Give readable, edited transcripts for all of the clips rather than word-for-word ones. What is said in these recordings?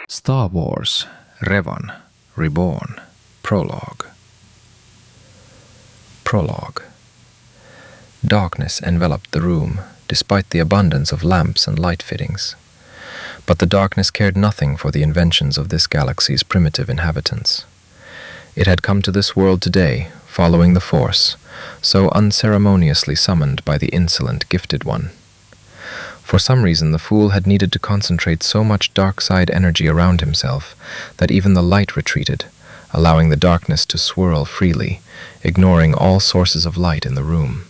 Star Wars, Reven, Reborn, Prologue. Prologue. Darkness enveloped the room, despite the abundance of lamps and light fittings. But the darkness cared nothing for the inventions of this galaxy's primitive inhabitants. It had come to this world today, following the Force, so unceremoniously summoned by the insolent Gifted One. For some reason, the fool had needed to concentrate so much dark side energy around himself that even the light retreated, allowing the darkness to swirl freely, ignoring all sources of light in the room.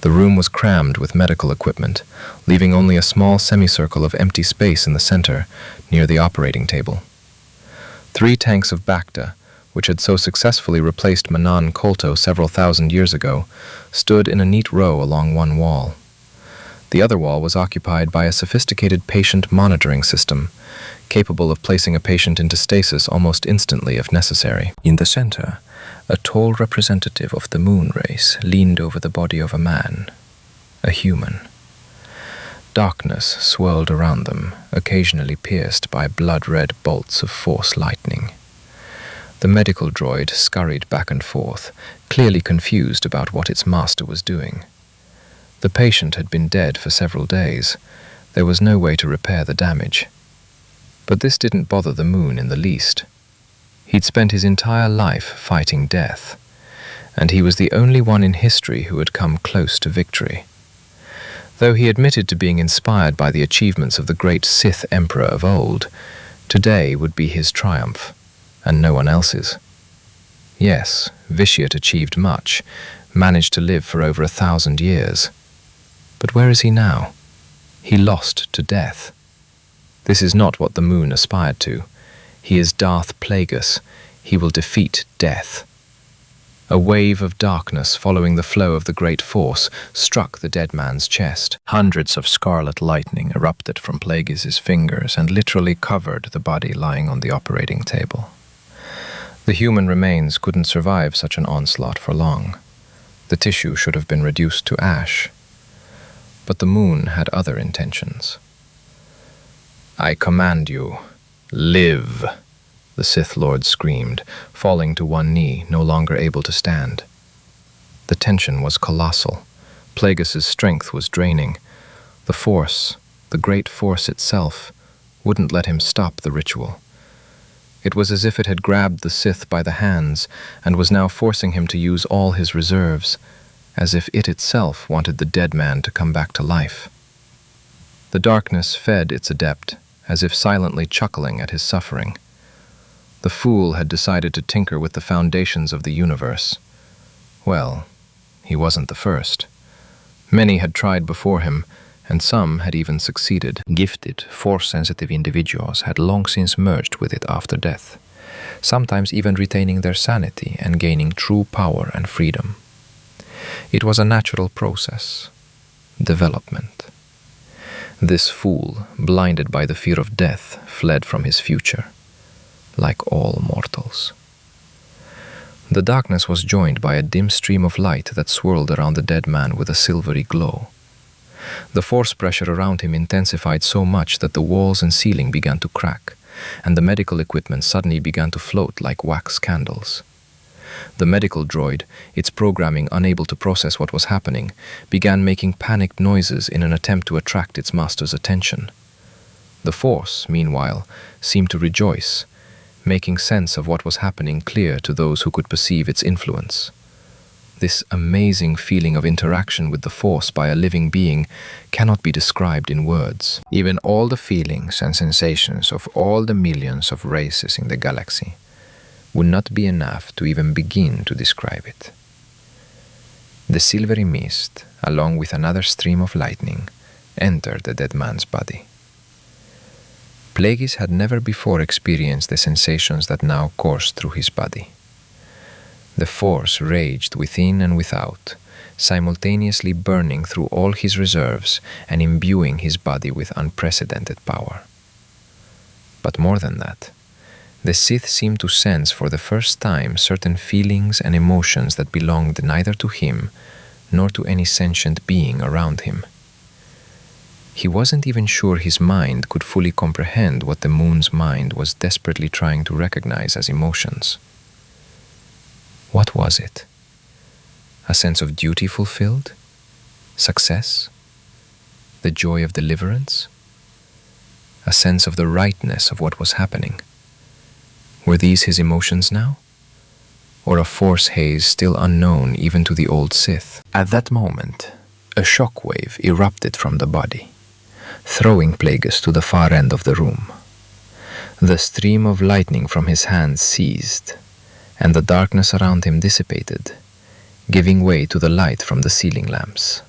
The room was crammed with medical equipment, leaving only a small semicircle of empty space in the center, near the operating table. 3 tanks of Bacta, which had so successfully replaced Manan Kolto several thousand years ago, stood in a neat row along one wall. The other wall was occupied by a sophisticated patient monitoring system, capable of placing a patient into stasis almost instantly if necessary. In the center, a tall representative of the moon race leaned over the body of a man, a human. Darkness swirled around them, occasionally pierced by blood-red bolts of force lightning. The medical droid scurried back and forth, clearly confused about what its master was doing. The patient had been dead for several days. There was no way to repair the damage. But this didn't bother the moon in the least. He'd spent his entire life fighting death, and he was the only one in history who had come close to victory. Though he admitted to being inspired by the achievements of the great Sith Emperor of old, today would be his triumph, and no one else's. Yes, Vitiate achieved much, managed to live for over 1,000 years. But where is he now? He lost to death. This is not what the moon aspired to. He is Darth Plagueis. He will defeat death. A wave of darkness following the flow of the great force struck the dead man's chest. Hundreds of scarlet lightning erupted from Plagueis' fingers and literally covered the body lying on the operating table. The human remains couldn't survive such an onslaught for long. The tissue should have been reduced to ash. But the moon had other intentions. "I command you, live," the Sith Lord screamed, falling to one knee, no longer able to stand. The tension was colossal. Plagueis' strength was draining. The Force, the great Force itself, wouldn't let him stop the ritual. It was as if it had grabbed the Sith by the hands and was now forcing him to use all his reserves, as if it itself wanted the dead man to come back to life. The darkness fed its adept, as if silently chuckling at his suffering. The fool had decided to tinker with the foundations of the universe. Well, he wasn't the first. Many had tried before him, and some had even succeeded. Gifted, force-sensitive individuals had long since merged with it after death, sometimes even retaining their sanity and gaining true power and freedom. It was a natural process. Development. This fool, blinded by the fear of death, fled from his future, like all mortals. The darkness was joined by a dim stream of light that swirled around the dead man with a silvery glow. The force pressure around him intensified so much that the walls and ceiling began to crack, and the medical equipment suddenly began to float like wax candles. The medical droid, its programming unable to process what was happening, began making panicked noises in an attempt to attract its master's attention. The Force, meanwhile, seemed to rejoice, making sense of what was happening clear to those who could perceive its influence. This amazing feeling of interaction with the Force by a living being cannot be described in words. Even all the feelings and sensations of all the millions of races in the galaxy would not be enough to even begin to describe it. The silvery mist, along with another stream of lightning, entered the dead man's body. Plagueis had never before experienced the sensations that now coursed through his body. The Force raged within and without, simultaneously burning through all his reserves and imbuing his body with unprecedented power. But more than that, the Sith seemed to sense for the first time certain feelings and emotions that belonged neither to him nor to any sentient being around him. He wasn't even sure his mind could fully comprehend what the moon's mind was desperately trying to recognize as emotions. What was it? A sense of duty fulfilled? Success? The joy of deliverance? A sense of the rightness of what was happening? Were these his emotions now? Or a force haze still unknown even to the old Sith? At that moment, a shock wave erupted from the body, throwing Plagueis to the far end of the room. The stream of lightning from his hands ceased, and the darkness around him dissipated, giving way to the light from the ceiling lamps.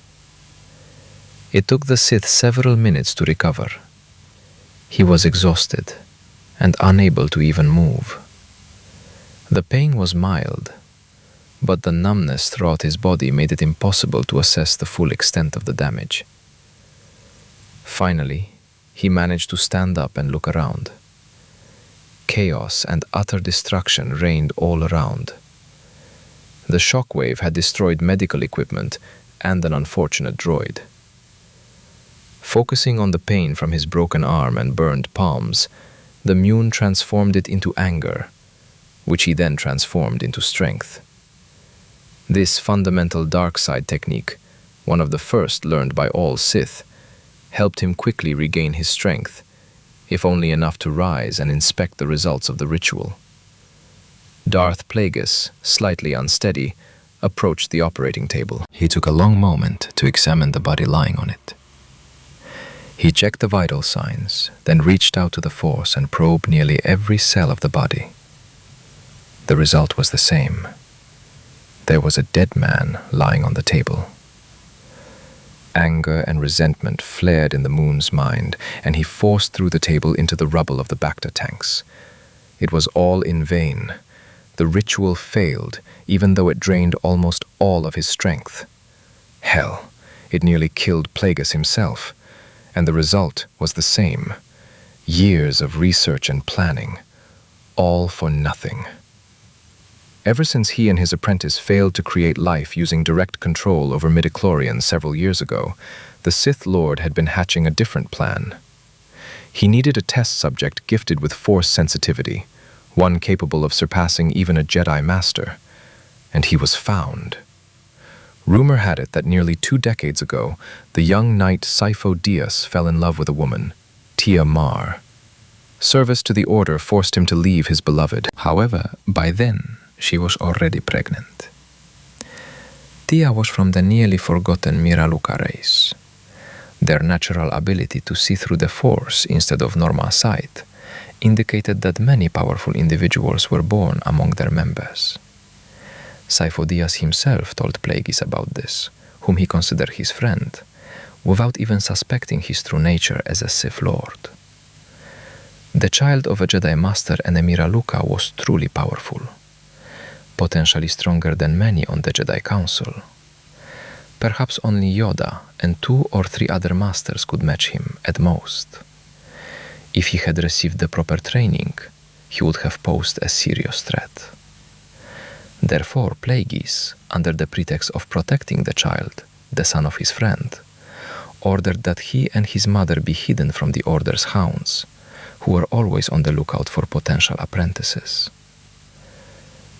It took the Sith several minutes to recover. He was exhausted and unable to even move. The pain was mild, but the numbness throughout his body made it impossible to assess the full extent of the damage. Finally, he managed to stand up and look around. Chaos and utter destruction reigned all around. The shockwave had destroyed medical equipment and an unfortunate droid. Focusing on the pain from his broken arm and burned palms, the Mune transformed it into anger, which he then transformed into strength. This fundamental dark side technique, one of the first learned by all Sith, helped him quickly regain his strength, if only enough to rise and inspect the results of the ritual. Darth Plagueis, slightly unsteady, approached the operating table. He took a long moment to examine the body lying on it. He checked the vital signs, then reached out to the Force and probed nearly every cell of the body. The result was the same. There was a dead man lying on the table. Anger and resentment flared in the Moon's mind, and he forced through the table into the rubble of the Bacta tanks. It was all in vain. The ritual failed, even though it drained almost all of his strength. Hell, it nearly killed Plagueis himself, and the result was the same. Years of research and planning, all for nothing. Ever since he and his apprentice failed to create life using direct control over midichlorians several years ago, the Sith Lord had been hatching a different plan. He needed a test subject gifted with Force sensitivity, one capable of surpassing even a Jedi Master, and he was found. Rumor had it that nearly 2 decades ago, the young knight Sifo Dyas fell in love with a woman, Tia Mar. Service to the Order forced him to leave his beloved. However, by then, she was already pregnant. Tia was from the nearly forgotten Miraluka race. Their natural ability to see through the Force instead of normal sight indicated that many powerful individuals were born among their members. Sifo Dyas himself told Plagueis about this, whom he considered his friend, without even suspecting his true nature as a Sith Lord. The child of a Jedi Master and a Miraluka was truly powerful, potentially stronger than many on the Jedi Council. Perhaps only Yoda and 2 or 3 other Masters could match him at most. If he had received the proper training, he would have posed a serious threat. Therefore, Plagueis, under the pretext of protecting the child, the son of his friend, ordered that he and his mother be hidden from the Order's hounds, who were always on the lookout for potential apprentices.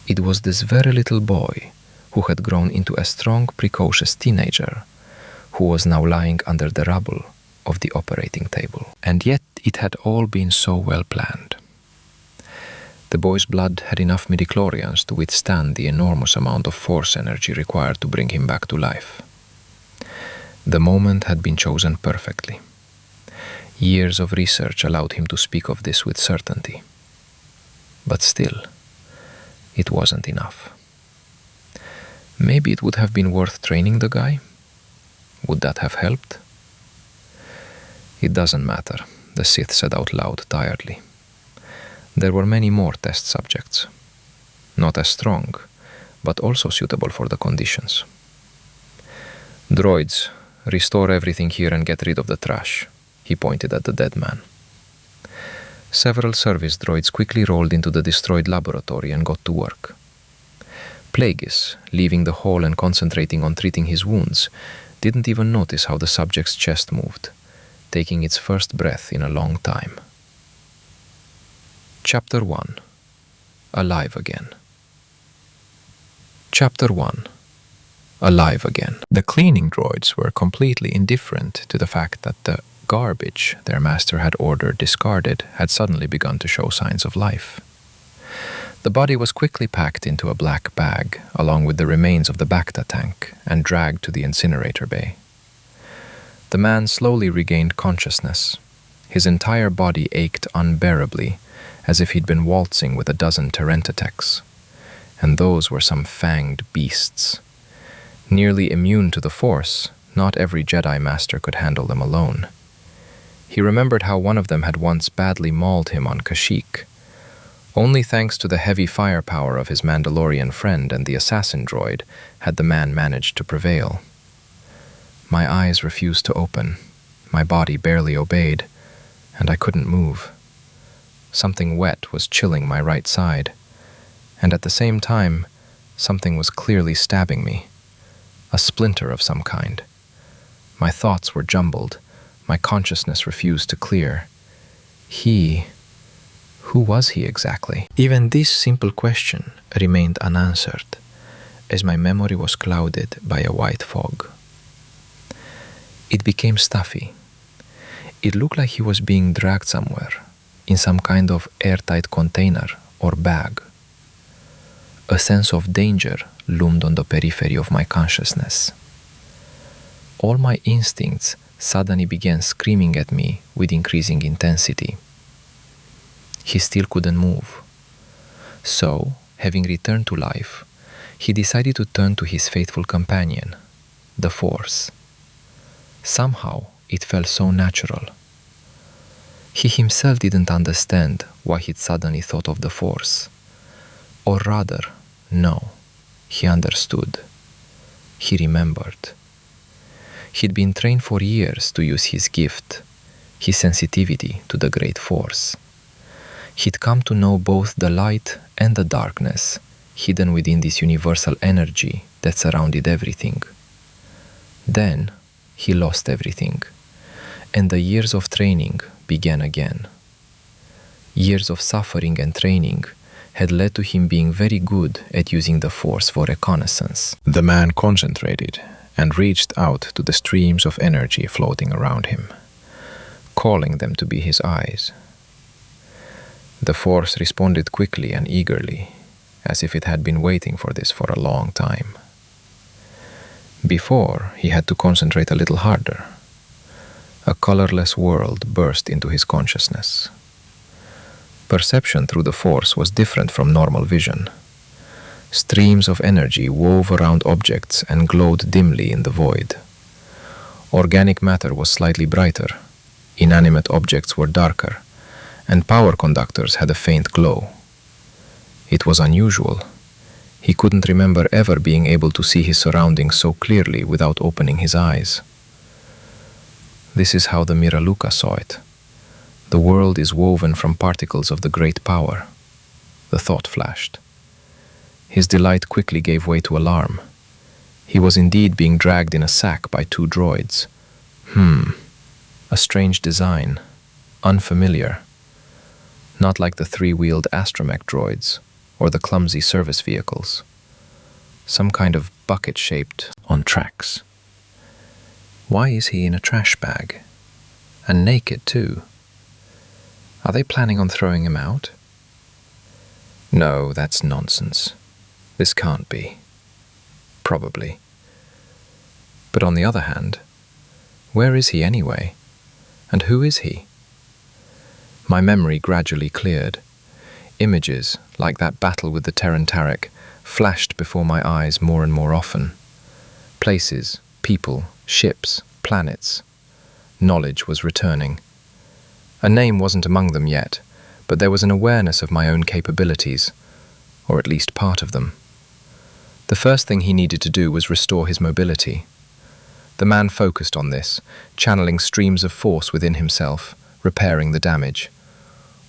It was this very little boy who had grown into a strong, precocious teenager who was now lying under the rubble of the operating table. And yet it had all been so well planned. The boy's blood had enough midichlorians to withstand the enormous amount of Force energy required to bring him back to life. The moment had been chosen perfectly. Years of research allowed him to speak of this with certainty. But still, it wasn't enough. Maybe it would have been worth training the guy? Would that have helped? It doesn't matter, the Sith said out loud tiredly. There were many more test subjects. Not as strong, but also suitable for the conditions. Droids, restore everything here and get rid of the trash, he pointed at the dead man. Several service droids quickly rolled into the destroyed laboratory and got to work. Plagueis, leaving the hall and concentrating on treating his wounds, didn't even notice how the subject's chest moved, taking its first breath in a long time. Chapter 1. Alive Again. Chapter 1. Alive Again. The cleaning droids were completely indifferent to the fact that the garbage their master had ordered discarded had suddenly begun to show signs of life. The body was quickly packed into a black bag, along with the remains of the Bacta tank, and dragged to the incinerator bay. The man slowly regained consciousness. His entire body ached unbearably, as if he'd been waltzing with a dozen Terentatecs. And those were some fanged beasts. Nearly immune to the Force, not every Jedi Master could handle them alone. He remembered how one of them had once badly mauled him on Kashyyyk. Only thanks to the heavy firepower of his Mandalorian friend and the assassin droid had the man managed to prevail. My eyes refused to open, my body barely obeyed, and I couldn't move. Something wet was chilling my right side, and at the same time, something was clearly stabbing me. A splinter of some kind. My thoughts were jumbled, my consciousness refused to clear. Who was he exactly? Even this simple question remained unanswered, as my memory was clouded by a white fog. It became stuffy. It looked like he was being dragged somewhere, in some kind of airtight container or bag. A sense of danger loomed on the periphery of my consciousness. All my instincts suddenly began screaming at me with increasing intensity. He still couldn't move. So, having returned to life, he decided to turn to his faithful companion, the Force. Somehow, it felt so natural. He himself didn't understand why he'd suddenly thought of the Force. Or rather, no, he understood. He remembered. He'd been trained for years to use his gift, his sensitivity to the great Force. He'd come to know both the light and the darkness hidden within this universal energy that surrounded everything. Then, he lost everything, and the years of training began again. Years of suffering and training had led to him being very good at using the Force for reconnaissance. The man concentrated and reached out to the streams of energy floating around him, calling them to be his eyes. The Force responded quickly and eagerly, as if it had been waiting for this for a long time. Before, he had to concentrate a little harder. A colorless world burst into his consciousness. Perception through the Force was different from normal vision. Streams of energy wove around objects and glowed dimly in the void. Organic matter was slightly brighter, inanimate objects were darker, and power conductors had a faint glow. It was unusual. He couldn't remember ever being able to see his surroundings so clearly without opening his eyes. This is how the Miraluka saw it. The world is woven from particles of the great power. The thought flashed. His delight quickly gave way to alarm. He was indeed being dragged in a sack by two droids. A strange design. Unfamiliar. Not like the three-wheeled astromech droids or the clumsy service vehicles. Some kind of bucket shaped on tracks. Why is he in a trash bag? And naked, too. Are they planning on throwing him out? No, that's nonsense. This can't be. Probably. But on the other hand, where is he anyway? And who is he? My memory gradually cleared. Images, like that battle with the Terran Tarek, flashed before my eyes more and more often. Places, people, ships, planets. Knowledge was returning. A name wasn't among them yet, but there was an awareness of my own capabilities, or at least part of them. The first thing he needed to do was restore his mobility. The man focused on this, channeling streams of force within himself, repairing the damage.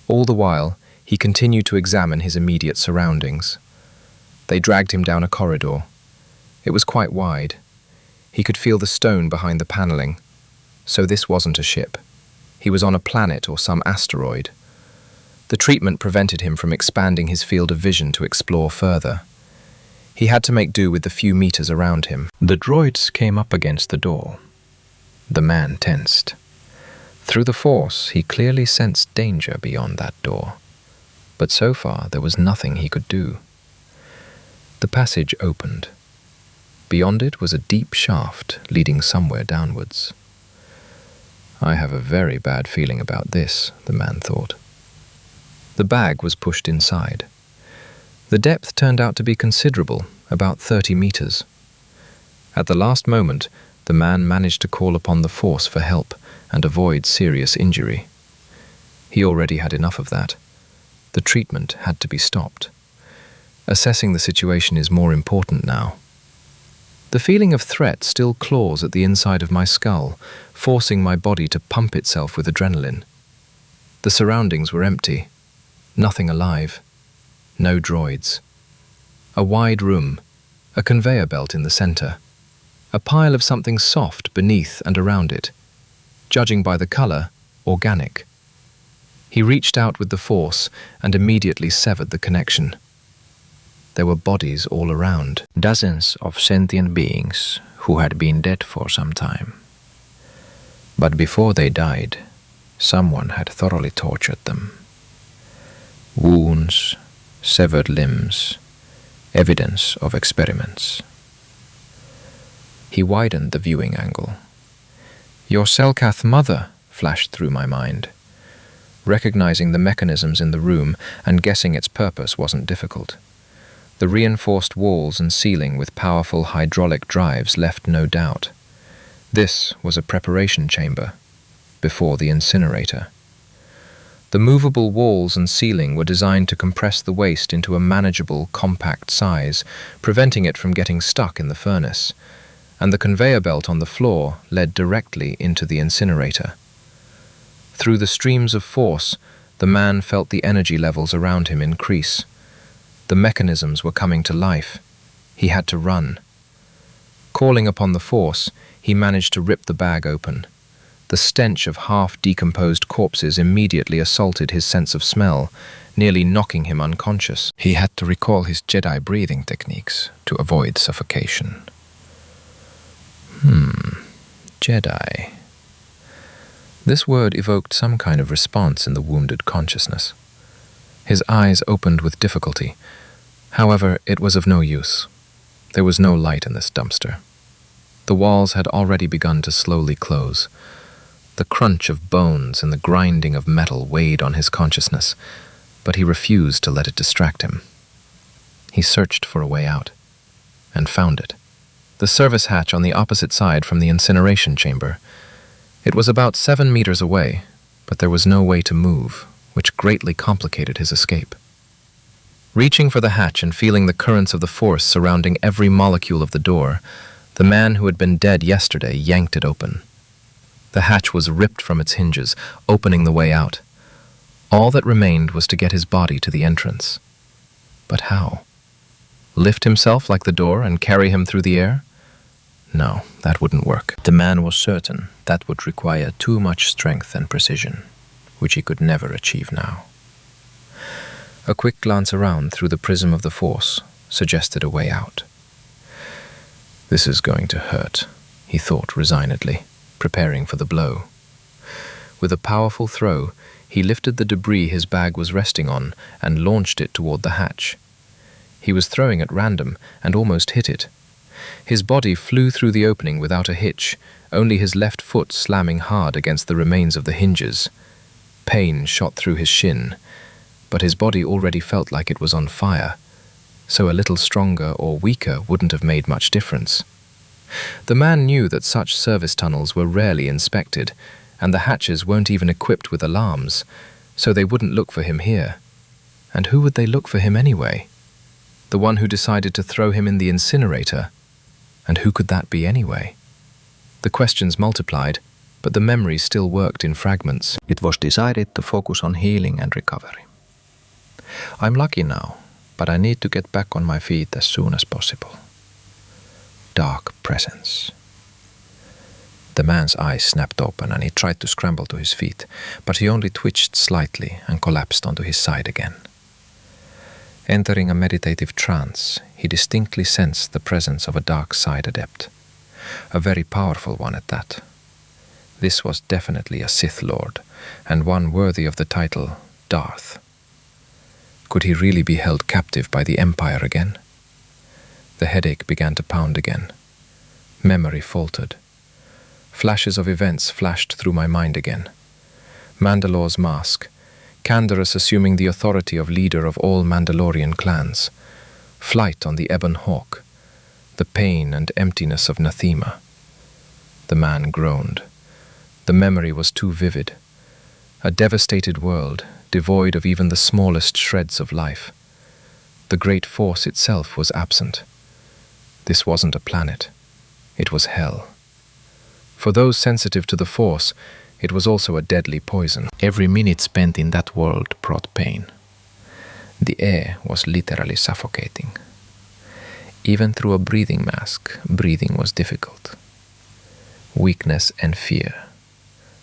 All the while, he continued to examine his immediate surroundings. They dragged him down a corridor. It was quite wide. He could feel the stone behind the paneling. So this wasn't a ship. He was on a planet or some asteroid. The treatment prevented him from expanding his field of vision to explore further. He had to make do with the few meters around him. The droids came up against the door. The man tensed. Through the Force, he clearly sensed danger beyond that door. But so far, there was nothing he could do. The passage opened. Beyond it was a deep shaft leading somewhere downwards. I have a very bad feeling about this, the man thought. The bag was pushed inside. The depth turned out to be considerable, about 30 meters. At the last moment, the man managed to call upon the Force for help and avoid serious injury. He already had enough of that. The treatment had to be stopped. Assessing the situation is more important now. The feeling of threat still claws at the inside of my skull, forcing my body to pump itself with adrenaline. The surroundings were empty. Nothing alive. No droids. A wide room, a conveyor belt in the center, a pile of something soft beneath and around it. Judging by the color, organic. He reached out with the Force and immediately severed the connection. There were bodies all around. Dozens of sentient beings who had been dead for some time. But before they died, someone had thoroughly tortured them. Wounds, severed limbs, evidence of experiments. He widened the viewing angle. Your Selkath mother flashed through my mind. Recognizing the mechanisms in the room and guessing its purpose wasn't difficult. The reinforced walls and ceiling with powerful hydraulic drives left no doubt. This was a preparation chamber, before the incinerator. The movable walls and ceiling were designed to compress the waste into a manageable, compact size, preventing it from getting stuck in the furnace, and the conveyor belt on the floor led directly into the incinerator. Through the streams of force, the man felt the energy levels around him increase. The mechanisms were coming to life. He had to run. Calling upon the Force, he managed to rip the bag open. The stench of half-decomposed corpses immediately assaulted his sense of smell, nearly knocking him unconscious. He had to recall his Jedi breathing techniques to avoid suffocation. Jedi. This word evoked some kind of response in the wounded consciousness. His eyes opened with difficulty. However, it was of no use. There was no light in this dumpster. The walls had already begun to slowly close. The crunch of bones and the grinding of metal weighed on his consciousness, but he refused to let it distract him. He searched for a way out, and found it. The service hatch on the opposite side from the incineration chamber. It was about 7 meters away, but there was no way to move, which greatly complicated his escape. Reaching for the hatch and feeling the currents of the Force surrounding every molecule of the door, the man who had been dead yesterday yanked it open. The hatch was ripped from its hinges, opening the way out. All that remained was to get his body to the entrance. But how? Lift himself like the door and carry him through the air? No, that wouldn't work. The man was certain that would require too much strength and precision, which he could never achieve now. A quick glance around through the prism of the Force suggested a way out. This is going to hurt, he thought resignedly, preparing for the blow. With a powerful throw, he lifted the debris his bag was resting on and launched it toward the hatch. He was throwing at random and almost hit it. His body flew through the opening without a hitch, only his left foot slamming hard against the remains of the hinges. Pain shot through his shin, but his body already felt like it was on fire, so a little stronger or weaker wouldn't have made much difference. The man knew that such service tunnels were rarely inspected, and the hatches weren't even equipped with alarms, so they wouldn't look for him here. And who would they look for him anyway? The one who decided to throw him in the incinerator? And who could that be anyway? The questions multiplied, but the memory still worked in fragments. It was decided to focus on healing and recovery. I'm lucky now, but I need to get back on my feet as soon as possible. Dark presence. The man's eyes snapped open and he tried to scramble to his feet, but he only twitched slightly and collapsed onto his side again. Entering a meditative trance, he distinctly sensed the presence of a dark side adept, a very powerful one at that. This was definitely a Sith Lord, and one worthy of the title Darth. Could he really be held captive by the Empire again? The headache began to pound again. Memory faltered. Flashes of events flashed through my mind again. Mandalore's mask, Canderous assuming the authority of leader of all Mandalorian clans, flight on the Ebon Hawk, the pain and emptiness of Nathema. The man groaned. The memory was too vivid. A devastated world, devoid of even the smallest shreds of life. The great force itself was absent. This wasn't a planet. It was hell. For those sensitive to the force, it was also a deadly poison. Every minute spent in that world brought pain. The air was literally suffocating. Even through a breathing mask, breathing was difficult. Weakness and fear.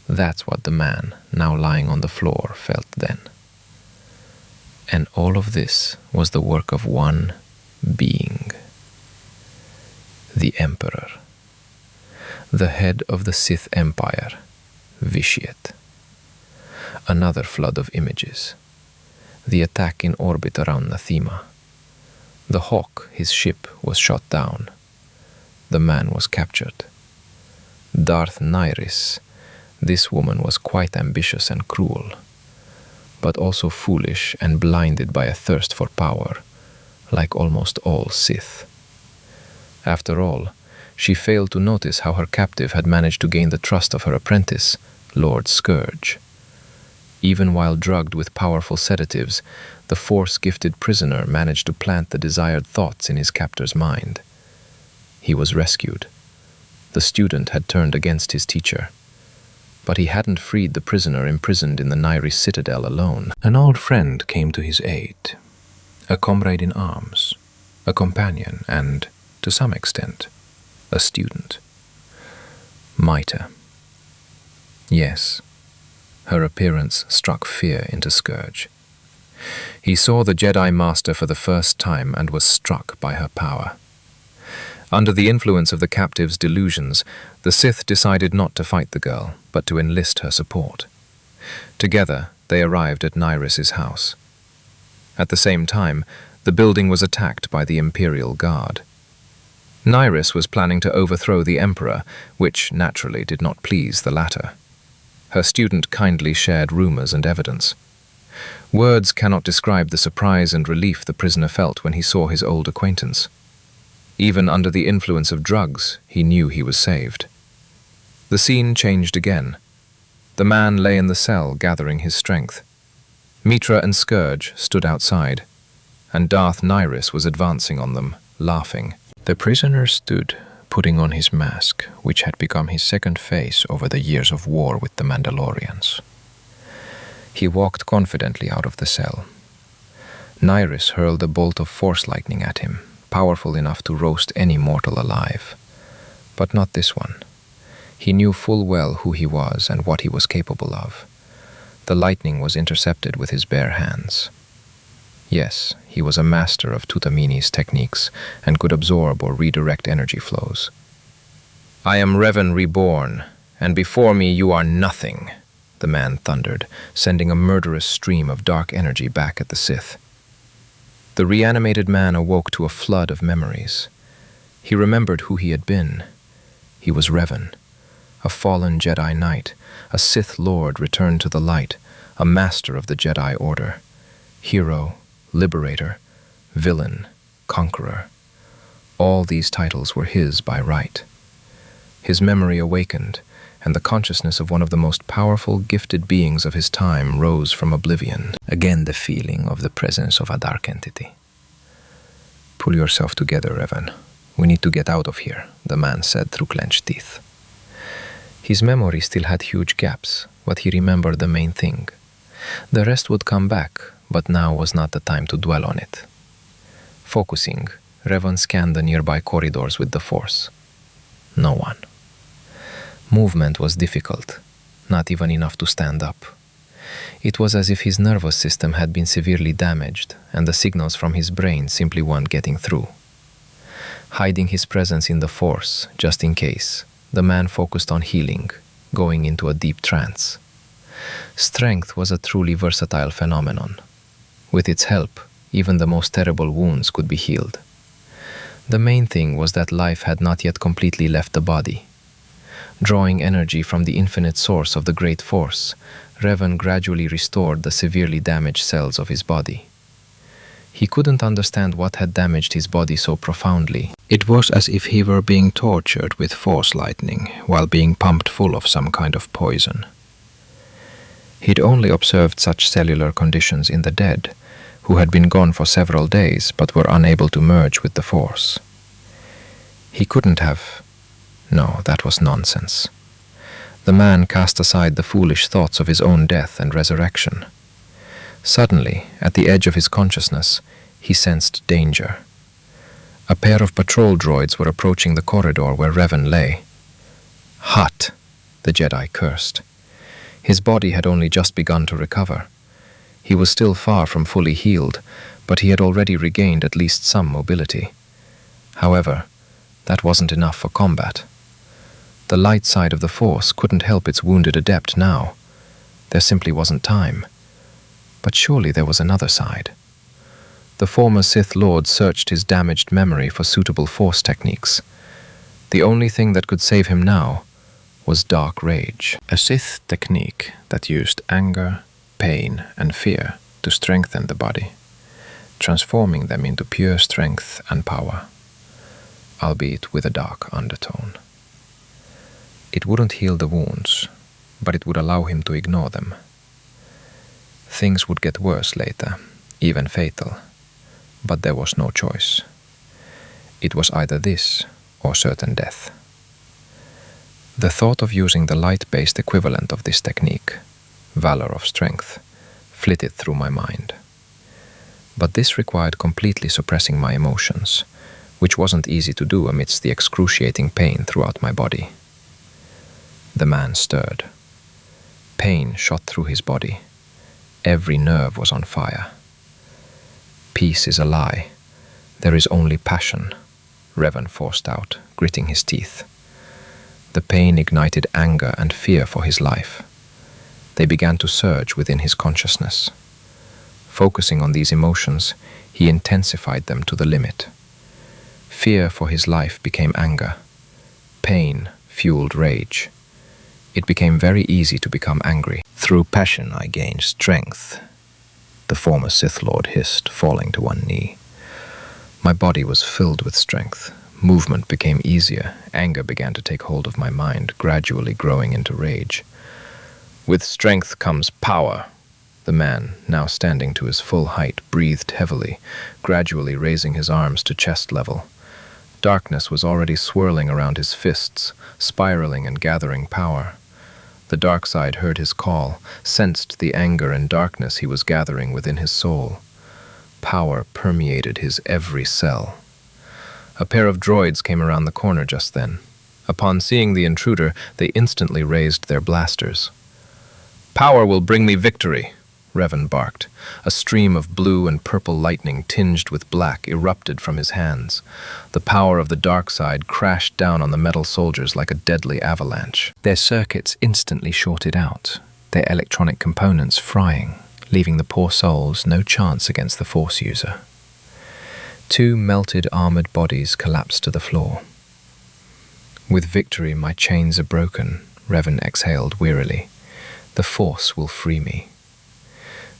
That's what the man, now lying on the floor, felt then. And all of this was the work of one being. The Emperor. The head of the Sith Empire, Vitiate. Another flood of images. The attack in orbit around Nathema. The Hawk, his ship, was shot down. The man was captured. Darth Nihris. This woman was quite ambitious and cruel, but also foolish and blinded by a thirst for power, like almost all Sith. After all, she failed to notice how her captive had managed to gain the trust of her apprentice, Lord Scourge. Even while drugged with powerful sedatives, the Force-gifted prisoner managed to plant the desired thoughts in his captor's mind. He was rescued. The student had turned against his teacher. But he hadn't freed the prisoner imprisoned in the Nihris citadel alone. An old friend came to his aid, a comrade in arms, a companion, and, to some extent, a student. Maita. Yes, her appearance struck fear into Scourge. He saw the Jedi Master for the first time and was struck by her power. Under the influence of the captive's delusions, the Sith decided not to fight the girl, but to enlist her support. Together, they arrived at Nihris's house. At the same time, the building was attacked by the Imperial Guard. Nihris was planning to overthrow the Emperor, which naturally did not please the latter. Her student kindly shared rumors and evidence. Words cannot describe the surprise and relief the prisoner felt when he saw his old acquaintance. Even under the influence of drugs, he knew he was saved. The scene changed again. The man lay in the cell, gathering his strength. Mitra and Scourge stood outside, and Darth Nihris was advancing on them, laughing. The prisoner stood, putting on his mask, which had become his second face over the years of war with the Mandalorians. He walked confidently out of the cell. Nihris hurled a bolt of force lightning at him, powerful enough to roast any mortal alive. But not this one. He knew full well who he was and what he was capable of. The lightning was intercepted with his bare hands. Yes, he was a master of Tutamini's techniques and could absorb or redirect energy flows. "I am Reven Reborn, and before me you are nothing," the man thundered, sending a murderous stream of dark energy back at the Sith. The reanimated man awoke to a flood of memories. He remembered who he had been. He was Reven, a fallen Jedi Knight, a Sith Lord returned to the light, a master of the Jedi Order, hero, liberator, villain, conqueror. All these titles were his by right. His memory awakened, and the consciousness of one of the most powerful, gifted beings of his time rose from oblivion. Again the feeling of the presence of a dark entity. "Pull yourself together, Reven. We need to get out of here," the man said through clenched teeth. His memory still had huge gaps, but he remembered the main thing. The rest would come back, but now was not the time to dwell on it. Focusing, Reven scanned the nearby corridors with the Force. No one. Movement was difficult, not even enough to stand up. It was as if his nervous system had been severely damaged, and the signals from his brain simply weren't getting through. Hiding his presence in the force, just in case, the man focused on healing, going into a deep trance. Strength was a truly versatile phenomenon. With its help, even the most terrible wounds could be healed. The main thing was that life had not yet completely left the body. Drawing energy from the infinite source of the great force, Reven gradually restored the severely damaged cells of his body. He couldn't understand what had damaged his body so profoundly. It was as if he were being tortured with force lightning while being pumped full of some kind of poison. He'd only observed such cellular conditions in the dead, who had been gone for several days but were unable to merge with the force. He couldn't have... No, that was nonsense. The man cast aside the foolish thoughts of his own death and resurrection. Suddenly, at the edge of his consciousness, he sensed danger. A pair of patrol droids were approaching the corridor where Reven lay. Hut, the Jedi cursed. His body had only just begun to recover. He was still far from fully healed, but he had already regained at least some mobility. However, that wasn't enough for combat. The light side of the Force couldn't help its wounded adept now. There simply wasn't time. But surely there was another side. The former Sith Lord searched his damaged memory for suitable Force techniques. The only thing that could save him now was dark rage, a Sith technique that used anger, pain, and fear to strengthen the body, transforming them into pure strength and power, albeit with a dark undertone. It wouldn't heal the wounds, but it would allow him to ignore them. Things would get worse later, even fatal, but there was no choice. It was either this or certain death. The thought of using the light-based equivalent of this technique, valor of strength, flitted through my mind. But this required completely suppressing my emotions, which wasn't easy to do amidst the excruciating pain throughout my body. The man stirred. Pain shot through his body. Every nerve was on fire. Peace is a lie. There is only passion, Reven forced out, gritting his teeth. The pain ignited anger and fear for his life. They began to surge within his consciousness. Focusing on these emotions, he intensified them to the limit. Fear for his life became anger. Pain fueled rage. It became very easy to become angry. Through passion I gained strength, the former Sith Lord hissed, falling to one knee. My body was filled with strength. Movement became easier. Anger began to take hold of my mind, gradually growing into rage. With strength comes power. The man, now standing to his full height, breathed heavily, gradually raising his arms to chest level. Darkness was already swirling around his fists, spiraling and gathering power. The dark side heard his call, sensed the anger and darkness he was gathering within his soul. Power permeated his every cell. A pair of droids came around the corner just then. Upon seeing the intruder, they instantly raised their blasters. "Power will bring me victory," Reven barked. A stream of blue and purple lightning tinged with black erupted from his hands. The power of the dark side crashed down on the metal soldiers like a deadly avalanche. Their circuits instantly shorted out, their electronic components frying, leaving the poor souls no chance against the Force user. Two melted armored bodies collapsed to the floor. "With victory my chains are broken," Reven exhaled wearily. "The Force will free me."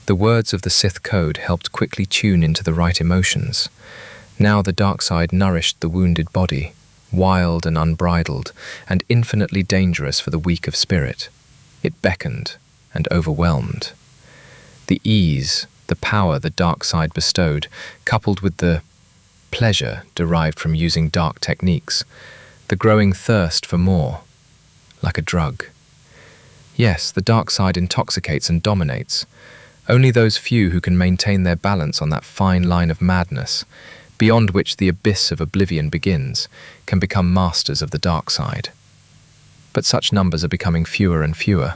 The words of the Sith code helped quickly tune into the right emotions. Now the dark side nourished the wounded body, wild and unbridled, and infinitely dangerous for the weak of spirit. It beckoned and overwhelmed. The ease, the power the dark side bestowed, coupled with the pleasure derived from using dark techniques, the growing thirst for more, like a drug. Yes, the dark side intoxicates and dominates. Only those few who can maintain their balance on that fine line of madness, beyond which the abyss of oblivion begins, can become masters of the dark side. But such numbers are becoming fewer and fewer.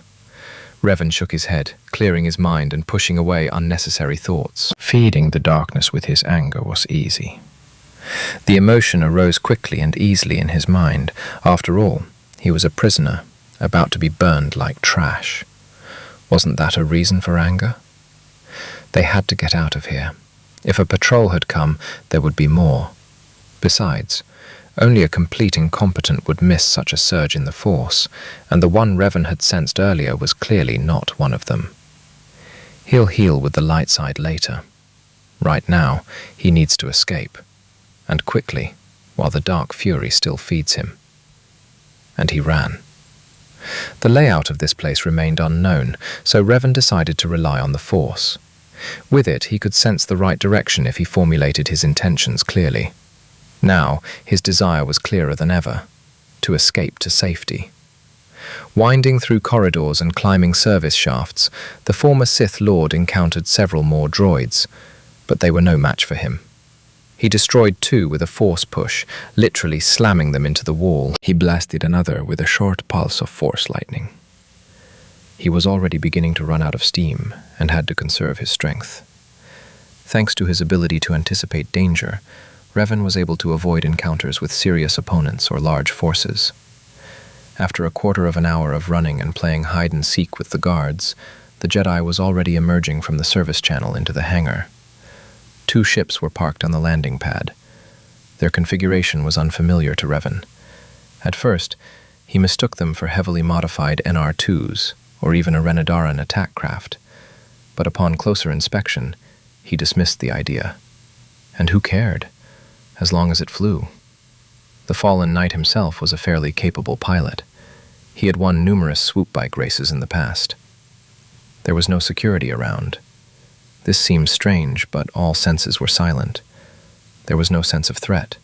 Reven shook his head, clearing his mind and pushing away unnecessary thoughts. Feeding the darkness with his anger was easy. The emotion arose quickly and easily in his mind. After all, he was a prisoner, about to be burned like trash. Wasn't that a reason for anger? They had to get out of here. If a patrol had come, there would be more. Besides, only a complete incompetent would miss such a surge in the force, and the one Reven had sensed earlier was clearly not one of them. He'll heal with the light side later. Right now, he needs to escape, and quickly, while the dark fury still feeds him. And he ran. The layout of this place remained unknown, so Reven decided to rely on the force. With it, he could sense the right direction if he formulated his intentions clearly. Now, his desire was clearer than ever, to escape to safety. Winding through corridors and climbing service shafts, the former Sith Lord encountered several more droids, but they were no match for him. He destroyed 2 with a force push, literally slamming them into the wall. He blasted another with a short pulse of force lightning. He was already beginning to run out of steam and had to conserve his strength. Thanks to his ability to anticipate danger, Reven was able to avoid encounters with serious opponents or large forces. After a quarter of an hour of running and playing hide-and-seek with the guards, the Jedi was already emerging from the service channel into the hangar. 2 ships were parked on the landing pad. Their configuration was unfamiliar to Reven. At first, he mistook them for heavily modified NR-2s, or even a Renedaran attack craft. But upon closer inspection, he dismissed the idea. And who cared, as long as it flew? The fallen knight himself was a fairly capable pilot. He had won numerous swoop-bike races in the past. There was no security around. This seemed strange, but all senses were silent. There was no sense of threat.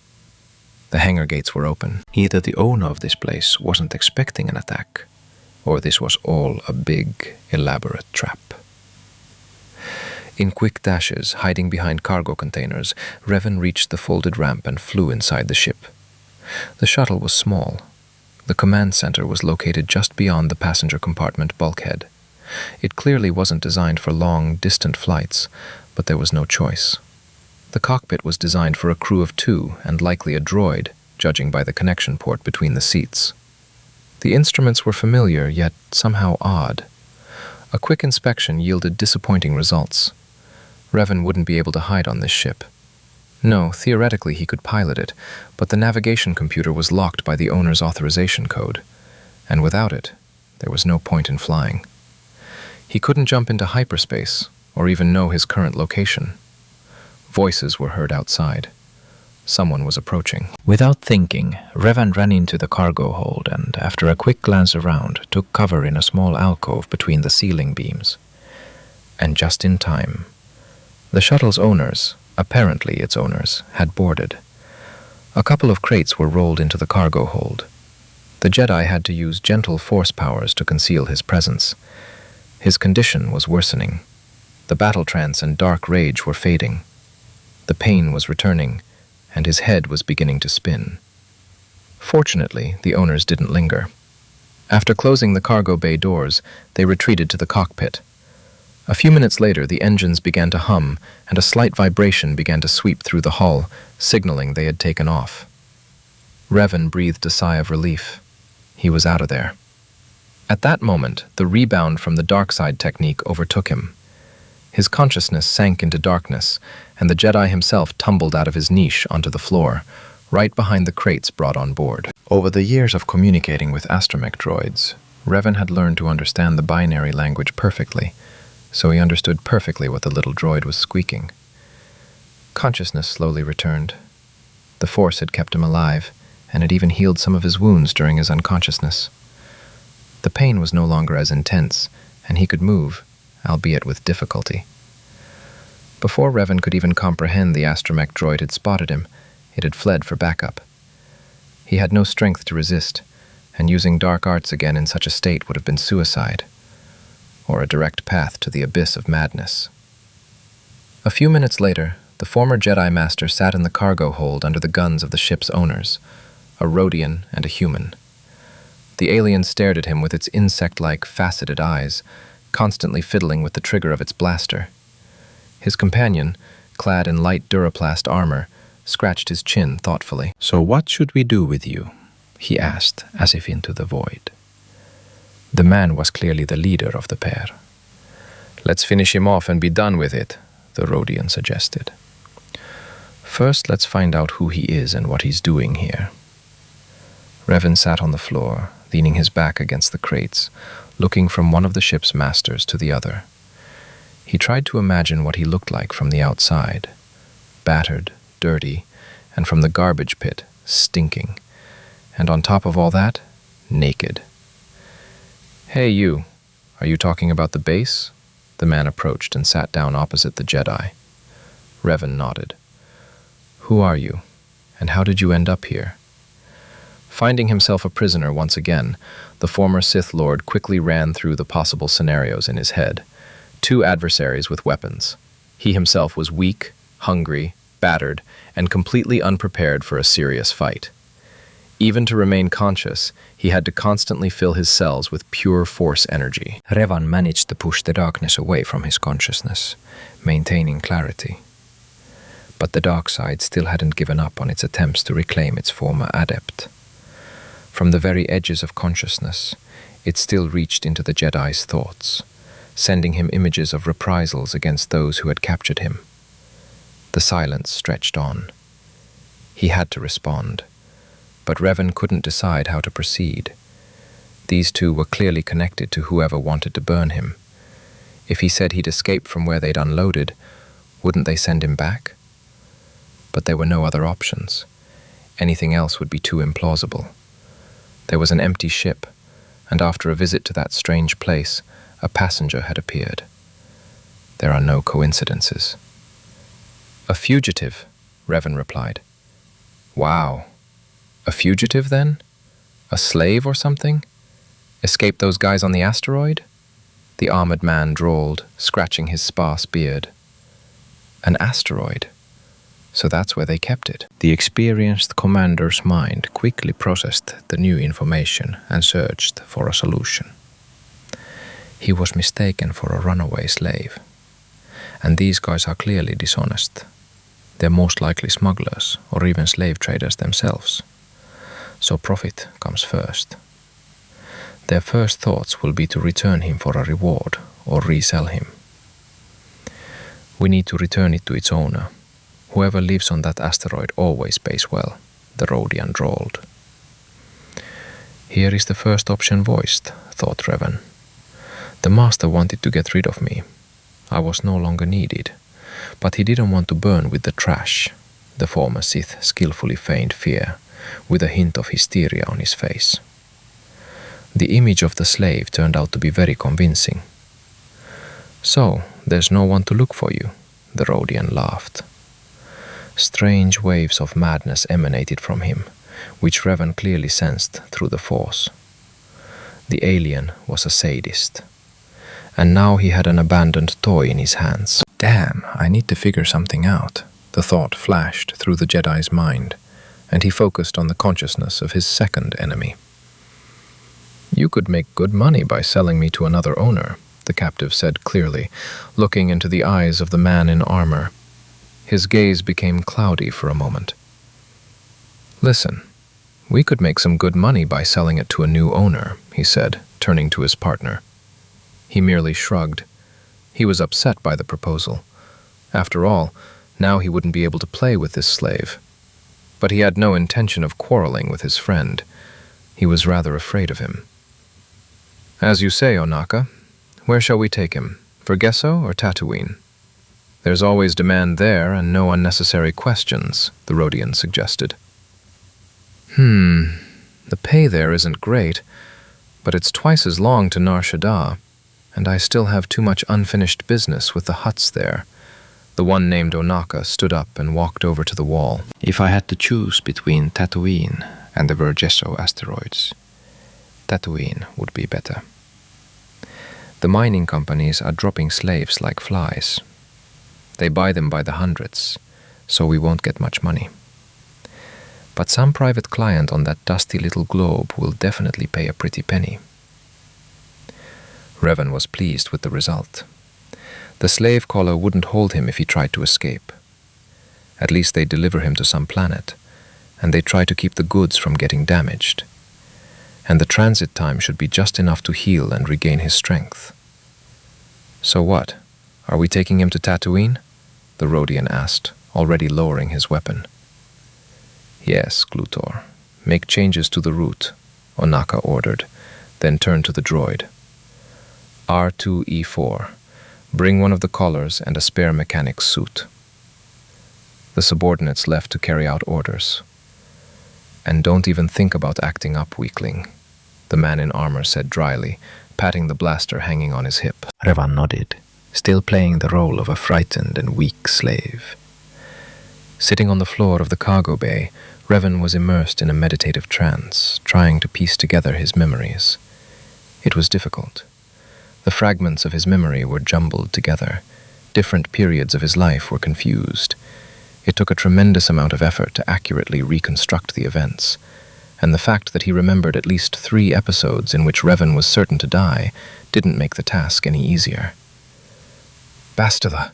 The hangar gates were open. Either the owner of this place wasn't expecting an attack, or this was all a big, elaborate trap. In quick dashes, hiding behind cargo containers, Reven reached the folded ramp and flew inside the ship. The shuttle was small. The command center was located just beyond the passenger compartment bulkhead. It clearly wasn't designed for long, distant flights, but there was no choice. The cockpit was designed for a crew of 2 and likely a droid, judging by the connection port between the seats. The instruments were familiar, yet somehow odd. A quick inspection yielded disappointing results. Reven wouldn't be able to hide on this ship. No, theoretically he could pilot it, but the navigation computer was locked by the owner's authorization code, and without it, there was no point in flying. He couldn't jump into hyperspace, or even know his current location. Voices were heard outside. Someone was approaching. Without thinking, Reven ran into the cargo hold and, after a quick glance around, took cover in a small alcove between the ceiling beams. And just in time. The shuttle's owners, apparently its owners, had boarded. A couple of crates were rolled into the cargo hold. The Jedi had to use gentle force powers to conceal his presence. His condition was worsening. The battle trance and dark rage were fading. The pain was returning, and his head was beginning to spin. Fortunately, the owners didn't linger. After closing the cargo bay doors, they retreated to the cockpit. A few minutes later, the engines began to hum, and a slight vibration began to sweep through the hull, signaling they had taken off. Reven breathed a sigh of relief. He was out of there. At that moment, the rebound from the dark side technique overtook him. His consciousness sank into darkness, and the Jedi himself tumbled out of his niche onto the floor, right behind the crates brought on board. Over the years of communicating with astromech droids, Reven had learned to understand the binary language perfectly, so he understood perfectly what the little droid was squeaking. Consciousness slowly returned. The Force had kept him alive, and had even healed some of his wounds during his unconsciousness. The pain was no longer as intense, and he could move, albeit with difficulty. Before Reven could even comprehend the astromech droid had spotted him, it had fled for backup. He had no strength to resist, and using dark arts again in such a state would have been suicide, or a direct path to the abyss of madness. A few minutes later, the former Jedi Master sat in the cargo hold under the guns of the ship's owners, a Rhodian and a human. The alien stared at him with its insect-like, faceted eyes, constantly fiddling with the trigger of its blaster. His companion, clad in light duraplast armor, scratched his chin thoughtfully. "So what should we do with you?" he asked, as if into the void. The man was clearly the leader of the pair. "Let's finish him off and be done with it," the Rhodian suggested. "First, let's find out who he is and what he's doing here." Reven sat on the floor, leaning his back against the crates, looking from one of the ship's masters to the other. He tried to imagine what he looked like from the outside, battered, dirty, and from the garbage pit, stinking, and on top of all that, naked. "Hey, you, are you talking about the base?" The man approached and sat down opposite the Jedi. Reven nodded. "Who are you, and how did you end up here?" Finding himself a prisoner once again, the former Sith Lord quickly ran through the possible scenarios in his head. 2 adversaries with weapons. He himself was weak, hungry, battered, and completely unprepared for a serious fight. Even to remain conscious, he had to constantly fill his cells with pure force energy. Revan managed to push the darkness away from his consciousness, maintaining clarity. But the dark side still hadn't given up on its attempts to reclaim its former adept. From the very edges of consciousness, it still reached into the Jedi's thoughts, sending him images of reprisals against those who had captured him. The silence stretched on. He had to respond, but Reven couldn't decide how to proceed. These two were clearly connected to whoever wanted to burn him. If he said he'd escaped from where they'd unloaded, wouldn't they send him back? But there were no other options. Anything else would be too implausible. There was an empty ship, and after a visit to that strange place, a passenger had appeared. There are no coincidences. "A fugitive," Reven replied. "Wow. A fugitive, then? A slave or something? Escaped those guys on the asteroid?" The armored man drawled, scratching his sparse beard. "An asteroid? So that's where they kept it." The experienced commander's mind quickly processed the new information and searched for a solution. He was mistaken for a runaway slave. And these guys are clearly dishonest. They're most likely smugglers or even slave traders themselves. So profit comes first. Their first thoughts will be to return him for a reward or resell him. "We need to return it to its owner. Whoever lives on that asteroid always pays well," the Rhodian drawled. "Here is the first option voiced," thought Reven. "The master wanted to get rid of me. I was no longer needed. But he didn't want to burn with the trash," the former Sith skillfully feigned fear, with a hint of hysteria on his face. The image of the slave turned out to be very convincing. "So, there's no one to look for you," the Rhodian laughed. Strange waves of madness emanated from him, which Reven clearly sensed through the Force. The alien was a sadist, and now he had an abandoned toy in his hands. "Damn, I need to figure something out," the thought flashed through the Jedi's mind, and he focused on the consciousness of his second enemy. "You could make good money by selling me to another owner," the captive said clearly, looking into the eyes of the man in armor. His gaze became cloudy for a moment. "Listen, we could make some good money by selling it to a new owner," he said, turning to his partner. He merely shrugged. He was upset by the proposal. After all, now he wouldn't be able to play with this slave. But he had no intention of quarreling with his friend. He was rather afraid of him. "As you say, Onaka, where shall we take him? For Gesso or Tatooine?" "There's always demand there and no unnecessary questions," the Rhodian suggested. The pay there isn't great, but it's twice as long to Nar Shaddaa, and I still have too much unfinished business with the huts there." The one named Onaka stood up and walked over to the wall. "If I had to choose between Tatooine and the Vergesso asteroids, Tatooine would be better. The mining companies are dropping slaves like flies. They buy them by the hundreds, so we won't get much money. But some private client on that dusty little globe will definitely pay a pretty penny. Reven was pleased with the result. The slave collar wouldn't hold him if he tried to escape. At least they deliver him to some planet, and they try to keep the goods from getting damaged. And the transit time should be just enough to heal and regain his strength. So what? Are we taking him to Tatooine? The Rhodian asked, already lowering his weapon. Yes, Glutor. Make changes to the route, Onaka ordered, then turned to the droid. R2-E4. Bring one of the collars and a spare mechanic's suit. The subordinates left to carry out orders. And don't even think about acting up, weakling, the man in armor said dryly, patting the blaster hanging on his hip. Revan nodded, still playing the role of a frightened and weak slave. Sitting on the floor of the cargo bay, Reven was immersed in a meditative trance, trying to piece together his memories. It was difficult. The fragments of his memory were jumbled together. Different periods of his life were confused. It took a tremendous amount of effort to accurately reconstruct the events, and the fact that he remembered at least 3 episodes in which Reven was certain to die didn't make the task any easier. Bastila!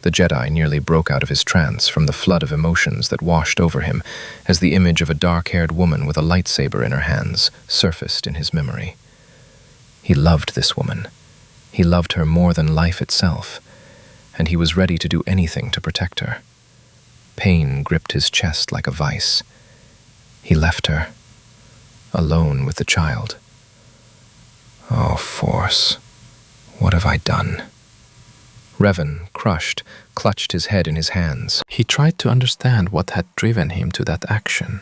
The Jedi nearly broke out of his trance from the flood of emotions that washed over him as the image of a dark-haired woman with a lightsaber in her hands surfaced in his memory. He loved this woman. He loved her more than life itself, and he was ready to do anything to protect her. Pain gripped his chest like a vice. He left her, alone with the child. Oh, Force, what have I done? Reven, crushed, clutched his head in his hands. He tried to understand what had driven him to that action.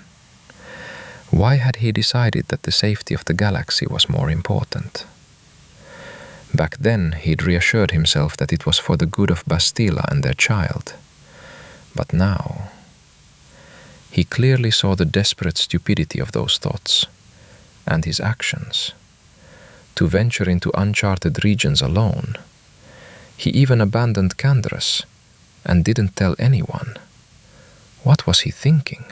Why had he decided that the safety of the galaxy was more important? Back then, he'd reassured himself that it was for the good of Bastila and their child. But now, he clearly saw the desperate stupidity of those thoughts and his actions. To venture into uncharted regions alone. He even abandoned Candras and didn't tell anyone. What was he thinking?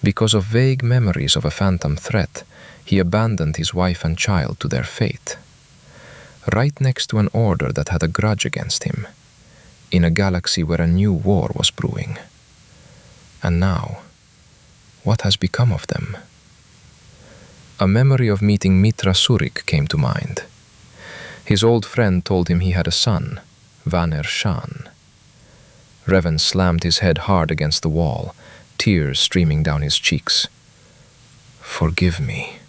Because of vague memories of a phantom threat, he abandoned his wife and child to their fate. Right next to an order that had a grudge against him, in a galaxy where a new war was brewing. And now, what has become of them? A memory of meeting Mitra Surik came to mind. His old friend told him he had a son, Vaner Shan. Reven slammed his head hard against the wall, tears streaming down his cheeks. "Forgive me,"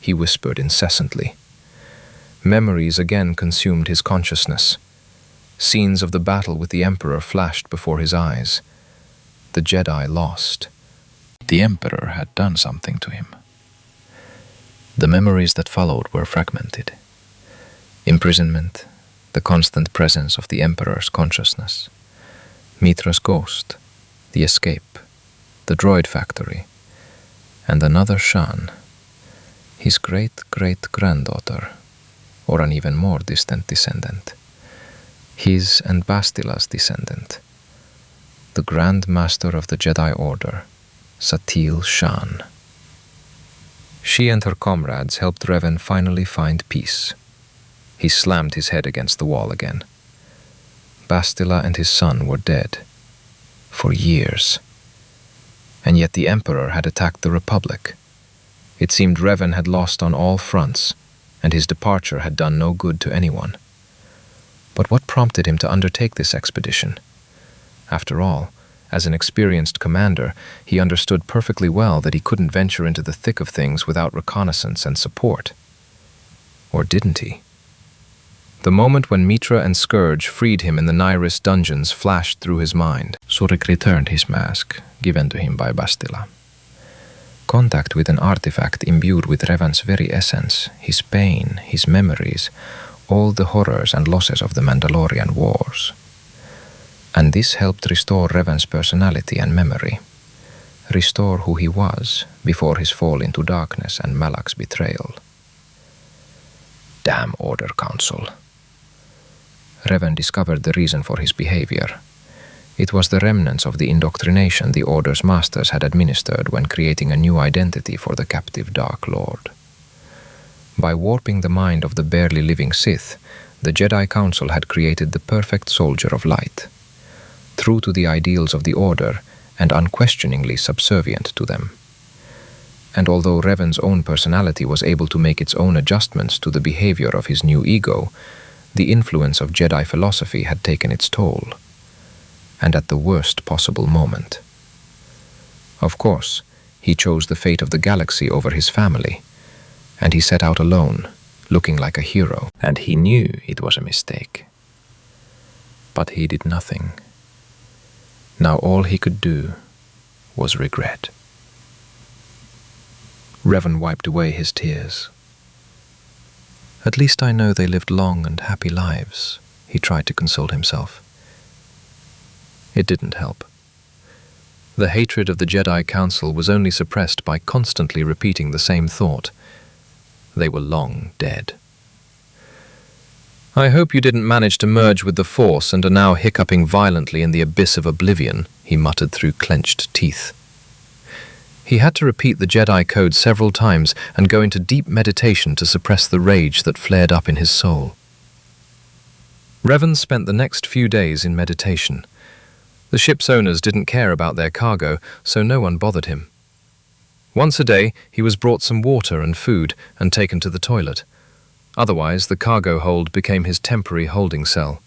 he whispered incessantly. Memories again consumed his consciousness. Scenes of the battle with the Emperor flashed before his eyes. The Jedi lost. The Emperor had done something to him. The memories that followed were fragmented. Imprisonment, the constant presence of the Emperor's consciousness, Mitra's ghost, the escape, the droid factory, and another Shan, his great-great-granddaughter, or an even more distant descendant, his and Bastila's descendant, the Grand Master of the Jedi Order, Satil Shan. She and her comrades helped Reven finally find peace. He slammed his head against the wall again. Bastila and his son were dead. For years. And yet the Emperor had attacked the Republic. It seemed Reven had lost on all fronts, and his departure had done no good to anyone. But what prompted him to undertake this expedition? After all, as an experienced commander, he understood perfectly well that he couldn't venture into the thick of things without reconnaissance and support. Or didn't he? The moment when Mitra and Scourge freed him in the Nyris dungeons flashed through his mind. Surik returned his mask, given to him by Bastila. Contact with an artifact imbued with Revan's very essence, his pain, his memories, all the horrors and losses of the Mandalorian Wars. And this helped restore Revan's personality and memory, restore who he was before his fall into darkness and Malak's betrayal. Damn Order Council. Reven discovered the reason for his behavior. It was the remnants of the indoctrination the Order's masters had administered when creating a new identity for the captive Dark Lord. By warping the mind of the barely living Sith, the Jedi Council had created the perfect soldier of light, true to the ideals of the Order and unquestioningly subservient to them. And although Reven's own personality was able to make its own adjustments to the behavior of his new ego, the influence of Jedi philosophy had taken its toll, and at the worst possible moment. Of course, he chose the fate of the galaxy over his family, and he set out alone, looking like a hero, and he knew it was a mistake. But he did nothing. Now all he could do was regret. Reven wiped away his tears. At least I know they lived long and happy lives, he tried to console himself. It didn't help. The hatred of the Jedi Council was only suppressed by constantly repeating the same thought. They were long dead. I hope you didn't manage to merge with the Force and are now hiccuping violently in the abyss of oblivion, he muttered through clenched teeth. He had to repeat the Jedi Code several times and go into deep meditation to suppress the rage that flared up in his soul. Reven spent the next few days in meditation. The ship's owners didn't care about their cargo, so no one bothered him. Once a day, he was brought some water and food and taken to the toilet. Otherwise, the cargo hold became his temporary holding cell.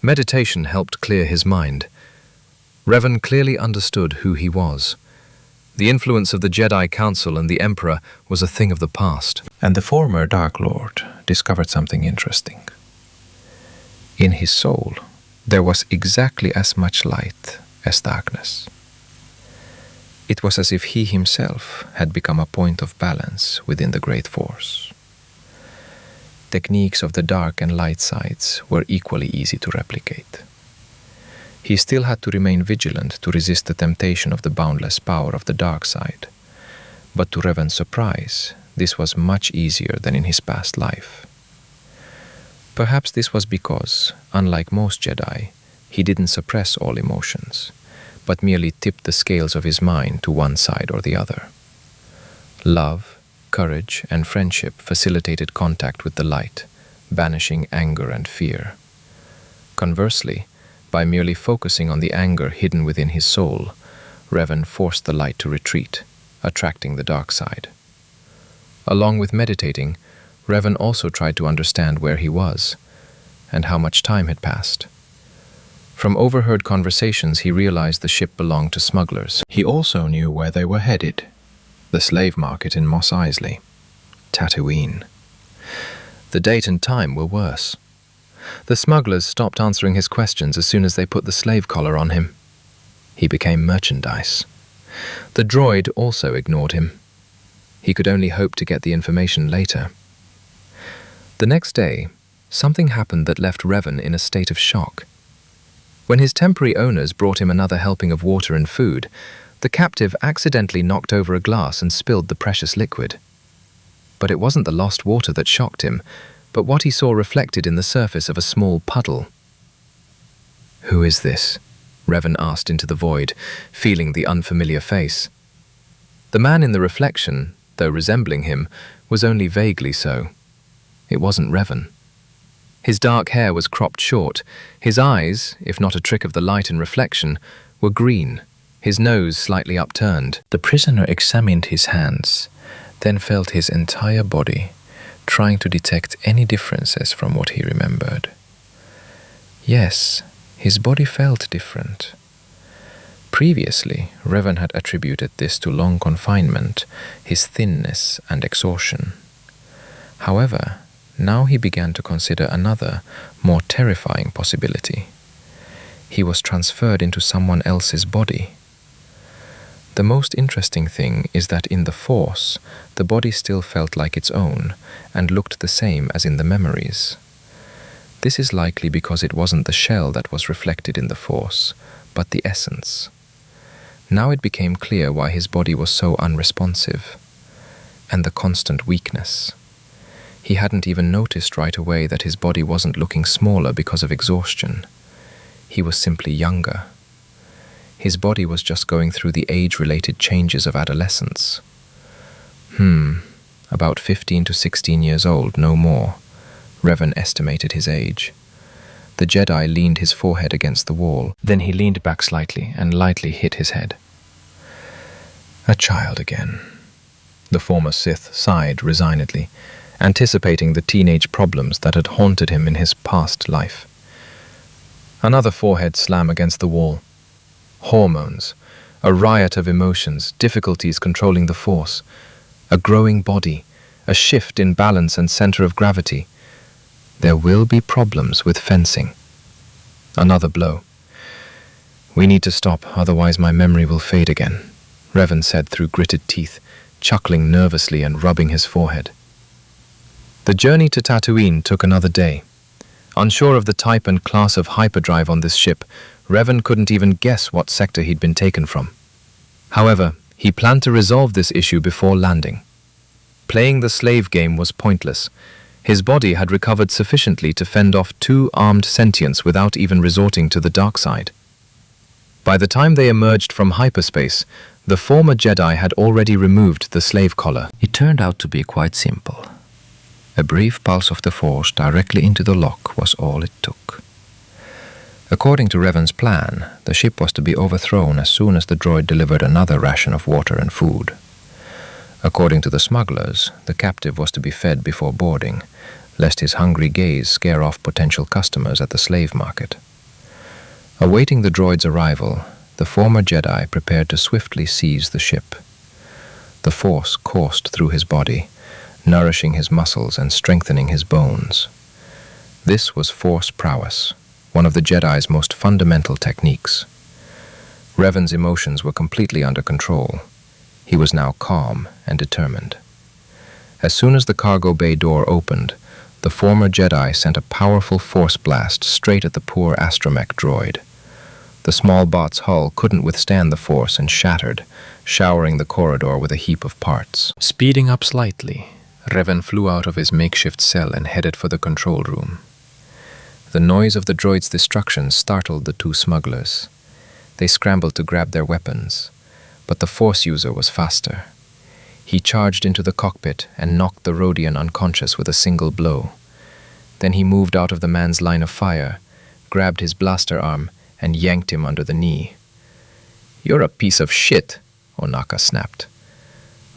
Meditation helped clear his mind. Reven clearly understood who he was. The influence of the Jedi Council and the Emperor was a thing of the past. And the former Dark Lord discovered something interesting. In his soul, there was exactly as much light as darkness. It was as if he himself had become a point of balance within the Great Force. Techniques of the dark and light sides were equally easy to replicate. He still had to remain vigilant to resist the temptation of the boundless power of the dark side. But to Reven's surprise, this was much easier than in his past life. Perhaps this was because, unlike most Jedi, he didn't suppress all emotions, but merely tipped the scales of his mind to one side or the other. Love, courage, and friendship facilitated contact with the light, banishing anger and fear. Conversely, by merely focusing on the anger hidden within his soul, Reven forced the light to retreat, attracting the dark side. Along with meditating, Reven also tried to understand where he was, and how much time had passed. From overheard conversations, he realized the ship belonged to smugglers. He also knew where they were headed: the slave market in Mos Eisley, Tatooine. The date and time were worse. The smugglers stopped answering his questions as soon as they put the slave collar on him. He became merchandise. The droid also ignored him. He could only hope to get the information later. The next day, something happened that left Reven in a state of shock. When his temporary owners brought him another helping of water and food, the captive accidentally knocked over a glass and spilled the precious liquid. But it wasn't the lost water that shocked him, but what he saw reflected in the surface of a small puddle. "Who is this?" Reven asked into the void, feeling the unfamiliar face. The man in the reflection, though resembling him, was only vaguely so. It wasn't Reven. His dark hair was cropped short. His eyes, if not a trick of the light and reflection, were green, his nose slightly upturned. The prisoner examined his hands, then felt his entire body, trying to detect any differences from what he remembered. Yes, his body felt different. Previously, Reven had attributed this to long confinement, his thinness and exhaustion. However, now he began to consider another, more terrifying possibility. He was transferred into someone else's body. The most interesting thing is that in the Force, the body still felt like its own and looked the same as in the memories. This is likely because it wasn't the shell that was reflected in the Force, but the essence. Now it became clear why his body was so unresponsive, and the constant weakness. He hadn't even noticed right away that his body wasn't looking smaller because of exhaustion. He was simply younger. His body was just going through the age-related changes of adolescence. About 15 to 16 years old, no more. Reven estimated his age. The Jedi leaned his forehead against the wall. Then he leaned back slightly and lightly hit his head. A child again. The former Sith sighed resignedly, anticipating the teenage problems that had haunted him in his past life. Another forehead slam against the wall. Hormones, a riot of emotions, difficulties controlling the Force, a growing body, a shift in balance and center of gravity. There will be problems with fencing. Another blow. We need to stop, otherwise my memory will fade again, Reven said through gritted teeth, chuckling nervously and rubbing his forehead. The journey to Tatooine took another day. Unsure of the type and class of hyperdrive on this ship, Reven couldn't even guess what sector he'd been taken from. However, he planned to resolve this issue before landing. Playing the slave game was pointless. His body had recovered sufficiently to fend off 2 armed sentients without even resorting to the dark side. By the time they emerged from hyperspace, the former Jedi had already removed the slave collar. It turned out to be quite simple. A brief pulse of the Force directly into the lock was all it took. According to Reven's plan, the ship was to be overthrown as soon as the droid delivered another ration of water and food. According to the smugglers, the captive was to be fed before boarding, lest his hungry gaze scare off potential customers at the slave market. Awaiting the droid's arrival, the former Jedi prepared to swiftly seize the ship. The Force coursed through his body, nourishing his muscles and strengthening his bones. This was Force prowess, one of the Jedi's most fundamental techniques. Reven's emotions were completely under control. He was now calm and determined. As soon as the cargo bay door opened, the former Jedi sent a powerful force blast straight at the poor astromech droid. The small bot's hull couldn't withstand the force and shattered, showering the corridor with a heap of parts. Speeding up slightly, Reven flew out of his makeshift cell and headed for the control room. The noise of the droid's destruction startled the 2 smugglers. They scrambled to grab their weapons, but the Force user was faster. He charged into the cockpit and knocked the Rodian unconscious with a single blow. Then he moved out of the man's line of fire, grabbed his blaster arm, and yanked him under the knee. "You're a piece of shit," Onaka snapped.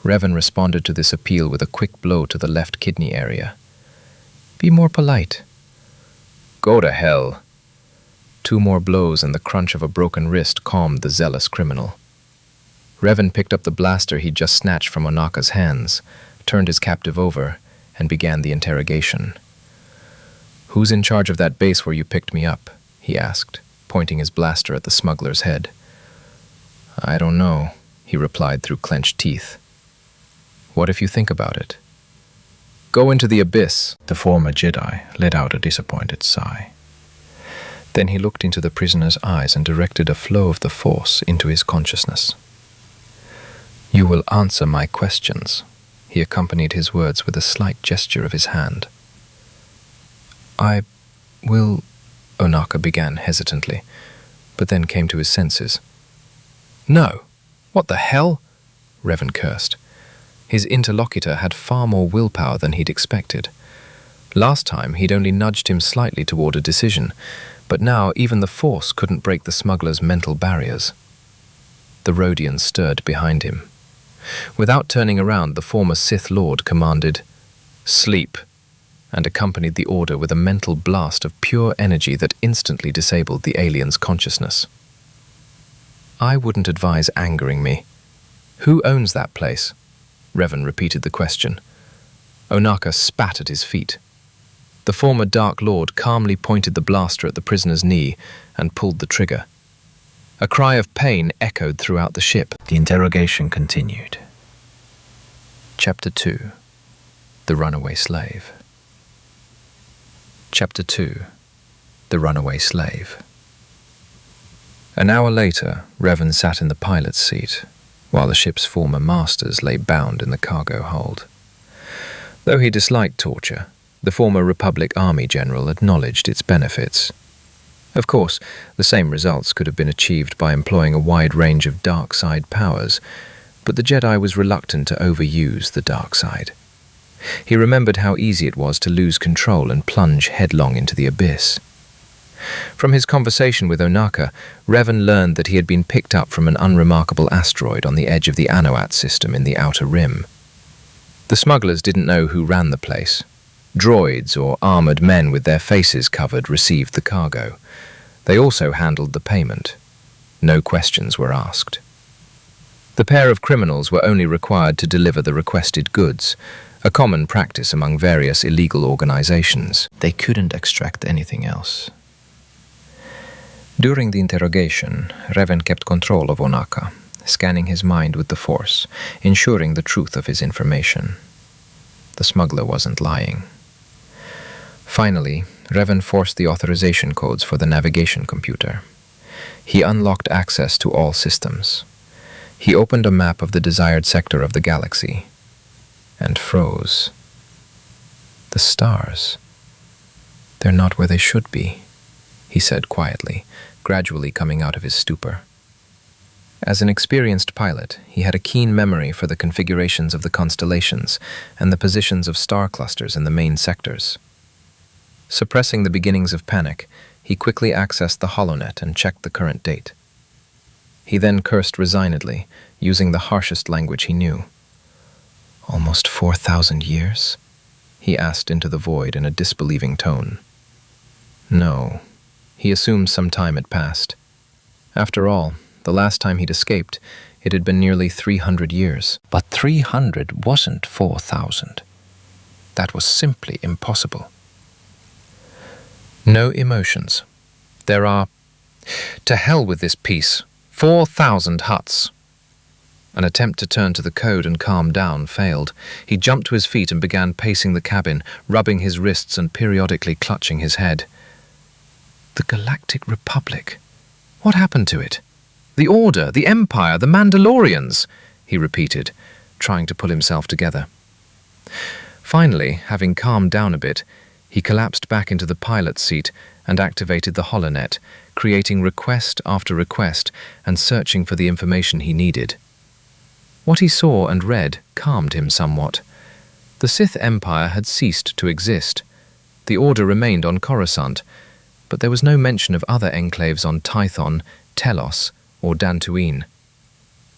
Reven responded to this appeal with a quick blow to the left kidney area. "Be more polite." "Go to hell." 2 more blows and the crunch of a broken wrist calmed the zealous criminal. Reven picked up the blaster he'd just snatched from Onaka's hands, turned his captive over, and began the interrogation. "Who's in charge of that base where you picked me up?" he asked, pointing his blaster at the smuggler's head. "I don't know," he replied through clenched teeth. "What if you think about it?" "Go into the abyss." The former Jedi let out a disappointed sigh. Then he looked into the prisoner's eyes and directed a flow of the Force into his consciousness. "You will answer my questions," he accompanied his words with a slight gesture of his hand. "I will," Onaka began hesitantly, but then came to his senses. "No! What the hell?" Reven cursed. His interlocutor had far more willpower than he'd expected. Last time he'd only nudged him slightly toward a decision, but now even the Force couldn't break the smuggler's mental barriers. The Rodian stirred behind him. Without turning around, the former Sith Lord commanded, "Sleep," and accompanied the order with a mental blast of pure energy that instantly disabled the alien's consciousness. "I wouldn't advise angering me. Who owns that place?" Reven repeated the question. Onaka spat at his feet. The former Dark Lord calmly pointed the blaster at the prisoner's knee and pulled the trigger. A cry of pain echoed throughout the ship. The interrogation continued. Chapter 2. The Runaway Slave. Chapter 2. The Runaway Slave. An hour later, Reven sat in the pilot's seat, while the ship's former masters lay bound in the cargo hold. Though he disliked torture, the former Republic Army general acknowledged its benefits. Of course, the same results could have been achieved by employing a wide range of dark side powers, but the Jedi was reluctant to overuse the dark side. He remembered how easy it was to lose control and plunge headlong into the abyss. From his conversation with Onaka, Reven learned that he had been picked up from an unremarkable asteroid on the edge of the Anoat system in the Outer Rim. The smugglers didn't know who ran the place. Droids or armored men with their faces covered received the cargo. They also handled the payment. No questions were asked. The pair of criminals were only required to deliver the requested goods, a common practice among various illegal organizations. They couldn't extract anything else. During the interrogation, Reven kept control of Onaka, scanning his mind with the Force, ensuring the truth of his information. The smuggler wasn't lying. Finally, Reven forced the authorization codes for the navigation computer. He unlocked access to all systems. He opened a map of the desired sector of the galaxy and froze. The stars. They're not where they should be, he said quietly, gradually coming out of his stupor. As an experienced pilot, he had a keen memory for the configurations of the constellations and the positions of star clusters in the main sectors. Suppressing the beginnings of panic, he quickly accessed the holonet and checked the current date. He then cursed resignedly, using the harshest language he knew. "Almost 4,000 years?" he asked into the void in a disbelieving tone. No, he assumed some time had passed. After all, the last time he'd escaped, it had been nearly 300 years. But 300 wasn't 4,000. That was simply impossible. No emotions. There are... To hell with this piece. 4,000 huts. An attempt to turn to the code and calm down failed. He jumped to his feet and began pacing the cabin, rubbing his wrists and periodically clutching his head. The Galactic Republic. What happened to it? The Order, the Empire, the Mandalorians, he repeated, trying to pull himself together. Finally, having calmed down a bit, he collapsed back into the pilot's seat and activated the holonet, creating request after request and searching for the information he needed. What he saw and read calmed him somewhat. The Sith Empire had ceased to exist. The Order remained on Coruscant, but there was no mention of other enclaves on Tython, Telos, or Dantooine.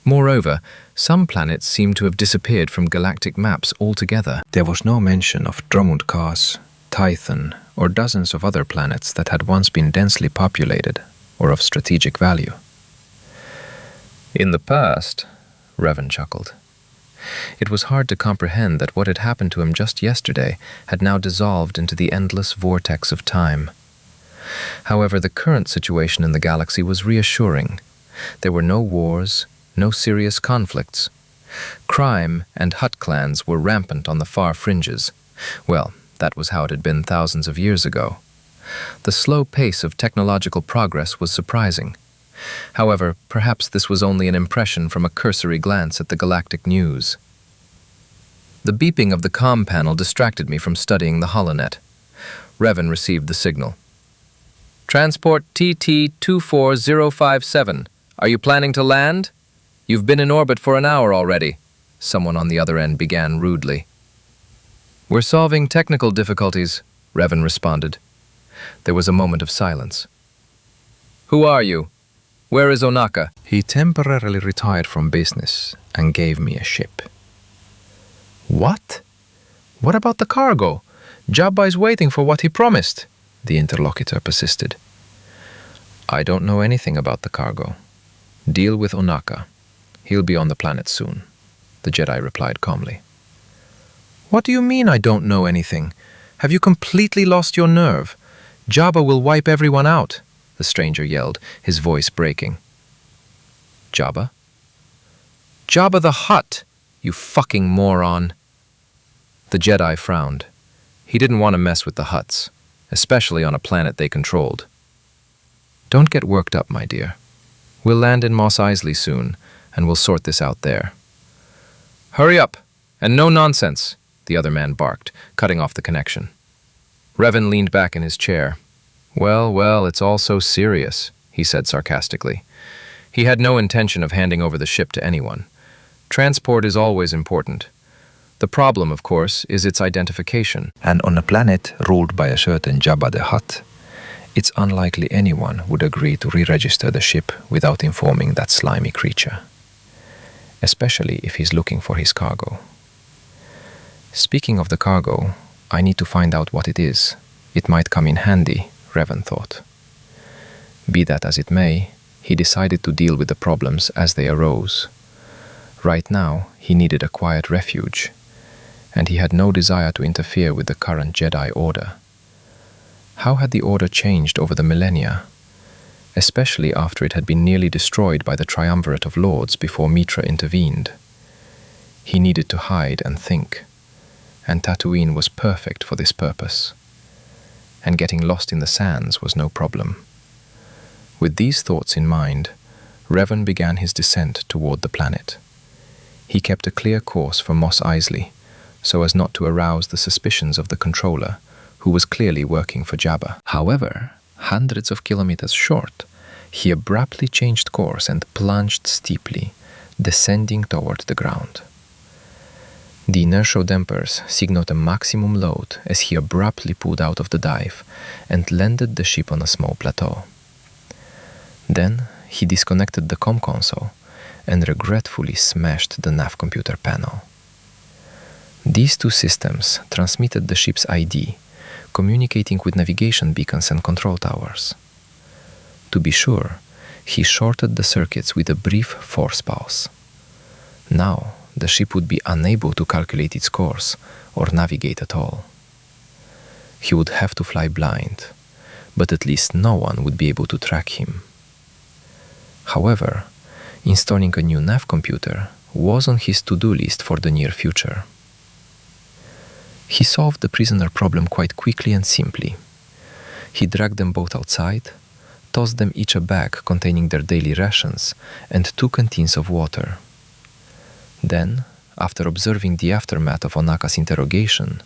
Moreover, some planets seemed to have disappeared from galactic maps altogether. There was no mention of Dromund-Kaas, Tython, or dozens of other planets that had once been densely populated or of strategic value. In the past, Reven chuckled. It was hard to comprehend that what had happened to him just yesterday had now dissolved into the endless vortex of time. However, the current situation in the galaxy was reassuring. There were no wars, no serious conflicts. Crime and hut clans were rampant on the far fringes. Well, that was how it had been thousands of years ago. The slow pace of technological progress was surprising. However, perhaps this was only an impression from a cursory glance at the galactic news. The beeping of the comm panel distracted me from studying the holonet. Reven received the signal. Transport TT-24057. Are you planning to land? You've been in orbit for an hour already, someone on the other end began rudely. We're solving technical difficulties, Reven responded. There was a moment of silence. Who are you? Where is Onaka? He temporarily retired from business and gave me a ship. What? What about the cargo? Jabba is waiting for what he promised, the interlocutor persisted. I don't know anything about the cargo. Deal with Onaka. He'll be on the planet soon, the Jedi replied calmly. What do you mean I don't know anything? Have you completely lost your nerve? Jabba will wipe everyone out, the stranger yelled, his voice breaking. Jabba? Jabba the Hutt, you fucking moron. The Jedi frowned. He didn't want to mess with the Hutts, especially on a planet they controlled. Don't get worked up, my dear. We'll land in Mos Eisley soon, and we'll sort this out there. Hurry up, and no nonsense, the other man barked, cutting off the connection. Reven leaned back in his chair. Well, it's all so serious, he said sarcastically. He had no intention of handing over the ship to anyone. Transport is always important. The problem, of course, is its identification. And on a planet ruled by a certain Jabba the Hutt, it's unlikely anyone would agree to re-register the ship without informing that slimy creature. Especially if he's looking for his cargo. Speaking of the cargo, I need to find out what it is. It might come in handy, Reven thought. Be that as it may, he decided to deal with the problems as they arose. Right now, he needed a quiet refuge, and he had no desire to interfere with the current Jedi Order. How had the Order changed over the millennia, especially after it had been nearly destroyed by the triumvirate of lords before Mitra intervened? He needed to hide and think, and Tatooine was perfect for this purpose. And getting lost in the sands was no problem. With these thoughts in mind, Reven began his descent toward the planet. He kept a clear course for Mos Eisley, so as not to arouse the suspicions of the controller, who was clearly working for Jabba. However, hundreds of kilometers short, he abruptly changed course and plunged steeply, descending toward the ground. The inertial dampers signaled a maximum load as he abruptly pulled out of the dive and landed the ship on a small plateau. Then he disconnected the comm console and regretfully smashed the nav computer panel. These two systems transmitted the ship's ID, communicating with navigation beacons and control towers. To be sure, he shorted the circuits with a brief force pause. Now, the ship would be unable to calculate its course or navigate at all. He would have to fly blind, but at least no one would be able to track him. However, installing a new nav computer was on his to-do list for the near future. He solved the prisoner problem quite quickly and simply. He dragged them both outside, tossed them each a bag containing their daily rations and 2 canteens of water. Then, after observing the aftermath of Onaka's interrogation,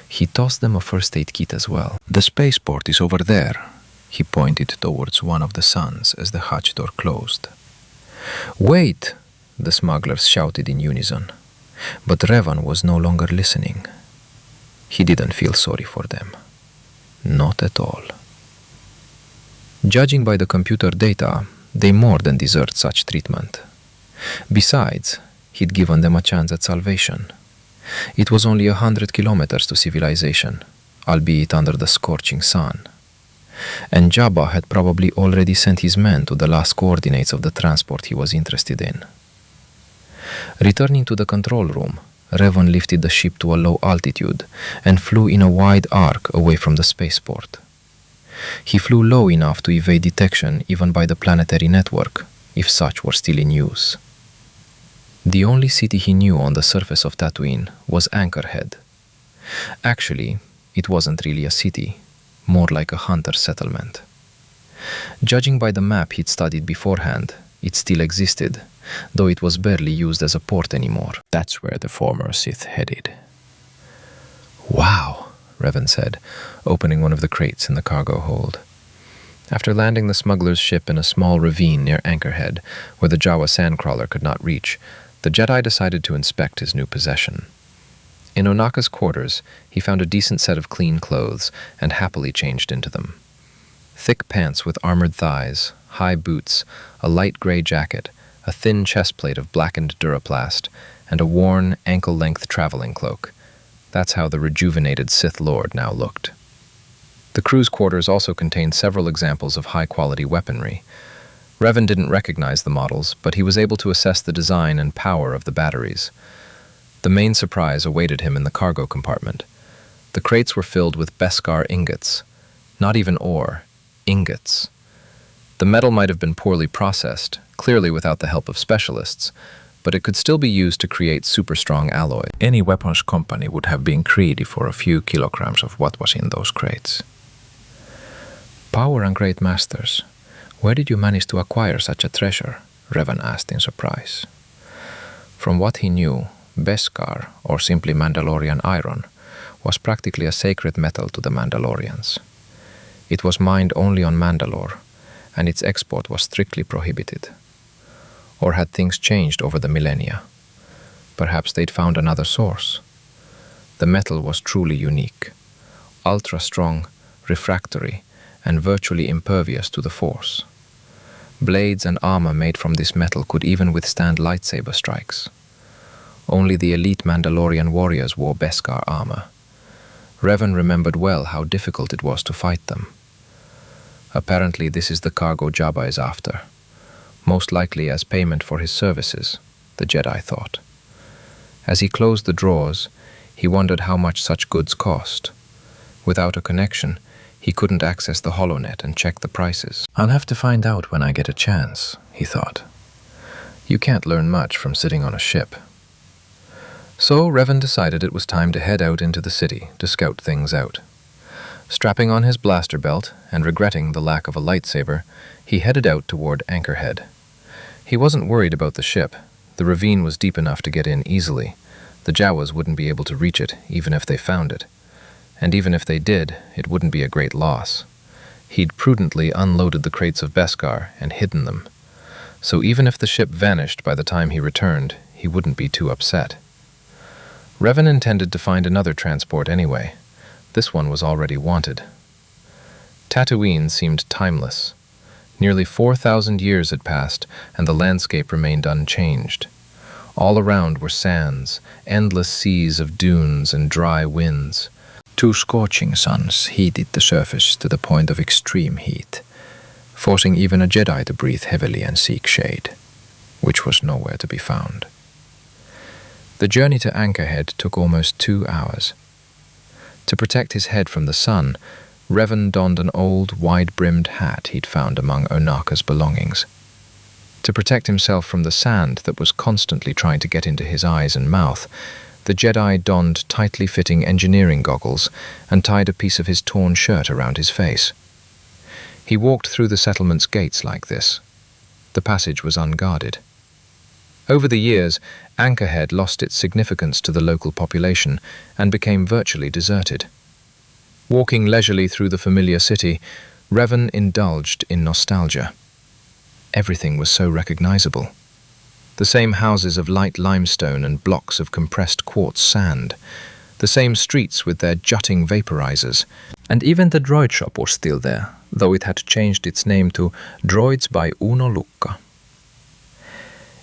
he tossed them a first aid kit as well. The spaceport is over there. He pointed towards one of the suns as the hatch door closed. Wait! The smugglers shouted in unison. But Reven was no longer listening. He didn't feel sorry for them. Not at all. Judging by the computer data, they more than deserved such treatment. Besides, he'd given them a chance at salvation. It was only 100 kilometers to civilization, albeit under the scorching sun. And Jabba had probably already sent his men to the last coordinates of the transport he was interested in. Returning to the control room, Reven lifted the ship to a low altitude and flew in a wide arc away from the spaceport. He flew low enough to evade detection even by the planetary network, if such were still in use. The only city he knew on the surface of Tatooine was Anchorhead. Actually, it wasn't really a city, more like a hunter's settlement. Judging by the map he'd studied beforehand, it still existed, though it was barely used as a port anymore. That's where the former Sith headed. Wow, Reven said, opening one of the crates in the cargo hold. After landing the smuggler's ship in a small ravine near Anchorhead, where the Jawa sandcrawler could not reach, the Jedi decided to inspect his new possession. In Onaka's quarters, he found a decent set of clean clothes and happily changed into them. Thick pants with armored thighs, high boots, a light gray jacket, a thin chestplate of blackened duraplast, and a worn, ankle-length traveling cloak. That's how the rejuvenated Sith Lord now looked. The crew's quarters also contained several examples of high-quality weaponry. Reven didn't recognize the models, but he was able to assess the design and power of the batteries. The main surprise awaited him in the cargo compartment. The crates were filled with Beskar ingots. Not even ore, ingots. The metal might have been poorly processed, clearly without the help of specialists, but it could still be used to create super-strong alloy. Any weapons company would have been greedy for a few kilograms of what was in those crates. Power and great masters. Where did you manage to acquire such a treasure? Reven asked in surprise. From what he knew, Beskar, or simply Mandalorian iron, was practically a sacred metal to the Mandalorians. It was mined only on Mandalore, and its export was strictly prohibited. Or had things changed over the millennia? Perhaps they'd found another source. The metal was truly unique, ultra-strong, refractory, and virtually impervious to the Force. Blades and armor made from this metal could even withstand lightsaber strikes. Only the elite Mandalorian warriors wore Beskar armor. Reven remembered well how difficult it was to fight them. Apparently this is the cargo Jabba is after, most likely as payment for his services, the Jedi thought. As he closed the drawers, he wondered how much such goods cost. Without a connection, he couldn't access the HoloNet and check the prices. I'll have to find out when I get a chance, he thought. You can't learn much from sitting on a ship. So Reven decided it was time to head out into the city to scout things out. Strapping on his blaster belt and regretting the lack of a lightsaber, he headed out toward Anchorhead. He wasn't worried about the ship. The ravine was deep enough to get in easily. The Jawas wouldn't be able to reach it, even if they found it. And even if they did, it wouldn't be a great loss. He'd prudently unloaded the crates of Beskar and hidden them. So even if the ship vanished by the time he returned, he wouldn't be too upset. Reven intended to find another transport anyway. This one was already wanted. Tatooine seemed timeless. Nearly 4,000 years had passed, and the landscape remained unchanged. All around were sands, endless seas of dunes and dry winds. 2 scorching suns heated the surface to the point of extreme heat, forcing even a Jedi to breathe heavily and seek shade, which was nowhere to be found. The journey to Anchorhead took almost 2 hours. To protect his head from the sun, Reven donned an old, wide-brimmed hat he'd found among Onaka's belongings. To protect himself from the sand that was constantly trying to get into his eyes and mouth, the Jedi donned tightly fitting engineering goggles and tied a piece of his torn shirt around his face. He walked through the settlement's gates like this. The passage was unguarded. Over the years, Anchorhead lost its significance to the local population and became virtually deserted. Walking leisurely through the familiar city, Reven indulged in nostalgia. Everything was so recognizable. The same houses of light limestone and blocks of compressed quartz sand, the same streets with their jutting vaporizers, and even the droid shop was still there, though it had changed its name to Droids by Uno Lucca.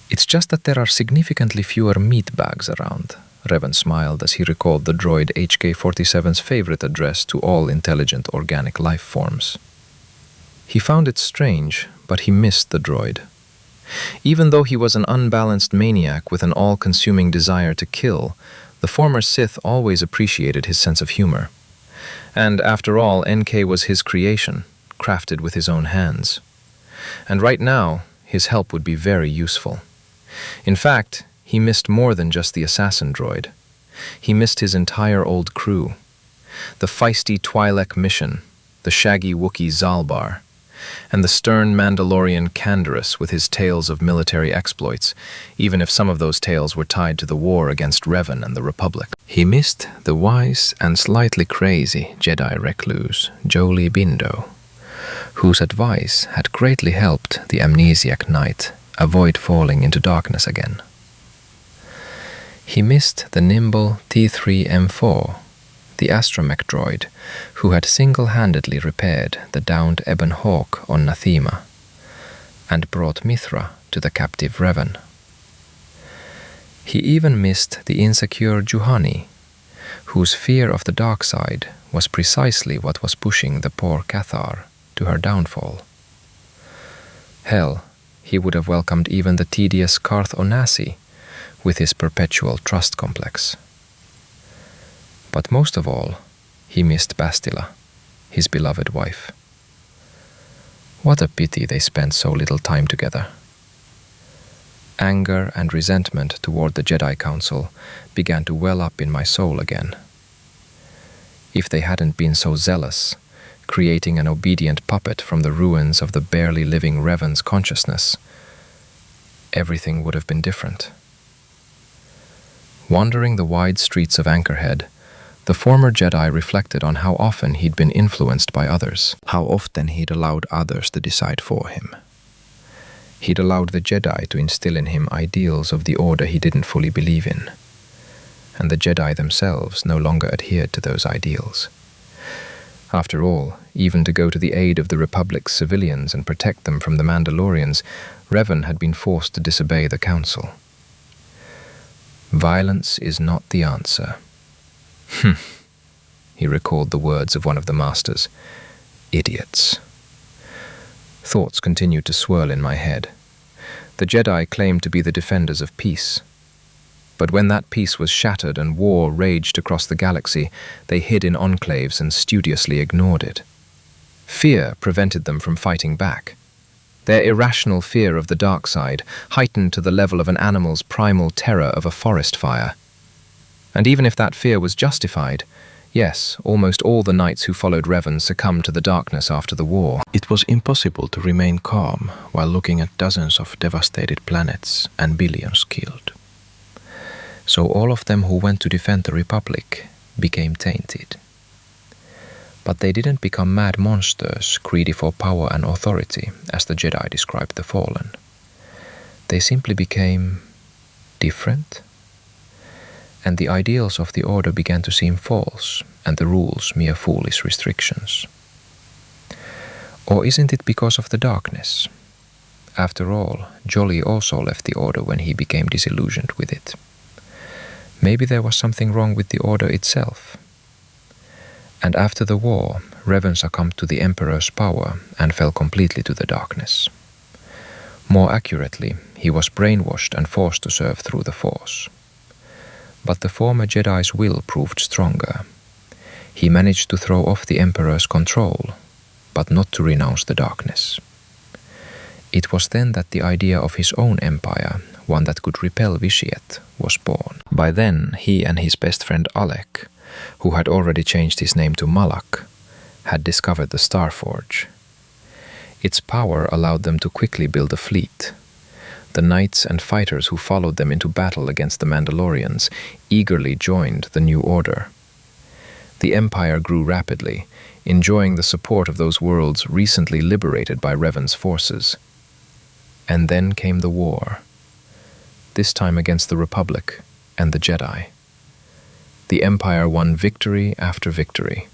It's just that there are significantly fewer meat bags around, Reven smiled as he recalled the droid HK-47's favorite address to all intelligent organic life forms. He found it strange, but he missed the droid. Even though he was an unbalanced maniac with an all-consuming desire to kill, the former Sith always appreciated his sense of humor. And after all, NK was his creation, crafted with his own hands. And right now, his help would be very useful. In fact, he missed more than just the assassin droid. He missed his entire old crew. The feisty Twi'lek mission, the shaggy Wookiee Zalbar, and the stern Mandalorian Canderous with his tales of military exploits, even if some of those tales were tied to the war against Reven and the Republic. He missed the wise and slightly crazy Jedi recluse Jolee Bindo, whose advice had greatly helped the amnesiac knight avoid falling into darkness again. He missed the nimble T3M4, the astromech droid, who had single-handedly repaired the downed Ebon Hawk on Nathema, and brought Mithra to the captive Reven. He even missed the insecure Juhani, whose fear of the dark side was precisely what was pushing the poor Cathar to her downfall. Hell, he would have welcomed even the tedious Karth Onasi with his perpetual trust complex. But most of all, he missed Bastila, his beloved wife. What a pity they spent so little time together. Anger and resentment toward the Jedi Council began to well up in my soul again. If they hadn't been so zealous, creating an obedient puppet from the ruins of the barely living Reven's consciousness, everything would have been different. Wandering the wide streets of Anchorhead, The former Jedi reflected on how often he'd been influenced by others, how often he'd allowed others to decide for him. He'd allowed the Jedi to instill in him ideals of the order he didn't fully believe in, and the Jedi themselves no longer adhered to those ideals. After all, even to go to the aid of the Republic's civilians and protect them from the Mandalorians, Reven had been forced to disobey the Council. Violence is not the answer. He recalled the words of one of the masters. Idiots. Thoughts continued to swirl in my head. The Jedi claimed to be the defenders of peace. But when that peace was shattered and war raged across the galaxy, they hid in enclaves and studiously ignored it. Fear prevented them from fighting back. Their irrational fear of the dark side, heightened to the level of an animal's primal terror of a forest fire. And even if that fear was justified, yes, almost all the knights who followed Reven succumbed to the darkness after the war. It was impossible to remain calm while looking at dozens of devastated planets and billions killed. So all of them who went to defend the Republic became tainted. But they didn't become mad monsters, greedy for power and authority, as the Jedi described the Fallen. They simply became different. And the ideals of the Order began to seem false, and the rules mere foolish restrictions. Or isn't it because of the darkness? After all, Jolly also left the Order when he became disillusioned with it. Maybe there was something wrong with the Order itself. And after the war, Reven succumbed to the Emperor's power and fell completely to the darkness. More accurately, he was brainwashed and forced to serve through the Force. But the former Jedi's will proved stronger. He managed to throw off the Emperor's control, but not to renounce the darkness. It was then that the idea of his own empire, one that could repel Vitiate, was born. By then, he and his best friend Alec, who had already changed his name to Malak, had discovered the Starforge. Its power allowed them to quickly build a fleet. The knights and fighters who followed them into battle against the Mandalorians eagerly joined the new order. The Empire grew rapidly, enjoying the support of those worlds recently liberated by Reven's forces. And then came the war, this time against the Republic and the Jedi. The Empire won victory after victory.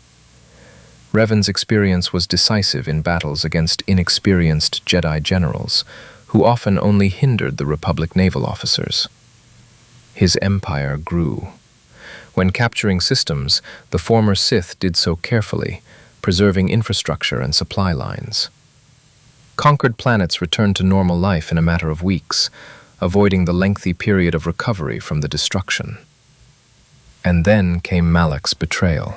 Reven's experience was decisive in battles against inexperienced Jedi generals, who often only hindered the Republic naval officers. His empire grew. When capturing systems, the former Sith did so carefully, preserving infrastructure and supply lines. Conquered planets returned to normal life in a matter of weeks, avoiding the lengthy period of recovery from the destruction. And then came Malak's betrayal.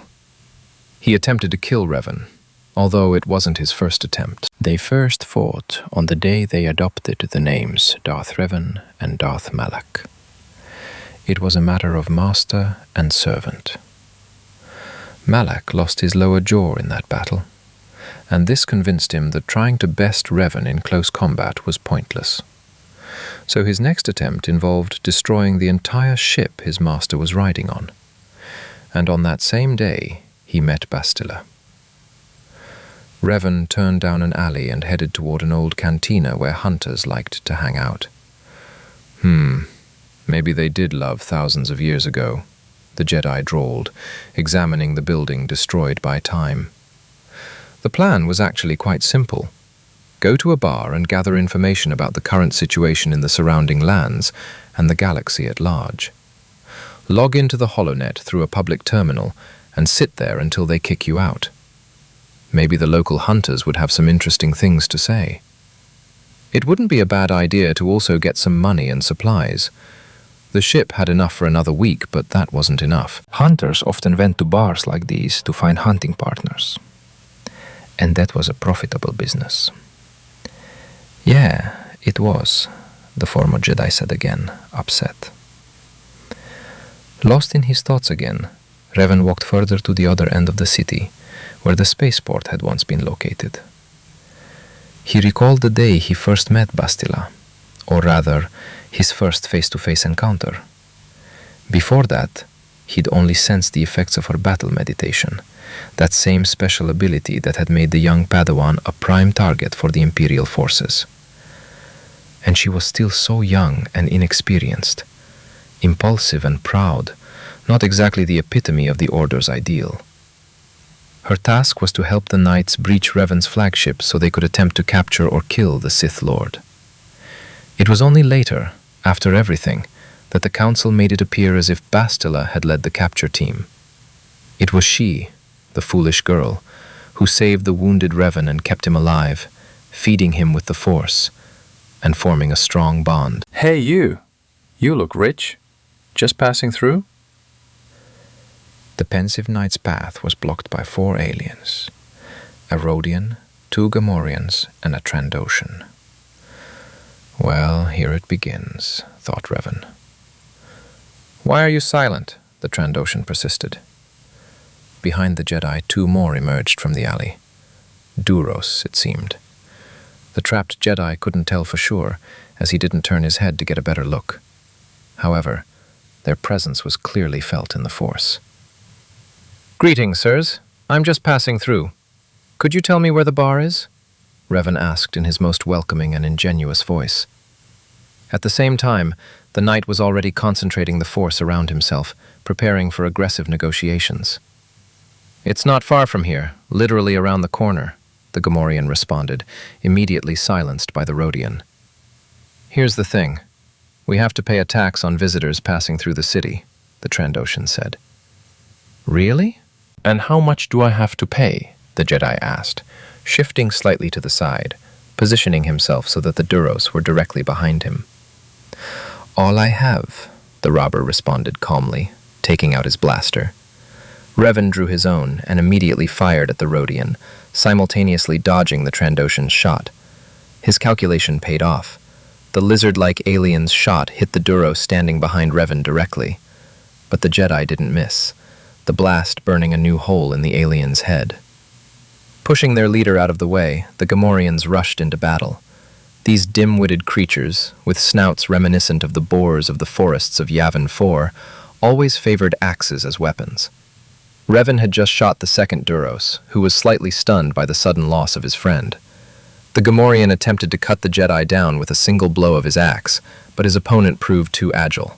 He attempted to kill Reven, although it wasn't his first attempt. They first fought on the day they adopted the names Darth Reven and Darth Malak. It was a matter of master and servant. Malak lost his lower jaw in that battle, and this convinced him that trying to best Reven in close combat was pointless. So his next attempt involved destroying the entire ship his master was riding on. And on that same day, he met Bastila. Reven turned down an alley and headed toward an old cantina where hunters liked to hang out. Maybe they did love thousands of years ago, the Jedi drawled, examining the building destroyed by time. The plan was actually quite simple. Go to a bar and gather information about the current situation in the surrounding lands and the galaxy at large. Log into the HoloNet through a public terminal and sit there until they kick you out. Maybe the local hunters would have some interesting things to say. It wouldn't be a bad idea to also get some money and supplies. The ship had enough for another week, but that wasn't enough. Hunters often went to bars like these to find hunting partners. And that was a profitable business. Yeah, it was, the former Jedi said again, upset. Lost in his thoughts again, Reven walked further to the other end of the city, where the spaceport had once been located. He recalled the day he first met Bastila, or rather, his first face-to-face encounter. Before that, He'd only sensed the effects of her battle meditation, that same special ability that had made the young Padawan a prime target for the Imperial forces. And she was still so young and inexperienced, impulsive and proud, not exactly the epitome of the Order's ideal. Her task was to help the knights breach Reven's flagship so they could attempt to capture or kill the Sith Lord. It was only later, after everything, that the Council made it appear as if Bastila had led the capture team. It was she, the foolish girl, who saved the wounded Reven and kept him alive, feeding him with the Force, and forming a strong bond. Hey you! You look rich. Just passing through? The pensive knight's path was blocked by 4 aliens, a Rodian, 2 Gamorreans, and a Trandoshan. Well, here it begins, thought Reven. Why are you silent? The Trandoshan persisted. Behind the Jedi, 2 more emerged from the alley. Duros, it seemed. The trapped Jedi couldn't tell for sure, as he didn't turn his head to get a better look. However, their presence was clearly felt in the Force. Greetings, sirs. I'm just passing through. Could you tell me where the bar is? Reven asked in his most welcoming and ingenuous voice. At the same time, the knight was already concentrating the Force around himself, preparing for aggressive negotiations. It's not far from here, literally around the corner, the Gamorrean responded, immediately silenced by the Rodian. Here's the thing. We have to pay a tax on visitors passing through the city, the Trandoshan said. Really? And how much do I have to pay? The Jedi asked, shifting slightly to the side, positioning himself so that the Duros were directly behind him. All I have, the robber responded calmly, taking out his blaster. Reven drew his own and immediately fired at the Rodian, simultaneously dodging the Trandoshan's shot. His calculation paid off. The lizard-like alien's shot hit the Duros standing behind Reven directly. But the Jedi didn't miss, the blast burning a new hole in the alien's head. Pushing their leader out of the way, the Gamorreans rushed into battle. These dim-witted creatures, with snouts reminiscent of the boars of the forests of Yavin 4, always favored axes as weapons. Reven had just shot the second Duros, who was slightly stunned by the sudden loss of his friend. The Gamorrean attempted to cut the Jedi down with a single blow of his axe, but his opponent proved too agile.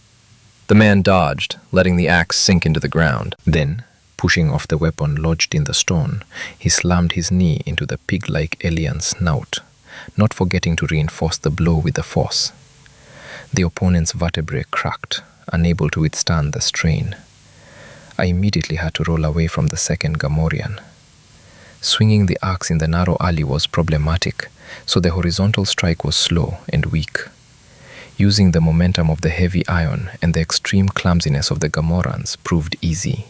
The man dodged, letting the axe sink into the ground. Then, pushing off the weapon lodged in the stone, he slammed his knee into the pig-like alien's snout, not forgetting to reinforce the blow with the Force. The opponent's vertebrae cracked, unable to withstand the strain. I immediately had to roll away from the second Gamorrean. Swinging the axe in the narrow alley was problematic, so the horizontal strike was slow and weak. Using the momentum of the heavy iron and the extreme clumsiness of the Gamorreans proved easy.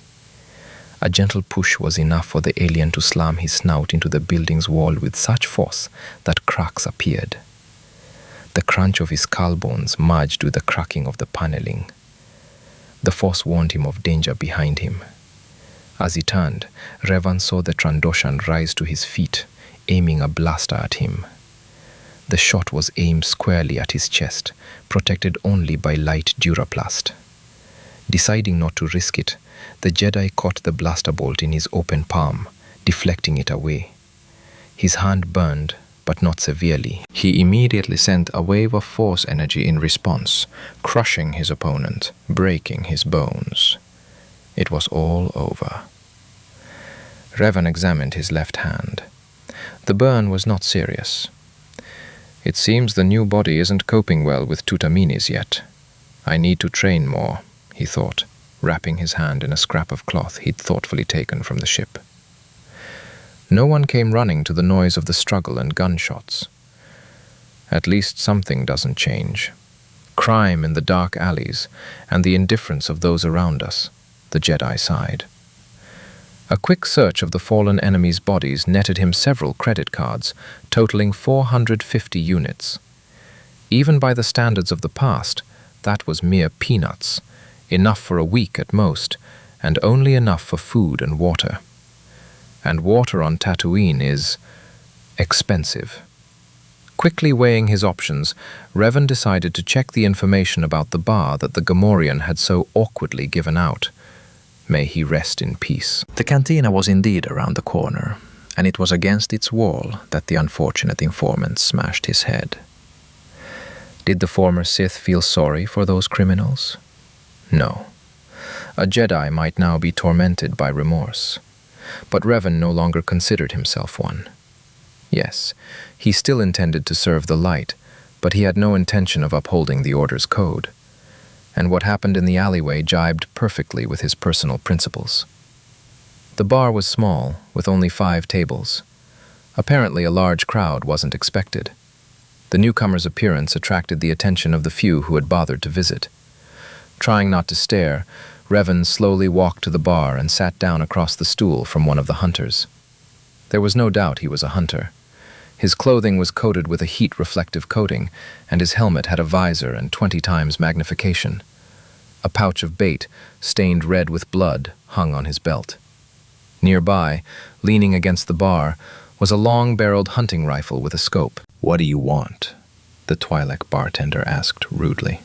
A gentle push was enough for the alien to slam his snout into the building's wall with such force that cracks appeared. The crunch of his skull bones merged with the cracking of the paneling. The Force warned him of danger behind him. As he turned, Revan saw the Trandoshan rise to his feet, aiming a blaster at him. The shot was aimed squarely at his chest, protected only by light duraplast. Deciding not to risk it, the Jedi caught the blaster bolt in his open palm, deflecting it away. His hand burned, but not severely. He immediately sent a wave of Force energy in response, crushing his opponent, breaking his bones. It was all over. Revan examined his left hand. The burn was not serious. It seems the new body isn't coping well with Tutaminis yet. I need to train more, he thought, wrapping his hand in a scrap of cloth he'd thoughtfully taken from the ship. No one came running to the noise of the struggle and gunshots. At least something doesn't change. Crime in the dark alleys and the indifference of those around us, the Jedi sighed. A quick search of the fallen enemy's bodies netted him several credit cards, totaling 450 units. Even by the standards of the past, that was mere peanuts, enough for a week at most, and only enough for food and water. And water on Tatooine is expensive. Quickly weighing his options, Reven decided to check the information about the bar that the Gamorrean had so awkwardly given out, May he rest in peace. The cantina was indeed around the corner, and it was against its wall that the unfortunate informant smashed his head. Did the former Sith feel sorry for those criminals? No. A Jedi might now be tormented by remorse, but Reven no longer considered himself one. Yes, he still intended to serve the light, but he had no intention of upholding the Order's code, and what happened in the alleyway jibed perfectly with his personal principles. The bar was small, with only 5 tables. Apparently a large crowd wasn't expected. The newcomer's appearance attracted the attention of the few who had bothered to visit. Trying not to stare, Reven slowly walked to the bar and sat down across the stool from one of the hunters. There was no doubt he was a hunter. His clothing was coated with a heat-reflective coating, and his helmet had a visor and 20 times magnification. A pouch of bait, stained red with blood, hung on his belt. Nearby, leaning against the bar, was a long-barreled hunting rifle with a scope. "What do you want?" the Twi'lek bartender asked rudely.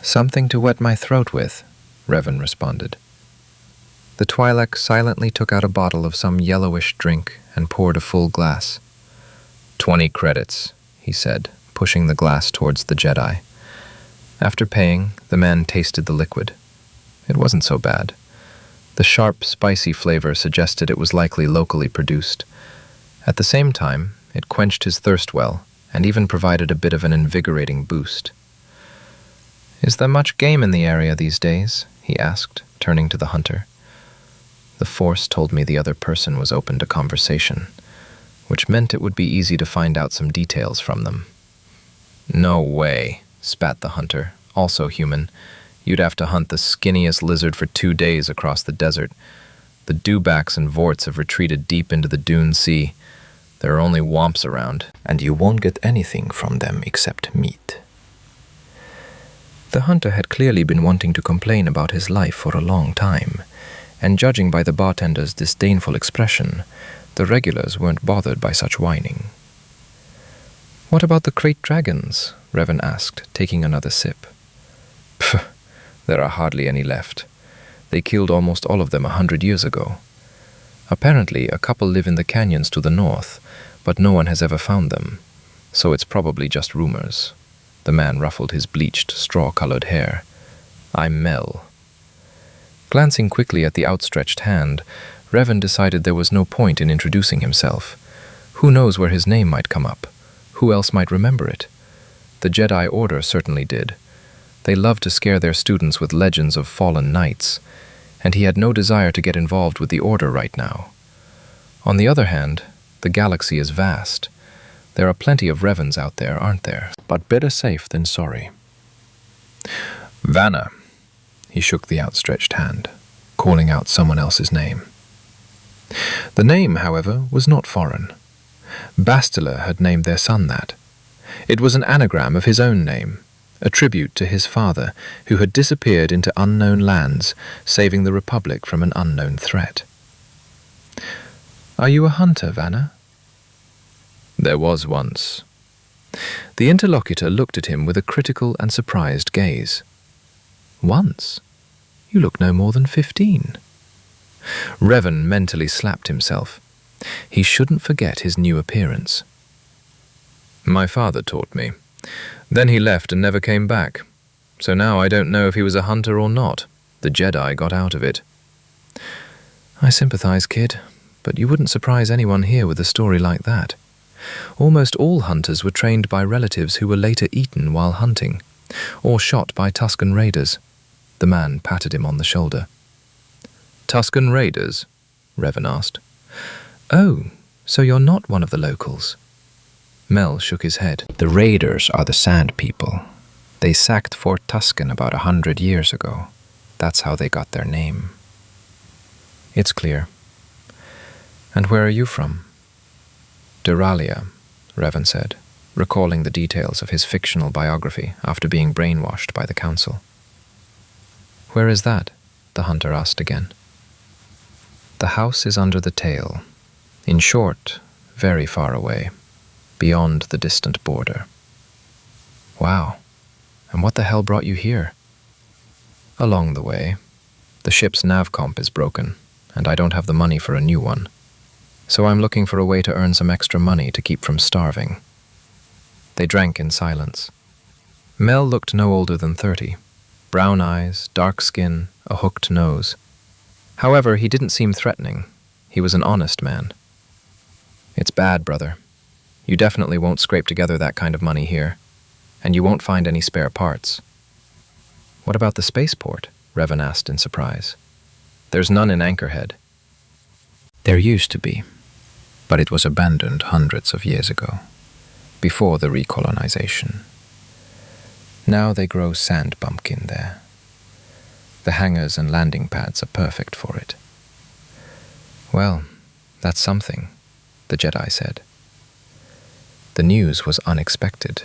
"Something to wet my throat with," Reven responded. The Twi'lek silently took out a bottle of some yellowish drink and poured a full glass. 20 credits, he said, pushing the glass towards the Jedi. After paying, the man tasted the liquid. It wasn't so bad. The sharp, spicy flavor suggested it was likely locally produced. At the same time, it quenched his thirst well, and even provided a bit of an invigorating boost. "Is there much game in the area these days?" he asked, turning to the hunter. The Force told me the other person was open to conversation, which meant it would be easy to find out some details from them. "No way," spat the hunter, also human. "You'd have to hunt the skinniest lizard for 2 days across the desert. The dewbacks and vorts have retreated deep into the Dune Sea. There are only womps around, and you won't get anything from them except meat." The hunter had clearly been wanting to complain about his life for a long time, and judging by the bartender's disdainful expression, the regulars weren't bothered by such whining. "What about the crate dragons?" Reven asked, taking another sip. "Pfft, there are hardly any left. They killed almost all of them 100 years ago. Apparently, a couple live in the canyons to the north, but no one has ever found them, so it's probably just rumors." The man ruffled his bleached, straw-colored hair. "I'm Mel." Glancing quickly at the outstretched hand, Reven decided there was no point in introducing himself. Who knows where his name might come up? Who else might remember it? The Jedi Order certainly did. They loved to scare their students with legends of fallen knights, and he had no desire to get involved with the Order right now. On the other hand, the galaxy is vast. There are plenty of Revens out there, aren't there? But better safe than sorry. "Vanna." He shook the outstretched hand, calling out someone else's name. The name, however, was not foreign. Bastila had named their son that. It was an anagram of his own name, a tribute to his father, who had disappeared into unknown lands, saving the Republic from an unknown threat. "Are you a hunter, Vanna?" "There was once." The interlocutor looked at him with a critical and surprised gaze. "Once? You look no more than 15. Reven mentally slapped himself. He shouldn't forget his new appearance. "My father taught me. Then he left and never came back. So now I don't know if he was a hunter or not. The Jedi got out of it." "I sympathize, kid, but you wouldn't surprise anyone here with a story like that. Almost all hunters were trained by relatives who were later eaten while hunting, or shot by Tusken raiders." The man patted him on the shoulder. "Tusken raiders?" Reven asked. "Oh, so you're not one of the locals?" Mel shook his head. "The raiders are the Sand People. They sacked Fort Tusken about 100 years ago. That's how they got their name." "It's clear. And where are you from?" "Duralia," Reven said, recalling the details of his fictional biography after being brainwashed by the Council. "Where is that?" the hunter asked again. "The house is under the tail. In short, very far away, beyond the distant border." "Wow. And what the hell brought you here?" "Along the way, The ship's nav comp is broken, and I don't have the money for a new one. So I'm looking for a way to earn some extra money to keep from starving." They drank in silence. Mel looked no older than 30. Brown eyes, dark skin, a hooked nose. However, he didn't seem threatening. He was an honest man. "It's bad, brother. You definitely won't scrape together that kind of money here, and you won't find any spare parts." "What about the spaceport?" Reven asked in surprise. "There's none in Anchorhead." "There used to be, but it was abandoned hundreds of years ago, before the recolonization. Now they grow sand pumpkin there. The hangars and landing pads are perfect for it." "Well, that's something," the Jedi said. The news was unexpected.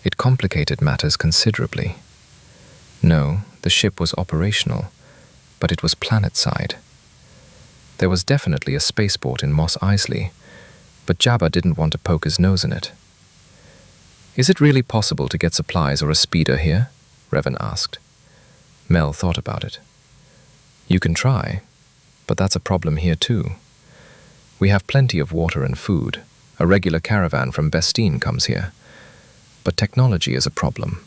It complicated matters considerably. No, the ship was operational, but it was planet-side. There was definitely a spaceport in Mos Eisley, but Jabba didn't want to poke his nose in it. "Is it really possible to get supplies or a speeder here?" Reven asked. Mel thought about it. "You can try, but that's a problem here too. We have plenty of water and food. A regular caravan from Bestine comes here. But technology is a problem.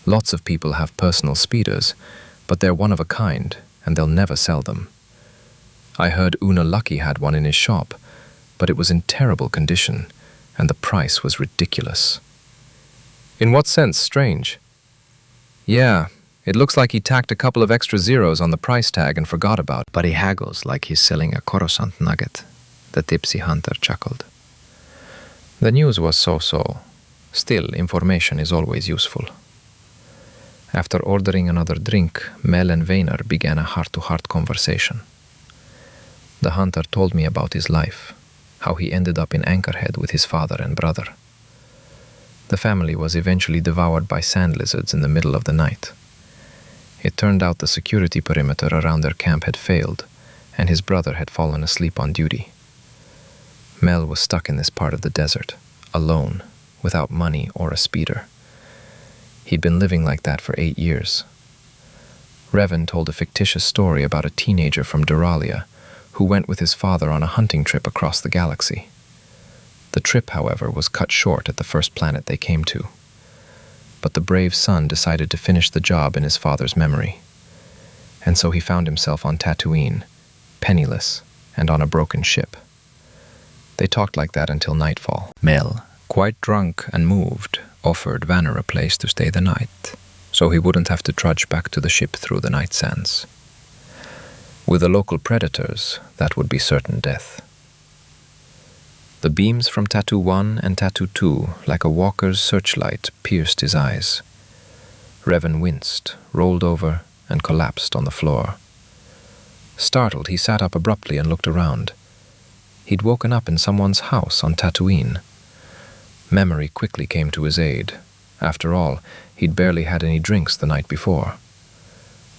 Lots of people have personal speeders, but they're one of a kind, and they'll never sell them. I heard Una Lucky had one in his shop, but it was in terrible condition, and the price was ridiculous." "In what sense strange?" "Yeah, it looks like he tacked a couple of extra zeros on the price tag and forgot about it, but he haggles like he's selling a Coruscant nugget," the tipsy hunter chuckled. The news was so-so. Still, information is always useful. After ordering another drink, Mel and Vayner began a heart-to-heart conversation. The hunter told me about his life, how he ended up in Anchorhead with his father and brother. The family was eventually devoured by sand lizards in the middle of the night. It turned out the security perimeter around their camp had failed, and his brother had fallen asleep on duty. Mel was stuck in this part of the desert, alone, without money or a speeder. He'd been living like that for 8 years. Reven told a fictitious story about a teenager from Duralia who went with his father on a hunting trip across the galaxy. The trip, however, was cut short at the first planet they came to. But the brave son decided to finish the job in his father's memory. And so he found himself on Tatooine, penniless and on a broken ship. They talked like that until nightfall. Mel, quite drunk and moved, offered Vanner a place to stay the night, so he wouldn't have to trudge back to the ship through the night sands. With the local predators, that would be certain death. The beams from Tattoo 1 and Tattoo 2, like a walker's searchlight, pierced his eyes. Reven winced, rolled over, and collapsed on the floor. Startled, he sat up abruptly and looked around. He'd woken up in someone's house on Tatooine. Memory quickly came to his aid. After all, he'd barely had any drinks the night before.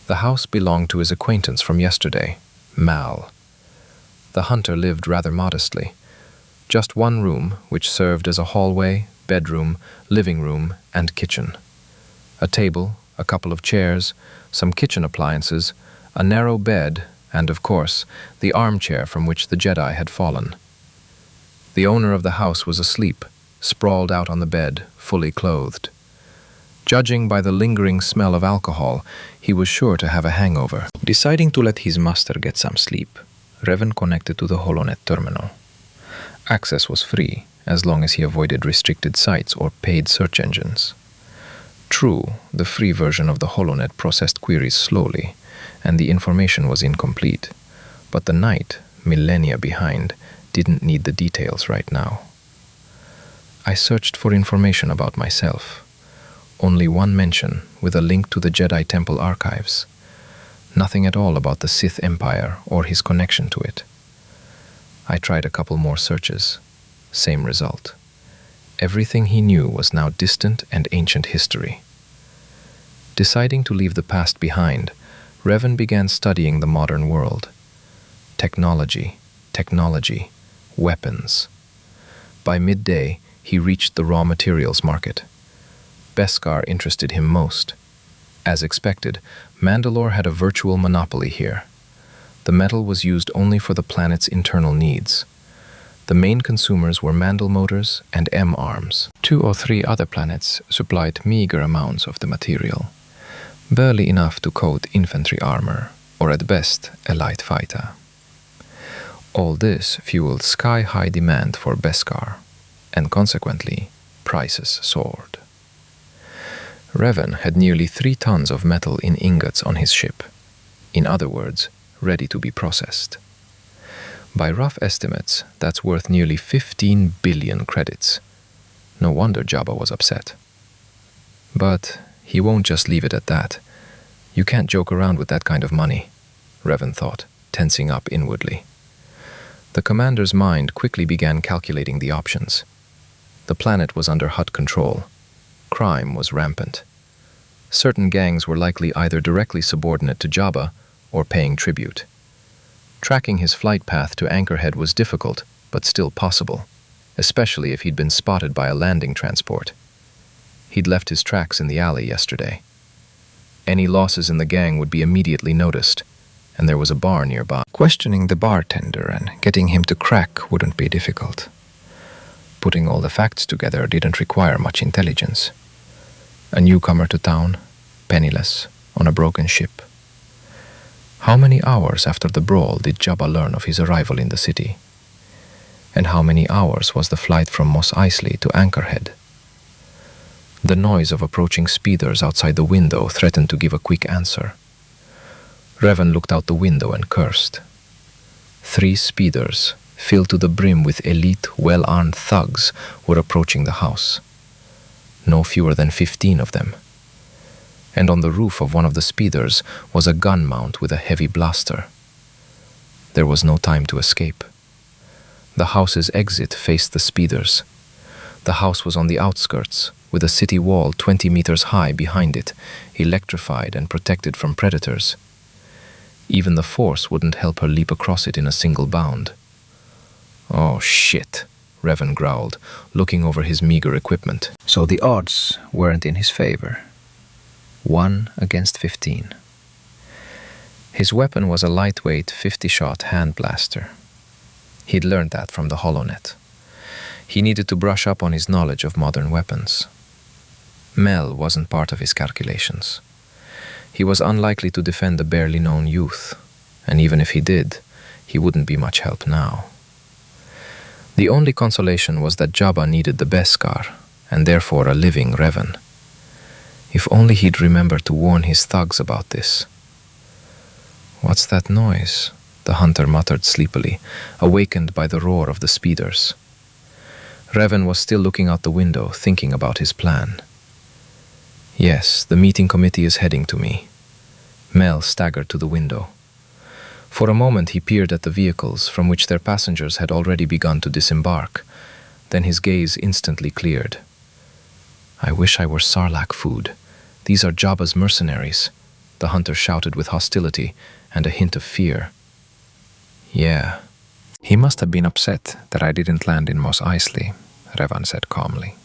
The house belonged to his acquaintance from yesterday, Mal. The hunter lived rather modestly. Just one room, which served as a hallway, bedroom, living room, and kitchen. A table, a couple of chairs, some kitchen appliances, a narrow bed, and, of course, the armchair from which the Jedi had fallen. The owner of the house was asleep, sprawled out on the bed, fully clothed. Judging by the lingering smell of alcohol, he was sure to have a hangover. Deciding to let his master get some sleep, Reven connected to the HoloNet terminal. Access was free, as long as he avoided restricted sites or paid search engines. True, the free version of the HoloNet processed queries slowly, and the information was incomplete, but the Knight, millennia behind, didn't need the details right now. I searched for information about myself. Only one mention, with a link to the Jedi Temple archives. Nothing at all about the Sith Empire or his connection to it. I tried a couple more searches. Same result. Everything he knew was now distant and ancient history. Deciding to leave the past behind, Reven began studying the modern world. Technology, weapons. By midday, he reached the raw materials market. Beskar interested him most. As expected, Mandalore had a virtual monopoly here. The metal was used only for the planet's internal needs. The main consumers were Mandal motors and M-arms. 2 or 3 other planets supplied meager amounts of the material, barely enough to coat infantry armor, or at best a light fighter. All this fueled sky-high demand for Beskar, and consequently, prices soared. Reven had nearly 3 tons of metal in ingots on his ship. In other words, ready to be processed. By rough estimates, that's worth nearly 15 billion credits. No wonder Jabba was upset. But he won't just leave it at that. You can't joke around with that kind of money, Reven thought, tensing up inwardly. The commander's mind quickly began calculating the options. The planet was under Hutt control. Crime was rampant. Certain gangs were likely either directly subordinate to Jabba or paying tribute. Tracking his flight path to Anchorhead was difficult, but still possible, especially if he'd been spotted by a landing transport. He'd left his tracks in the alley yesterday. Any losses in the gang would be immediately noticed, and there was a bar nearby. Questioning the bartender and getting him to crack wouldn't be difficult. Putting all the facts together didn't require much intelligence. A newcomer to town, penniless, on a broken ship. How many hours after the brawl did Jabba learn of his arrival in the city? And how many hours was the flight from Mos Eisley to Anchorhead? The noise of approaching speeders outside the window threatened to give a quick answer. Reven looked out the window and cursed. 3 speeders, filled to the brim with elite, well-armed thugs, were approaching the house. No fewer than 15 of them. And on the roof of one of the speeders was a gun mount with a heavy blaster. There was no time to escape. The house's exit faced the speeders. The house was on the outskirts, with a city wall 20 meters high behind it, electrified and protected from predators. Even the Force wouldn't help her leap across it in a single bound. "Oh, shit," Reven growled, looking over his meager equipment. So the odds weren't in his favor. 1 against 15. His weapon was a lightweight 50-shot hand blaster. He'd learned that from the HoloNet. He needed to brush up on his knowledge of modern weapons. Mel wasn't part of his calculations. He was unlikely to defend the barely known youth, and even if he did, he wouldn't be much help now. The only consolation was that Jabba needed the Beskar, and therefore a living Reven. If only he'd remember to warn his thugs about this. "What's that noise?" the hunter muttered sleepily, awakened by the roar of the speeders. Reven was still looking out the window, thinking about his plan. "Yes, the meeting committee is heading to me." Mel staggered to the window. For a moment he peered at the vehicles from which their passengers had already begun to disembark. Then his gaze instantly cleared. "I wish I were Sarlacc food. These are Jabba's mercenaries," the hunter shouted with hostility and a hint of fear. "Yeah. He must have been upset that I didn't land in Mos Eisley," Revan said calmly.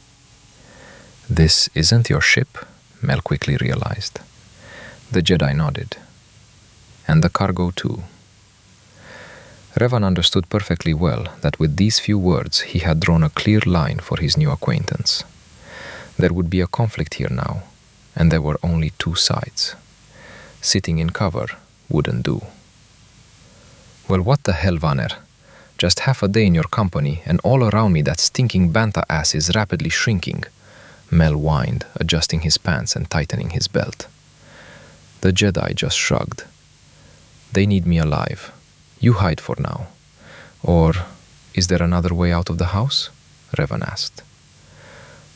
"This isn't your ship," Mel quickly realized. The Jedi nodded. "And the cargo too." Revan understood perfectly well that with these few words he had drawn a clear line for his new acquaintance. There would be a conflict here now, and there were only 2 sides. Sitting in cover wouldn't do. "Well, what the hell, Vanner? Just half a day in your company, and all around me that stinking bantha ass is rapidly shrinking," Mel whined, adjusting his pants and tightening his belt. The Jedi just shrugged. "They need me alive. You hide for now. Or is there another way out of the house?" Revan asked.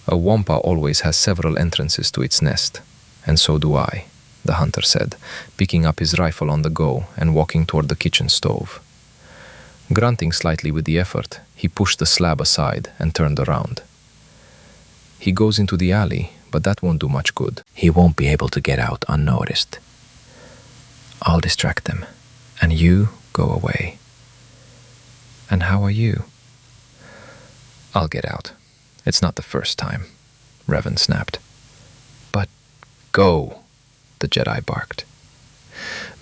"A wampa always has several entrances to its nest, and so do I," the hunter said, picking up his rifle on the go and walking toward the kitchen stove. Grunting slightly with the effort, he pushed the slab aside and turned around. "He goes into the alley, but that won't do much good. He won't be able to get out unnoticed. I'll distract them, and you go away." "And how are you?" "I'll get out. It's not the first time," Reven snapped. "But go," the Jedi barked.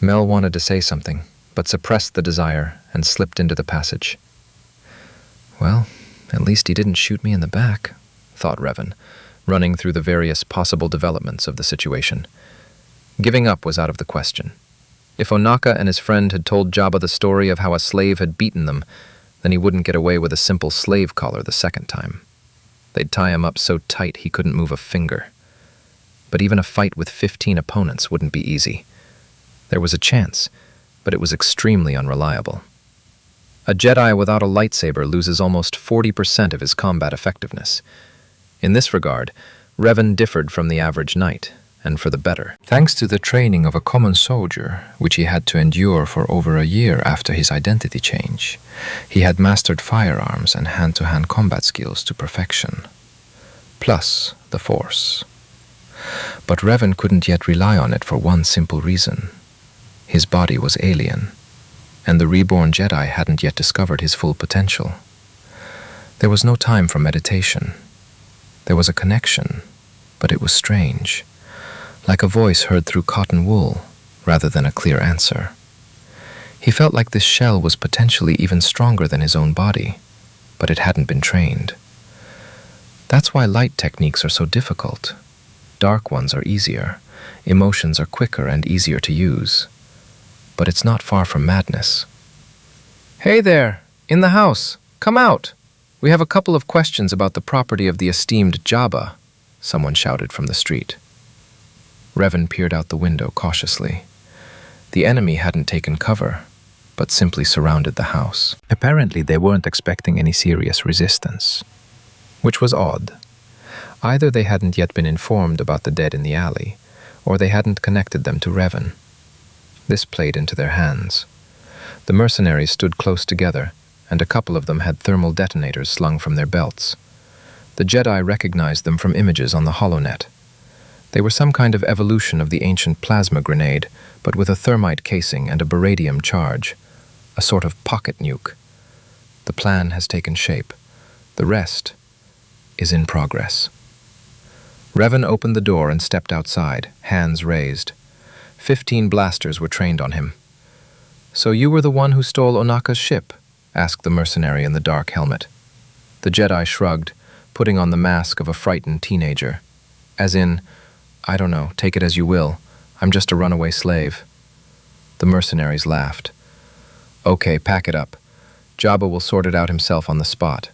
Mel wanted to say something, but suppressed the desire and slipped into the passage. Well, at least he didn't shoot me in the back, thought Reven, running through the various possible developments of the situation. Giving up was out of the question. If Onaka and his friend had told Jabba the story of how a slave had beaten them, then he wouldn't get away with a simple slave collar the second time. They'd tie him up so tight he couldn't move a finger. But even a fight with 15 opponents wouldn't be easy. There was a chance, but it was extremely unreliable. A Jedi without a lightsaber loses almost 40% of his combat effectiveness. In this regard, Reven differed from the average knight, and for the better. Thanks to the training of a common soldier, which he had to endure for over a year after his identity change, he had mastered firearms and hand-to-hand combat skills to perfection. Plus the Force. But Reven couldn't yet rely on it for one simple reason. His body was alien, and the reborn Jedi hadn't yet discovered his full potential. There was no time for meditation. There was a connection, but it was strange, like a voice heard through cotton wool rather than a clear answer. He felt like this shell was potentially even stronger than his own body, but it hadn't been trained. That's why light techniques are so difficult. Dark ones are easier, emotions are quicker and easier to use. But it's not far from madness. "Hey there, in the house, come out. We have a couple of questions about the property of the esteemed Jabba," someone shouted from the street. Reven peered out the window cautiously. The enemy hadn't taken cover, but simply surrounded the house. Apparently they weren't expecting any serious resistance, which was odd. Either they hadn't yet been informed about the dead in the alley, or they hadn't connected them to Reven. This played into their hands. The mercenaries stood close together, and a couple of them had thermal detonators slung from their belts. The Jedi recognized them from images on the HoloNet. They were some kind of evolution of the ancient plasma grenade, but with a thermite casing and a beradium charge, a sort of pocket nuke. The plan has taken shape. The rest is in progress. Reven opened the door and stepped outside, hands raised. 15 blasters were trained on him. "So you were the one who stole Onaka's ship?" asked the mercenary in the dark helmet. The Jedi shrugged, putting on the mask of a frightened teenager. As in, "I don't know, take it as you will. I'm just a runaway slave." The mercenaries laughed. "Okay, pack it up. Jabba will sort it out himself on the spot."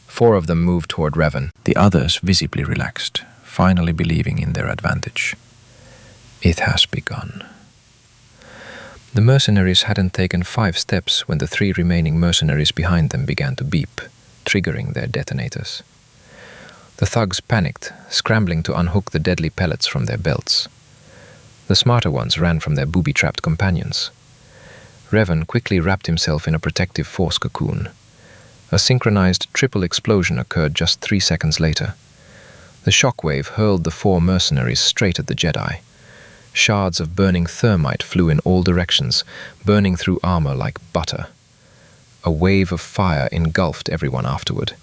4 of them moved toward Reven. The others visibly relaxed, finally believing in their advantage. It has begun. The mercenaries hadn't taken 5 steps when the 3 remaining mercenaries behind them began to beep, triggering their detonators. The thugs panicked, scrambling to unhook the deadly pellets from their belts. The smarter ones ran from their booby-trapped companions. Reven quickly wrapped himself in a protective force cocoon. A synchronized triple explosion occurred just 3 seconds later. The shockwave hurled the 4 mercenaries straight at the Jedi. Shards of burning thermite flew in all directions, burning through armor like butter. A wave of fire engulfed everyone afterward.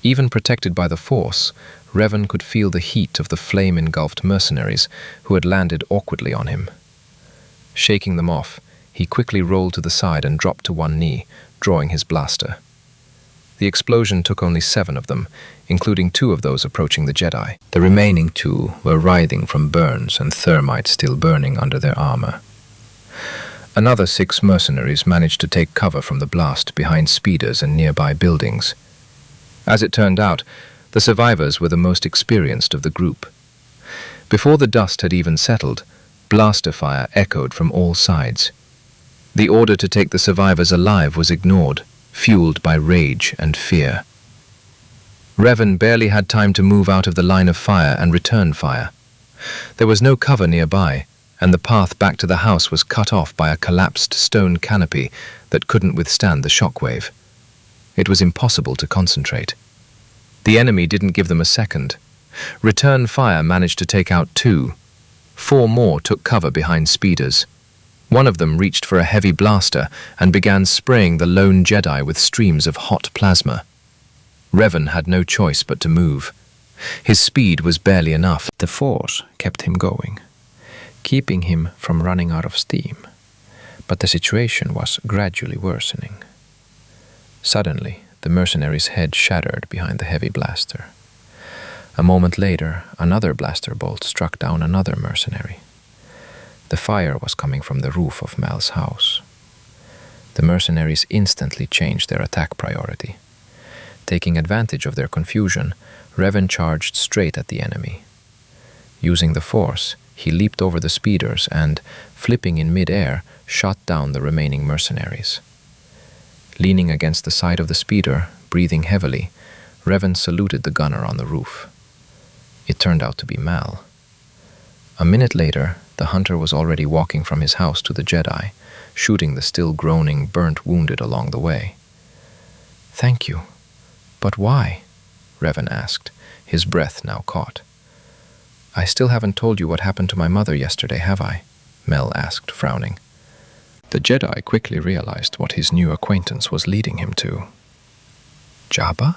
Even protected by the Force, Reven could feel the heat of the flame-engulfed mercenaries who had landed awkwardly on him. Shaking them off, he quickly rolled to the side and dropped to one knee, drawing his blaster. The explosion took only 7 of them, including 2 of those approaching the Jedi. The remaining 2 were writhing from burns and thermite still burning under their armor. Another 6 mercenaries managed to take cover from the blast behind speeders and nearby buildings. As it turned out, the survivors were the most experienced of the group. Before the dust had even settled, blaster fire echoed from all sides. The order to take the survivors alive was ignored, fueled by rage and fear. Reven barely had time to move out of the line of fire and return fire. There was no cover nearby, and the path back to the house was cut off by a collapsed stone canopy that couldn't withstand the shockwave. It was impossible to concentrate. The enemy didn't give them a second. Return fire managed to take out 2. 4 more took cover behind speeders. One of them reached for a heavy blaster and began spraying the lone Jedi with streams of hot plasma. Reven had no choice but to move. His speed was barely enough. The Force kept him going. keeping him from running out of steam. But the situation was gradually worsening. Suddenly, the mercenary's head shattered behind the heavy blaster. A moment later, another blaster bolt struck down another mercenary. The fire was coming from the roof of Mel's house. The mercenaries instantly changed their attack priority. Taking advantage of their confusion, Reven charged straight at the enemy. Using the force, he leaped over the speeders and, flipping in mid-air, shot down the remaining mercenaries. Leaning against the side of the speeder, breathing heavily, Reven saluted the gunner on the roof. It turned out to be Mel. A minute later, the hunter was already walking from his house to the Jedi, shooting the still groaning, burnt wounded along the way. "Thank you. But why?" Reven asked, his breath now caught. "I still haven't told you what happened to my mother yesterday, have I?" Mel asked, frowning. The Jedi quickly realized what his new acquaintance was leading him to. Jabba?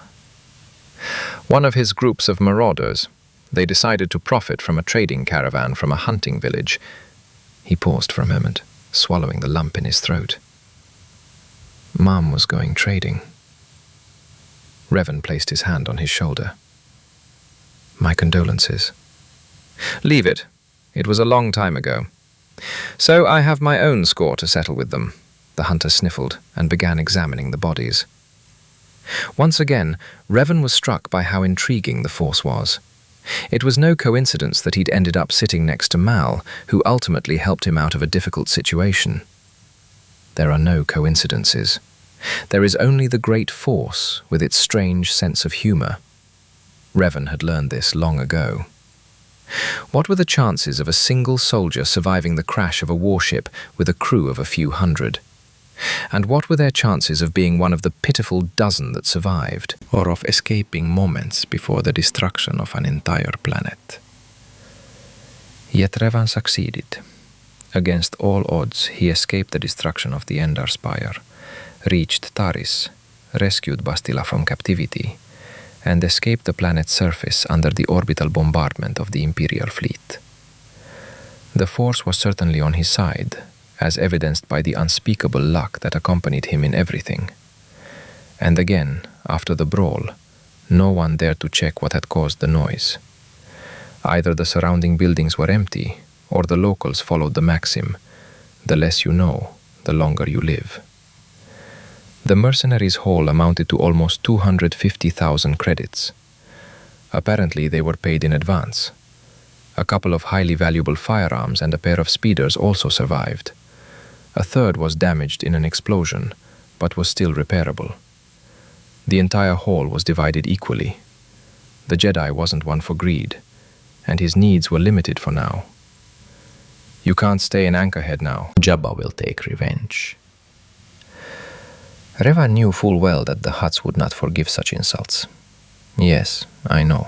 One of his groups of marauders. They decided to profit from a trading caravan from a hunting village. He paused for a moment, swallowing the lump in his throat. Mom was going trading. Reven placed his hand on his shoulder. "My condolences." "Leave it. It was a long time ago. So I have my own score to settle with them." The hunter sniffled and began examining the bodies. Once again, Reven was struck by how intriguing the force was. It was no coincidence that he'd ended up sitting next to Mal, who ultimately helped him out of a difficult situation. There are no coincidences. There is only the great force with its strange sense of humor. Reven had learned this long ago. What were the chances of a single soldier surviving the crash of a warship with a crew of a few hundred? And what were their chances of being one of the pitiful dozen that survived, or of escaping moments before the destruction of an entire planet? Yet Revan succeeded. Against all odds, he escaped the destruction of the Endar Spire, reached Taris, rescued Bastila from captivity, and escaped the planet's surface under the orbital bombardment of the Imperial fleet. The Force was certainly on his side, as evidenced by the unspeakable luck that accompanied him in everything. And again, after the brawl, no one dared to check what had caused the noise. Either the surrounding buildings were empty, or the locals followed the maxim, "The less you know, the longer you live." The mercenaries' haul amounted to almost 250,000 credits. Apparently they were paid in advance. A couple of highly valuable firearms and a pair of speeders also survived. A third was damaged in an explosion, but was still repairable. The entire haul was divided equally. The Jedi wasn't one for greed, and his needs were limited for now. "You can't stay in Anchorhead now. Jabba will take revenge." Revan knew full well that the Hutts would not forgive such insults. "Yes, I know.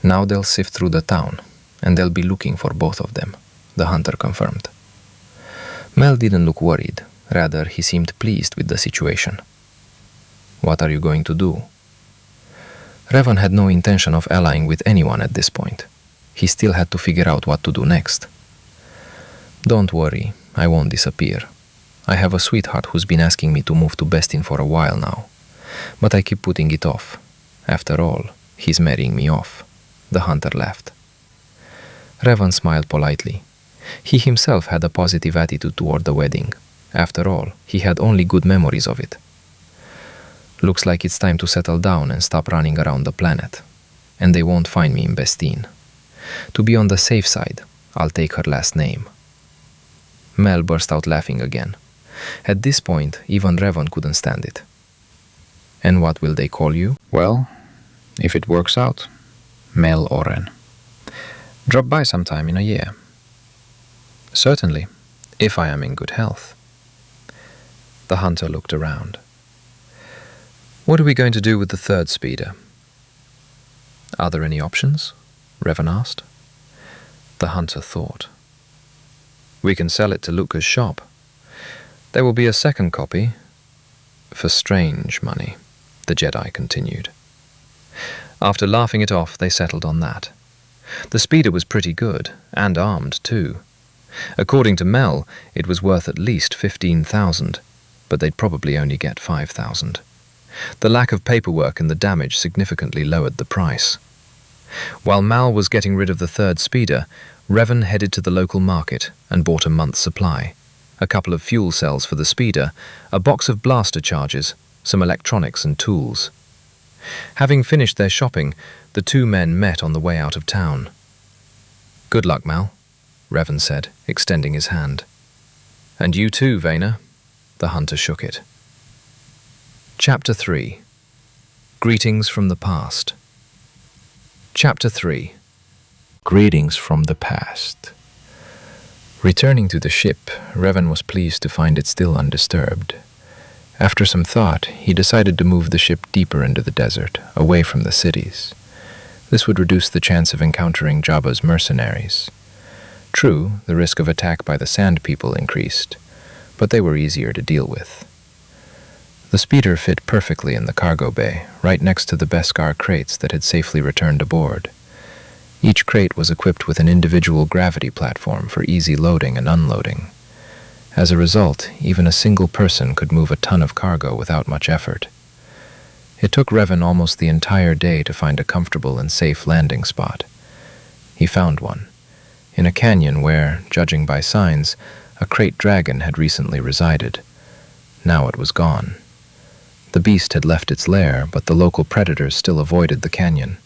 Now they'll sift through the town, and they'll be looking for both of them," the hunter confirmed. Mel didn't look worried. Rather, he seemed pleased with the situation. "What are you going to do?" Revan had no intention of allying with anyone at this point. He still had to figure out what to do next. "Don't worry, I won't disappear. I have a sweetheart who's been asking me to move to Bestin for a while now, but I keep putting it off. After all, he's marrying me off." The hunter laughed. Revan smiled politely. He himself had a positive attitude toward the wedding. After all, he had only good memories of it. "Looks like it's time to settle down and stop running around the planet. And they won't find me in Bestin. To be on the safe side, I'll take her last name." Mel burst out laughing again. At this point, even Revan couldn't stand it. "And what will they call you?" Well, if it works out, Mel Oren. "Drop by sometime in a year." "Certainly, if I am in good health." The hunter looked around. "What are we going to do with the third speeder?" "Are there any options?" Revan asked. The hunter thought. "We can sell it to Luca's shop. There will be a second copy, for strange money," the Jedi continued. After laughing it off, they settled on that. The speeder was pretty good, and armed too, According to Mel, it was worth at least 15,000, but they'd probably only get 5,000. The lack of paperwork and the damage significantly lowered the price. While Mal was getting rid of the third speeder, Reven headed to the local market and bought a month's supply. A couple of fuel cells for the speeder, a box of blaster charges, some electronics and tools. Having finished their shopping, the two men met on the way out of town. "Good luck, Mal," Reven said, extending his hand. "And you too, Vayner." The hunter shook it. Chapter 3. Greetings from the Past. Chapter 3. Greetings from the Past. Returning to the ship, Reven was pleased to find it still undisturbed. After some thought, he decided to move the ship deeper into the desert, away from the cities. This would reduce the chance of encountering Jabba's mercenaries. True, the risk of attack by the Sand People increased, but they were easier to deal with. The speeder fit perfectly in the cargo bay, right next to the Beskar crates that had safely returned aboard. Each crate was equipped with an individual gravity platform for easy loading and unloading. As a result, even a single person could move a ton of cargo without much effort. It took Reven almost the entire day to find a comfortable and safe landing spot. He found one, in a canyon where, judging by signs, a crate dragon had recently resided. Now it was gone. The beast had left its lair, but the local predators still avoided the canyon.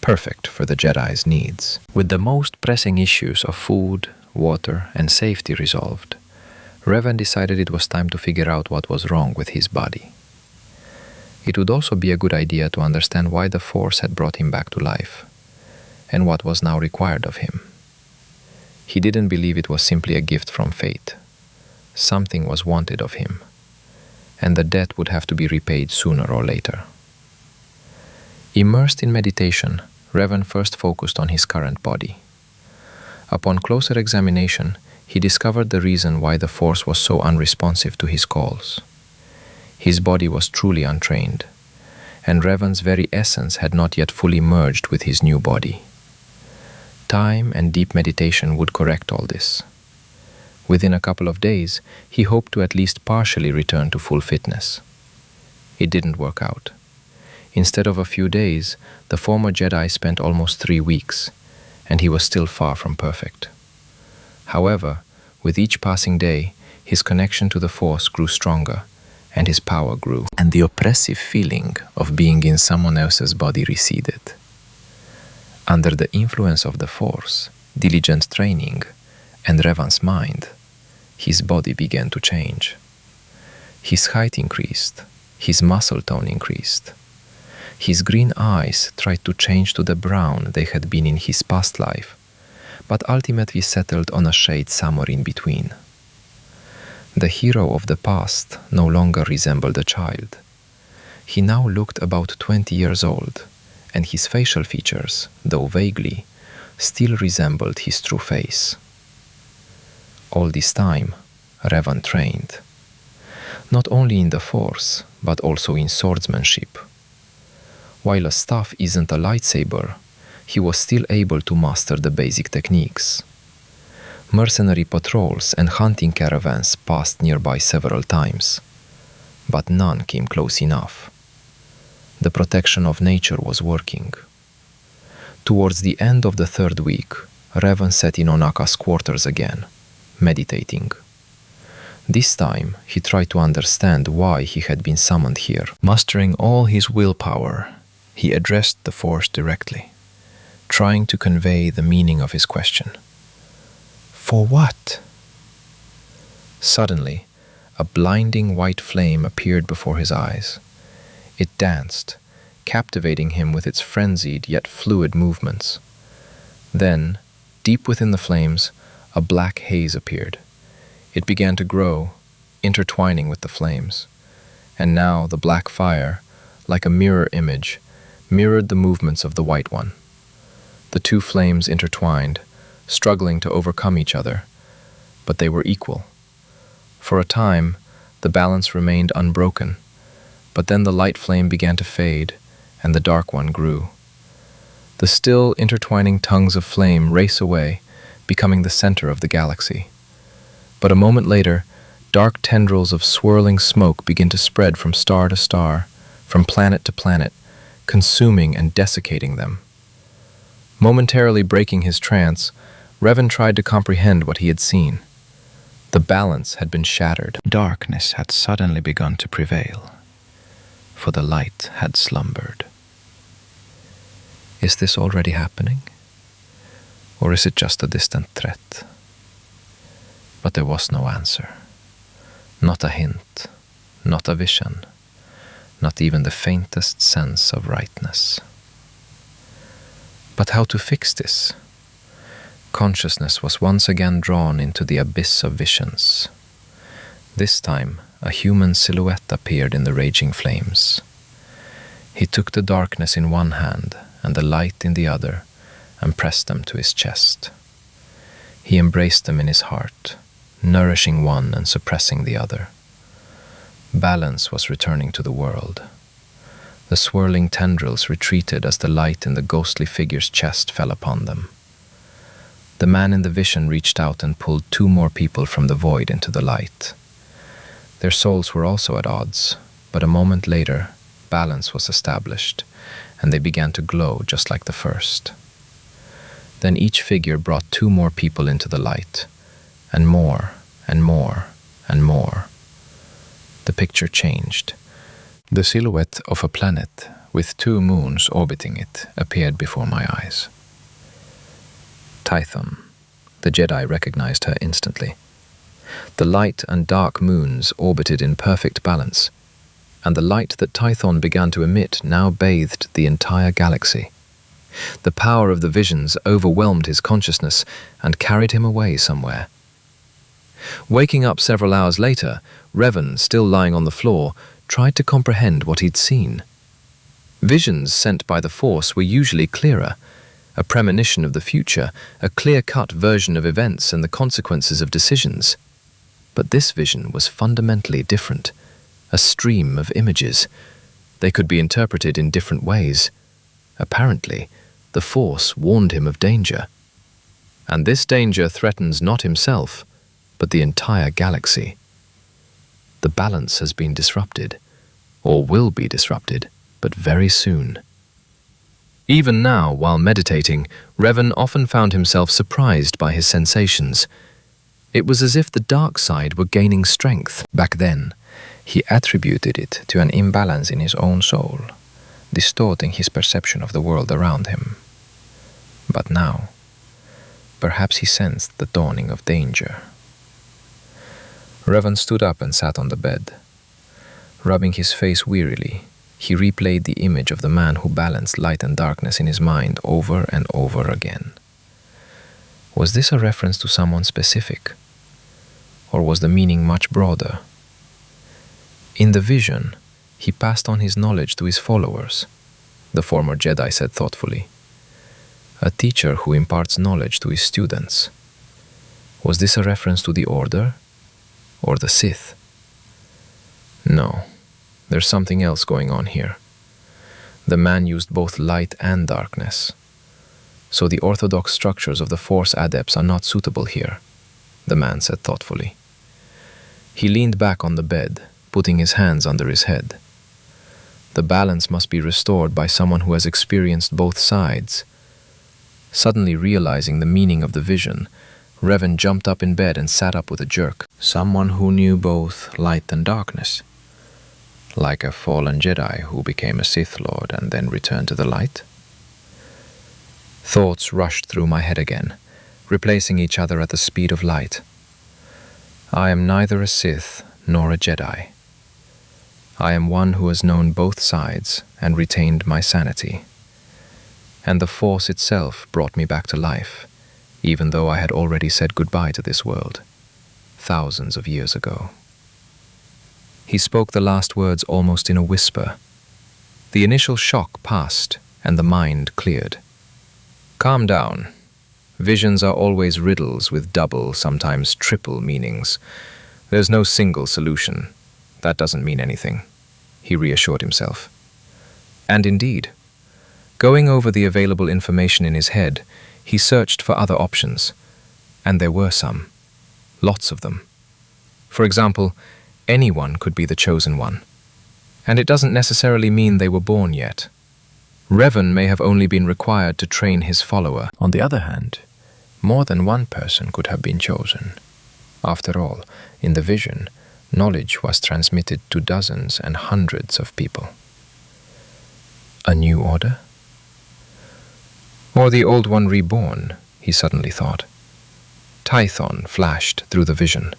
Perfect for the Jedi's needs. With the most pressing issues of food, water, and safety resolved, Reven decided it was time to figure out what was wrong with his body. It would also be a good idea to understand why the Force had brought him back to life, and what was now required of him. He didn't believe it was simply a gift from fate. Something was wanted of him, and the debt would have to be repaid sooner or later. Immersed in meditation, Reven first focused on his current body. Upon closer examination, he discovered the reason why the Force was so unresponsive to his calls. His body was truly untrained, and Reven's very essence had not yet fully merged with his new body. Time and deep meditation would correct all this. Within a couple of days, he hoped to at least partially return to full fitness. It didn't work out. Instead of a few days, the former Jedi spent almost 3 weeks, and he was still far from perfect. However, with each passing day, his connection to the Force grew stronger, and his power grew, and the oppressive feeling of being in someone else's body receded. Under the influence of the Force, diligent training, and Revan's mind, his body began to change. His height increased, his muscle tone increased. His green eyes tried to change to the brown they had been in his past life, but ultimately settled on a shade somewhere in between. The hero of the past no longer resembled a child. He now looked about 20 years old, and his facial features, though vaguely, still resembled his true face. All this time, Reven trained, not only in the Force, but also in swordsmanship. While a staff isn't a lightsaber, he was still able to master the basic techniques. Mercenary patrols and hunting caravans passed nearby several times, but none came close enough. The protection of nature was working. Towards the end of the 3rd week, Reven sat in Onaka's quarters again, meditating. This time, he tried to understand why he had been summoned here. Mustering all his willpower, he addressed the Force directly, trying to convey the meaning of his question. For what? Suddenly, a blinding white flame appeared before his eyes. It danced, captivating him with its frenzied yet fluid movements. Then, deep within the flames, a black haze appeared. It began to grow, intertwining with the flames. And now the black fire, like a mirror image, mirrored the movements of the white one. The two flames intertwined, struggling to overcome each other, but they were equal. For a time, the balance remained unbroken, but then the light flame began to fade, and the dark one grew. The still intertwining tongues of flame race away, becoming the center of the galaxy. But a moment later, dark tendrils of swirling smoke begin to spread from star to star, from planet to planet, consuming and desiccating them. Momentarily breaking his trance, Reven tried to comprehend what he had seen. The balance had been shattered. Darkness had suddenly begun to prevail, for the light had slumbered. Is this already happening? Or is it just a distant threat? But there was no answer. Not a hint, not a vision, not even the faintest sense of rightness. But how to fix this? Consciousness was once again drawn into the abyss of visions. This time, a human silhouette appeared in the raging flames. He took the darkness in one hand and the light in the other and pressed them to his chest. He embraced them in his heart, nourishing one and suppressing the other. Balance was returning to the world. The swirling tendrils retreated as the light in the ghostly figure's chest fell upon them. The man in the vision reached out and pulled two more people from the void into the light. Their souls were also at odds, but a moment later, balance was established, and they began to glow just like the first. Then each figure brought two more people into the light, and more, and more, and more. The picture changed. The silhouette of a planet with two moons orbiting it appeared before my eyes. Tython. The Jedi recognized her instantly. The light and dark moons orbited in perfect balance, and the light that Tython began to emit now bathed the entire galaxy. The power of the visions overwhelmed his consciousness and carried him away somewhere. Waking up several hours later, Reven, still lying on the floor, tried to comprehend what he'd seen. Visions sent by the Force were usually clearer, a premonition of the future, a clear-cut version of events and the consequences of decisions. But this vision was fundamentally different, a stream of images. They could be interpreted in different ways. Apparently, the Force warned him of danger. And this danger threatens not himself, but the entire galaxy. The balance has been disrupted, or will be disrupted, but very soon. Even now, while meditating, Reven often found himself surprised by his sensations. It was as if the dark side were gaining strength. Back then, he attributed it to an imbalance in his own soul, distorting his perception of the world around him. But now, perhaps he sensed the dawning of danger. Reven stood up and sat on the bed. Rubbing his face wearily, he replayed the image of the man who balanced light and darkness in his mind over and over again. Was this a reference to someone specific? Or was the meaning much broader? In the vision, he passed on his knowledge to his followers, the former Jedi said thoughtfully. A teacher who imparts knowledge to his students. Was this a reference to the Order? Or the Sith? No, there's something else going on here. The man used both light and darkness. So the orthodox structures of the Force adepts are not suitable here, the man said thoughtfully. He leaned back on the bed, putting his hands under his head. The balance must be restored by someone who has experienced both sides. Suddenly realizing the meaning of the vision, Reven jumped up in bed and sat up with a jerk. Someone who knew both light and darkness. Like a fallen Jedi who became a Sith Lord and then returned to the light? Thoughts rushed through my head again, replacing each other at the speed of light. I am neither a Sith nor a Jedi. I am one who has known both sides and retained my sanity. And the Force itself brought me back to life, even though I had already said goodbye to this world, thousands of years ago. He spoke the last words almost in a whisper. The initial shock passed, and the mind cleared. Calm down. Visions are always riddles with double, sometimes triple meanings. There's no single solution. That doesn't mean anything, he reassured himself. And indeed, going over the available information in his head, he searched for other options. And there were some. Lots of them. For example, anyone could be the chosen one. And it doesn't necessarily mean they were born yet. Reven may have only been required to train his follower. On the other hand, more than one person could have been chosen. After all, in the vision, knowledge was transmitted to dozens and hundreds of people. A new order? Or the old one reborn, he suddenly thought. Tython flashed through the vision,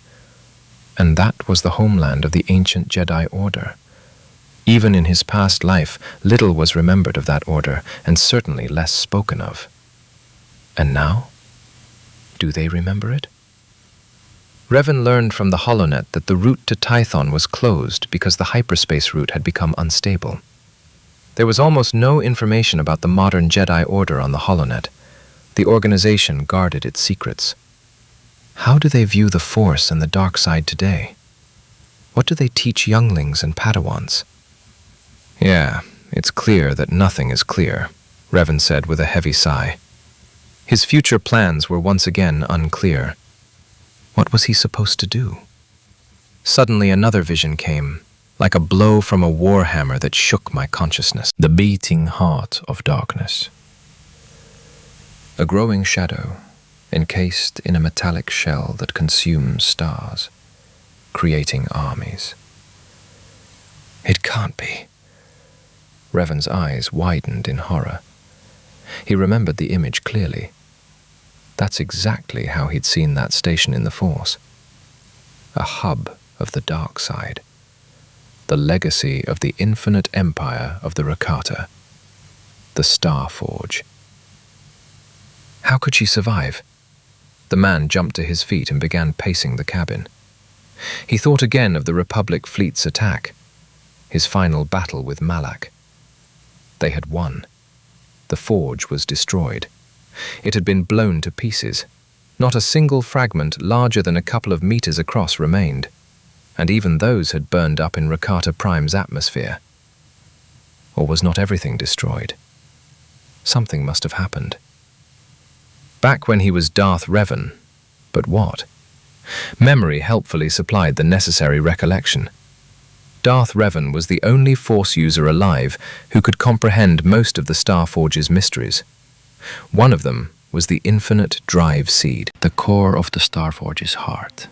and that was the homeland of the ancient Jedi Order. Even in his past life, little was remembered of that order, and certainly less spoken of. And now? Do they remember it? Reven learned from the holonet that the route to Tython was closed because the hyperspace route had become unstable. There was almost no information about the modern Jedi Order on the holonet. The organization guarded its secrets. How do they view the Force and the dark side today? What do they teach younglings and Padawans? Yeah, it's clear that nothing is clear, Reven said with a heavy sigh. His future plans were once again unclear. What was he supposed to do? Suddenly another vision came, like a blow from a war hammer that shook my consciousness. The beating heart of darkness. A growing shadow, encased in a metallic shell that consumes stars, creating armies. It can't be. Reven's eyes widened in horror. He remembered the image clearly. That's exactly how he'd seen that station in the Force. A hub of the dark side. The legacy of the infinite empire of the Rakata. The Star Forge. How could she survive? The man jumped to his feet and began pacing the cabin. He thought again of the Republic fleet's attack, his final battle with Malak. They had won. The forge was destroyed. It had been blown to pieces. Not a single fragment larger than a couple of meters across remained, and even those had burned up in Rakata Prime's atmosphere. Or was not everything destroyed? Something must have happened. Back when he was Darth Reven, but what? Memory helpfully supplied the necessary recollection. Darth Reven was the only Force user alive who could comprehend most of the Starforge's mysteries. One of them was the infinite drive seed, the core of the Starforge's heart.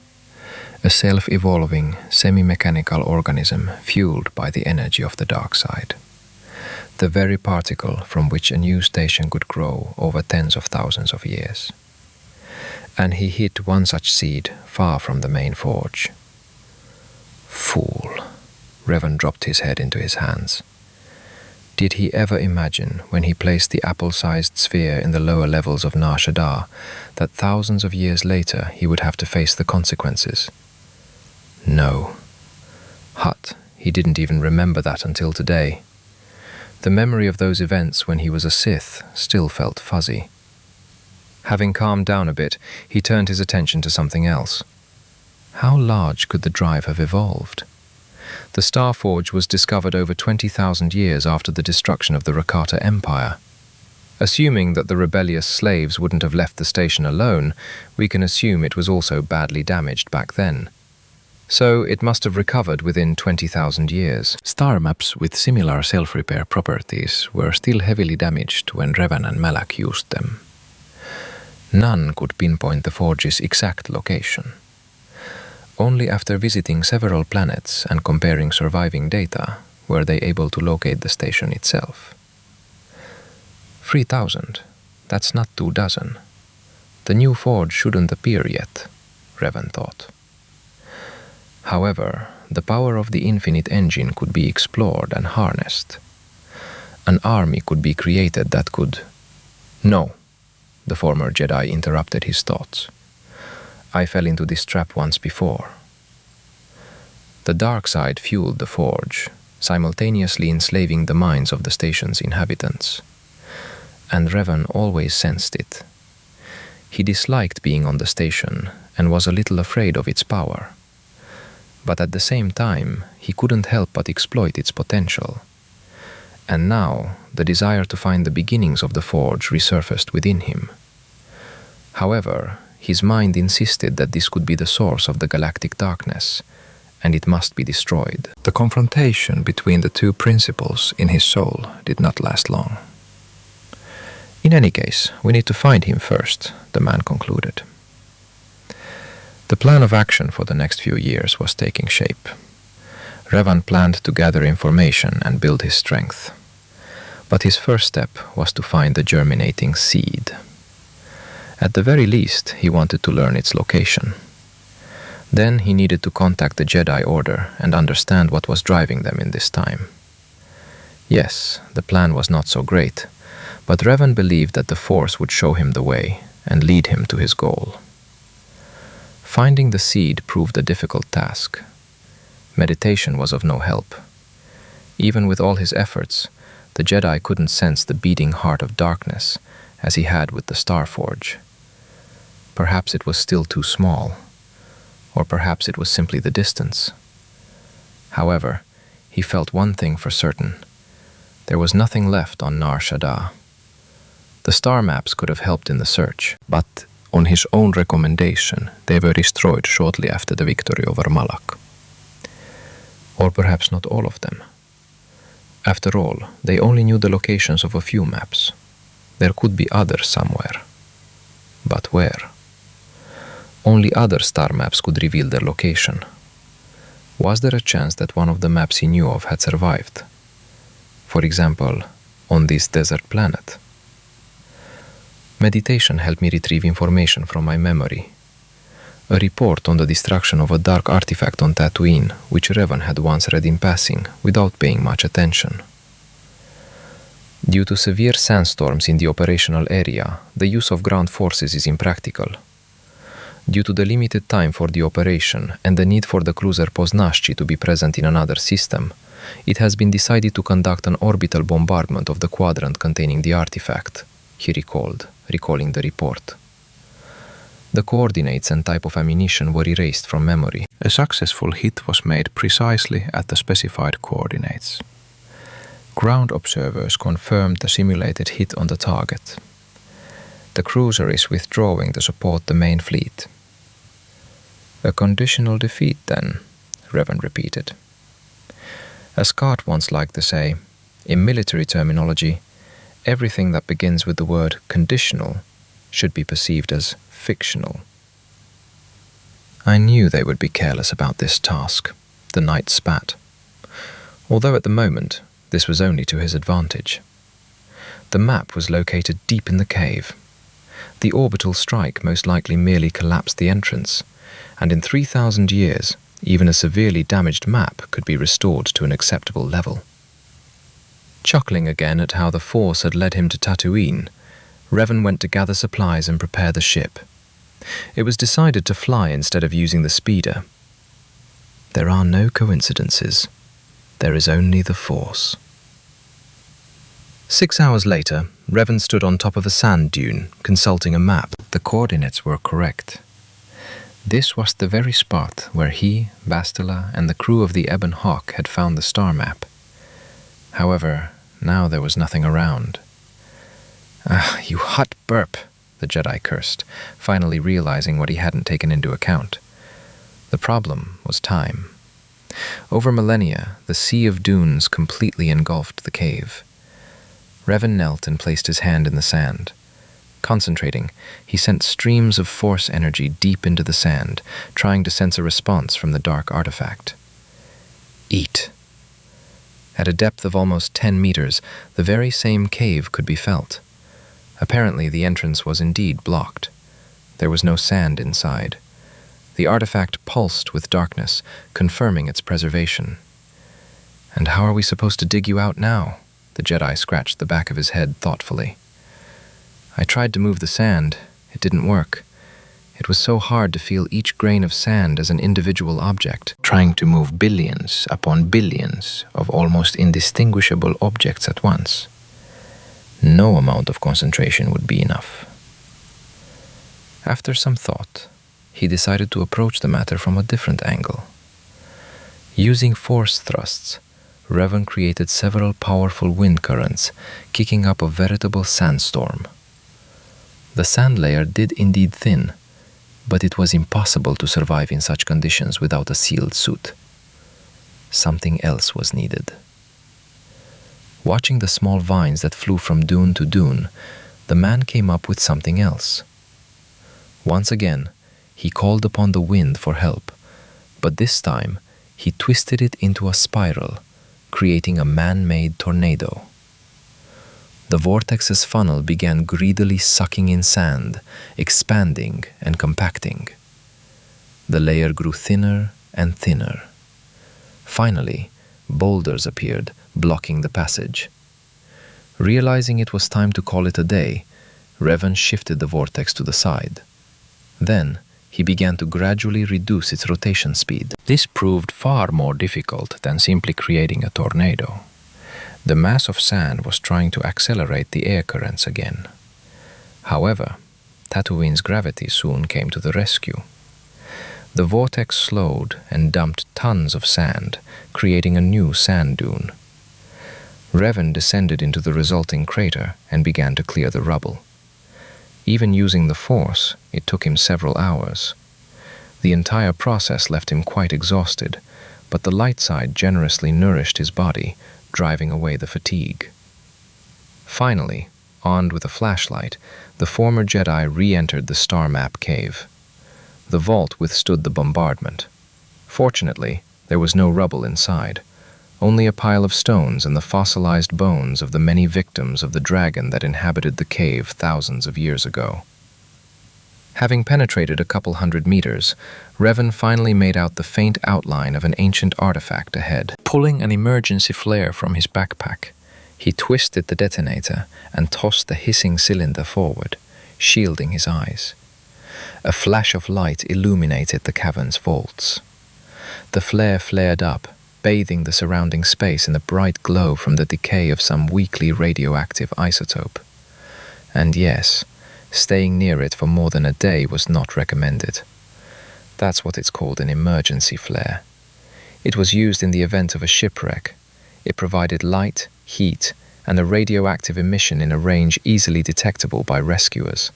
A self-evolving, semi-mechanical organism fueled by the energy of the dark side. The very particle from which a new station could grow over tens of thousands of years. And he hid one such seed far from the main forge. Fool. Reven dropped his head into his hands. Did he ever imagine, when he placed the apple-sized sphere in the lower levels of Nar Shaddaa, that thousands of years later he would have to face the consequences? No. He didn't even remember that until today. The memory of those events when he was a Sith still felt fuzzy. Having calmed down a bit, he turned his attention to something else. How large could the drive have evolved? The Star Forge was discovered over 20,000 years after the destruction of the Rakata Empire. Assuming that the rebellious slaves wouldn't have left the station alone, we can assume it was also badly damaged back then. So it must have recovered within 20,000 years. Star maps with similar self-repair properties were still heavily damaged when Reven and Malak used them. None could pinpoint the forge's exact location. Only after visiting several planets and comparing surviving data were they able to locate the station itself. 3,000. That's not 24. The new forge shouldn't appear yet, Reven thought. However, the power of the infinite engine could be explored and harnessed. An army could be created that could... No, the former Jedi interrupted his thoughts. I fell into this trap once before. The dark side fueled the forge, simultaneously enslaving the minds of the station's inhabitants. And Reven always sensed it. He disliked being on the station and was a little afraid of its power. But at the same time, he couldn't help but exploit its potential. And now, the desire to find the beginnings of the forge resurfaced within him. However, his mind insisted that this could be the source of the galactic darkness, and it must be destroyed. The confrontation between the two principles in his soul did not last long. In any case, we need to find him first, the man concluded. The plan of action for the next few years was taking shape. Reven planned to gather information and build his strength. But his first step was to find the germinating seed. At the very least, he wanted to learn its location. Then he needed to contact the Jedi Order and understand what was driving them in this time. Yes, the plan was not so great, but Reven believed that the Force would show him the way and lead him to his goal. Finding the seed proved a difficult task. Meditation was of no help. Even with all his efforts, the Jedi couldn't sense the beating heart of darkness as he had with the Starforge. Perhaps it was still too small, or perhaps it was simply the distance. However, he felt one thing for certain. There was nothing left on Nar Shaddaa. The star maps could have helped in the search, but on his own recommendation, they were destroyed shortly after the victory over Malak. Or perhaps not all of them. After all, they only knew the locations of a few maps. There could be others somewhere. But where? Only other star maps could reveal their location. Was there a chance that one of the maps he knew of had survived? For example, on this desert planet? Meditation helped me retrieve information from my memory. A report on the destruction of a dark artifact on Tatooine, which Reven had once read in passing, without paying much attention. Due to severe sandstorms in the operational area, the use of ground forces is impractical. Due to the limited time for the operation and the need for the cruiser Poznański to be present in another system, it has been decided to conduct an orbital bombardment of the quadrant containing the artifact, he recalled, recalling the report. The coordinates and type of ammunition were erased from memory. A successful hit was made precisely at the specified coordinates. Ground observers confirmed the simulated hit on the target. The cruiser is withdrawing to support the main fleet. A conditional defeat, then, Reven repeated. As Scott once liked to say, in military terminology, everything that begins with the word conditional should be perceived as fictional. I knew they would be careless about this task, the knight spat. Although at the moment, this was only to his advantage. The map was located deep in the cave. The orbital strike most likely merely collapsed the entrance, and in 3,000 years, even a severely damaged map could be restored to an acceptable level. Chuckling again at how the Force had led him to Tatooine, Reven went to gather supplies and prepare the ship. It was decided to fly instead of using the speeder. There are no coincidences. There is only the Force. 6 hours later, Reven stood on top of a sand dune, consulting a map. The coordinates were correct. This was the very spot where he, Bastila, and the crew of the Ebon Hawk had found the star map. However, now there was nothing around. "Ah, you hot burp," the Jedi cursed, finally realizing what he hadn't taken into account. The problem was time. Over millennia, the sea of dunes completely engulfed the cave. Reven knelt and placed his hand in the sand. Concentrating, he sent streams of Force energy deep into the sand, trying to sense a response from the dark artifact. Eat. At a depth of almost 10 meters, the very same cave could be felt. Apparently, the entrance was indeed blocked. There was no sand inside. The artifact pulsed with darkness, confirming its preservation. "And how are we supposed to dig you out now?" The Jedi scratched the back of his head thoughtfully. "I tried to move the sand. It didn't work. It was so hard to feel each grain of sand as an individual object, Trying to move billions upon billions of almost indistinguishable objects at once. No amount of concentration would be enough." After some thought, he decided to approach the matter from a different angle. Using Force thrusts, Reven created several powerful wind currents, kicking up a veritable sandstorm. The sand layer did indeed thin, But it was impossible to survive in such conditions without a sealed suit. Something else was needed. Watching the small vines that flew from dune to dune, the man came up with something else. Once again, he called upon the wind for help, but this time he twisted it into a spiral, creating a man-made tornado. The vortex's funnel began greedily sucking in sand, expanding and compacting. The layer grew thinner and thinner. Finally, boulders appeared, blocking the passage. Realizing it was time to call it a day, Reven shifted the vortex to the side. Then, he began to gradually reduce its rotation speed. This proved far more difficult than simply creating a tornado. The mass of sand was trying to accelerate the air currents again. However, Tatooine's gravity soon came to the rescue. The vortex slowed and dumped tons of sand, creating a new sand dune. Reven descended into the resulting crater and began to clear the rubble. Even using the force, it took him several hours. The entire process left him quite exhausted, but the light side generously nourished his body, driving away the fatigue. Finally, armed with a flashlight, the former Jedi re-entered the Star Map cave. The vault withstood the bombardment. Fortunately, there was no rubble inside, only a pile of stones and the fossilized bones of the many victims of the dragon that inhabited the cave thousands of years ago. Having penetrated a couple hundred meters, Reven finally made out the faint outline of an ancient artifact ahead. Pulling an emergency flare from his backpack, he twisted the detonator and tossed the hissing cylinder forward, shielding his eyes. A flash of light illuminated the cavern's vaults. The flare flared up, bathing the surrounding space in a bright glow from the decay of some weakly radioactive isotope. And yes, staying near it for more than a day was not recommended. That's what it's called, an emergency flare. It was used in the event of a shipwreck. It provided light, heat, and a radioactive emission in a range easily detectable by rescuers.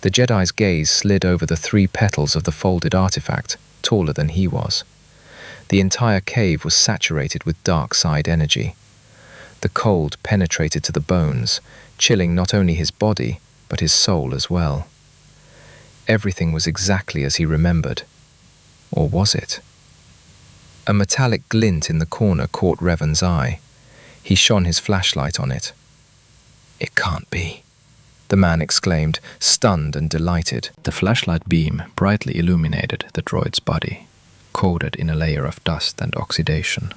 The Jedi's gaze slid over the 3 petals of the folded artifact, taller than he was. The entire cave was saturated with dark side energy. The cold penetrated to the bones, chilling not only his body, but his soul as well. Everything was exactly as he remembered. Or was it? A metallic glint in the corner caught Reven's eye. He shone his flashlight on it. "It can't be," the man exclaimed, stunned and delighted. The flashlight beam brightly illuminated the droid's body, coated in a layer of dust and oxidation.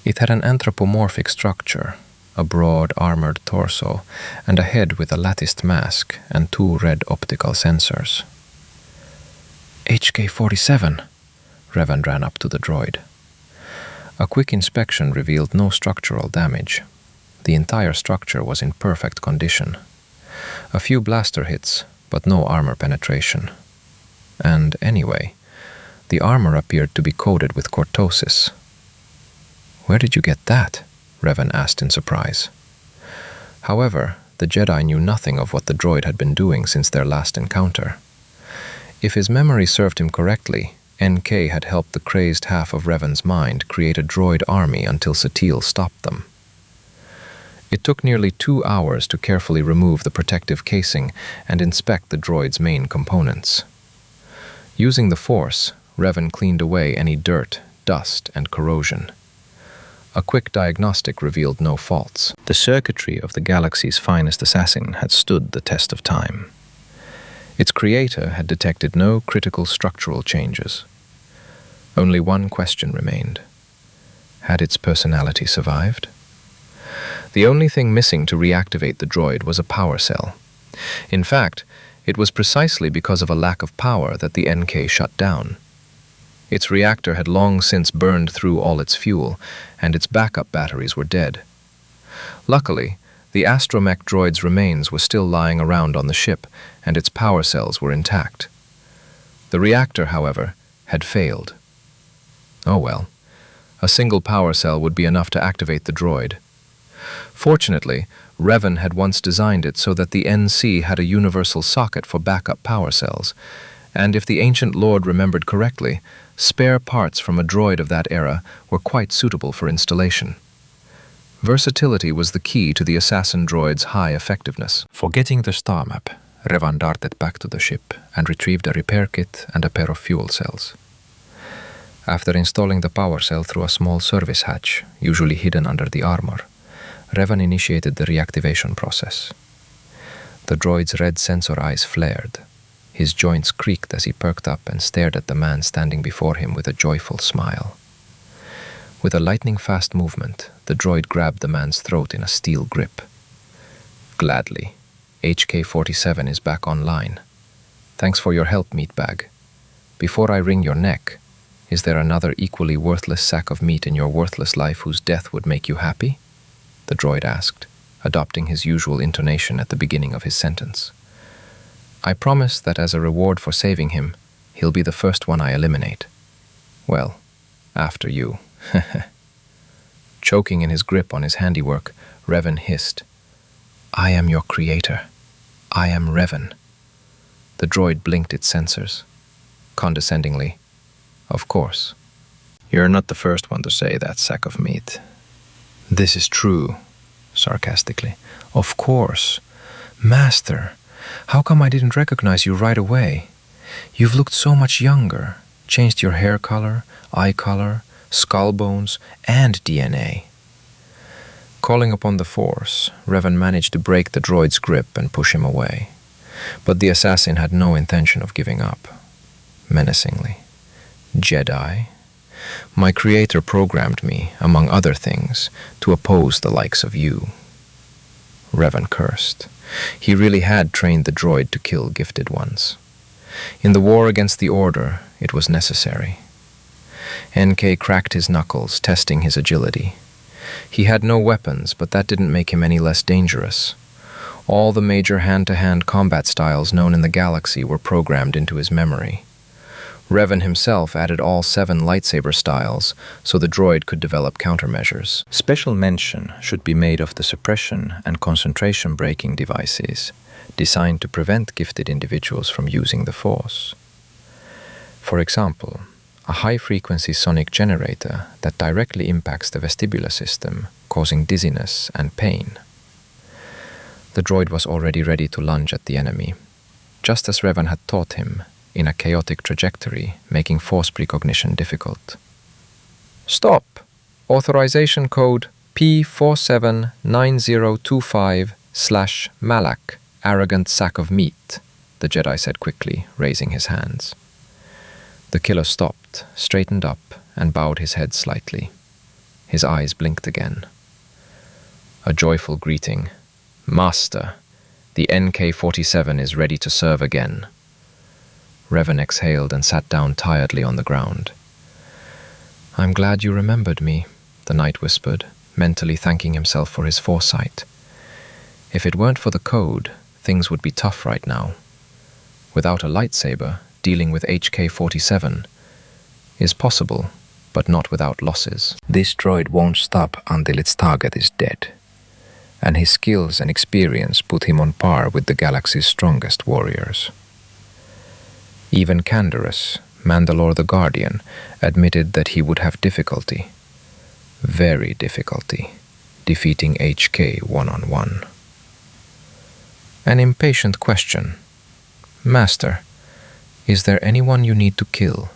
It had an anthropomorphic structure, a broad armored torso, and a head with a latticed mask and 2 red optical sensors. "HK-47, Reven ran up to the droid. A quick inspection revealed no structural damage. The entire structure was in perfect condition. A few blaster hits, but no armor penetration. And anyway, the armor appeared to be coated with cortosis. "Where did you get that?" Reven asked in surprise. However, the Jedi knew nothing of what the droid had been doing since their last encounter. If his memory served him correctly, NK had helped the crazed half of Reven's mind create a droid army until Satele stopped them. It took nearly 2 hours to carefully remove the protective casing and inspect the droid's main components. Using the Force, Reven cleaned away any dirt, dust, and corrosion. A quick diagnostic revealed no faults. The circuitry of the galaxy's finest assassin had stood the test of time. Its creator had detected no critical structural changes. Only one question remained. Had its personality survived? The only thing missing to reactivate the droid was a power cell. In fact, it was precisely because of a lack of power that the NK shut down. Its reactor had long since burned through all its fuel, and its backup batteries were dead. Luckily, the astromech droid's remains were still lying around on the ship, and its power cells were intact. The reactor, however, had failed. Oh well, a single power cell would be enough to activate the droid. Fortunately, Reven had once designed it so that the NC had a universal socket for backup power cells, and if the ancient lord remembered correctly, spare parts from a droid of that era were quite suitable for installation. Versatility was the key to the assassin droid's high effectiveness. Forgetting the star map, Revan darted back to the ship and retrieved a repair kit and a pair of fuel cells. After installing the power cell through a small service hatch, usually hidden under the armor, Revan initiated the reactivation process. The droid's red sensor eyes flared. His joints creaked as he perked up and stared at the man standing before him with a joyful smile. With a lightning-fast movement, the droid grabbed the man's throat in a steel grip. Gladly, HK-47 is back online. Thanks for your help, meatbag. Before I wring your neck, is there another equally worthless sack of meat in your worthless life whose death would make you happy? The droid asked, adopting his usual intonation at the beginning of his sentence. I promise that as a reward for saving him, he'll be the first one I eliminate. Well, after you. Choking in his grip on his handiwork, Reven hissed, I am your creator. I am Reven. The droid blinked its sensors. Condescendingly, of course. You're not the first one to say that, sack of meat. This is true, sarcastically. Of course. Master, how come I didn't recognize you right away? You've looked so much younger, changed your hair color, eye color, skull bones, and DNA. Calling upon the Force, Reven managed to break the droid's grip and push him away. But the assassin had no intention of giving up. Menacingly. Jedi? My creator programmed me, among other things, to oppose the likes of you. Reven cursed. He really had trained the droid to kill gifted ones. In the war against the Order, it was necessary. NK cracked his knuckles, testing his agility. He had no weapons, but that didn't make him any less dangerous. All the major hand-to-hand combat styles known in the galaxy were programmed into his memory. Reven himself added all 7 lightsaber styles, so the droid could develop countermeasures. Special mention should be made of the suppression and concentration breaking devices, designed to prevent gifted individuals from using the Force. For example, a high-frequency sonic generator that directly impacts the vestibular system, causing dizziness and pain. The droid was already ready to lunge at the enemy, just as Reven had taught him, in a chaotic trajectory, making Force precognition difficult. Stop! Authorization code P479025/Malak, arrogant sack of meat, the Jedi said quickly, raising his hands. The killer stopped, straightened up, and bowed his head slightly. His eyes blinked again. A joyful greeting. Master, the NK-47 is ready to serve again. Reven exhaled and sat down tiredly on the ground. I'm glad you remembered me, the knight whispered, mentally thanking himself for his foresight. If it weren't for the code, things would be tough right now. Without a lightsaber, dealing with HK-47 is possible, but not without losses. This droid won't stop until its target is dead, and his skills and experience put him on par with the galaxy's strongest warriors. Even Canderous, Mandalore the Guardian, admitted that he would have difficulty, very difficulty, defeating HK one-on-one. An impatient question. Master, is there anyone you need to kill?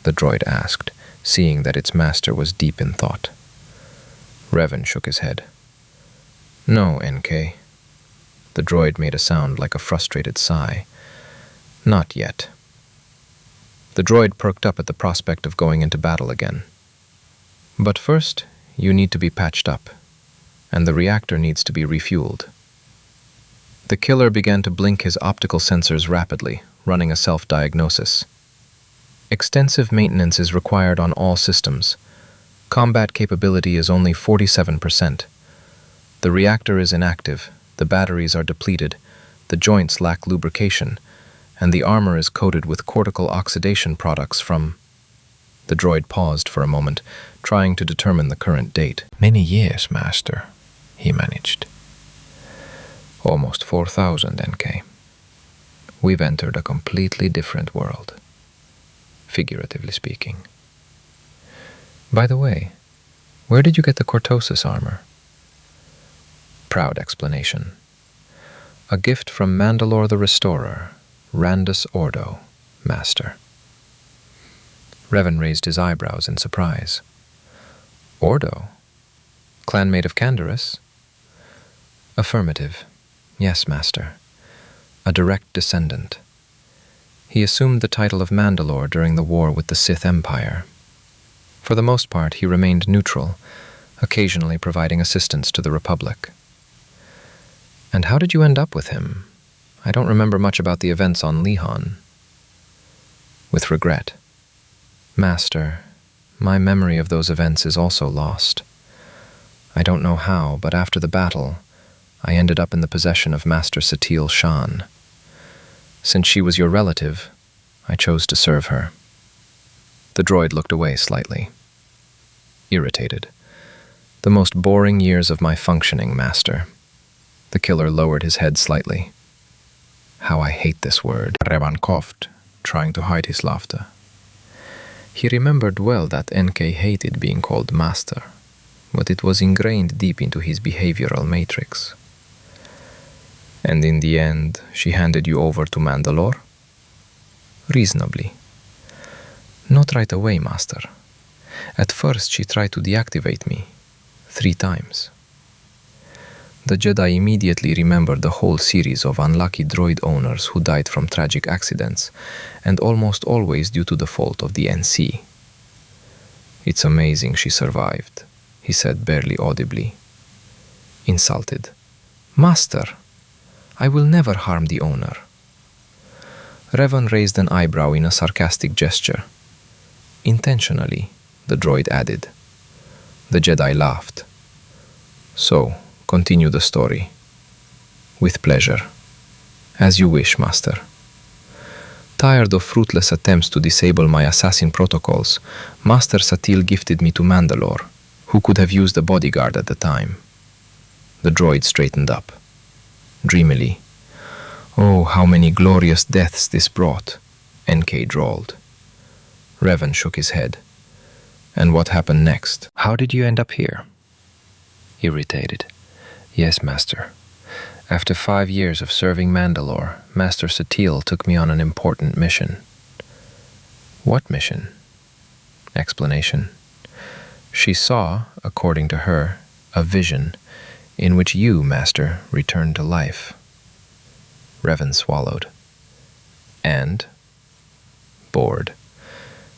The droid asked, seeing that its master was deep in thought. Reven shook his head. No, NK. The droid made a sound like a frustrated sigh. Not yet. The droid perked up at the prospect of going into battle again. But first, you need to be patched up, and the reactor needs to be refueled. The killer began to blink his optical sensors rapidly, running a self-diagnosis. Extensive maintenance is required on all systems. Combat capability is only 47%. The reactor is inactive, the batteries are depleted, the joints lack lubrication, and the armor is coated with cortical oxidation products from... The droid paused for a moment, trying to determine the current date. Many years, Master. he managed. Almost 4,000 NK. We've entered a completely different world, figuratively speaking. By the way, where did you get the Cortosis armor? Proud explanation. A gift from Mandalore the Restorer, Randus Ordo, Master. Reven raised his eyebrows in surprise. Ordo? Clanmate of Canderous? Affirmative. Yes, Master. A direct descendant. He assumed the title of Mandalore during the war with the Sith Empire. For the most part, he remained neutral, occasionally providing assistance to the Republic. And how did you end up with him? I don't remember much about the events on Lehon. With regret. Master, my memory of those events is also lost. I don't know how, but after the battle, I ended up in the possession of Master Satil Shan. Since she was your relative, I chose to serve her. The droid looked away slightly. Irritated. The most boring years of my functioning, Master. The killer lowered his head slightly. How I hate this word. Revan coughed, trying to hide his laughter. He remembered well that NK hated being called Master, but it was ingrained deep into his behavioral matrix. And in the end, she handed you over to Mandalore? Reasonably. Not right away, Master. At first, she tried to deactivate me 3 times. The Jedi immediately remembered the whole series of unlucky droid owners who died from tragic accidents, and almost always due to the fault of the NC. It's amazing she survived, he said barely audibly. Insulted. Master, I will never harm the owner. Reven raised an eyebrow in a sarcastic gesture. Intentionally, the droid added. The Jedi laughed. So, continue the story. With pleasure. As you wish, Master. Tired of fruitless attempts to disable my assassin protocols, Master Satil gifted me to Mandalore, who could have used a bodyguard at the time. The droid straightened up. Dreamily. Oh, how many glorious deaths this brought, NK drawled. Reven shook his head. And what happened next? How did you end up here? Irritated. Yes, Master. After 5 years of serving Mandalore, Master Satil took me on an important mission. What mission? Explanation. She saw, according to her, a vision in which you, Master, returned to life. Reven swallowed. And? Bored.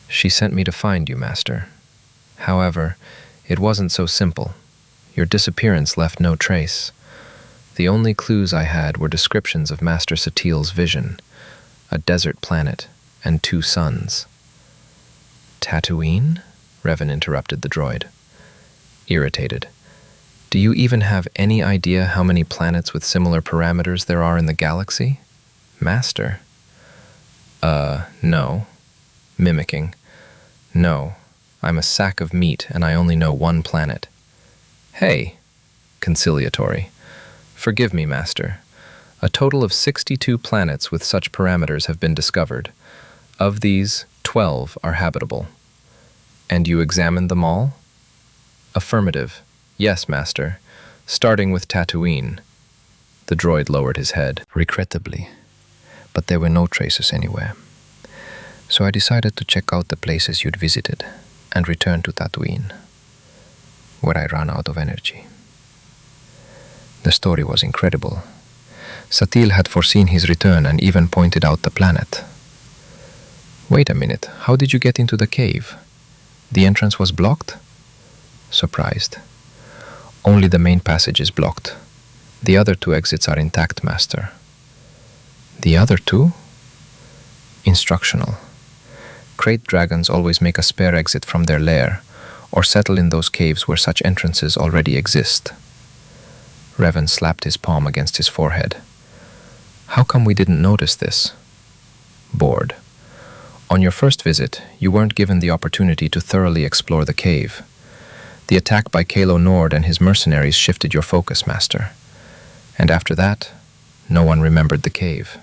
She sent me to find you, Master. However, it wasn't so simple. Your disappearance left no trace. The only clues I had were descriptions of Master Satil's vision, a desert planet, and 2 suns. Tatooine? Reven interrupted the droid. Irritated. Do you even have any idea how many planets with similar parameters there are in the galaxy? Master? No. Mimicking. No. I'm a sack of meat, and I only know 1 planet. Hey. Conciliatory. Forgive me, Master. A total of 62 planets with such parameters have been discovered. Of these, 12 are habitable. And you examined them all? Affirmative. Yes, Master. Starting with Tatooine. The droid lowered his head. Regrettably. But there were no traces anywhere. So I decided to check out the places you'd visited and return to Tatooine, where I ran out of energy. The story was incredible. Satil had foreseen his return and even pointed out the planet. Wait a minute, how did you get into the cave? The entrance was blocked? Surprised. Only the main passage is blocked. The other 2 exits are intact, Master. The other 2? Instructional. Krayt dragons always make a spare exit from their lair, or settle in those caves where such entrances already exist. Reven slapped his palm against his forehead. How come we didn't notice this? Bored. On your first visit, you weren't given the opportunity to thoroughly explore the cave. The attack by Kalo Nord and his mercenaries shifted your focus, Master. And after that, no one remembered the cave.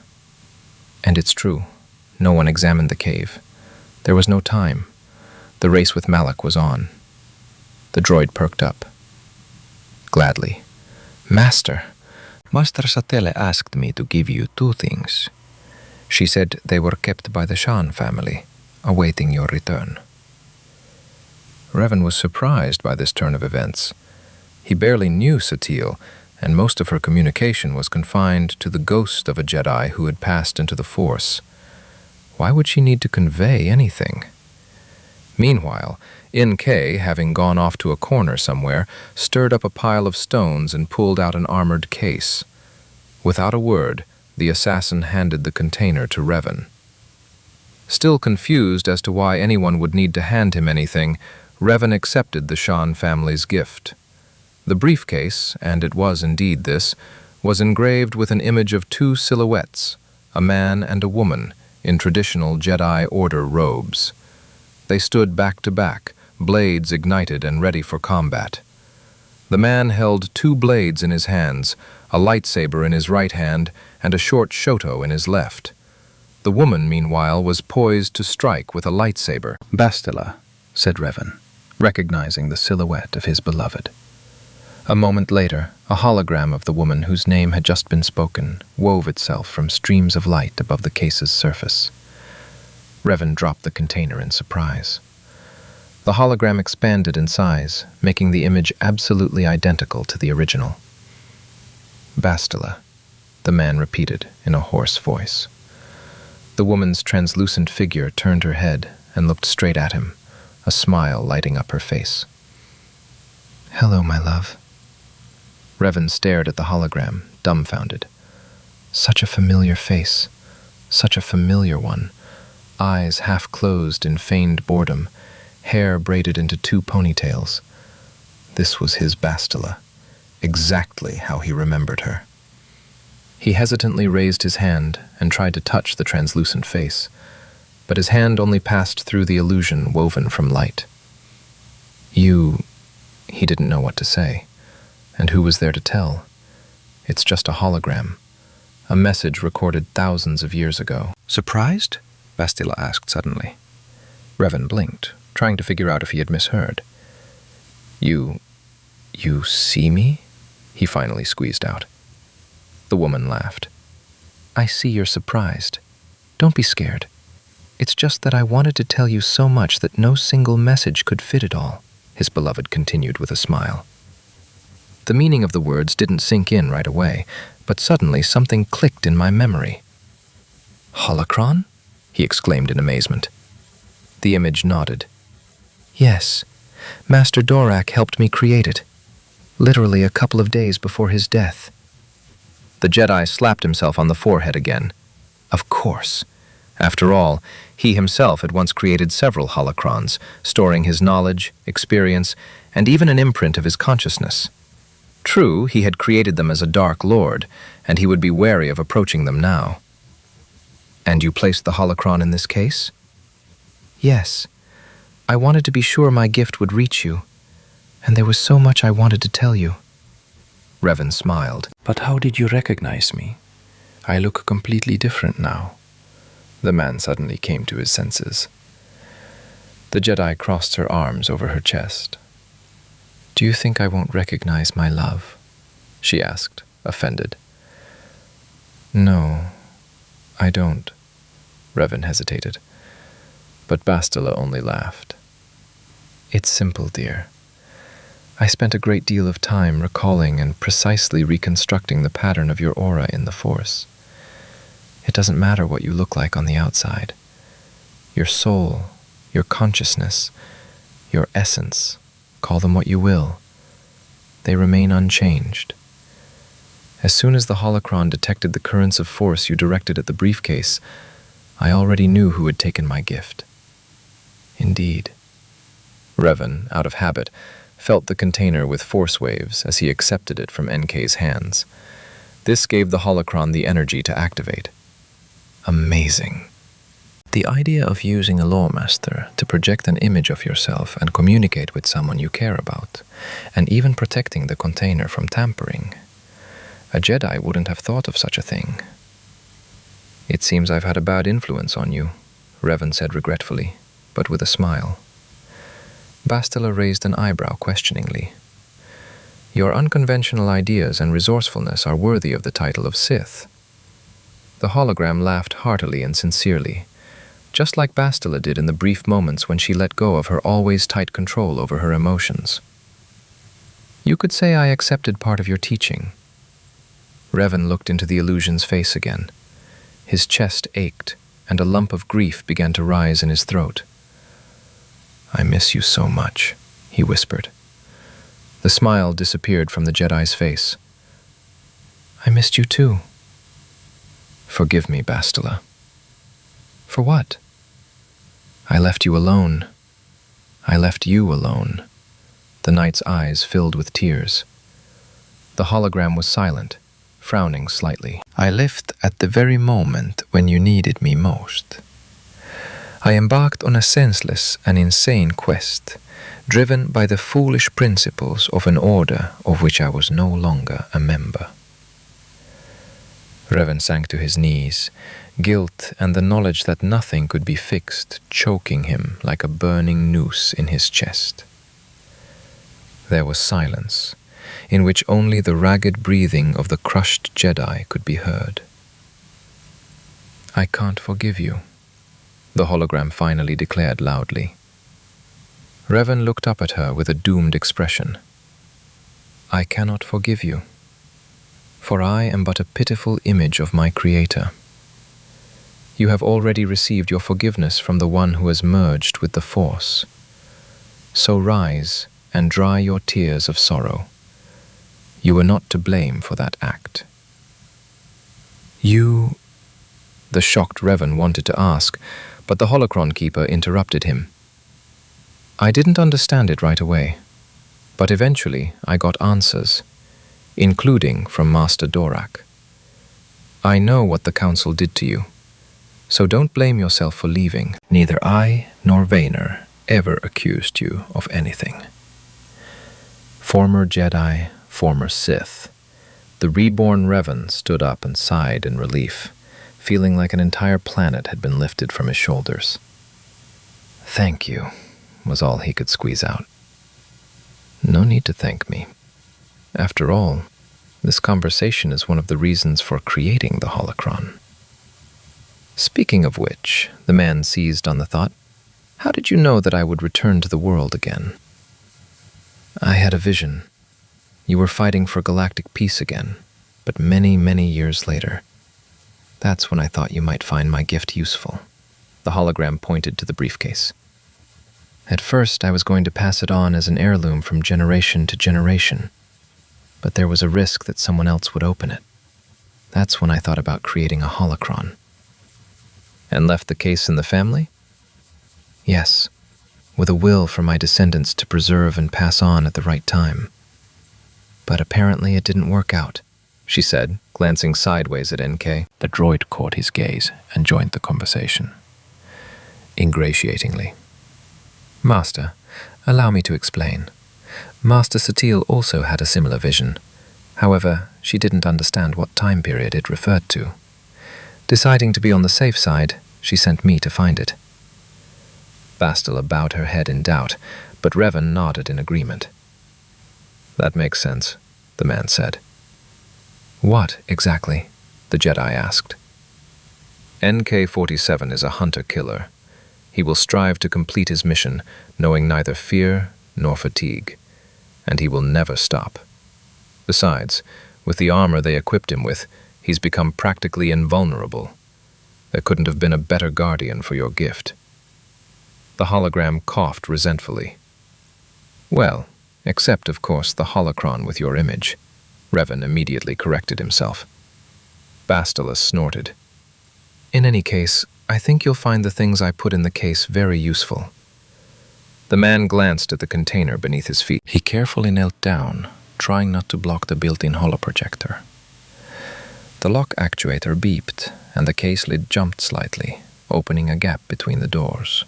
And it's true, no one examined the cave. There was no time. The race with Malak was on. The droid perked up. Gladly. Master, Master Satele asked me to give you 2 things. She said they were kept by the Shan family, awaiting your return. Reven was surprised by this turn of events. He barely knew Satele, and most of her communication was confined to the ghost of a Jedi who had passed into the Force. Why would she need to convey anything? Meanwhile, In-K, having gone off to a corner somewhere, stirred up a pile of stones and pulled out an armored case. Without a word, the assassin handed the container to Reven. Still confused as to why anyone would need to hand him anything, Reven accepted the Shan family's gift. The briefcase, and it was indeed this, was engraved with an image of 2 silhouettes, a man and a woman, in traditional Jedi Order robes. They stood back to back, blades ignited and ready for combat. The man held 2 blades in his hands, a lightsaber in his right hand and a short shoto in his left. The woman, meanwhile, was poised to strike with a lightsaber. Bastila, said Reven, recognizing the silhouette of his beloved. A moment later, a hologram of the woman whose name had just been spoken wove itself from streams of light above the case's surface. Reven dropped the container in surprise. The hologram expanded in size, making the image absolutely identical to the original. Bastila, the man repeated in a hoarse voice. The woman's translucent figure turned her head and looked straight at him, a smile lighting up her face. Hello, my love. Reven stared at the hologram, dumbfounded. Such a familiar face, such a familiar one, eyes half closed in feigned boredom, hair braided into 2 ponytails. This was his Bastila, exactly how he remembered her. He hesitantly raised his hand and tried to touch the translucent face, but his hand only passed through the illusion woven from light. He didn't know what to say. And who was there to tell? It's just a hologram, a message recorded thousands of years ago. Surprised? Bastila asked suddenly. Reven blinked, trying to figure out if he had misheard. You see me? He finally squeezed out. The woman laughed. I see you're surprised. Don't be scared. It's just that I wanted to tell you so much that no single message could fit it all, his beloved continued with a smile. The meaning of the words didn't sink in right away, but suddenly something clicked in my memory. Holocron? He exclaimed in amazement. The image nodded. Yes, Master Dorak helped me create it, literally a couple of days before his death. The Jedi slapped himself on the forehead again. Of course. After all, he himself had once created several holocrons, storing his knowledge, experience, and even an imprint of his consciousness. True, he had created them as a Dark Lord, and he would be wary of approaching them now. And you placed the holocron in this case? Yes. I wanted to be sure my gift would reach you, and there was so much I wanted to tell you. Reven smiled. But how did you recognize me? I look completely different now. The man suddenly came to his senses. The Jedi crossed her arms over her chest. Do you think I won't recognize my love? She asked, offended. No, I don't. Reven hesitated. But Bastila only laughed. It's simple, dear. I spent a great deal of time recalling and precisely reconstructing the pattern of your aura in the Force. It doesn't matter what you look like on the outside. Your soul, your consciousness, your essence, call them what you will, they remain unchanged. As soon as the holocron detected the currents of force you directed at the briefcase, I already knew who had taken my gift. Indeed. Reven, out of habit, felt the container with force waves as he accepted it from NK's hands. This gave the holocron the energy to activate. Amazing. The idea of using a lawmaster to project an image of yourself and communicate with someone you care about, and even protecting the container from tampering. A Jedi wouldn't have thought of such a thing. It seems I've had a bad influence on you, Reven said regretfully, but with a smile. Bastila raised an eyebrow questioningly. Your unconventional ideas and resourcefulness are worthy of the title of Sith. The hologram laughed heartily and sincerely, just like Bastila did in the brief moments when she let go of her always tight control over her emotions. You could say I accepted part of your teaching. Reven looked into the illusion's face again. His chest ached, and a lump of grief began to rise in his throat. I miss you so much, he whispered. The smile disappeared from the Jedi's face. I missed you too. Forgive me, Bastila. For what? I left you alone. I left you alone. The knight's eyes filled with tears. The hologram was silent, frowning slightly. I left at the very moment when you needed me most. I embarked on a senseless and insane quest, driven by the foolish principles of an order of which I was no longer a member. Reven sank to his knees, guilt and the knowledge that nothing could be fixed choking him like a burning noose in his chest. There was silence, in which only the ragged breathing of the crushed Jedi could be heard. I can't forgive you, the hologram finally declared loudly. Reven looked up at her with a doomed expression. I cannot forgive you, for I am but a pitiful image of my Creator. You have already received your forgiveness from the one who has merged with the Force. So rise and dry your tears of sorrow. You were not to blame for that act. You... The shocked Reven wanted to ask, but the holocron keeper interrupted him. I didn't understand it right away, but eventually I got answers, including from Master Dorak. I know what the Council did to you, so don't blame yourself for leaving. Neither I nor Vaynor ever accused you of anything. Former Jedi, former Sith. The reborn Reven stood up and sighed in relief, feeling like an entire planet had been lifted from his shoulders. Thank you, was all he could squeeze out. No need to thank me. After all, this conversation is one of the reasons for creating the holocron. Speaking of which, the man seized on the thought, how did you know that I would return to the world again? I had a vision. You were fighting for galactic peace again, but many, many years later. That's when I thought you might find my gift useful. The hologram pointed to the briefcase. At first, I was going to pass it on as an heirloom from generation to generation, but there was a risk that someone else would open it. That's when I thought about creating a holocron. And left the case in the family? Yes, with a will for my descendants to preserve and pass on at the right time. But apparently it didn't work out, she said, glancing sideways at NK. The droid caught his gaze and joined the conversation. Ingratiatingly. Master, allow me to explain. Master Satil also had a similar vision. However, she didn't understand what time period it referred to. Deciding to be on the safe side, she sent me to find it. Bastila bowed her head in doubt, but Reven nodded in agreement. That makes sense, the man said. What, exactly? The Jedi asked. NK-47 is a hunter-killer. He will strive to complete his mission, knowing neither fear nor fatigue, and he will never stop. Besides, with the armor they equipped him with, he's become practically invulnerable. There couldn't have been a better guardian for your gift. The hologram coughed resentfully. Well, except, of course, the holocron with your image. Reven immediately corrected himself. Bastila snorted. In any case, I think you'll find the things I put in the case very useful. The man glanced at the container beneath his feet. He carefully knelt down, trying not to block the built-in holoprojector. The lock actuator beeped, and the case lid jumped slightly, opening a gap between the doors.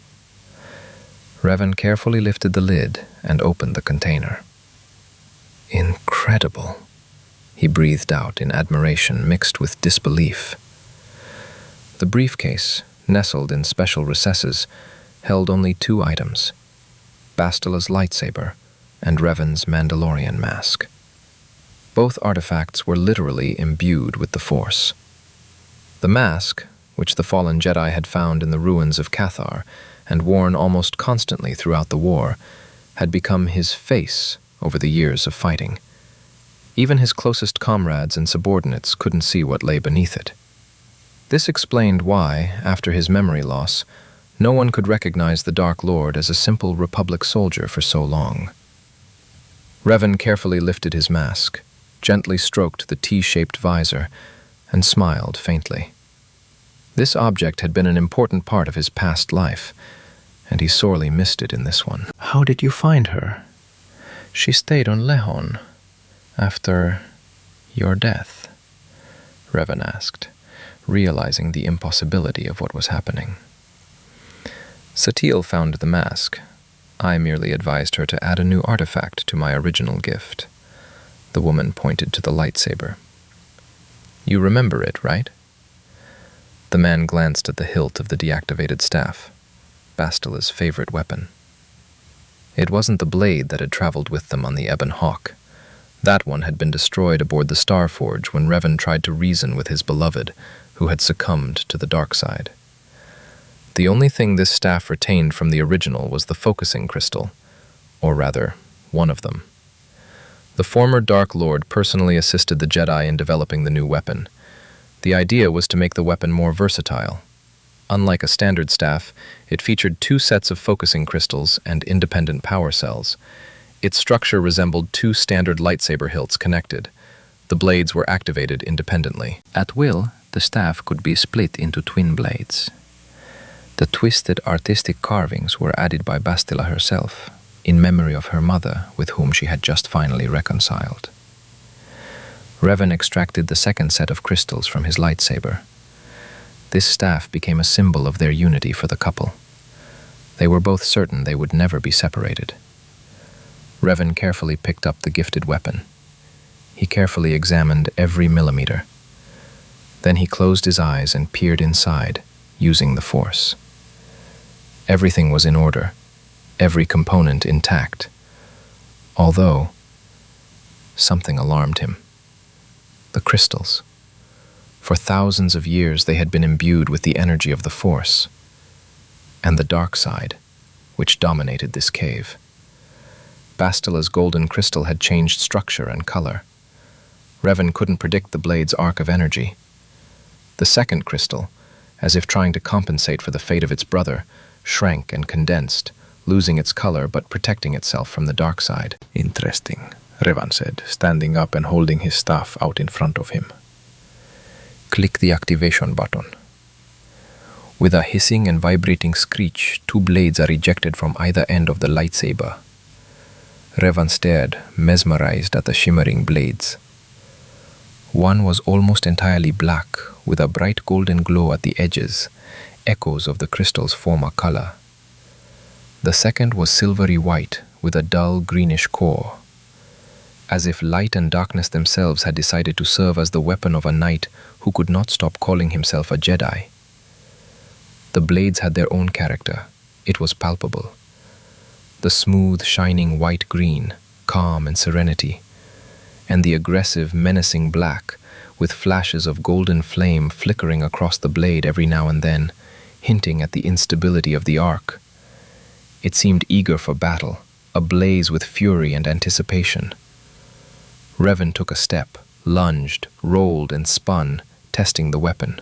Reven carefully lifted the lid and opened the container. Incredible, he breathed out in admiration mixed with disbelief. The briefcase, nestled in special recesses, held only 2 items: Bastila's lightsaber and Reven's Mandalorian mask. Both artifacts were literally imbued with the Force. The mask, which the fallen Jedi had found in the ruins of Cathar and worn almost constantly throughout the war, had become his face over the years of fighting. Even his closest comrades and subordinates couldn't see what lay beneath it. This explained why, after his memory loss, no one could recognize the Dark Lord as a simple Republic soldier for so long. Reven carefully lifted his mask, gently stroked the T-shaped visor, and smiled faintly. This object had been an important part of his past life, and he sorely missed it in this one. How did you find her? She stayed on Lehon after your death, Reven asked, realizing the impossibility of what was happening. Satil found the mask. I merely advised her to add a new artifact to my original gift. The woman pointed to the lightsaber. You remember it, right? The man glanced at the hilt of the deactivated staff, Bastila's favorite weapon. It wasn't the blade that had traveled with them on the Ebon Hawk. That one had been destroyed aboard the Starforge when Reven tried to reason with his beloved, who had succumbed to the dark side. The only thing this staff retained from the original was the focusing crystal, or rather, one of them. The former Dark Lord personally assisted the Jedi in developing the new weapon. The idea was to make the weapon more versatile. Unlike a standard staff, it featured 2 sets of focusing crystals and independent power cells. Its structure resembled 2 standard lightsaber hilts connected. The blades were activated independently. At will, the staff could be split into twin blades. The twisted artistic carvings were added by Bastila herself, in memory of her mother with whom she had just finally reconciled. Reven extracted the second set of crystals from his lightsaber. This staff became a symbol of their unity for the couple. They were both certain they would never be separated. Reven carefully picked up the gifted weapon. He carefully examined every millimeter. Then he closed his eyes and peered inside, using the Force. Everything was in order, every component intact. Although, something alarmed him. The crystals. For thousands of years they had been imbued with the energy of the Force, and the dark side, which dominated this cave. Bastila's golden crystal had changed structure and color. Reven couldn't predict the blade's arc of energy. The second crystal, as if trying to compensate for the fate of its brother, shrank and condensed, losing its color but protecting itself from the dark side. Interesting, Revan said, standing up and holding his staff out in front of him. Click the activation button. With a hissing and vibrating screech, 2 blades are ejected from either end of the lightsaber. Revan stared, mesmerized at the shimmering blades. One was almost entirely black, with a bright golden glow at the edges, echoes of the crystal's former color. The second was silvery white, with a dull greenish core, as if light and darkness themselves had decided to serve as the weapon of a knight who could not stop calling himself a Jedi. The blades had their own character. It was palpable. The smooth, shining white-green, calm and serenity, and the aggressive, menacing black, with flashes of golden flame flickering across the blade every now and then, hinting at the instability of the arc. It seemed eager for battle, ablaze with fury and anticipation. Reven took a step, lunged, rolled, and spun, testing the weapon.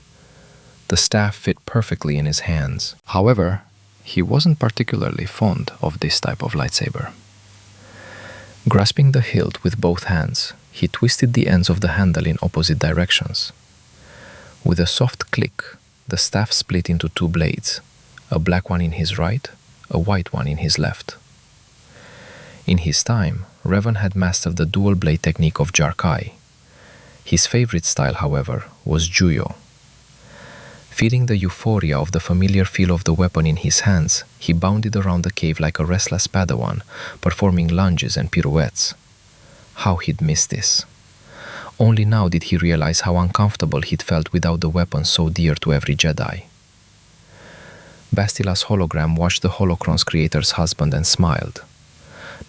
The staff fit perfectly in his hands. However, he wasn't particularly fond of this type of lightsaber. Grasping the hilt with both hands, he twisted the ends of the handle in opposite directions. With a soft click, the staff split into 2 blades, a black one in his right, a white one in his left. In his time, Reven had mastered the dual blade technique of Jarkai. His favorite style, however, was Juyo. Feeling the euphoria of the familiar feel of the weapon in his hands, he bounded around the cave like a restless Padawan, performing lunges and pirouettes. How he'd missed this. Only now did he realize how uncomfortable he'd felt without the weapon so dear to every Jedi. Bastila's hologram watched the holocron's creator's husband and smiled.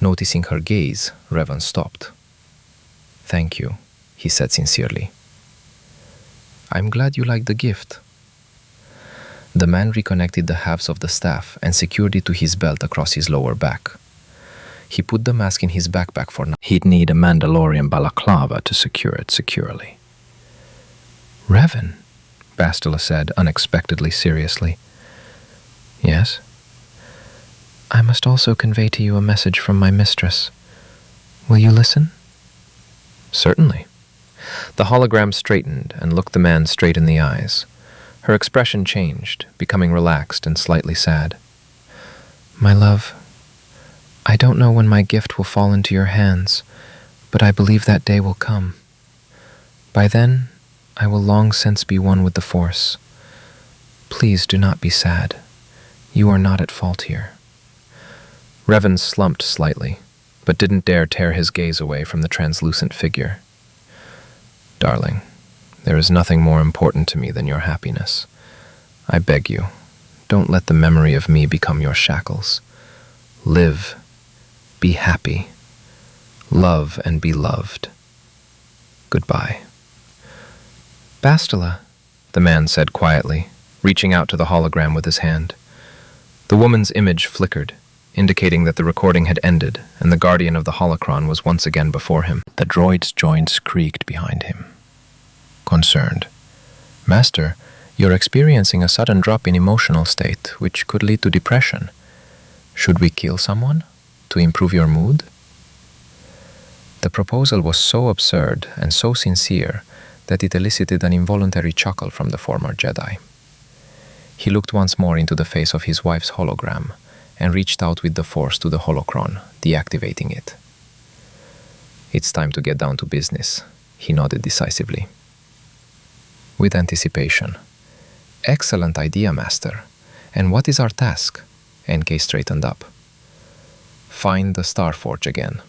Noticing her gaze, Reven stopped. "Thank you," he said sincerely. "I'm glad you like the gift." The man reconnected the halves of the staff and secured it to his belt across his lower back. He put the mask in his backpack for now. He'd need a Mandalorian balaclava to secure it securely. "Reven," Bastila said unexpectedly seriously. "Yes?" "I must also convey to you a message from my mistress. Will you listen?" "Certainly." The hologram straightened and looked the man straight in the eyes. Her expression changed, becoming relaxed and slightly sad. "My love, I don't know when my gift will fall into your hands, but I believe that day will come. By then, I will long since be one with the Force. Please do not be sad. You are not at fault here." Reven slumped slightly, but didn't dare tear his gaze away from the translucent figure. "Darling, there is nothing more important to me than your happiness. I beg you, don't let the memory of me become your shackles. Live, be happy, love and be loved. Goodbye." "Bastila," the man said quietly, reaching out to the hologram with his hand. The woman's image flickered, indicating that the recording had ended and the guardian of the holocron was once again before him. The droid's joints creaked behind him. Concerned. "Master, you're experiencing a sudden drop in emotional state, which could lead to depression. Should we kill someone to improve your mood?" The proposal was so absurd and so sincere that it elicited an involuntary chuckle from the former Jedi. He looked once more into the face of his wife's hologram and reached out with the Force to the holocron, deactivating it. "It's time to get down to business," he nodded decisively. With anticipation. "Excellent idea, Master. And what is our task?" NK straightened up. "Find the Star Forge again."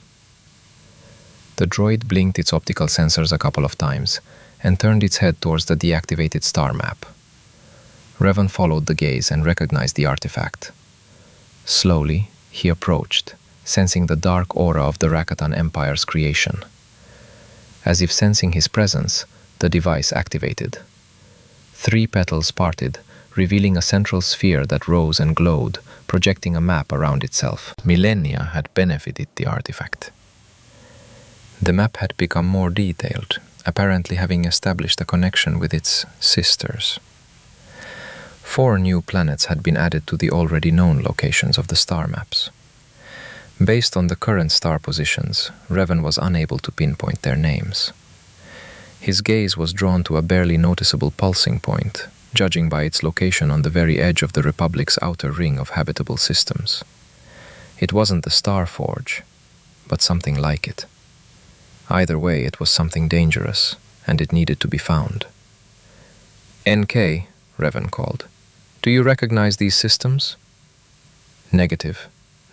The droid blinked its optical sensors a couple of times and turned its head towards the deactivated star map. Reven followed the gaze and recognized the artifact. Slowly, he approached, sensing the dark aura of the Rakatan Empire's creation. As if sensing his presence, the device activated. 3 petals parted, revealing a central sphere that rose and glowed, projecting a map around itself. Millennia had benefited the artifact. The map had become more detailed, apparently having established a connection with its sisters. 4 new planets had been added to the already known locations of the star maps. Based on the current star positions, Reven was unable to pinpoint their names. His gaze was drawn to a barely noticeable pulsing point, judging by its location on the very edge of the Republic's outer ring of habitable systems. It wasn't the Star Forge, but something like it. Either way, it was something dangerous, and it needed to be found. "NK," Reven called. "Do you recognize these systems?" "Negative.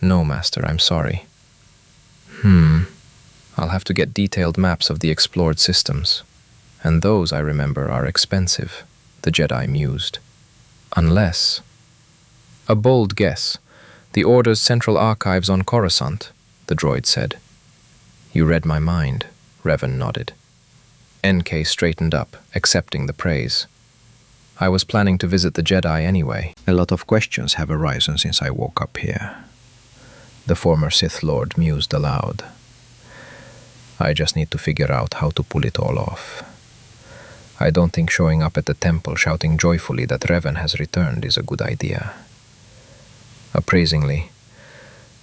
No, Master, I'm sorry." I'll have to get detailed maps of the explored systems. And those, I remember, are expensive," the Jedi mused. "Unless—" "A bold guess. The Order's central archives on Coruscant," the droid said. "You read my mind," Reven nodded. NK straightened up, accepting the praise. "I was planning to visit the Jedi anyway." A lot of questions have arisen since I woke up here. The former Sith Lord mused aloud. I just need to figure out how to pull it all off. I don't think showing up at the temple shouting joyfully that Reven has returned is a good idea. Appraisingly,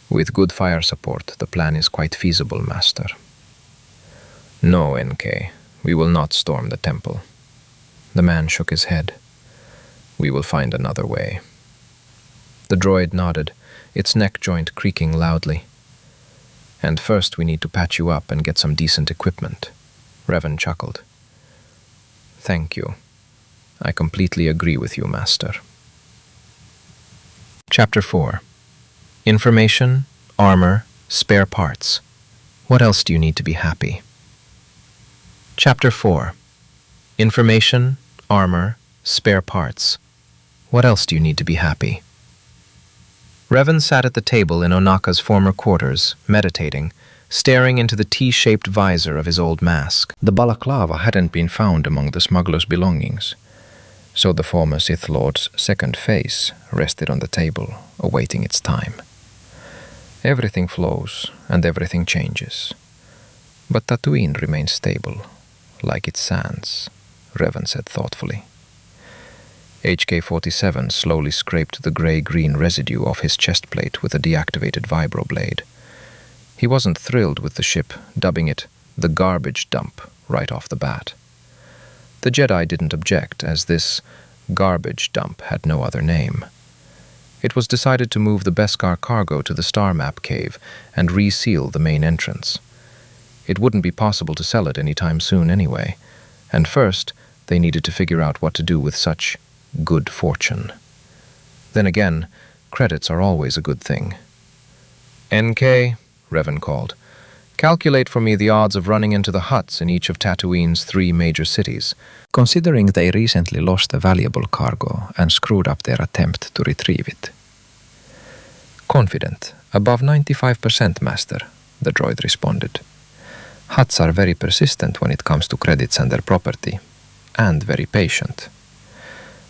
with good fire support, the plan is quite feasible, Master. No, NK, we will not storm the temple. The man shook his head. We will find another way. The droid nodded, its neck joint creaking loudly. And first we need to patch you up and get some decent equipment. Reven chuckled. Thank you. I completely agree with you, Master. Chapter 4. Information, armor, spare parts. What else do you need to be happy? Chapter 4. Information, armor, spare parts. What else do you need to be happy? Reven sat at the table in Onaka's former quarters, meditating, staring into the T-shaped visor of his old mask. The balaclava hadn't been found among the smuggler's belongings, so the former Sith Lord's second face rested on the table, awaiting its time. Everything flows and everything changes, but Tatooine remains stable, like its sands, Reven said thoughtfully. HK-47 slowly scraped the grey-green residue off his chest plate with a deactivated vibroblade. He wasn't thrilled with the ship, dubbing it the garbage dump right off the bat. The Jedi didn't object, as this garbage dump had no other name. It was decided to move the Beskar cargo to the Star Map Cave and reseal the main entrance. It wouldn't be possible to sell it anytime soon anyway, and first they needed to figure out what to do with such good fortune. Then again, credits are always a good thing. NK, Reven called. Calculate for me the odds of running into the huts in each of Tatooine's 3 major cities. Considering they recently lost a valuable cargo and screwed up their attempt to retrieve it. Confident, above 95%, Master, the droid responded. Huts are very persistent when it comes to credits and their property, and very patient.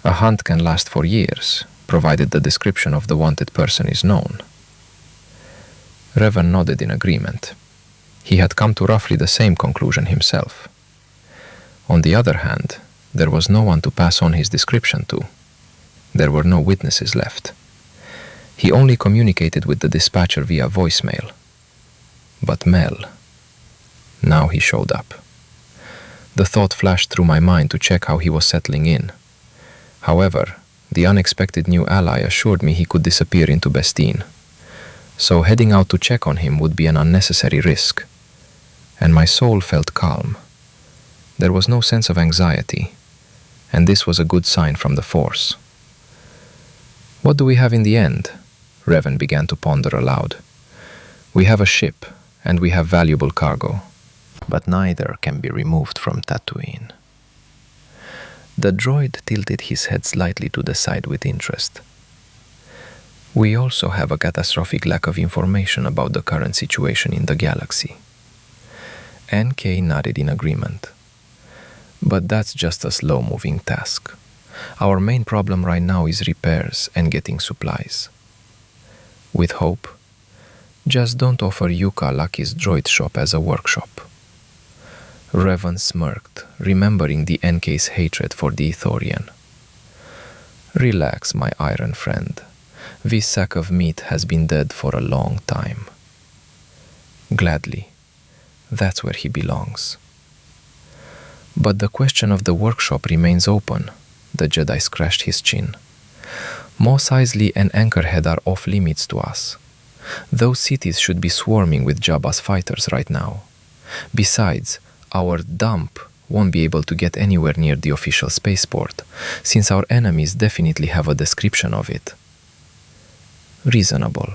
A hunt can last for years, provided the description of the wanted person is known. Reven nodded in agreement. He had come to roughly the same conclusion himself. On the other hand, there was no one to pass on his description to. There were no witnesses left. He only communicated with the dispatcher via voicemail. But Mel. Now he showed up. The thought flashed through my mind to check how he was settling in. However, the unexpected new ally assured me he could disappear into Bestine. So heading out to check on him would be an unnecessary risk. And my soul felt calm. There was no sense of anxiety, and this was a good sign from the Force. What do we have in the end? Reven began to ponder aloud. We have a ship, and we have valuable cargo, but neither can be removed from Tatooine. The droid tilted his head slightly to the side with interest. We also have a catastrophic lack of information about the current situation in the galaxy. NK nodded in agreement. But that's just a slow-moving task. Our main problem right now is repairs and getting supplies. With hope, just don't offer Yuka Lucky's droid shop as a workshop. Reven smirked, remembering the NK's hatred for the Ithorian. Relax, my iron friend. This sack of meat has been dead for a long time. Gladly. That's where he belongs. But the question of the workshop remains open. The Jedi scratched his chin. Mos Eisley and Anchorhead are off limits to us. Those cities should be swarming with Jabba's fighters right now. Besides, our dump won't be able to get anywhere near the official spaceport, since our enemies definitely have a description of it. Reasonable.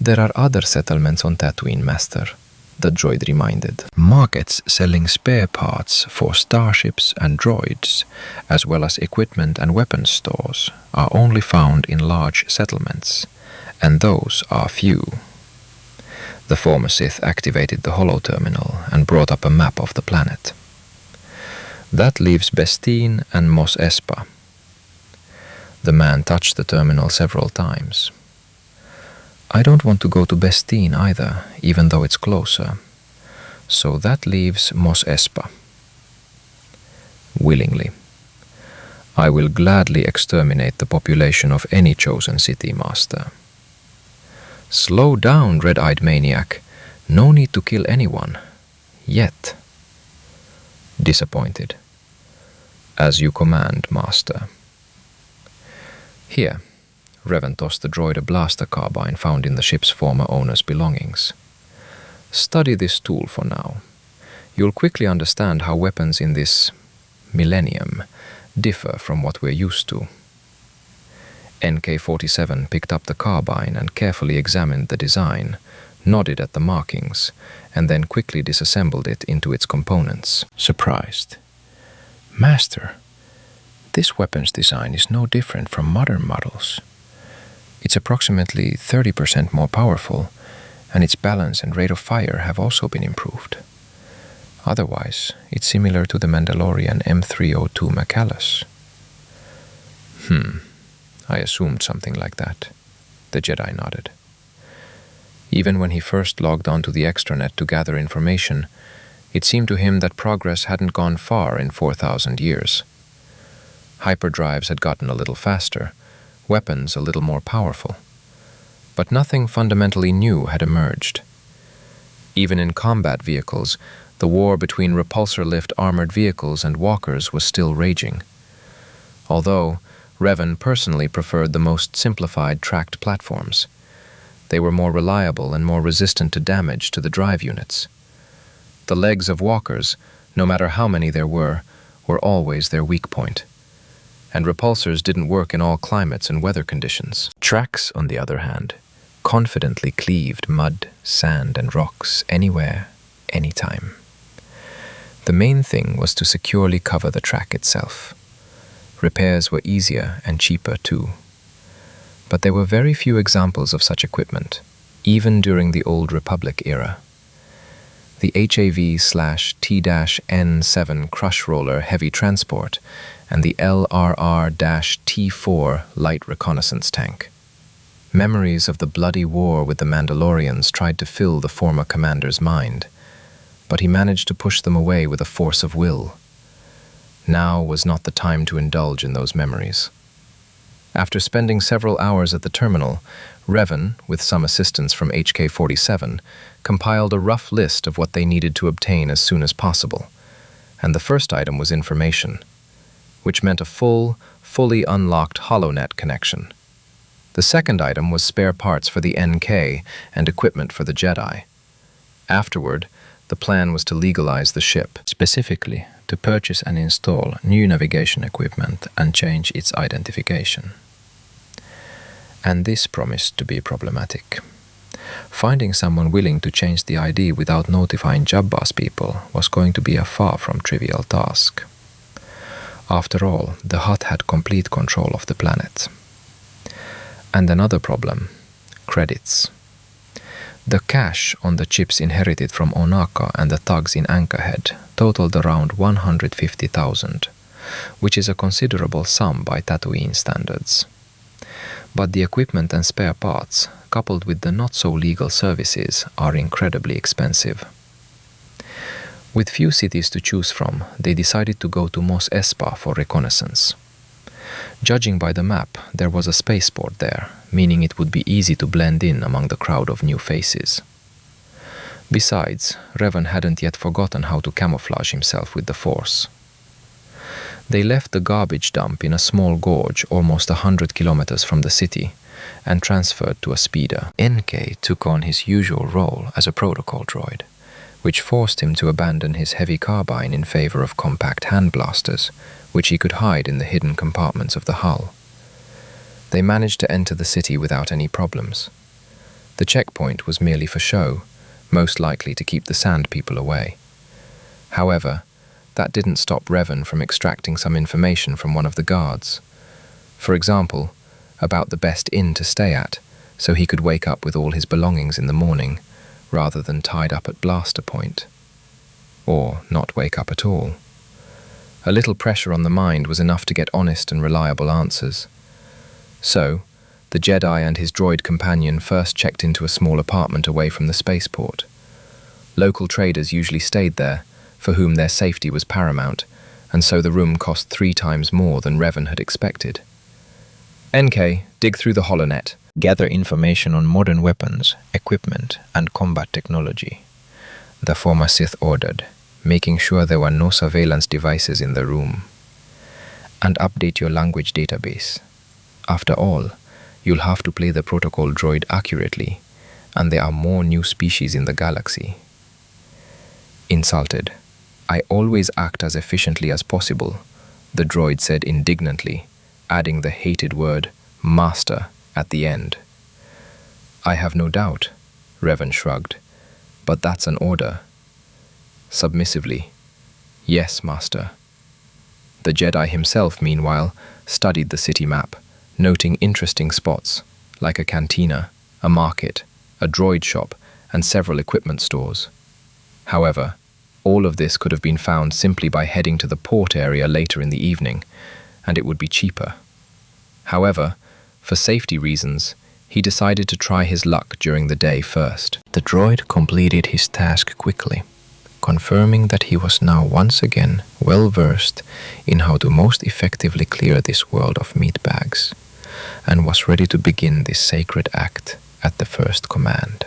There are other settlements on Tatooine, Master, the droid reminded. Markets selling spare parts for starships and droids, as well as equipment and weapons stores, are only found in large settlements, and those are few. The former Sith activated the holo-terminal and brought up a map of the planet. That leaves Bestine and Mos Espa. The man touched the terminal several times. I don't want to go to Bestine either, even though it's closer. So that leaves Mos Espa. Willingly. I will gladly exterminate the population of any chosen city, Master. Slow down, red-eyed maniac. No need to kill anyone. Yet. Disappointed. As you command, Master. Here. Reven tossed the droid a blaster carbine found in the ship's former owner's belongings. Study this tool for now. You'll quickly understand how weapons in this millennium differ from what we're used to. NK-47 picked up the carbine and carefully examined the design, nodded at the markings, and then quickly disassembled it into its components. Surprised. Master, this weapon's design is no different from modern models. It's approximately 30% more powerful, and its balance and rate of fire have also been improved. Otherwise, it's similar to the Mandalorian M302 Macallus. I assumed something like that. The Jedi nodded. Even when he first logged onto the extranet to gather information, it seemed to him that progress hadn't gone far in 4,000 years. Hyperdrives had gotten a little faster, weapons a little more powerful. But nothing fundamentally new had emerged. Even in combat vehicles, the war between repulsor-lift armored vehicles and walkers was still raging. Although Reven personally preferred the most simplified tracked platforms. They were more reliable and more resistant to damage to the drive units. The legs of walkers, no matter how many there were always their weak point. And repulsors didn't work in all climates and weather conditions. Tracks, on the other hand, confidently cleaved mud, sand, and rocks anywhere, anytime. The main thing was to securely cover the track itself. Repairs were easier and cheaper too. But there were very few examples of such equipment, even during the Old Republic era. The HAV/T-N7 crush roller heavy transport and the LRR-T4 light reconnaissance tank. Memories of the bloody war with the Mandalorians tried to fill the former commander's mind, but he managed to push them away with a force of will. Now was not the time to indulge in those memories. After spending several hours at the terminal, Reven, with some assistance from HK-47, compiled a rough list of what they needed to obtain as soon as possible, and the first item was information, which meant a fully unlocked HoloNet connection. The second item was spare parts for the NK and equipment for the Jedi. Afterward, the plan was to legalize the ship, specifically to purchase and install new navigation equipment and change its identification. And this promised to be problematic. Finding someone willing to change the ID without notifying Jabba's people was going to be a far from trivial task. After all, the Hutt had complete control of the planet. And another problem: credits. The cash on the chips inherited from Onaka and the thugs in Anchorhead totaled around 150,000, which is a considerable sum by Tatooine standards. But the equipment and spare parts, coupled with the not-so-legal services, are incredibly expensive. With few cities to choose from, they decided to go to Mos Espa for reconnaissance. Judging by the map, there was a spaceport there, meaning it would be easy to blend in among the crowd of new faces. Besides, Reven hadn't yet forgotten how to camouflage himself with the Force. They left the garbage dump in a small gorge almost 100 kilometers from the city and transferred to a speeder. NK took on his usual role as a protocol droid, which forced him to abandon his heavy carbine in favor of compact hand blasters, which he could hide in the hidden compartments of the hull. They managed to enter the city without any problems. The checkpoint was merely for show, most likely to keep the Sand People away. However, that didn't stop Reven from extracting some information from one of the guards. For example, about the best inn to stay at, so he could wake up with all his belongings in the morning, rather than tied up at blaster point. Or not wake up at all. A little pressure on the mind was enough to get honest and reliable answers. So, the Jedi and his droid companion first checked into a small apartment away from the spaceport. Local traders usually stayed there, for whom their safety was paramount, and so the room cost 3 times more than Reven had expected. NK, dig through the HoloNet. Gather information on modern weapons, equipment, and combat technology. The former Sith ordered, making sure there were no surveillance devices in the room. And update your language database. After all, you'll have to play the protocol droid accurately, and there are more new species in the galaxy. Insulted. I always act as efficiently as possible, the droid said indignantly, adding the hated word master at the end. I have no doubt, Reven shrugged, but that's an order. Submissively, yes, master. The Jedi himself, meanwhile, studied the city map, noting interesting spots, like a cantina, a market, a droid shop, and several equipment stores. However, all of this could have been found simply by heading to the port area later in the evening, and it would be cheaper. However, for safety reasons, he decided to try his luck during the day first. The droid completed his task quickly, confirming that he was now once again well versed in how to most effectively clear this world of meat bags, and was ready to begin this sacred act at the first command.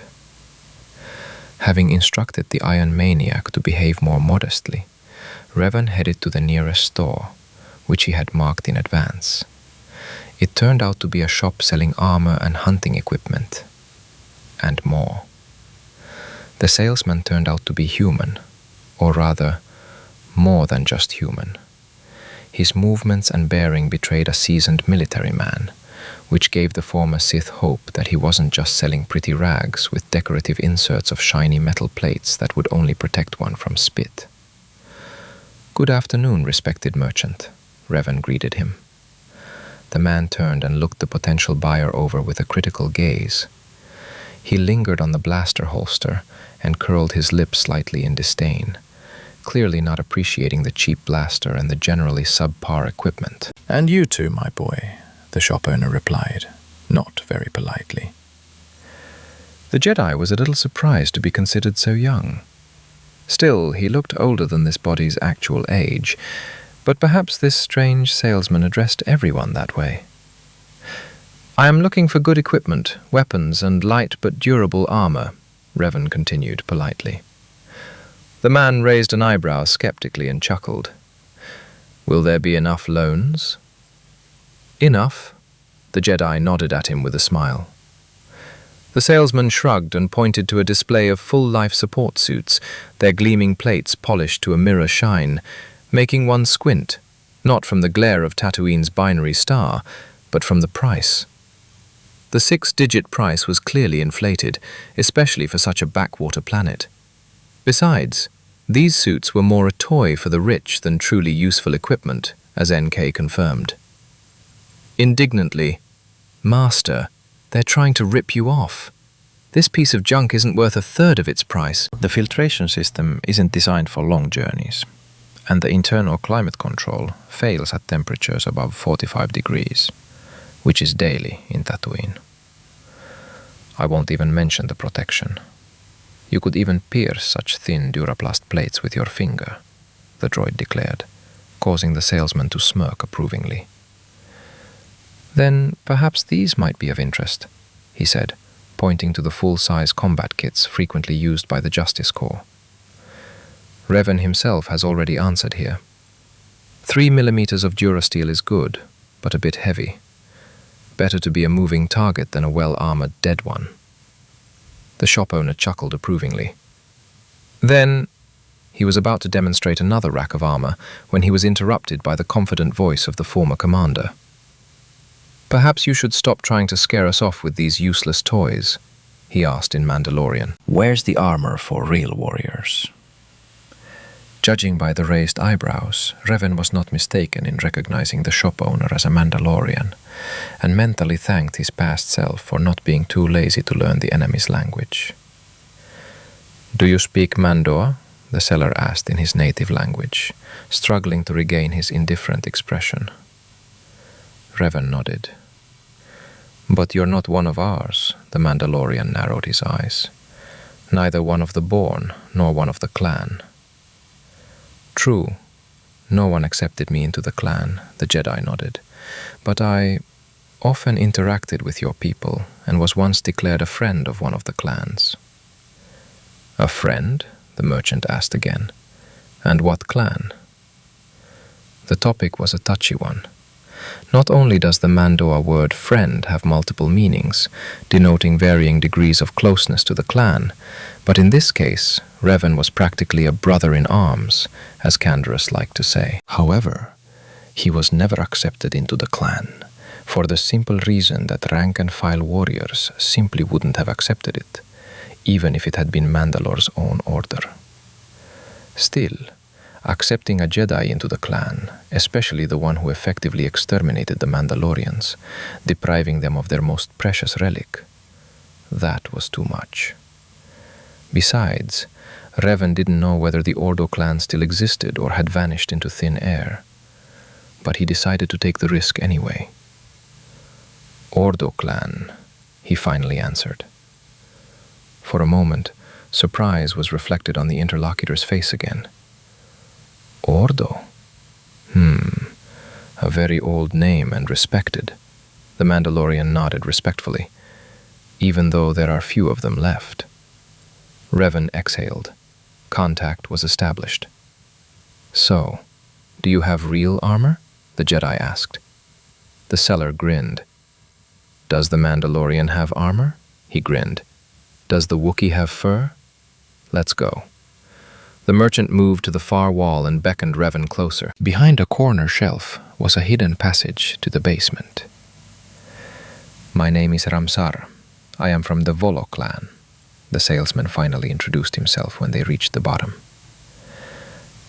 Having instructed the Iron Maniac to behave more modestly, Reven headed to the nearest store, which he had marked in advance. It turned out to be a shop selling armor and hunting equipment, and more. The salesman turned out to be human, or rather, more than just human. His movements and bearing betrayed a seasoned military man, which gave the former Sith hope that he wasn't just selling pretty rags with decorative inserts of shiny metal plates that would only protect one from spit. Good afternoon, respected merchant, Reven greeted him. The man turned and looked the potential buyer over with a critical gaze. He lingered on the blaster holster and curled his lips slightly in disdain, clearly not appreciating the cheap blaster and the generally subpar equipment. And you too, my boy, the shop owner replied, not very politely. The Jedi was a little surprised to be considered so young. Still, he looked older than this body's actual age, but perhaps this strange salesman addressed everyone that way. I am looking for good equipment, weapons, and light but durable armor, Reven continued politely. The man raised an eyebrow skeptically and chuckled. Will there be enough loans? Enough, the Jedi nodded at him with a smile. The salesman shrugged and pointed to a display of full life support suits, their gleaming plates polished to a mirror shine, making one squint, not from the glare of Tatooine's binary star, but from the price. The 6-digit price was clearly inflated, especially for such a backwater planet. Besides, these suits were more a toy for the rich than truly useful equipment, as NK confirmed. Indignantly, Master, they're trying to rip you off. This piece of junk isn't worth a third of its price. The filtration system isn't designed for long journeys, and the internal climate control fails at temperatures above 45 degrees, which is daily in Tatooine. I won't even mention the protection. You could even pierce such thin Duraplast plates with your finger, the droid declared, causing the salesman to smirk approvingly. Then perhaps these might be of interest, he said, pointing to the full-size combat kits frequently used by the Justice Corps. Reven himself has already answered here. 3 millimeters of Durasteel is good, but a bit heavy. Better to be a moving target than a well-armored dead one. The shop owner chuckled approvingly. Then, he was about to demonstrate another rack of armor when he was interrupted by the confident voice of the former commander. Perhaps you should stop trying to scare us off with these useless toys, he asked in Mandalorian. Where's the armor for real warriors? Judging by the raised eyebrows, Reven was not mistaken in recognizing the shop owner as a Mandalorian, and mentally thanked his past self for not being too lazy to learn the enemy's language. Do you speak Mandoa? The seller asked in his native language, struggling to regain his indifferent expression. Reven nodded. But you're not one of ours, the Mandalorian narrowed his eyes. Neither one of the Born, nor one of the clan. True, no one accepted me into the clan, the Jedi nodded, but I often interacted with your people and was once declared a friend of one of the clans. A friend? The merchant asked again. And what clan? The topic was a touchy one. Not only does the Mandoa word friend have multiple meanings, denoting varying degrees of closeness to the clan, but in this case, Reven was practically a brother in arms, as Canderous liked to say. However, He was never accepted into the clan, for the simple reason that rank-and-file warriors simply wouldn't have accepted it, even if it had been Mandalore's own order. Still, accepting a Jedi into the clan, especially the one who effectively exterminated the Mandalorians, depriving them of their most precious relic, that was too much. Besides, Reven didn't know whether the Ordo clan still existed or had vanished into thin air, but he decided to take the risk anyway. Ordo clan, he finally answered. For a moment, surprise was reflected on the interlocutor's face again. Ordo? A very old name and respected. The Mandalorian nodded respectfully, even though there are few of them left. Reven exhaled. Contact was established. So, do you have real armor? The Jedi asked. The seller grinned. Does the Mandalorian have armor? He grinned. Does the Wookiee have fur? Let's go. The merchant moved to the far wall and beckoned Reven closer. Behind a corner shelf was a hidden passage to the basement. My name is Ramsar. I am from the Volo clan. The salesman finally introduced himself when they reached the bottom.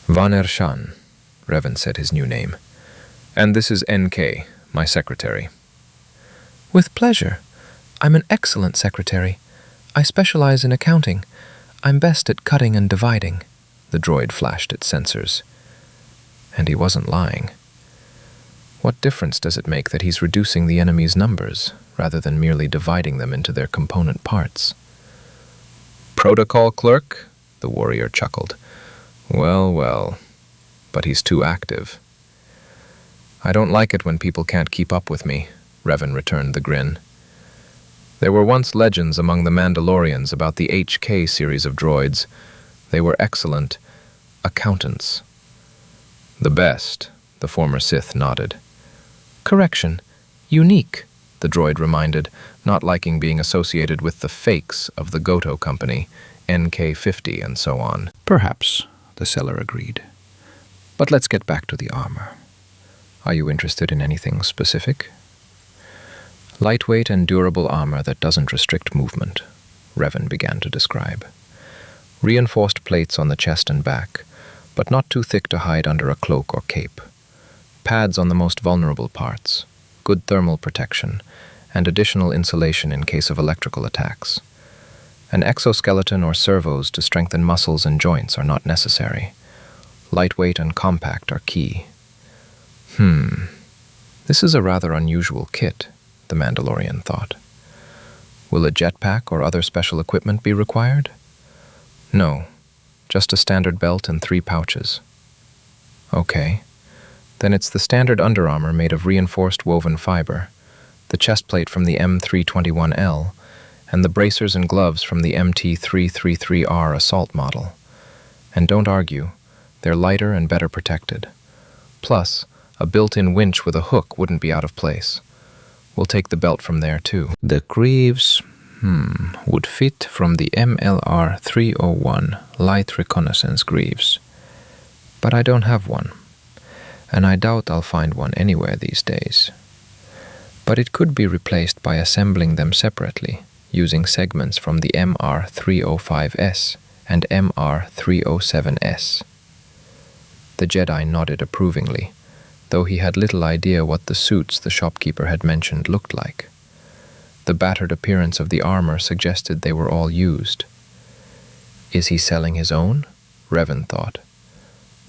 Vaner Shan, Reven said his new name. And this is NK, my secretary. With pleasure. I'm an excellent secretary. I specialize in accounting. I'm best at cutting and dividing. The droid flashed its sensors. And he wasn't lying. What difference does it make that he's reducing the enemy's numbers, rather than merely dividing them into their component parts? Protocol clerk? The warrior chuckled. Well, well, but he's too active. I don't like it when people can't keep up with me, Reven returned the grin. There were once legends among the Mandalorians about the HK series of droids. They were excellent accountants. The best, the former Sith nodded. Correction, unique, the droid reminded, not liking being associated with the fakes of the Goto Company, NK-50 and so on. Perhaps, the seller agreed. But let's get back to the armor. Are you interested in anything specific? Lightweight and durable armor that doesn't restrict movement, Reven began to describe. Reinforced plates on the chest and back, but not too thick to hide under a cloak or cape. Pads on the most vulnerable parts, good thermal protection, and additional insulation in case of electrical attacks. An exoskeleton or servos to strengthen muscles and joints are not necessary. Lightweight and compact are key. This is a rather unusual kit, the Mandalorian thought. Will a jetpack or other special equipment be required? No, just a standard belt and 3 pouches. Okay, then it's the standard underarmor made of reinforced woven fiber, the chest plate from the M321L, and the bracers and gloves from the MT333R assault model. And don't argue, they're lighter and better protected. Plus, a built-in winch with a hook wouldn't be out of place. We'll take the belt from there, too. The greaves, would fit from the MLR 301 light reconnaissance greaves. But I don't have one, and I doubt I'll find one anywhere these days. But it could be replaced by assembling them separately, using segments from the MR305S and MR307S. The Jedi nodded approvingly, though he had little idea what the suits the shopkeeper had mentioned looked like. The battered appearance of the armor suggested they were all used. Is he selling his own? Reven thought.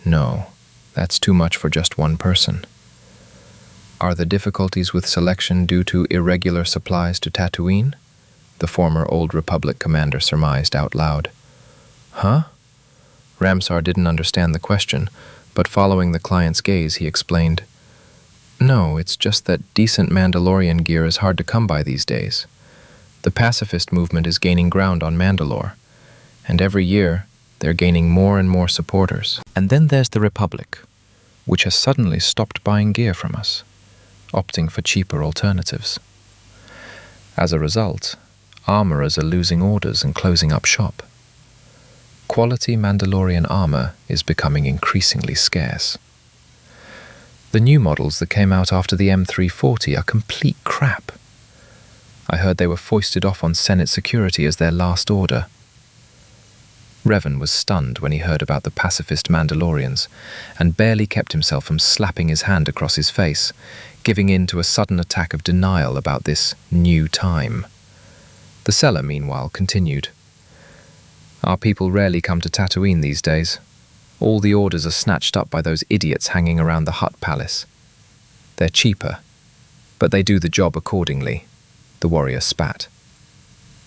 No, that's too much for just one person. Are the difficulties with selection due to irregular supplies to Tatooine? The former Old Republic commander surmised out loud. Huh? Ramsar didn't understand the question, but following the client's gaze, he explained, No, it's just that decent Mandalorian gear is hard to come by these days. The pacifist movement is gaining ground on Mandalore, and every year they're gaining more and more supporters. And then there's the Republic, which has suddenly stopped buying gear from us, opting for cheaper alternatives. As a result, armorers are losing orders and closing up shop. Quality Mandalorian armor is becoming increasingly scarce. The new models that came out after the M340 are complete crap. I heard they were foisted off on Senate security as their last order. Reven was stunned when he heard about the pacifist Mandalorians and barely kept himself from slapping his hand across his face, giving in to a sudden attack of denial about this new time. The seller, meanwhile, continued. Our people rarely come to Tatooine these days. All the orders are snatched up by those idiots hanging around the Hutt Palace. They're cheaper, but they do the job accordingly, the warrior spat.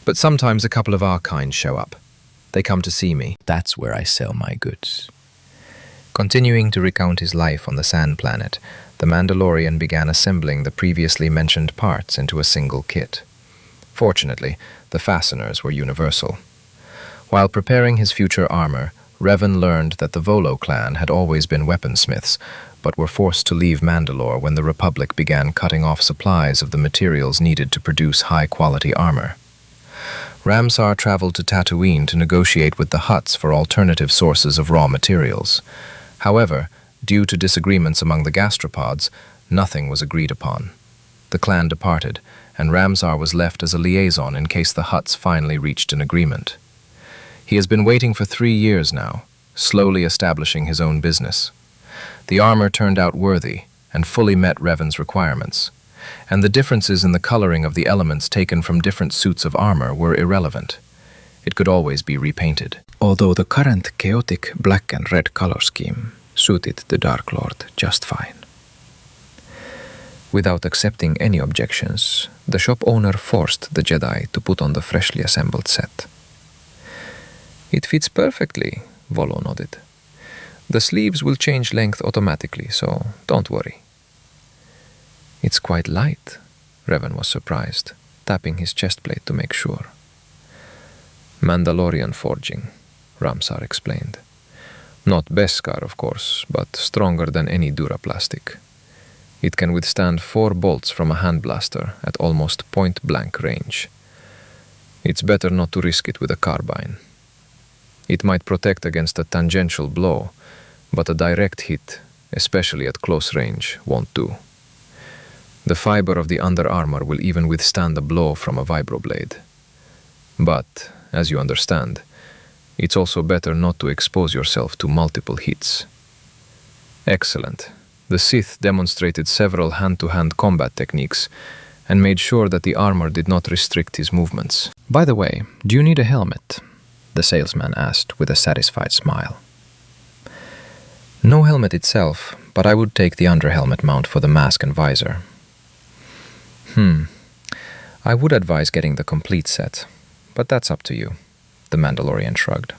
But sometimes a couple of our kind show up. They come to see me. That's where I sell my goods. Continuing to recount his life on the Sand Planet, the Mandalorian began assembling the previously mentioned parts into a single kit. Fortunately, the fasteners were universal. While preparing his future armor, Reven learned that the Volo clan had always been weaponsmiths, but were forced to leave Mandalore when the Republic began cutting off supplies of the materials needed to produce high-quality armor. Ramsar traveled to Tatooine to negotiate with the Hutts for alternative sources of raw materials. However, due to disagreements among the gastropods, nothing was agreed upon. The clan departed, and Ramsar was left as a liaison in case the Hutts finally reached an agreement. He has been waiting for 3 years now, slowly establishing his own business. The armor turned out worthy and fully met Reven's requirements, and the differences in the coloring of the elements taken from different suits of armor were irrelevant. It could always be repainted. Although the current chaotic black and red color scheme suited the Dark Lord just fine. Without accepting any objections, the shop owner forced the Jedi to put on the freshly assembled set. It fits perfectly, Volo nodded. The sleeves will change length automatically, so don't worry. It's quite light, Reven was surprised, tapping his chest plate to make sure. Mandalorian forging, Ramsar explained. Not Beskar, of course, but stronger than any Duraplastic. It can withstand 4 bolts from a hand blaster at almost point-blank range. It's better not to risk it with a carbine. It might protect against a tangential blow, but a direct hit, especially at close range, won't do. The fiber of the under armor will even withstand a blow from a vibroblade. But, as you understand, it's also better not to expose yourself to multiple hits. Excellent. The Sith demonstrated several hand-to-hand combat techniques and made sure that the armor did not restrict his movements. By the way, do you need a helmet? The salesman asked with a satisfied smile. No helmet itself, but I would take the underhelmet mount for the mask and visor. I would advise getting the complete set, but that's up to you, the Mandalorian shrugged.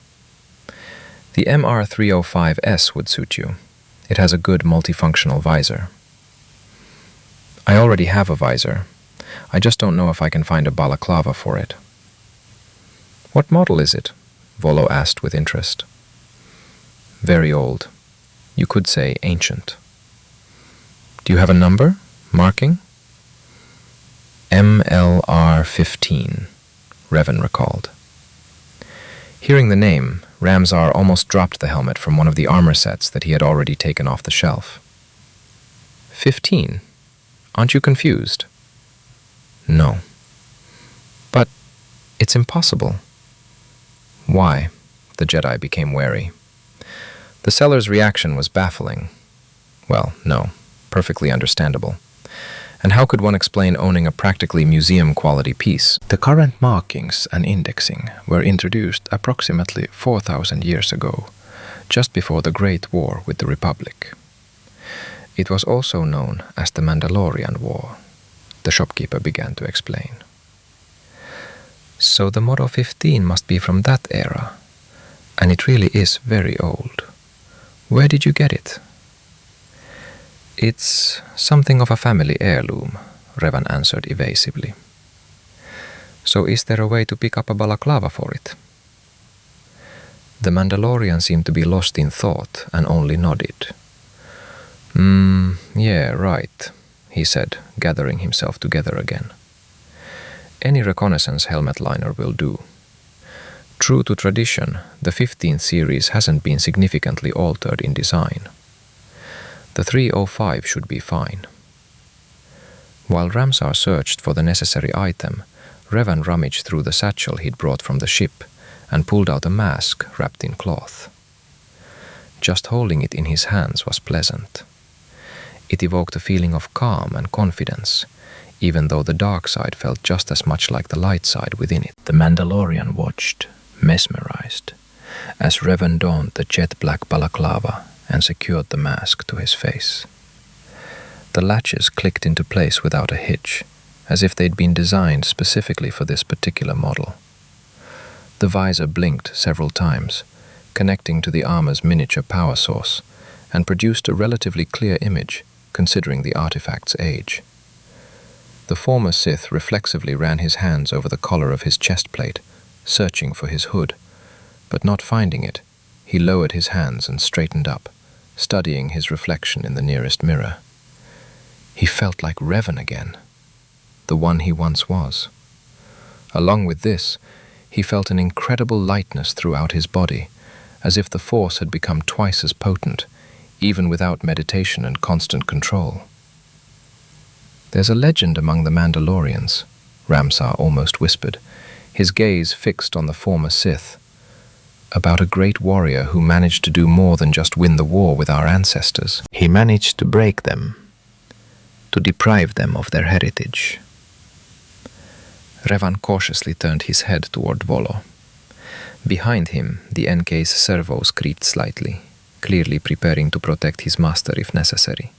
The MR305S would suit you. It has a good multifunctional visor. I already have a visor. I just don't know if I can find a balaclava for it. What model is it? Volo asked with interest. Very old. You could say ancient. Do you have a number? Marking? MLR-15, Reven recalled. Hearing the name, Ramsar almost dropped the helmet from one of the armor sets that he had already taken off the shelf. 15? Aren't you confused? No. But it's impossible. Why? The Jedi became wary. The seller's reaction was baffling. Well, no, perfectly understandable. And how could one explain owning a practically museum-quality piece? The current markings and indexing were introduced approximately 4,000 years ago, just before the Great War with the Republic. It was also known as the Mandalorian War, the shopkeeper began to explain. So the Model 15 must be from that era, and it really is very old. Where did you get it? It's something of a family heirloom, Reven answered evasively. So is there a way to pick up a balaclava for it? The Mandalorian seemed to be lost in thought and only nodded. Yeah, right, he said, gathering himself together again. Any reconnaissance helmet liner will do. True to tradition, the 15th series hasn't been significantly altered in design. The 305 should be fine. While Ramsar searched for the necessary item, Reven rummaged through the satchel he'd brought from the ship and pulled out a mask wrapped in cloth. Just holding it in his hands was pleasant. It evoked a feeling of calm and confidence, even though the dark side felt just as much like the light side within it. The Mandalorian watched, mesmerized, as Reven donned the jet-black balaclava and secured the mask to his face. The latches clicked into place without a hitch, as if they'd been designed specifically for this particular model. The visor blinked several times, connecting to the armor's miniature power source, and produced a relatively clear image, considering the artifact's age. The former Sith reflexively ran his hands over the collar of his chest plate, searching for his hood, but not finding it, he lowered his hands and straightened up, studying his reflection in the nearest mirror. He felt like Reven again, the one he once was. Along with this, he felt an incredible lightness throughout his body, as if the Force had become twice as potent, even without meditation and constant control. "There's a legend among the Mandalorians," Ramsar almost whispered, his gaze fixed on the former Sith, "about a great warrior who managed to do more than just win the war with our ancestors. He managed to break them, to deprive them of their heritage." Revan cautiously turned his head toward Volo. Behind him, the NK's servos creaked slightly, clearly preparing to protect his master if necessary.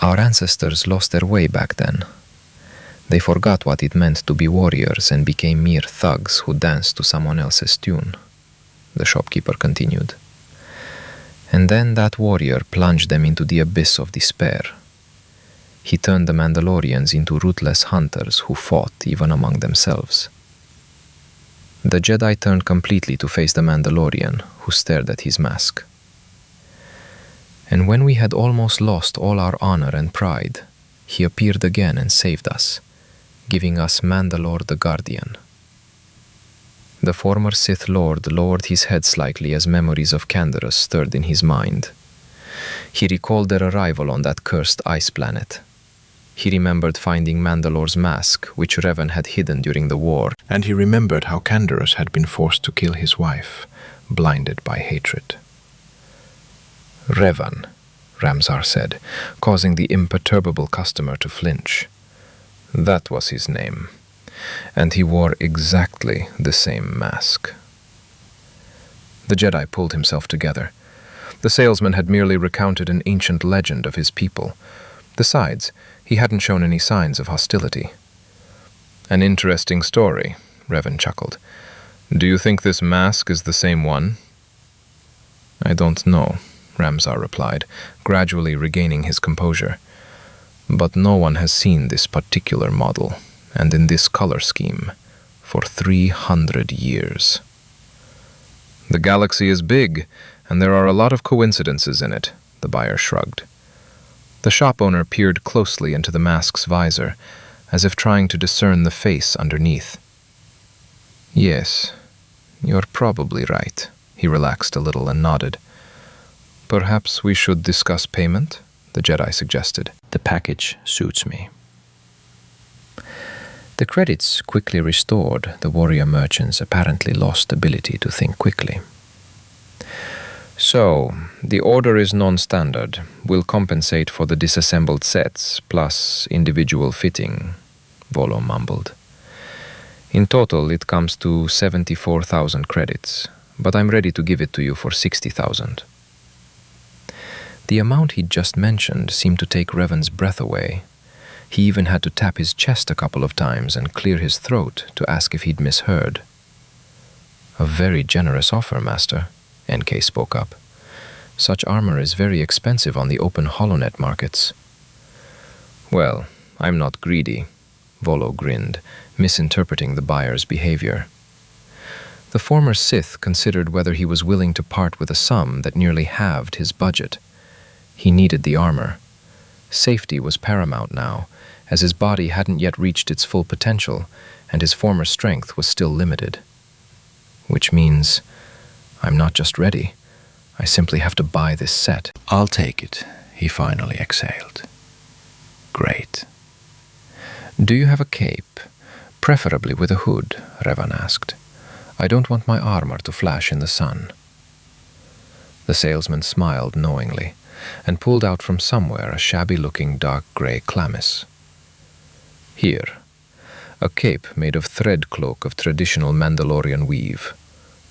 "Our ancestors lost their way back then. They forgot what it meant to be warriors and became mere thugs who danced to someone else's tune," the shopkeeper continued. "And then that warrior plunged them into the abyss of despair. He turned the Mandalorians into ruthless hunters who fought even among themselves." The Jedi turned completely to face the Mandalorian, who stared at his mask. "And when we had almost lost all our honor and pride, he appeared again and saved us, giving us Mandalore the Guardian." The former Sith Lord lowered his head slightly as memories of Canderous stirred in his mind. He recalled their arrival on that cursed ice planet. He remembered finding Mandalore's mask, which Reven had hidden during the war, and he remembered how Canderous had been forced to kill his wife, blinded by hatred. "Reven," Ramsar said, causing the imperturbable customer to flinch. "That was his name, and he wore exactly the same mask." The Jedi pulled himself together. The salesman had merely recounted an ancient legend of his people. Besides, he hadn't shown any signs of hostility. "An interesting story," Reven chuckled. "Do you think this mask is the same one?" "I don't know," Ramsar replied, gradually regaining his composure. "But no one has seen this particular model, and in this color scheme, for 300 years. "The galaxy is big, and there are a lot of coincidences in it," the buyer shrugged. The shop owner peered closely into the mask's visor, as if trying to discern the face underneath. "Yes, you're probably right," he relaxed a little and nodded. "Perhaps we should discuss payment?" the Jedi suggested. "The package suits me." The credits quickly restored the warrior merchant's apparently lost ability to think quickly. "So, the order is non-standard. We'll compensate for the disassembled sets, plus individual fitting," Volo mumbled. "In total, it comes to 74,000 credits, but I'm ready to give it to you for 60,000. The amount he'd just mentioned seemed to take Reven's breath away. He even had to tap his chest a couple of times and clear his throat to ask if he'd misheard. "A very generous offer, Master," NK spoke up. "Such armor is very expensive on the open holonet markets." "Well, I'm not greedy," Volo grinned, misinterpreting the buyer's behavior. The former Sith considered whether he was willing to part with a sum that nearly halved his budget. He needed the armor. Safety was paramount now, as his body hadn't yet reached its full potential, and his former strength was still limited. "Which means I'm not just ready, I simply have to buy this set. I'll take it, he finally exhaled. Great. Do you have a cape? Preferably with a hood, Reven asked. I don't want my armor to flash in the sun. The salesman smiled knowingly and pulled out from somewhere a shabby-looking dark grey chlamys. Here, a cape made of thread cloak of traditional Mandalorian weave,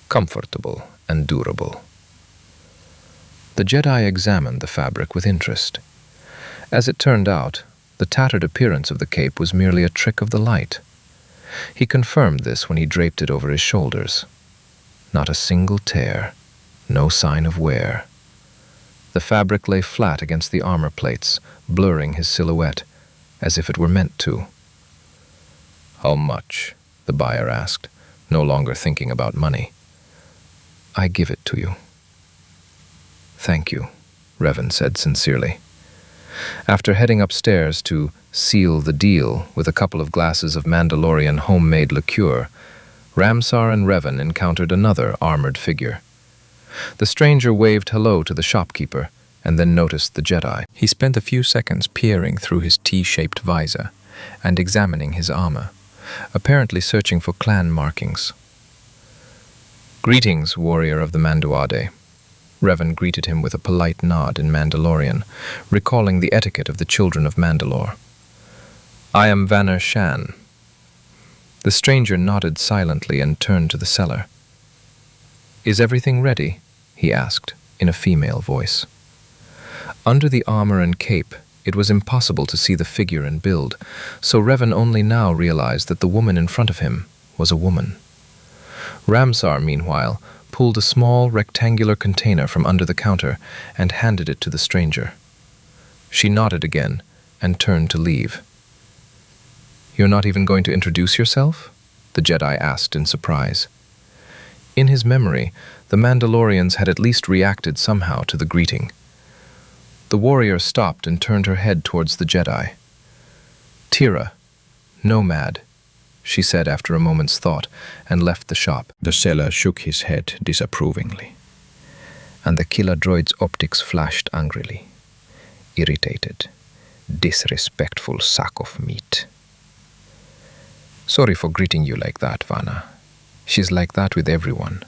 comfortable and durable. The Jedi examined the fabric with interest. As it turned out, the tattered appearance of the cape was merely a trick of the light. He confirmed this when he draped it over his shoulders. Not a single tear, no sign of wear. The fabric lay flat against the armor plates, blurring his silhouette, as if it were meant to. How much? The buyer asked, no longer thinking about money. I give it to you. Thank you, Reven said sincerely. After heading upstairs to seal the deal with a couple of glasses of Mandalorian homemade liqueur, Ramsar and Reven encountered another armored figure. The stranger waved hello to the shopkeeper and then noticed the Jedi. He spent a few seconds peering through his T-shaped visor and examining his armor, apparently searching for clan markings. Greetings, warrior of the Manduade. Reven greeted him with a polite nod in Mandalorian, recalling the etiquette of the children of Mandalore. I am Vanner Shan. The stranger nodded silently and turned to the seller. Is everything ready? He asked, in a female voice. Under the armor and cape, it was impossible to see the figure and build, so Reven only now realized that the woman in front of him was a woman. Ramsar, meanwhile, pulled a small rectangular container from under the counter and handed it to the stranger. She nodded again and turned to leave. You're not even going to introduce yourself? The Jedi asked in surprise. In his memory, the Mandalorians had at least reacted somehow to the greeting. The warrior stopped and turned her head towards the Jedi. Tira, nomad, she said after a moment's thought, and left the shop. The seller shook his head disapprovingly. And the killer droid's optics flashed angrily. Irritated, disrespectful sack of meat. Sorry for greeting you like that, Vanna. She's like that with everyone.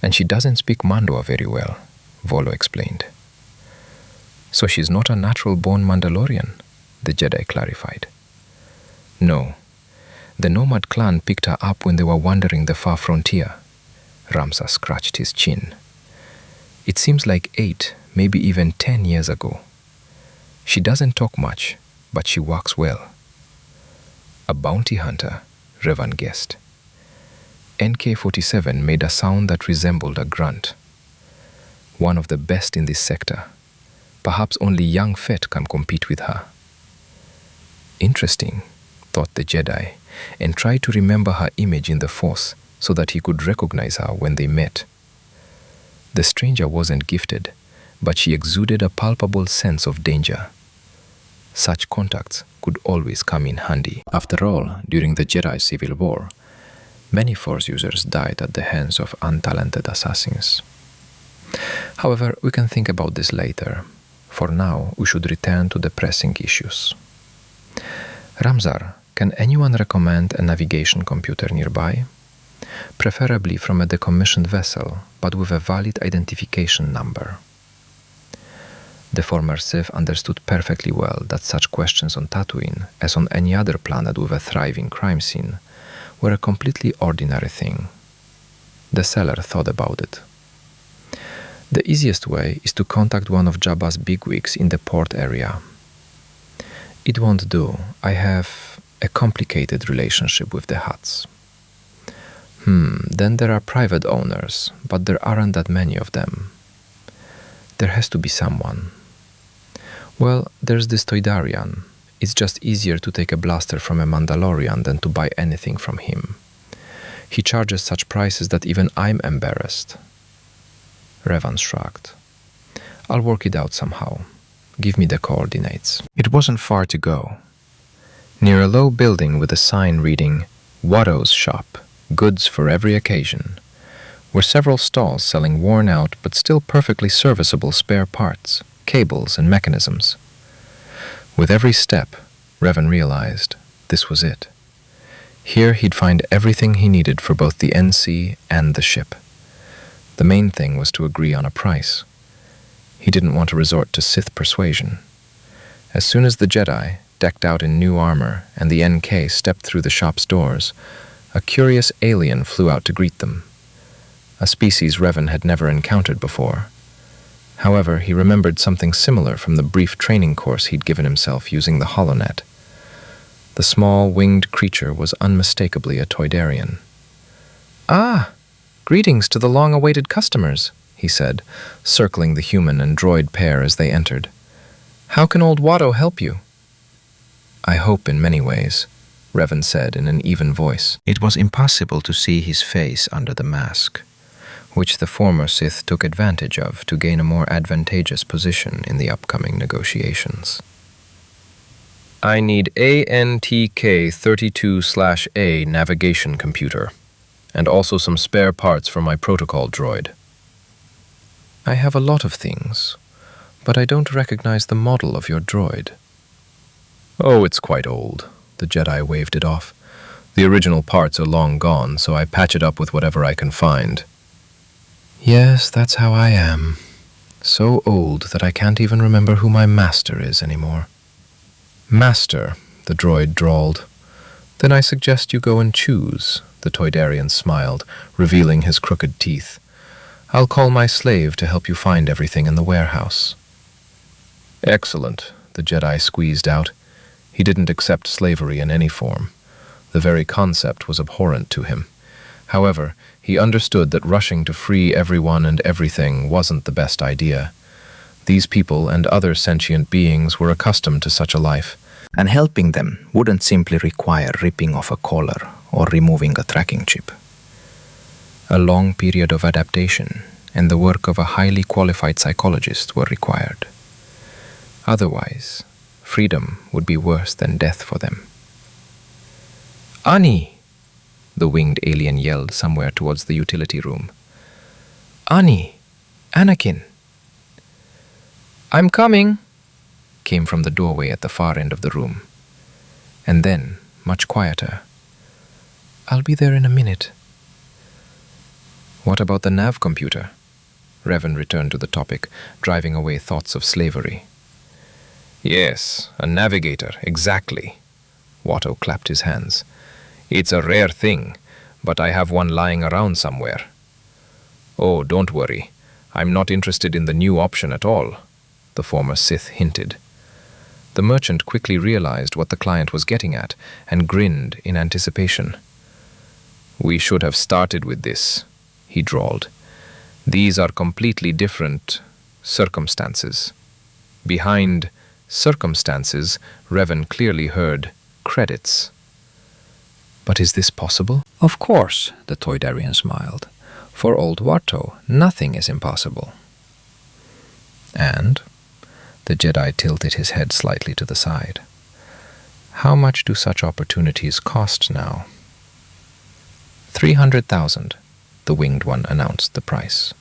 And she doesn't speak Mandoa very well, Volo explained. So she's not a natural-born Mandalorian, the Jedi clarified. No. The nomad clan picked her up when they were wandering the far frontier. Ramsar scratched his chin. It seems like 8, maybe even 10 years ago. She doesn't talk much, but she walks well. A bounty hunter, Reven guessed. NK-47 made a sound that resembled a grunt. One of the best in this sector. Perhaps only young Fett can compete with her. Interesting, thought the Jedi, and tried to remember her image in the Force so that he could recognize her when they met. The stranger wasn't gifted, but she exuded a palpable sense of danger. Such contacts could always come in handy. After all, during the Jedi Civil War, many Force users died at the hands of untalented assassins. However, we can think about this later. For now, we should return to the pressing issues. Ramsar, can anyone recommend a navigation computer nearby? Preferably from a decommissioned vessel, but with a valid identification number. The former Sith understood perfectly well that such questions on Tatooine, as on any other planet with a thriving crime scene, were a completely ordinary thing. The seller thought about it. The easiest way is to contact one of Jabba's bigwigs in the port area. It won't do. I have a complicated relationship with the Hutts. Then there are private owners, but there aren't that many of them. There has to be someone. Well, there's this Toydarian. It's just easier to take a blaster from a Mandalorian than to buy anything from him. He charges such prices that even I'm embarrassed. Reven shrugged. I'll work it out somehow. Give me the coordinates. It wasn't far to go. Near a low building with a sign reading, Watto's Shop, goods for every occasion, were several stalls selling worn-out but still perfectly serviceable spare parts, cables, and mechanisms. With every step, Reven realized this was it. Here he'd find everything he needed for both the NC and the ship. The main thing was to agree on a price. He didn't want to resort to Sith persuasion. As soon as the Jedi, decked out in new armor, and the NK stepped through the shop's doors, a curious alien flew out to greet them. A species Reven had never encountered before. However, he remembered something similar from the brief training course he'd given himself using the holonet. The small, winged creature was unmistakably a Toydarian. "Ah, greetings to the long-awaited customers," he said, circling the human and droid pair as they entered. "How can old Watto help you?" "I hope in many ways," Reven said in an even voice. It was impossible to see his face under the mask, which the former Sith took advantage of to gain a more advantageous position in the upcoming negotiations. "I need ANTK 32/A navigation computer, and also some spare parts for my protocol droid." "I have a lot of things, but I don't recognize the model of your droid." "Oh, it's quite old," the Jedi waved it off. "The original parts are long gone, so I patch it up with whatever I can find." "Yes, that's how I am. So old that I can't even remember who my master is anymore." "Master," the droid drawled. "Then I suggest you go and choose," the Toydarian smiled, revealing his crooked teeth. "I'll call my slave to help you find everything in the warehouse." "Excellent," the Jedi squeezed out. He didn't accept slavery in any form. The very concept was abhorrent to him. However, he understood that rushing to free everyone and everything wasn't the best idea. These people and other sentient beings were accustomed to such a life, and helping them wouldn't simply require ripping off a collar or removing a tracking chip. A long period of adaptation and the work of a highly qualified psychologist were required. Otherwise, freedom would be worse than death for them. "Ani!" the winged alien yelled somewhere towards the utility room. "Ani! Anakin!" "I'm coming!" came from the doorway at the far end of the room. And then, much quieter, "I'll be there in a minute." "What about the nav computer?" Reven returned to the topic, driving away thoughts of slavery. "Yes, a navigator, exactly." Watto clapped his hands. "It's a rare thing, but I have one lying around somewhere." "Oh, don't worry. I'm not interested in the new option at all," the former Sith hinted. The merchant quickly realized what the client was getting at and grinned in anticipation. "We should have started with this," he drawled. "These are completely different circumstances." Behind circumstances, Reven clearly heard credits. "But is this possible?" "Of course," the Toydarian smiled. "For old Watto, nothing is impossible." "And?" The Jedi tilted his head slightly to the side. "How much do such opportunities cost now?" 300,000, the winged one announced the price.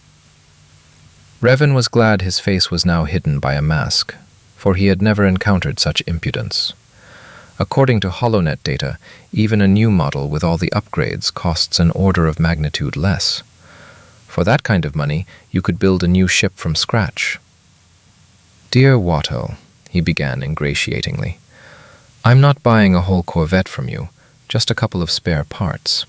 Reven was glad his face was now hidden by a mask, for he had never encountered such impudence. According to holonet data, even a new model with all the upgrades costs an order of magnitude less. For that kind of money, you could build a new ship from scratch. "Dear Watto," he began ingratiatingly, "I'm not buying a whole Corvette from you, just a couple of spare parts."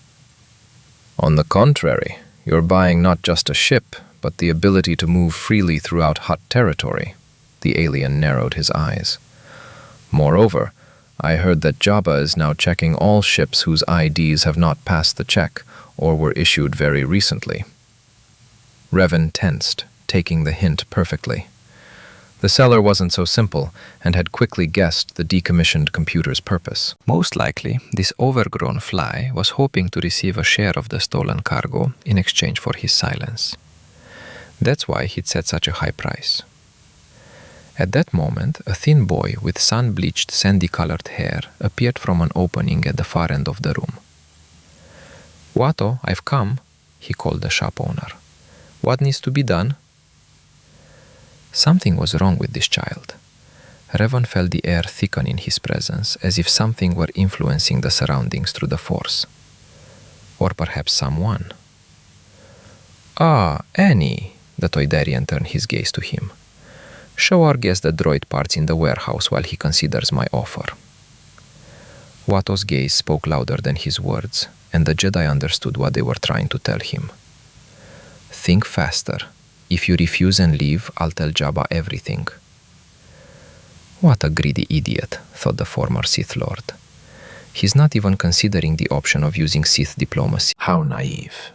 "On the contrary, you're buying not just a ship, but the ability to move freely throughout Hutt territory." The alien narrowed his eyes. "Moreover, I heard that Jabba is now checking all ships whose IDs have not passed the check or were issued very recently." Reven tensed, taking the hint perfectly. The seller wasn't so simple and had quickly guessed the decommissioned computer's purpose. Most likely, this overgrown fly was hoping to receive a share of the stolen cargo in exchange for his silence. That's why he'd set such a high price. At that moment, a thin boy with sun-bleached sandy-colored hair appeared from an opening at the far end of the room. "Watto, I've come," he called the shop owner. "What needs to be done?" Something was wrong with this child. Reven felt the air thicken in his presence, as if something were influencing the surroundings through the force. Or perhaps someone. "Ah, Annie," the Toydarian turned his gaze to him. "Show our guest the droid parts in the warehouse while he considers my offer." Watto's gaze spoke louder than his words, and the Jedi understood what they were trying to tell him. "Think faster. If you refuse and leave, I'll tell Jabba everything." What a greedy idiot, thought the former Sith Lord. He's not even considering the option of using Sith diplomacy. How naive.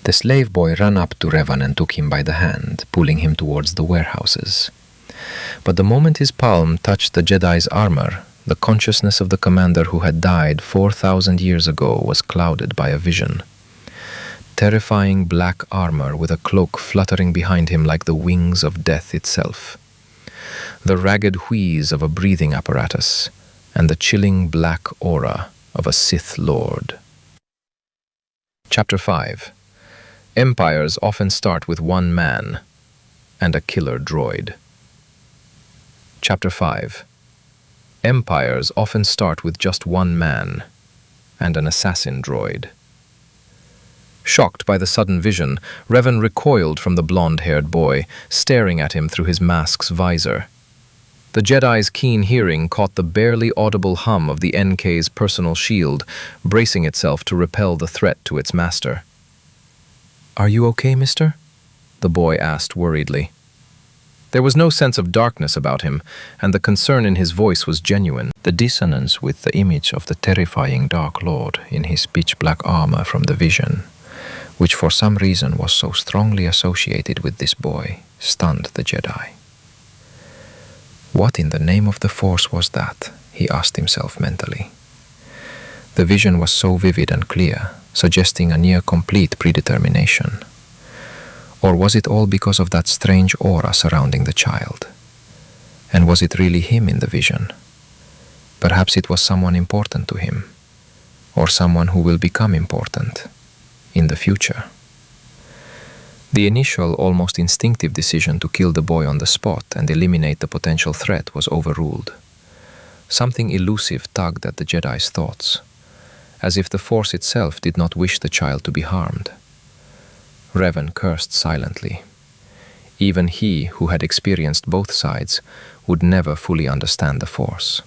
The slave boy ran up to Reven and took him by the hand, pulling him towards the warehouses. But the moment his palm touched the Jedi's armor, the consciousness of the commander who had died 4,000 years ago was clouded by a vision. Terrifying black armor with a cloak fluttering behind him like the wings of death itself. The ragged wheeze of a breathing apparatus, and the chilling black aura of a Sith Lord. Chapter 5. Empires often start with one man and a killer droid. Chapter 5. Empires often start with just one man and an assassin droid. Shocked by the sudden vision, Reven recoiled from the blonde-haired boy, staring at him through his mask's visor. The Jedi's keen hearing caught the barely audible hum of the NK's personal shield, bracing itself to repel the threat to its master. "Are you okay, mister?" the boy asked worriedly. There was no sense of darkness about him, and the concern in his voice was genuine. The dissonance with the image of the terrifying Dark Lord in his pitch-black armor from the vision, which for some reason was so strongly associated with this boy, stunned the Jedi. What in the name of the Force was that? He asked himself mentally. The vision was so vivid and clear, suggesting a near-complete predetermination. Or was it all because of that strange aura surrounding the child? And was it really him in the vision? Perhaps it was someone important to him, or someone who will become important in the future. The initial, almost instinctive decision to kill the boy on the spot and eliminate the potential threat was overruled. Something elusive tugged at the Jedi's thoughts, as if the Force itself did not wish the child to be harmed. Reven cursed silently. Even he, who had experienced both sides, would never fully understand the Force.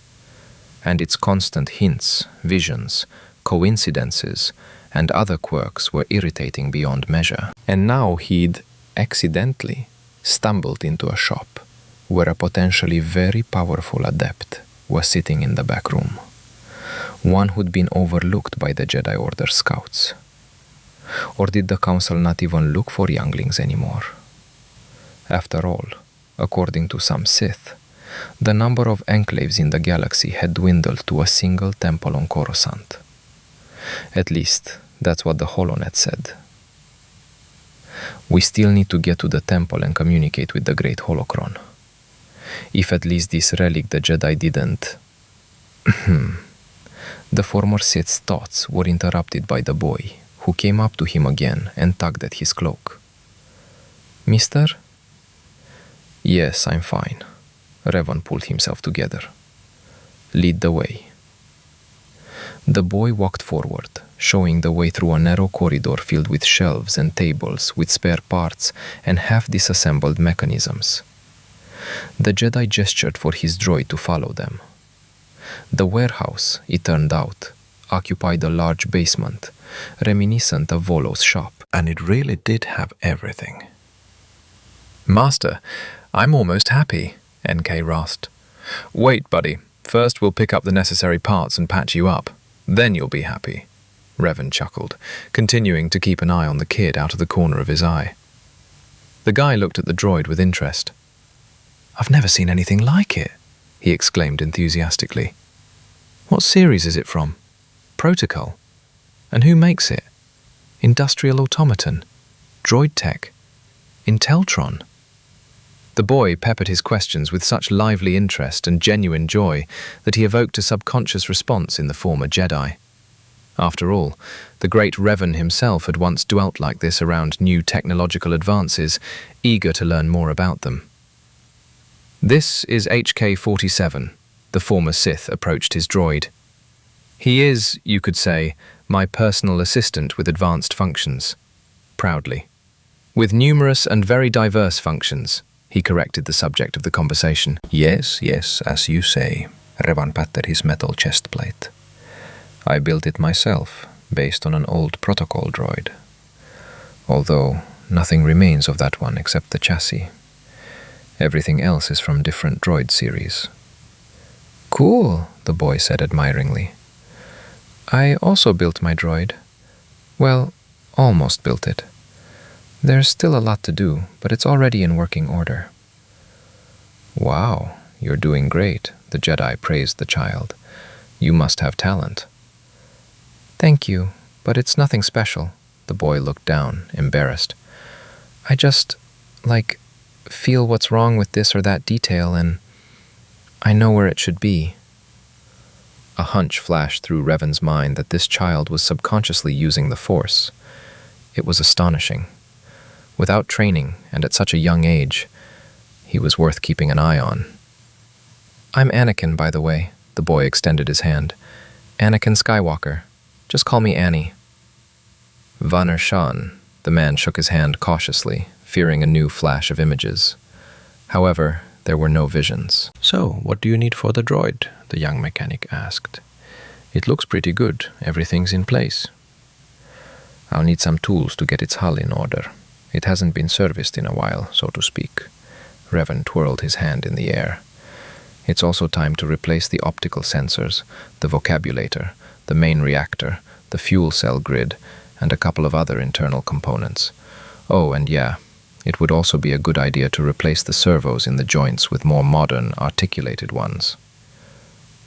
And its constant hints, visions, coincidences, and other quirks were irritating beyond measure. And now he'd, accidentally, stumbled into a shop where a potentially very powerful adept was sitting in the back room. One who'd been overlooked by the Jedi Order scouts. Or did the Council not even look for younglings anymore? After all, according to some Sith, the number of enclaves in the galaxy had dwindled to a single temple on Coruscant. At least, that's what the HoloNet said. We still need to get to the temple and communicate with the Great Holocron. If at least this relic the Jedi didn't... The former Sith's thoughts were interrupted by the boy, who came up to him again and tugged at his cloak. "Mister?" "Yes, I'm fine." Reven pulled himself together. "Lead the way." The boy walked forward, showing the way through a narrow corridor filled with shelves and tables with spare parts and half-disassembled mechanisms. The Jedi gestured for his droid to follow them. The warehouse, it turned out, occupied a large basement, reminiscent of Volo's shop, and it really did have everything. "Master, I'm almost happy," NK rasped. "Wait, buddy. First we'll pick up the necessary parts and patch you up. Then you'll be happy," Reven chuckled, continuing to keep an eye on the kid out of the corner of his eye. The guy looked at the droid with interest. "I've never seen anything like it," he exclaimed enthusiastically. "What series is it from? Protocol? And who makes it? Industrial Automaton? Droid Tech? Inteltron?" The boy peppered his questions with such lively interest and genuine joy that he evoked a subconscious response in the former Jedi. After all, the great Reven himself had once dwelt like this around new technological advances, eager to learn more about them. "This is HK-47, the former Sith approached his droid. "He is, you could say, my personal assistant with advanced functions," proudly. "With numerous and very diverse functions," he corrected the subject of the conversation. Yes, as you say, Revan patted his metal chest plate. I built it myself, based on an old protocol droid. Although nothing remains of that one except the chassis. Everything else is from different droid series. "Cool," the boy said admiringly. "I also built my droid. Well, almost built it. There's still a lot to do, but it's already in working order." "Wow, you're doing great," the Jedi praised the child. "You must have talent." "Thank you, but it's nothing special." The boy looked down, embarrassed. "I just, feel what's wrong with this or that detail, and I know where it should be." A hunch flashed through Reven's mind that this child was subconsciously using the Force. It was astonishing. Without training, and at such a young age, he was worth keeping an eye on. "I'm Anakin, by the way," the boy extended his hand. "Anakin Skywalker. Just call me Annie." "Vanner Shan," the man shook his hand cautiously, fearing a new flash of images. However, there were no visions. "So, what do you need for the droid?" the young mechanic asked. "It looks pretty good. Everything's in place." "I'll need some tools to get its hull in order. It hasn't been serviced in a while, so to speak." Reven twirled his hand in the air. "It's also time to replace the optical sensors, the vocabulator, the main reactor, the fuel cell grid, and a couple of other internal components. Oh, and yeah, it would also be a good idea to replace the servos in the joints with more modern, articulated ones."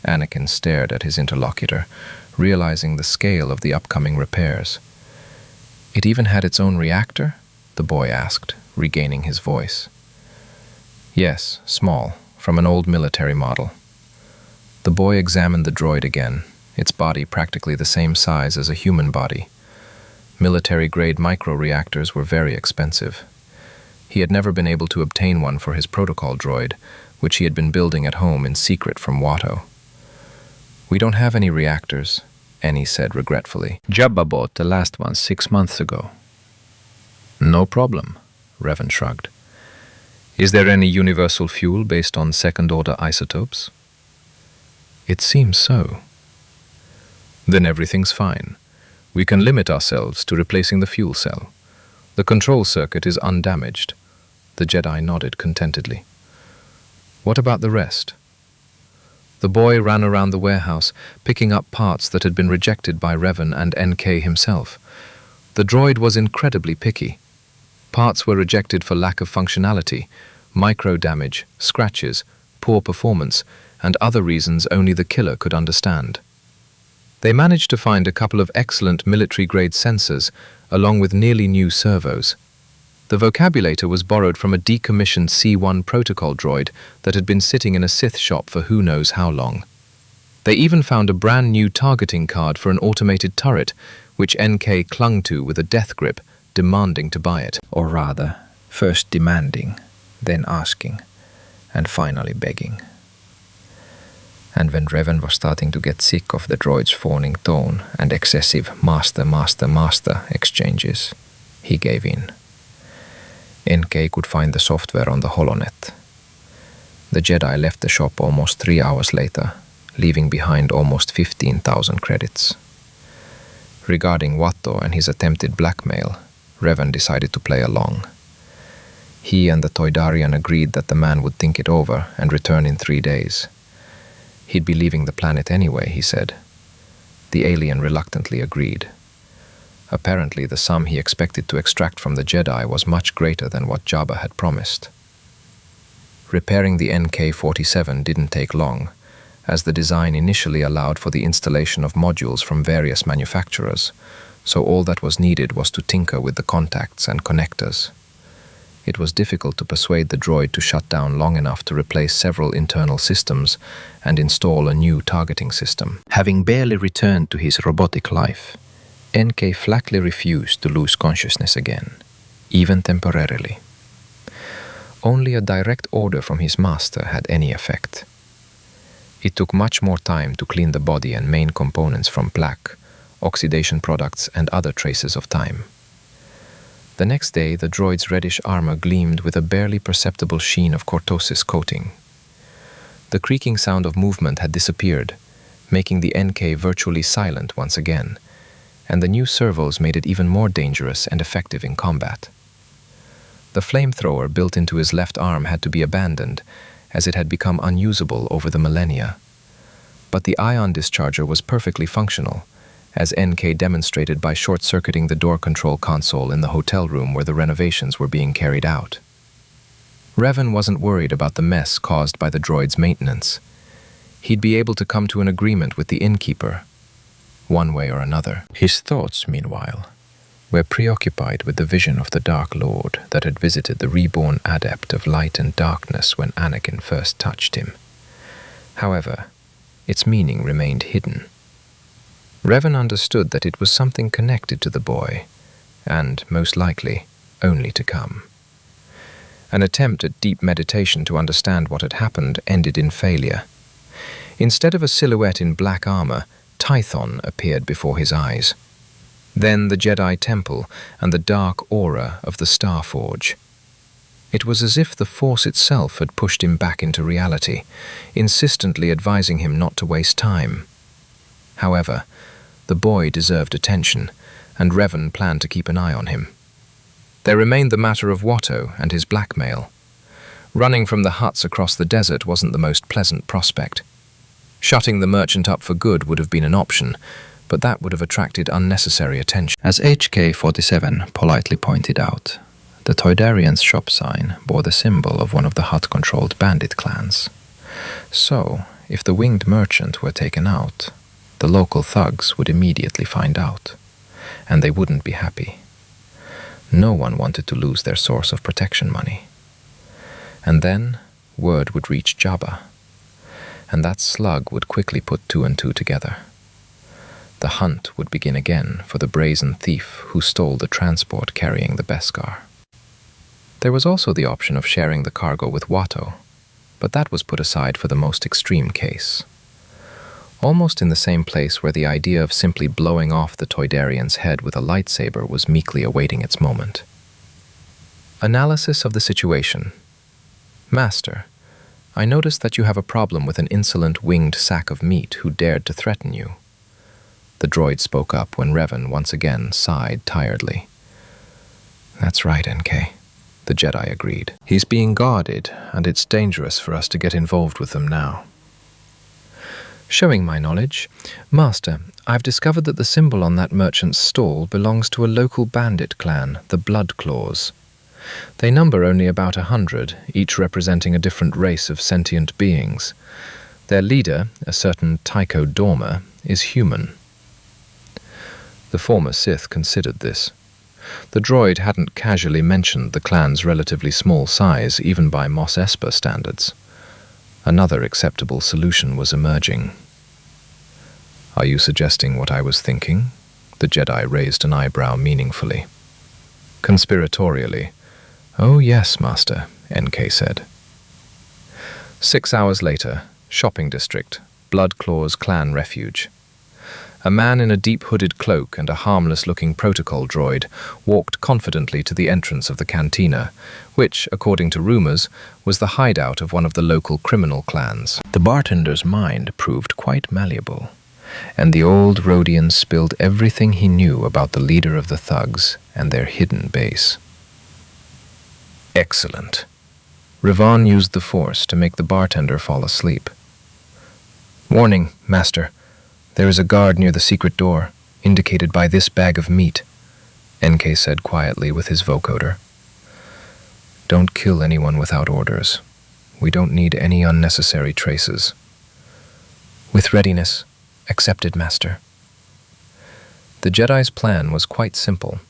Anakin stared at his interlocutor, realizing the scale of the upcoming repairs. "It even had its own reactor?" the boy asked, regaining his voice. "Yes, small, from an old military model." The boy examined the droid again, its body practically the same size as a human body. Military-grade micro-reactors were very expensive. He had never been able to obtain one for his protocol droid, which he had been building at home in secret from Watto. "We don't have any reactors," Annie said regretfully. "Jabba bought the last one 6 months ago." "No problem," Reven shrugged. "Is there any universal fuel based on second-order isotopes?" "It seems so." "Then everything's fine. We can limit ourselves to replacing the fuel cell. The control circuit is undamaged." The Jedi nodded contentedly. "What about the rest?" The boy ran around the warehouse, picking up parts that had been rejected by Reven and NK himself. The droid was incredibly picky. Parts were rejected for lack of functionality, micro-damage, scratches, poor performance, and other reasons only the killer could understand. They managed to find a couple of excellent military-grade sensors, along with nearly new servos. The vocabulator was borrowed from a decommissioned C-1 protocol droid that had been sitting in a Sith shop for who knows how long. They even found a brand new targeting card for an automated turret, which NK clung to with a death grip, demanding to buy it. Or rather, first demanding, then asking, and finally begging. And when Reven was starting to get sick of the droid's fawning tone and excessive master exchanges, he gave in. NK could find the software on the holonet. The Jedi left the shop almost 3 hours later, leaving behind almost 15,000 credits. Regarding Watto and his attempted blackmail, Reven decided to play along. He and the Toydarian agreed that the man would think it over and return in 3 days. He'd be leaving the planet anyway, he said. The alien reluctantly agreed. Apparently, the sum he expected to extract from the Jedi was much greater than what Jabba had promised. Repairing the NK-47 didn't take long, as the design initially allowed for the installation of modules from various manufacturers, so all that was needed was to tinker with the contacts and connectors. It was difficult to persuade the droid to shut down long enough to replace several internal systems and install a new targeting system. Having barely returned to his robotic life, NK flatly refused to lose consciousness again, even temporarily. Only a direct order from his master had any effect. It took much more time to clean the body and main components from plaque, oxidation products, and other traces of time. The next day, the droid's reddish armor gleamed with a barely perceptible sheen of cortosis coating. The creaking sound of movement had disappeared, making the NK virtually silent once again, and the new servos made it even more dangerous and effective in combat. The flamethrower built into his left arm had to be abandoned, as it had become unusable over the millennia. But the ion discharger was perfectly functional, as NK demonstrated by short-circuiting the door control console in the hotel room where the renovations were being carried out. Reven wasn't worried about the mess caused by the droid's maintenance. He'd be able to come to an agreement with the innkeeper, one way or another. His thoughts, meanwhile, were preoccupied with the vision of the Dark Lord that had visited the reborn adept of light and darkness when Anakin first touched him. However, its meaning remained hidden. Reven understood that it was something connected to the boy, and, most likely, only to come. An attempt at deep meditation to understand what had happened ended in failure. Instead of a silhouette in black armor, Tython appeared before his eyes. Then the Jedi Temple and the dark aura of the Starforge. It was as if the Force itself had pushed him back into reality, insistently advising him not to waste time. However, the boy deserved attention, and Reven planned to keep an eye on him. There remained the matter of Watto and his blackmail. Running from the huts across the desert wasn't the most pleasant prospect. Shutting the merchant up for good would have been an option, but that would have attracted unnecessary attention. As HK-47 politely pointed out, the Toydarian's shop sign bore the symbol of one of the hut-controlled bandit clans. So, if the winged merchant were taken out, the local thugs would immediately find out, and they wouldn't be happy. No one wanted to lose their source of protection money. And then, word would reach Jabba, and that slug would quickly put two and two together. The hunt would begin again for the brazen thief who stole the transport carrying the Beskar. There was also the option of sharing the cargo with Watto, but that was put aside for the most extreme case. Almost in the same place where the idea of simply blowing off the Toydarian's head with a lightsaber was meekly awaiting its moment. Analysis of the situation. Master, I noticed that you have a problem with an insolent winged sack of meat who dared to threaten you. The droid spoke up when Reven once again sighed tiredly. That's right, NK, the Jedi agreed. He's being guarded, and it's dangerous for us to get involved with them now. Showing my knowledge, Master, I've discovered that the symbol on that merchant's stall belongs to a local bandit clan, the Bloodclaws. They number only about 100, each representing a different race of sentient beings. Their leader, a certain Tycho Dormer, is human. The former Sith considered this. The droid hadn't casually mentioned the clan's relatively small size, even by Mos Espa standards. Another acceptable solution was emerging. Are you suggesting what I was thinking? The Jedi raised an eyebrow meaningfully. Conspiratorially. Oh yes, Master, NK said. 6 hours later, shopping district, Bloodclaw's clan refuge. A man in a deep hooded cloak and a harmless-looking protocol droid walked confidently to the entrance of the cantina, which, according to rumors, was the hideout of one of the local criminal clans. The bartender's mind proved quite malleable, and the old Rhodian spilled everything he knew about the leader of the thugs and their hidden base. Excellent. Revan used the Force to make the bartender fall asleep. Warning, Master. There is a guard near the secret door, indicated by this bag of meat, NK said quietly with his vocoder. Don't kill anyone without orders. We don't need any unnecessary traces. With readiness. Accepted, Master. The Jedi's plan was quite simple.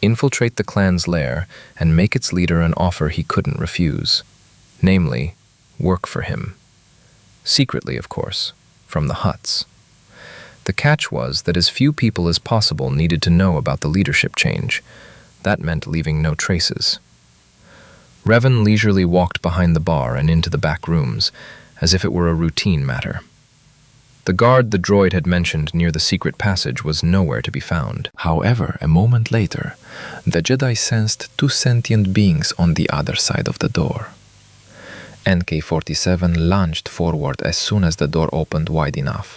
infiltrate the clan's lair, and make its leader an offer he couldn't refuse. Namely, work for him. Secretly, of course, from the huts. The catch was that as few people as possible needed to know about the leadership change. That meant leaving no traces. Reven leisurely walked behind the bar and into the back rooms, as if it were a routine matter. The guard the droid had mentioned near the secret passage was nowhere to be found. However, a moment later, the Jedi sensed two sentient beings on the other side of the door. NK-47 lunged forward as soon as the door opened wide enough.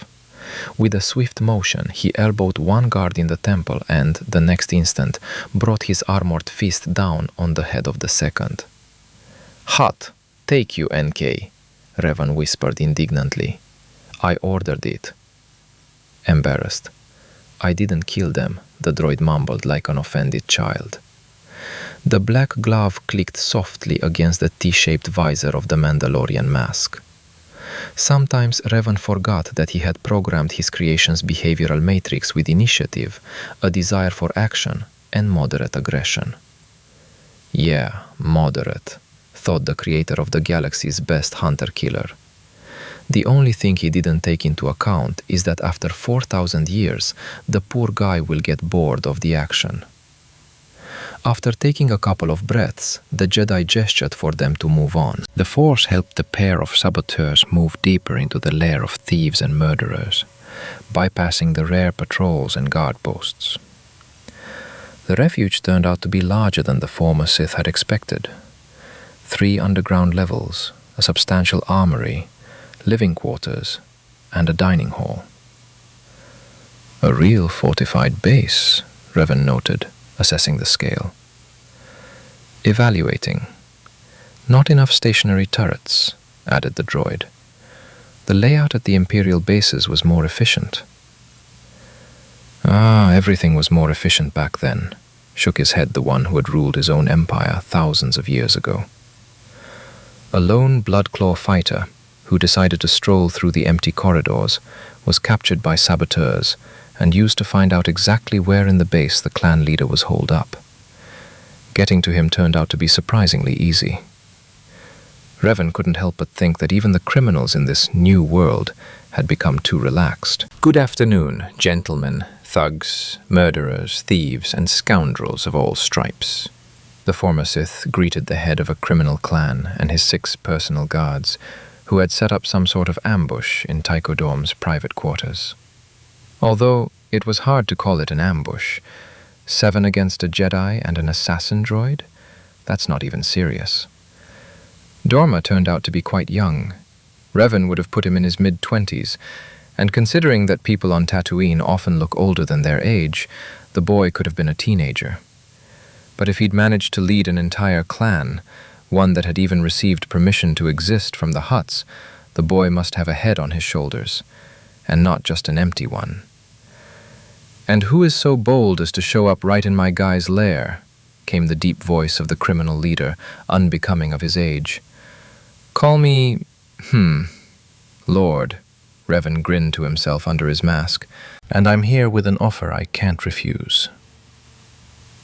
With a swift motion, he elbowed one guard in the temple and, the next instant, brought his armored fist down on the head of the second. "Hot, take you, NK," Reven whispered indignantly. "I ordered it." Embarrassed. "I didn't kill them," the droid mumbled like an offended child. The black glove clicked softly against the T-shaped visor of the Mandalorian mask. Sometimes Reven forgot that he had programmed his creation's behavioral matrix with initiative, a desire for action, and moderate aggression. Yeah, moderate, thought the creator of the galaxy's best hunter-killer. The only thing he didn't take into account is that after 4,000 years, the poor guy will get bored of the action. After taking a couple of breaths, the Jedi gestured for them to move on. The Force helped the pair of saboteurs move deeper into the lair of thieves and murderers, bypassing the rare patrols and guard posts. The refuge turned out to be larger than the former Sith had expected. 3 underground levels, a substantial armory, living quarters, and a dining hall. A real fortified base, Reven noted, assessing the scale. Evaluating. Not enough stationary turrets, added the droid. The layout at the Imperial bases was more efficient. Everything was more efficient back then, shook his head the one who had ruled his own empire thousands of years ago. A lone bloodclaw fighter, who decided to stroll through the empty corridors, was captured by saboteurs and used to find out exactly where in the base the clan leader was holed up. Getting to him turned out to be surprisingly easy. Reven couldn't help but think that even the criminals in this new world had become too relaxed. Good afternoon, gentlemen, thugs, murderers, thieves, and scoundrels of all stripes. The former Sith greeted the head of a criminal clan and his 6 personal guards, who had set up some sort of ambush in Tycho Dorm's private quarters. Although it was hard to call it an ambush, 7 against a Jedi and an assassin droid? That's not even serious. Dorma turned out to be quite young. Reven would have put him in his mid-20s, and considering that people on Tatooine often look older than their age, the boy could have been a teenager. But if he'd managed to lead an entire clan, one that had even received permission to exist from the Hutts, the boy must have a head on his shoulders, and not just an empty one. "And who is so bold as to show up right in my guy's lair?" came the deep voice of the criminal leader, unbecoming of his age. "Call me, Lord," Reven grinned to himself under his mask, "and I'm here with an offer I can't refuse."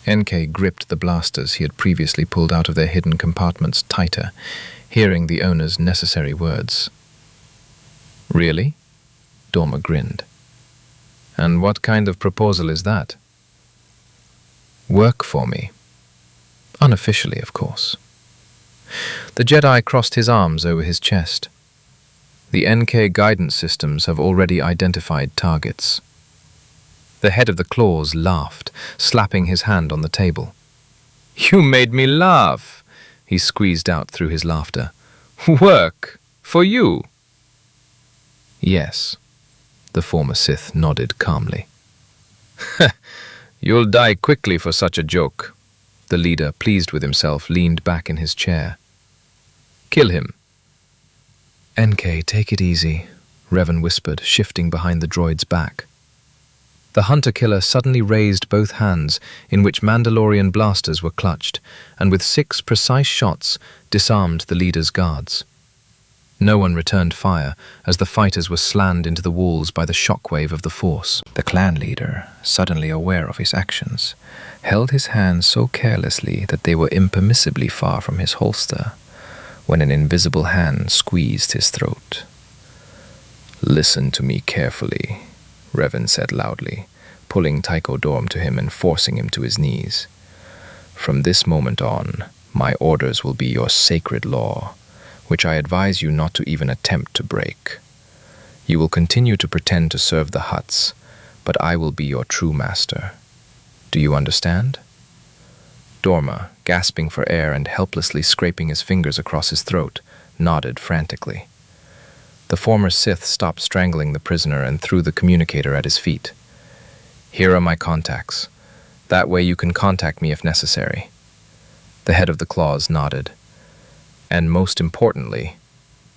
NK gripped the blasters he had previously pulled out of their hidden compartments tighter, hearing the owner's necessary words. "Really?" Dorma grinned. "And what kind of proposal is that?" "Work for me. Unofficially, of course." The Jedi crossed his arms over his chest. The NK guidance systems have already identified targets. The head of the claws laughed, slapping his hand on the table. "You made me laugh," he squeezed out through his laughter. "Work? For you?" "Yes," the former Sith nodded calmly. "You'll die quickly for such a joke." The leader, pleased with himself, leaned back in his chair. "Kill him." "NK, take it easy," Reven whispered, shifting behind the droid's back. The hunter-killer suddenly raised both hands, in which Mandalorian blasters were clutched, and with 6 precise shots disarmed the leader's guards. No one returned fire, as the fighters were slammed into the walls by the shockwave of the force. The clan leader, suddenly aware of his actions, held his hands so carelessly that they were impermissibly far from his holster, when an invisible hand squeezed his throat. "Listen to me carefully," Reven said loudly, pulling Tycho Dorm to him and forcing him to his knees. "From this moment on, my orders will be your sacred law, which I advise you not to even attempt to break. You will continue to pretend to serve the huts, but I will be your true master. Do you understand?" Dorma, gasping for air and helplessly scraping his fingers across his throat, nodded frantically. The former Sith stopped strangling the prisoner and threw the communicator at his feet. "Here are my contacts. That way you can contact me if necessary." The head of the claws nodded. "And most importantly,"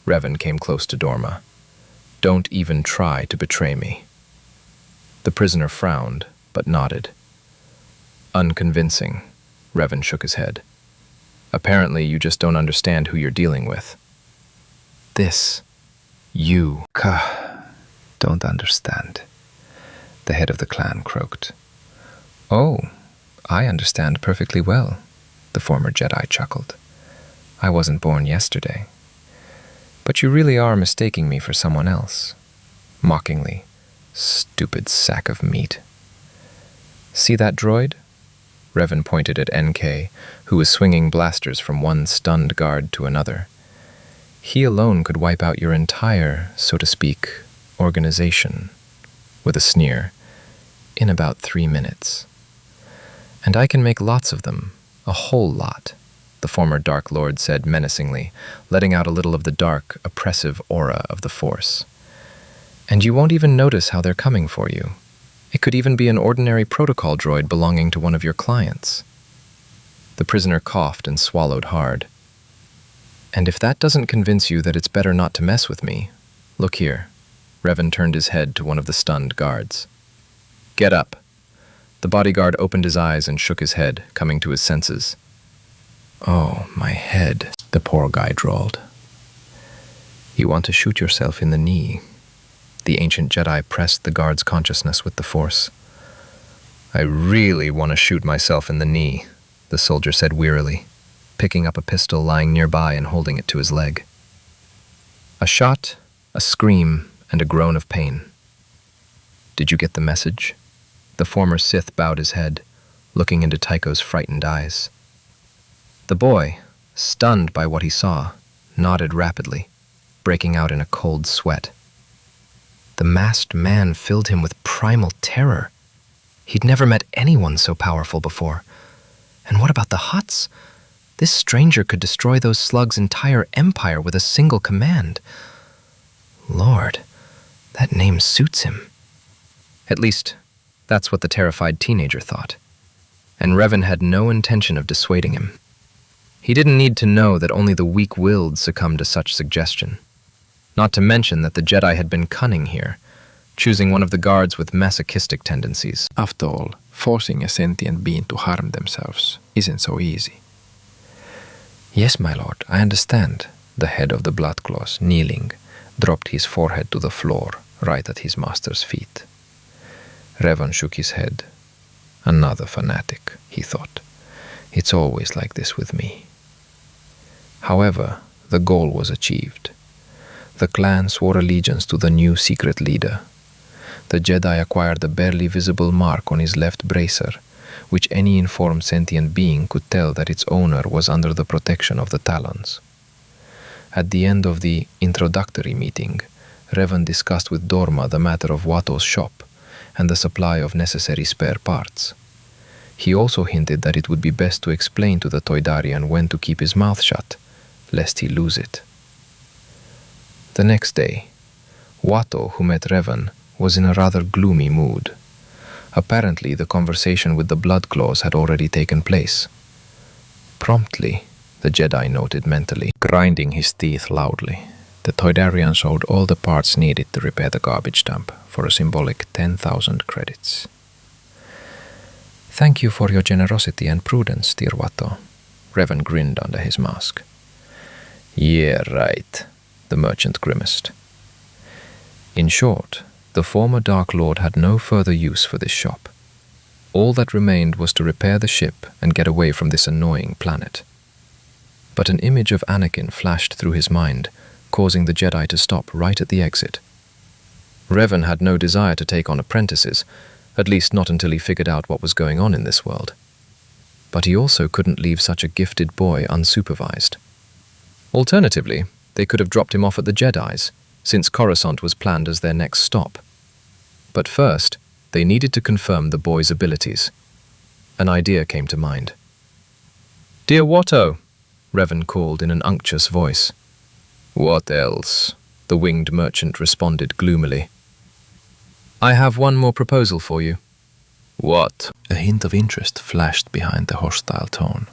Reven came close to Dorma, "don't even try to betray me." The prisoner frowned, but nodded. "Unconvincing," Reven shook his head. "Apparently you just don't understand who you're dealing with." You don't understand," the head of the clan croaked. "Oh, I understand perfectly well," the former Jedi chuckled. "I wasn't born yesterday. But you really are mistaking me for someone else." Mockingly, "Stupid sack of meat." "See that droid?" Reven pointed at NK, who was swinging blasters from one stunned guard to another. "He alone could wipe out your entire, so to speak, organization," with a sneer, "in about 3 minutes. And I can make lots of them, a whole lot," the former Dark Lord said menacingly, letting out a little of the dark, oppressive aura of the Force. "And you won't even notice how they're coming for you. It could even be an ordinary protocol droid belonging to one of your clients." The prisoner coughed and swallowed hard. "And if that doesn't convince you that it's better not to mess with me, look here." Reven turned his head to one of the stunned guards. "Get up." The bodyguard opened his eyes and shook his head, coming to his senses. "Oh, my head," the poor guy drawled. "You want to shoot yourself in the knee." The ancient Jedi pressed the guard's consciousness with the Force. "I really want to shoot myself in the knee," the soldier said wearily, picking up a pistol lying nearby and holding it to his leg. A shot, a scream, and a groan of pain. "Did you get the message?" The former Sith bowed his head, looking into Tycho's frightened eyes. The boy, stunned by what he saw, nodded rapidly, breaking out in a cold sweat. The masked man filled him with primal terror. He'd never met anyone so powerful before. And what about the huts? This stranger could destroy those slugs' entire empire with a single command. Lord, that name suits him. At least, that's what the terrified teenager thought. And Reven had no intention of dissuading him. He didn't need to know that only the weak-willed succumbed to such suggestion. Not to mention that the Jedi had been cunning here, choosing one of the guards with masochistic tendencies. After all, forcing a sentient being to harm themselves isn't so easy. "Yes, my lord, I understand." The head of the Bloodclaws, kneeling, dropped his forehead to the floor, right at his master's feet. Revan shook his head. "Another fanatic," he thought. "It's always like this with me." However, the goal was achieved. The clan swore allegiance to the new secret leader. The Jedi acquired a barely visible mark on his left bracer, which any informed sentient being could tell that its owner was under the protection of the Talons. At the end of the introductory meeting, Reven discussed with Dorma the matter of Watto's shop and the supply of necessary spare parts. He also hinted that it would be best to explain to the Toydarian when to keep his mouth shut, lest he lose it. The next day, Watto, who met Reven, was in a rather gloomy mood. Apparently, the conversation with the Bloodclaws had already taken place. Promptly, the Jedi noted mentally, grinding his teeth loudly, the Toydarian showed all the parts needed to repair the garbage dump for a symbolic 10,000 credits. "Thank you for your generosity and prudence, dear Watto," Reven grinned under his mask. "Yeah, right," the merchant grimaced. In short, the former Dark Lord had no further use for this shop. All that remained was to repair the ship and get away from this annoying planet. But an image of Anakin flashed through his mind, causing the Jedi to stop right at the exit. Reven had no desire to take on apprentices, at least not until he figured out what was going on in this world. But he also couldn't leave such a gifted boy unsupervised. Alternatively, they could have dropped him off at the Jedi's, since Coruscant was planned as their next stop. But first, they needed to confirm the boy's abilities. An idea came to mind. "Dear Watto," Reven called in an unctuous voice. "What else?" the winged merchant responded gloomily. "I have one more proposal for you." "What?" A hint of interest flashed behind the hostile tone.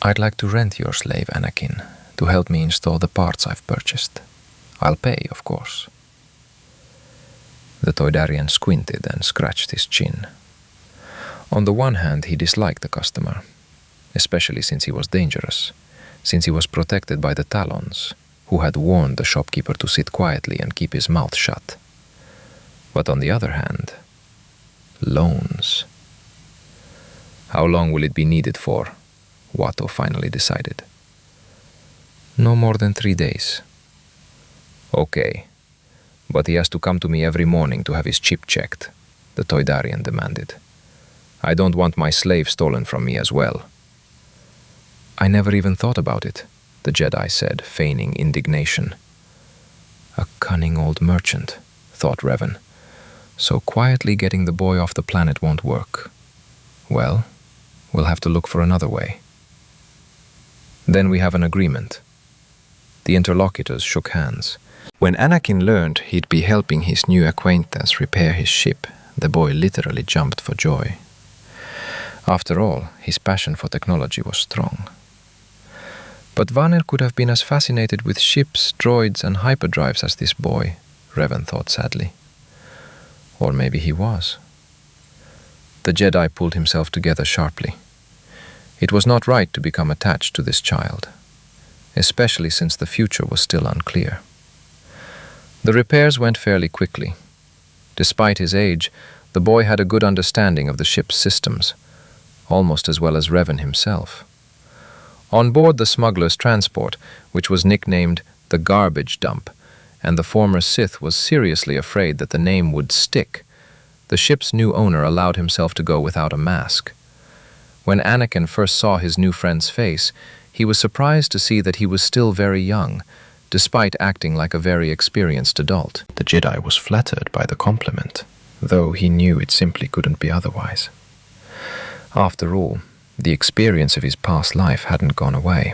"I'd like to rent your slave, Anakin, to help me install the parts I've purchased. I'll pay, of course." The Toydarian squinted and scratched his chin. On the one hand, he disliked the customer, especially since he was dangerous, since he was protected by the Talons, who had warned the shopkeeper to sit quietly and keep his mouth shut. But on the other hand, loans. "How long will it be needed for?" Watto finally decided. "No more than 3 days." "Okay, but he has to come to me every morning to have his chip checked," the Toydarian demanded. "I don't want my slave stolen from me as well." "I never even thought about it," the Jedi said, feigning indignation. A cunning old merchant, thought Reven. So quietly getting the boy off the planet won't work. Well, we'll have to look for another way. "Then we have an agreement." The interlocutors shook hands. When Anakin learned he'd be helping his new acquaintance repair his ship, the boy literally jumped for joy. After all, his passion for technology was strong. But Vanir could have been as fascinated with ships, droids, and hyperdrives as this boy, Reven thought sadly. Or maybe he was. The Jedi pulled himself together sharply. It was not right to become attached to this child, especially since the future was still unclear. The repairs went fairly quickly. Despite his age, the boy had a good understanding of the ship's systems, almost as well as Reven himself. On board the smuggler's transport, which was nicknamed the Garbage Dump, and the former Sith was seriously afraid that the name would stick, the ship's new owner allowed himself to go without a mask. When Anakin first saw his new friend's face, he was surprised to see that he was still very young, despite acting like a very experienced adult. The Jedi was flattered by the compliment, though he knew it simply couldn't be otherwise. After all, the experience of his past life hadn't gone away.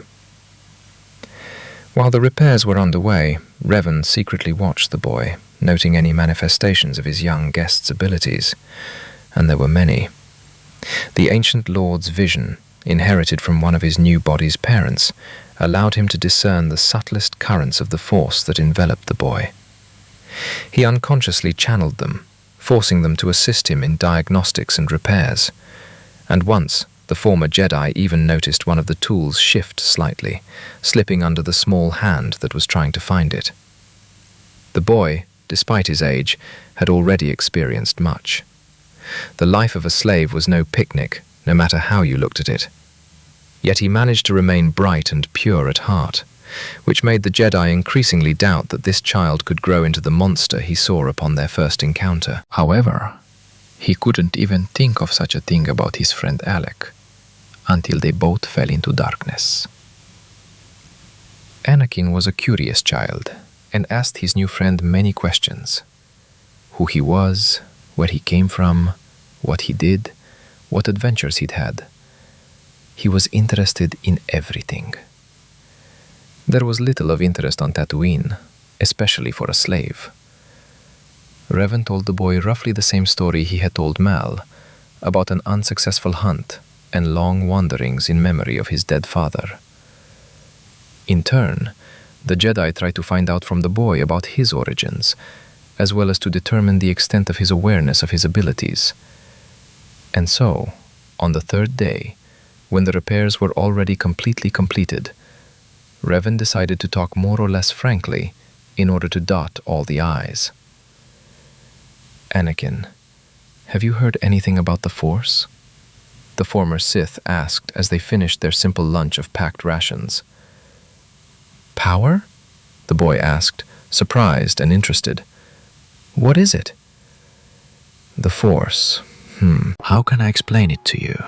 While the repairs were underway, Reven secretly watched the boy, noting any manifestations of his young guest's abilities, and there were many. The ancient lord's vision, inherited from one of his new body's parents, allowed him to discern the subtlest currents of the force that enveloped the boy. He unconsciously channeled them, forcing them to assist him in diagnostics and repairs, and once the former Jedi even noticed one of the tools shift slightly, slipping under the small hand that was trying to find it. The boy, despite his age, had already experienced much. The life of a slave was no picnic, no matter how you looked at it. Yet he managed to remain bright and pure at heart, which made the Jedi increasingly doubt that this child could grow into the monster he saw upon their first encounter. However, he couldn't even think of such a thing about his friend Alec, until they both fell into darkness. Anakin was a curious child, and asked his new friend many questions. Who he was, where he came from, what he did, what adventures he'd had. He was interested in everything. There was little of interest on Tatooine, especially for a slave. Reven told the boy roughly the same story he had told Mal, about an unsuccessful hunt and long wanderings in memory of his dead father. In turn, the Jedi tried to find out from the boy about his origins, as well as to determine the extent of his awareness of his abilities. And so, on the third day, when the repairs were already completely completed, Reven decided to talk more or less frankly in order to dot all the I's. Anakin, have you heard anything about the Force? The former Sith asked as they finished their simple lunch of packed rations. Power? The boy asked, surprised and interested. What is it? The Force. How can I explain it to you?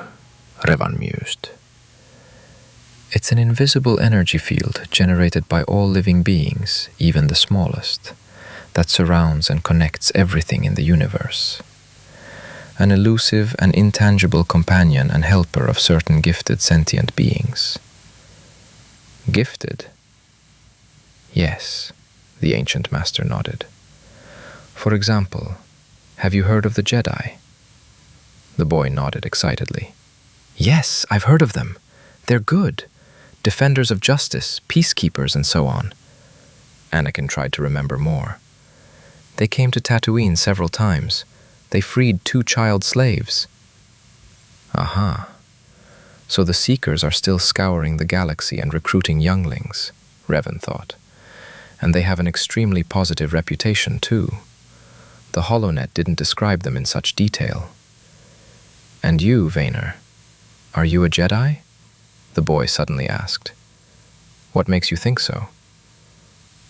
Revan mused. It's an invisible energy field generated by all living beings, even the smallest, that surrounds and connects everything in the universe. An elusive and intangible companion and helper of certain gifted sentient beings. Gifted? Yes, the ancient master nodded. For example, have you heard of the Jedi? The boy nodded excitedly. Yes, I've heard of them. They're good. Defenders of justice, peacekeepers, and so on. Anakin tried to remember more. They came to Tatooine several times. They freed 2 child slaves. Aha. So the Seekers are still scouring the galaxy and recruiting younglings, Reven thought. And they have an extremely positive reputation, too. The HoloNet didn't describe them in such detail. And you, Vaynor, are you a Jedi? The boy suddenly asked. What makes you think so?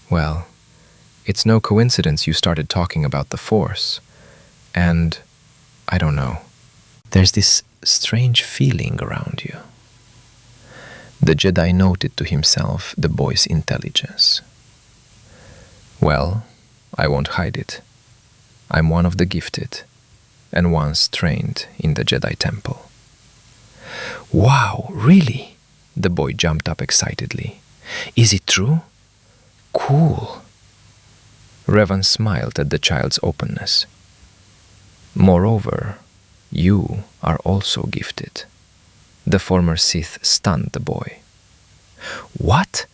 Well, it's no coincidence you started talking about the Force. And, I don't know, there's this strange feeling around you. The Jedi noted to himself the boy's intelligence. Well, I won't hide it. I'm one of the gifted, and once trained in the Jedi Temple. Wow, really? The boy jumped up excitedly. Is it true? Cool. Revan smiled at the child's openness. Moreover, you are also gifted. The former Sith stunned the boy. What?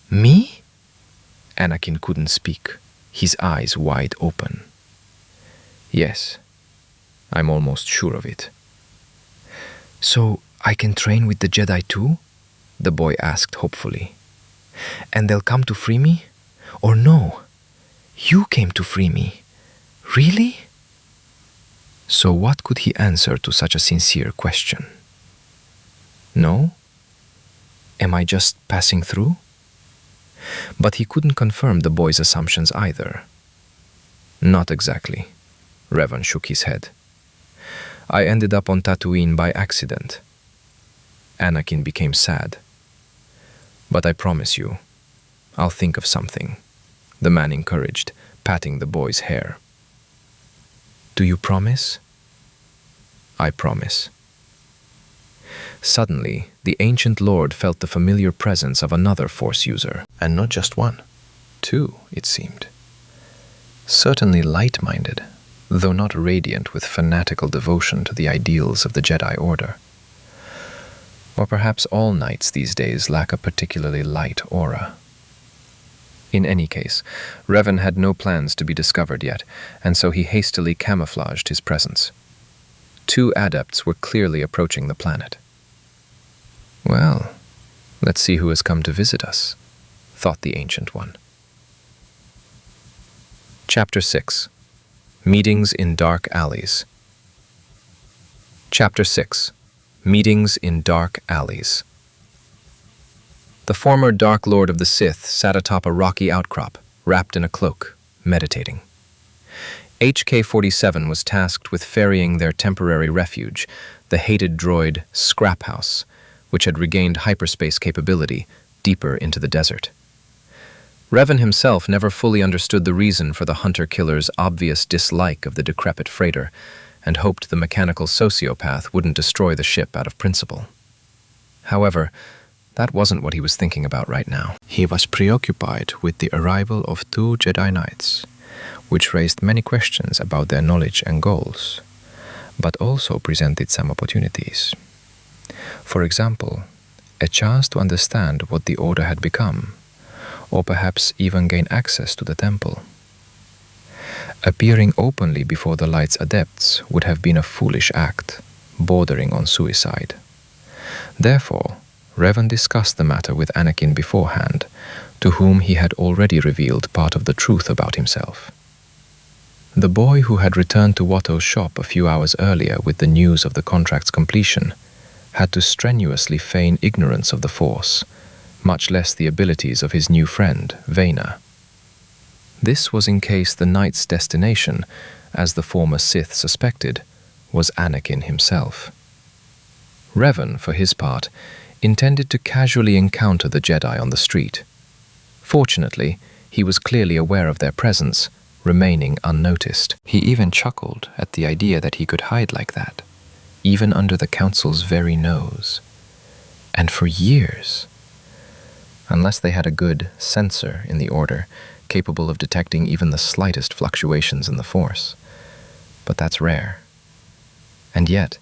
Me? Anakin couldn't speak, his eyes wide open. Yes, I'm almost sure of it. So I can train with the Jedi too? The boy asked hopefully. And they'll come to free me? Or no? You came to free me. Really? So what could he answer to such a sincere question? No? Am I just passing through? But he couldn't confirm the boy's assumptions either. Not exactly. Revan shook his head. I ended up on Tatooine by accident. Anakin became sad. But I promise you, I'll think of something, the man encouraged, patting the boy's hair. Do you promise? I promise. Suddenly, the ancient lord felt the familiar presence of another Force user, and not just one, 2, it seemed. Certainly light-minded, though not radiant with fanatical devotion to the ideals of the Jedi Order. Or perhaps all knights these days lack a particularly light aura. In any case, Reven had no plans to be discovered yet, and so he hastily camouflaged his presence. 2 adepts were clearly approaching the planet. Well, let's see who has come to visit us, thought the Ancient One. Chapter 6. Meetings in Dark Alleys. Chapter 6. Meetings in Dark Alleys. The former Dark Lord of the Sith sat atop a rocky outcrop, wrapped in a cloak, meditating. HK-47 was tasked with ferrying their temporary refuge, the hated droid Scrap House, which had regained hyperspace capability, deeper into the desert. Reven himself never fully understood the reason for the hunter-killer's obvious dislike of the decrepit freighter, and hoped the mechanical sociopath wouldn't destroy the ship out of principle. However, that wasn't what he was thinking about right now. He was preoccupied with the arrival of 2 Jedi Knights, which raised many questions about their knowledge and goals, but also presented some opportunities. For example, a chance to understand what the Order had become, or perhaps even gain access to the temple. Appearing openly before the Light's adepts would have been a foolish act, bordering on suicide. Therefore, Reven discussed the matter with Anakin beforehand, to whom he had already revealed part of the truth about himself. The boy who had returned to Watto's shop a few hours earlier with the news of the contract's completion had to strenuously feign ignorance of the Force, much less the abilities of his new friend, Vena. This was in case the knight's destination, as the former Sith suspected, was Anakin himself. Reven, for his part, intended to casually encounter the Jedi on the street. Fortunately, he was clearly aware of their presence, remaining unnoticed. He even chuckled at the idea that he could hide like that, even under the Council's very nose. And for years. Unless they had a good sensor in the Order, capable of detecting even the slightest fluctuations in the Force. But that's rare. And yet,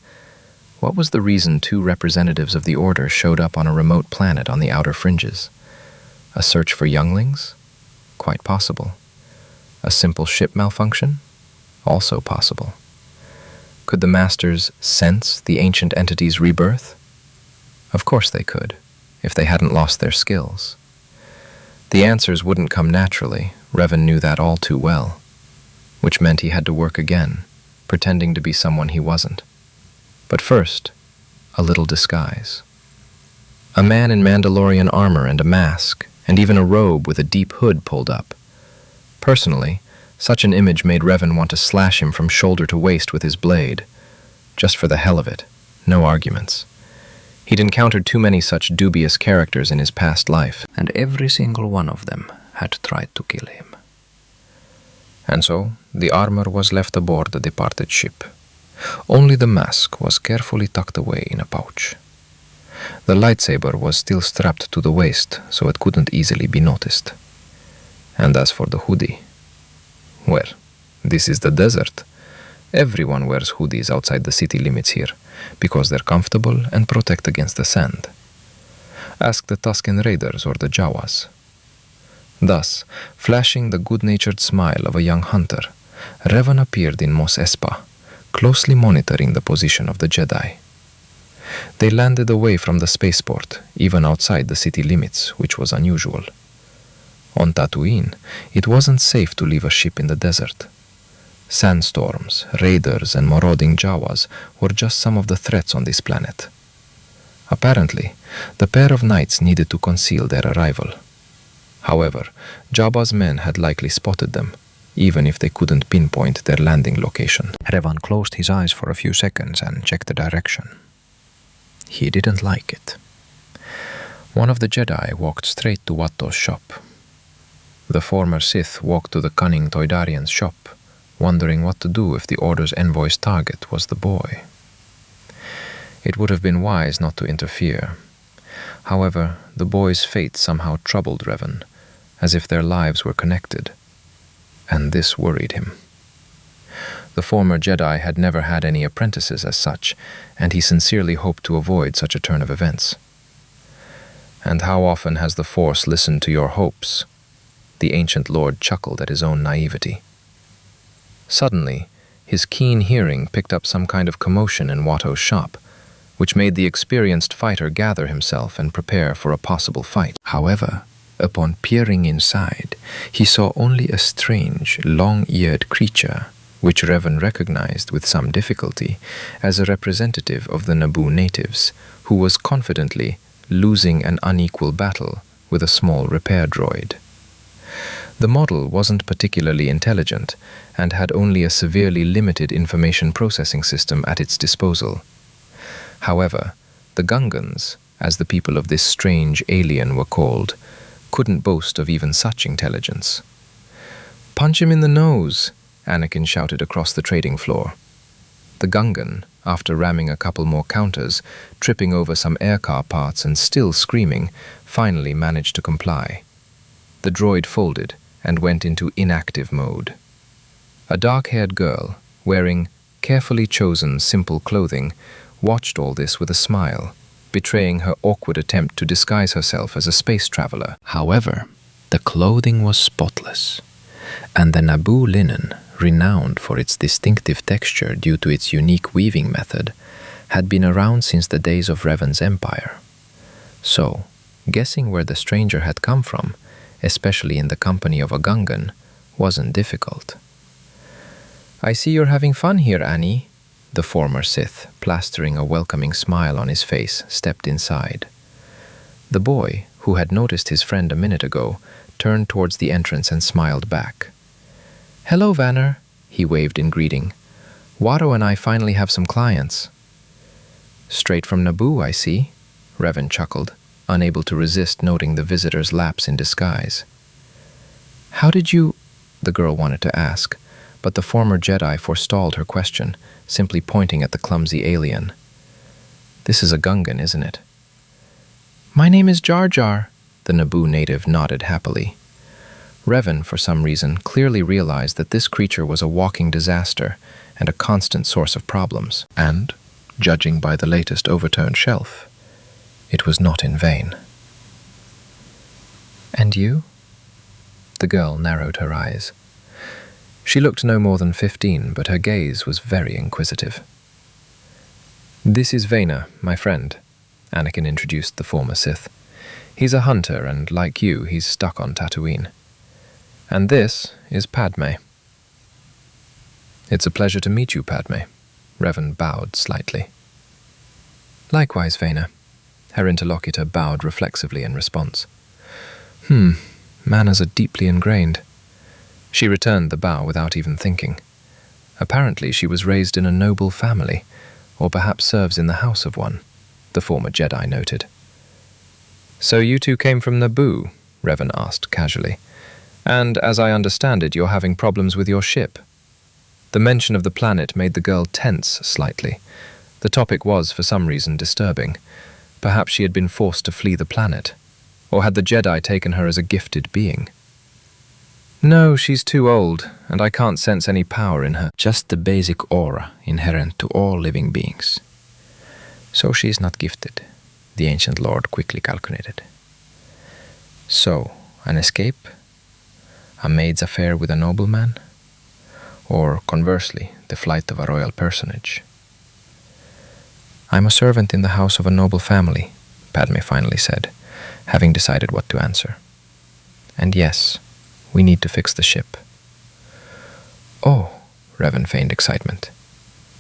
what was the reason 2 representatives of the Order showed up on a remote planet on the outer fringes? A search for younglings? Quite possible. A simple ship malfunction? Also possible. Could the Masters sense the ancient entity's rebirth? Of course they could, if they hadn't lost their skills. The answers wouldn't come naturally, Reven knew that all too well, which meant he had to work again, pretending to be someone he wasn't. But first, a little disguise. A man in Mandalorian armor and a mask, and even a robe with a deep hood pulled up. Personally, such an image made Reven want to slash him from shoulder to waist with his blade. Just for the hell of it, no arguments. He'd encountered too many such dubious characters in his past life, and every single one of them had tried to kill him. And so, the armor was left aboard the departed ship. Only the mask was carefully tucked away in a pouch. The lightsaber was still strapped to the waist, so it couldn't easily be noticed. And as for the hoodie, well, this is the desert. Everyone wears hoodies outside the city limits here, because they're comfortable and protect against the sand. Ask the Tusken Raiders or the Jawas. Thus, flashing the good-natured smile of a young hunter, Revan appeared in Mos Espa, closely monitoring the position of the Jedi. They landed away from the spaceport, even outside the city limits, which was unusual. On Tatooine, it wasn't safe to leave a ship in the desert. Sandstorms, raiders, and marauding Jawas were just some of the threats on this planet. Apparently, the pair of knights needed to conceal their arrival. However, Jabba's men had likely spotted them, even if they couldn't pinpoint their landing location. Revan closed his eyes for a few seconds and checked the direction. He didn't like it. One of the Jedi walked straight to Watto's shop. The former Sith walked to the cunning Toydarian's shop, wondering what to do if the Order's envoy's target was the boy. It would have been wise not to interfere. However, the boy's fate somehow troubled Reven, as if their lives were connected, and this worried him. The former Jedi had never had any apprentices as such, and he sincerely hoped to avoid such a turn of events. And how often has the Force listened to your hopes? The ancient lord chuckled at his own naivety. Suddenly, his keen hearing picked up some kind of commotion in Watto's shop, which made the experienced fighter gather himself and prepare for a possible fight. However, upon peering inside, he saw only a strange, long-eared creature, which Reven recognized with some difficulty as a representative of the Naboo natives, who was confidently losing an unequal battle with a small repair droid. The model wasn't particularly intelligent and had only a severely limited information processing system at its disposal. However, the Gungans, as the people of this strange alien were called, couldn't boast of even such intelligence. "Punch him in the nose!" Anakin shouted across the trading floor. The Gungan, after ramming a couple more counters, tripping over some aircar parts and still screaming, finally managed to comply. The droid folded and went into inactive mode. A dark-haired girl, wearing carefully chosen simple clothing, watched all this with a smile, betraying her awkward attempt to disguise herself as a space traveler. However, the clothing was spotless, and the Naboo linen, renowned for its distinctive texture due to its unique weaving method, had been around since the days of Reven's empire. So, guessing where the stranger had come from, especially in the company of a Gungan, wasn't difficult. "I see you're having fun here, Annie," the former Sith, plastering a welcoming smile on his face, stepped inside. The boy, who had noticed his friend a minute ago, turned towards the entrance and smiled back. "Hello, Vanner," he waved in greeting. "Watto and I finally have some clients." "Straight from Naboo, I see," Reven chuckled, unable to resist noting the visitor's lapse in disguise. "How did you—" the girl wanted to ask, but the former Jedi forestalled her question, simply pointing at the clumsy alien. "This is a Gungan, isn't it?" "My name is Jar Jar," the Naboo native nodded happily. Reven, for some reason, clearly realized that this creature was a walking disaster and a constant source of problems. And, judging by the latest overturned shelf, it was not in vain. "And you?" The girl narrowed her eyes. She looked no more than 15, but her gaze was very inquisitive. "This is Vena, my friend," Anakin introduced the former Sith. "He's a hunter, and like you, he's stuck on Tatooine. And this is Padme." "It's a pleasure to meet you, Padme." Reven bowed slightly. "Likewise, Vena." Her interlocutor bowed reflexively in response. Manners are deeply ingrained." She returned the bow without even thinking. Apparently she was raised in a noble family, or perhaps serves in the house of one, the former Jedi noted. "So you two came from Naboo?" Reven asked casually. "And, as I understand it, you're having problems with your ship." The mention of the planet made the girl tense slightly. The topic was, for some reason, disturbing. Perhaps she had been forced to flee the planet. Or had the Jedi taken her as a gifted being? "No, she's too old, and I can't sense any power in her. Just the basic aura inherent to all living beings." "So she's not gifted," the ancient lord quickly calculated. "So, an escape? A maid's affair with a nobleman? Or, conversely, the flight of a royal personage?" "I'm a servant in the house of a noble family," Padme finally said, having decided what to answer. "And yes, we need to fix the ship." "Oh," Reven feigned excitement.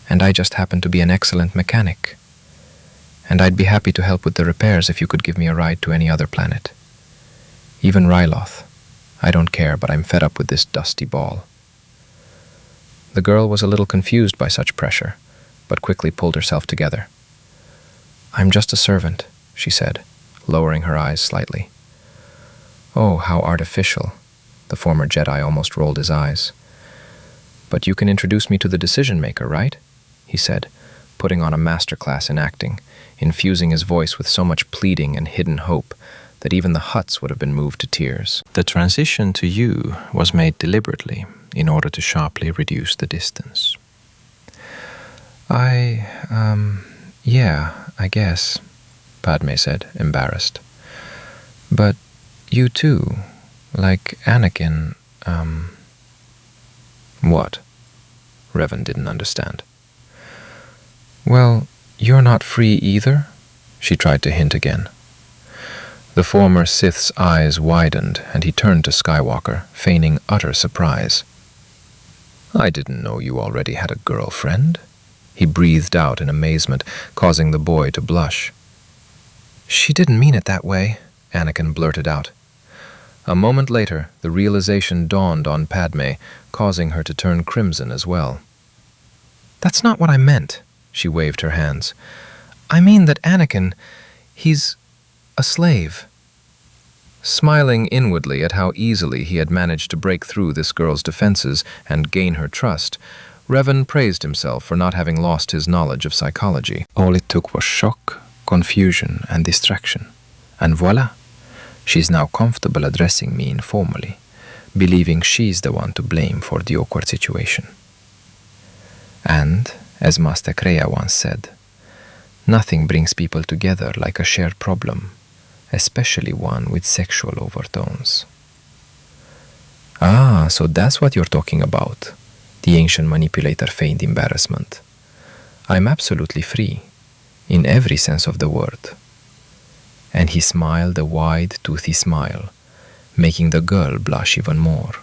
"And I just happen to be an excellent mechanic. And I'd be happy to help with the repairs if you could give me a ride to any other planet. Even Ryloth. I don't care, but I'm fed up with this dusty ball." The girl was a little confused by such pressure, but quickly pulled herself together. "I'm just a servant," she said, lowering her eyes slightly. "Oh, how artificial." The former Jedi almost rolled his eyes. "But you can introduce me to the decision-maker, right?" he said, putting on a masterclass in acting, infusing his voice with so much pleading and hidden hope that even the Hutts would have been moved to tears. "The transition to you was made deliberately in order to sharply reduce the distance." Yeah, I guess," Padme said, embarrassed. "But you too, like Anakin, What?" Reven didn't understand. "Well, you're not free either?" she tried to hint again. The former Sith's eyes widened, and he turned to Skywalker, feigning utter surprise. "I didn't know you already had a girlfriend," he breathed out in amazement, causing the boy to blush. "She didn't mean it that way," Anakin blurted out. A moment later, the realization dawned on Padme, causing her to turn crimson as well. "That's not what I meant," she waved her hands. "I mean that Anakin, he's a slave." Smiling inwardly at how easily he had managed to break through this girl's defenses and gain her trust, Reven praised himself for not having lost his knowledge of psychology. All it took was shock, confusion, and distraction. And voila! She's now comfortable addressing me informally, believing she's the one to blame for the awkward situation. And, as Master Kreia once said, nothing brings people together like a shared problem, especially one with sexual overtones. "Ah, so that's what you're talking about," the ancient manipulator feigned embarrassment. "I'm absolutely free, in every sense of the word. And he smiled a wide, toothy smile, making the girl blush even more.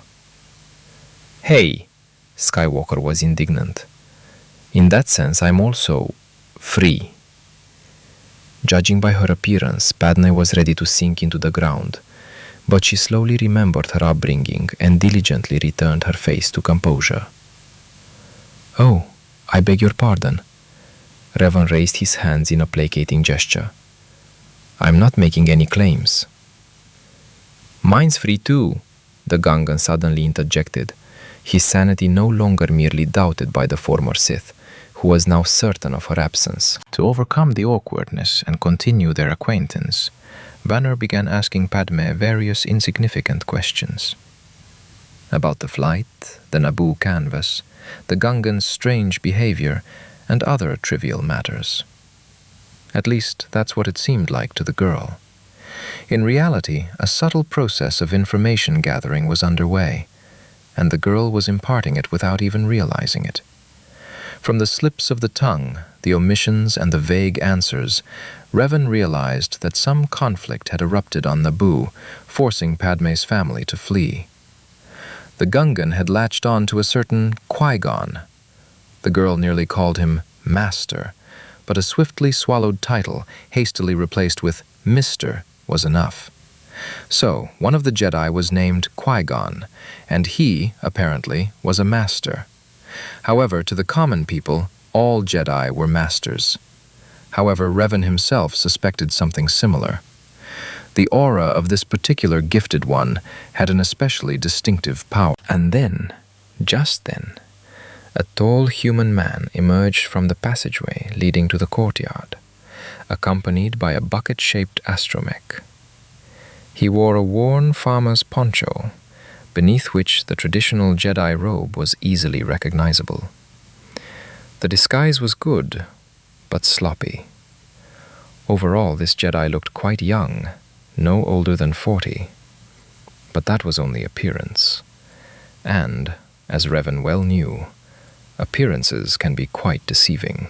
Hey, Skywalker was indignant. In that sense, I'm also free. Judging by her appearance, Padme was ready to sink into the ground, but she slowly remembered her upbringing and diligently returned her face to composure. Oh, I beg your pardon. Revan raised his hands in a placating gesture. I'm not making any claims. Mine's free too, the Gungan suddenly interjected, his sanity no longer merely doubted by the former Sith, who was now certain of her absence. To overcome the awkwardness and continue their acquaintance, Banner began asking Padme various insignificant questions. About the flight, the Naboo canvas, the Gungan's strange behavior, and other trivial matters. At least, that's what it seemed like to the girl. In reality, a subtle process of information gathering was underway, and the girl was imparting it without even realizing it. From the slips of the tongue, the omissions and the vague answers, Reven realized that some conflict had erupted on Naboo, forcing Padme's family to flee. The Gungan had latched on to a certain Qui-Gon. The girl nearly called him Master, but a swiftly swallowed title, hastily replaced with Mr., was enough. So, one of the Jedi was named Qui-Gon, and he, apparently, was a master. However, to the common people, all Jedi were masters. However, Reven himself suspected something similar. The aura of this particular gifted one had an especially distinctive power. And then, just then, a tall human man emerged from the passageway leading to the courtyard, accompanied by a bucket-shaped astromech. He wore a worn farmer's poncho, beneath which the traditional Jedi robe was easily recognizable. The disguise was good, but sloppy. Overall, this Jedi looked quite young, no older than 40. But that was only appearance. And, as Reven well knew, appearances can be quite deceiving.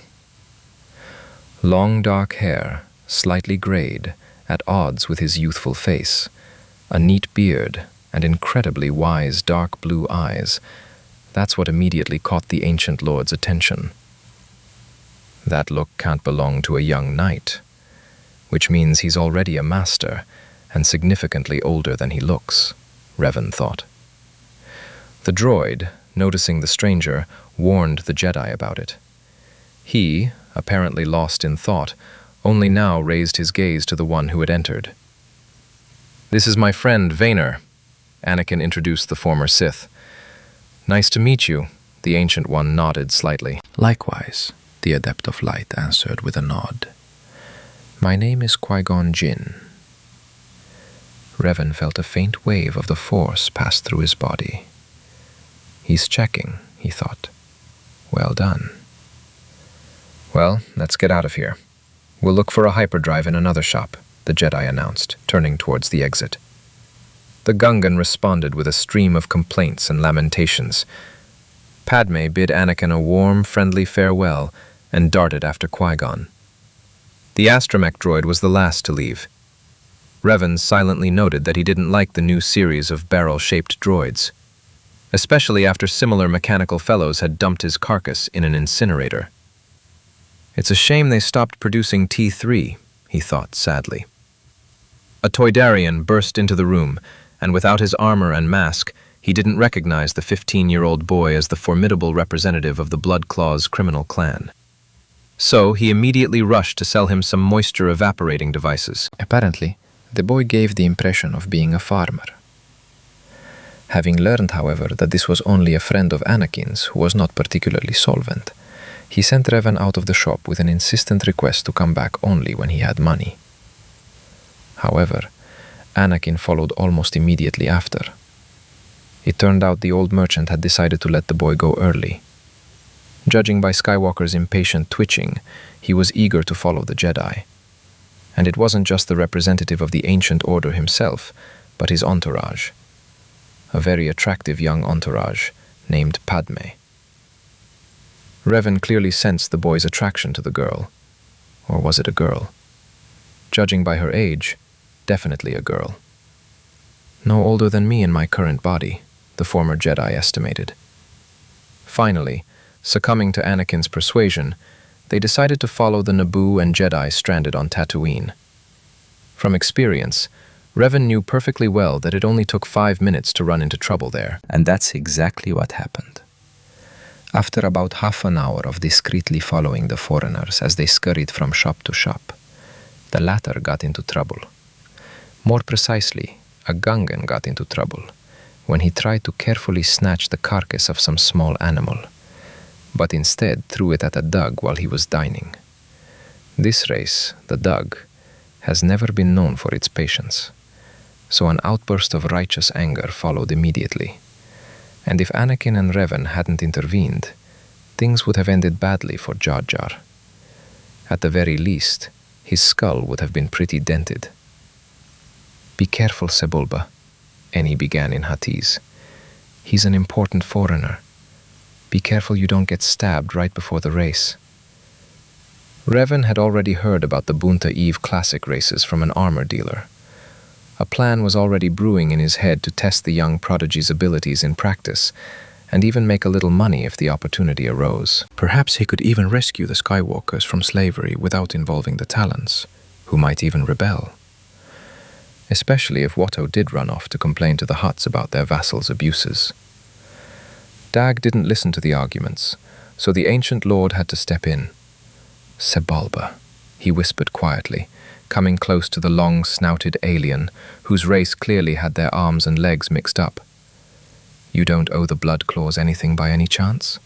Long dark hair, slightly grayed, at odds with his youthful face, a neat beard, and incredibly wise dark blue eyes, that's what immediately caught the ancient lord's attention. That look can't belong to a young knight, which means he's already a master, and significantly older than he looks, Reven thought. The droid, noticing the stranger, warned the Jedi about it. He, apparently lost in thought, only now raised his gaze to the one who had entered. "This is my friend, Vaynor," Anakin introduced the former Sith. "Nice to meet you," the Ancient One nodded slightly. Likewise, the Adept of Light answered with a nod. "My name is Qui-Gon Jinn." Reven felt a faint wave of the Force pass through his body. He's checking, he thought. Well done. "Well, let's get out of here. We'll look for a hyperdrive in another shop," the Jedi announced, turning towards the exit. The Gungan responded with a stream of complaints and lamentations. Padme bid Anakin a warm, friendly farewell and darted after Qui-Gon. The astromech droid was the last to leave. Reven silently noted that he didn't like the new series of barrel-shaped droids, especially after similar mechanical fellows had dumped his carcass in an incinerator. It's a shame they stopped producing T3, he thought sadly. A Toydarian burst into the room, and without his armor and mask, he didn't recognize the 15-year-old boy as the formidable representative of the Bloodclaw's criminal clan. So he immediately rushed to sell him some moisture-evaporating devices. Apparently, the boy gave the impression of being a farmer. Having learned, however, that this was only a friend of Anakin's who was not particularly solvent, he sent Reven out of the shop with an insistent request to come back only when he had money. However, Anakin followed almost immediately after. It turned out the old merchant had decided to let the boy go early. Judging by Skywalker's impatient twitching, he was eager to follow the Jedi. And it wasn't just the representative of the Ancient Order himself, but his entourage. A very attractive young entourage named Padme. Reven clearly sensed the boy's attraction to the girl. Or was it a girl? Judging by her age, definitely a girl. No older than me in my current body, the former Jedi estimated. Finally, succumbing to Anakin's persuasion, they decided to follow the Naboo and Jedi stranded on Tatooine. From experience, Reven knew perfectly well that it only took 5 minutes to run into trouble there. And that's exactly what happened. After about half an hour of discreetly following the foreigners as they scurried from shop to shop, the latter got into trouble. More precisely, a Gungan got into trouble when he tried to carefully snatch the carcass of some small animal, but instead threw it at a dug while he was dining. This race, the dug, has never been known for its patience, so an outburst of righteous anger followed immediately. And if Anakin and Reven hadn't intervened, things would have ended badly for Jar Jar. At the very least, his skull would have been pretty dented. "Be careful, Sebulba," Annie began in Huttese. "He's an important foreigner. Be careful you don't get stabbed right before the race." Reven had already heard about the Bunta Eve Classic races from an armor dealer. A plan was already brewing in his head to test the young prodigy's abilities in practice, and even make a little money if the opportunity arose. Perhaps he could even rescue the Skywalkers from slavery without involving the Talons, who might even rebel. Especially if Watto did run off to complain to the Hutts about their vassals' abuses. Dag didn't listen to the arguments, so the ancient lord had to step in. "Sebulba," he whispered quietly, coming close to the long-snouted alien, whose race clearly had their arms and legs mixed up. "You don't owe the blood claws anything by any chance?"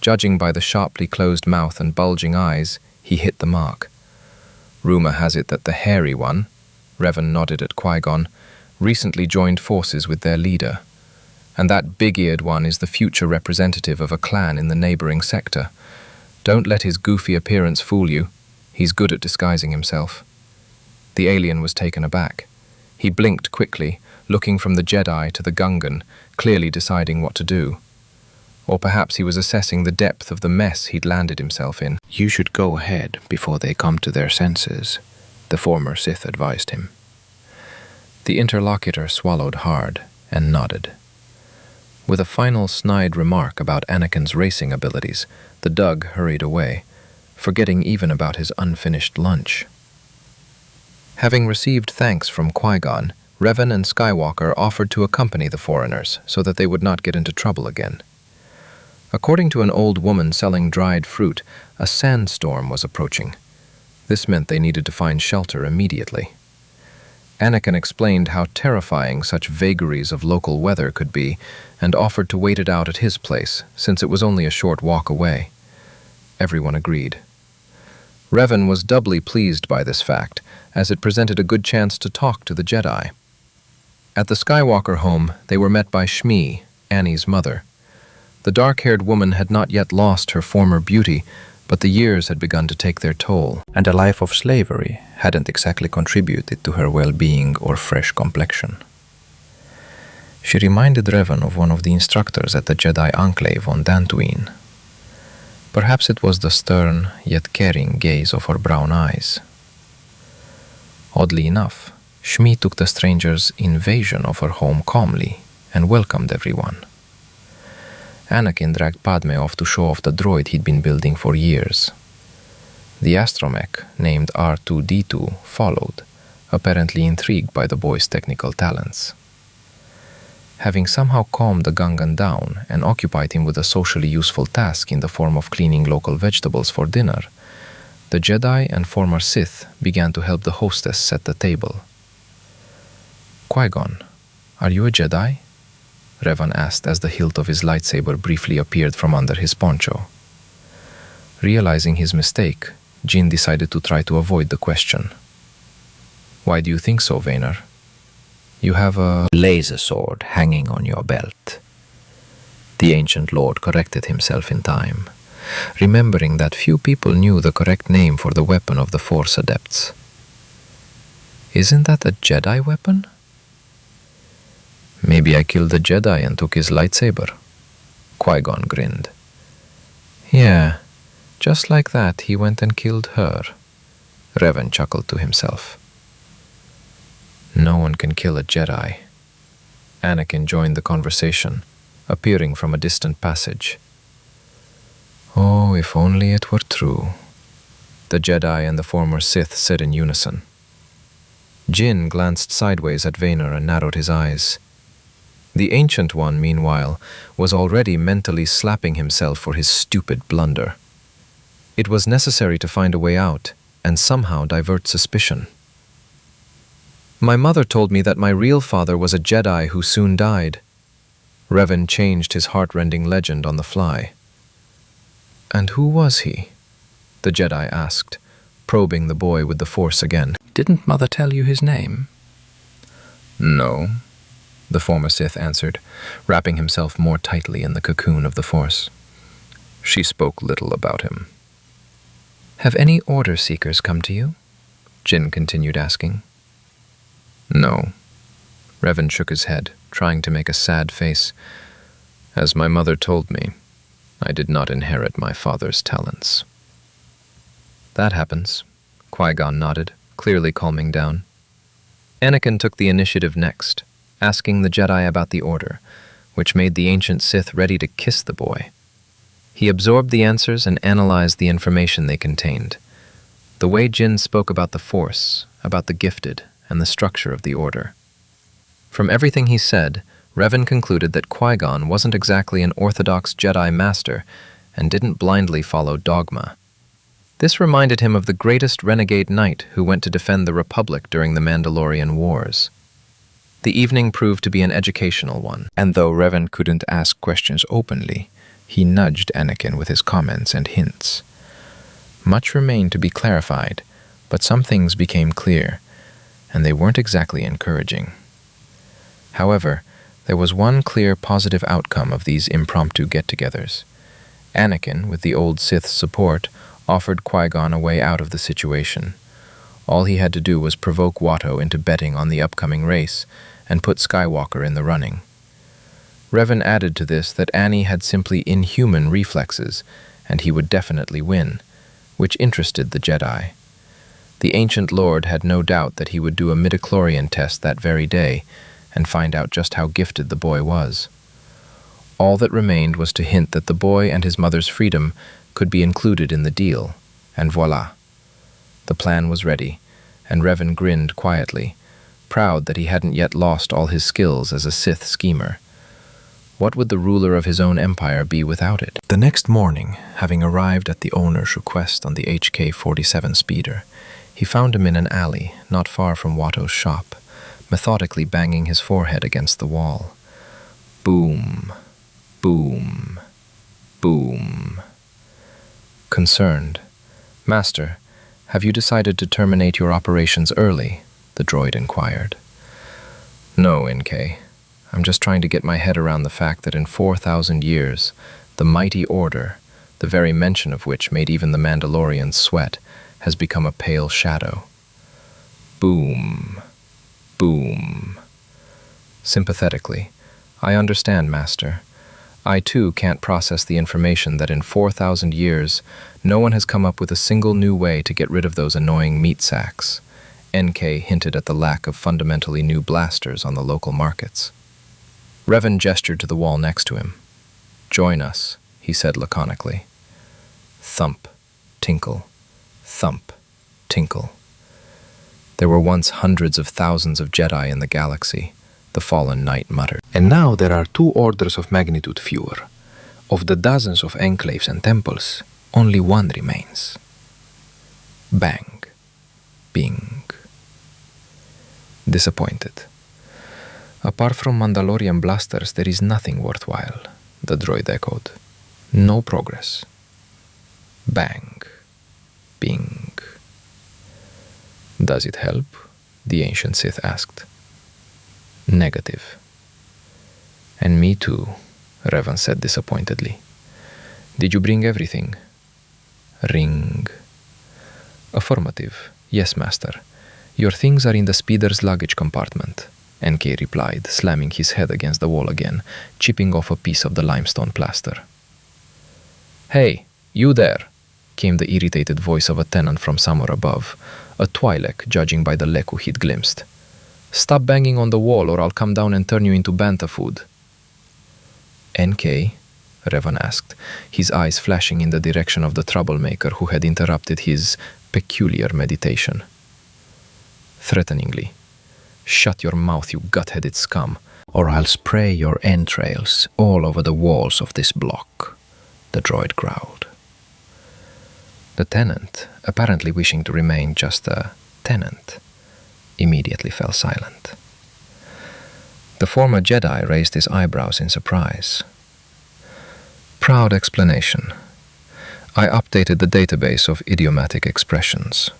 Judging by the sharply closed mouth and bulging eyes, he hit the mark. Rumor has it that the hairy one, Reven nodded at Qui-Gon, recently joined forces with their leader, and that big-eared one is the future representative of a clan in the neighboring sector. Don't let his goofy appearance fool you. He's good at disguising himself. The alien was taken aback. He blinked quickly, looking from the Jedi to the Gungan, clearly deciding what to do. Or perhaps he was assessing the depth of the mess he'd landed himself in. "You should go ahead before they come to their senses," the former Sith advised him. The interlocutor swallowed hard and nodded. With a final snide remark about Anakin's racing abilities, the Dug hurried away, forgetting even about his unfinished lunch. Having received thanks from Qui-Gon, Reven and Skywalker offered to accompany the foreigners so that they would not get into trouble again. According to an old woman selling dried fruit, a sandstorm was approaching. This meant they needed to find shelter immediately. Anakin explained how terrifying such vagaries of local weather could be and offered to wait it out at his place, since it was only a short walk away. Everyone agreed. Reven was doubly pleased by this fact, as it presented a good chance to talk to the Jedi. At the Skywalker home, they were met by Shmi, Annie's mother. The dark-haired woman had not yet lost her former beauty, but the years had begun to take their toll, and a life of slavery hadn't exactly contributed to her well-being or fresh complexion. She reminded Reven of one of the instructors at the Jedi Enclave on Dantooine. Perhaps it was the stern, yet caring gaze of her brown eyes. Oddly enough, Shmi took the stranger's invasion of her home calmly and welcomed everyone. Anakin dragged Padme off to show off the droid he'd been building for years. The astromech, named R2-D2, followed, apparently intrigued by the boy's technical talents. Having somehow calmed the Gungan down and occupied him with a socially useful task in the form of cleaning local vegetables for dinner, the Jedi and former Sith began to help the hostess set the table. "Qui-Gon, are you a Jedi?" Revan asked as the hilt of his lightsaber briefly appeared from under his poncho. Realizing his mistake, Jin decided to try to avoid the question. "Why do you think so, Vaynor? You have a laser sword hanging on your belt." The ancient lord corrected himself in time, remembering that few people knew the correct name for the weapon of the Force adepts. "Isn't that a Jedi weapon?" "Maybe I killed a Jedi and took his lightsaber." Qui-Gon grinned. "Yeah, just like that he went and killed her." Reven chuckled to himself. No one can kill a Jedi. Anakin joined the conversation, appearing from a distant passage. Oh, if only it were true, the Jedi and the former Sith said in unison. Jin glanced sideways at Vaynor and narrowed his eyes. The Ancient One, meanwhile, was already mentally slapping himself for his stupid blunder. It was necessary to find a way out and somehow divert suspicion. My mother told me that my real father was a Jedi who soon died. Reven changed his heart-rending legend on the fly. And who was he? The Jedi asked, probing the boy with the Force again. Didn't Mother tell you his name? No, the former Sith answered, wrapping himself more tightly in the cocoon of the Force. She spoke little about him. Have any Order Seekers come to you? Jin continued asking. No. Reven shook his head, trying to make a sad face. As my mother told me, I did not inherit my father's talents. That happens, Qui-Gon nodded, clearly calming down. Anakin took the initiative next, asking the Jedi about the Order, which made the ancient Sith ready to kiss the boy. He absorbed the answers and analyzed the information they contained. The way Jin spoke about the Force, about the gifted, and the structure of the Order. From everything he said, Reven concluded that Qui-Gon wasn't exactly an orthodox Jedi master and didn't blindly follow dogma. This reminded him of the greatest renegade knight who went to defend the Republic during the Mandalorian Wars. The evening proved to be an educational one, and though Reven couldn't ask questions openly, he nudged Anakin with his comments and hints. Much remained to be clarified, but some things became clear, and they weren't exactly encouraging. However, there was one clear positive outcome of these impromptu get-togethers. Anakin, with the old Sith's support, offered Qui-Gon a way out of the situation. All he had to do was provoke Watto into betting on the upcoming race and put Skywalker in the running. Reven added to this that Annie had simply inhuman reflexes, and he would definitely win, which interested the Jedi. The Ancient Lord had no doubt that he would do a midichlorian test that very day and find out just how gifted the boy was. All that remained was to hint that the boy and his mother's freedom could be included in the deal, and voila. The plan was ready, and Reven grinned quietly, proud that he hadn't yet lost all his skills as a Sith schemer. What would the ruler of his own empire be without it? The next morning, having arrived at the owner's request on the HK-47 speeder, he found him in an alley not far from Watto's shop, methodically banging his forehead against the wall. Boom, boom, boom. Concerned, "Master, have you decided to terminate your operations early?" the droid inquired. "No, NK. I'm just trying to get my head around the fact that in 4,000 years, the mighty Order, the very mention of which made even the Mandalorians sweat, has become a pale shadow." Boom, boom. Sympathetically, "I understand, Master. I too can't process the information that in 4,000 years, no one has come up with a single new way to get rid of those annoying meat sacks." NK hinted at the lack of fundamentally new blasters on the local markets. Reven gestured to the wall next to him. "Join us," he said laconically. Thump, tinkle, thump, tinkle. There were once hundreds of thousands of Jedi in the galaxy, the fallen knight muttered. And now there are 2 orders of magnitude fewer. Of the dozens of enclaves and temples, only one remains. Bang. Bing. Disappointed. "Apart from Mandalorian blasters, there is nothing worthwhile," the droid echoed. "No progress." Bang. Bing. "Does it help?" the ancient Sith asked. "Negative." "And me too," Reven said disappointedly. "Did you bring everything?" Ring. "Affirmative. Yes, Master. Your things are in the speeder's luggage compartment," NK replied, slamming his head against the wall again, chipping off a piece of the limestone plaster. "Hey, you there!" came the irritated voice of a tenant from somewhere above, a Twi'lek, judging by the leku he'd glimpsed. "Stop banging on the wall or I'll come down and turn you into bantha food." "NK?" Reven asked, his eyes flashing in the direction of the troublemaker who had interrupted his peculiar meditation. Threateningly, "Shut your mouth, you gut-headed scum, or I'll spray your entrails all over the walls of this block," the droid growled. The tenant, apparently wishing to remain just a tenant, immediately fell silent. The former Jedi raised his eyebrows in surprise. "Proud explanation. I updated the database of idiomatic expressions."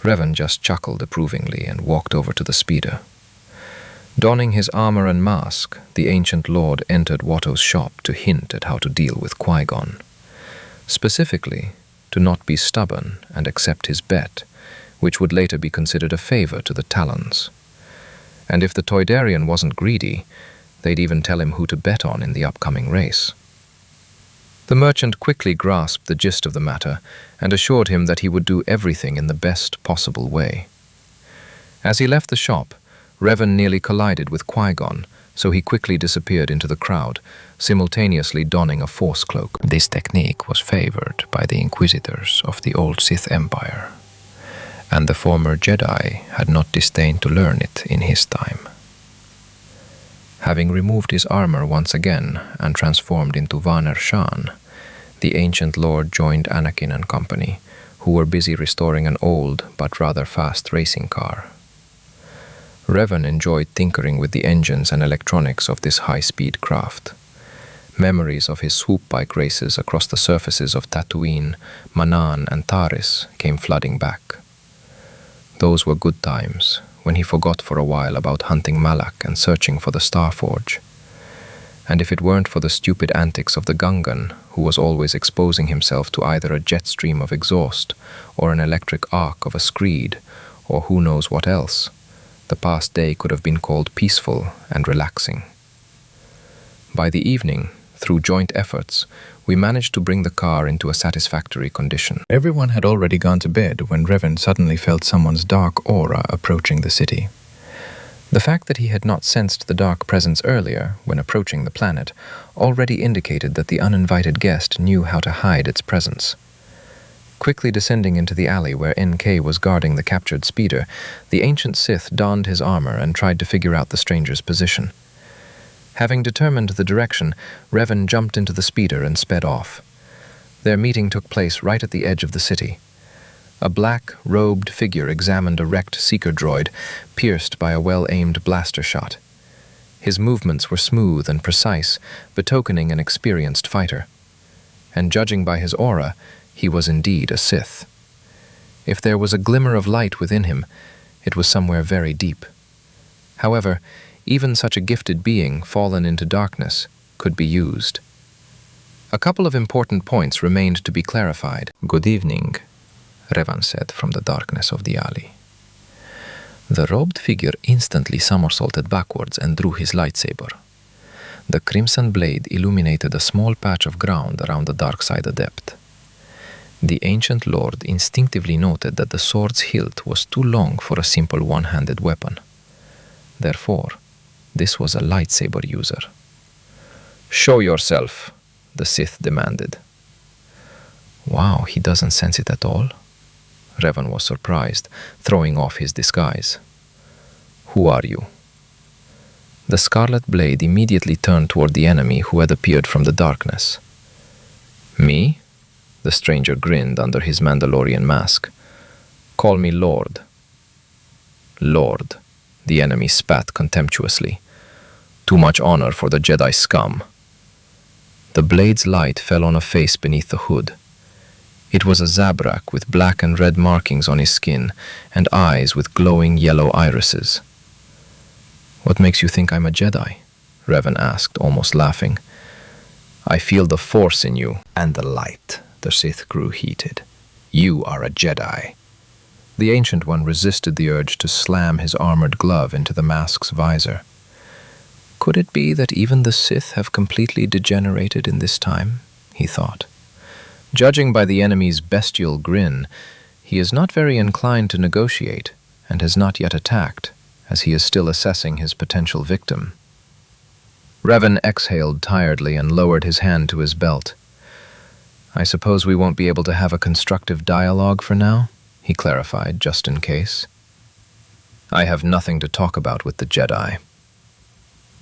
Reven just chuckled approvingly and walked over to the speeder. Donning his armor and mask, the ancient lord entered Watto's shop to hint at how to deal with Qui-Gon. Specifically, to not be stubborn and accept his bet, which would later be considered a favor to the Talons. And if the Toydarian wasn't greedy, they'd even tell him who to bet on in the upcoming race. The merchant quickly grasped the gist of the matter and assured him that he would do everything in the best possible way. As he left the shop, Reven nearly collided with Qui-Gon, so he quickly disappeared into the crowd, simultaneously donning a Force cloak. This technique was favored by the Inquisitors of the old Sith Empire, and the former Jedi had not disdained to learn it in his time. Having removed his armor once again and transformed into Vaner Shan, the ancient lord joined Anakin and company, who were busy restoring an old but rather fast racing car. Reven enjoyed tinkering with the engines and electronics of this high-speed craft. Memories of his swoop bike races across the surfaces of Tatooine, Manaan, and Taris came flooding back. Those were good times, when he forgot for a while about hunting Malak and searching for the Starforge. And if it weren't for the stupid antics of the Gungan, who was always exposing himself to either a jet stream of exhaust or an electric arc of a screed, or who knows what else, the past day could have been called peaceful and relaxing. By the evening, through joint efforts, we managed to bring the car into a satisfactory condition. Everyone had already gone to bed when Reven suddenly felt someone's dark aura approaching the city. The fact that he had not sensed the dark presence earlier, when approaching the planet, already indicated that the uninvited guest knew how to hide its presence. Quickly descending into the alley where NK was guarding the captured speeder, the ancient Sith donned his armor and tried to figure out the stranger's position. Having determined the direction, Reven jumped into the speeder and sped off. Their meeting took place right at the edge of the city. A black, robed figure examined a wrecked seeker droid, pierced by a well-aimed blaster shot. His movements were smooth and precise, betokening an experienced fighter. And judging by his aura, he was indeed a Sith. If there was a glimmer of light within him, it was somewhere very deep. However, even such a gifted being, fallen into darkness, could be used. A couple of important points remained to be clarified. "Good evening," Revan said from the darkness of the alley. The robed figure instantly somersaulted backwards and drew his lightsaber. The crimson blade illuminated a small patch of ground around the dark side adept. The ancient lord instinctively noted that the sword's hilt was too long for a simple one-handed weapon. Therefore, this was a lightsaber user. "Show yourself," the Sith demanded. Wow, he doesn't sense it at all? Reven was surprised, throwing off his disguise. "Who are you?" The scarlet blade immediately turned toward the enemy who had appeared from the darkness. "Me?" The stranger grinned under his Mandalorian mask. "Call me Lord." "Lord," the enemy spat contemptuously. "Too much honor for the Jedi scum." The blade's light fell on a face beneath the hood. It was a Zabrak with black and red markings on his skin and eyes with glowing yellow irises. "What makes you think I'm a Jedi?" Reven asked, almost laughing. "I feel the Force in you and the light." The Sith grew heated. "You are a Jedi." The Ancient One resisted the urge to slam his armored glove into the mask's visor. Could it be that even the Sith have completely degenerated in this time? He thought. Judging by the enemy's bestial grin, He is not very inclined to negotiate and has not yet attacked, as he is still assessing his potential victim. Reven exhaled tiredly and lowered his hand to his belt. "I suppose we won't be able to have a constructive dialogue for now?" he clarified, just in case. "I have nothing to talk about with the Jedi."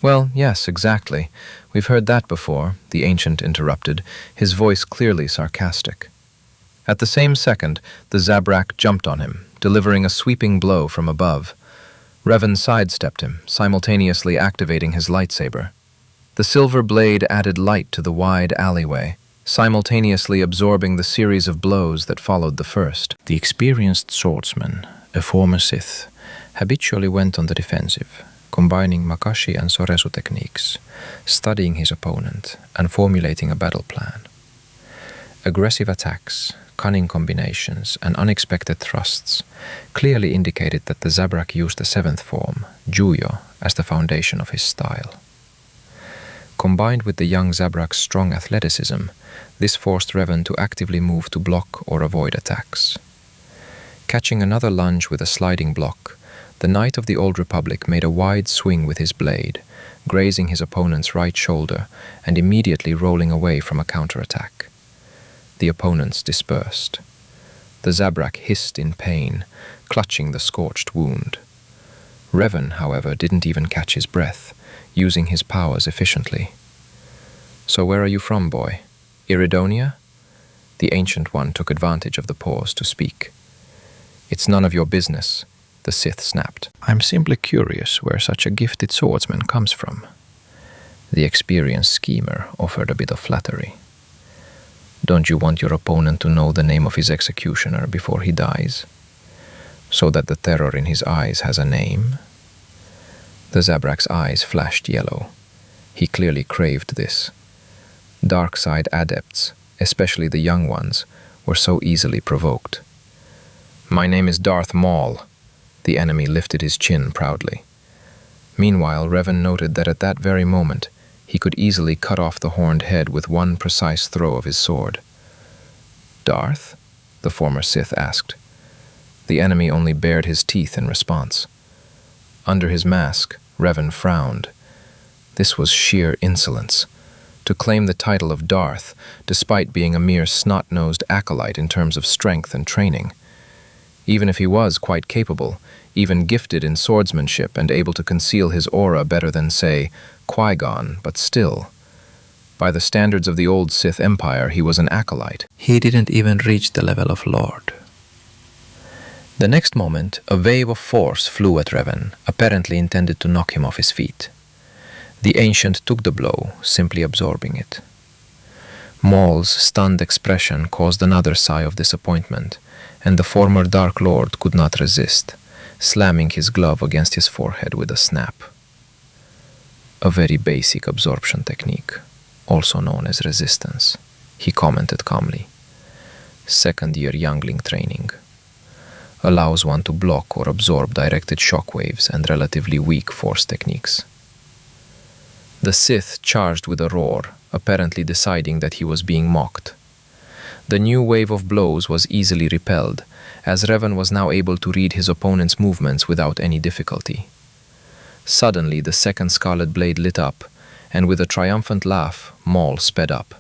"Well, yes, exactly. We've heard that before," the Ancient interrupted, his voice clearly sarcastic. At the same second, the Zabrak jumped on him, delivering a sweeping blow from above. Reven sidestepped him, simultaneously activating his lightsaber. The silver blade added light to the wide alleyway, simultaneously absorbing the series of blows that followed the first. The experienced swordsman, a former Sith, habitually went on the defensive, combining Makashi and Soresu techniques, studying his opponent and formulating a battle plan. Aggressive attacks, cunning combinations, and unexpected thrusts clearly indicated that the Zabrak used the seventh form, Juyo, as the foundation of his style. Combined with the young Zabrak's strong athleticism, this forced Reven to actively move to block or avoid attacks. Catching another lunge with a sliding block, the Knight of the Old Republic made a wide swing with his blade, grazing his opponent's right shoulder and immediately rolling away from a counterattack. The opponents dispersed. The Zabrak hissed in pain, clutching the scorched wound. Reven, however, didn't even catch his breath, using his powers efficiently. "So where are you from, boy? Iridonia?" The Ancient One took advantage of the pause to speak. "It's none of your business," the Sith snapped. "I'm simply curious where such a gifted swordsman comes from." The experienced schemer offered a bit of flattery. "Don't you want your opponent to know the name of his executioner before he dies? So that the terror in his eyes has a name?" The Zabrak's eyes flashed yellow. He clearly craved this. Dark side adepts, especially the young ones, were so easily provoked. "My name is Darth Maul." The enemy lifted his chin proudly. Meanwhile, Reven noted that at that very moment, he could easily cut off the horned head with one precise throw of his sword. "Darth?" the former Sith asked. The enemy only bared his teeth in response. Under his mask, Reven frowned. This was sheer insolence. To claim the title of Darth, despite being a mere snot-nosed acolyte in terms of strength and training. Even if he was quite capable, even gifted in swordsmanship and able to conceal his aura better than, say, Qui-Gon, but still. By the standards of the old Sith Empire, he was an acolyte. He didn't even reach the level of Lord. The next moment, a wave of force flew at Reven, apparently intended to knock him off his feet. The Ancient took the blow, simply absorbing it. Maul's stunned expression caused another sigh of disappointment, and the former Dark Lord could not resist, slamming his glove against his forehead with a snap. "A very basic absorption technique, also known as resistance," he commented calmly. "Second-year youngling training. Allows one to block or absorb directed shockwaves and relatively weak force techniques." The Sith charged with a roar, apparently deciding that he was being mocked. The new wave of blows was easily repelled, as Reven was now able to read his opponent's movements without any difficulty. Suddenly, the second scarlet blade lit up, and with a triumphant laugh, Maul sped up.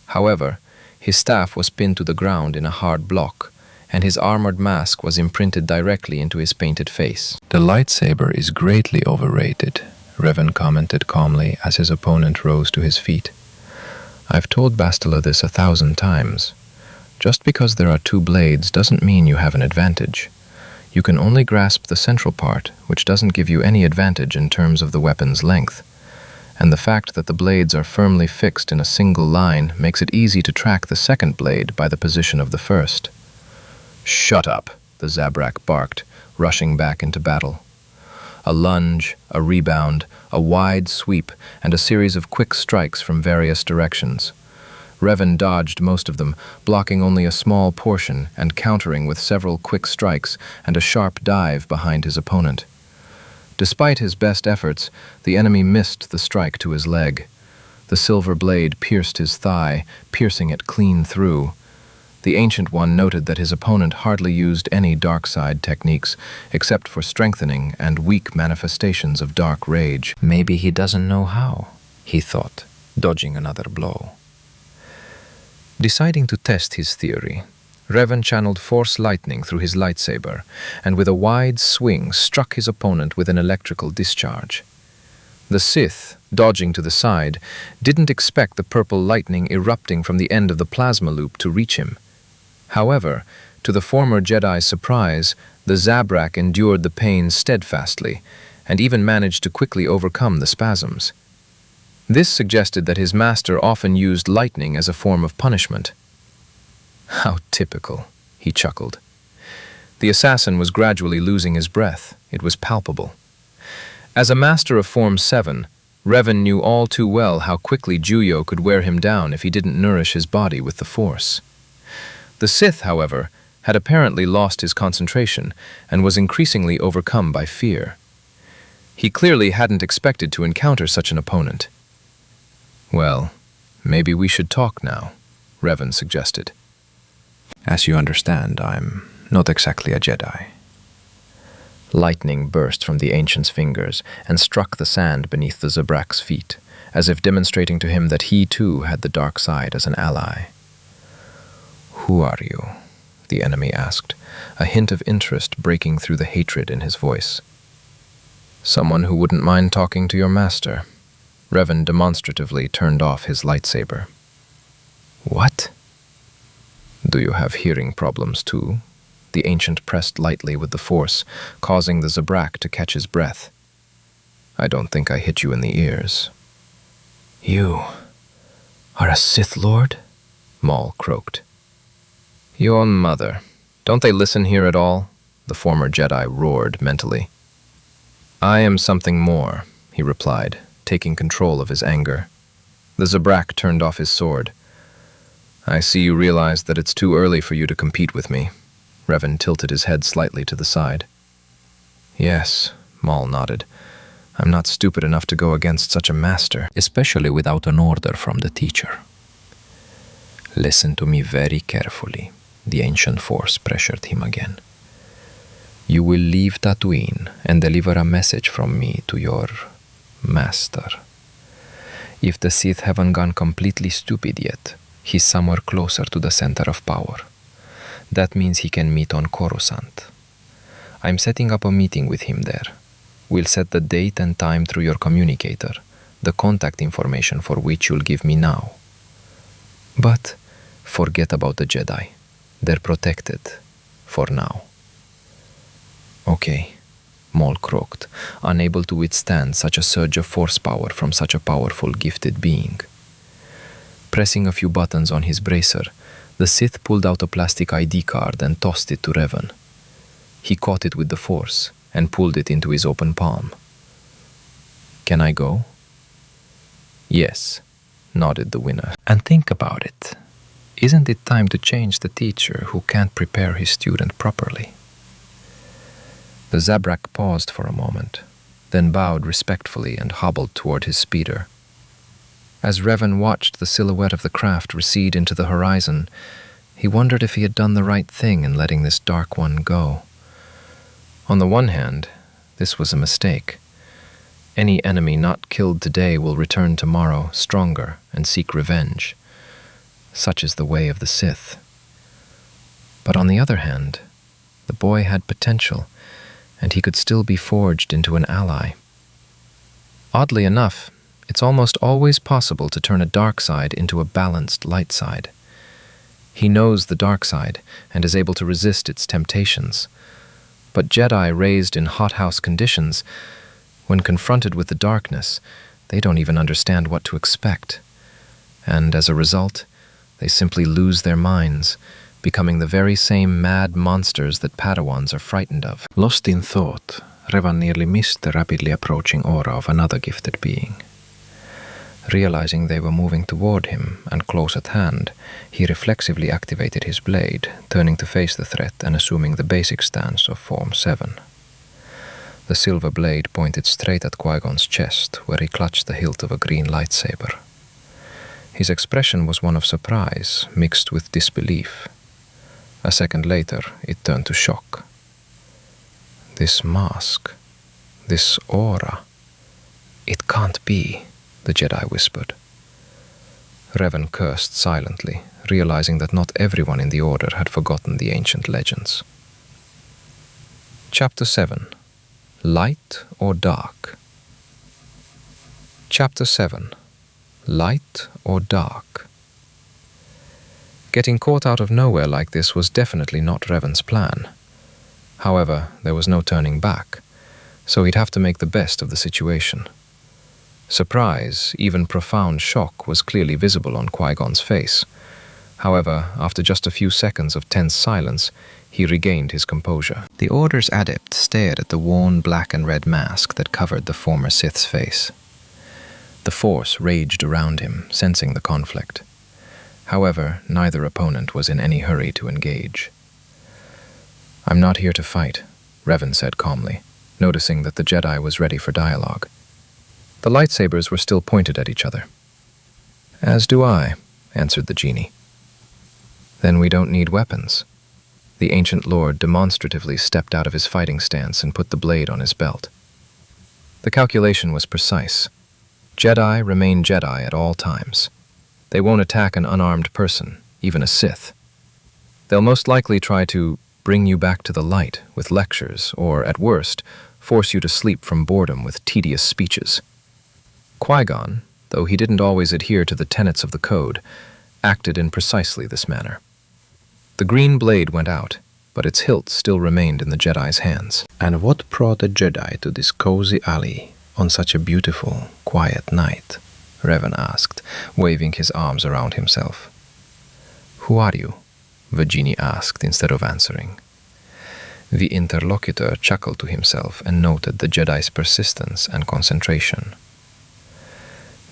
However, his staff was pinned to the ground in a hard block, and his armored mask was imprinted directly into his painted face. "The lightsaber is greatly overrated," Reven commented calmly as his opponent rose to his feet. "I've told Bastila this 1,000 times. Just because there are two blades doesn't mean you have an advantage. You can only grasp the central part, which doesn't give you any advantage in terms of the weapon's length. And the fact that the blades are firmly fixed in a single line makes it easy to track the second blade by the position of the first." "Shut up," the Zabrak barked, rushing back into battle. A lunge, a rebound, a wide sweep, and a series of quick strikes from various directions. Reven dodged most of them, blocking only a small portion and countering with several quick strikes and a sharp dive behind his opponent. Despite his best efforts, the enemy missed the strike to his leg. The silver blade pierced his thigh, piercing it clean through. The Ancient One noted that his opponent hardly used any dark side techniques except for strengthening and weak manifestations of dark rage. Maybe he doesn't know how, he thought, dodging another blow. Deciding to test his theory, Reven channeled force lightning through his lightsaber and with a wide swing struck his opponent with an electrical discharge. The Sith, dodging to the side, didn't expect the purple lightning erupting from the end of the plasma loop to reach him. However, to the former Jedi's surprise, the Zabrak endured the pain steadfastly and even managed to quickly overcome the spasms. This suggested that his master often used lightning as a form of punishment. How typical, he chuckled. The assassin was gradually losing his breath. It was palpable. As a master of Form 7, Reven knew all too well how quickly Juyo could wear him down if he didn't nourish his body with the Force. The Sith, however, had apparently lost his concentration and was increasingly overcome by fear. He clearly hadn't expected to encounter such an opponent. "Well, maybe we should talk now," Reven suggested. "As you understand, I'm not exactly a Jedi." Lightning burst from the Ancient's fingers and struck the sand beneath the Zabrak's feet, as if demonstrating to him that he too had the dark side as an ally. "Who are you?" the enemy asked, a hint of interest breaking through the hatred in his voice. "Someone who wouldn't mind talking to your master." Reven demonstratively turned off his lightsaber. "What? Do you have hearing problems too?" The Ancient pressed lightly with the Force, causing the Zabrak to catch his breath. "I don't think I hit you in the ears." "You are a Sith Lord?" Maul croaked. "Your mother. Don't they listen here at all?" the former Jedi roared mentally. "I am something more," he replied, taking control of his anger. The Zabrak turned off his sword. "I see you realize that it's too early for you to compete with me." Reven tilted his head slightly to the side. "Yes," Maul nodded. "I'm not stupid enough to go against such a master." "Especially without an order from the teacher." "Listen to me very carefully," the Ancient Force pressured him again. "You will leave Tatooine and deliver a message from me to your master. If the Sith haven't gone completely stupid yet, he's somewhere closer to the center of power. That means he can meet on Coruscant. I'm setting up a meeting with him there. We'll set the date and time through your communicator, the contact information for which you'll give me now. But forget about the Jedi. They're protected, for now." "Okay," Maul croaked, unable to withstand such a surge of force power from such a powerful, gifted being. Pressing a few buttons on his bracer, the Sith pulled out a plastic ID card and tossed it to Reven. He caught it with the Force and pulled it into his open palm. "Can I go?" "Yes," nodded the winner. "And think about it. Isn't it time to change the teacher who can't prepare his student properly?" The Zabrak paused for a moment, then bowed respectfully and hobbled toward his speeder. As Reven watched the silhouette of the craft recede into the horizon, he wondered if he had done the right thing in letting this Dark One go. On the one hand, this was a mistake. Any enemy not killed today will return tomorrow stronger and seek revenge. Such is the way of the Sith. But on the other hand, the boy had potential, and he could still be forged into an ally. Oddly enough, it's almost always possible to turn a dark side into a balanced light side. He knows the dark side and is able to resist its temptations. But Jedi raised in hothouse conditions, when confronted with the darkness, they don't even understand what to expect. And as a result, they simply lose their minds, becoming the very same mad monsters that Padawans are frightened of. Lost in thought, Revan nearly missed the rapidly approaching aura of another gifted being. Realizing they were moving toward him and close at hand, he reflexively activated his blade, turning to face the threat and assuming the basic stance of Form 7. The silver blade pointed straight at Qui-Gon's chest, where he clutched the hilt of a green lightsaber. His expression was one of surprise, mixed with disbelief. A second later, it turned to shock. This mask, this aura, it can't be, the Jedi whispered. Reven cursed silently, realizing that not everyone in the Order had forgotten the ancient legends. Chapter 7. Light or Dark? Chapter 7. Light or Dark? Getting caught out of nowhere like this was definitely not Reven's plan. However, there was no turning back, so he'd have to make the best of the situation. Surprise, even profound shock, was clearly visible on Qui-Gon's face. However, after just a few seconds of tense silence, he regained his composure. The Order's adept stared at the worn black and red mask that covered the former Sith's face. The Force raged around him, sensing the conflict. However, neither opponent was in any hurry to engage. "I'm not here to fight," Reven said calmly, noticing that the Jedi was ready for dialogue. The lightsabers were still pointed at each other. "As do I," answered the genie. "Then we don't need weapons." The ancient lord demonstratively stepped out of his fighting stance and put the blade on his belt. The calculation was precise. Jedi remain Jedi at all times. They won't attack an unarmed person, even a Sith. They'll most likely try to bring you back to the light with lectures, or, at worst, force you to sleep from boredom with tedious speeches. Qui-Gon, though he didn't always adhere to the tenets of the code, acted in precisely this manner. The green blade went out, but its hilt still remained in the Jedi's hands. "And what brought a Jedi to this cozy alley on such a beautiful, quiet night?" Reven asked, waving his arms around himself. "Who are you?" the genie asked instead of answering. The interlocutor chuckled to himself and noted the Jedi's persistence and concentration.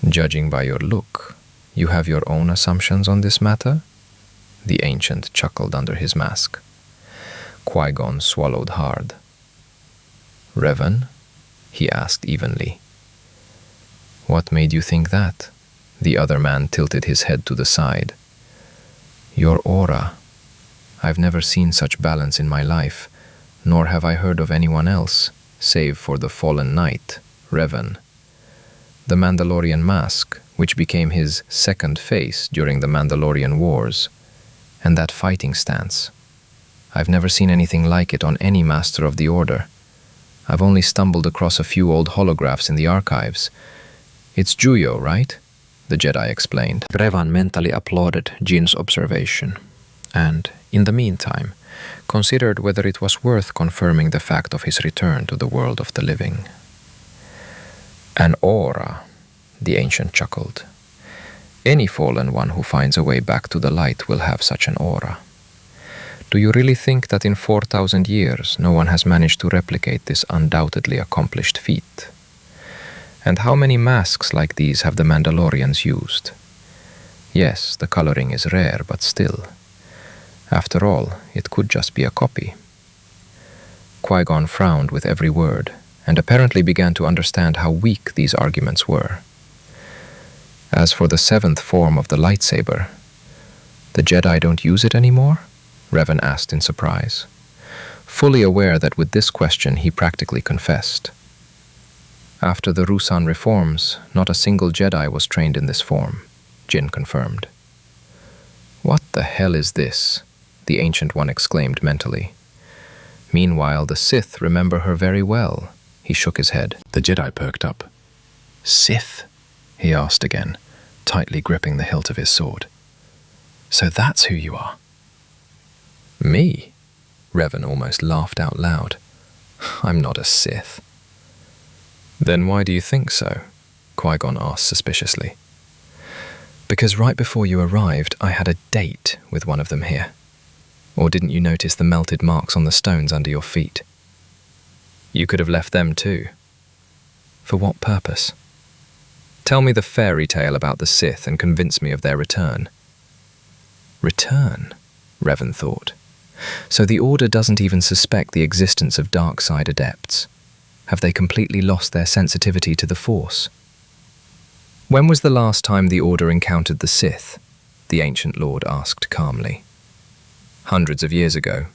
"Judging by your look, you have your own assumptions on this matter?" The ancient chuckled under his mask. Qui-Gon swallowed hard. "Reven?" he asked evenly. "What made you think that?" The other man tilted his head to the side. "Your aura. I've never seen such balance in my life, nor have I heard of anyone else, save for the fallen knight, Reven. The Mandalorian mask, which became his second face during the Mandalorian Wars, and that fighting stance. I've never seen anything like it on any Master of the Order. I've only stumbled across a few old holographs in the archives. It's Juyo, right?" the Jedi explained. Revan mentally applauded Jin's observation, and, in the meantime, considered whether it was worth confirming the fact of his return to the world of the living. "An aura," the ancient chuckled. "Any fallen one who finds a way back to the light will have such an aura. Do you really think that in 4,000 years no one has managed to replicate this undoubtedly accomplished feat? And how many masks like these have the Mandalorians used? Yes, the coloring is rare, but still. After all, it could just be a copy." Qui-Gon frowned with every word, and apparently began to understand how weak these arguments were. "As for the seventh form of the lightsaber, the Jedi don't use it anymore?" Reven asked in surprise, fully aware that with this question he practically confessed. "After the Ruusan reforms, not a single Jedi was trained in this form," Jin confirmed. "What the hell is this?" the Ancient One exclaimed mentally. Meanwhile, the Sith remember her very well. He shook his head. The Jedi perked up. "Sith?" he asked again, tightly gripping the hilt of his sword. "So that's who you are?" "Me?" Reven almost laughed out loud. "I'm not a Sith." "Then why do you think so?" Qui-Gon asked suspiciously. "Because right before you arrived, I had a date with one of them here. Or didn't you notice the melted marks on the stones under your feet? You could have left them too. For what purpose? Tell me the fairy tale about the Sith and convince me of their return." "Return?" Reven thought. "So the Order doesn't even suspect the existence of dark side adepts. Have they completely lost their sensitivity to the Force?" "When was the last time the Order encountered the Sith?" the Ancient Lord asked calmly. hundreds of years ago.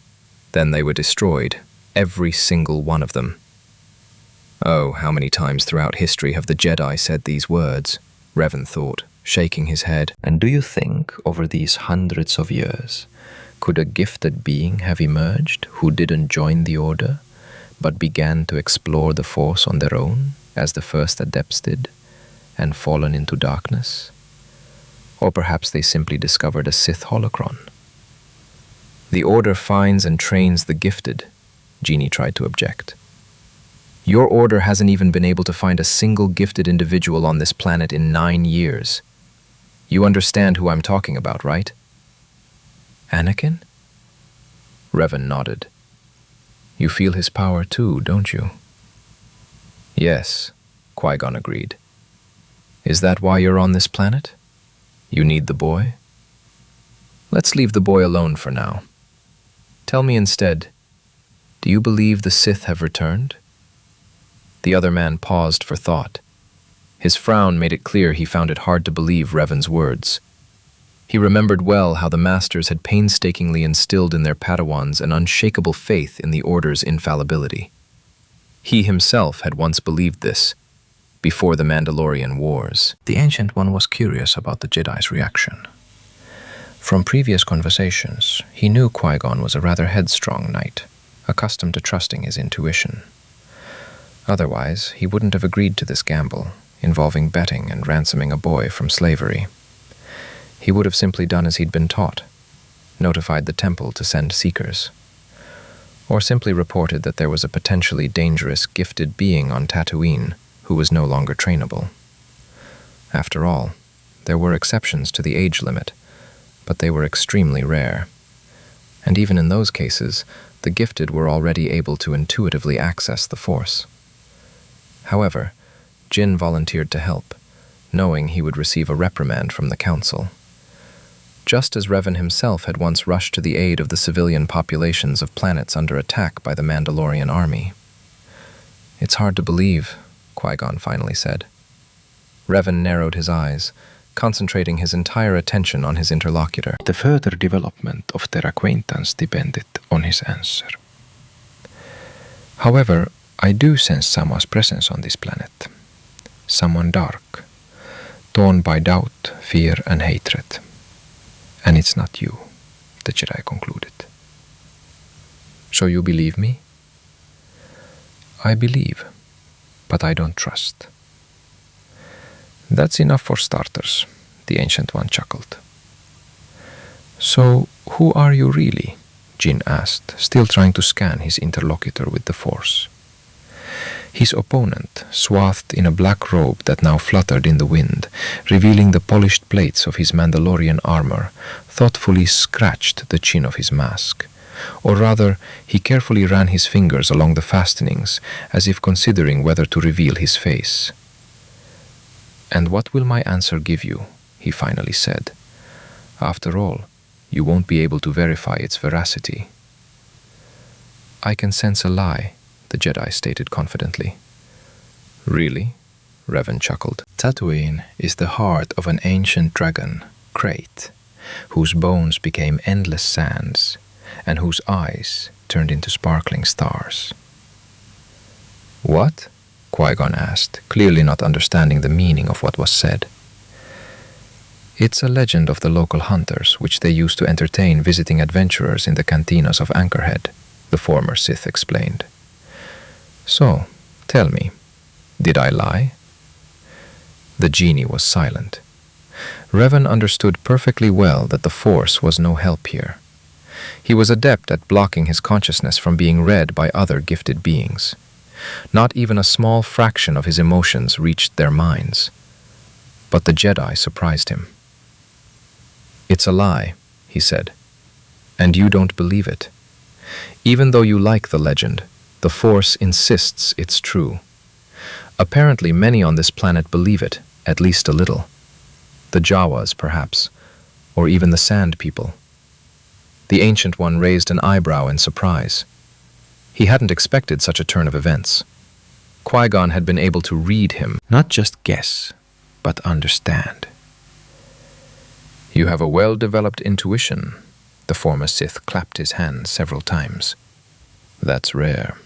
Then they were destroyed, every single one of them. Oh, how many times throughout history have the Jedi said these words? Reven thought, shaking his head. And do you think, over these hundreds of years, could a gifted being have emerged who didn't join the Order, but began to explore the Force on their own, as the first adepts did, and fallen into darkness? Or perhaps they simply discovered a Sith holocron. The Order finds and trains the gifted, Genie tried to object. Your Order hasn't even been able to find a single gifted individual on this planet in 9 years. You understand who I'm talking about, right? Anakin? Reven nodded. You feel his power too, don't you? Yes, Qui-Gon agreed. Is that why you're on this planet? You need the boy? Let's leave the boy alone for now. Tell me instead, do you believe the Sith have returned? The other man paused for thought. His frown made it clear he found it hard to believe Reven's words. He remembered well how the Masters had painstakingly instilled in their Padawans an unshakable faith in the Order's infallibility. He himself had once believed this, before the Mandalorian Wars. The Ancient One was curious about the Jedi's reaction. From previous conversations, he knew Qui-Gon was a rather headstrong knight, accustomed to trusting his intuition. Otherwise, he wouldn't have agreed to this gamble, involving betting and ransoming a boy from slavery. He would have simply done as he'd been taught, notified the temple to send seekers, or simply reported that there was a potentially dangerous gifted being on Tatooine who was no longer trainable. After all, there were exceptions to the age limit, but they were extremely rare. And even in those cases, the gifted were already able to intuitively access the Force. However, Jin volunteered to help, knowing he would receive a reprimand from the Council. Just as Reven himself had once rushed to the aid of the civilian populations of planets under attack by the Mandalorian army. It's hard to believe, Qui-Gon finally said. Reven narrowed his eyes, concentrating his entire attention on his interlocutor. The further development of their acquaintance depended on his answer. However, I do sense someone's presence on this planet. Someone dark, torn by doubt, fear, and hatred. And it's not you, the Jedi concluded. So you believe me? I believe, but I don't trust. That's enough for starters, the Ancient One chuckled. So, who are you really? Jin asked, still trying to scan his interlocutor with the Force. His opponent, swathed in a black robe that now fluttered in the wind, revealing the polished plates of his Mandalorian armor, thoughtfully scratched the chin of his mask. Or rather, he carefully ran his fingers along the fastenings, as if considering whether to reveal his face. And what will my answer give you? He finally said. After all, you won't be able to verify its veracity. I can sense a lie, the Jedi stated confidently. Really? Reven chuckled. Tatooine is the heart of an ancient dragon, Crate, whose bones became endless sands, and whose eyes turned into sparkling stars. What? Qui-Gon asked, clearly not understanding the meaning of what was said. It's a legend of the local hunters, which they used to entertain visiting adventurers in the cantinas of Anchorhead, the former Sith explained. So, tell me, did I lie? The genie was silent. Reven understood perfectly well that the Force was no help here. He was adept at blocking his consciousness from being read by other gifted beings. Not even a small fraction of his emotions reached their minds. But the Jedi surprised him. It's a lie, he said, and you don't believe it. Even though you like the legend, the Force insists it's true. Apparently many on this planet believe it, at least a little. The Jawas, perhaps, or even the Sand People. The Ancient One raised an eyebrow in surprise. He hadn't expected such a turn of events. Qui-Gon had been able to read him, not just guess, but understand. You have a well-developed intuition, The former Sith clapped his hands several times. That's rare.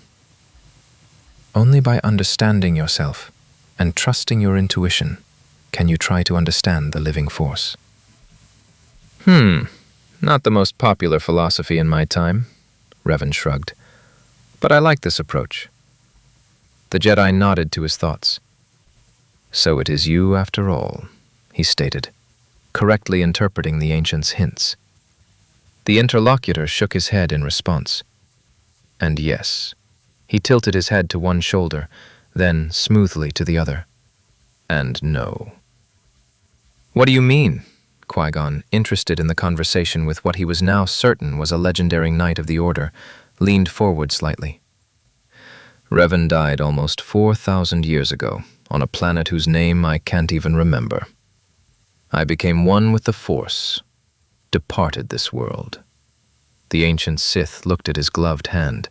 Only by understanding yourself and trusting your intuition can you try to understand the living force. Not the most popular philosophy in my time, Reven shrugged. But I like this approach. The Jedi nodded to his thoughts. So it is you after all, he stated, correctly interpreting the ancient's hints. The interlocutor shook his head in response. And yes, he tilted his head to one shoulder, then smoothly to the other. And no. What do you mean? Qui-Gon, interested in the conversation with what he was now certain was a legendary knight of the Order, leaned forward slightly. Reven died almost 4,000 years ago, on a planet whose name I can't even remember. I became one with the Force, departed this world. The ancient Sith looked at his gloved hand.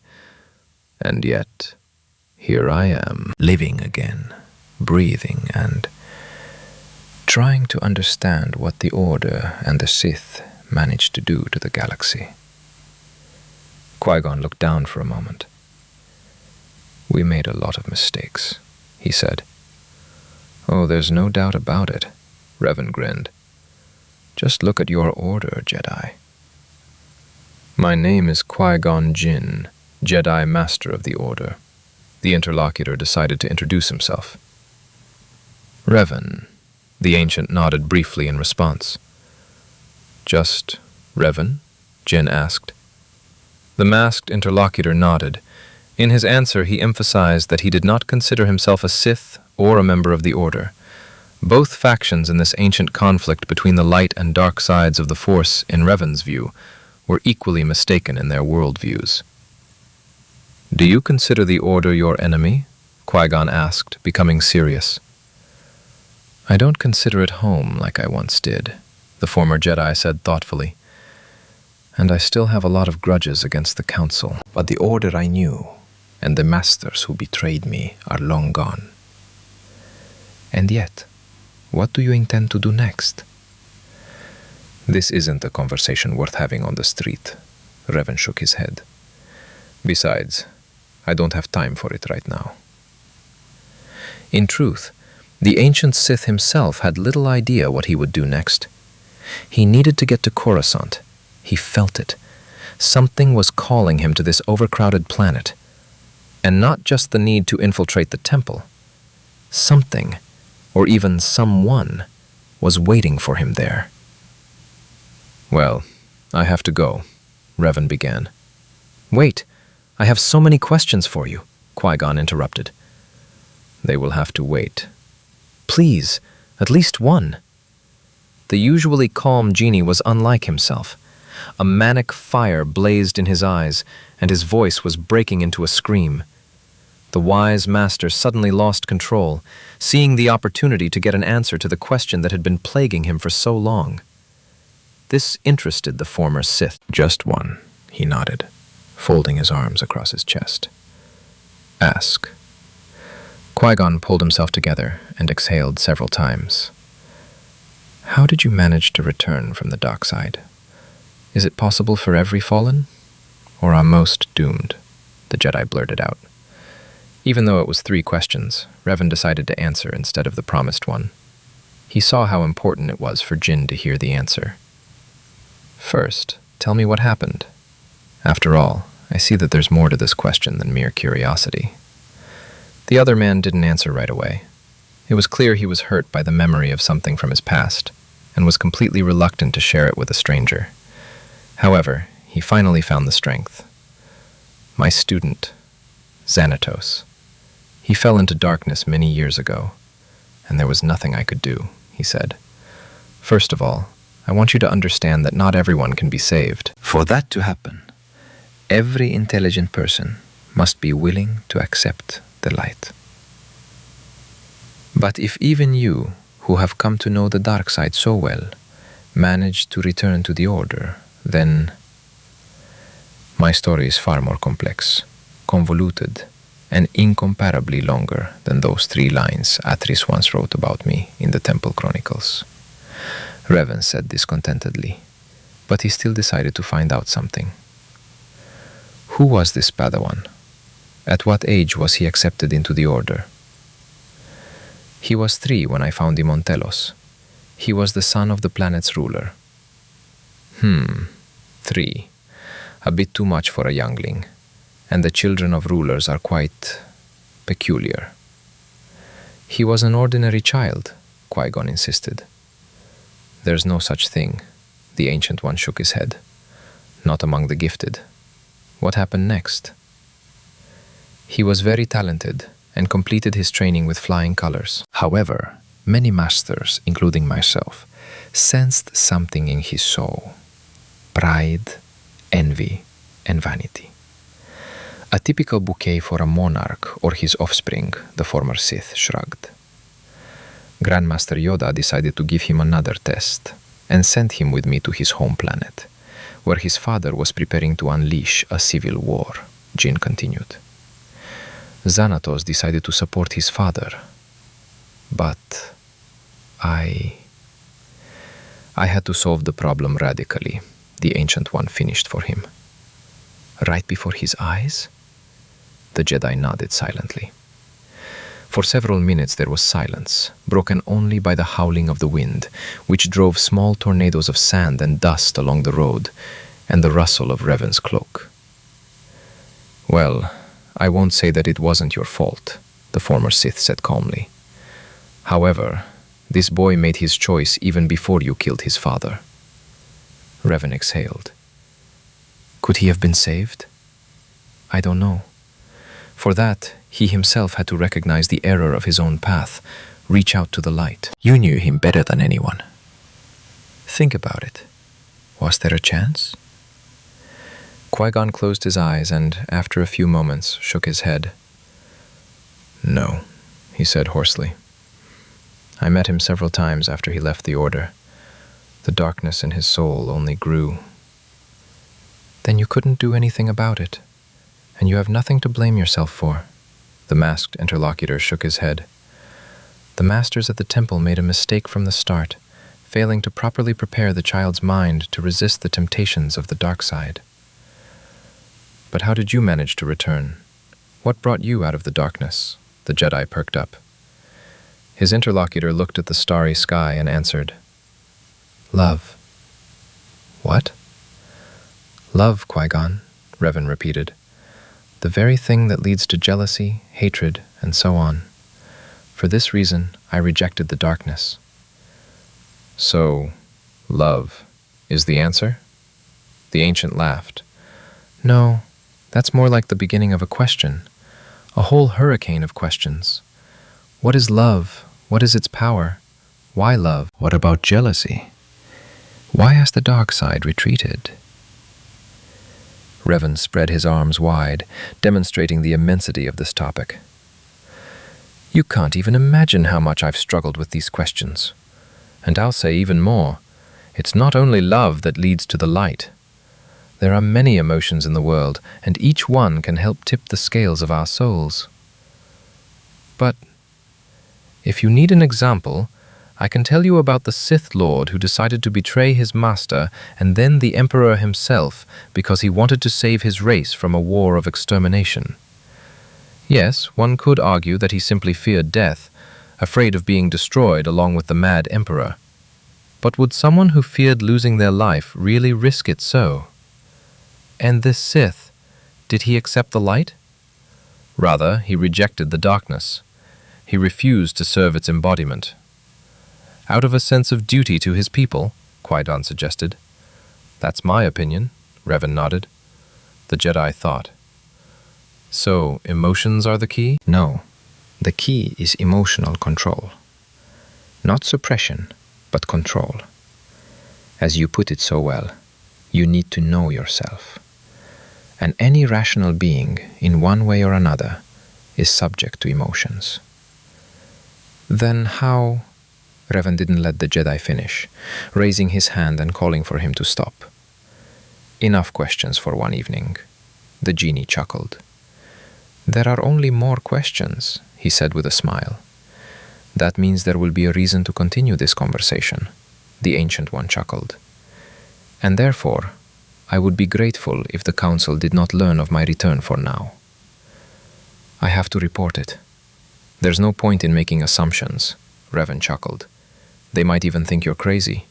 And yet, here I am, living again, breathing and trying to understand what the Order and the Sith managed to do to the galaxy. Qui-Gon looked down for a moment. We made a lot of mistakes, he said. Oh, there's no doubt about it, Reven grinned. Just look at your order, Jedi. My name is Qui-Gon Jinn, Jedi Master of the Order. The interlocutor decided to introduce himself. Reven, the ancient nodded briefly in response. Just Reven? Jinn asked. The masked interlocutor nodded. In his answer, he emphasized that he did not consider himself a Sith or a member of the Order. Both factions in this ancient conflict between the light and dark sides of the Force, in Reven's view, were equally mistaken in their worldviews. Do you consider the Order your enemy? Qui-Gon asked, becoming serious. I don't consider it home like I once did, the former Jedi said thoughtfully. And I still have a lot of grudges against the Council. But the Order I knew, and the masters who betrayed me, are long gone. And yet, what do you intend to do next? This isn't a conversation worth having on the street, Reven shook his head. Besides, I don't have time for it right now. In truth, the ancient Sith himself had little idea what he would do next. He needed to get to Coruscant. He felt it. Something was calling him to this overcrowded planet. And not just the need to infiltrate the temple. Something, or even someone, was waiting for him there. Well, I have to go, Reven began. Wait, I have so many questions for you, Qui-Gon interrupted. They will have to wait. Please, at least one. The usually calm genie was unlike himself. A manic fire blazed in his eyes, and his voice was breaking into a scream. The wise master suddenly lost control, seeing the opportunity to get an answer to the question that had been plaguing him for so long. This interested the former Sith. Just one, he nodded, folding his arms across his chest. Ask. Qui-Gon pulled himself together and exhaled several times. How did you manage to return from the dark side? Is it possible for every fallen? Or are most doomed? The Jedi blurted out. Even though it was 3 questions, Reven decided to answer instead of the promised one. He saw how important it was for Jinn to hear the answer. First, tell me what happened. After all, I see that there's more to this question than mere curiosity. The other man didn't answer right away. It was clear he was hurt by the memory of something from his past, and was completely reluctant to share it with a stranger. However, he finally found the strength. My student, Xanatos. He fell into darkness many years ago, and there was nothing I could do, he said. First of all, I want you to understand that not everyone can be saved. For that to happen, every intelligent person must be willing to accept the light. But if even you, who have come to know the dark side so well, manage to return to the Order, then my story is far more complex, convoluted, and incomparably longer than those 3 lines Atris once wrote about me in the Temple Chronicles. Reven said discontentedly. But he still decided to find out something. Who was this Padawan? At what age was he accepted into the order? He was 3 when I found him on Telos. He was the son of the planet's ruler. 3. A bit too much for a youngling, and the children of rulers are quite peculiar. He was an ordinary child, Qui-Gon insisted. There's no such thing, the Ancient One shook his head. Not among the gifted. What happened next? He was very talented and completed his training with flying colors. However, many masters, including myself, sensed something in his soul. Pride, envy, and vanity. A typical bouquet for a monarch or his offspring, the former Sith shrugged. Grandmaster Yoda decided to give him another test and sent him with me to his home planet, where his father was preparing to unleash a civil war, Jin continued. Xanatos decided to support his father, but I had to solve the problem radically, the Ancient One finished for him. Right before his eyes? The Jedi nodded silently. For several minutes there was silence, broken only by the howling of the wind, which drove small tornadoes of sand and dust along the road, and the rustle of Reven's cloak. Well, I won't say that it wasn't your fault, the former Sith said calmly. However, this boy made his choice even before you killed his father. Reven exhaled. Could he have been saved? I don't know. For that, he himself had to recognize the error of his own path, reach out to the light. You knew him better than anyone. Think about it. Was there a chance? Qui-Gon closed his eyes and, after a few moments, shook his head. No, he said hoarsely. I met him several times after he left the Order. The darkness in his soul only grew. Then you couldn't do anything about it, and you have nothing to blame yourself for. The masked interlocutor shook his head. The masters at the temple made a mistake from the start, failing to properly prepare the child's mind to resist the temptations of the dark side. But how did you manage to return? What brought you out of the darkness? The Jedi perked up. His interlocutor looked at the starry sky and answered, Love. What? Love, Qui-Gon, Reven repeated. The very thing that leads to jealousy, hatred, and so on. For this reason, I rejected the darkness. So, love is the answer? The ancient laughed. No, that's more like the beginning of a question. A whole hurricane of questions. What is love? What is its power? Why love? What about jealousy? Why has the dark side retreated? Reven spread his arms wide, demonstrating the immensity of this topic. You can't even imagine how much I've struggled with these questions. And I'll say even more. It's not only love that leads to the light. There are many emotions in the world, and each one can help tip the scales of our souls. But if you need an example, I can tell you about the Sith Lord who decided to betray his master and then the Emperor himself because he wanted to save his race from a war of extermination. Yes, one could argue that he simply feared death, afraid of being destroyed along with the mad Emperor. But would someone who feared losing their life really risk it so? And this Sith, did he accept the light? Rather, he rejected the darkness. He refused to serve its embodiment. Out of a sense of duty to his people, Qui-Gon suggested. That's my opinion, Reven nodded. The Jedi thought. So, emotions are the key? No. The key is emotional control. Not suppression, but control. As you put it so well, you need to know yourself. And any rational being, in one way or another, is subject to emotions. Then how? Reven didn't let the Jedi finish, raising his hand and calling for him to stop. Enough questions for one evening. The genie chuckled. There are only more questions, he said with a smile. That means there will be a reason to continue this conversation. The Ancient One chuckled. And therefore, I would be grateful if the Council did not learn of my return for now. I have to report it. There's no point in making assumptions, Reven chuckled. They might even think you're crazy.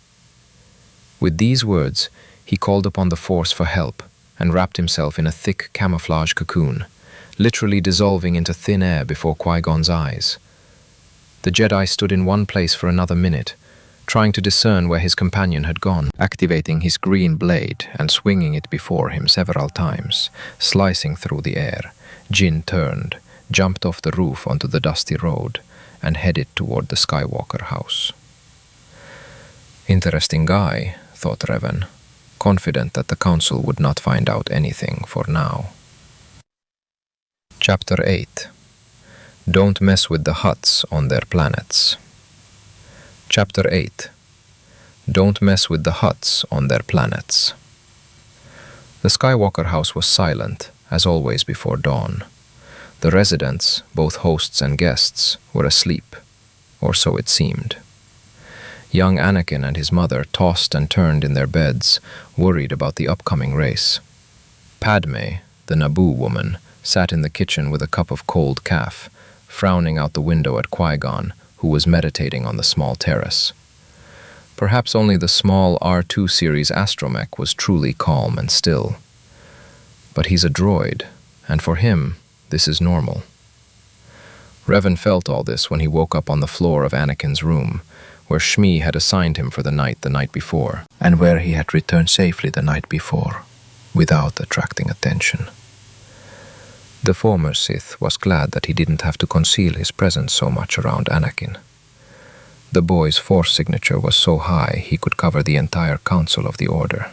With these words, he called upon the Force for help and wrapped himself in a thick camouflage cocoon, literally dissolving into thin air before Qui-Gon's eyes. The Jedi stood in one place for another minute, trying to discern where his companion had gone, activating his green blade and swinging it before him several times, slicing through the air. Jin turned, jumped off the roof onto the dusty road, and headed toward the Skywalker house. Interesting guy, thought Reven, confident that the Council would not find out anything for now. Chapter 8. Don't mess with the Hutts on their planets. Chapter 8. Don't mess with the Hutts on their planets. The Skywalker house was silent, as always before dawn. The residents, both hosts and guests, were asleep, or so it seemed. Young Anakin and his mother tossed and turned in their beds, worried about the upcoming race. Padme, the Naboo woman, sat in the kitchen with a cup of cold caf, frowning out the window at Qui-Gon, who was meditating on the small terrace. Perhaps only the small R2 series astromech was truly calm and still. But he's a droid, and for him, this is normal. Reven felt all this when he woke up on the floor of Anakin's room, where Shmi had assigned him for the night before, and where he had returned safely the night before, without attracting attention. The former Sith was glad that he didn't have to conceal his presence so much around Anakin. The boy's Force signature was so high he could cover the entire Council of the Order,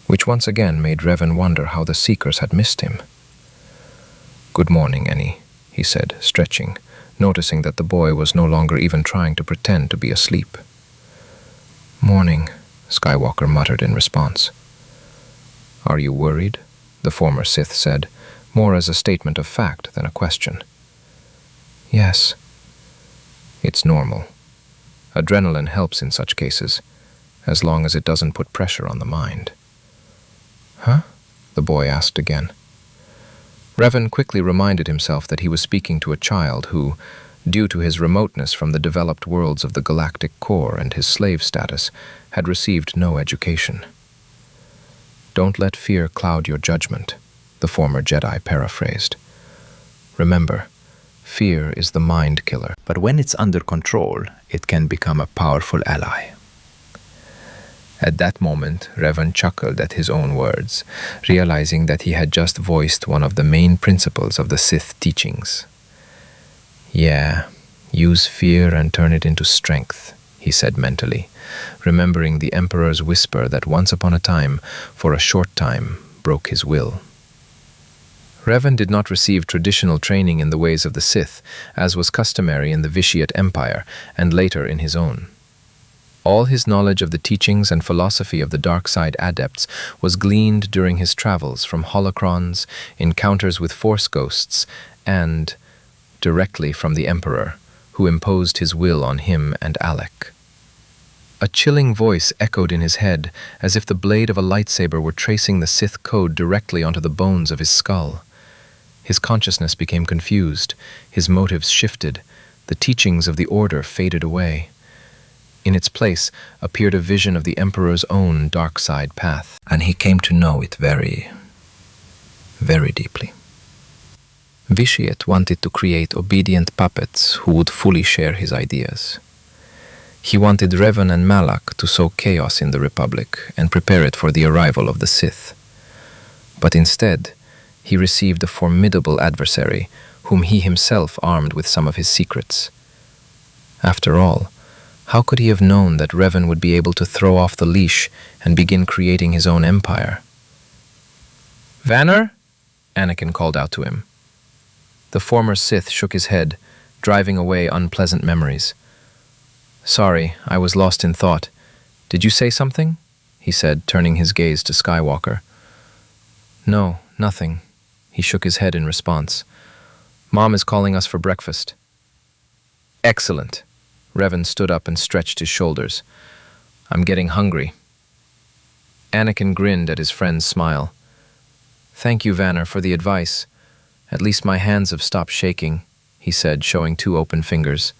which once again made Reven wonder how the Seekers had missed him. "Good morning, Annie," he said, stretching, noticing that the boy was no longer even trying to pretend to be asleep. "Morning," Skywalker muttered in response. "Are you worried?" the former Sith said, more as a statement of fact than a question. "Yes." "It's normal. Adrenaline helps in such cases, as long as it doesn't put pressure on the mind." "Huh?" the boy asked again. Reven quickly reminded himself that he was speaking to a child who, due to his remoteness from the developed worlds of the galactic core and his slave status, had received no education. "Don't let fear cloud your judgment," the former Jedi paraphrased. "Remember, fear is the mind killer, but when it's under control, it can become a powerful ally." At that moment, Reven chuckled at his own words, realizing that he had just voiced one of the main principles of the Sith teachings. "Yeah, use fear and turn it into strength," he said mentally, remembering the Emperor's whisper that once upon a time, for a short time, broke his will. Reven did not receive traditional training in the ways of the Sith, as was customary in the Vitiate Empire, and later in his own. All his knowledge of the teachings and philosophy of the dark side adepts was gleaned during his travels from holocrons, encounters with Force ghosts, and directly from the Emperor, who imposed his will on him and Alec. A chilling voice echoed in his head, as if the blade of a lightsaber were tracing the Sith code directly onto the bones of his skull. His consciousness became confused, his motives shifted, the teachings of the Order faded away. In its place appeared a vision of the Emperor's own dark side path, and he came to know it very, very deeply. Vitiate wanted to create obedient puppets who would fully share his ideas. He wanted Reven and Malak to sow chaos in the Republic and prepare it for the arrival of the Sith. But instead, he received a formidable adversary whom he himself armed with some of his secrets. After all, how could he have known that Reven would be able to throw off the leash and begin creating his own empire? "Vanner?" Anakin called out to him. The former Sith shook his head, driving away unpleasant memories. "Sorry, I was lost in thought. Did you say something?" he said, turning his gaze to Skywalker. "No, nothing." He shook his head in response. "Mom is calling us for breakfast." "Excellent." Reven stood up and stretched his shoulders. "I'm getting hungry." Anakin grinned at his friend's smile. "Thank you, Vanner, for the advice. At least my hands have stopped shaking," he said, showing 2 open fingers.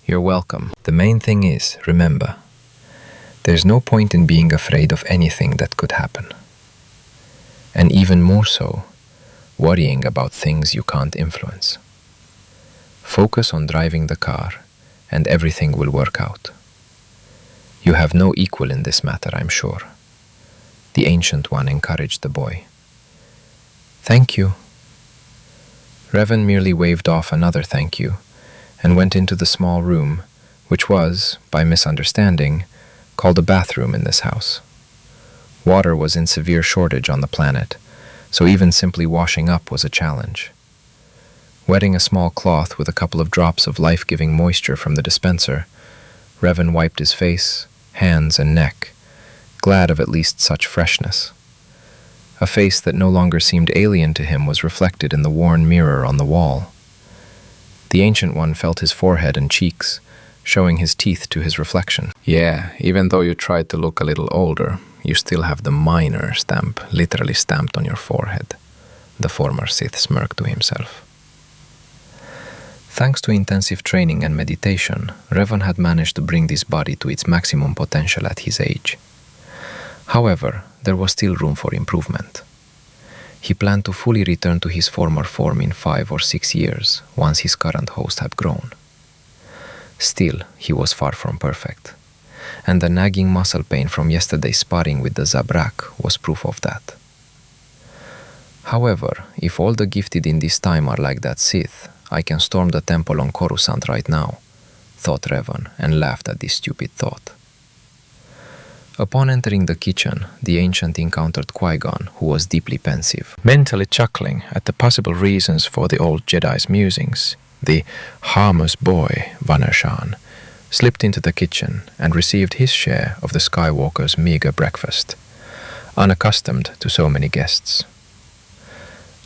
"You're welcome." The main thing is, remember, there's no point in being afraid of anything that could happen. And even more so, worrying about things you can't influence. Focus on driving the car, and everything will work out. You have no equal in this matter, I'm sure. The Ancient One encouraged the boy. "Thank you." Reven merely waved off another thank you, and went into the small room, which was, by misunderstanding, called a bathroom in this house. Water was in severe shortage on the planet, so even simply washing up was a challenge. Wetting a small cloth with a couple of drops of life-giving moisture from the dispenser, Reven wiped his face, hands, and neck, glad of at least such freshness. A face that no longer seemed alien to him was reflected in the worn mirror on the wall. The Ancient One felt his forehead and cheeks, showing his teeth to his reflection. "Yeah, even though you tried to look a little older, you still have the minor stamp literally stamped on your forehead," the former Sith smirked to himself. Thanks to intensive training and meditation, Revan had managed to bring this body to its maximum potential at his age. However, there was still room for improvement. He planned to fully return to his former form in 5 or 6 years, once his current host had grown. Still, he was far from perfect, and the nagging muscle pain from yesterday's sparring with the Zabrak was proof of that. However, if all the gifted in this time are like that Sith, I can storm the temple on Coruscant right now, thought Revan, and laughed at this stupid thought. Upon entering the kitchen, the Ancient encountered Qui-Gon, who was deeply pensive. Mentally chuckling at the possible reasons for the old Jedi's musings, the harmless boy, Vanershan, slipped into the kitchen and received his share of the Skywalker's meager breakfast, unaccustomed to so many guests.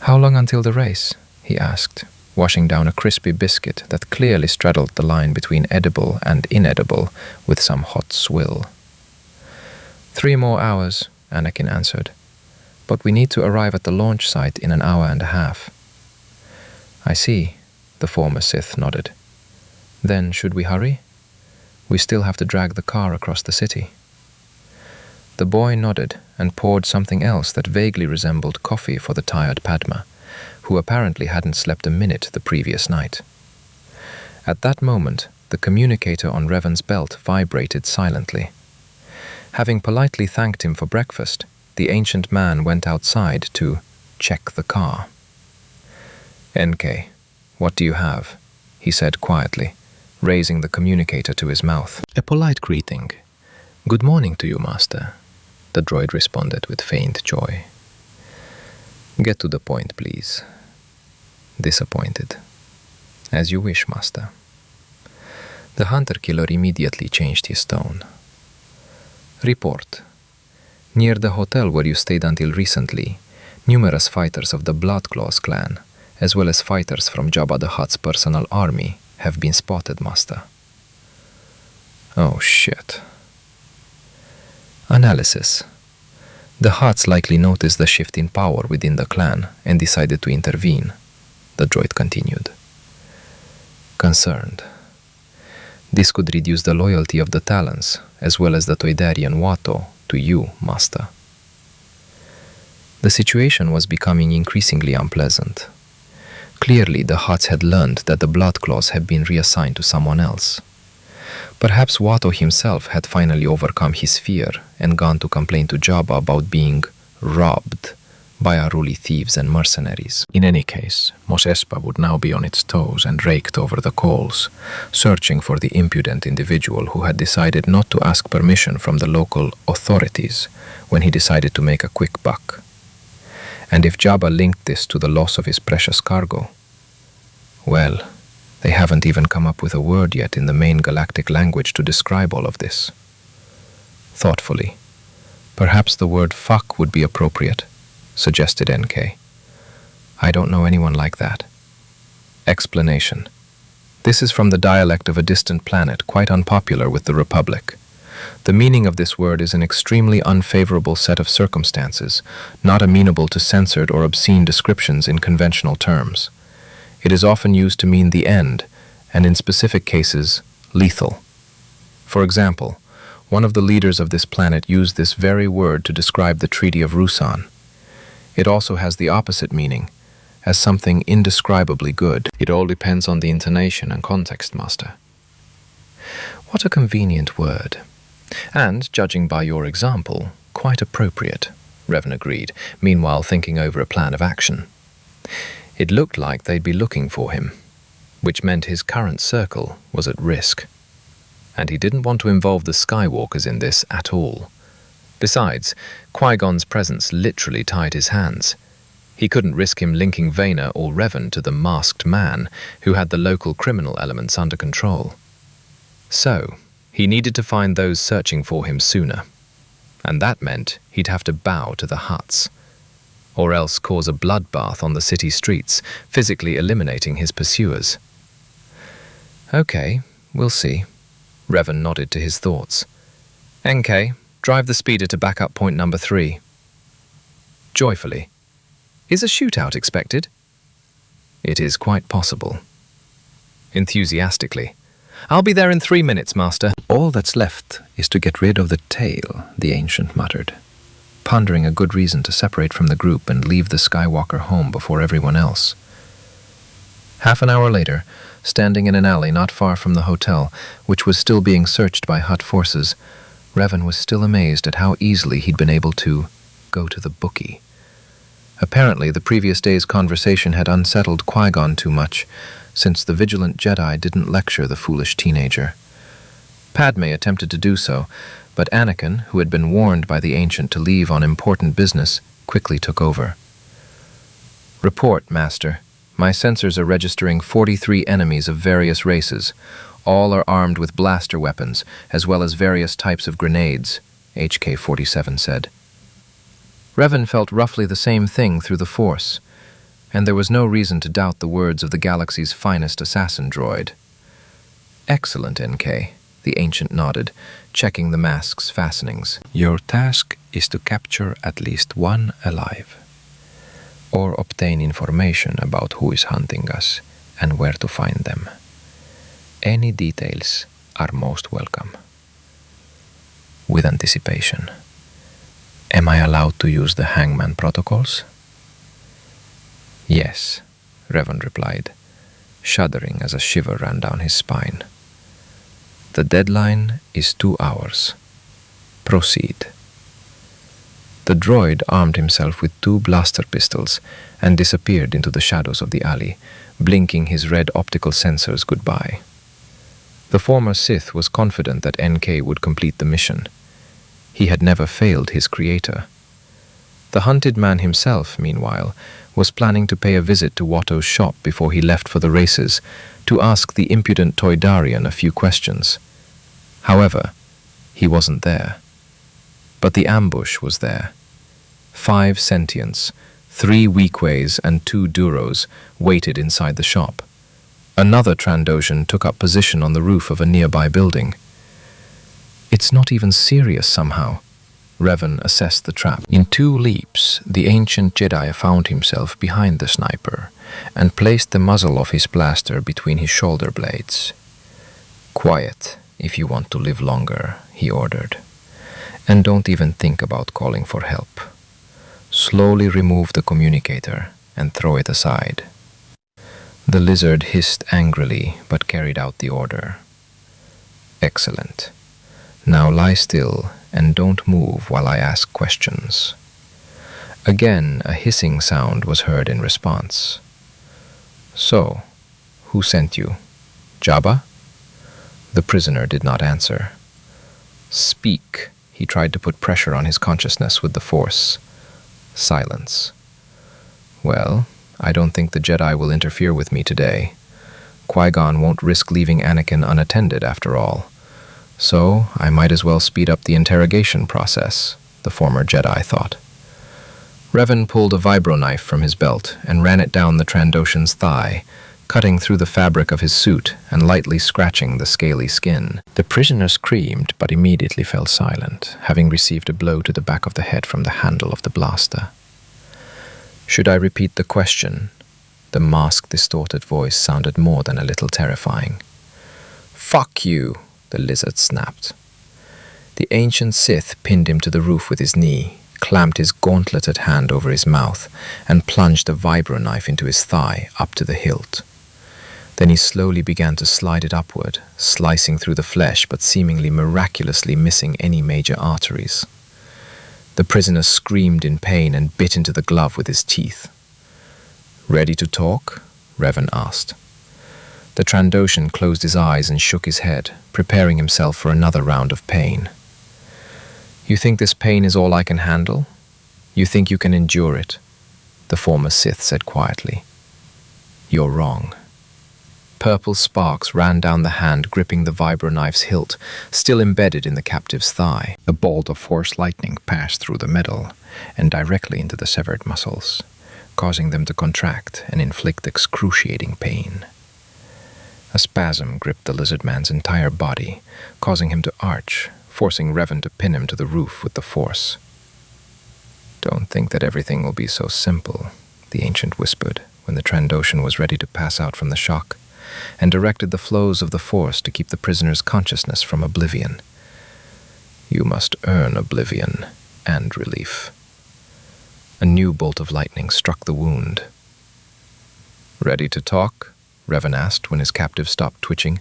"How long until the race?" he asked, washing down a crispy biscuit that clearly straddled the line between edible and inedible with some hot swill. 3 more hours, Anakin answered. "But we need to arrive at the launch site in an hour and a half." "I see," the former Sith nodded. "Then should we hurry? We still have to drag the car across the city." The boy nodded and poured something else that vaguely resembled coffee for the tired Padma, who apparently hadn't slept a minute the previous night. At that moment, the communicator on Revan's belt vibrated silently. Having politely thanked him for breakfast, the ancient man went outside to check the car. "NK, what do you have?" he said quietly, raising the communicator to his mouth. A polite greeting. "Good morning to you, Master," the droid responded with faint joy. "Get to the point, please." Disappointed. "As you wish, Master." The hunter-killer immediately changed his tone. "Report. Near the hotel where you stayed until recently, numerous fighters of the Bloodclaws clan, as well as fighters from Jabba the Hutt's personal army, have been spotted, Master." "Oh, shit." Analysis. The Hutts likely noticed the shift in power within the clan and decided to intervene, the droid continued. Concerned. This could reduce the loyalty of the Talons, as well as the Toydarian Watto, to you, Master. The situation was becoming increasingly unpleasant. Clearly, the Hutts had learned that the Bloodclaws had been reassigned to someone else. Perhaps Watto himself had finally overcome his fear and gone to complain to Jabba about being robbed by unruly thieves and mercenaries. In any case, Mos Espa would now be on its toes and raked over the coals, searching for the impudent individual who had decided not to ask permission from the local authorities when he decided to make a quick buck. And if Jabba linked this to the loss of his precious cargo, well, they haven't even come up with a word yet in the main galactic language to describe all of this. Thoughtfully, perhaps the word fuck would be appropriate, suggested NK. I don't know anyone like that. Explanation. This is from the dialect of a distant planet quite unpopular with the Republic. The meaning of this word is an extremely unfavorable set of circumstances, not amenable to censored or obscene descriptions in conventional terms. It is often used to mean the end, and in specific cases, lethal. For example, one of the leaders of this planet used this very word to describe the Treaty of Rusan. It also has the opposite meaning, as something indescribably good. It all depends on the intonation and context, Master. What a convenient word. And, judging by your example, quite appropriate, Reven agreed, meanwhile thinking over a plan of action. It looked like they'd be looking for him, which meant his current circle was at risk. And he didn't want to involve the Skywalkers in this at all. Besides, Qui-Gon's presence literally tied his hands. He couldn't risk him linking Vader or Reven to the masked man who had the local criminal elements under control. So, he needed to find those searching for him sooner. And that meant he'd have to bow to the Hutts, or else cause a bloodbath on the city streets, physically eliminating his pursuers. Okay, we'll see. Reven nodded to his thoughts. NK, drive the speeder to backup point number 3. Joyfully. Is a shootout expected? It is quite possible. Enthusiastically. I'll be there in 3 minutes, Master. All that's left is to get rid of the tail, the Ancient muttered, pondering a good reason to separate from the group and leave the Skywalker home before everyone else. Half an hour later, standing in an alley not far from the hotel, which was still being searched by Hutt forces, Reven was still amazed at how easily he'd been able to go to the bookie. Apparently, the previous day's conversation had unsettled Qui-Gon too much, since the vigilant Jedi didn't lecture the foolish teenager. Padme attempted to do so, but Anakin, who had been warned by the Ancient to leave on important business, quickly took over. Report, Master. My sensors are registering 43 enemies of various races. All are armed with blaster weapons, as well as various types of grenades, HK-47 said. Reven felt roughly the same thing through the Force, and there was no reason to doubt the words of the galaxy's finest assassin droid. Excellent, NK, the Ancient nodded, checking the mask's fastenings. Your task is to capture at least one alive, or obtain information about who is hunting us and where to find them. Any details are most welcome. With anticipation. Am I allowed to use the hangman protocols? Yes, Reven replied, shuddering as a shiver ran down his spine. The deadline is 2 hours. Proceed. The droid armed himself with 2 blaster pistols and disappeared into the shadows of the alley, blinking his red optical sensors goodbye. The former Sith was confident that NK would complete the mission. He had never failed his creator. The hunted man himself, meanwhile, was planning to pay a visit to Watto's shop before he left for the races to ask the impudent Toydarian a few questions. However, he wasn't there. But the ambush was there. 5 sentients, 3 weakways and 2 duros waited inside the shop. Another Trandoshan took up position on the roof of a nearby building. It's not even serious somehow. Reven assessed the trap. In 2 leaps, the Ancient Jedi found himself behind the sniper and placed the muzzle of his blaster between his shoulder blades. Quiet, if you want to live longer, he ordered. And don't even think about calling for help. Slowly remove the communicator and throw it aside. The lizard hissed angrily but carried out the order. Excellent. Now lie still and don't move while I ask questions. Again, a hissing sound was heard in response. So, who sent you? Jabba? The prisoner did not answer. Speak. He tried to put pressure on his consciousness with the Force. Silence. Well, I don't think the Jedi will interfere with me today. Qui-Gon won't risk leaving Anakin unattended after all. So, I might as well speed up the interrogation process, the former Jedi thought. Reven pulled a vibro knife from his belt and ran it down the Trandoshan's thigh, cutting through the fabric of his suit and lightly scratching the scaly skin. The prisoner screamed, but immediately fell silent, having received a blow to the back of the head from the handle of the blaster. "Should I repeat the question?" The masked, distorted voice sounded more than a little terrifying. "Fuck you," the lizard snapped. The ancient Sith pinned him to the roof with his knee, clamped his gauntleted hand over his mouth, and plunged a vibro knife into his thigh up to the hilt. Then he slowly began to slide it upward, slicing through the flesh but seemingly miraculously missing any major arteries. The prisoner screamed in pain and bit into the glove with his teeth. "Ready to talk?" Reven asked. The Trandoshan closed his eyes and shook his head, preparing himself for another round of pain. "You think this pain is all I can handle? You think you can endure it?" the former Sith said quietly. "You're wrong." Purple sparks ran down the hand gripping the vibro knife's hilt, still embedded in the captive's thigh. A bolt of force lightning passed through the metal and directly into the severed muscles, causing them to contract and inflict excruciating pain. A spasm gripped the lizard man's entire body, causing him to arch, forcing Reven to pin him to the roof with the force. "Don't think that everything will be so simple," the ancient whispered when the Trandoshan was ready to pass out from the shock, and directed the flows of the force to keep the prisoner's consciousness from oblivion. "You must earn oblivion and relief." A new bolt of lightning struck the wound. "Ready to talk?" Reven asked when his captive stopped twitching.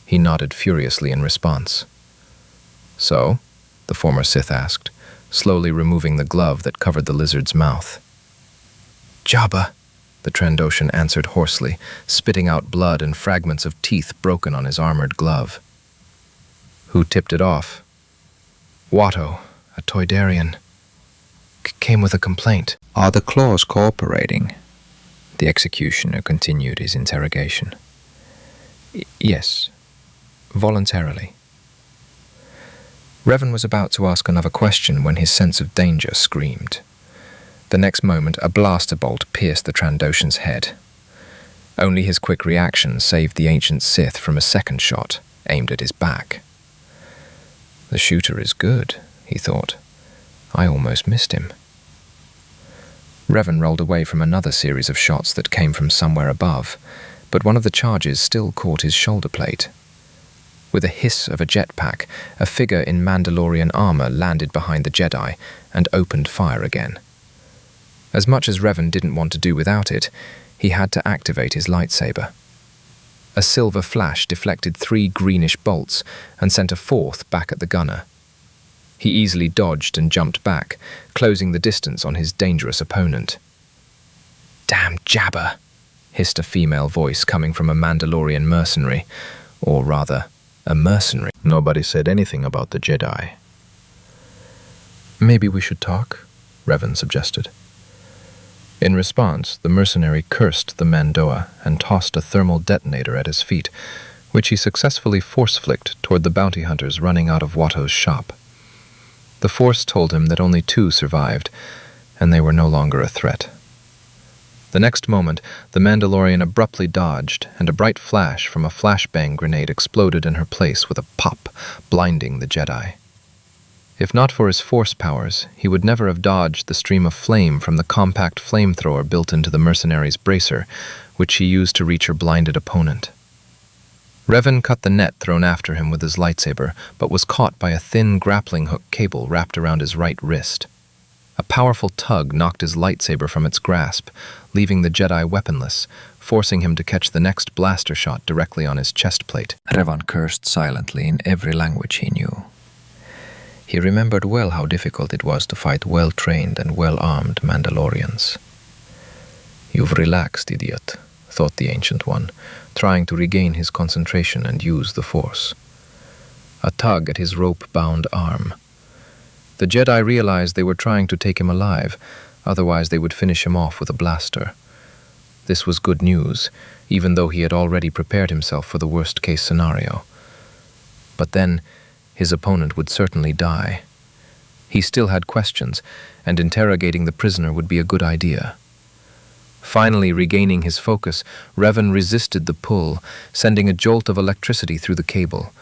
He nodded furiously in response. "So?" the former Sith asked, slowly removing the glove that covered the lizard's mouth. "Jabba," the Trandoshan answered hoarsely, spitting out blood and fragments of teeth broken on his armored glove. "Who tipped it off?" "Watto, a Toydarian. Came with a complaint." "Are the claws cooperating?" The executioner continued his interrogation. "Yes, voluntarily." Reven was about to ask another question when his sense of danger screamed. The next moment, a blaster bolt pierced the Trandoshan's head. Only his quick reaction saved the ancient Sith from a second shot, aimed at his back. "The shooter is good," he thought. "I almost missed him." Reven rolled away from another series of shots that came from somewhere above, but one of the charges still caught his shoulder plate. With a hiss of a jetpack, a figure in Mandalorian armor landed behind the Jedi and opened fire again. As much as Reven didn't want to do without it, he had to activate his lightsaber. A silver flash deflected 3 greenish bolts and sent a 4th back at the gunner. He easily dodged and jumped back, closing the distance on his dangerous opponent. "Damn Jabba," hissed a female voice coming from a Mandalorian mercenary, or rather, a mercenary. Nobody said anything about the Jedi. "Maybe we should talk," Reven suggested. In response, the mercenary cursed the Mandoa and tossed a thermal detonator at his feet, which he successfully force-flicked toward the bounty hunters running out of Watto's shop. The force told him that only 2 survived, and they were no longer a threat. The next moment, the Mandalorian abruptly dodged, and a bright flash from a flashbang grenade exploded in her place with a pop, blinding the Jedi. If not for his force powers, he would never have dodged the stream of flame from the compact flamethrower built into the mercenary's bracer, which he used to reach her blinded opponent. Reven cut the net thrown after him with his lightsaber, but was caught by a thin grappling hook cable wrapped around his right wrist. A powerful tug knocked his lightsaber from its grasp, leaving the Jedi weaponless, forcing him to catch the next blaster shot directly on his chest plate. Revan cursed silently in every language he knew. He remembered well how difficult it was to fight well-trained and well-armed Mandalorians. "You've relaxed, idiot," thought the Ancient One, trying to regain his concentration and use the Force. A tug at his rope-bound arm. The Jedi realized they were trying to take him alive, otherwise they would finish him off with a blaster. This was good news, even though he had already prepared himself for the worst-case scenario. But then, his opponent would certainly die. He still had questions, and interrogating the prisoner would be a good idea. Finally regaining his focus, Reven resisted the pull, sending a jolt of electricity through the cable.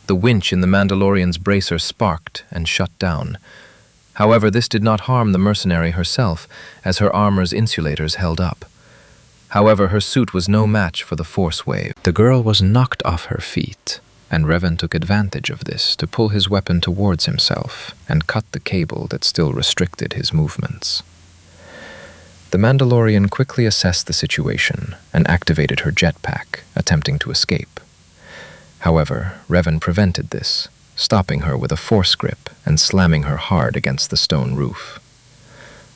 The winch in the Mandalorian's bracer sparked and shut down. However, this did not harm the mercenary herself, as her armor's insulators held up. However, her suit was no match for the force wave. The girl was knocked off her feet, and Reven took advantage of this to pull his weapon towards himself and cut the cable that still restricted his movements. The Mandalorian quickly assessed the situation and activated her jetpack, attempting to escape. However, Reven prevented this, stopping her with a force grip and slamming her hard against the stone roof.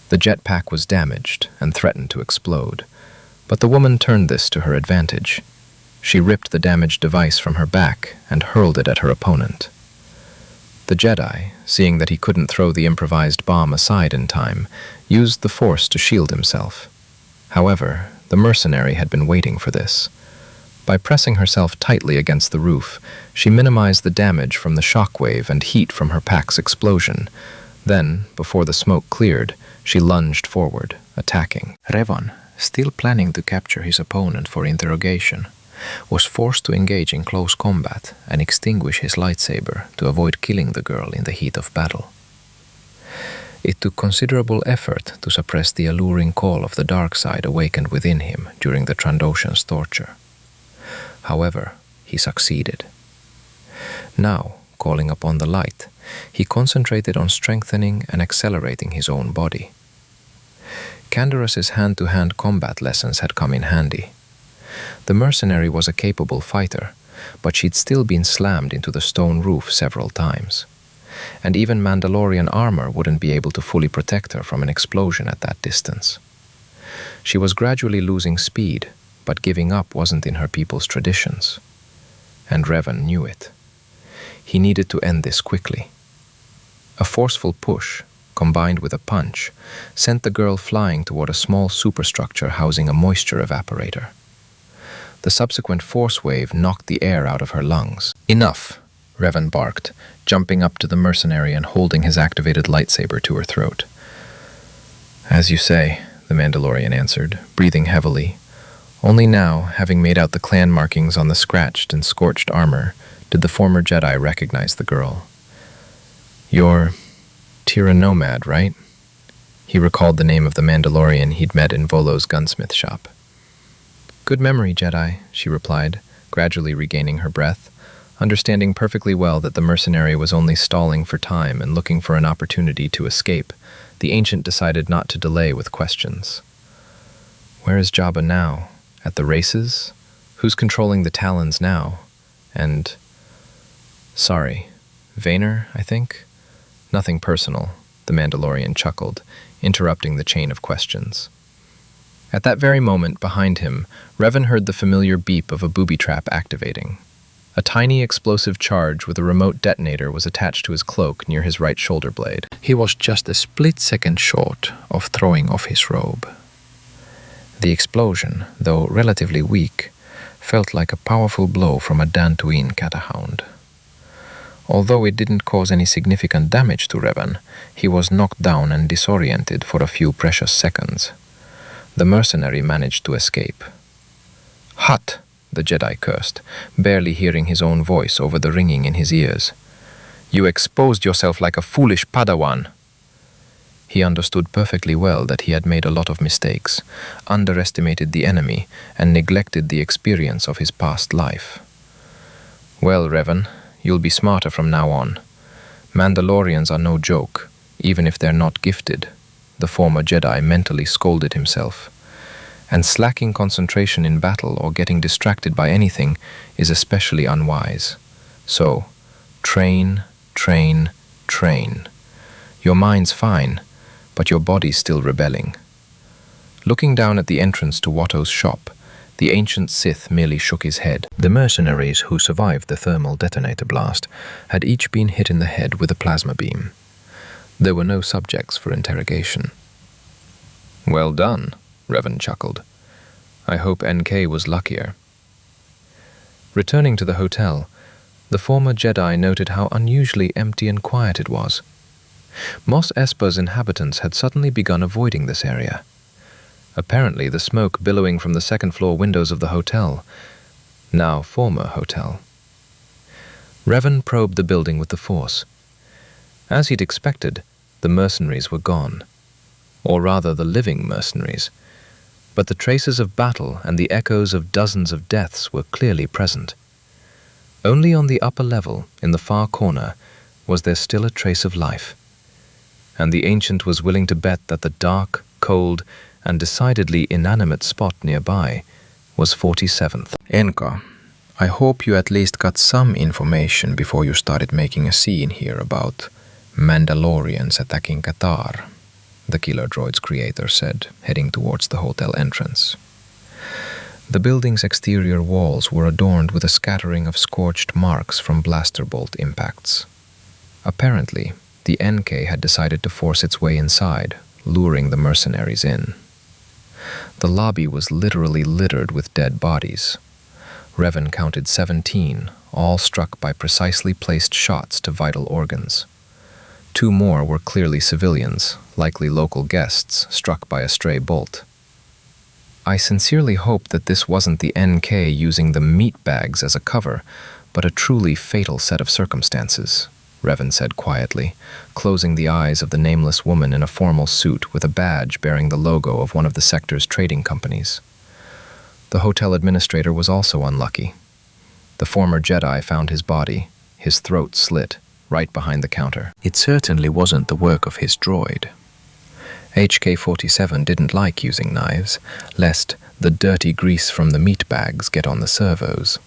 The jetpack was damaged and threatened to explode, but the woman turned this to her advantage. She ripped the damaged device from her back and hurled it at her opponent. The Jedi, seeing that he couldn't throw the improvised bomb aside in time, used the Force to shield himself. However, the mercenary had been waiting for this. By pressing herself tightly against the roof, she minimized the damage from the shockwave and heat from her pack's explosion. Then, before the smoke cleared, she lunged forward, attacking. Revan, still planning to capture his opponent for interrogation, was forced to engage in close combat and extinguish his lightsaber to avoid killing the girl in the heat of battle. It took considerable effort to suppress the alluring call of the dark side awakened within him during the Trandoshan's torture. However, he succeeded. Now, calling upon the light, he concentrated on strengthening and accelerating his own body. Candorus's hand-to-hand combat lessons had come in handy. The mercenary was a capable fighter, but she'd still been slammed into the stone roof several times. And even Mandalorian armor wouldn't be able to fully protect her from an explosion at that distance. She was gradually losing speed, but giving up wasn't in her people's traditions. And Reven knew it. He needed to end this quickly. A forceful push, combined with a punch, sent the girl flying toward a small superstructure housing a moisture evaporator. The subsequent force wave knocked the air out of her lungs. "Enough," Reven barked, jumping up to the mercenary and holding his activated lightsaber to her throat. "As you say," the Mandalorian answered, breathing heavily. Only now, having made out the clan markings on the scratched and scorched armor, did the former Jedi recognize the girl. "You're Tira Nomad, right?" He recalled the name of the Mandalorian he'd met in Volo's gunsmith shop. "Good memory, Jedi," she replied, gradually regaining her breath, understanding perfectly well that the mercenary was only stalling for time and looking for an opportunity to escape. The ancient decided not to delay with questions. "Where is Jabba now? At the races? Who's controlling the Talons now? And... sorry, Vaynor, I think? Nothing personal," the Mandalorian chuckled, interrupting the chain of questions. At that very moment, behind him, Reven heard the familiar beep of a booby trap activating. A tiny explosive charge with a remote detonator was attached to his cloak near his right shoulder blade. He was just a split second short of throwing off his robe. The explosion, though relatively weak, felt like a powerful blow from a Dantooine catahound. Although it didn't cause any significant damage to Reven, he was knocked down and disoriented for a few precious seconds. The mercenary managed to escape. "Hut!" the Jedi cursed, barely hearing his own voice over the ringing in his ears. "You exposed yourself like a foolish Padawan." He understood perfectly well that he had made a lot of mistakes, underestimated the enemy, and neglected the experience of his past life. "Well, Reven, you'll be smarter from now on. Mandalorians are no joke, even if they're not gifted," the former Jedi mentally scolded himself. And slacking concentration in battle or getting distracted by anything is especially unwise. So, train, train, train. Your mind's fine, but your body's still rebelling. Looking down at the entrance to Watto's shop, the ancient Sith merely shook his head. The mercenaries who survived the thermal detonator blast had each been hit in the head with a plasma beam. There were no subjects for interrogation. "Well done," Reven chuckled. "I hope NK was luckier." Returning to the hotel, the former Jedi noted how unusually empty and quiet it was. Mos Espa's inhabitants had suddenly begun avoiding this area. apparently the smoke billowing from the second-floor windows of the hotel, now former hotel. Reven probed the building with the force. As he'd expected, the mercenaries were gone. Or rather, the living mercenaries. But the traces of battle and the echoes of dozens of deaths were clearly present. Only on the upper level, in the far corner, was there still a trace of life. And the ancient was willing to bet that the dark, cold, and decidedly inanimate spot nearby was 47th. Enka, I hope you at least got some information before you started making a scene here about Mandalorians attacking Qatar, the killer droid's creator said, heading towards the hotel entrance. The building's exterior walls were adorned with a scattering of scorched marks from blaster bolt impacts. Apparently, the NK had decided to force its way inside, luring the mercenaries in. The lobby was literally littered with dead bodies. Reven counted 17, all struck by precisely placed shots to vital organs. 2 more were clearly civilians, likely local guests, struck by a stray bolt. I sincerely hope that this wasn't the NK using the meat bags as a cover, but a truly fatal set of circumstances, Reven said quietly, closing the eyes of the nameless woman in a formal suit with a badge bearing the logo of one of the sector's trading companies. The hotel administrator was also unlucky. The former Jedi found his body, his throat slit, right behind the counter. It certainly wasn't the work of his droid. HK-47 didn't like using knives, lest the dirty grease from the meat bags get on the servos.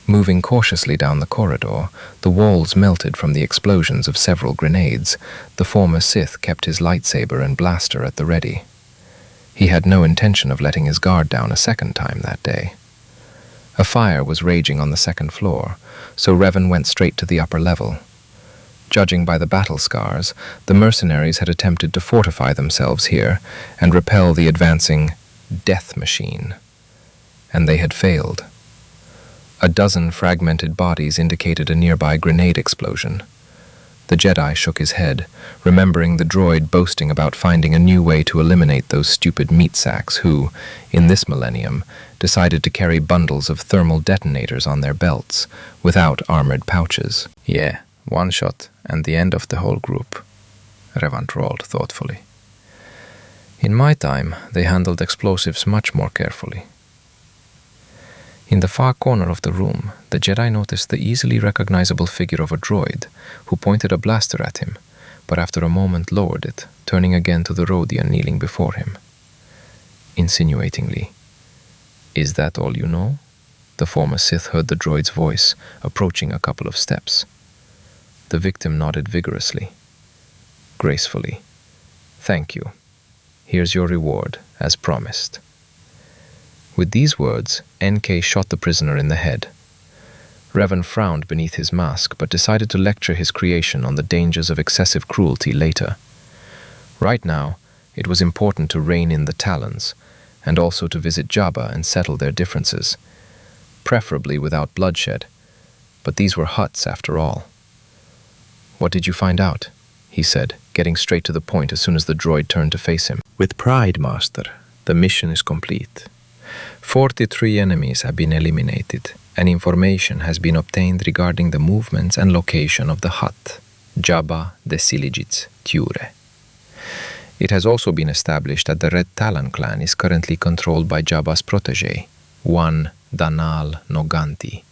Moving cautiously down the corridor, the walls melted from the explosions of several grenades. The former Sith kept his lightsaber and blaster at the ready. He had no intention of letting his guard down a second time that day. A fire was raging on the second floor, so Reven went straight to the upper level. Judging by the battle scars, the mercenaries had attempted to fortify themselves here and repel the advancing death machine. And they had failed. A dozen fragmented bodies indicated a nearby grenade explosion. The Jedi shook his head, remembering the droid boasting about finding a new way to eliminate those stupid meat sacks who, in this millennium, decided to carry bundles of thermal detonators on their belts, without armored pouches. Yeah, 1 shot and the end of the whole group, Revan drawled thoughtfully. In my time, they handled explosives much more carefully. In the far corner of the room, the Jedi noticed the easily recognizable figure of a droid, who pointed a blaster at him, but after a moment lowered it, turning again to the Rodian kneeling before him. Insinuatingly, "Is that all you know?" The former Sith heard the droid's voice, approaching a couple of steps. The victim nodded vigorously, gracefully. "Thank you. Here's your reward, as promised." With these words, NK shot the prisoner in the head. Reven frowned beneath his mask, but decided to lecture his creation on the dangers of excessive cruelty later. Right now, it was important to rein in the Talons, and also to visit Jabba and settle their differences, preferably without bloodshed, but these were Hutts after all. "What did you find out?" he said, getting straight to the point as soon as the droid turned to face him. "With pride, Master. The mission is complete. 43 enemies have been eliminated, and information has been obtained regarding the movements and location of the Hutt, Jabba the Siligit's Ture. It has also been established that the Red Talon clan is currently controlled by Jabba's protege, one Danal Noganti,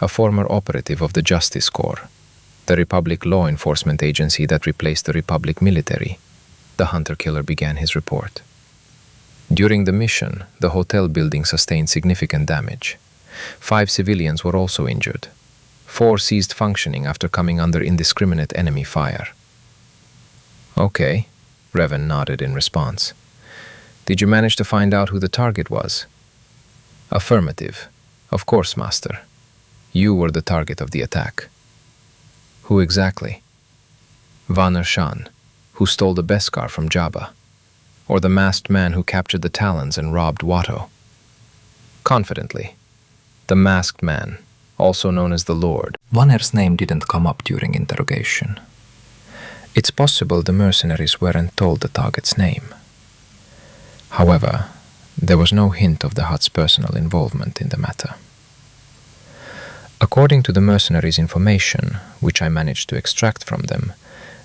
a former operative of the Justice Corps, the Republic law enforcement agency that replaced the Republic military." The hunter-killer began his report. During the mission, the hotel building sustained significant damage. 5 civilians were also injured. 4 ceased functioning after coming under indiscriminate enemy fire. "Okay," Reven nodded in response. "Did you manage to find out who the target was?" "Affirmative. Of course, Master. You were the target of the attack." "Who exactly?" "Vanar Shan, who stole the Beskar from Jabba. Or the masked man who captured the Talons and robbed Watto." "Confidently. The masked man, also known as the Lord." Vaner's name didn't come up during interrogation. It's possible the mercenaries weren't told the target's name. However, there was no hint of the Hutt's personal involvement in the matter. According to the mercenaries' information, which I managed to extract from them,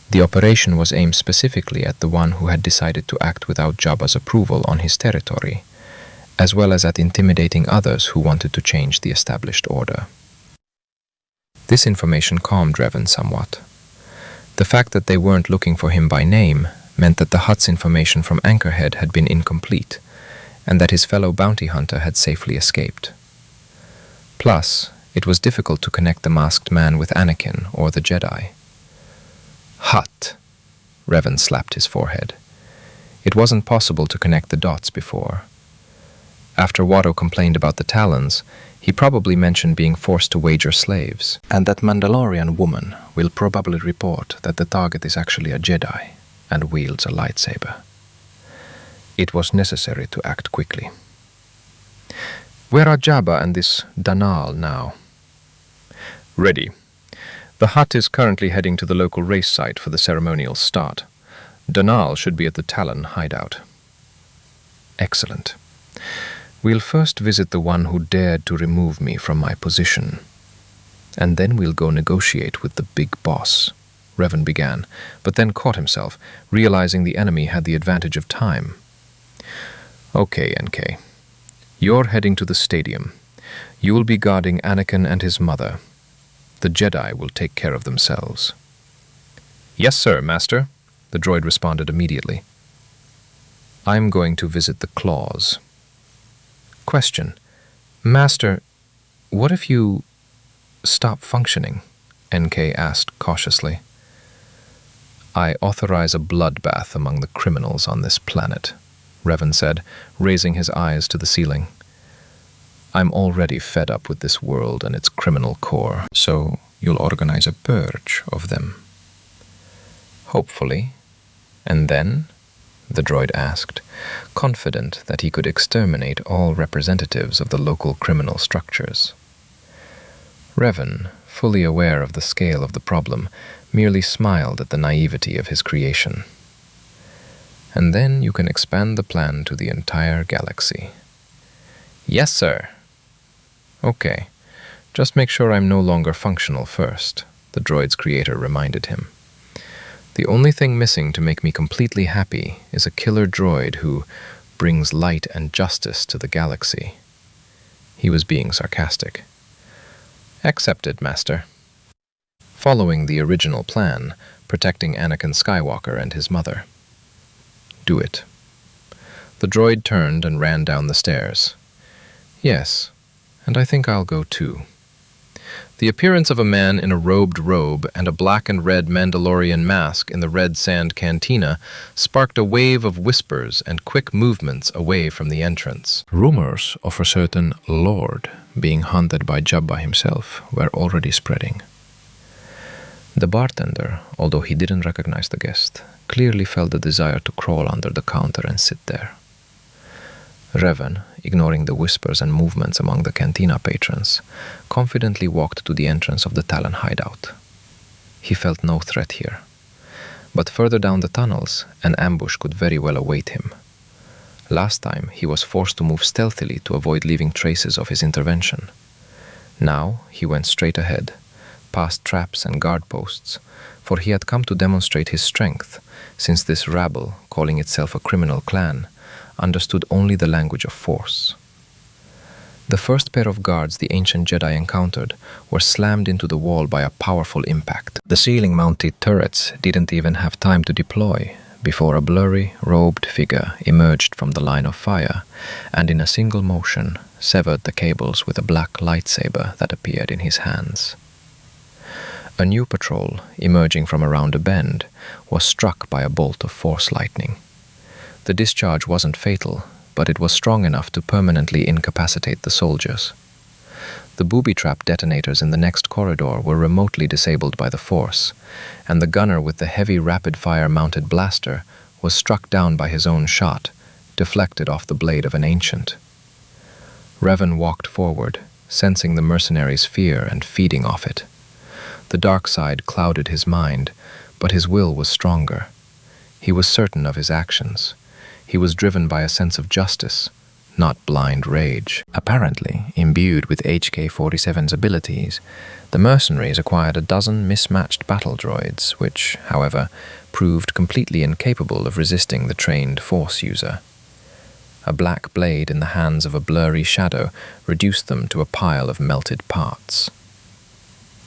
the operation was aimed specifically at the one who had decided to act without Jabba's approval on his territory, as well as at intimidating others who wanted to change the established order. This information calmed Reven somewhat. The fact that they weren't looking for him by name meant that the Hutt's information from Anchorhead had been incomplete, and that his fellow bounty hunter had safely escaped. Plus, it was difficult to connect the masked man with Anakin or the Jedi. Hutt! Reven slapped his forehead. It wasn't possible to connect the dots before. After Watto complained about the Talons, he probably mentioned being forced to wager slaves, and that Mandalorian woman will probably report that the target is actually a Jedi and wields a lightsaber. It was necessary to act quickly. Where are Jabba and this Danal now? Ready. The Hutt is currently heading to the local race site for the ceremonial start. Danal should be at the Talon hideout. Excellent. We'll first visit the one who dared to remove me from my position. And then we'll go negotiate with the big boss, Reven began, but then caught himself, realizing the enemy had the advantage of time. Okay, NK. You're heading to the stadium. You'll be guarding Anakin and his mother. The Jedi will take care of themselves. Yes, sir, Master, the droid responded immediately. I'm going to visit the claws. Question. Master, what if you stop functioning? NK asked cautiously. I authorize a bloodbath among the criminals on this planet, Reven said, raising his eyes to the ceiling. I'm already fed up with this world and its criminal core, so you'll organize a purge of them. Hopefully. And then? The droid asked, confident that he could exterminate all representatives of the local criminal structures. Reven, fully aware of the scale of the problem, merely smiled at the naivety of his creation. And then you can expand the plan to the entire galaxy. Yes, sir. Okay, just make sure I'm no longer functional first, the droid's creator reminded him. The only thing missing to make me completely happy is a killer droid who brings light and justice to the galaxy. He was being sarcastic. Accepted, Master. Following the original plan, protecting Anakin Skywalker and his mother. Do it. The droid turned and ran down the stairs. Yes, and I think I'll go too. The appearance of a man in a robed robe and a black and red Mandalorian mask in the Red Sand Cantina sparked a wave of whispers and quick movements away from the entrance. Rumors of a certain lord being hunted by Jabba himself were already spreading. The bartender, although he didn't recognize the guest, clearly felt the desire to crawl under the counter and sit there. Reven, ignoring the whispers and movements among the cantina patrons, confidently walked to the entrance of the Talon hideout. He felt no threat here. But further down the tunnels, an ambush could very well await him. Last time, he was forced to move stealthily to avoid leaving traces of his intervention. Now, he went straight ahead, past traps and guard posts, for he had come to demonstrate his strength, since this rabble, calling itself a criminal clan, understood only the language of force. The first pair of guards the ancient Jedi encountered were slammed into the wall by a powerful impact. The ceiling-mounted turrets didn't even have time to deploy before a blurry, robed figure emerged from the line of fire and in a single motion severed the cables with a black lightsaber that appeared in his hands. A new patrol, emerging from around a bend, was struck by a bolt of force lightning. The discharge wasn't fatal, but it was strong enough to permanently incapacitate the soldiers. The booby-trap detonators in the next corridor were remotely disabled by the force, and the gunner with the heavy rapid-fire mounted blaster was struck down by his own shot, deflected off the blade of an ancient. Reven walked forward, sensing the mercenaries' fear and feeding off it. The dark side clouded his mind, but his will was stronger. He was certain of his actions. He was driven by a sense of justice, not blind rage. Apparently, imbued with HK-47's abilities, the mercenaries acquired a dozen mismatched battle droids, which, however, proved completely incapable of resisting the trained Force user. A black blade in the hands of a blurry shadow reduced them to a pile of melted parts.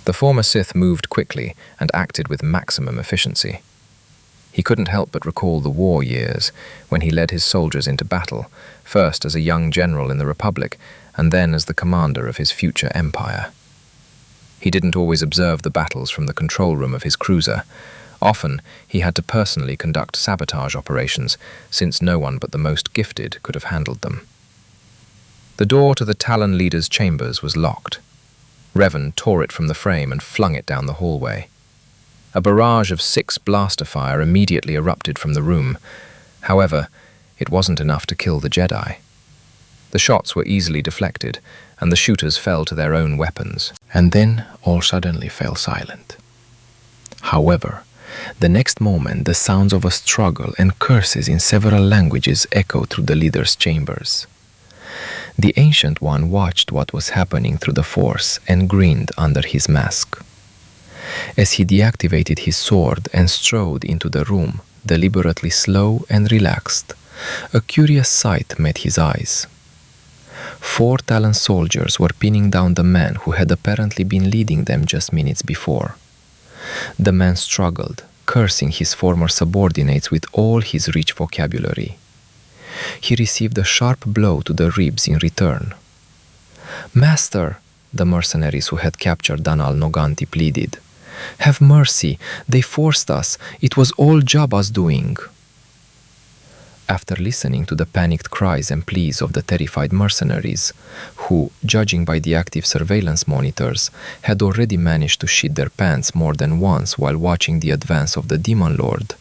The former Sith moved quickly and acted with maximum efficiency. He couldn't help but recall the war years, when he led his soldiers into battle, first as a young general in the Republic, and then as the commander of his future empire. He didn't always observe the battles from the control room of his cruiser. Often, he had to personally conduct sabotage operations, since no one but the most gifted could have handled them. The door to the Talon leader's chambers was locked. Reven tore it from the frame and flung it down the hallway. A barrage of 6 blaster fire immediately erupted from the room. However, it wasn't enough to kill the Jedi. The shots were easily deflected, and the shooters fell to their own weapons. And then all suddenly fell silent. However, the next moment the sounds of a struggle and curses in several languages echoed through the leader's chambers. The Ancient One watched what was happening through the Force and grinned under his mask. As he deactivated his sword and strode into the room, deliberately slow and relaxed, a curious sight met his eyes. 4 Talon soldiers were pinning down the man who had apparently been leading them just minutes before. The man struggled, cursing his former subordinates with all his rich vocabulary. He received a sharp blow to the ribs in return. "Master," the mercenaries who had captured Danal Noganti pleaded, "have mercy, they forced us, it was all Jabba's doing." After listening to the panicked cries and pleas of the terrified mercenaries, who, judging by the active surveillance monitors, had already managed to shit their pants more than once while watching the advance of the Demon Lord,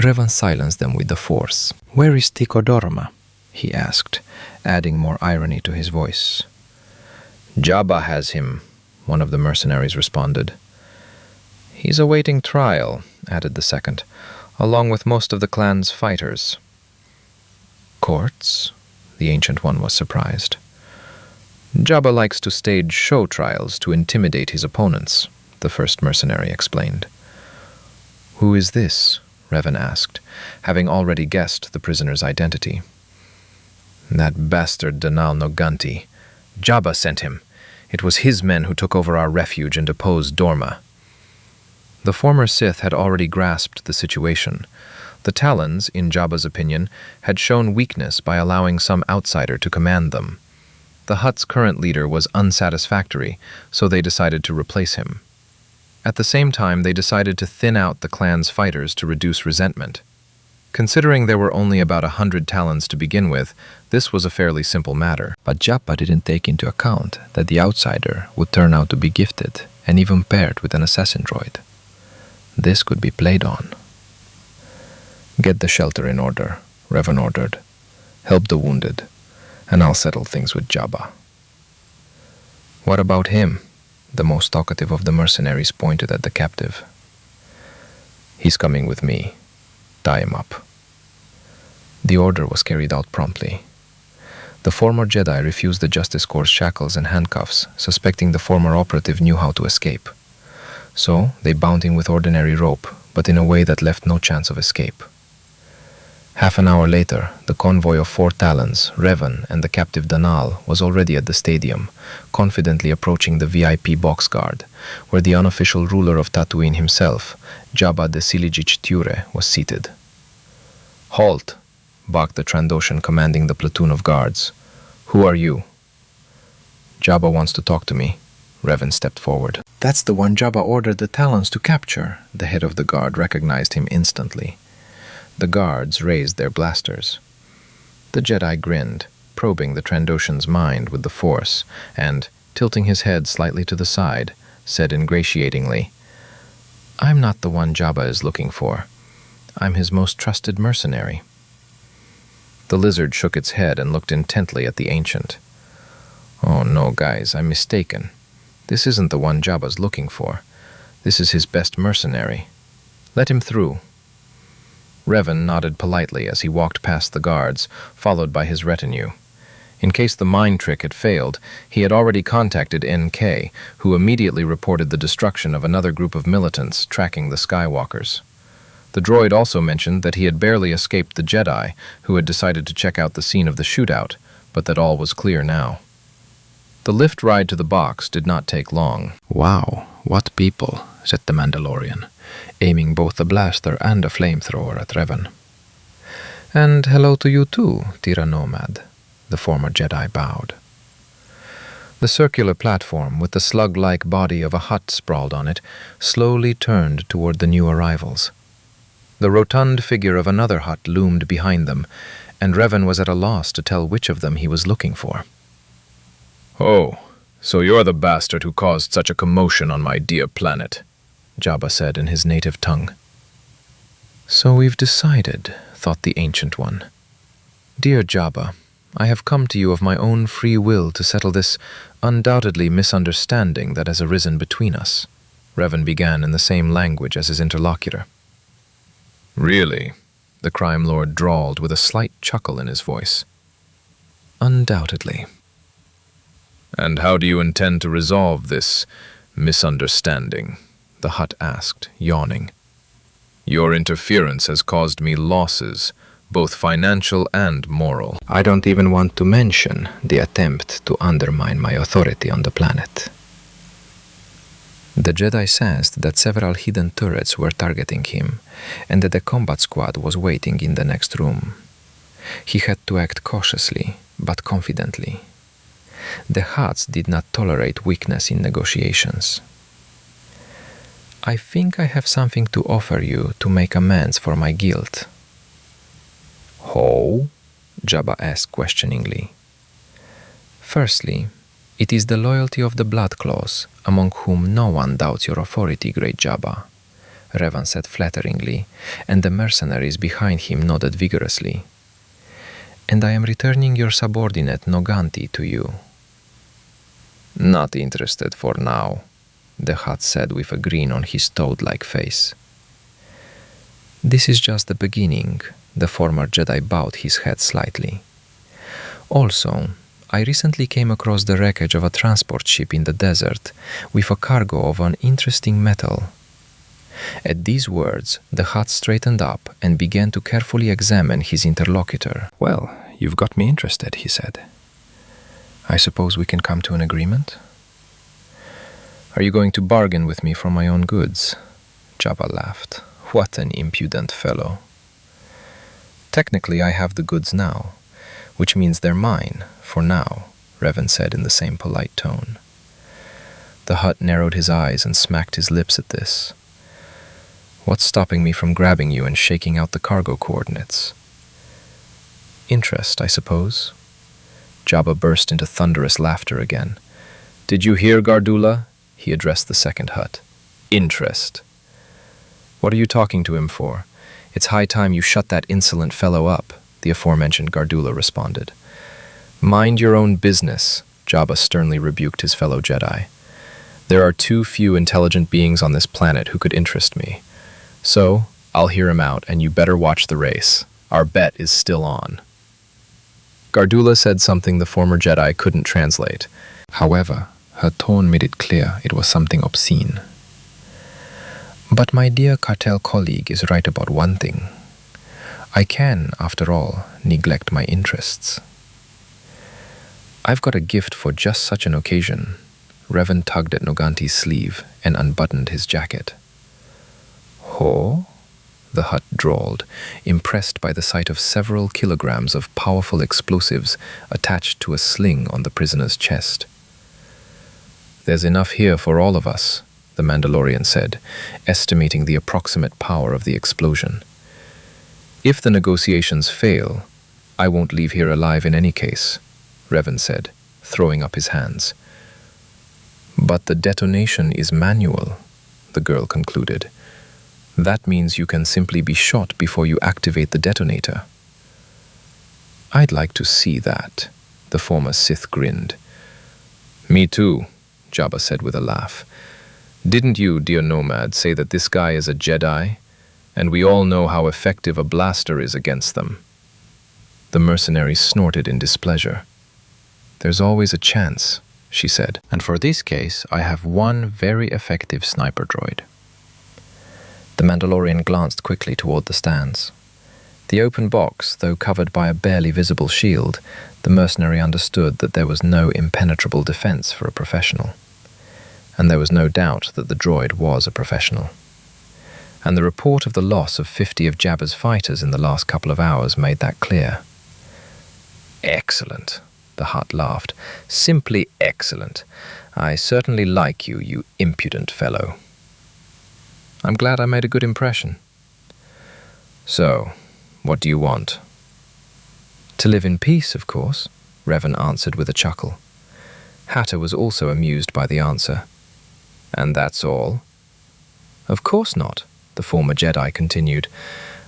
Reven silenced them with the Force. "Where is Tico Dorma?" he asked, adding more irony to his voice. "Jabba has him," one of the mercenaries responded. "He's awaiting trial," added the second, "along with most of the clan's fighters." "Courts?" The Ancient One was surprised. "Jabba likes to stage show trials to intimidate his opponents," the first mercenary explained. "Who is this?" Reven asked, having already guessed the prisoner's identity. "That bastard Danal Noganti. Jabba sent him. It was his men who took over our refuge and deposed Dorma." The former Sith had already grasped the situation. The Talons, in Jabba's opinion, had shown weakness by allowing some outsider to command them. The Hutt's current leader was unsatisfactory, so they decided to replace him. At the same time, they decided to thin out the clan's fighters to reduce resentment. Considering there were only about 100 Talons to begin with, this was a fairly simple matter. But Jabba didn't take into account that the outsider would turn out to be gifted and even paired with an assassin droid. This could be played on. "Get the shelter in order," Reven ordered. "Help the wounded, and I'll settle things with Jabba." "What about him?" The most talkative of the mercenaries pointed at the captive. "He's coming with me. Tie him up." The order was carried out promptly. The former Jedi refused the Justice Corps' shackles and handcuffs, suspecting the former operative knew how to escape. So they bound him with ordinary rope, but in a way that left no chance of escape. Half an hour later, the convoy of 4 Talons, Reven, and the captive Danal was already at the stadium, confidently approaching the VIP box guard, where the unofficial ruler of Tatooine himself, Jabba the Siligich Ture, was seated. "Halt!" barked the Trandoshan commanding the platoon of guards. "Who are you?" "Jabba wants to talk to me." Reven stepped forward. "That's the one Jabba ordered the Talons to capture." The head of the guard recognized him instantly. The guards raised their blasters. The Jedi grinned, probing the Trandoshan's mind with the Force, and, tilting his head slightly to the side, said ingratiatingly, "I'm not the one Jabba is looking for. I'm his most trusted mercenary." The lizard shook its head and looked intently at the Ancient. "Oh no, guys, I'm mistaken. This isn't the one Jabba's looking for. This is his best mercenary. Let him through." Reven nodded politely as he walked past the guards, followed by his retinue. In case the mind trick had failed, he had already contacted NK, who immediately reported the destruction of another group of militants tracking the Skywalkers. The droid also mentioned that he had barely escaped the Jedi, who had decided to check out the scene of the shootout, but that all was clear now. The lift ride to the box did not take long. "Wow, what people," said the Mandalorian, aiming both a blaster and a flamethrower at Reven. "And hello to you too, Tira Nomad," the former Jedi bowed. The circular platform, with the slug-like body of a hut sprawled on it, slowly turned toward the new arrivals. The rotund figure of another hut loomed behind them, and Reven was at a loss to tell which of them he was looking for. "Oh, so you're the bastard who caused such a commotion on my dear planet," Jabba said in his native tongue. "So we've decided," thought the Ancient One. "Dear Jabba, I have come to you of my own free will to settle this undoubtedly misunderstanding that has arisen between us." Reven began in the same language as his interlocutor. "Really?" the crime lord drawled with a slight chuckle in his voice. "Undoubtedly." "And how do you intend to resolve this misunderstanding?" the hut asked, yawning. "Your interference has caused me losses, both financial and moral." "I don't even want to mention the attempt to undermine my authority on the planet." The Jedi sensed that several hidden turrets were targeting him, and that the combat squad was waiting in the next room. He had to act cautiously, but confidently. The Hutts did not tolerate weakness in negotiations. "I think I have something to offer you to make amends for my guilt." "How?" Jabba asked questioningly. "Firstly, it is the loyalty of the Bloodclaws, among whom no one doubts your authority, great Jabba," Revan said flatteringly, and the mercenaries behind him nodded vigorously. "And I am returning your subordinate Noganti to you." "Not interested for now," the Hutt said with a grin on his toad-like face. "This is just the beginning," the former Jedi bowed his head slightly. "Also, I recently came across the wreckage of a transport ship in the desert with a cargo of an interesting metal." At these words, the Hutt straightened up and began to carefully examine his interlocutor. "Well, you've got me interested," he said. "I suppose we can come to an agreement? Are you going to bargain with me for my own goods?" Jabba laughed. "What an impudent fellow." "Technically, I have the goods now, which means they're mine, for now," Reven said in the same polite tone. The Hutt narrowed his eyes and smacked his lips at this. "What's stopping me from grabbing you and shaking out the cargo coordinates?" "Interest, I suppose." Jabba burst into thunderous laughter again. "Did you hear, Gardula?" He addressed the second Hutt. "Interest. What are you talking to him for? It's high time you shut that insolent fellow up," the aforementioned Gardula responded. "Mind your own business," Jabba sternly rebuked his fellow Jedi. "There are too few intelligent beings on this planet who could interest me. So, I'll hear him out, and you better watch the race. Our bet is still on." Gardula said something the former Jedi couldn't translate. However, her tone made it clear it was something obscene. "But my dear cartel colleague is right about one thing. I can, after all, neglect my interests. I've got a gift for just such an occasion." Reven tugged at Noganti's sleeve and unbuttoned his jacket. "Ho?" the Hutt drawled, impressed by the sight of several kilograms of powerful explosives attached to a sling on the prisoner's chest. "There's enough here for all of us," the Mandalorian said, estimating the approximate power of the explosion. "If the negotiations fail, I won't leave here alive in any case," Reven said, throwing up his hands. "But the detonation is manual," the girl concluded. "That means you can simply be shot before you activate the detonator." "I'd like to see that," the former Sith grinned. "Me too," Jabba said with a laugh. "Didn't you, dear Nomad, say that this guy is a Jedi? and we all know how effective a blaster is against them." The mercenary snorted in displeasure. "There's always a chance," she said, "and for this case I have one very effective sniper droid." The Mandalorian glanced quickly toward the stands. The open box, though covered by a barely visible shield, the mercenary understood that there was no impenetrable defense for a professional. And there was no doubt that the droid was a professional. And the report of the loss of 50 of Jabba's fighters in the last couple of hours made that clear. "Excellent," the Hutt laughed. "Simply excellent. I certainly like you, you impudent fellow." "I'm glad I made a good impression." "So, what do you want?" "To live in peace, of course," Reven answered with a chuckle. Hatter was also amused by the answer. "And that's all?" "Of course not," the former Jedi continued.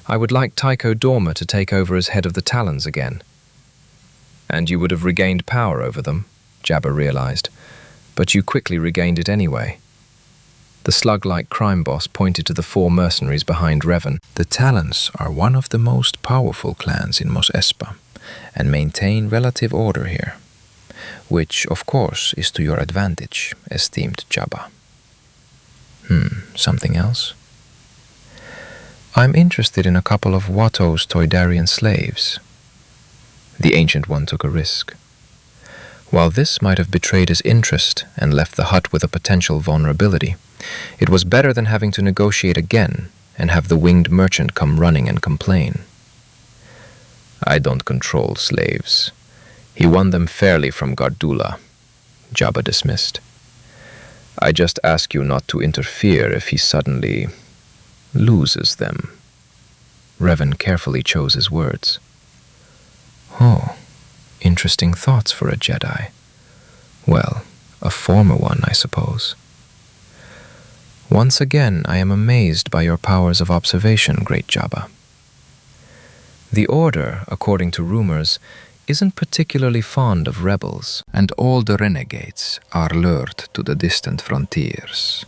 "I would like Tycho Dormer to take over as head of the Talons again." "And you would have regained power over them," Jabba realized. "But you quickly regained it anyway." The slug-like crime boss pointed to the 4 mercenaries behind Reven. "The Talons are one of the most powerful clans in Mos Espa, and maintain relative order here, which, of course, is to your advantage, esteemed Jabba." Something else? "I'm interested in a couple of Watto's Toydarian slaves." The Ancient One took a risk. While this might have betrayed his interest and left the Hutt with a potential vulnerability, it was better than having to negotiate again and have the winged merchant come running and complain. "I don't control slaves. He won them fairly from Gardula," Jabba dismissed. "I just ask you not to interfere if he suddenly loses them." Reven carefully chose his words. "Oh, interesting thoughts for a Jedi. Well, a former one, I suppose." "Once again, I am amazed by your powers of observation, great Jabba. The Order, according to rumors, isn't particularly fond of rebels, and all the renegades are lured to the distant frontiers,"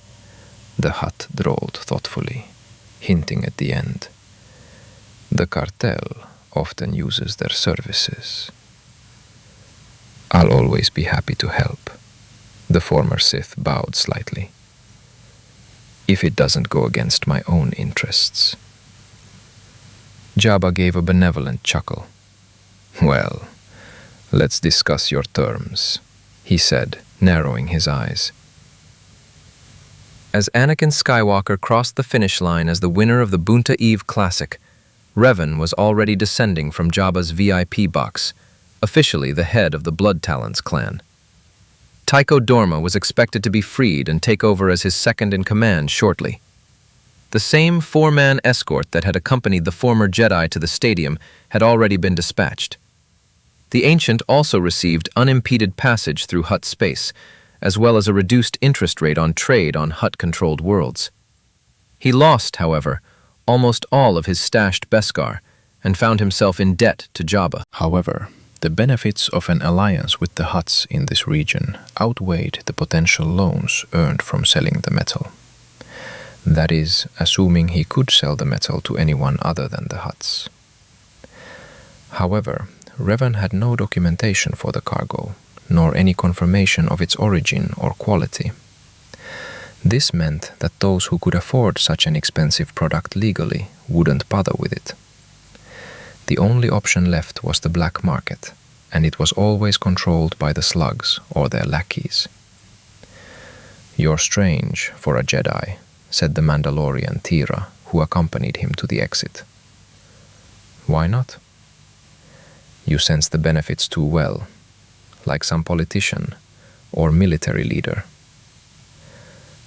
the Hutt drawled thoughtfully, hinting at the end. "The cartel often uses their services." "I'll always be happy to help," the former Sith bowed slightly, "if it doesn't go against my own interests." Jabba gave a benevolent chuckle. "Well, let's discuss your terms," he said, narrowing his eyes. As Anakin Skywalker crossed the finish line as the winner of the Bunta Eve Classic, Reven was already descending from Jabba's VIP box, officially the head of the Blood Talons clan. Tycho Dorma was expected to be freed and take over as his second-in-command shortly. The same 4-man escort that had accompanied the former Jedi to the stadium had already been dispatched. The Ancient also received unimpeded passage through Hutt space, as well as a reduced interest rate on trade on Hutt-controlled worlds. He lost, however, almost all of his stashed Beskar, and found himself in debt to Jabba. However, the benefits of an alliance with the Hutts in this region outweighed the potential loans earned from selling the metal. That is, assuming he could sell the metal to anyone other than the Hutts. However, Reven had no documentation for the cargo, nor any confirmation of its origin or quality. This meant that those who could afford such an expensive product legally wouldn't bother with it. The only option left was the black market, and it was always controlled by the slugs or their lackeys. "You're strange for a Jedi," said the Mandalorian Tira, who accompanied him to the exit. "Why not?" "You sense the benefits too well, like some politician or military leader."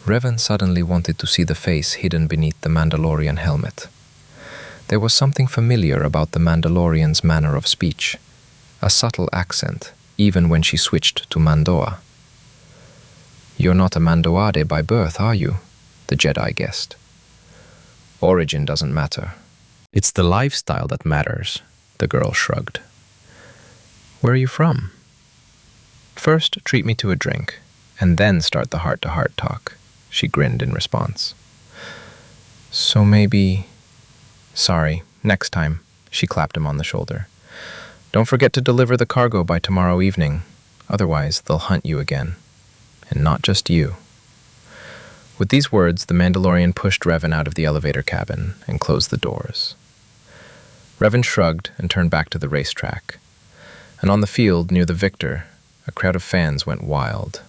Reven suddenly wanted to see the face hidden beneath the Mandalorian helmet. There was something familiar about the Mandalorian's manner of speech, a subtle accent, even when she switched to Mandoa. "You're not a Mandoade by birth, are you?" the Jedi guessed. "Origin doesn't matter. It's the lifestyle that matters," the girl shrugged. "Where are you from?" "First, treat me to a drink, and then start the heart-to-heart talk," she grinned in response. "So maybe Sorry, next time, she clapped him on the shoulder. Don't forget to deliver the cargo by tomorrow evening. Otherwise, they'll hunt you again. And not just you. With these words, the Mandalorian pushed Reven out of the elevator cabin and closed the doors. Reven shrugged and turned back to the racetrack. And on the field, near the victor, a crowd of fans went wild.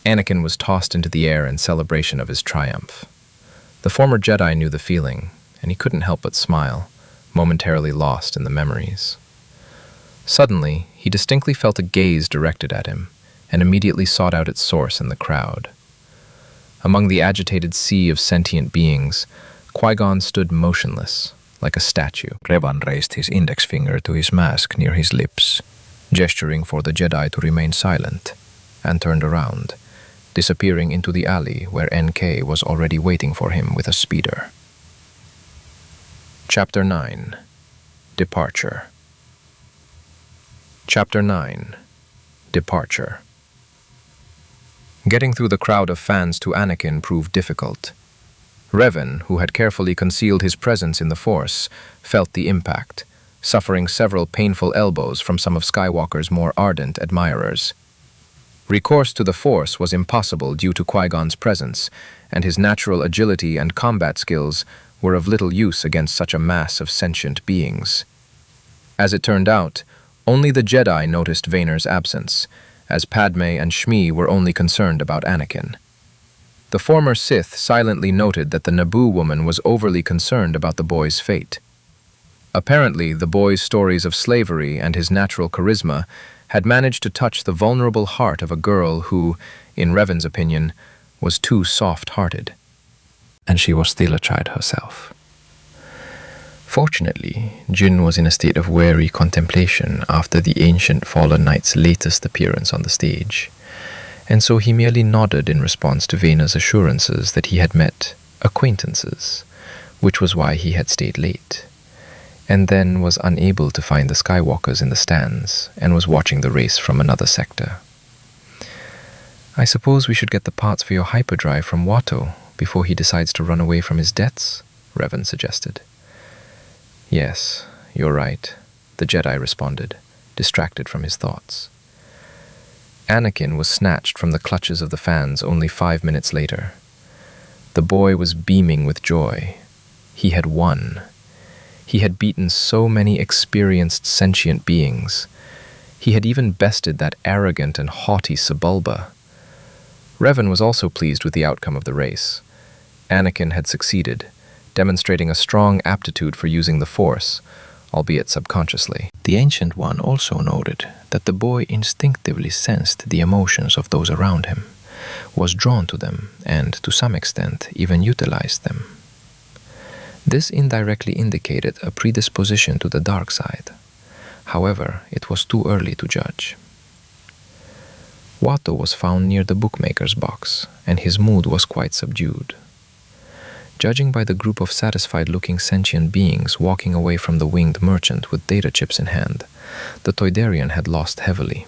Anakin was tossed into the air in celebration of his triumph. The former Jedi knew the feeling, and he couldn't help but smile, momentarily lost in the memories. Suddenly, he distinctly felt a gaze directed at him, and immediately sought out its source in the crowd. Among the agitated sea of sentient beings, Qui-Gon stood motionless, like a statue. Revan raised his index finger to his mask near his lips, gesturing for the Jedi to remain silent, and turned around, disappearing into the alley where NK was already waiting for him with a speeder. Chapter 9. Departure. Chapter 9. Departure. Getting through the crowd of fans to Anakin proved difficult. Reven, who had carefully concealed his presence in the Force, felt the impact, suffering several painful elbows from some of Skywalker's more ardent admirers. Recourse to the Force was impossible due to Qui-Gon's presence, and his natural agility and combat skills were of little use against such a mass of sentient beings. As it turned out, only the Jedi noticed Vader's absence, as Padme and Shmi were only concerned about Anakin. The former Sith silently noted that the Naboo woman was overly concerned about the boy's fate. Apparently, the boy's stories of slavery and his natural charisma had managed to touch the vulnerable heart of a girl who, in Reven's opinion, was too soft-hearted. And she was still a child herself. Fortunately, Jyn was in a state of wary contemplation after the ancient fallen knight's latest appearance on the stage, and so he merely nodded in response to Vena's assurances that he had met acquaintances, which was why he had stayed late, and then was unable to find the Skywalkers in the stands and was watching the race from another sector. I suppose we should get the parts for your hyperdrive from Watto before he decides to run away from his debts, Reven suggested. Yes, you're right, the Jedi responded, distracted from his thoughts. Anakin was snatched from the clutches of the fans only 5 minutes later. The boy was beaming with joy. He had won. He had beaten so many experienced sentient beings. He had even bested that arrogant and haughty Sebulba. Reven was also pleased with the outcome of the race. Anakin had succeeded, demonstrating a strong aptitude for using the Force, albeit subconsciously. The Ancient One also noted that the boy instinctively sensed the emotions of those around him, was drawn to them, and, to some extent, even utilized them. This indirectly indicated a predisposition to the dark side. However, it was too early to judge. Watto was found near the bookmaker's box, and his mood was quite subdued. Judging by the group of satisfied-looking sentient beings walking away from the winged merchant with data chips in hand, the Toydarian had lost heavily.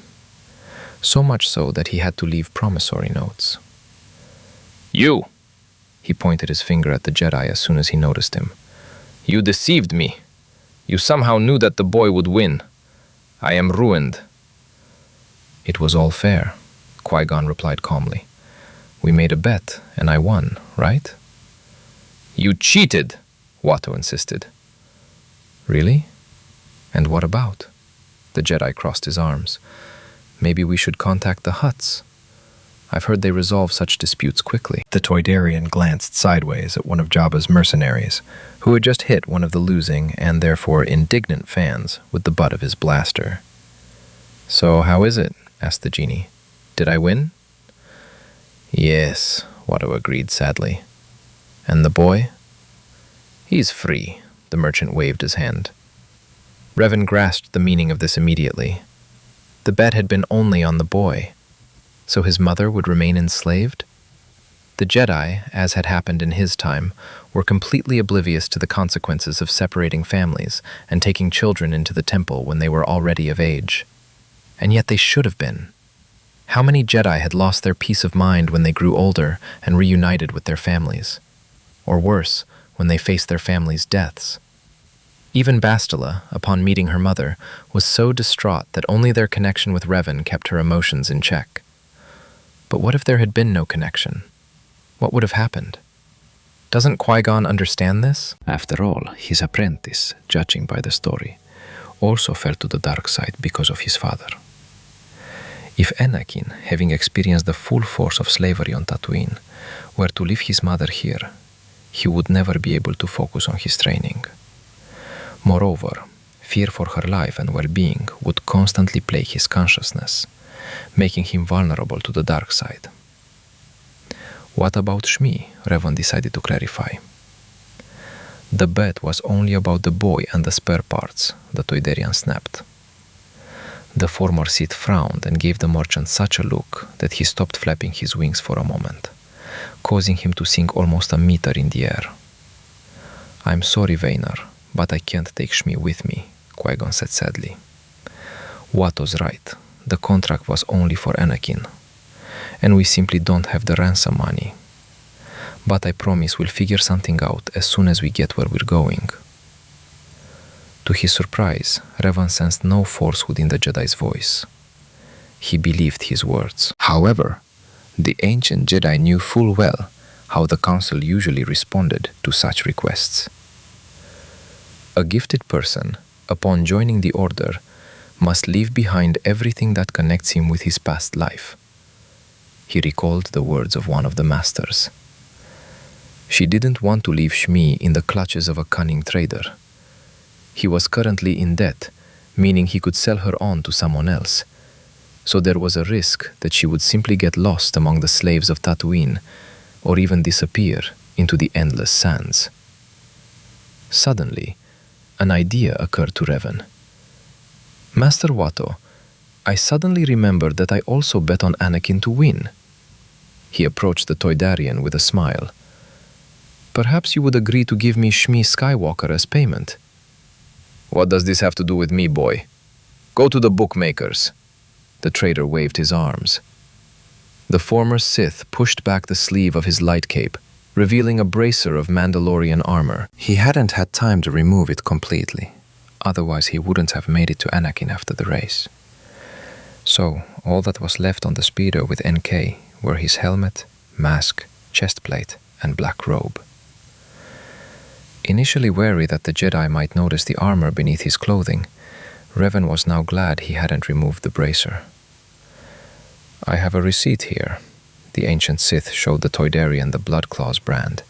So much so that he had to leave promissory notes. You! He pointed his finger at the Jedi as soon as he noticed him. You deceived me. You somehow knew that the boy would win. I am ruined. It was all fair, Qui-Gon replied calmly. We made a bet, and I won, right? You cheated, Watto insisted. Really? And what about? The Jedi crossed his arms. Maybe we should contact the Hutts. I've heard they resolve such disputes quickly. The Toydarian glanced sideways at one of Jabba's mercenaries, who had just hit one of the losing and therefore indignant fans with the butt of his blaster. So how is it? Asked the genie. Did I win? Yes, Watto agreed sadly. And the boy? He's free, the merchant waved his hand. Reven grasped the meaning of this immediately. The bet had been only on the boy. So his mother would remain enslaved? The Jedi, as had happened in his time, were completely oblivious to the consequences of separating families and taking children into the temple when they were already of age. And yet they should have been. How many Jedi had lost their peace of mind when they grew older and reunited with their families? Or worse, when they faced their family's deaths. Even Bastila, upon meeting her mother, was so distraught that only their connection with Reven kept her emotions in check. But what if there had been no connection? What would have happened? Doesn't Qui-Gon understand this? After all, his apprentice, judging by the story, also fell to the dark side because of his father. If Anakin, having experienced the full force of slavery on Tatooine, were to leave his mother here, he would never be able to focus on his training. Moreover, fear for her life and well-being would constantly plague his consciousness, making him vulnerable to the dark side. What about Shmi? Revan decided to clarify. The bet was only about the boy and the spare parts, the Toydarian snapped. The former Sith frowned and gave the merchant such a look that he stopped flapping his wings for a moment, causing him to sink almost a meter in the air. "I'm sorry, Vaynor, but I can't take Shmi with me," Qui-Gon said sadly. Watto's right. The contract was only for Anakin, and we simply don't have the ransom money. But I promise we'll figure something out as soon as we get where we're going. To his surprise, Revan sensed no falsehood in the Jedi's voice. He believed his words. However, the ancient Jedi knew full well how the Council usually responded to such requests. A gifted person, upon joining the Order, must leave behind everything that connects him with his past life. He recalled the words of one of the masters. She didn't want to leave Shmi in the clutches of a cunning trader. He was currently in debt, meaning he could sell her on to someone else. So there was a risk that she would simply get lost among the slaves of Tatooine, or even disappear into the endless sands. Suddenly, an idea occurred to Reven. "Master Watto, I suddenly remembered that I also bet on Anakin to win." He approached the Toydarian with a smile. "Perhaps you would agree to give me Shmi Skywalker as payment." "What does this have to do with me, boy? Go to the bookmakers." The trader waved his arms. The former Sith pushed back the sleeve of his light cape, revealing a bracer of Mandalorian armor. He hadn't had time to remove it completely, otherwise he wouldn't have made it to Anakin after the race. So, all that was left on the speeder with NK were his helmet, mask, chestplate, and black robe. Initially wary that the Jedi might notice the armor beneath his clothing, Reven was now glad he hadn't removed the bracer. "I have a receipt here." The ancient Sith showed the Toydarian the Blood Claws brand,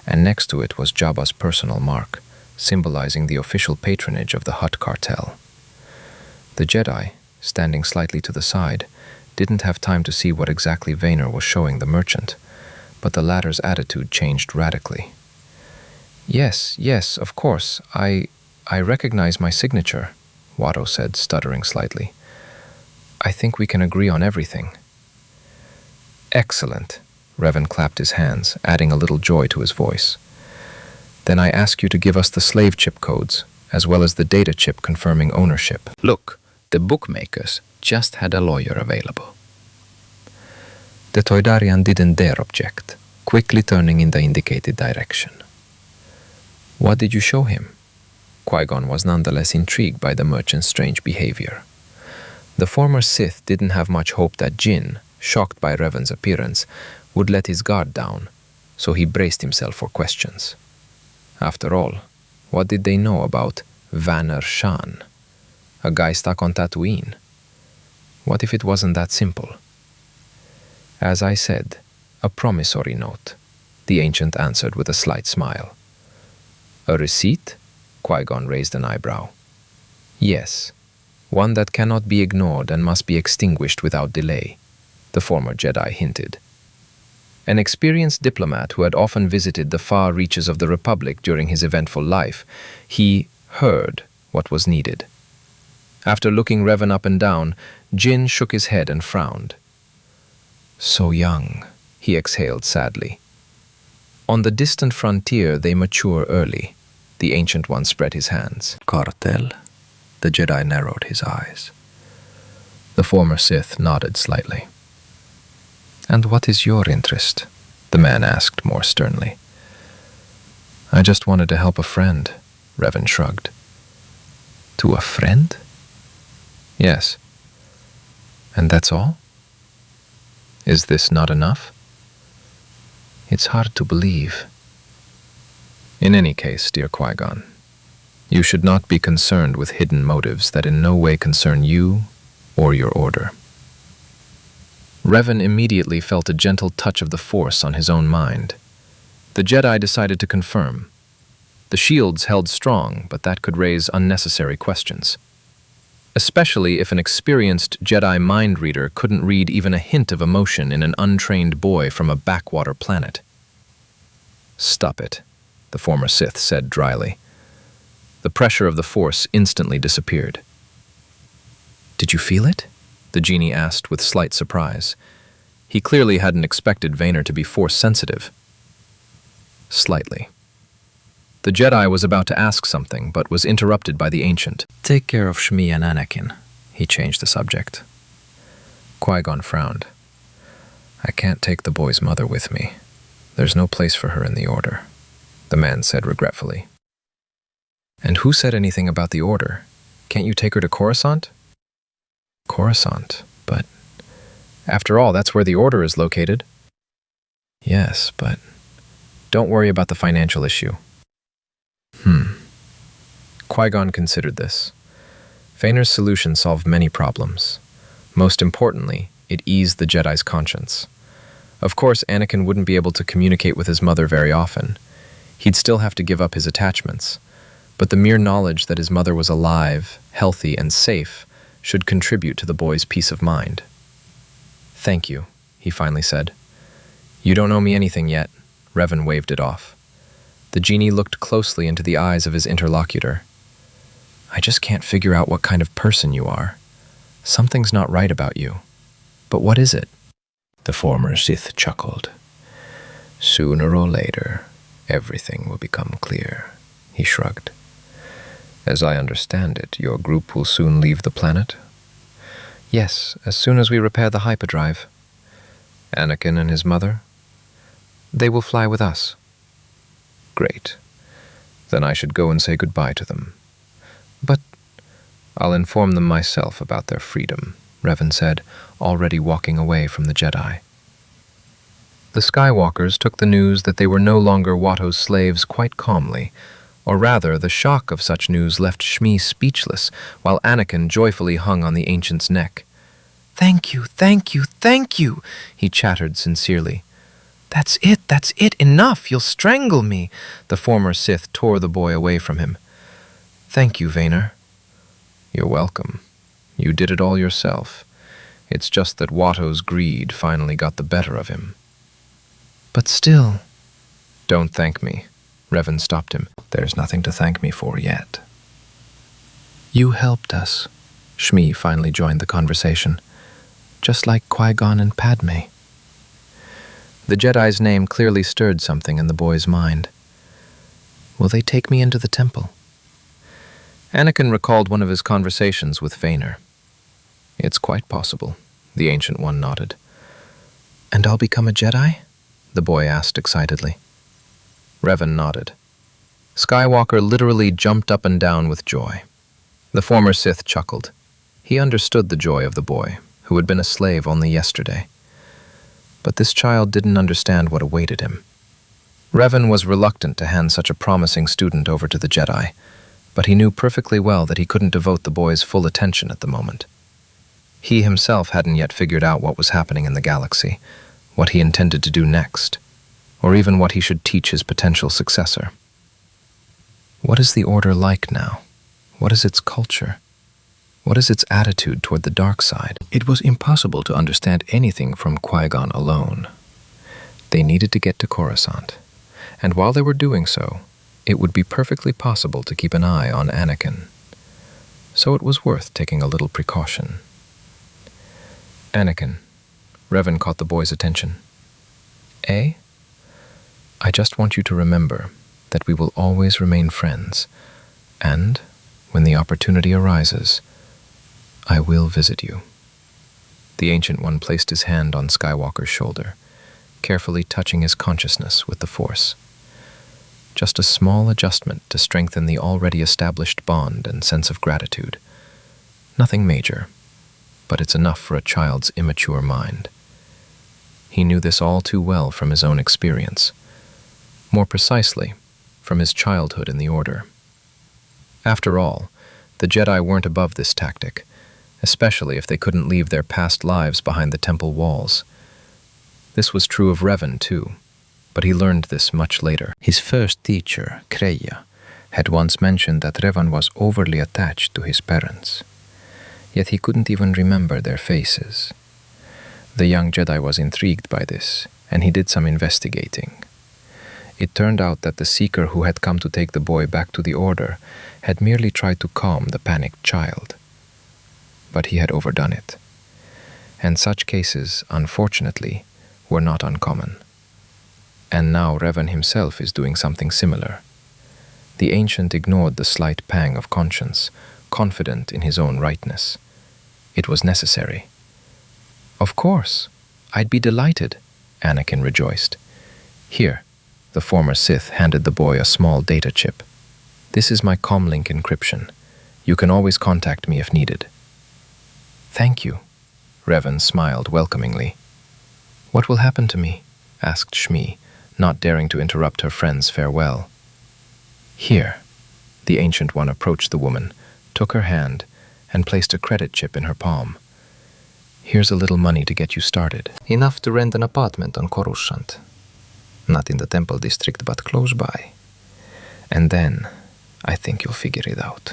and next to it was Jabba's personal mark, symbolizing the official patronage of the Hutt cartel. The Jedi, standing slightly to the side, didn't have time to see what exactly Vaynor was showing the merchant, but the latter's attitude changed radically. Yes, of course, I recognize my signature," Watto said, stuttering slightly. "I think we can agree on everything." "Excellent," Reven clapped his hands, adding a little joy to his voice. "Then I ask you to give us the slave chip codes, as well as the data chip confirming ownership." Look, the bookmakers just had a lawyer available. The Toydarian didn't dare object, quickly turning in the indicated direction. "What did you show him?" Qui-Gon was nonetheless intrigued by the merchant's strange behavior. The former Sith didn't have much hope that Jin, shocked by Revan's appearance, would let his guard down, so he braced himself for questions. After all, what did they know about Vanner Shan, a guy stuck on Tatooine? What if it wasn't that simple? "As I said, a promissory note," the ancient answered with a slight smile. "A receipt?" Qui-Gon raised an eyebrow. "Yes, one that cannot be ignored and must be extinguished without delay," the former Jedi hinted. An experienced diplomat who had often visited the far reaches of the Republic during his eventful life, he heard what was needed. After looking Reven up and down, Jin shook his head and frowned. "So young," he exhaled sadly. "On the distant frontier they mature early," the Ancient One spread his hands. "Cartel?" The Jedi narrowed his eyes. The former Sith nodded slightly. "And what is your interest?" the man asked more sternly. I just wanted to help a friend, Reven shrugged. To a friend? Yes. And that's all? Is this not enough? It's hard to believe. In any case, dear Qui-Gon, you should not be concerned with hidden motives that in no way concern you or your order. Reven immediately felt a gentle touch of the Force on his own mind. The Jedi decided to confirm. The shields held strong, but that could raise unnecessary questions. Especially if an experienced Jedi mind reader couldn't read even a hint of emotion in an untrained boy from a backwater planet. Stop it, the former Sith said dryly. The pressure of the Force instantly disappeared. Did you feel it? The genie asked with slight surprise. He clearly hadn't expected Vader to be Force-sensitive. Slightly. The Jedi was about to ask something, but was interrupted by the Ancient. Take care of Shmi and Anakin. He changed the subject. Qui-Gon frowned. I can't take the boy's mother with me. There's no place for her in the Order, the man said regretfully. And who said anything about the Order? Can't you take her to Coruscant? Coruscant, but after all, that's where the Order is located. Yes, but don't worry about the financial issue. Qui-Gon considered this. Vader's solution solved many problems. Most importantly, it eased the Jedi's conscience. Of course, Anakin wouldn't be able to communicate with his mother very often. He'd still have to give up his attachments. But the mere knowledge that his mother was alive, healthy, and safe should contribute to the boy's peace of mind. Thank you, he finally said. You don't owe me anything yet. Reven waved it off. The genie looked closely into the eyes of his interlocutor. I just can't figure out what kind of person you are. Something's not right about you. But what is it? The former Sith chuckled. Sooner or later, everything will become clear, he shrugged. As I understand it, your group will soon leave the planet? Yes, as soon as we repair the hyperdrive. Anakin and his mother? They will fly with us. Great. Then I should go and say goodbye to them. But I'll inform them myself about their freedom, Reven said, already walking away from the Jedi. The Skywalkers took the news that they were no longer Watto's slaves quite calmly, or rather, the shock of such news left Shmi speechless, while Anakin joyfully hung on the Ancient's neck. Thank you, thank you, thank you, he chattered sincerely. That's it, enough, you'll strangle me. The former Sith tore the boy away from him. Thank you, Vader. You're welcome. You did it all yourself. It's just that Watto's greed finally got the better of him. But still... Don't thank me. Reven stopped him. There's nothing to thank me for yet. You helped us. Shmi finally joined the conversation. Just like Qui-Gon and Padme. The Jedi's name clearly stirred something in the boy's mind. Will they take me into the temple? Anakin recalled one of his conversations with Vader. It's quite possible, the Ancient One nodded. And I'll become a Jedi? The boy asked excitedly. Reven nodded. Skywalker literally jumped up and down with joy. The former Sith chuckled. He understood the joy of the boy, who had been a slave only yesterday. But this child didn't understand what awaited him. Reven was reluctant to hand such a promising student over to the Jedi, but he knew perfectly well that he couldn't devote the boy's full attention at the moment. He himself hadn't yet figured out what was happening in the galaxy, what he intended to do next, or even what he should teach his potential successor. What is the Order like now? What is its culture? What is its attitude toward the dark side? It was impossible to understand anything from Qui-Gon alone. They needed to get to Coruscant, and while they were doing so, it would be perfectly possible to keep an eye on Anakin. So it was worth taking a little precaution. Anakin. Reven caught the boy's attention. Eh? I just want you to remember that we will always remain friends, and, when the opportunity arises, I will visit you. The Ancient One placed his hand on Skywalker's shoulder, carefully touching his consciousness with the Force. Just a small adjustment to strengthen the already established bond and sense of gratitude. Nothing major, but it's enough for a child's immature mind. He knew this all too well from his own experience. More precisely, from his childhood in the Order. After all, the Jedi weren't above this tactic, especially if they couldn't leave their past lives behind the temple walls. This was true of Reven, too, but he learned this much later. His first teacher, Kreia, had once mentioned that Revan was overly attached to his parents. Yet he couldn't even remember their faces. The young Jedi was intrigued by this, and he did some investigating. It turned out that the seeker who had come to take the boy back to the Order had merely tried to calm the panicked child. But he had overdone it. And such cases, unfortunately, were not uncommon. And now Reven himself is doing something similar. The ancient ignored the slight pang of conscience, confident in his own rightness. It was necessary. "Of course, I'd be delighted," Anakin rejoiced. "Here," the former Sith handed the boy a small data chip. "This is my comlink encryption. You can always contact me if needed." "Thank you," Reven smiled welcomingly. "What will happen to me?" asked Shmi, not daring to interrupt her friend's farewell. "Here." The Ancient One approached the woman, took her hand, and placed a credit chip in her palm. "Here's a little money to get you started. Enough to rent an apartment on Coruscant. Not in the temple district, but close by. And then, I think you'll figure it out."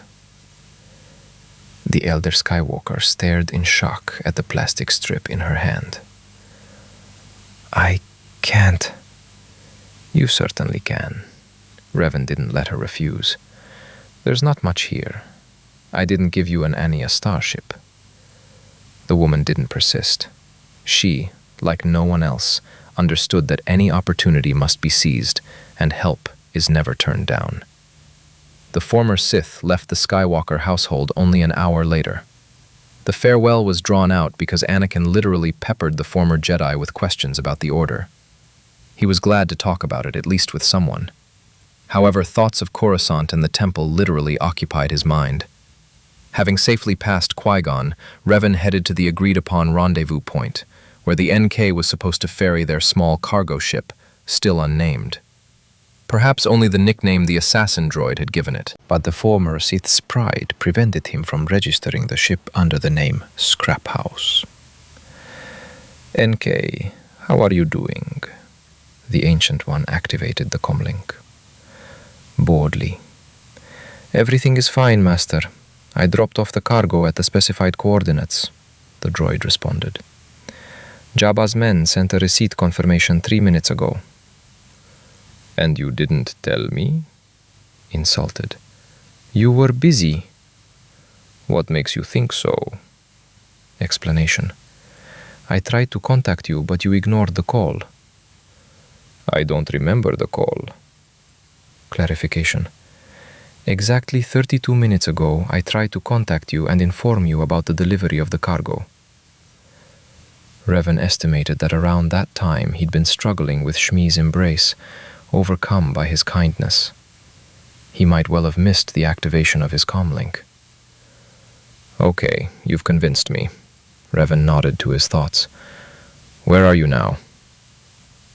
The elder Skywalker stared in shock at the plastic strip in her hand. "I can't." "You certainly can." Reven didn't let her refuse. "There's not much here. I didn't give you an Ania starship." The woman didn't persist. She, like no one else, understood that any opportunity must be seized, and help is never turned down. The former Sith left the Skywalker household only an hour later. The farewell was drawn out because Anakin literally peppered the former Jedi with questions about the Order. He was glad to talk about it, at least with someone. However, thoughts of Coruscant and the temple literally occupied his mind. Having safely passed Qui-Gon, Reven headed to the agreed-upon rendezvous point, where the NK was supposed to ferry their small cargo ship, still unnamed. Perhaps only the nickname the assassin droid had given it. But the former Sith's pride prevented him from registering the ship under the name Scrap House. "NK, how are you doing?" The Ancient One activated the comlink. Boredly. "Everything is fine, Master. I dropped off the cargo at the specified coordinates," the droid responded. "Jabba's men sent a receipt confirmation 3 minutes ago." "And you didn't tell me?" Insulted. "You were busy." "What makes you think so?" Explanation. "I tried to contact you, but you ignored the call." "I don't remember the call." Clarification. "Exactly 32 minutes ago, I tried to contact you and inform you about the delivery of the cargo." Reven estimated that around that time he'd been struggling with Shmi's embrace, overcome by his kindness. He might well have missed the activation of his comlink. "Okay, you've convinced me." Reven nodded to his thoughts. "Where are you now?"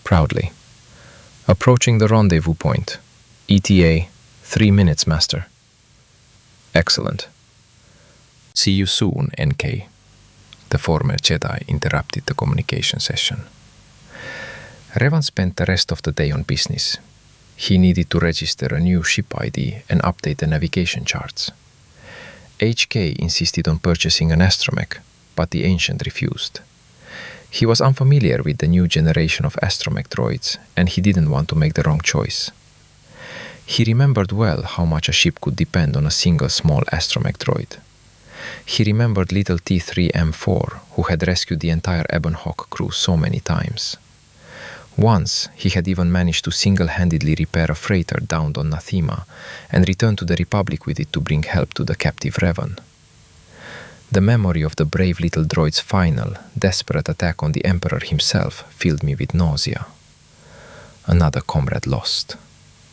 Proudly. "Approaching the rendezvous point. ETA, 3 minutes, Master." "Excellent." "See you soon, NK." The former Jedi interrupted the communication session. Revan spent the rest of the day on business. He needed to register a new ship ID and update the navigation charts. HK insisted on purchasing an astromech, but the Ancient refused. He was unfamiliar with the new generation of astromech droids, and he didn't want to make the wrong choice. He remembered well how much a ship could depend on a single small astromech droid. He remembered little T3M4, who had rescued the entire Ebon Hawk crew so many times. Once, he had even managed to single-handedly repair a freighter downed on Nathema and return to the Republic with it to bring help to the captive Reven. The memory of the brave little droid's final, desperate attack on the Emperor himself filled me with nausea. Another comrade lost.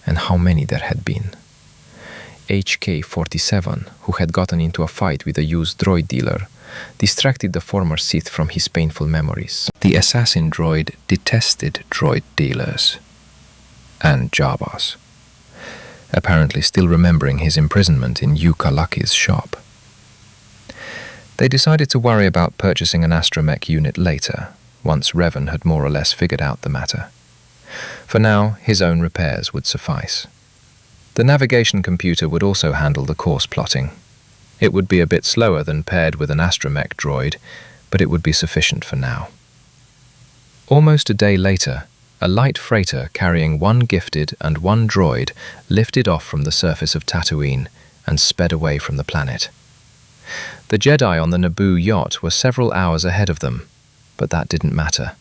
and how many there had been. HK-47, who had gotten into a fight with a used droid dealer, distracted the former Sith from his painful memories. The assassin droid detested droid dealers and Jawas, apparently still remembering his imprisonment in Yuka Lucky's shop. They decided to worry about purchasing an astromech unit later, once Reven had more or less figured out the matter. For now, his own repairs would suffice. The navigation computer would also handle the course plotting. It would be a bit slower than paired with an astromech droid, but it would be sufficient for now. Almost a day later, a light freighter carrying one gifted and one droid lifted off from the surface of Tatooine and sped away from the planet. The Jedi on the Naboo yacht were several hours ahead of them, but that didn't matter.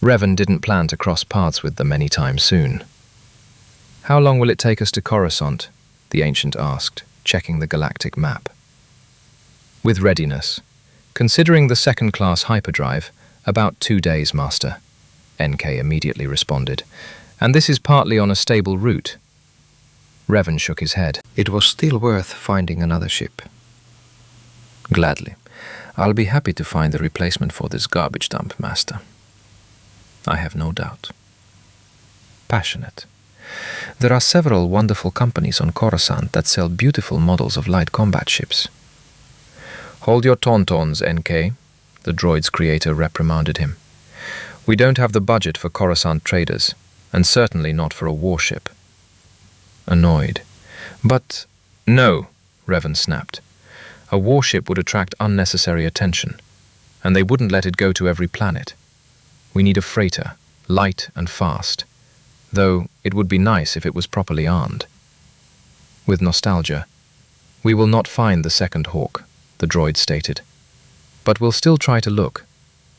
Reven didn't plan to cross paths with them any time soon. "How long will it take us to Coruscant?" the Ancient asked, checking the galactic map. "With readiness. Considering the second-class hyperdrive, about 2 days, Master," NK immediately responded. "And this is partly on a stable route." Reven shook his head. "It was still worth finding another ship." "Gladly. I'll be happy to find a replacement for this garbage dump, Master." "I have no doubt." "Passionate. There are several wonderful companies on Coruscant that sell beautiful models of light combat ships." "Hold your tauntauns, NK," the droid's creator reprimanded him. "We don't have the budget for Coruscant traders, and certainly not for a warship." Annoyed. "But no," Reven snapped. "A warship would attract unnecessary attention, and they wouldn't let it go to every planet. We need a freighter, light and fast, though it would be nice if it was properly armed." With nostalgia, "We will not find the second Hawk," the droid stated. "But we'll still try to look,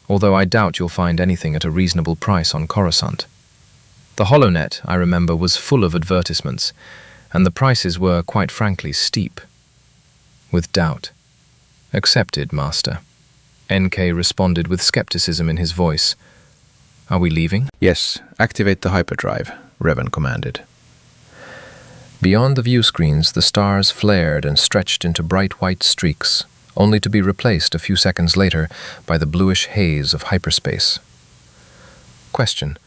although I doubt you'll find anything at a reasonable price on Coruscant. The HoloNet, I remember, was full of advertisements, and the prices were, quite frankly, steep." With doubt. "Accepted, Master." NK responded with skepticism in his voice. "Are we leaving?" "Yes, activate the hyperdrive," Reven commanded. Beyond the view screens, the stars flared and stretched into bright white streaks, only to be replaced a few seconds later by the bluish haze of hyperspace. Question.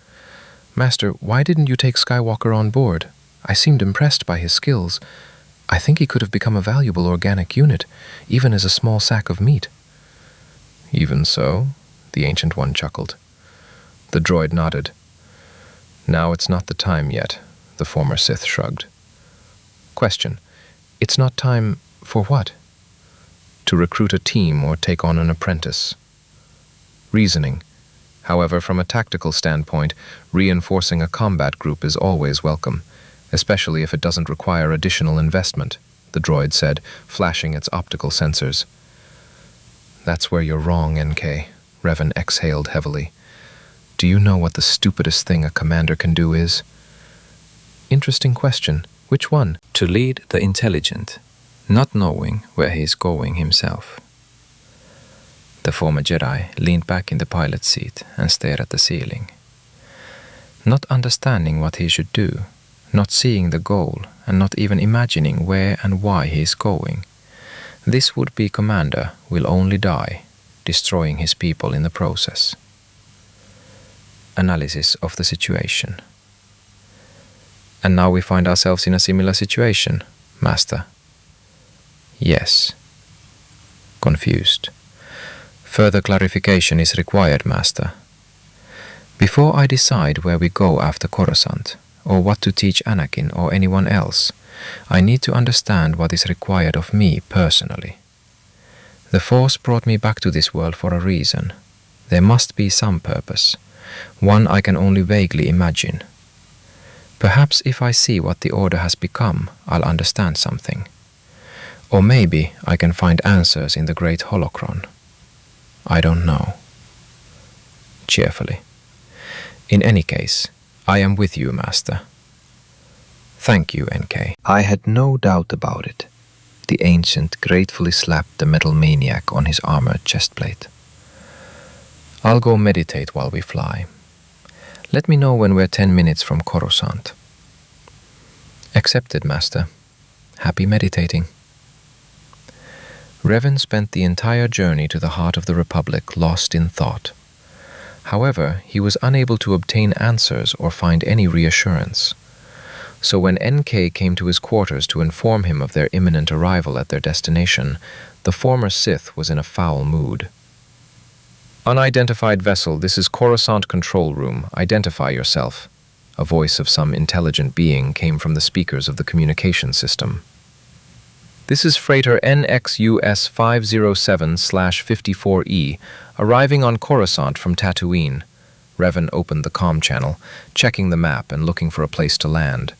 "Master, why didn't you take Skywalker on board? I seemed impressed by his skills. I think he could have become a valuable organic unit, even as a small sack of meat." "Even so," the Ancient One chuckled. The droid nodded. "Now it's not the time yet," the former Sith shrugged. Question. "It's not time for what?" "To recruit a team or take on an apprentice." Reasoning. However, from a tactical standpoint, reinforcing a combat group is always welcome, especially if it doesn't require additional investment, the droid said, flashing its optical sensors. "That's where you're wrong, NK," Reven exhaled heavily. "Do you know what the stupidest thing a commander can do is?" "Interesting question. Which one?" "To lead the intelligent, not knowing where he is going himself." The former Jedi leaned back in the pilot's seat and stared at the ceiling. Not understanding what he should do, not seeing the goal, and not even imagining where and why he is going. This would-be commander will only die, destroying his people in the process. Analysis of the situation. "And now we find ourselves in a similar situation, Master." "Yes." Confused. "Further clarification is required, Master. Before I decide where we go after Coruscant, or what to teach Anakin or anyone else, I need to understand what is required of me personally. The Force brought me back to this world for a reason. There must be some purpose, one I can only vaguely imagine. Perhaps if I see what the Order has become, I'll understand something. Or maybe I can find answers in the great holocron. I don't know." Cheerfully. "In any case, I am with you, Master." "Thank you, NK." "I had no doubt about it." The Ancient gratefully slapped the metal maniac on his armored chestplate. "I'll go meditate while we fly. Let me know when we're 10 minutes from Coruscant." Accepted, Master. Happy meditating. Reven spent the entire journey to the heart of the Republic lost in thought. However, he was unable to obtain answers or find any reassurance. So when NK came to his quarters to inform him of their imminent arrival at their destination, the former Sith was in a foul mood. "Unidentified vessel, this is Coruscant Control Room. Identify yourself." A voice of some intelligent being came from the speakers of the communication system. "This is freighter NXUS 507/54E, arriving on Coruscant from Tatooine." Reven opened the comm channel, checking the map and looking for a place to land.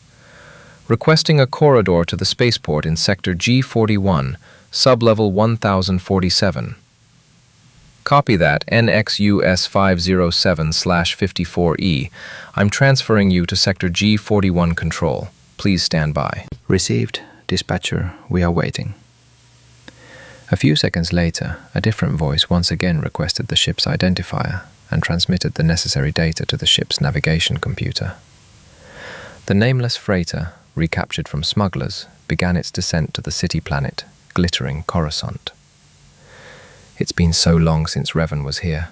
"Requesting a corridor to the spaceport in Sector G41, sublevel 1047. Copy that, NXUS 507/54E. I'm transferring you to Sector G41 control. Please stand by." Received. Dispatcher, we are waiting. A few seconds later, a different voice once again requested the ship's identifier and transmitted the necessary data to the ship's navigation computer. The nameless freighter, recaptured from smugglers, began its descent to the city planet, glittering Coruscant. It's been so long since Reven was here.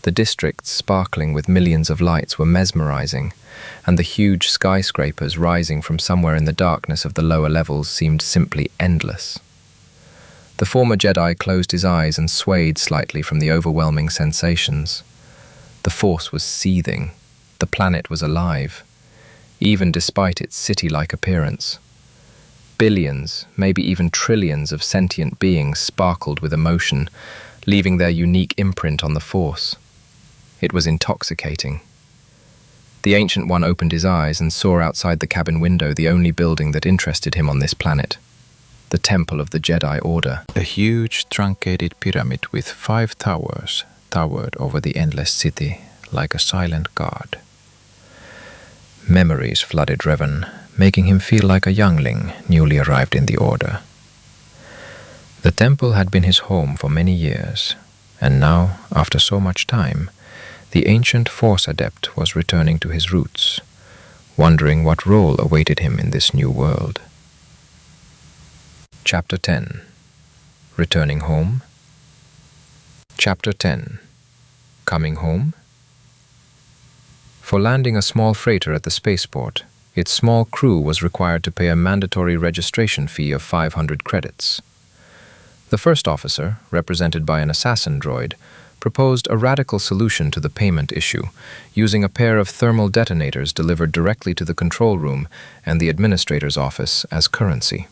The districts, sparkling with millions of lights, were mesmerizing, and the huge skyscrapers rising from somewhere in the darkness of the lower levels seemed simply endless. The former Jedi closed his eyes and swayed slightly from the overwhelming sensations. The Force was seething. The planet was alive, even despite its city-like appearance. Billions, maybe even trillions of sentient beings sparkled with emotion, leaving their unique imprint on the Force. It was intoxicating. The Ancient One opened his eyes and saw outside the cabin window the only building that interested him on this planet, the Temple of the Jedi Order. A huge, truncated pyramid with 5 towers towered over the endless city like a silent god. Memories flooded Reven, making him feel like a youngling newly arrived in the Order. The temple had been his home for many years, and now, after so much time, the ancient Force adept was returning to his roots, wondering what role awaited him in this new world. Chapter 10. Returning Home. Chapter 10. Coming Home. For landing a small freighter at the spaceport, its small crew was required to pay a mandatory registration fee of 500 credits. The first officer, represented by an assassin droid, proposed a radical solution to the payment issue, using a pair of thermal detonators delivered directly to the control room and the administrator's office as currency.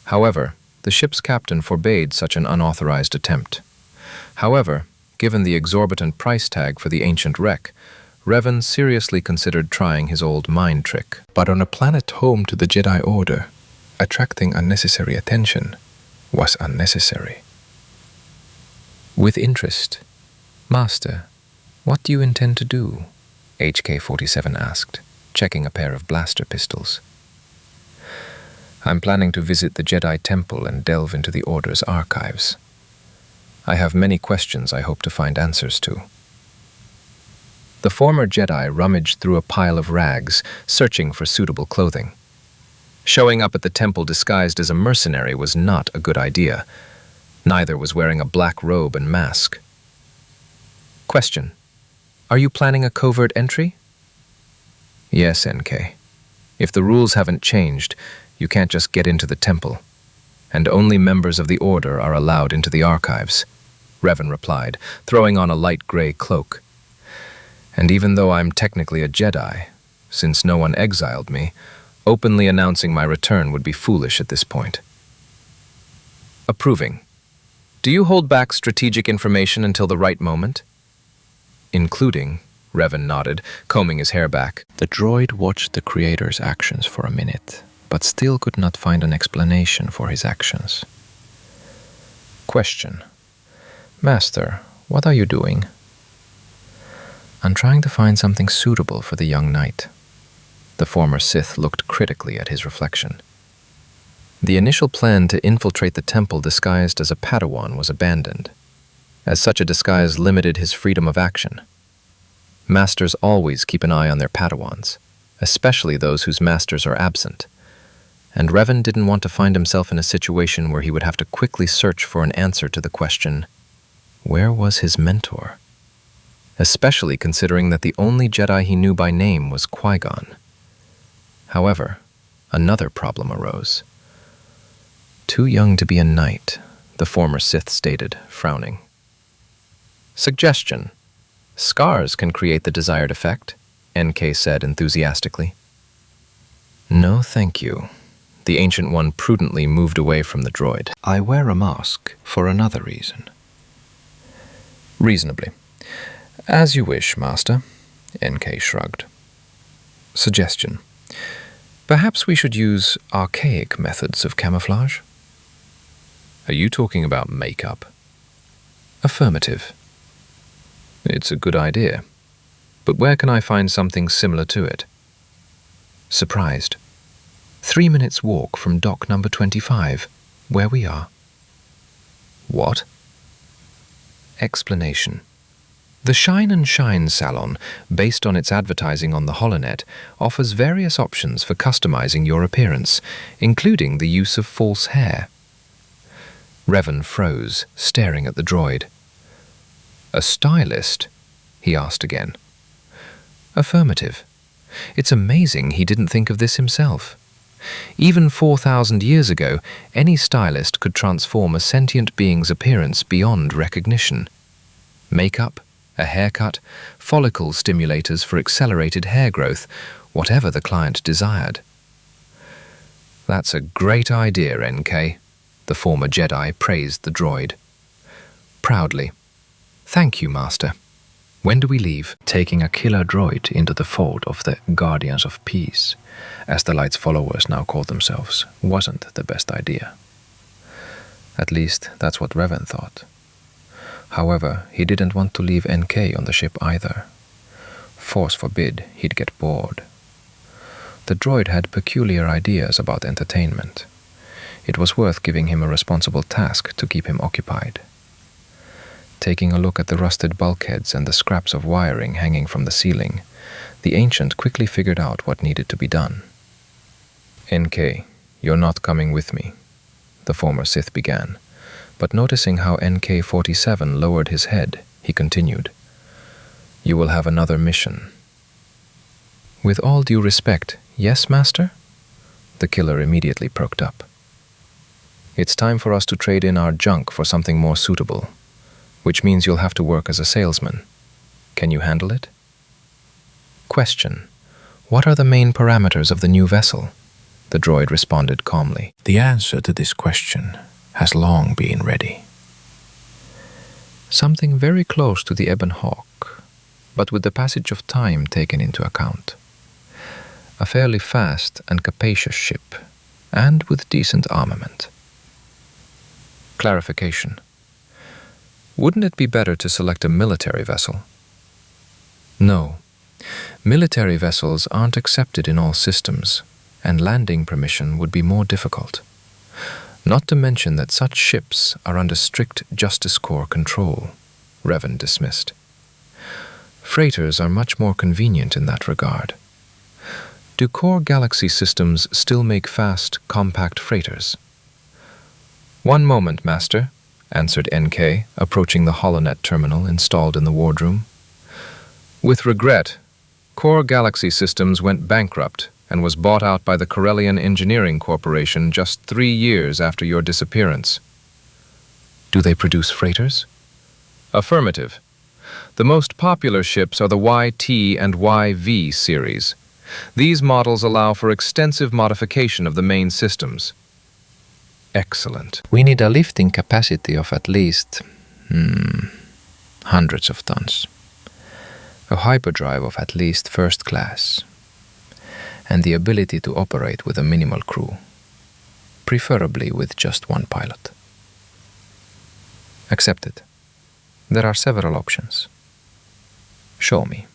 However, the ship's captain forbade such an unauthorized attempt. However, given the exorbitant price tag for the ancient wreck, Reven seriously considered trying his old mind trick. But on a planet home to the Jedi Order, attracting unnecessary attention was unnecessary. With interest, "Master, what do you intend to do?" HK-47 asked, checking a pair of blaster pistols. "I'm planning to visit the Jedi Temple and delve into the Order's archives. I have many questions I hope to find answers to." The former Jedi rummaged through a pile of rags, searching for suitable clothing. Showing up at the temple disguised as a mercenary was not a good idea. Neither was wearing a black robe and mask. Question: Are you planning a covert entry? Yes, NK. If the rules haven't changed, you can't just get into the temple, and only members of the Order are allowed into the archives, Reven replied, throwing on a light gray cloak. And even though I'm technically a Jedi, since no one exiled me, openly announcing my return would be foolish at this point. Approving. Do you hold back strategic information until the right moment? Including, Reven nodded, combing his hair back. The droid watched the creator's actions for a minute, but still could not find an explanation for his actions. Question: Master, what are you doing? I'm trying to find something suitable for the young knight. The former Sith looked critically at his reflection. The initial plan to infiltrate the temple disguised as a Padawan was abandoned, as such a disguise limited his freedom of action. Masters always keep an eye on their Padawans, especially those whose masters are absent. And Reven didn't want to find himself in a situation where he would have to quickly search for an answer to the question, where was his mentor? Especially considering that the only Jedi he knew by name was Qui-Gon. However, another problem arose. Too young to be a knight, the former Sith stated, frowning. Suggestion. Scars can create the desired effect, NK said enthusiastically. No, thank you. The Ancient One prudently moved away from the droid. I wear a mask for another reason. Reasonably. As you wish, Master, NK shrugged. Suggestion. Perhaps we should use archaic methods of camouflage? Are you talking about makeup? Affirmative. It's a good idea, but where can I find something similar to it? Surprised. 3 minutes walk from dock number 25, where we are. What? Explanation. The Shine and Shine salon, based on its advertising on the HoloNet, offers various options for customizing your appearance, including the use of false hair. Reven froze, staring at the droid. A stylist? He asked again. Affirmative. It's amazing he didn't think of this himself. Even 4,000 years ago, any stylist could transform a sentient being's appearance beyond recognition. Makeup, a haircut, follicle stimulators for accelerated hair growth, whatever the client desired. That's a great idea, NK, the former Jedi praised the droid. Proudly. Thank you, Master. When do we leave? Taking a killer droid into the fold of the Guardians of Peace, as the Light's followers now call themselves, wasn't the best idea. At least, that's what Reven thought. However, he didn't want to leave NK on the ship either. Force forbid he'd get bored. The droid had peculiar ideas about entertainment. It was worth giving him a responsible task to keep him occupied. Taking a look at the rusted bulkheads and the scraps of wiring hanging from the ceiling, the Ancient quickly figured out what needed to be done. NK, you're not coming with me, the former Sith began, but noticing how NK-47 lowered his head, he continued. You will have another mission. With all due respect, yes, Master? The killer immediately perked up. It's time for us to trade in our junk for something more suitable, which means you'll have to work as a salesman. Can you handle it? Question. What are the main parameters of the new vessel? The droid responded calmly. The answer to this question has long been ready. Something very close to the Ebon Hawk, but with the passage of time taken into account. A fairly fast and capacious ship, and with decent armament. Clarification. Wouldn't it be better to select a military vessel? No. Military vessels aren't accepted in all systems, and landing permission would be more difficult. Not to mention that such ships are under strict Justice Corps control, Reven dismissed. Freighters are much more convenient in that regard. Do core galaxy systems still make fast, compact freighters? One moment, Master, answered NK, approaching the HoloNet terminal installed in the wardroom. With regret, Core Galaxy Systems went bankrupt and was bought out by the Corellian Engineering Corporation just 3 years after your disappearance. Do they produce freighters? Affirmative. The most popular ships are the YT and YV series. These models allow for extensive modification of the main systems. Excellent. We need a lifting capacity of at least hundreds of tons. A hyperdrive of at least first class. And the ability to operate with a minimal crew. Preferably with just one pilot. Accepted. There are several options. Show me.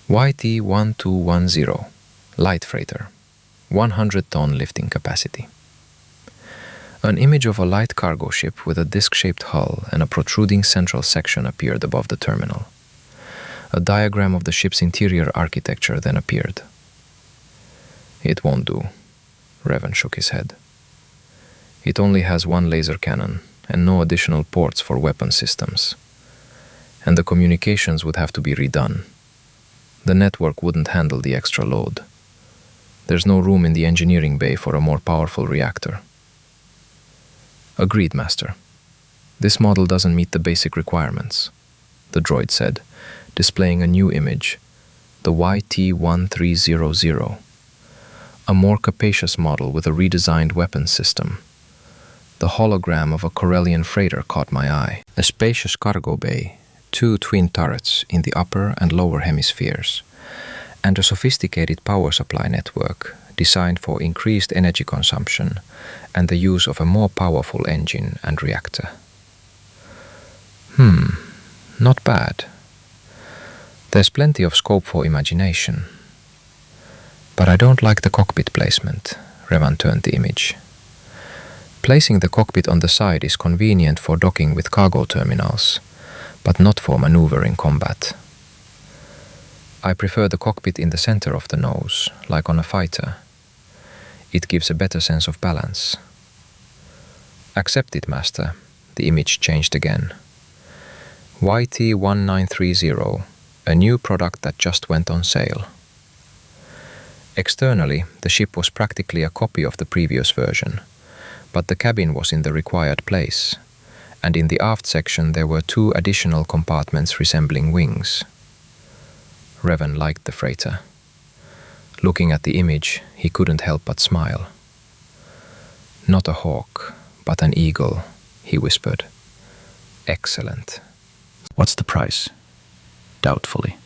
YT-1210, light freighter, 100-ton lifting capacity. An image of a light cargo ship with a disc-shaped hull and a protruding central section appeared above the terminal. A diagram of the ship's interior architecture then appeared. "It won't do," Reven shook his head. "It only has one laser cannon and no additional ports for weapon systems. And the communications would have to be redone. The network wouldn't handle the extra load. There's no room in the engineering bay for a more powerful reactor." "Agreed, Master. This model doesn't meet the basic requirements," the droid said, displaying a new image, the YT-1300, a more capacious model with a redesigned weapons system. The hologram of a Corellian freighter caught my eye. A spacious cargo bay, 2 twin turrets in the upper and lower hemispheres, and a sophisticated power supply network designed for increased energy consumption and the use of a more powerful engine and reactor. Not bad. There's plenty of scope for imagination. But I don't like the cockpit placement. Revan turned the image. Placing the cockpit on the side is convenient for docking with cargo terminals, but not for maneuvering combat. I prefer the cockpit in the center of the nose, like on a fighter. It gives a better sense of balance. "Accept it, Master." The image changed again. YT-1930, a new product that just went on sale. Externally, the ship was practically a copy of the previous version, but the cabin was in the required place, and in the aft section there were 2 additional compartments resembling wings. Reven liked the freighter. Looking at the image, he couldn't help but smile. "Not a hawk, but an eagle," he whispered. "Excellent." "What's the price?" Doubtfully.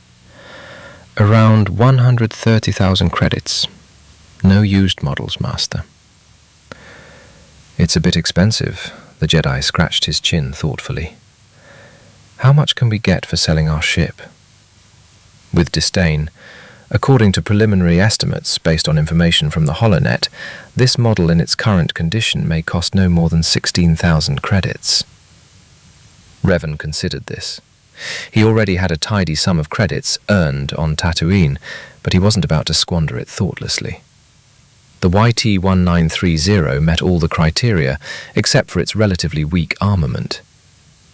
"Around 130,000 credits. No used models, Master." "It's a bit expensive." The Jedi scratched his chin thoughtfully. "How much can we get for selling our ship?" With disdain, according to preliminary estimates based on information from the HoloNet, this model in its current condition may cost no more than 16,000 credits. Reven considered this. He already had a tidy sum of credits earned on Tatooine, but he wasn't about to squander it thoughtlessly. The YT-1930 met all the criteria, except for its relatively weak armament.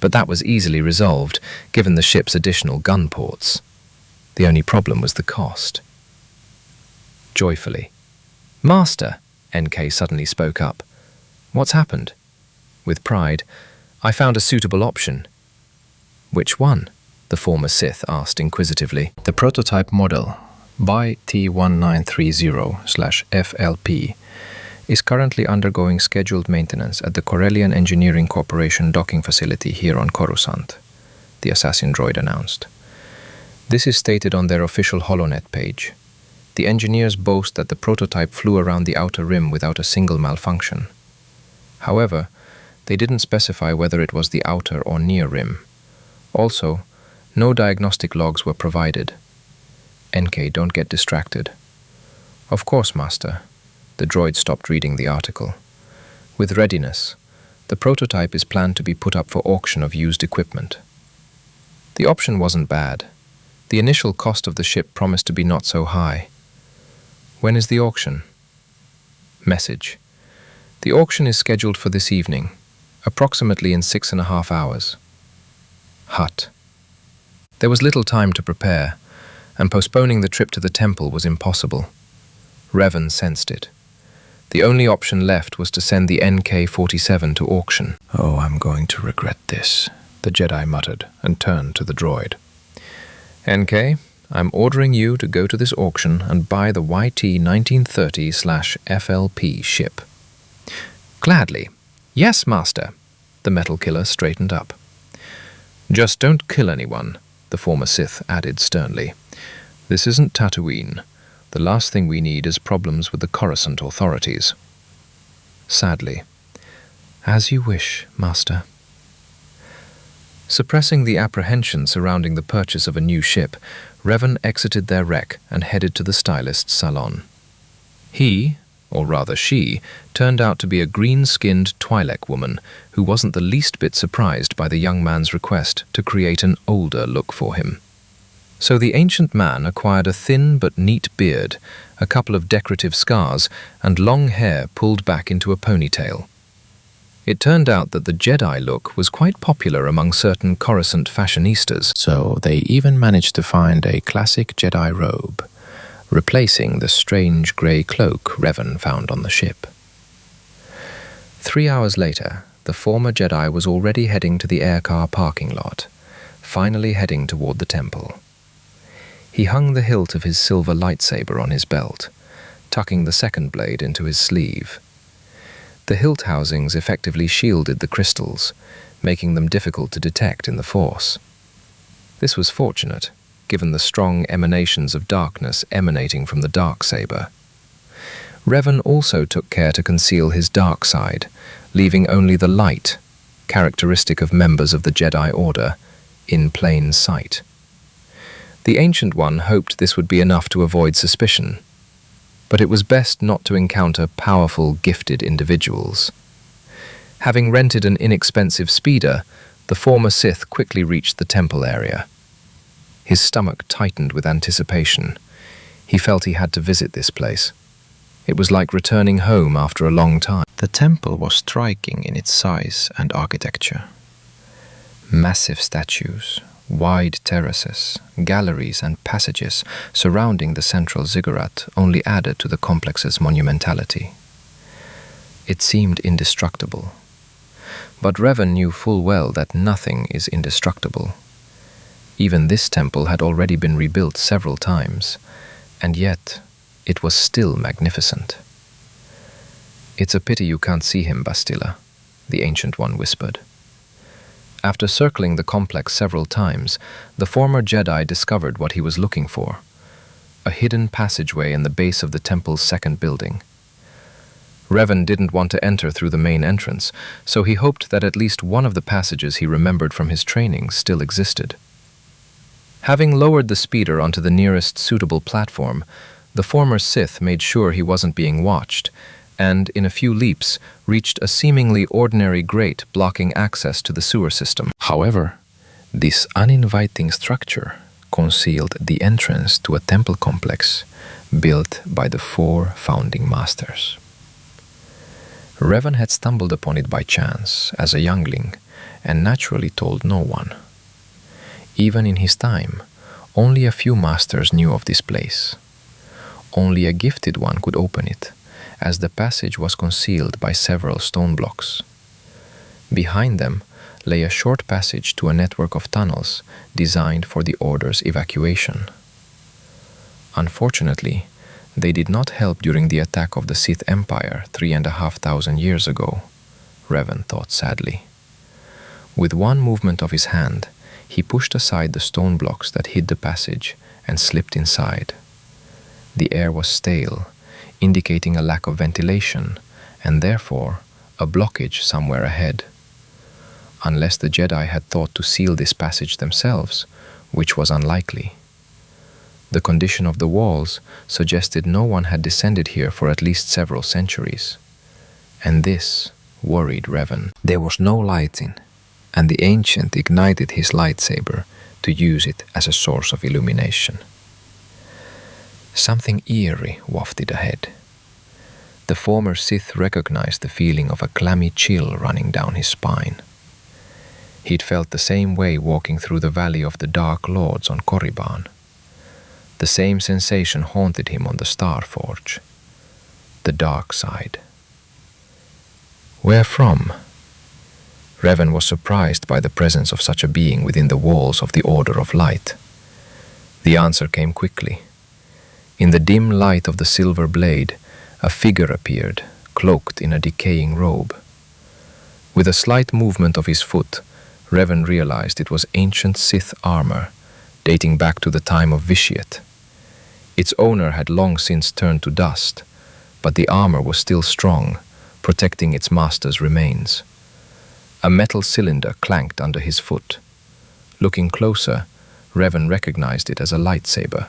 But that was easily resolved, given the ship's additional gun ports. The only problem was the cost. Joyfully, "Master," NK suddenly spoke up. "What's happened?" With pride, "I found a suitable option." "Which one?" the former Sith asked inquisitively. "The prototype model, YT-1930/FLP, is currently undergoing scheduled maintenance at the Corellian Engineering Corporation docking facility here on Coruscant," the assassin droid announced. This is stated on their official HoloNet page. The engineers boast that the prototype flew around the outer rim without a single malfunction. However, they didn't specify whether it was the outer or near rim. Also, no diagnostic logs were provided. "NK, don't get distracted." "Of course, Master." The droid stopped reading the article. "With readiness, the prototype is planned to be put up for auction of used equipment." The option wasn't bad. The initial cost of the ship promised to be not so high. "When is the auction?" Message. "The auction is scheduled for this evening, approximately in 6.5 hours. Hut. There was little time to prepare, and postponing the trip to the temple was impossible. Reven sensed it. The only option left was to send the NK-47 to auction. "Oh, I'm going to regret this," the Jedi muttered and turned to the droid. "NK, I'm ordering you to go to this auction and buy the YT-1930/FLP ship." "Gladly. Yes, Master." The metal killer straightened up. "Just don't kill anyone," the former Sith added sternly. "This isn't Tatooine. The last thing we need is problems with the Coruscant authorities." Sadly, "As you wish, Master." Suppressing the apprehension surrounding the purchase of a new ship, Reven exited their wreck and headed to the stylist's salon. He, or rather she, turned out to be a green-skinned Twi'lek woman who wasn't the least bit surprised by the young man's request to create an older look for him. So the ancient man acquired a thin but neat beard, a couple of decorative scars, and long hair pulled back into a ponytail. It turned out that the Jedi look was quite popular among certain Coruscant fashionistas, so they even managed to find a classic Jedi robe, replacing the strange grey cloak Reven found on the ship. 3 hours later, the former Jedi was already heading to the aircar parking lot, finally heading toward the temple. He hung the hilt of his silver lightsaber on his belt, tucking the second blade into his sleeve. The hilt housings effectively shielded the crystals, making them difficult to detect in the Force. This was fortunate, given the strong emanations of darkness emanating from the darksaber. Reven also took care to conceal his dark side, leaving only the light, characteristic of members of the Jedi Order, in plain sight. The Ancient One hoped this would be enough to avoid suspicion, but it was best not to encounter powerful, gifted individuals. Having rented an inexpensive speeder, the former Sith quickly reached the temple area. His stomach tightened with anticipation. He felt he had to visit this place. It was like returning home after a long time. The temple was striking in its size and architecture. Massive statues, wide terraces, galleries and passages surrounding the central ziggurat only added to the complex's monumentality. It seemed indestructible. But Reven knew full well that nothing is indestructible. Even this temple had already been rebuilt several times, and yet it was still magnificent. "It's a pity you can't see him, Bastila," the Ancient One whispered. After circling the complex several times, the former Jedi discovered what he was looking for: a hidden passageway in the base of the temple's second building. Reven didn't want to enter through the main entrance, so he hoped that at least one of the passages he remembered from his training still existed. Having lowered the speeder onto the nearest suitable platform, the former Sith made sure he wasn't being watched, and, in a few leaps, reached a seemingly ordinary grate blocking access to the sewer system. However, this uninviting structure concealed the entrance to a temple complex built by the 4 founding masters. Reven had stumbled upon it by chance as a youngling and naturally told no one. Even in his time, only a few masters knew of this place. Only a gifted one could open it, as the passage was concealed by several stone blocks. Behind them lay a short passage to a network of tunnels designed for the Order's evacuation. Unfortunately, they did not help during the attack of the Sith Empire 3,500 years ago, Reven thought sadly. With one movement of his hand, he pushed aside the stone blocks that hid the passage and slipped inside. The air was stale, indicating a lack of ventilation, and therefore a blockage somewhere ahead. Unless the Jedi had thought to seal this passage themselves, which was unlikely. The condition of the walls suggested no one had descended here for at least several centuries. And this worried Reven. There was no lighting, and the Ancient ignited his lightsaber to use it as a source of illumination. Something eerie wafted ahead. The former Sith recognized the feeling of a clammy chill running down his spine. He'd felt the same way walking through the Valley of the Dark Lords on Korriban. The same sensation haunted him on the Star Forge. The dark side. Where from? Reven was surprised by the presence of such a being within the walls of the Order of Light. The answer came quickly. In the dim light of the silver blade, a figure appeared, cloaked in a decaying robe. With a slight movement of his foot, Reven realized it was ancient Sith armor, dating back to the time of Vitiate. Its owner had long since turned to dust, but the armor was still strong, protecting its master's remains. A metal cylinder clanked under his foot. Looking closer, Reven recognized it as a lightsaber.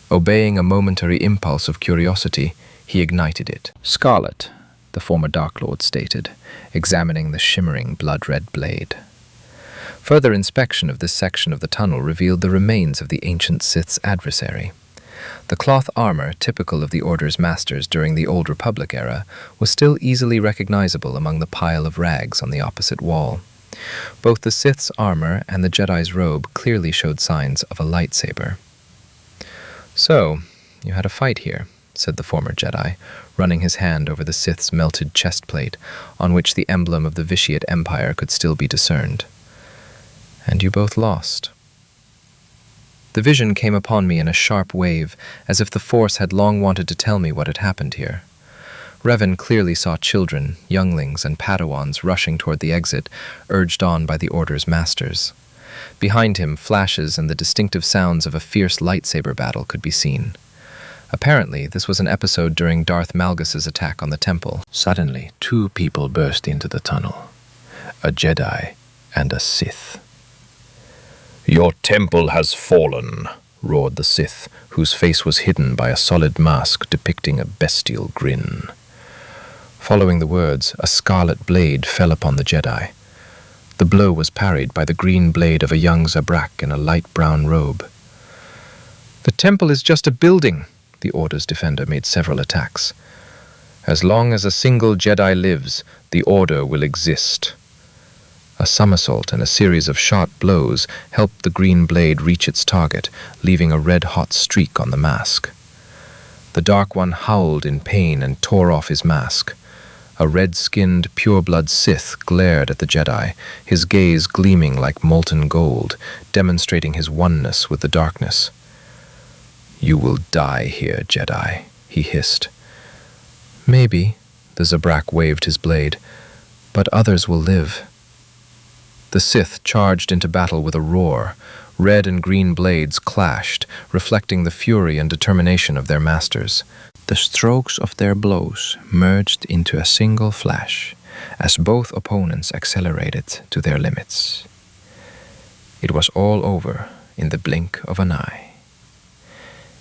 Obeying a momentary impulse of curiosity, he ignited it. "Scarlet," the former Dark Lord stated, examining the shimmering blood-red blade. Further inspection of this section of the tunnel revealed the remains of the ancient Sith's adversary. The cloth armor, typical of the Order's masters during the Old Republic era, was still easily recognizable among the pile of rags on the opposite wall. Both the Sith's armor and the Jedi's robe clearly showed signs of a lightsaber. "So, you had a fight here," said the former Jedi, running his hand over the Sith's melted chest plate, on which the emblem of the Vitiate Empire could still be discerned. "And you both lost." The vision came upon me in a sharp wave, as if the Force had long wanted to tell me what had happened here. Reven clearly saw children, younglings, and Padawans rushing toward the exit, urged on by the Order's masters. Behind him, flashes and the distinctive sounds of a fierce lightsaber battle could be seen. Apparently, this was an episode during Darth Malgus's attack on the temple. Suddenly, two people burst into the tunnel, a Jedi and a Sith. "Your temple has fallen," roared the Sith, whose face was hidden by a solid mask depicting a bestial grin. Following the words, a scarlet blade fell upon the Jedi. The blow was parried by the green blade of a young Zabrak in a light brown robe. "The temple is just a building," the Order's defender made several attacks. "As long as a single Jedi lives, the Order will exist." A somersault and a series of sharp blows helped the green blade reach its target, leaving a red-hot streak on the mask. The Dark One howled in pain and tore off his mask. A red-skinned, pure-blood Sith glared at the Jedi, his gaze gleaming like molten gold, demonstrating his oneness with the darkness. "You will die here, Jedi," he hissed. "Maybe," the Zabrak waved his blade, "but others will live." The Sith charged into battle with a roar. Red and green blades clashed, reflecting the fury and determination of their masters. The strokes of their blows merged into a single flash, as both opponents accelerated to their limits. It was all over in the blink of an eye.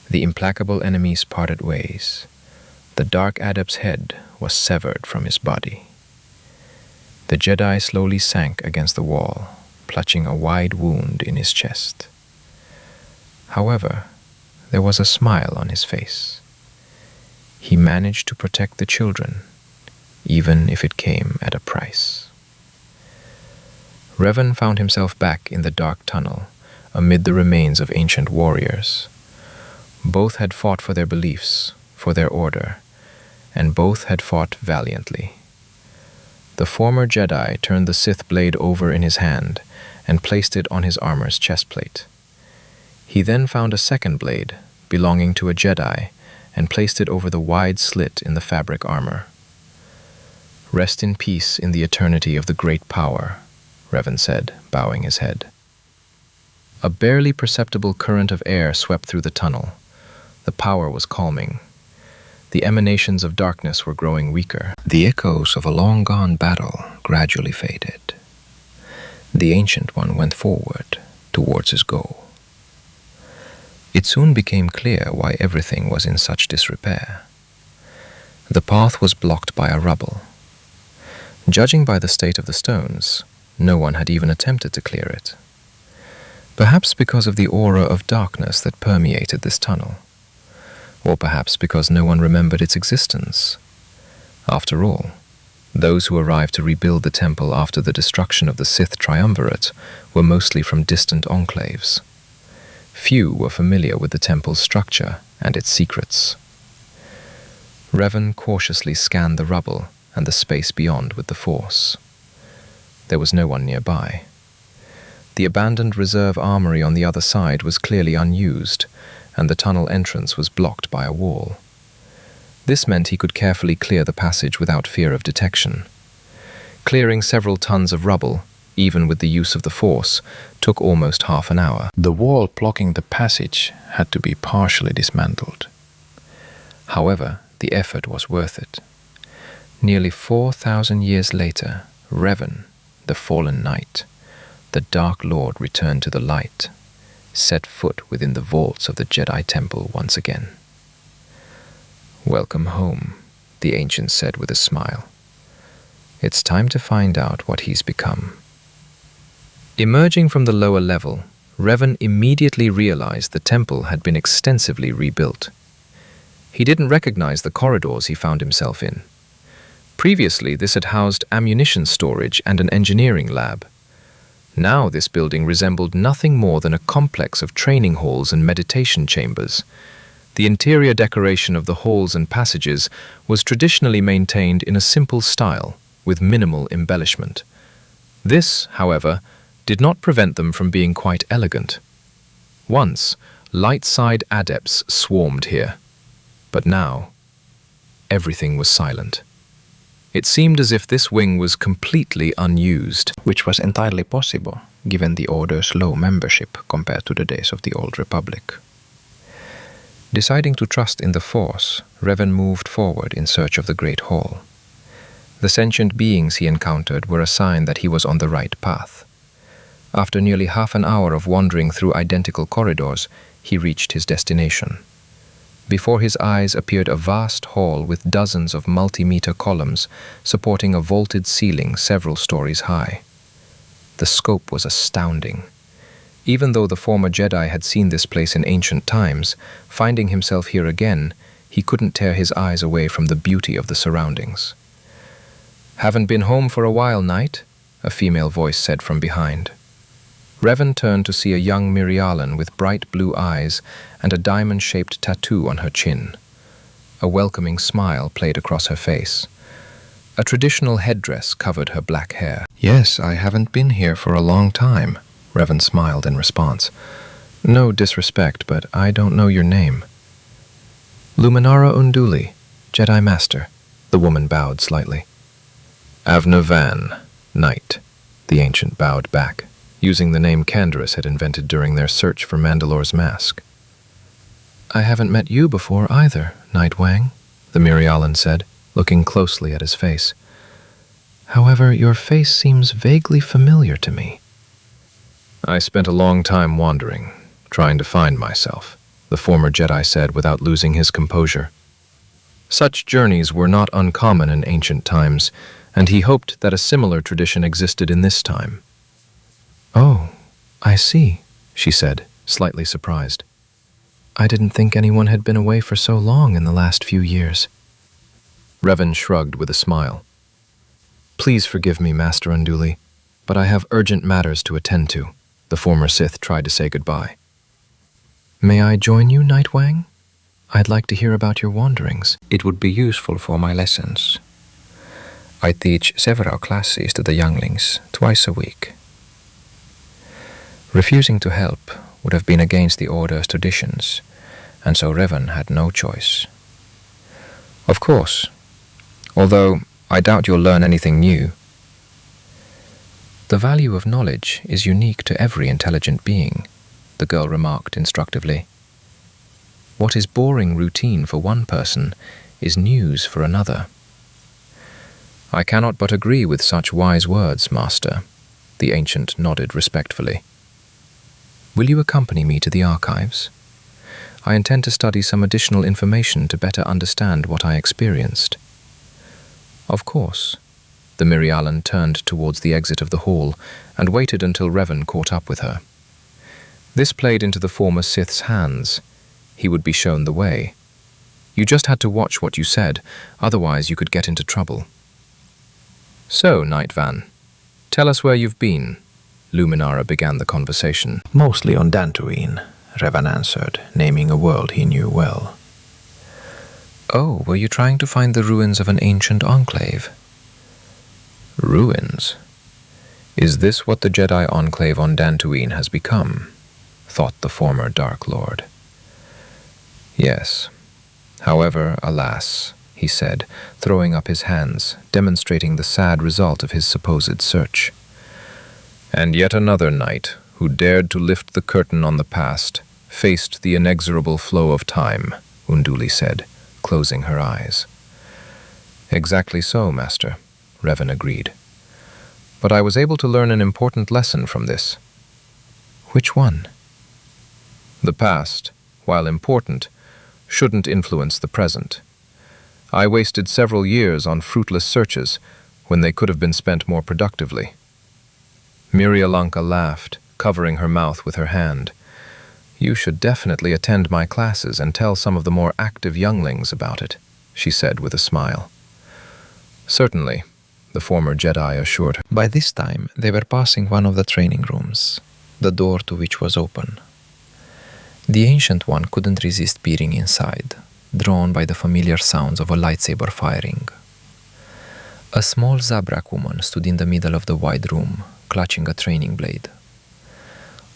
The implacable enemies parted ways. The Dark Adept's head was severed from his body. The Jedi slowly sank against the wall, clutching a wide wound in his chest. However, there was a smile on his face. He managed to protect the children, even if it came at a price. Reven found himself back in the dark tunnel, amid the remains of ancient warriors. Both had fought for their beliefs, for their order, and both had fought valiantly. The former Jedi turned the Sith blade over in his hand and placed it on his armor's chestplate. He then found a second blade, belonging to a Jedi, and placed it over the wide slit in the fabric armor. "Rest in peace in the eternity of the great power," Reven said, bowing his head. A barely perceptible current of air swept through the tunnel. The power was calming. The emanations of darkness were growing weaker. The echoes of a long-gone battle gradually faded. The Ancient One went forward, towards his goal. It soon became clear why everything was in such disrepair. The path was blocked by a rubble. Judging by the state of the stones, no one had even attempted to clear it. Perhaps because of the aura of darkness that permeated this tunnel. Or perhaps because no one remembered its existence. After all, those who arrived to rebuild the temple after the destruction of the Sith triumvirate were mostly from distant enclaves. Few were familiar with the temple's structure and its secrets. Reven cautiously scanned the rubble and the space beyond with the Force. There was no one nearby. The abandoned reserve armory on the other side was clearly unused, and the tunnel entrance was blocked by a wall. This meant he could carefully clear the passage without fear of detection. Clearing several tons of rubble, even with the use of the Force, took almost half an hour. The wall blocking the passage had to be partially dismantled. However, the effort was worth it. Nearly 4,000 years later, Reven, the fallen knight, the Dark Lord returned to the light, set foot within the vaults of the Jedi Temple once again. "Welcome home," the Ancient said with a smile. "It's time to find out what he's become." Emerging from the lower level, Reven immediately realized the temple had been extensively rebuilt. He didn't recognize the corridors he found himself in. Previously, this had housed ammunition storage and an engineering lab. Now this building resembled nothing more than a complex of training halls and meditation chambers. The interior decoration of the halls and passages was traditionally maintained in a simple style, with minimal embellishment. This, however, did not prevent them from being quite elegant. Once, light-side adepts swarmed here, but now, everything was silent. It seemed as if this wing was completely unused, which was entirely possible given the Order's low membership compared to the days of the Old Republic. Deciding to trust in the Force, Reven moved forward in search of the Great Hall. The sentient beings he encountered were a sign that he was on the right path. After nearly half an hour of wandering through identical corridors, he reached his destination. Before his eyes appeared a vast hall with dozens of multi-meter columns supporting a vaulted ceiling several stories high. The scope was astounding. Even though the former Jedi had seen this place in ancient times, finding himself here again, he couldn't tear his eyes away from the beauty of the surroundings. "Haven't been home for a while, Knight?" a female voice said from behind. Reven turned to see a young Mirialan with bright blue eyes and a diamond-shaped tattoo on her chin. A welcoming smile played across her face. A traditional headdress covered her black hair. "Yes, I haven't been here for a long time," Reven smiled in response. "No disrespect, but I don't know your name." "Luminara Unduli, Jedi Master," the woman bowed slightly. "Avna Van, Knight," the ancient bowed back, using the name Canderous had invented during their search for Mandalore's mask. "I haven't met you before either, Knight Wang," the Mirialan said, looking closely at his face. "However, your face seems vaguely familiar to me." "I spent a long time wandering, trying to find myself," the former Jedi said without losing his composure. Such journeys were not uncommon in ancient times, and he hoped that a similar tradition existed in this time. "Oh, I see," she said, slightly surprised. "I didn't think anyone had been away for so long in the last few years." Reven shrugged with a smile. "Please forgive me, Master Unduli, but I have urgent matters to attend to," the former Sith tried to say goodbye. "May I join you, Knight Wang? I'd like to hear about your wanderings." "It would be useful for my lessons. I teach several classes to the younglings twice a week." Refusing to help would have been against the Order's traditions, and so Reven had no choice. "Of course, although I doubt you'll learn anything new." "The value of knowledge is unique to every intelligent being," the girl remarked instructively. "What is boring routine for one person is news for another." "I cannot but agree with such wise words, Master," the ancient nodded respectfully. "Will you accompany me to the archives? I intend to study some additional information to better understand what I experienced." "Of course." The Mirialan turned towards the exit of the hall and waited until Reven caught up with her. This played into the former Sith's hands. He would be shown the way. You just had to watch what you said, otherwise you could get into trouble. "So, Knight Van, tell us where you've been." Luminara began the conversation. "Mostly on Dantooine," Revan answered, naming a world he knew well. "Oh, were you trying to find the ruins of an ancient enclave?" "Ruins? Is this what the Jedi enclave on Dantooine has become?" thought the former Dark Lord. "Yes. However, alas," he said, throwing up his hands, demonstrating the sad result of his supposed search. "And yet another knight, who dared to lift the curtain on the past, faced the inexorable flow of time," Unduli said, closing her eyes. "Exactly so, Master," Reven agreed. "But I was able to learn an important lesson from this." "Which one?" "The past, while important, shouldn't influence the present. I wasted several years on fruitless searches when they could have been spent more productively." Mirialanka laughed, covering her mouth with her hand. You should definitely attend my classes and tell some of the more active younglings about it, she said with a smile. Certainly, the former Jedi assured her. By this time, they were passing one of the training rooms, the door to which was open. The Ancient One couldn't resist peering inside, drawn by the familiar sounds of a lightsaber firing. A small Zabrak woman stood in the middle of the wide room, clutching a training blade.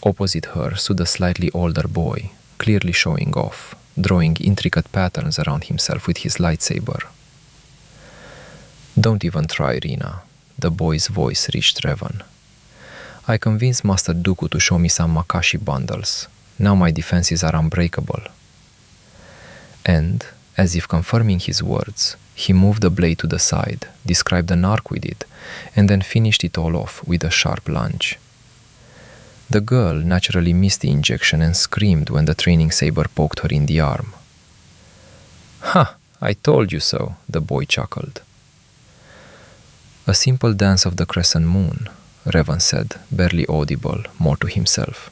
Opposite her stood a slightly older boy, clearly showing off, drawing intricate patterns around himself with his lightsaber. Don't even try, Rina, the boy's voice reached Reven. I convinced Master Dooku to show me some Makashi bundles. Now my defenses are unbreakable. And, as if confirming his words, he moved the blade to the side, described an arc with it, and then finished it all off with a sharp lunge. The girl naturally missed the injection and screamed when the training saber poked her in the arm. "Ha! I told you so," the boy chuckled. "A simple dance of the crescent moon," Reven said, barely audible, more to himself.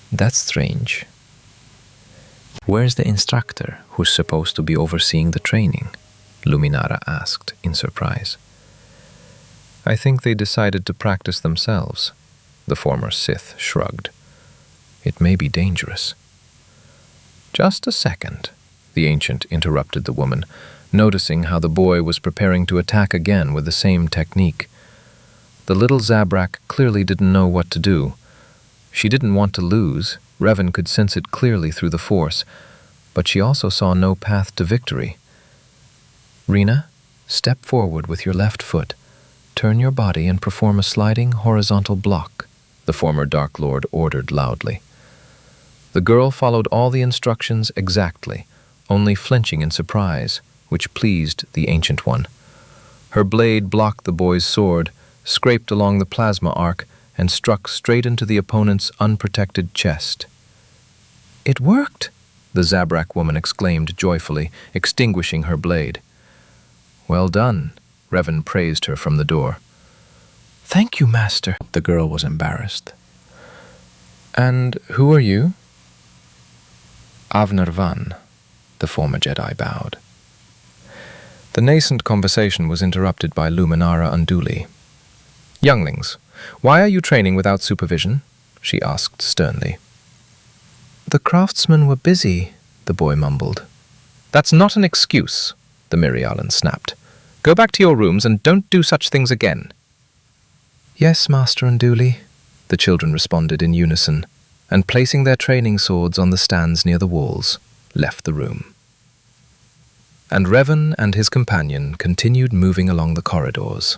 "That's strange." "Where's the instructor who's supposed to be overseeing the training?" Luminara asked in surprise. I think they decided to practice themselves, the former Sith shrugged. It may be dangerous. Just a second, the Ancient interrupted the woman, noticing how the boy was preparing to attack again with the same technique. The little Zabrak clearly didn't know what to do. She didn't want to lose, Reven could sense it clearly through the Force, but she also saw no path to victory. "Rina, step forward with your left foot. Turn your body and perform a sliding horizontal block," the former Dark Lord ordered loudly. The girl followed all the instructions exactly, only flinching in surprise, which pleased the Ancient One. Her blade blocked the boy's sword, scraped along the plasma arc, and struck straight into the opponent's unprotected chest. "It worked!" the Zabrak woman exclaimed joyfully, extinguishing her blade. "Well done," Reven praised her from the door. "Thank you, Master." The girl was embarrassed. "And who are you?" "Avner Van," the former Jedi bowed. The nascent conversation was interrupted by Luminara Unduli. "Younglings, why are you training without supervision?" she asked sternly. "The craftsmen were busy," the boy mumbled. "That's not an excuse," the Mirialan snapped. "Go back to your rooms and don't do such things again." "Yes, Master Unduli," the children responded in unison, and placing their training swords on the stands near the walls, left the room. And Reven and his companion continued moving along the corridors.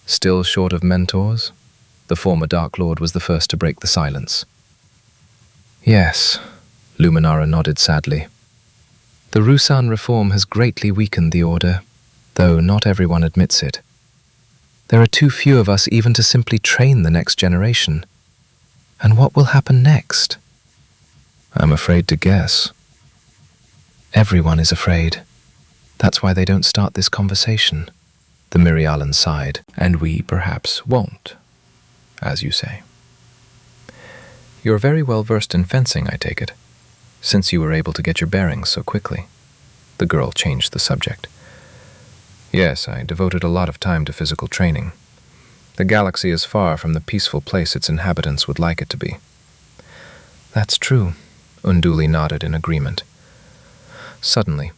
Still short of mentors, the former Dark Lord was the first to break the silence. "Yes," Luminara nodded sadly. "The Rusan reform has greatly weakened the Order, though not everyone admits it. There are too few of us even to simply train the next generation. And what will happen next? I'm afraid to guess. Everyone is afraid. That's why they don't start this conversation," the Mirialan sighed. "And we perhaps won't, as you say. You're very well versed in fencing, I take it, since you were able to get your bearings so quickly." The girl changed the subject. "Yes, I devoted a lot of time to physical training. The galaxy is far from the peaceful place its inhabitants would like it to be." "That's true," Unduli nodded in agreement. Suddenly,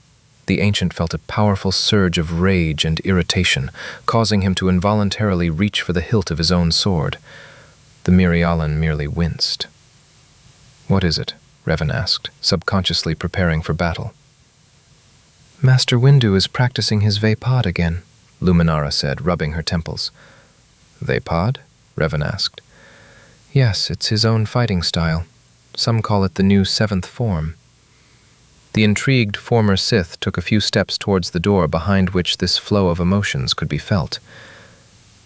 the Ancient felt a powerful surge of rage and irritation, causing him to involuntarily reach for the hilt of his own sword. The Mirialan merely winced. "What is it?" Reven asked, subconsciously preparing for battle. "Master Windu is practicing his Vapad again," Luminara said, rubbing her temples. "Vapad?" Reven asked. "Yes, it's his own fighting style. Some call it the new seventh form." The intrigued former Sith took a few steps towards the door behind which this flow of emotions could be felt.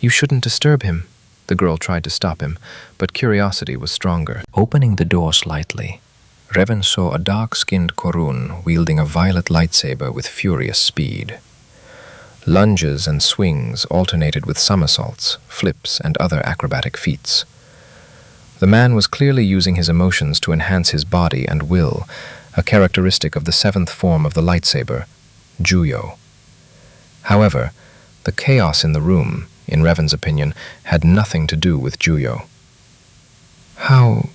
"You shouldn't disturb him," the girl tried to stop him, but curiosity was stronger. Opening the door slightly, Reven saw a dark-skinned Korun wielding a violet lightsaber with furious speed. Lunges and swings alternated with somersaults, flips, and other acrobatic feats. The man was clearly using his emotions to enhance his body and will, a characteristic of the seventh form of the lightsaber, Juyo. However, the chaos in the room, in Reven's opinion, had nothing to do with Juyo. How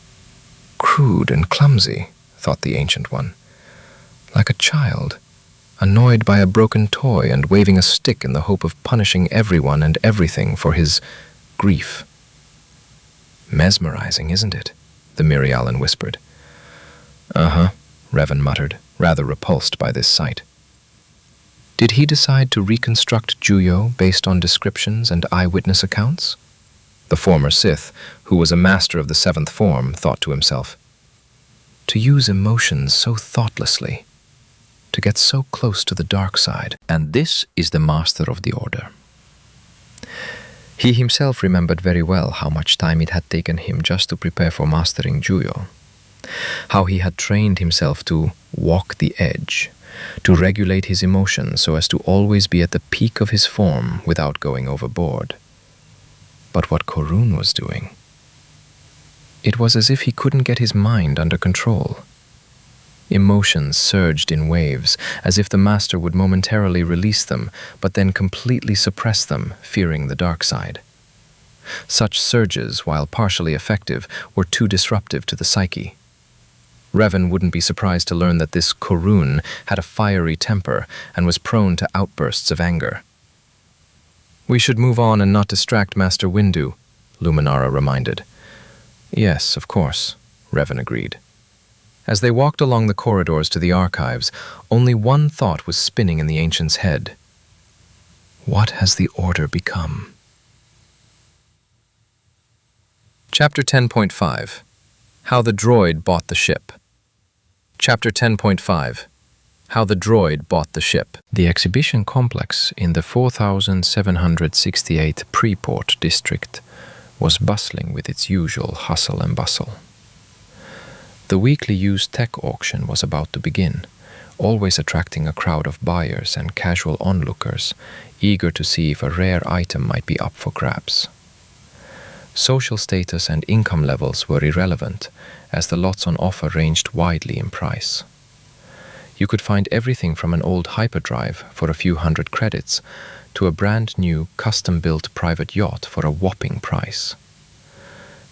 crude and clumsy, thought the Ancient One. Like a child, annoyed by a broken toy and waving a stick in the hope of punishing everyone and everything for his grief. Mesmerizing, isn't it? The Mirialan whispered. Uh-huh, Reven muttered, rather repulsed by this sight. Did he decide to reconstruct Juyo based on descriptions and eyewitness accounts? The former Sith, who was a master of the seventh form, thought to himself. To use emotions so thoughtlessly, to get so close to the dark side. And this is the master of the order. He himself remembered very well how much time it had taken him just to prepare for mastering Juyo, how he had trained himself to walk the edge, to regulate his emotions so as to always be at the peak of his form without going overboard. But what Korun was doing, it was as if he couldn't get his mind under control. Emotions surged in waves, as if the master would momentarily release them, but then completely suppress them, fearing the dark side. Such surges, while partially effective, were too disruptive to the psyche. Reven wouldn't be surprised to learn that this Korun had a fiery temper and was prone to outbursts of anger. "We should move on and not distract Master Windu," Luminara reminded. "Yes, of course," Reven agreed. As they walked along the corridors to the archives, only one thought was spinning in the Ancient's head. What has the Order become? Chapter 10.5 How the Droid Bought the Ship. Chapter 10.5 How the Droid Bought the Ship. The exhibition complex in the 4768 Preport district was bustling with its usual hustle and bustle. The weekly used tech auction was about to begin, always attracting a crowd of buyers and casual onlookers, eager to see if a rare item might be up for grabs. Social status and income levels were irrelevant, as the lots on offer ranged widely in price. You could find everything from an old hyperdrive for a few hundred credits to a brand new, custom-built private yacht for a whopping price.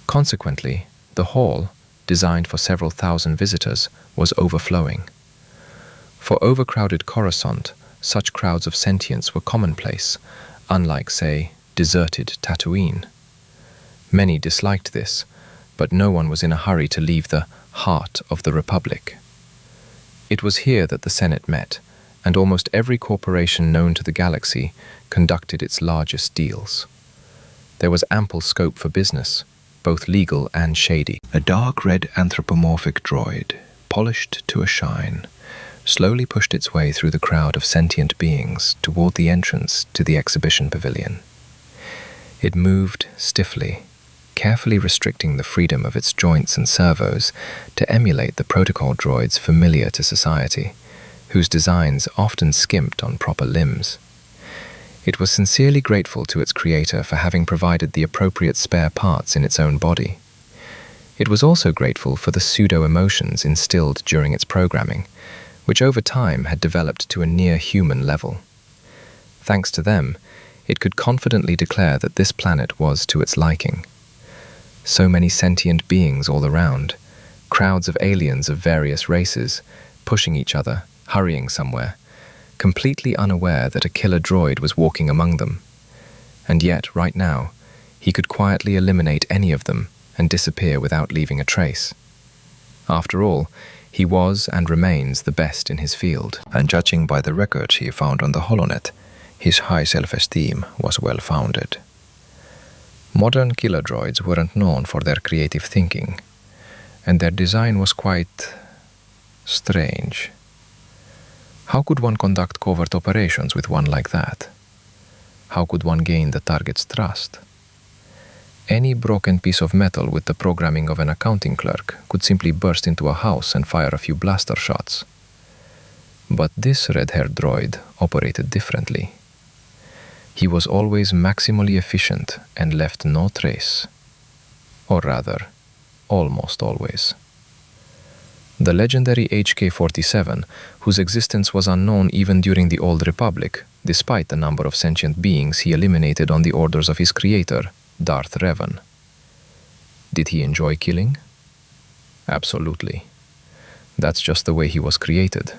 Consequently, the hall, designed for several thousand visitors, was overflowing. For overcrowded Coruscant, such crowds of sentients were commonplace, unlike, say, deserted Tatooine. Many disliked this, but no one was in a hurry to leave the heart of the Republic. It was here that the Senate met, and almost every corporation known to the galaxy conducted its largest deals. There was ample scope for business, both legal and shady. A dark red anthropomorphic droid, polished to a shine, slowly pushed its way through the crowd of sentient beings toward the entrance to the exhibition pavilion. It moved stiffly, carefully restricting the freedom of its joints and servos to emulate the protocol droids familiar to society, whose designs often skimped on proper limbs. It was sincerely grateful to its creator for having provided the appropriate spare parts in its own body. It was also grateful for the pseudo-emotions instilled during its programming, which over time had developed to a near-human level. Thanks to them, it could confidently declare that this planet was to its liking. So many sentient beings all around, crowds of aliens of various races, pushing each other, hurrying somewhere, completely unaware that a killer droid was walking among them. And yet, right now, he could quietly eliminate any of them and disappear without leaving a trace. After all, he was and remains the best in his field. And judging by the records he found on the HoloNet, his high self-esteem was well-founded. Modern killer droids weren't known for their creative thinking, and their design was quite strange. How could one conduct covert operations with one like that? How could one gain the target's trust? Any broken piece of metal with the programming of an accounting clerk could simply burst into a house and fire a few blaster shots. But this red-haired droid operated differently. He was always maximally efficient and left no trace. Or rather, almost always. The legendary HK-47, whose existence was unknown even during the Old Republic, despite the number of sentient beings he eliminated on the orders of his creator, Darth Reven. Did he enjoy killing? Absolutely. That's just the way he was created.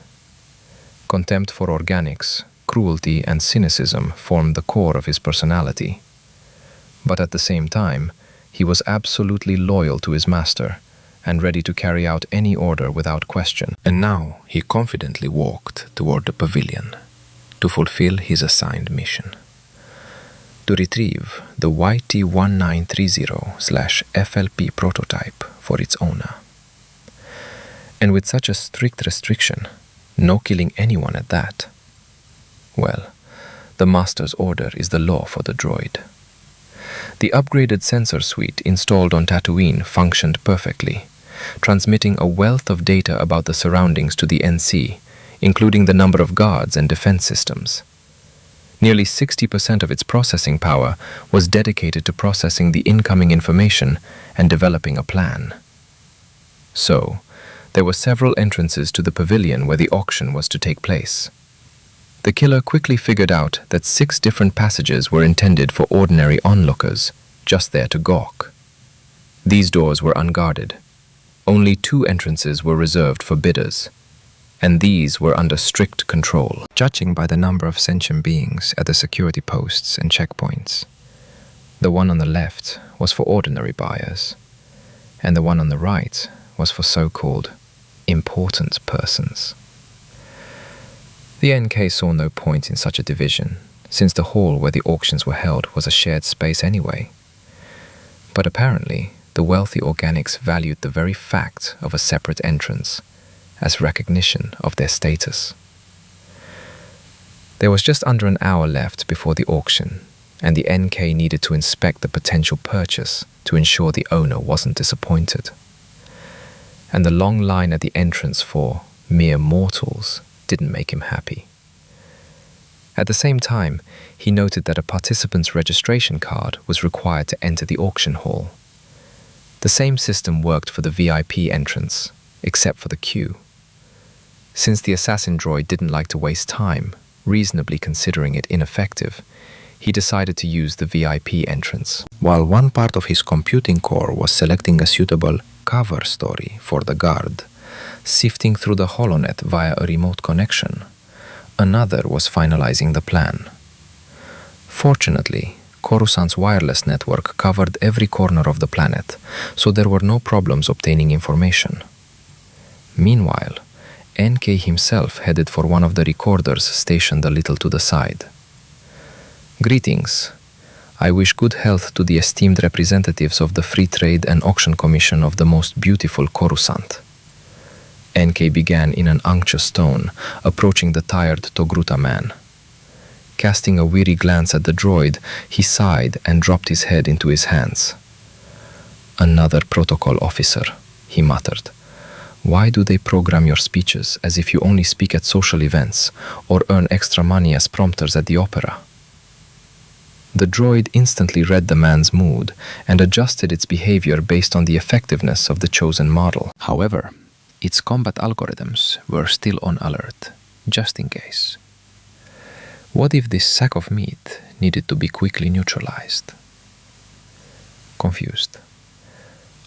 Contempt for organics, cruelty, and cynicism formed the core of his personality. But at the same time, he was absolutely loyal to his master and ready to carry out any order without question. And now he confidently walked toward the pavilion to fulfill his assigned mission: to retrieve the YT-1930/FLP prototype for its owner. And with such a strict restriction, no killing anyone at that, well, the Master's order is the law for the droid. The upgraded sensor suite installed on Tatooine functioned perfectly, transmitting a wealth of data about the surroundings to the NC, including the number of guards and defense systems. Nearly 60% of its processing power was dedicated to processing the incoming information and developing a plan. So, there were several entrances to the pavilion where the auction was to take place. The killer quickly figured out that 6 different passages were intended for ordinary onlookers, just there to gawk. These doors were unguarded. Only 2 entrances were reserved for bidders, and these were under strict control. Judging by the number of sentient beings at the security posts and checkpoints, the one on the left was for ordinary buyers, and the one on the right was for so-called important persons. The NK saw no point in such a division, since the hall where the auctions were held was a shared space anyway. But apparently, the wealthy organics valued the very fact of a separate entrance as recognition of their status. There was just under an hour left before the auction, and the NK needed to inspect the potential purchase to ensure the owner wasn't disappointed. And the long line at the entrance for mere mortals didn't make him happy. At the same time, he noted that a participant's registration card was required to enter the auction hall. The same system worked for the VIP entrance, except for the queue. Since the assassin droid didn't like to waste time, reasonably considering it ineffective, he decided to use the VIP entrance. While one part of his computing core was selecting a suitable cover story for the guard, sifting through the holonet via a remote connection, another was finalizing the plan. Fortunately, Coruscant's wireless network covered every corner of the planet, so there were no problems obtaining information. Meanwhile, NK himself headed for one of the recorders stationed a little to the side. "Greetings. I wish good health to the esteemed representatives of the Free Trade and Auction Commission of the most beautiful Coruscant." NK began in an unctuous tone, approaching the tired Togruta man. Casting a weary glance at the droid, he sighed and dropped his head into his hands. "Another protocol officer," he muttered. "Why do they program your speeches as if you only speak at social events or earn extra money as prompters at the opera?" The droid instantly read the man's mood and adjusted its behavior based on the effectiveness of the chosen model. However, its combat algorithms were still on alert, just in case. What if this sack of meat needed to be quickly neutralized? Confused.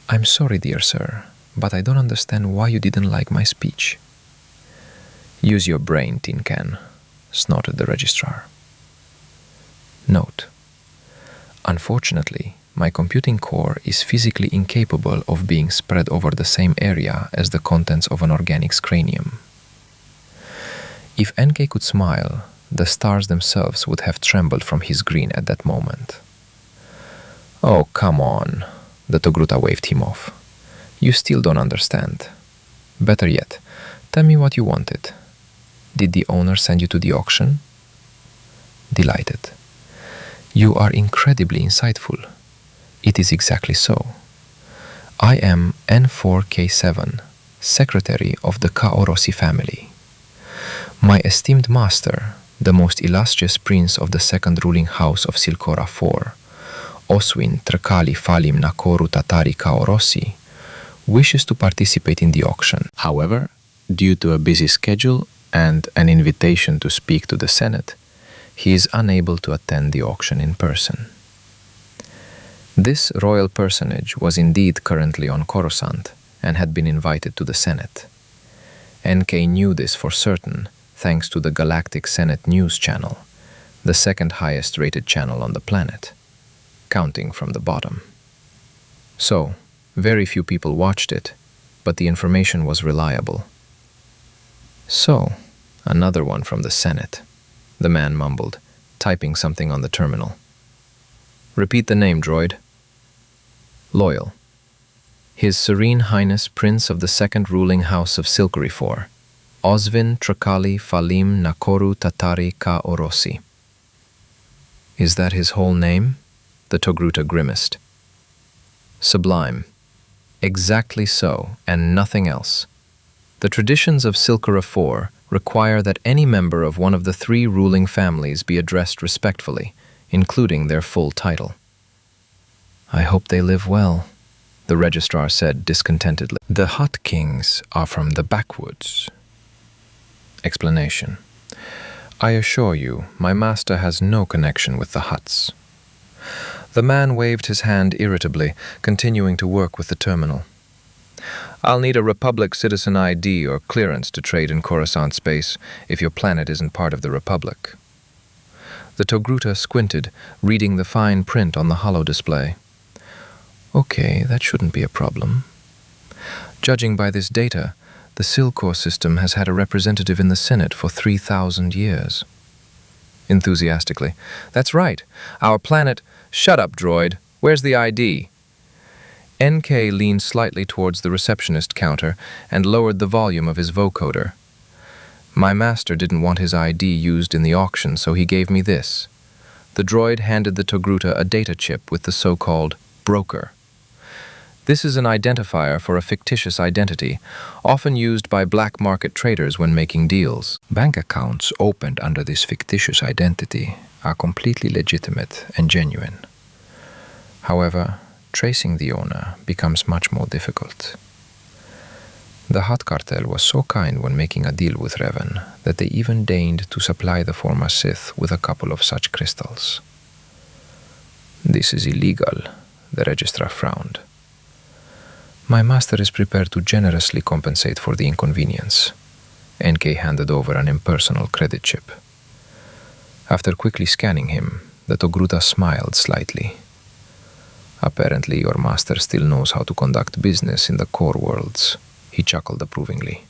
"I'm sorry, dear sir, but I don't understand why you didn't like my speech." "Use your brain, Tin Can," snorted the registrar. Note: unfortunately, my computing core is physically incapable of being spread over the same area as the contents of an organic's cranium. If NK could smile, the stars themselves would have trembled from his grin at that moment. "Oh, come on," the Togruta waved him off. "You still don't understand. Better yet, tell me what you wanted. Did the owner send you to the auction?" Delighted. "You are incredibly insightful. It is exactly so. I am N4K7, secretary of the Kaorosi family. My esteemed master, the most illustrious prince of the second ruling house of Silcora IV, Oswin Trăcali Falim Nakoru Tatari Kaorosi, wishes to participate in the auction. However, due to a busy schedule and an invitation to speak to the Senate, he is unable to attend the auction in person. This royal personage was indeed currently on Coruscant and had been invited to the Senate. NK knew this for certain thanks to the Galactic Senate News Channel, the second highest rated channel on the planet, counting from the bottom. So, very few people watched it, but the information was reliable. So, another one from the Senate, the man mumbled, typing something on the terminal. Repeat the name, droid. Loyal. His Serene Highness Prince of the Second Ruling House of Silcori IV, Osvin Trăcali Falim Nakoru Tatari Kaorosi. Is that his whole name? The Togruta grimaced. Sublime. Exactly so, and nothing else. The traditions of Silcora IV require that any member of one of the three ruling families be addressed respectfully, including their full title. I hope they live well, the registrar said discontentedly. The Hutt Kings are from the backwoods. Explanation. I assure you, my master has no connection with the Hutts. The man waved his hand irritably, continuing to work with the terminal. I'll need a Republic Citizen ID or clearance to trade in Coruscant space if your planet isn't part of the Republic. The Togruta squinted, reading the fine print on the holo display. Okay, that shouldn't be a problem. Judging by this data, the Silcor system has had a representative in the Senate for 3,000 years. Enthusiastically. That's right. Our planet... Shut up, droid. Where's the ID? NK leaned slightly towards the receptionist counter and lowered the volume of his vocoder. My master didn't want his ID used in the auction, so he gave me this. The droid handed the Togruta a data chip with the so-called broker. This is an identifier for a fictitious identity, often used by black market traders when making deals. Bank accounts opened under this fictitious identity are completely legitimate and genuine. However, tracing the owner becomes much more difficult. The Hutt cartel was so kind when making a deal with Reven that they even deigned to supply the former Sith with a couple of such crystals. This is illegal, the registrar frowned. My master is prepared to generously compensate for the inconvenience. NK handed over an impersonal credit chip. After quickly scanning him, the Togruta smiled slightly. Apparently your master still knows how to conduct business in the core worlds, he chuckled approvingly.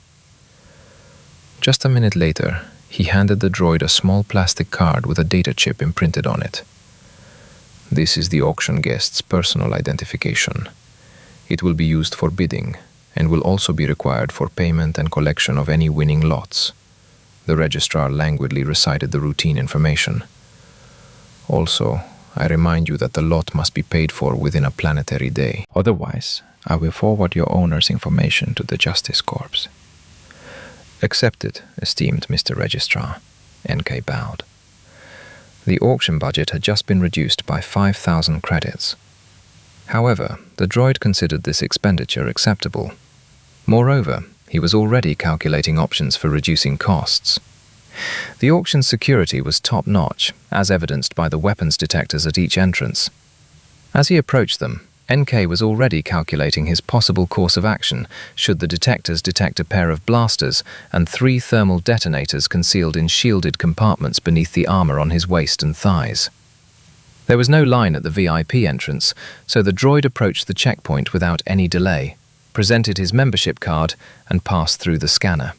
Just a minute later, he handed the droid a small plastic card with a data chip imprinted on it. This is the auction guest's personal identification. It will be used for bidding, and will also be required for payment and collection of any winning lots. The registrar languidly recited the routine information. Also, I remind you that the lot must be paid for within a planetary day. Otherwise, I will forward your owner's information to the Justice Corps. Accepted, esteemed Mr. Registrar, NK bowed. The auction budget had just been reduced by 5,000 credits. However, the droid considered this expenditure acceptable. Moreover, he was already calculating options for reducing costs. The auction's security was top-notch, as evidenced by the weapons detectors at each entrance. As he approached them, NK was already calculating his possible course of action should the detectors detect a pair of blasters and 3 thermal detonators concealed in shielded compartments beneath the armor on his waist and thighs. There was no line at the VIP entrance, so the droid approached the checkpoint without any delay, presented his membership card, and passed through the scanner.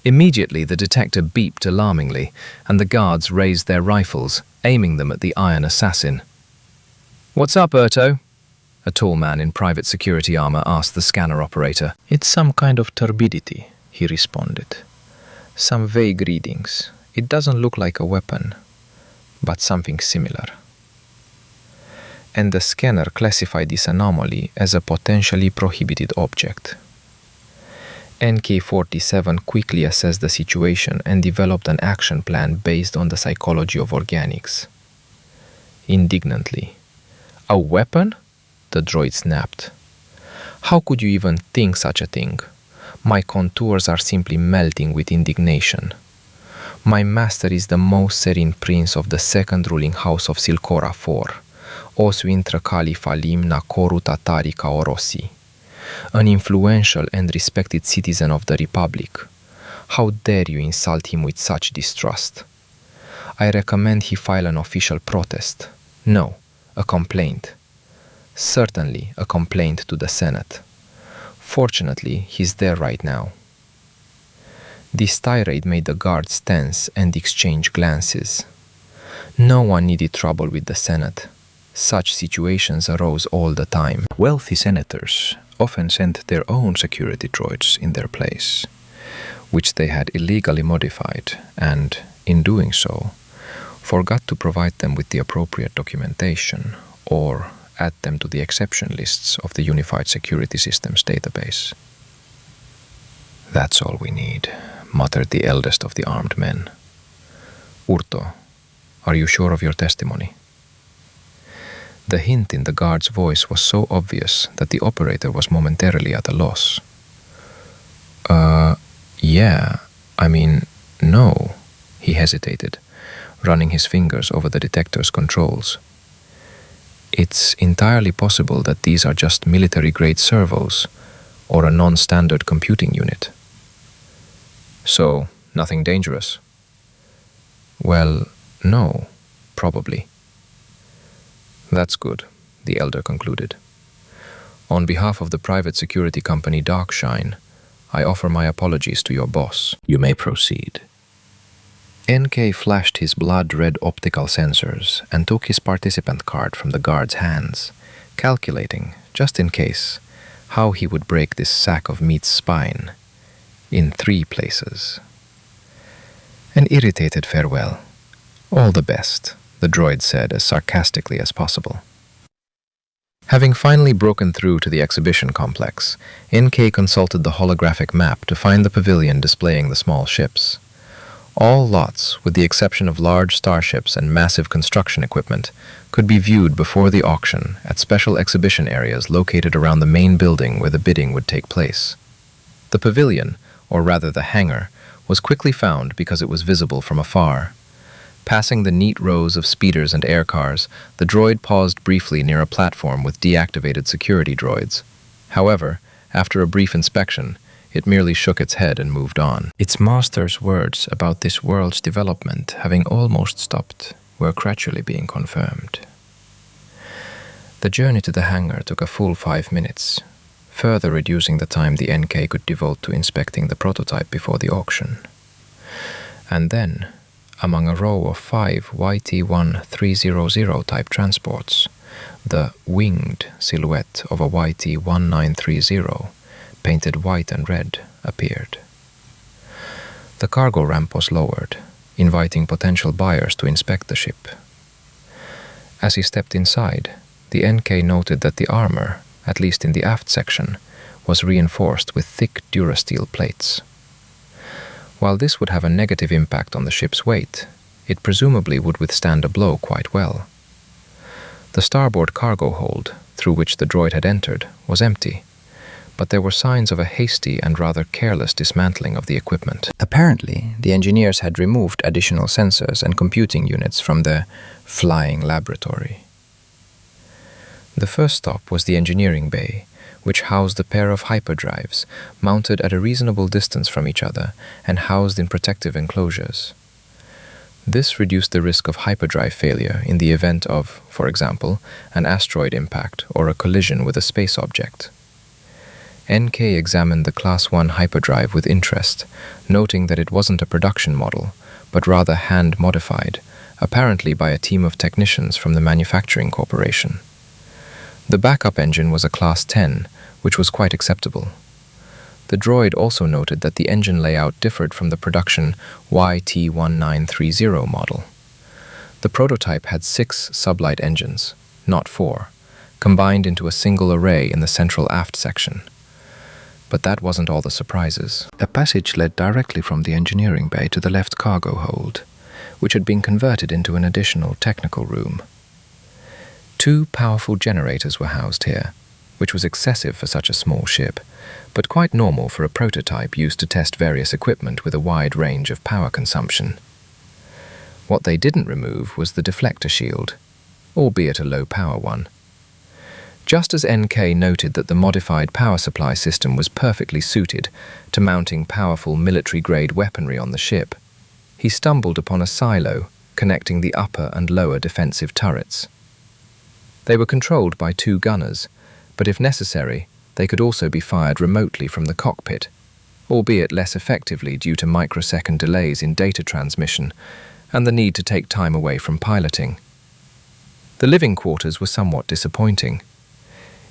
Immediately the detector beeped alarmingly, and the guards raised their rifles, aiming them at the Iron Assassin. "What's up, Erto?" a tall man in private security armor asked the scanner operator. "It's some kind of turbidity," he responded. "Some vague readings. It doesn't look like a weapon, but something similar. And the scanner classified this anomaly as a potentially prohibited object." NK-47 quickly assessed the situation and developed an action plan based on the psychology of organics. Indignantly, "A weapon?" the droid snapped. "How could you even think such a thing? My contours are simply melting with indignation. My master is the most serene prince of the second ruling house of Silcora IV, Osu intra Califalim Nakoru Tatari Kaorosi, an influential and respected citizen of the Republic. How dare you insult him with such distrust? I recommend he file an official protest. No, a complaint. Certainly a complaint to the Senate. Fortunately, he's there right now." This tirade made the guards tense and exchange glances. No one needed trouble with the Senate. Such situations arose all the time. Wealthy senators often sent their own security droids in their place, Which they had illegally modified and, in doing so, forgot to provide them with the appropriate documentation or add them to the exception lists of the Unified Security Systems database. "That's all we need," muttered the eldest of the armed men. "Urto, are you sure of your testimony?" The hint in the guard's voice was so obvious that the operator was momentarily at a loss. Yeah, no," he hesitated, running his fingers over the detector's controls. "It's entirely possible that these are just military-grade servos or a non-standard computing unit." "So, nothing dangerous?" "Well, no, probably." "That's good," the elder concluded. "On behalf of the private security company Darkshine, I offer my apologies to your boss." "You may proceed." NK flashed his blood-red optical sensors and took his participant card from the guard's hands, calculating, just in case, how he would break this sack of meat's spine in 3 places. An irritated farewell. "All the best," the droid said as sarcastically as possible. Having finally broken through to the exhibition complex, NK consulted the holographic map to find the pavilion displaying the small ships. All lots, with the exception of large starships and massive construction equipment, could be viewed before the auction at special exhibition areas located around the main building where the bidding would take place. The pavilion, or rather the hangar, was quickly found because it was visible from afar. Passing the neat rows of speeders and air cars, the droid paused briefly near a platform with deactivated security droids. However, after a brief inspection, it merely shook its head and moved on. Its master's words about this world's development having almost stopped were gradually being confirmed. The journey to the hangar took a full 5 minutes, further reducing the time the NK could devote to inspecting the prototype before the auction. And then, among a row of 5 YT-1300 type transports, the winged silhouette of a YT-1930, painted white and red, appeared. The cargo ramp was lowered, inviting potential buyers to inspect the ship. As he stepped inside, the NK noted that the armor, at least in the aft section, was reinforced with thick durasteel plates. While this would have a negative impact on the ship's weight, it presumably would withstand a blow quite well. The starboard cargo hold, through which the droid had entered, was empty, but there were signs of a hasty and rather careless dismantling of the equipment. Apparently, the engineers had removed additional sensors and computing units from the flying laboratory. The first stop was the engineering bay, which housed a pair of hyperdrives mounted at a reasonable distance from each other and housed in protective enclosures. This reduced the risk of hyperdrive failure in the event of, for example, an asteroid impact or a collision with a space object. NK examined the Class 1 hyperdrive with interest, noting that it wasn't a production model, but rather hand-modified, apparently by a team of technicians from the manufacturing corporation. The backup engine was a Class 10, which was quite acceptable. The droid also noted that the engine layout differed from the production YT-1930 model. The prototype had 6 sublight engines, not 4, combined into a single array in the central aft section. But that wasn't all the surprises. A passage led directly from the engineering bay to the left cargo hold, which had been converted into an additional technical room. 2 powerful generators were housed here, which was excessive for such a small ship, but quite normal for a prototype used to test various equipment with a wide range of power consumption. What they didn't remove was the deflector shield, albeit a low-power one. Just as NK noted that the modified power supply system was perfectly suited to mounting powerful military-grade weaponry on the ship, he stumbled upon a silo connecting the upper and lower defensive turrets. They were controlled by 2 gunners, but if necessary, they could also be fired remotely from the cockpit, albeit less effectively due to microsecond delays in data transmission and the need to take time away from piloting. The living quarters were somewhat disappointing.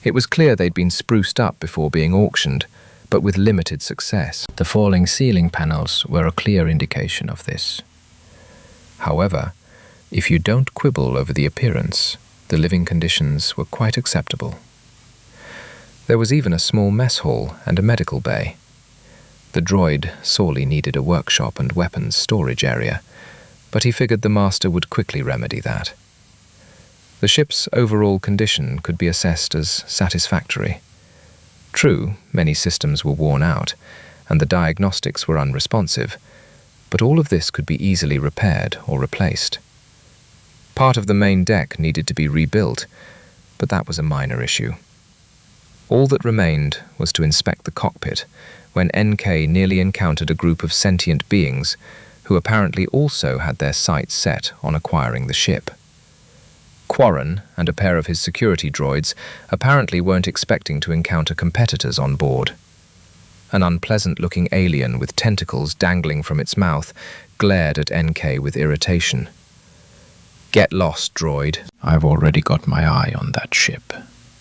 It was clear they'd been spruced up before being auctioned, but with limited success. The falling ceiling panels were a clear indication of this. However, if you don't quibble over the appearance, the living conditions were quite acceptable. There was even a small mess hall and a medical bay. The droid sorely needed a workshop and weapons storage area, but he figured the master would quickly remedy that. The ship's overall condition could be assessed as satisfactory. True, many systems were worn out, and the diagnostics were unresponsive, but all of this could be easily repaired or replaced. Part of the main deck needed to be rebuilt, but that was a minor issue. All that remained was to inspect the cockpit, when NK nearly encountered a group of sentient beings who apparently also had their sights set on acquiring the ship. Quarren and a pair of his security droids apparently weren't expecting to encounter competitors on board. An unpleasant-looking alien with tentacles dangling from its mouth glared at NK with irritation. "Get lost, droid." "I've already got my eye on that ship,"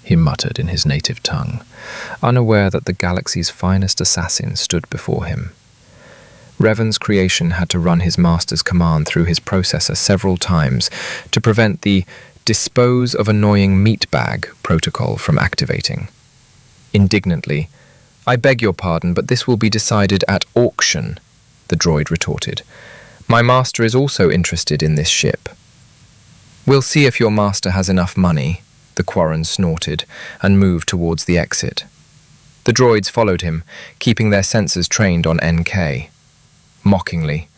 he muttered in his native tongue, unaware that the galaxy's finest assassin stood before him. Reven's creation had to run his master's command through his processor several times to prevent the "dispose of annoying meatbag" protocol from activating. Indignantly, "I beg your pardon, but this will be decided at auction," the droid retorted. "My master is also interested in this ship." "We'll see if your master has enough money," the Quarren snorted and moved towards the exit. The droids followed him, keeping their sensors trained on NK. Mockingly,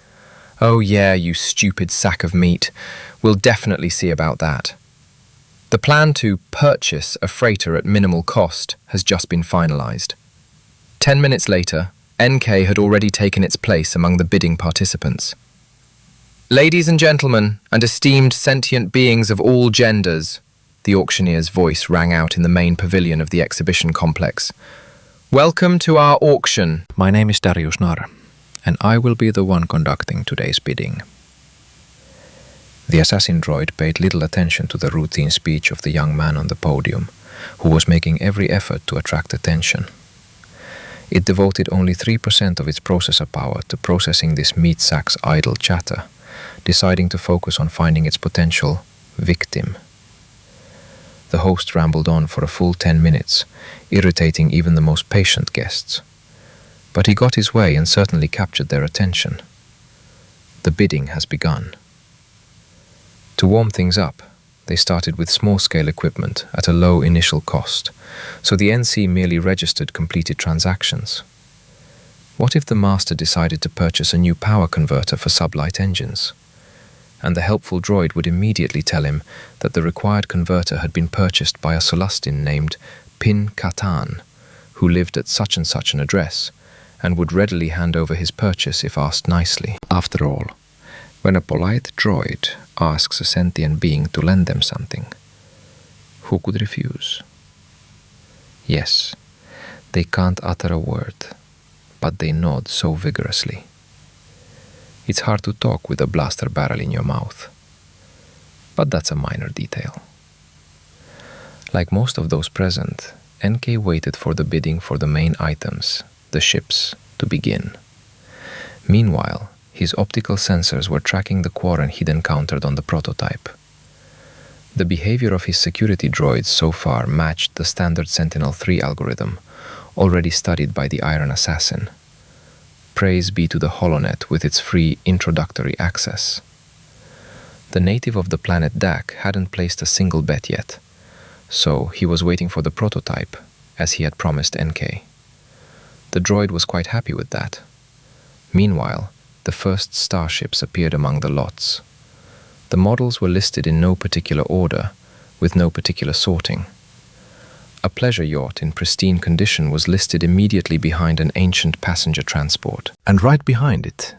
"Oh yeah, you stupid sack of meat. We'll definitely see about that." The plan to purchase a freighter at minimal cost has just been finalized. 10 minutes later, NK had already taken its place among the bidding participants. "Ladies and gentlemen, and esteemed sentient beings of all genders," the auctioneer's voice rang out in the main pavilion of the exhibition complex. "Welcome to our auction." "My name is Darius Nar, and I will be the one conducting today's bidding." The assassin droid paid little attention to the routine speech of the young man on the podium, who was making every effort to attract attention. It devoted only 3% of its processor power to processing this meat sack's idle chatter, deciding to focus on finding its potential victim. The host rambled on for a full 10 minutes, irritating even the most patient guests. But he got his way and certainly captured their attention. The bidding has begun. To warm things up, they started with small-scale equipment at a low initial cost, so the NC merely registered completed transactions. What if the master decided to purchase a new power converter for sublight engines? And the helpful droid would immediately tell him that the required converter had been purchased by a Solastin named Pin Katan, who lived at such and such an address, and would readily hand over his purchase if asked nicely. After all, when a polite droid asks a sentient being to lend them something, who could refuse? Yes, they can't utter a word, but they nod so vigorously. It's hard to talk with a blaster barrel in your mouth, but that's a minor detail. Like most of those present, NK waited for the bidding for the main items, the ships, to begin. Meanwhile, his optical sensors were tracking the Quarren he'd encountered on the prototype. The behavior of his security droids so far matched the standard Sentinel-3 algorithm, already studied by the Iron Assassin. Praise be to the HoloNet with its free introductory access. The native of the planet Dak hadn't placed a single bet yet, so he was waiting for the prototype, as he had promised NK. The droid was quite happy with that. Meanwhile, the first starships appeared among the lots. The models were listed in no particular order, with no particular sorting. A pleasure yacht in pristine condition was listed immediately behind an ancient passenger transport, and right behind it,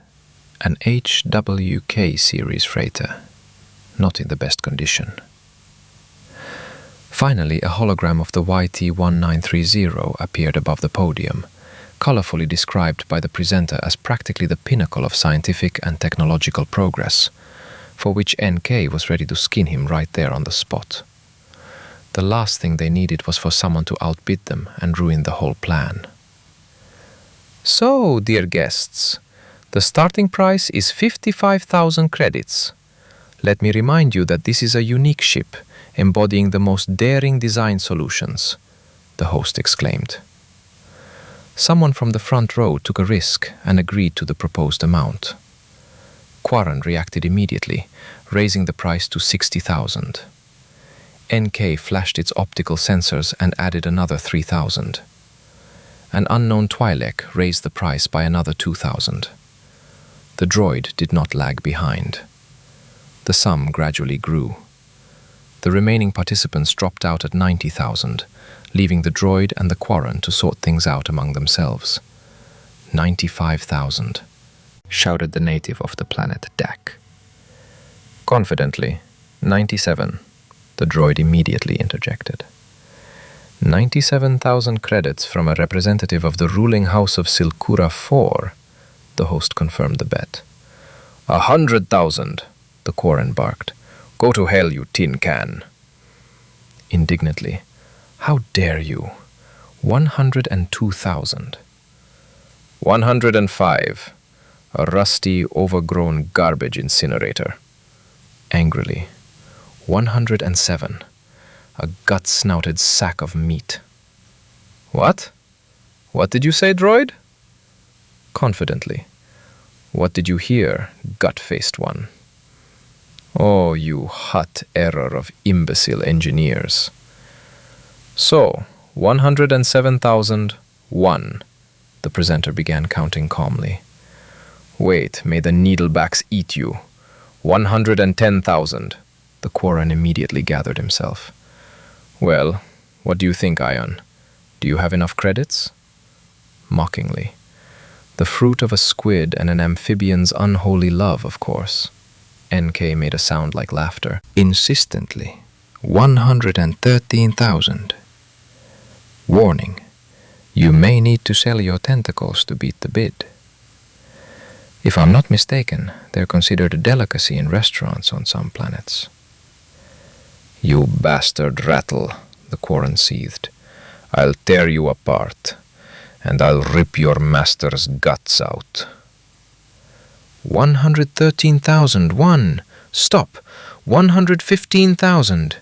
an HWK series freighter, not in the best condition. Finally, a hologram of the YT-1930 appeared above the podium, colorfully described by the presenter as practically the pinnacle of scientific and technological progress, for which NK was ready to skin him right there on the spot. The last thing they needed was for someone to outbid them and ruin the whole plan. So, dear guests, the starting price is 55,000 credits. Let me remind you that this is a unique ship, embodying the most daring design solutions, the host exclaimed. Someone from the front row took a risk and agreed to the proposed amount. Quarren reacted immediately, raising the price to 60,000. NK flashed its optical sensors and added another 3,000. An unknown Twi'lek raised the price by another 2,000. The droid did not lag behind. The sum gradually grew. The remaining participants dropped out at 90,000, leaving the droid and the Quarren to sort things out among themselves. 95,000, shouted the native of the planet Dak. Confidently, 97, the droid immediately interjected. 97,000 credits from a representative of the ruling house of Silkura IV, the host confirmed the bet. 100,000, the Quarren barked. Go to hell, you tin can. Indignantly, how dare you? 102,000. 105, a rusty, overgrown garbage incinerator. Angrily, 107, a gut-snouted sack of meat. What? What did you say, droid? Confidently. What did you hear, gut-faced one? Oh, you hot error of imbecile engineers. So, 107,001, the presenter began counting calmly. Wait, may the needlebacks eat you. 110,000, the Quarren immediately gathered himself. Well, what do you think, Ion? Do you have enough credits? Mockingly. The fruit of a squid and an amphibian's unholy love, of course. NK made a sound like laughter. Insistently. 113,000. Warning. You may need to sell your tentacles to beat the bid. If I'm not mistaken, they're considered a delicacy in restaurants on some planets. You bastard rattle, the Quarren seethed. I'll tear you apart, and I'll rip your master's guts out. 113,001. Stop. 115,000.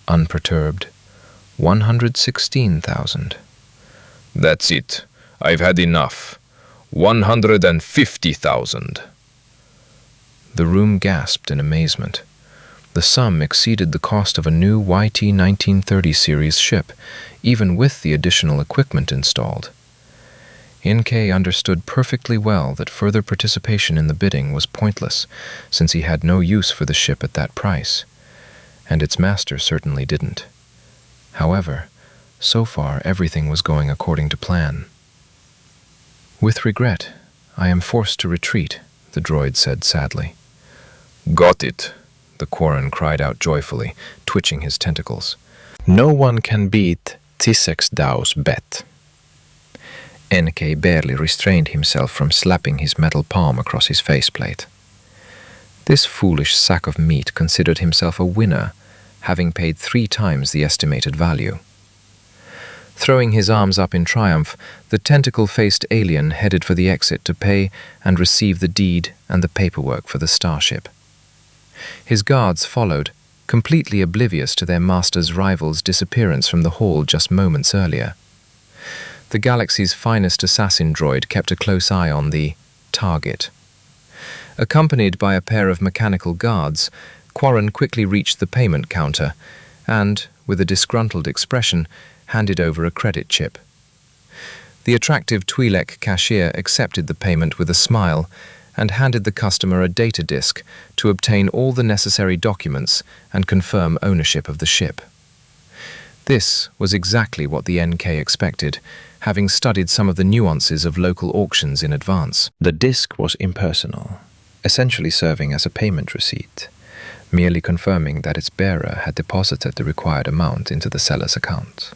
Unperturbed. 116,000. That's it. I've had enough. 150,000. The room gasped in amazement. The sum exceeded the cost of a new YT-1930 series ship, even with the additional equipment installed. NK understood perfectly well that further participation in the bidding was pointless, since he had no use for the ship at that price, and its master certainly didn't. However, so far everything was going according to plan. With regret, I am forced to retreat, the droid said sadly. Got it, the Quarren cried out joyfully, twitching his tentacles. No one can beat Tissex Dao's bet. NK barely restrained himself from slapping his metal palm across his faceplate. This foolish sack of meat considered himself a winner, having paid 3 times the estimated value. Throwing his arms up in triumph, the tentacle-faced alien headed for the exit to pay and receive the deed and the paperwork for the starship. His guards followed, completely oblivious to their master's rival's disappearance from the hall just moments earlier. The galaxy's finest assassin droid kept a close eye on the target. Accompanied by a pair of mechanical guards, Quarren quickly reached the payment counter and, with a disgruntled expression, handed over a credit chip. The attractive Twi'lek cashier accepted the payment with a smile and handed the customer a data disk to obtain all the necessary documents and confirm ownership of the ship. This was exactly what the NK expected, having studied some of the nuances of local auctions in advance. The disk was impersonal, essentially serving as a payment receipt, merely confirming that its bearer had deposited the required amount into the seller's account.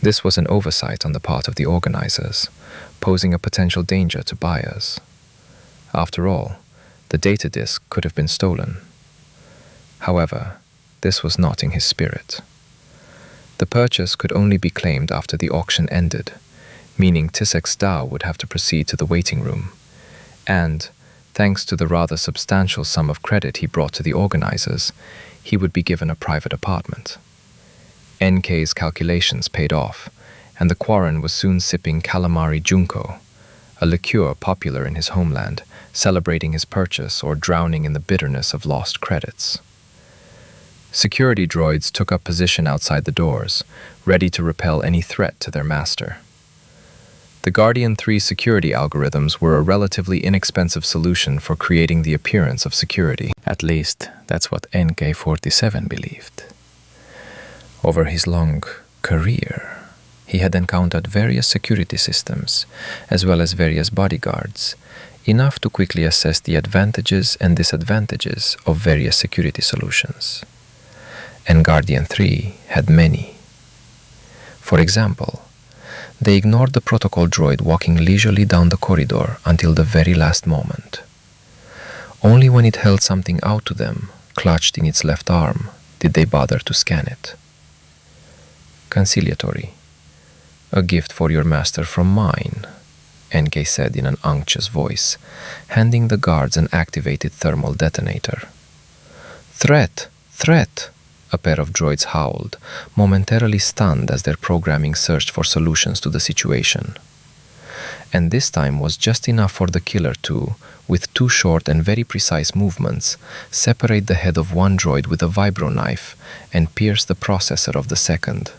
This was an oversight on the part of the organizers, posing a potential danger to buyers. After all, the data disk could have been stolen. However, this was not in his spirit. The purchase could only be claimed after the auction ended, meaning Tissek's Dao would have to proceed to the waiting room, and, thanks to the rather substantial sum of credit he brought to the organizers, he would be given a private apartment. NK's calculations paid off, and the Quarren was soon sipping calamari junko, a liqueur popular in his homeland, celebrating his purchase or drowning in the bitterness of lost credits. Security droids took up position outside the doors, ready to repel any threat to their master. The Guardian 3 security algorithms were a relatively inexpensive solution for creating the appearance of security. At least, that's what NK-47 believed. Over his long career, he had encountered various security systems, as well as various bodyguards, enough to quickly assess the advantages and disadvantages of various security solutions. And Guardian 3 had many. For example, they ignored the protocol droid walking leisurely down the corridor until the very last moment. Only when it held something out to them, clutched in its left arm, did they bother to scan it. Conciliatory. "A gift for your master from mine," NK said in an unctuous voice, handing the guards an activated thermal detonator. "Threat! Threat!" a pair of droids howled, momentarily stunned as their programming searched for solutions to the situation. And this time was just enough for the killer to, with two short and very precise movements, separate the head of one droid with a vibro knife and pierce the processor of the second.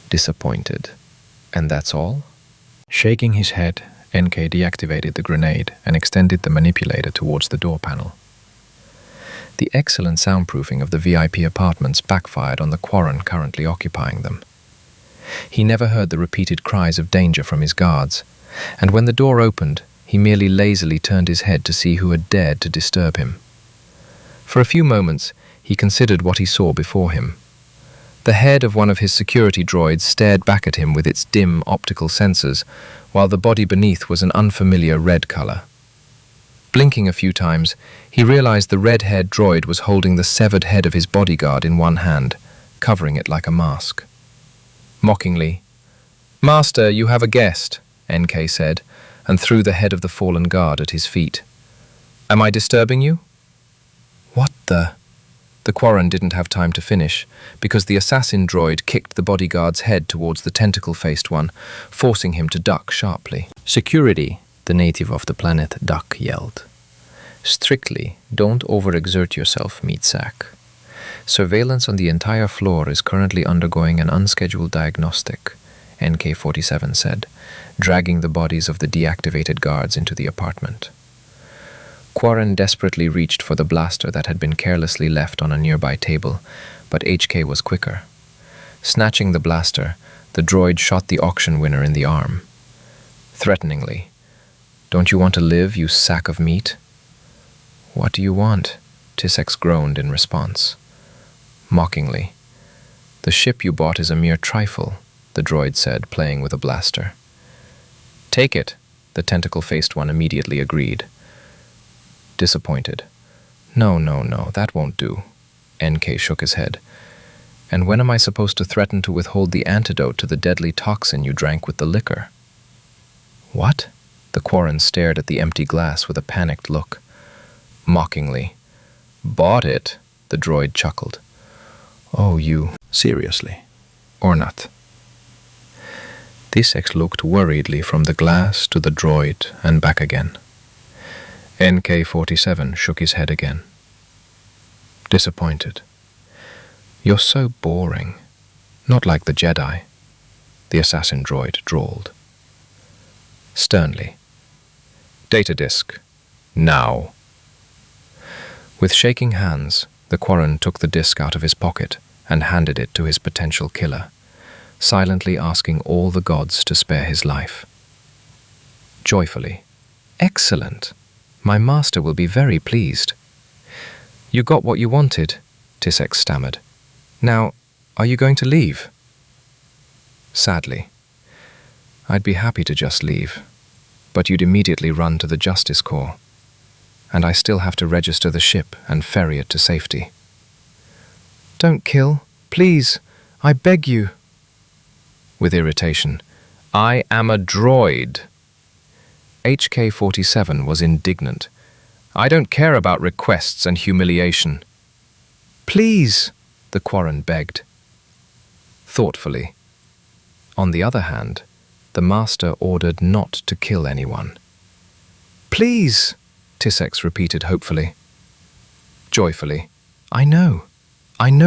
Disappointed. "And that's all?" Shaking his head, NK deactivated the grenade and extended the manipulator towards the door panel. The excellent soundproofing of the VIP apartments backfired on the Quarren currently occupying them. He never heard the repeated cries of danger from his guards, and when the door opened, he merely lazily turned his head to see who had dared to disturb him. For a few moments, he considered what he saw before him. The head of one of his security droids stared back at him with its dim optical sensors, while the body beneath was an unfamiliar red color. Blinking a few times, he realized the red-haired droid was holding the severed head of his bodyguard in one hand, covering it like a mask. Mockingly, "Master, you have a guest," NK said, and threw the head of the fallen guard at his feet. "Am I disturbing you?" "What the?" The Quarren didn't have time to finish, because the assassin droid kicked the bodyguard's head towards the tentacle-faced one, forcing him to duck sharply. "Security," the native of the planet Duck yelled. "Strictly, don't overexert yourself, meat sack. Surveillance on the entire floor is currently undergoing an unscheduled diagnostic," NK-47 said, dragging the bodies of the deactivated guards into the apartment. Quarren desperately reached for the blaster that had been carelessly left on a nearby table, but HK was quicker. Snatching the blaster, the droid shot the auction winner in the arm. Threateningly, "Don't you want to live, you sack of meat?" "What do you want?" Tissex groaned in response. Mockingly, "The ship you bought is a mere trifle," the droid said, playing with a blaster. "Take it," the tentacle-faced one immediately agreed. Disappointed, No, that won't do." NK shook his head. "And when am I supposed to threaten to withhold the antidote to the deadly toxin you drank with the liquor?" "What?" The Quarren stared at the empty glass with a panicked look. Mockingly, "Bought it?" the droid chuckled. "Oh, you... seriously? Or not?" Tisek looked worriedly from the glass to the droid and back again. NK-47 shook his head again. Disappointed. You're so boring. Not like the Jedi, the assassin droid drawled. Sternly. Data disk. Now. With shaking hands, the Quarren took the disk out of his pocket and handed it to his potential killer, silently asking all the gods to spare his life. Joyfully. Excellent. My master will be very pleased. You got what you wanted, Tisek stammered. Now, are you going to leave? Sadly. I'd be happy to just leave, but you'd immediately run to the Justice Corps, and I still have to register the ship and ferry it to safety. Don't kill, please, I beg you. With irritation, I am a droid. HK-47 was indignant. I don't care about requests and humiliation. Please, the Quarren begged. Thoughtfully. On the other hand, the master ordered not to kill anyone. Please, Tisek repeated hopefully. Joyfully. I know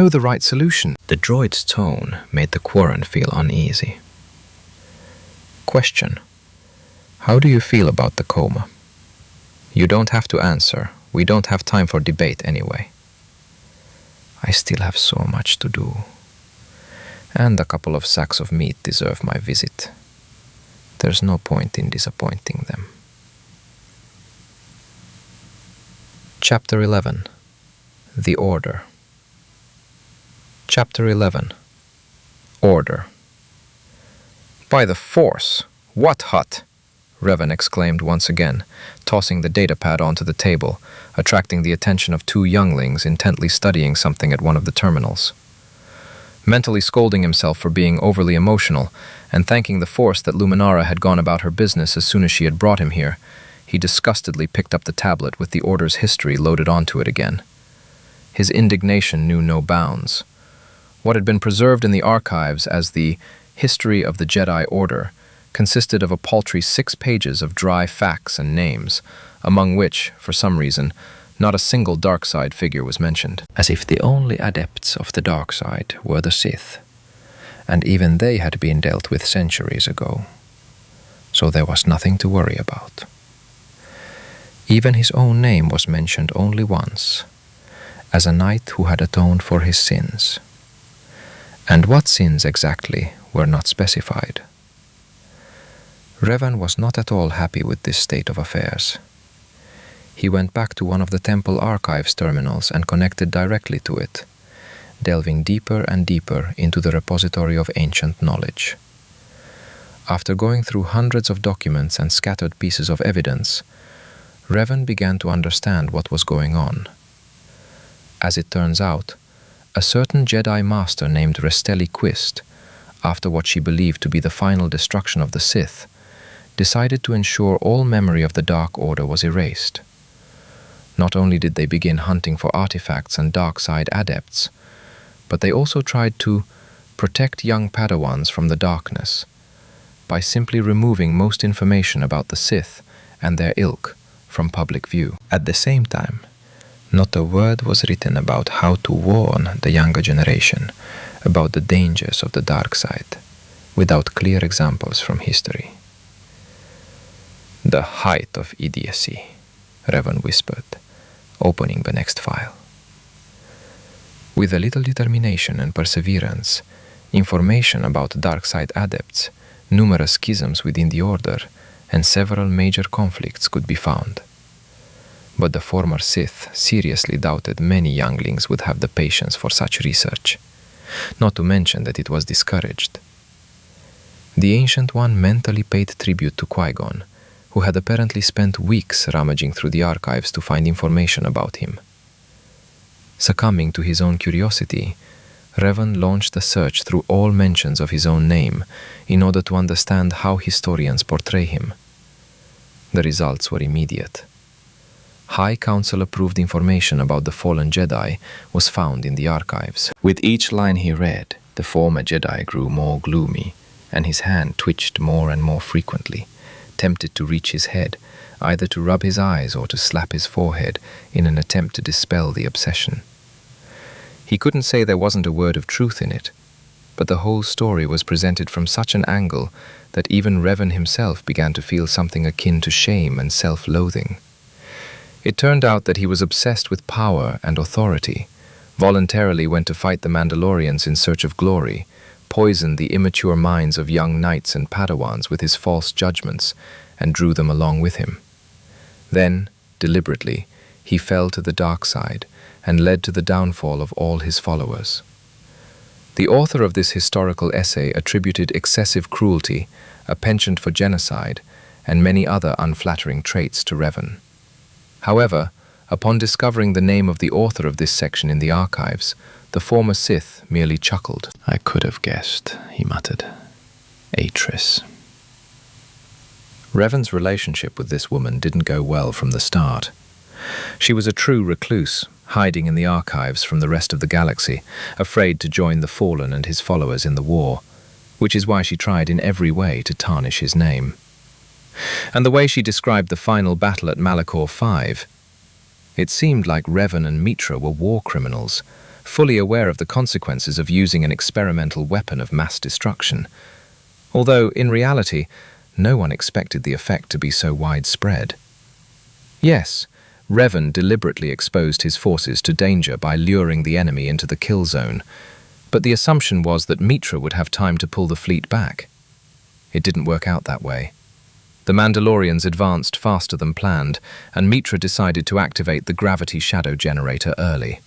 the right solution. The droid's tone made the Quarren feel uneasy. Question. How do you feel about the coma? You don't have to answer. We don't have time for debate anyway. I still have so much to do. And a couple of sacks of meat deserve my visit. There's no point in disappointing them. Chapter 11. The Order. Chapter 11. Order. By the Force! What hut? Reven exclaimed once again, tossing the datapad onto the table, attracting the attention of two younglings intently studying something at one of the terminals. Mentally scolding himself for being overly emotional and thanking the Force that Luminara had gone about her business as soon as she had brought him here, he disgustedly picked up the tablet with the Order's history loaded onto it again. His indignation knew no bounds. What had been preserved in the archives as the History of the Jedi Order consisted of a paltry 6 pages of dry facts and names, among which, for some reason, not a single dark side figure was mentioned. As if the only adepts of the dark side were the Sith, and even they had been dealt with centuries ago. So there was nothing to worry about. Even his own name was mentioned only once, as a knight who had atoned for his sins. And what sins exactly were not specified. Reven was not at all happy with this state of affairs. He went back to one of the temple archives terminals and connected directly to it, delving deeper and deeper into the repository of ancient knowledge. After going through hundreds of documents and scattered pieces of evidence, Reven began to understand what was going on. As it turns out, a certain Jedi Master named Resteli Quist, after what she believed to be the final destruction of the Sith, decided to ensure all memory of the Dark Order was erased. Not only did they begin hunting for artifacts and dark side adepts, but they also tried to protect young Padawans from the darkness by simply removing most information about the Sith and their ilk from public view. At the same time, not a word was written about how to warn the younger generation about the dangers of the dark side, without clear examples from history. The height of idiocy, Reven whispered, opening the next file. With a little determination and perseverance, information about dark side adepts, numerous schisms within the Order, and several major conflicts could be found. But the former Sith seriously doubted many younglings would have the patience for such research, not to mention that it was discouraged. The Ancient One mentally paid tribute to Qui-Gon, who had apparently spent weeks rummaging through the archives to find information about him. Succumbing to his own curiosity, Reven launched a search through all mentions of his own name in order to understand how historians portray him. The results were immediate. High Council-approved information about the fallen Jedi was found in the archives. With each line he read, the former Jedi grew more gloomy and his hand twitched more and more frequently, tempted to reach his head, either to rub his eyes or to slap his forehead in an attempt to dispel the obsession. He couldn't say there wasn't a word of truth in it, but the whole story was presented from such an angle that even Reven himself began to feel something akin to shame and self-loathing. It turned out that he was obsessed with power and authority, voluntarily went to fight the Mandalorians in search of glory, poisoned the immature minds of young knights and Padawans with his false judgments, and drew them along with him. Then, deliberately, he fell to the dark side and led to the downfall of all his followers. The author of this historical essay attributed excessive cruelty, a penchant for genocide, and many other unflattering traits to Reven. However, upon discovering the name of the author of this section in the archives, the former Sith merely chuckled. "I could have guessed," he muttered. "Atris." Reven's relationship with this woman didn't go well from the start. She was a true recluse, hiding in the archives from the rest of the galaxy, afraid to join the Fallen and his followers in the war, which is why she tried in every way to tarnish his name. And the way she described the final battle at Malachor V, it seemed like Reven and Mitra were war criminals, fully aware of the consequences of using an experimental weapon of mass destruction, although, in reality, no one expected the effect to be so widespread. Yes, Reven deliberately exposed his forces to danger by luring the enemy into the kill zone, but the assumption was that Mitra would have time to pull the fleet back. It didn't work out that way. The Mandalorians advanced faster than planned, and Mitra decided to activate the gravity shadow generator early.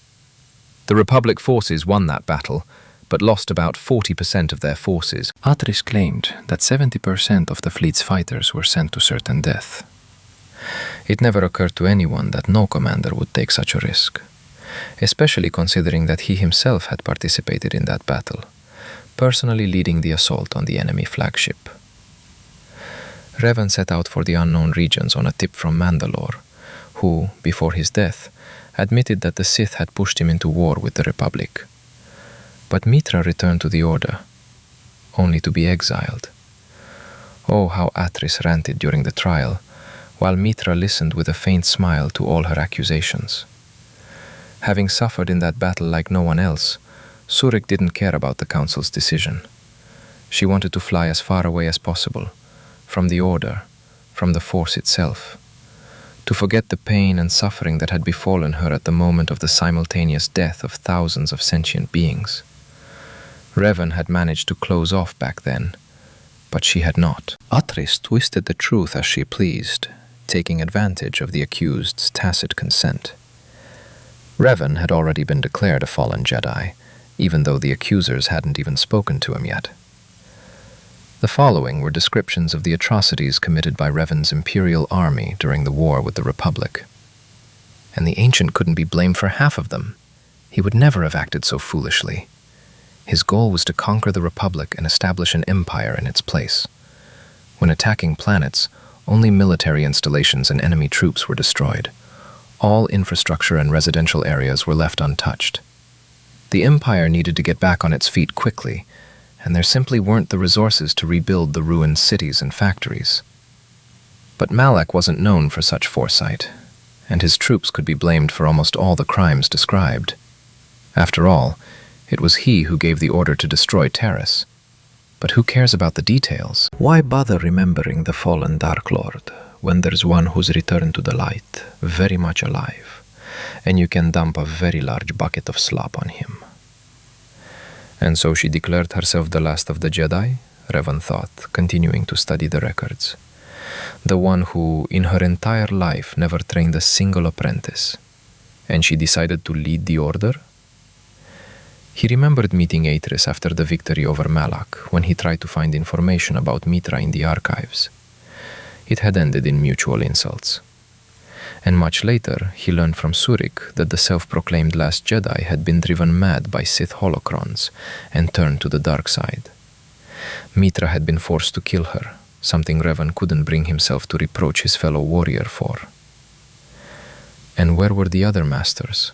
The Republic forces won that battle, but lost about 40% of their forces. Atris claimed that 70% of the fleet's fighters were sent to certain death. It never occurred to anyone that no commander would take such a risk, especially considering that he himself had participated in that battle, personally leading the assault on the enemy flagship. Reven set out for the unknown regions on a tip from Mandalore, who, before his death, admitted that the Sith had pushed him into war with the Republic. But Mitra returned to the Order, only to be exiled. Oh, how Atris ranted during the trial, while Mitra listened with a faint smile to all her accusations. Having suffered in that battle like no one else, Surik didn't care about the Council's decision. She wanted to fly as far away as possible, from the Order, from the Force itself, to forget the pain and suffering that had befallen her at the moment of the simultaneous death of thousands of sentient beings. Reven had managed to close off back then, but she had not. Atris twisted the truth as she pleased, taking advantage of the accused's tacit consent. Reven had already been declared a fallen Jedi, even though the accusers hadn't even spoken to him yet. The following were descriptions of the atrocities committed by Reven's Imperial army during the war with the Republic. And the Ancient couldn't be blamed for half of them. He would never have acted so foolishly. His goal was to conquer the Republic and establish an empire in its place. When attacking planets, only military installations and enemy troops were destroyed. All infrastructure and residential areas were left untouched. The Empire needed to get back on its feet quickly, and there simply weren't the resources to rebuild the ruined cities and factories. But Malak wasn't known for such foresight, and his troops could be blamed for almost all the crimes described. After all, it was he who gave the order to destroy Taris. But who cares about the details? Why bother remembering the fallen Dark Lord when there's one who's returned to the light, very much alive, and you can dump a very large bucket of slop on him? And so she declared herself the last of the Jedi, Reven thought, continuing to study the records. The one who, in her entire life, never trained a single apprentice. And she decided to lead the Order? He remembered meeting Atris after the victory over Malak, when he tried to find information about Mitra in the archives. It had ended in mutual insults. And much later, he learned from Surik that the self-proclaimed last Jedi had been driven mad by Sith holocrons and turned to the dark side. Mitra had been forced to kill her, something Reven couldn't bring himself to reproach his fellow warrior for. And where were the other masters?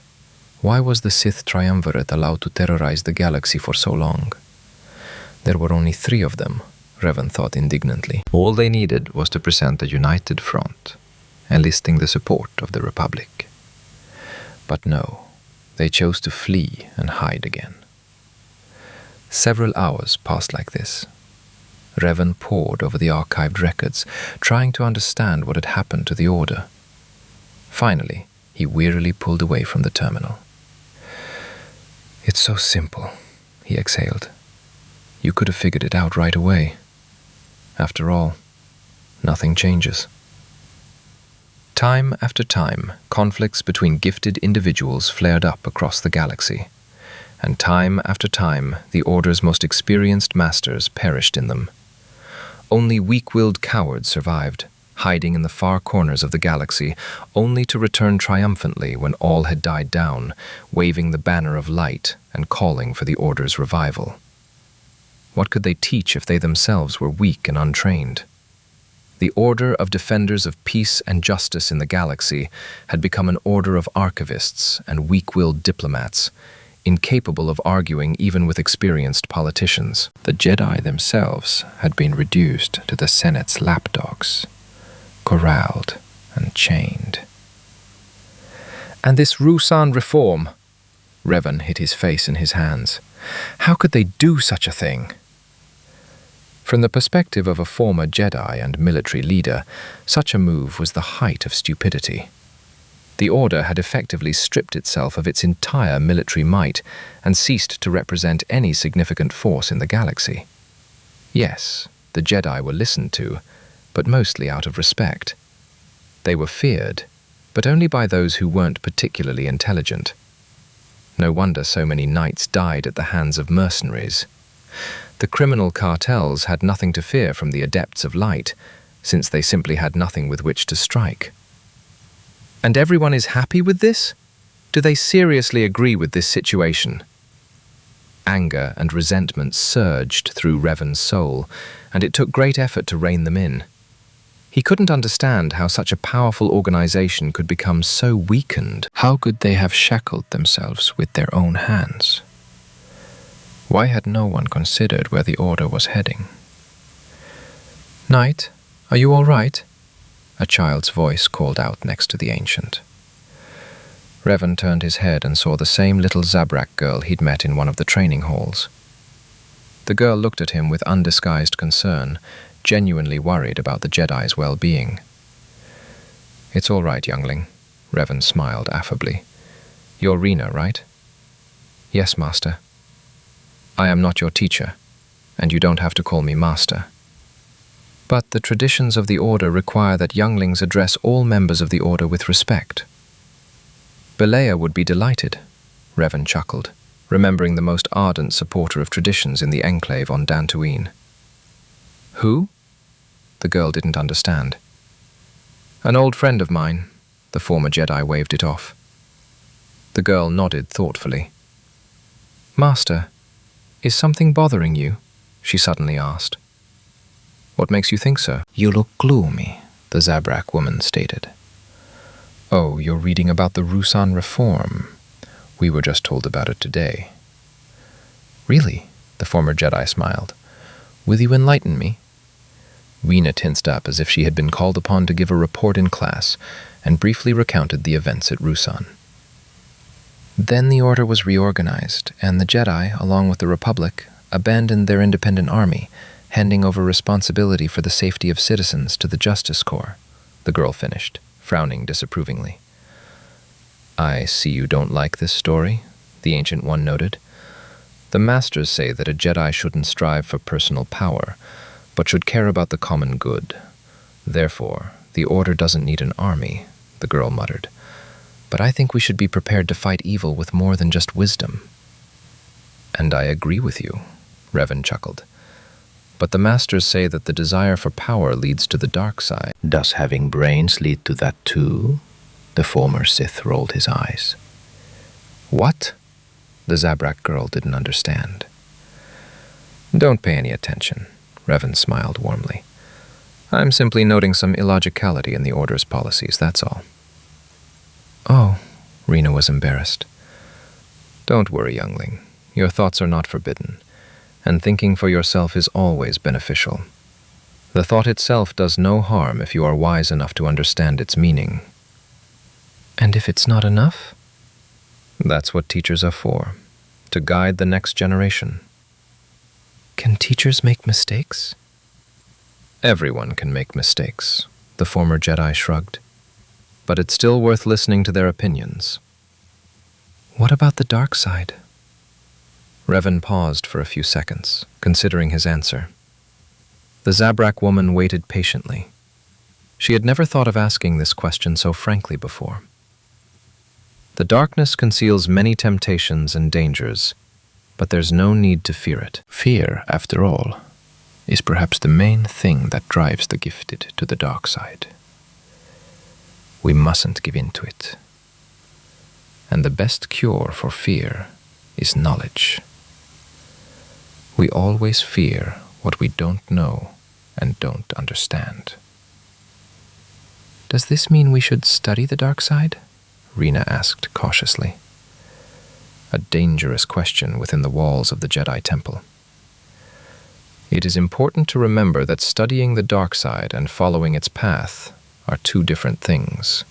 Why was the Sith triumvirate allowed to terrorize the galaxy for so long? There were only 3 of them, Reven thought indignantly. All they needed was to present a united front, enlisting the support of the Republic. But no, they chose to flee and hide again. Several hours passed like this. Reven pored over the archived records, trying to understand what had happened to the Order. Finally, he wearily pulled away from the terminal. "It's so simple," he exhaled. "You could have figured it out right away. After all, nothing changes." Time after time, conflicts between gifted individuals flared up across the galaxy, and time after time, the Order's most experienced masters perished in them. Only weak-willed cowards survived, hiding in the far corners of the galaxy, only to return triumphantly when all had died down, waving the banner of light and calling for the Order's revival. What could they teach if they themselves were weak and untrained? The Order of Defenders of Peace and Justice in the galaxy had become an order of archivists and weak-willed diplomats, incapable of arguing even with experienced politicians. The Jedi themselves had been reduced to the Senate's lapdogs, corralled and chained. And this Ruusan reform, Reven hid his face in his hands. How could they do such a thing? From the perspective of a former Jedi and military leader, such a move was the height of stupidity. The Order had effectively stripped itself of its entire military might and ceased to represent any significant force in the galaxy. Yes, the Jedi were listened to, but mostly out of respect. They were feared, but only by those who weren't particularly intelligent. No wonder so many knights died at the hands of mercenaries. The criminal cartels had nothing to fear from the Adepts of Light, since they simply had nothing with which to strike. And everyone is happy with this? Do they seriously agree with this situation? Anger and resentment surged through Reven's soul, and it took great effort to rein them in. He couldn't understand how such a powerful organization could become so weakened. How could they have shackled themselves with their own hands? Why had no one considered where the Order was heading? "Knight, are you all right?" A child's voice called out next to the Ancient. Reven turned his head and saw the same little Zabrak girl he'd met in one of the training halls. The girl looked at him with undisguised concern, genuinely worried about the Jedi's well-being. "It's all right, youngling," Reven smiled affably. "You're Rena, right?" "Yes, Master." "I am not your teacher, and you don't have to call me Master. But the traditions of the Order require that younglings address all members of the Order with respect." "Belea would be delighted," Reven chuckled, remembering the most ardent supporter of traditions in the Enclave on Dantooine. "Who?" The girl didn't understand. "An old friend of mine," the former Jedi waved it off. The girl nodded thoughtfully. "Master, is something bothering you?" she suddenly asked. "What makes you think so?" "You look gloomy," the Zabrak woman stated. "Oh, you're reading about the Ruusan reform. We were just told about it today." "Really?" the former Jedi smiled. "Will you enlighten me?" Rena tensed up as if she had been called upon to give a report in class, and briefly recounted the events at Ruusan. "Then the Order was reorganized, and the Jedi, along with the Republic, abandoned their independent army, handing over responsibility for the safety of citizens to the Justice Corps," the girl finished, frowning disapprovingly. "I see you don't like this story," the Ancient One noted. "The Masters say that a Jedi shouldn't strive for personal power, but should care about the common good. Therefore, the Order doesn't need an army," the girl muttered. "But I think we should be prepared to fight evil with more than just wisdom." "And I agree with you," Reven chuckled. "But the Masters say that the desire for power leads to the dark side." Does having brains lead to that too? The former Sith rolled his eyes. "What?" The Zabrak girl didn't understand. "Don't pay any attention," Reven smiled warmly. "I'm simply noting some illogicality in the Order's policies, that's all." "Oh," Rena was embarrassed. "Don't worry, youngling. Your thoughts are not forbidden, and thinking for yourself is always beneficial. The thought itself does no harm if you are wise enough to understand its meaning. And if it's not enough? That's what teachers are for, to guide the next generation. Can teachers make mistakes? Everyone can make mistakes, the former Jedi shrugged. But it's still worth listening to their opinions. What about the dark side? Reven paused for a few seconds, considering his answer. The Zabrak woman waited patiently. She had never thought of asking this question so frankly before. The darkness conceals many temptations and dangers, but there's no need to fear it. Fear, after all, is perhaps the main thing that drives the gifted to the dark side. We mustn't give in to it. And the best cure for fear is knowledge. We always fear what we don't know and don't understand. Does this mean we should study the dark side? Rena asked cautiously. A dangerous question within the walls of the Jedi Temple. It is important to remember that studying the dark side and following its path are two different things.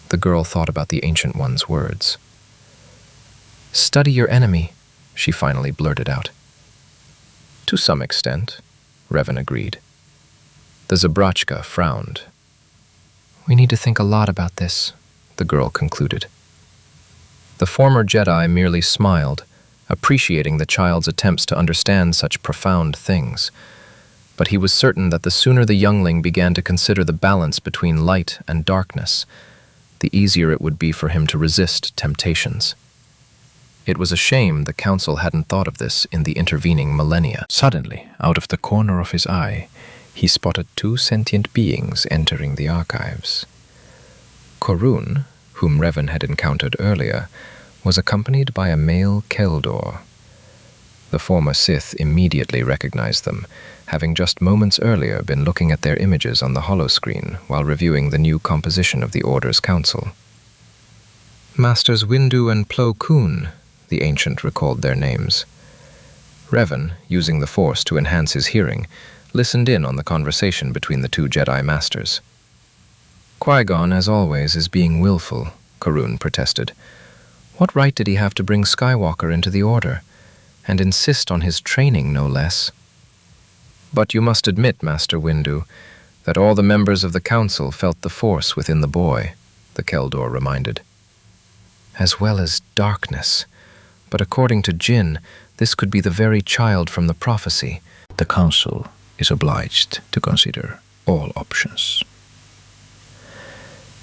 The girl thought about the Ancient One's words. Study your enemy, she finally blurted out. To some extent, Reven agreed. The Zabrachka frowned. We need to think a lot about this, the girl concluded. The former Jedi merely smiled, appreciating the child's attempts to understand such profound things. But he was certain that the sooner the youngling began to consider the balance between light and darkness, the easier it would be for him to resist temptations. It was a shame the council hadn't thought of this in the intervening millennia. Suddenly, out of the corner of his eye, he spotted two sentient beings entering the archives. Korun, whom Reven had encountered earlier, was accompanied by a male Keldor. The former Sith immediately recognized them, having just moments earlier been looking at their images on the holoscreen while reviewing the new composition of the Order's Council. Masters Windu and Plo Koon, the Ancient recalled their names. Reven, using the Force to enhance his hearing, listened in on the conversation between the two Jedi Masters. Qui-Gon, as always, is being willful, Korun protested. What right did he have to bring Skywalker into the Order, and insist on his training, no less? But you must admit, Master Windu, that all the members of the Council felt the Force within the boy, the Keldor reminded. As well as darkness. But according to Jin, this could be the very child from the prophecy. The Council is obliged to consider all options.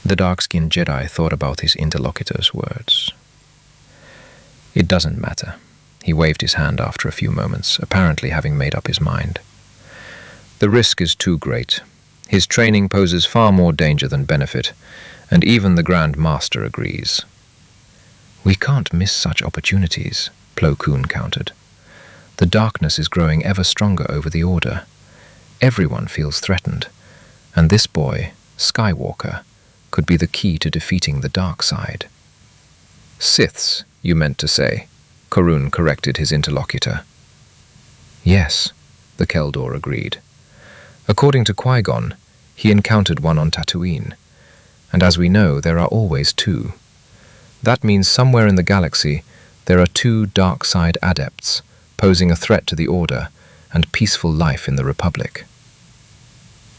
The dark-skinned Jedi thought about his interlocutor's words. It doesn't matter. He waved his hand after a few moments, apparently having made up his mind. The risk is too great. His training poses far more danger than benefit, and even the Grand Master agrees. We can't miss such opportunities, Plo Koon countered. The darkness is growing ever stronger over the Order. Everyone feels threatened, and this boy, Skywalker, could be the key to defeating the dark side. Siths, you meant to say, Korun corrected his interlocutor. Yes, the Keldor agreed. According to Qui-Gon, he encountered one on Tatooine, and as we know, there are always two. That means somewhere in the galaxy, there are two dark side adepts, posing a threat to the Order and peaceful life in the Republic.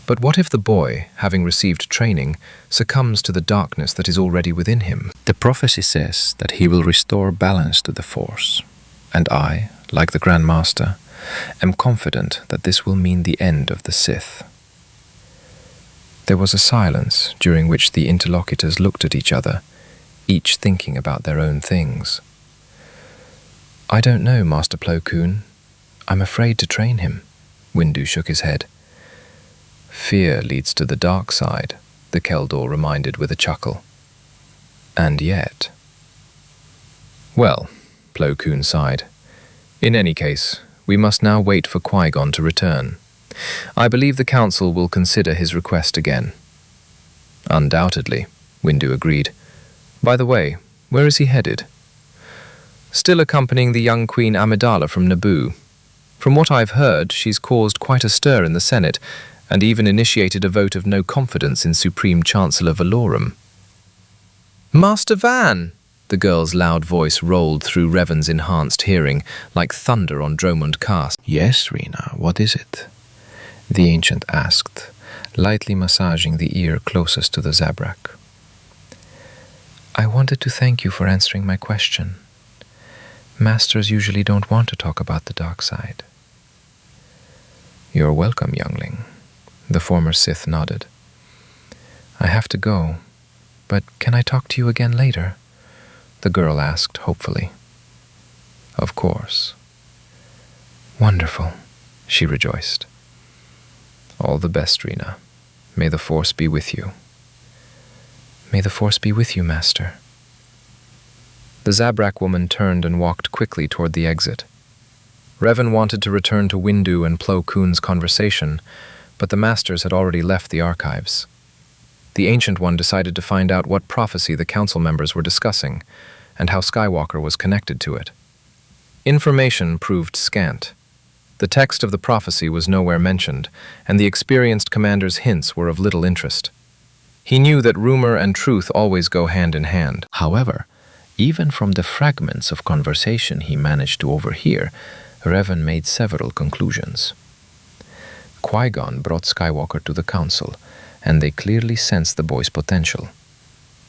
But what if the boy, having received training, succumbs to the darkness that is already within him? The prophecy says that he will restore balance to the Force, and I, like the Grand Master, am confident that this will mean the end of the Sith. There was a silence during which the interlocutors looked at each other, each thinking about their own things. I don't know, Master Plo Koon. I'm afraid to train him. Windu shook his head. Fear leads to the dark side, the Keldor reminded with a chuckle. And yet... Well, Plo Koon sighed. In any case, we must now wait for Qui-Gon to return. I believe the Council will consider his request again. Undoubtedly, Windu agreed. By the way, where is he headed? still accompanying the young Queen Amidala from Naboo. From what I've heard, she's caused quite a stir in the Senate, and even initiated a vote of no confidence in Supreme Chancellor Valorum. Master Van! The girl's loud voice rolled through Reven's enhanced hearing, like thunder on Dromund Cast. Yes, Rena, what is it? The ancient asked, lightly massaging the ear closest to the Zabrak. I wanted to thank you for answering my question. Masters usually don't want to talk about the dark side. You're welcome, youngling. The former Sith nodded. I have to go, but can I talk to you again later? The girl asked hopefully. Of course. Wonderful, she rejoiced. All the best, Rena. May the Force be with you. May the Force be with you, Master. The Zabrak woman turned and walked quickly toward the exit. Reven wanted to return to Windu and Plo Koon's conversation, but the Masters had already left the archives. The Ancient One decided to find out what prophecy the council members were discussing, and how Skywalker was connected to it. Information proved scant. The text of the prophecy was nowhere mentioned, and the experienced commander's hints were of little interest. He knew that rumor and truth always go hand in hand. However, even from the fragments of conversation he managed to overhear, Reven made several conclusions. Qui-Gon brought Skywalker to the council, and they clearly sensed the boy's potential.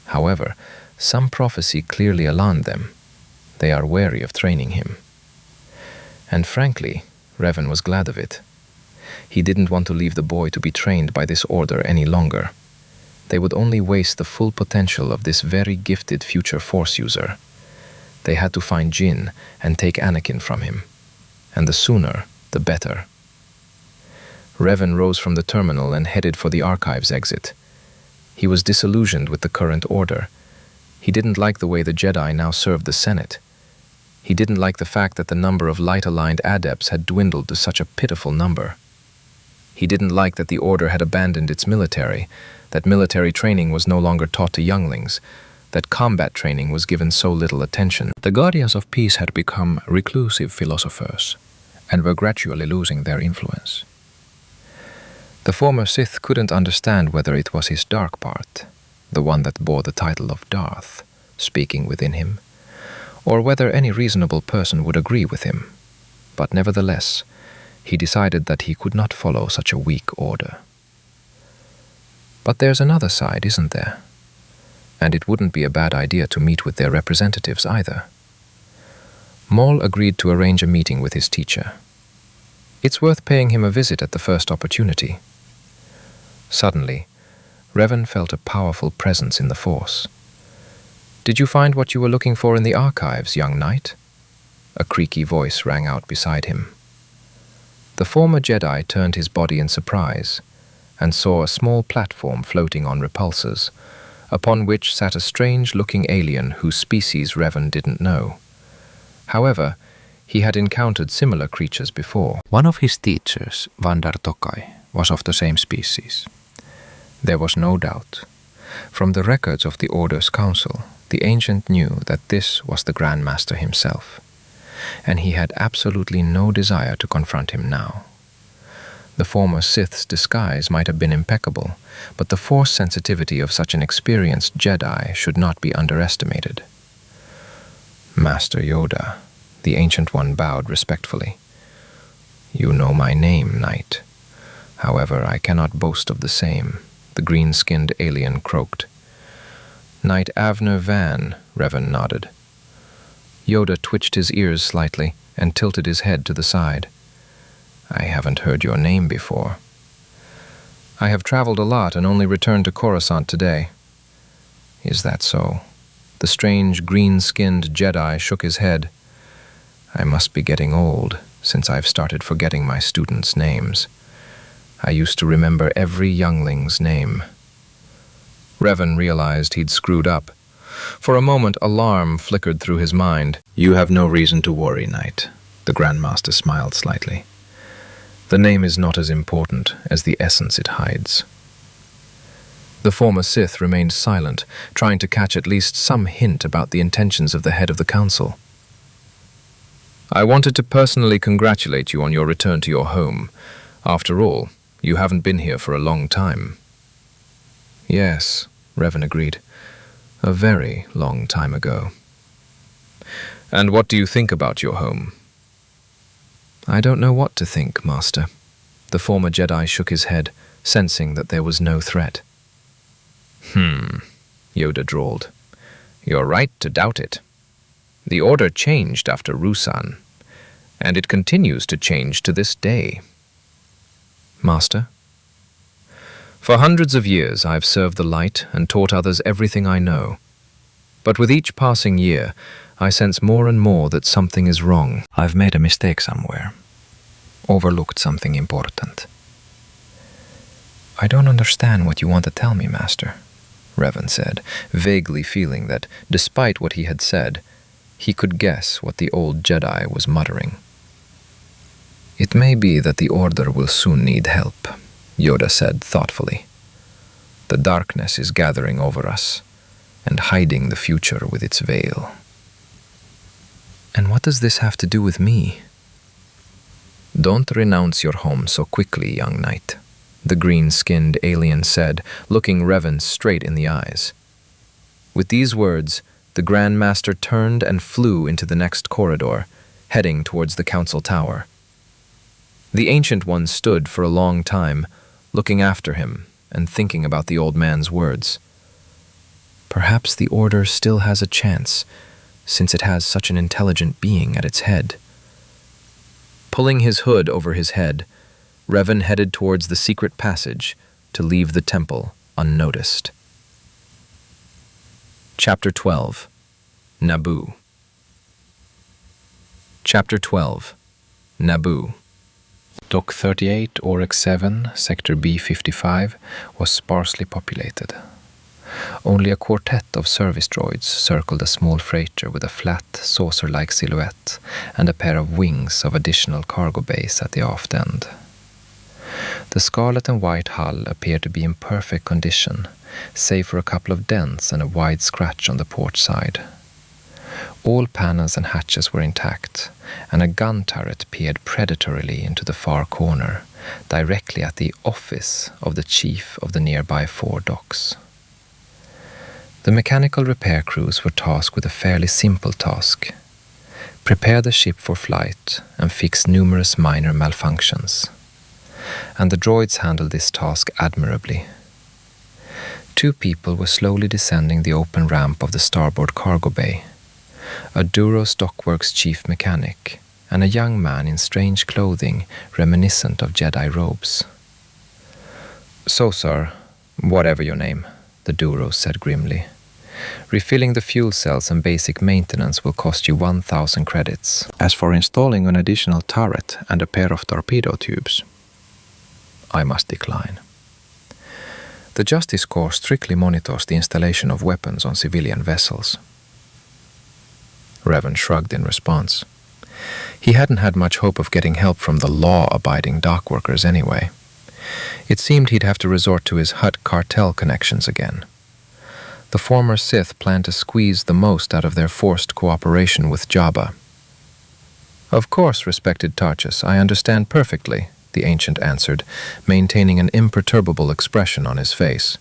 However, some prophecy clearly alarmed them. They are wary of training him. And frankly, Reven was glad of it. He didn't want to leave the boy to be trained by this order any longer. They would only waste the full potential of this very gifted future Force user. They had to find Jin and take Anakin from him. And the sooner, the better. Reven rose from the terminal and headed for the archives exit. He was disillusioned with the current order. He didn't like the way the Jedi now served the Senate. He didn't like the fact that the number of light-aligned adepts had dwindled to such a pitiful number. He didn't like that the Order had abandoned its military, that military training was no longer taught to younglings, that combat training was given so little attention. The Guardians of Peace had become reclusive philosophers, and were gradually losing their influence. The former Sith couldn't understand whether it was his dark part, the one that bore the title of Darth, speaking within him, or whether any reasonable person would agree with him. But nevertheless, he decided that he could not follow such a weak order. But there's another side, isn't there? And it wouldn't be a bad idea to meet with their representatives either. Maul agreed to arrange a meeting with his teacher. It's worth paying him a visit at the first opportunity. Suddenly, Reven felt a powerful presence in the Force. "Did you find what you were looking for in the archives, young knight?" A creaky voice rang out beside him. The former Jedi turned his body in surprise and saw a small platform floating on repulsors, upon which sat a strange-looking alien whose species Reven didn't know. However, he had encountered similar creatures before. One of his teachers, Vandar Tokai, was of the same species. There was no doubt. From the records of the Order's council, the Ancient knew that this was the Grand Master himself, and he had absolutely no desire to confront him now. The former Sith's disguise might have been impeccable, but the Force sensitivity of such an experienced Jedi should not be underestimated. "Master Yoda," the Ancient One bowed respectfully. "You know my name, Knight. However, I cannot boast of the same," the green-skinned alien croaked. "Knight Avner Van," Reven nodded. Yoda twitched his ears slightly and tilted his head to the side. "I haven't heard your name before." "I have traveled a lot and only returned to Coruscant today." "Is that so?" The strange, green-skinned Jedi shook his head. "I must be getting old, since I've started forgetting my students' names. I used to remember every youngling's name." Reven realized he'd screwed up. For a moment, alarm flickered through his mind. "You have no reason to worry, Knight." The Grand Master smiled slightly. "The name is not as important as the essence it hides." The former Sith remained silent, trying to catch at least some hint about the intentions of the head of the council. I wanted to personally congratulate you on your return to your home. After all, you haven't been here for a long time. Yes, Reven agreed. A very long time ago. And what do you think about your home? I don't know what to think, Master. The former Jedi shook his head, sensing that there was no threat. Yoda drawled. You're right to doubt it. The Order changed after Rusan, and it continues to change to this day. Master? For hundreds of years I've served the light and taught others everything I know. But with each passing year, I sense more and more that something is wrong. I've made a mistake somewhere. Overlooked something important. I don't understand what you want to tell me, Master, Reven said, vaguely feeling that, despite what he had said, he could guess what the old Jedi was muttering. It may be that the Order will soon need help, Yoda said thoughtfully. The darkness is gathering over us, and hiding the future with its veil. And what does this have to do with me? Don't renounce your home so quickly, young knight, the green-skinned alien said, looking Reven straight in the eyes. With these words, the Grand Master turned and flew into the next corridor, heading towards the council tower. The Ancient One stood for a long time, looking after him and thinking about the old man's words. Perhaps the Order still has a chance, since it has such an intelligent being at its head. Pulling his hood over his head, Reven headed towards the secret passage to leave the temple unnoticed. Chapter 12. Naboo. Chapter 12. Naboo. Dock 38, Oryx 7, Sector B55, was sparsely populated. Only a quartet of service droids circled a small freighter with a flat, saucer-like silhouette and a pair of wings of additional cargo bays at the aft end. The scarlet and white hull appeared to be in perfect condition, save for a couple of dents and a wide scratch on the port side. All panels and hatches were intact, and a gun turret peered predatorily into the far corner, directly at the office of the chief of the nearby 4 docks. The mechanical repair crews were tasked with a fairly simple task: prepare the ship for flight and fix numerous minor malfunctions. And the droids handled this task admirably. 2 people were slowly descending the open ramp of the starboard cargo bay: a Duro Stockworks chief mechanic and a young man in strange clothing reminiscent of Jedi robes. So, sir, whatever your name, the Duros said grimly. Refilling the fuel cells and basic maintenance will cost you 1,000 credits. As for installing an additional turret and a pair of torpedo tubes, I must decline. The Justice Corps strictly monitors the installation of weapons on civilian vessels. Reven shrugged in response. He hadn't had much hope of getting help from the law-abiding dock workers anyway. It seemed he'd have to resort to his Hutt cartel connections again. The former Sith planned to squeeze the most out of their forced cooperation with Jabba. Of course, respected Tarchus, I understand perfectly, the Ancient answered, maintaining an imperturbable expression on his face.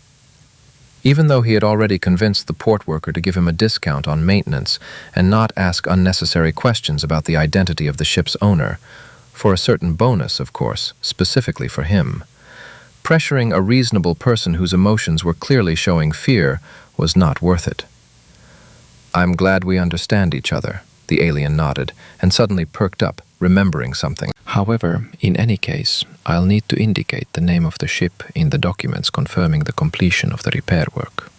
Even though he had already convinced the port worker to give him a discount on maintenance and not ask unnecessary questions about the identity of the ship's owner, for a certain bonus, of course, specifically for him, pressuring a reasonable person whose emotions were clearly showing fear was not worth it. I'm glad we understand each other, the alien nodded, and suddenly perked up, remembering something. However, in any case, I'll need to indicate the name of the ship in the documents confirming the completion of the repair work.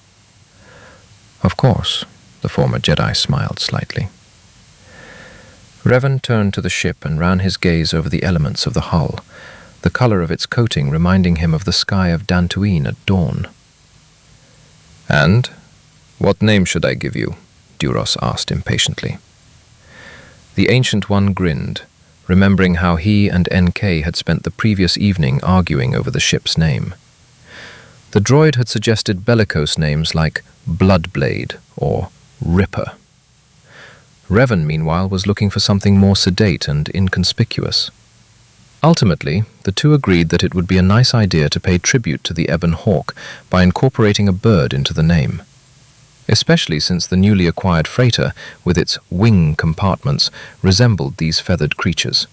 Of course, the former Jedi smiled slightly. Reven turned to the ship and ran his gaze over the elements of the hull, the color of its coating reminding him of the sky of Dantooine at dawn. And what name should I give you? Duros asked impatiently. The Ancient One grinned, remembering how he and NK had spent the previous evening arguing over the ship's name. The droid had suggested bellicose names like Bloodblade or Ripper. Reven, meanwhile, was looking for something more sedate and inconspicuous. Ultimately, the two agreed that it would be a nice idea to pay tribute to the ebon hawk by incorporating a bird into the name, especially since the newly acquired freighter, with its wing compartments, resembled these feathered creatures.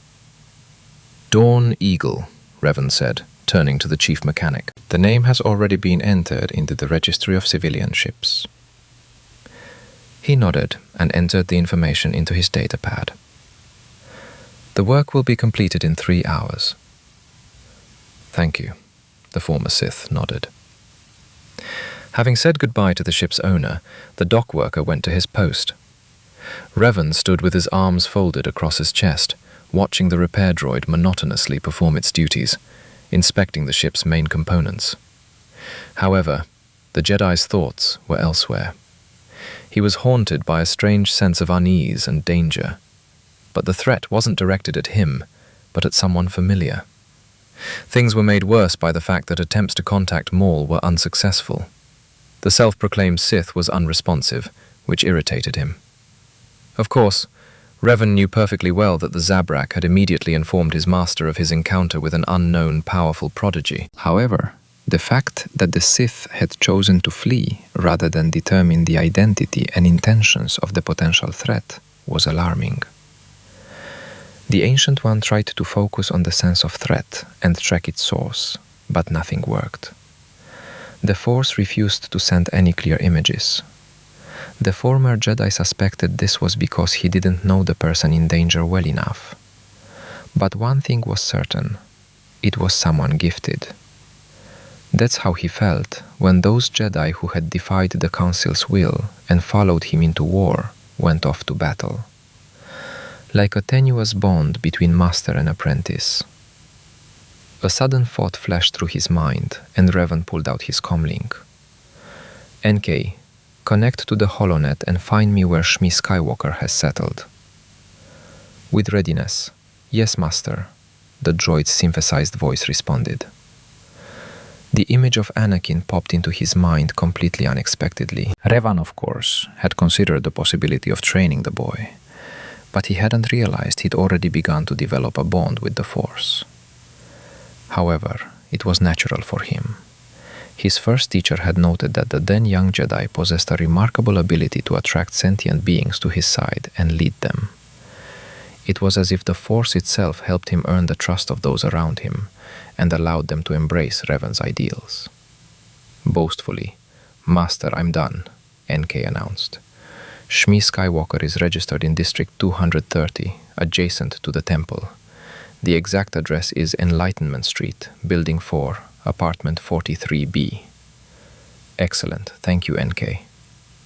Dawn Eagle, Reven said, turning to the chief mechanic. The name has already been entered into the registry of civilian ships. He nodded and entered the information into his datapad. The work will be completed in 3 hours. Thank you, the former Sith nodded. Having said goodbye to the ship's owner, the dock worker went to his post. Reven stood with his arms folded across his chest, watching the repair droid monotonously perform its duties, inspecting the ship's main components. However, the Jedi's thoughts were elsewhere. He was haunted by a strange sense of unease and danger, but the threat wasn't directed at him, but at someone familiar. Things were made worse by the fact that attempts to contact Maul were unsuccessful. The self-proclaimed Sith was unresponsive, which irritated him. Of course, Reven knew perfectly well that the Zabrak had immediately informed his master of his encounter with an unknown, powerful prodigy. However, the fact that the Sith had chosen to flee rather than determine the identity and intentions of the potential threat was alarming. The Ancient One tried to focus on the sense of threat and track its source, but nothing worked. The Force refused to send any clear images. The former Jedi suspected this was because he didn't know the person in danger well enough. But one thing was certain: it was someone gifted. That's how he felt when those Jedi who had defied the Council's will and followed him into war went off to battle. Like a tenuous bond between master and apprentice. A sudden thought flashed through his mind, and Reven pulled out his comlink. "NK, connect to the holonet and find me where Shmi Skywalker has settled." "With readiness. Yes, master," the droid's synthesized voice responded. The image of Anakin popped into his mind completely unexpectedly. Revan, of course, had considered the possibility of training the boy, but he hadn't realized he'd already begun to develop a bond with the Force. However, it was natural for him. His first teacher had noted that the then young Jedi possessed a remarkable ability to attract sentient beings to his side and lead them. It was as if the Force itself helped him earn the trust of those around him and allowed them to embrace Revan's ideals. Boastfully, "Master, I'm done," NK announced. "Shmi Skywalker is registered in District 230, adjacent to the temple. The exact address is Enlightenment Street, Building 4, Apartment 43B. "Excellent, thank you, NK.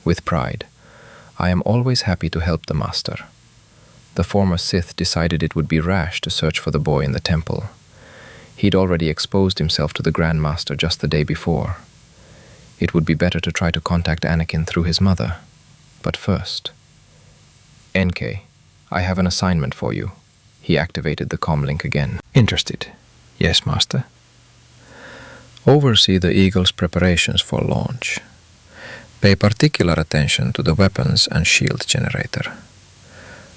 With pride. I am always happy to help the Master." The former Sith decided it would be rash to search for the boy in the temple. He'd already exposed himself to the Grand Master just the day before. It would be better to try to contact Anakin through his mother. But first... "NK, I have an assignment for you." He activated the comlink again. Interested? Yes, master. "Oversee the Eagle's preparations for launch. Pay particular attention to the weapons and shield generator.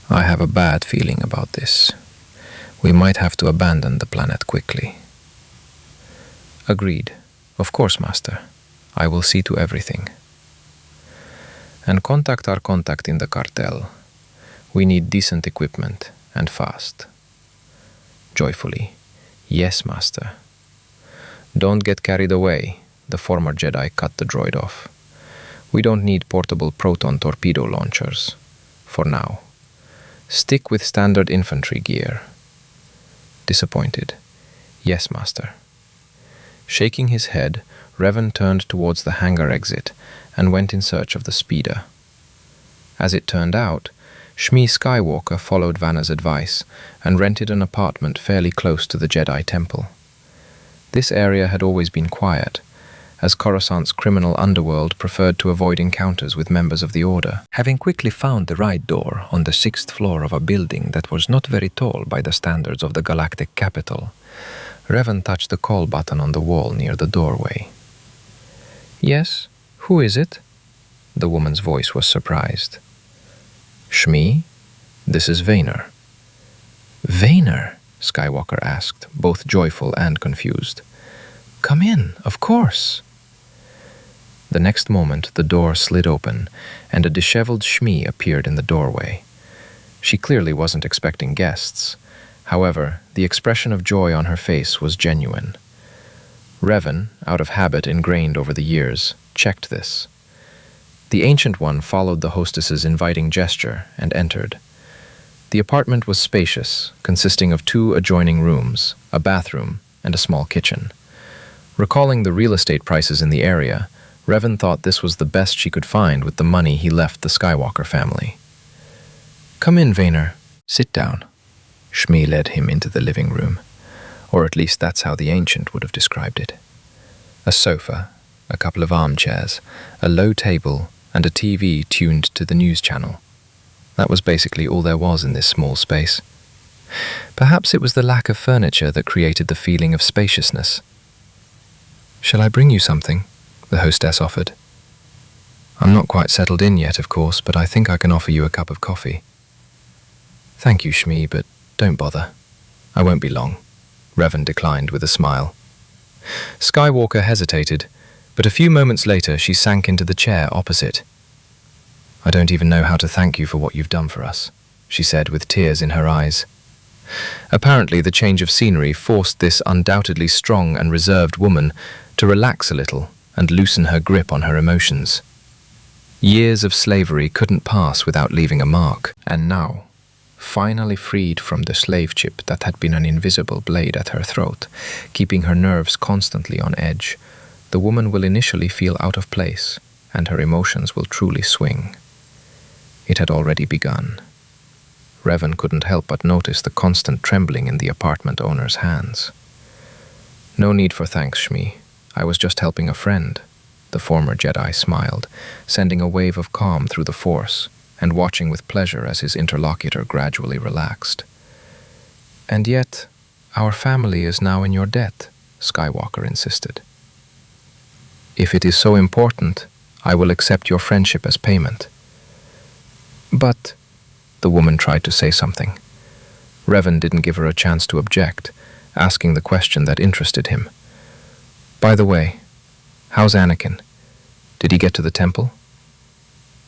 I have a bad feeling about this. We might have to abandon the planet quickly." "Agreed. Of course, master. I will see to everything." "And contact our contact in the cartel. We need decent equipment, and fast." Joyfully, "Yes, master." "Don't get carried away," the former Jedi cut the droid off. "We don't need portable proton torpedo launchers. For now. Stick with standard infantry gear." Disappointed, "Yes, master." Shaking his head, Reven turned towards the hangar exit and went in search of the speeder. As it turned out, Shmi Skywalker followed Vanna's advice and rented an apartment fairly close to the Jedi Temple. This area had always been quiet, as Coruscant's criminal underworld preferred to avoid encounters with members of the Order. Having quickly found the right door on the 6th floor of a building that was not very tall by the standards of the galactic capital, Reven touched the call button on the wall near the doorway. "Yes, who is it?" The woman's voice was surprised. Shmi, this is Vaynor. Vaynor? Skywalker asked, both joyful and confused. Come in, of course. The next moment, the door slid open, and a disheveled Shmi appeared in the doorway. She clearly wasn't expecting guests. However, the expression of joy on her face was genuine. Reven, out of habit ingrained over the years, checked this. The Ancient One followed the hostess's inviting gesture and entered. The apartment was spacious, consisting of 2 adjoining rooms, a bathroom, and a small kitchen. Recalling the real estate prices in the area, Reven thought this was the best she could find with the money he left the Skywalker family. Come in, Vaynor. Sit down. Shmi led him into the living room, or at least that's how the Ancient would have described it. A sofa, a couple of armchairs, a low table, and a TV tuned to the news channel. That was basically all there was in this small space. Perhaps it was the lack of furniture that created the feeling of spaciousness. Shall I bring you something? The hostess offered. I'm not quite settled in yet, of course, but I think I can offer you a cup of coffee. Thank you, Shmi, but don't bother. I won't be long, Reven declined with a smile. Skywalker hesitated, but a few moments later she sank into the chair opposite. I don't even know how to thank you for what you've done for us, she said with tears in her eyes. Apparently the change of scenery forced this undoubtedly strong and reserved woman to relax a little and loosen her grip on her emotions. Years of slavery couldn't pass without leaving a mark, and now, finally freed from the slave chip that had been an invisible blade at her throat, keeping her nerves constantly on edge, the woman will initially feel out of place, and her emotions will truly swing. It had already begun. Reven couldn't help but notice the constant trembling in the apartment owner's hands. No need for thanks, Shmi. I was just helping a friend. The former Jedi smiled, sending a wave of calm through the Force, and watching with pleasure as his interlocutor gradually relaxed. And yet, our family is now in your debt, Skywalker insisted. If it is so important, I will accept your friendship as payment. But, the woman tried to say something. Reven didn't give her a chance to object, asking the question that interested him. By the way, how's Anakin? Did he get to the temple?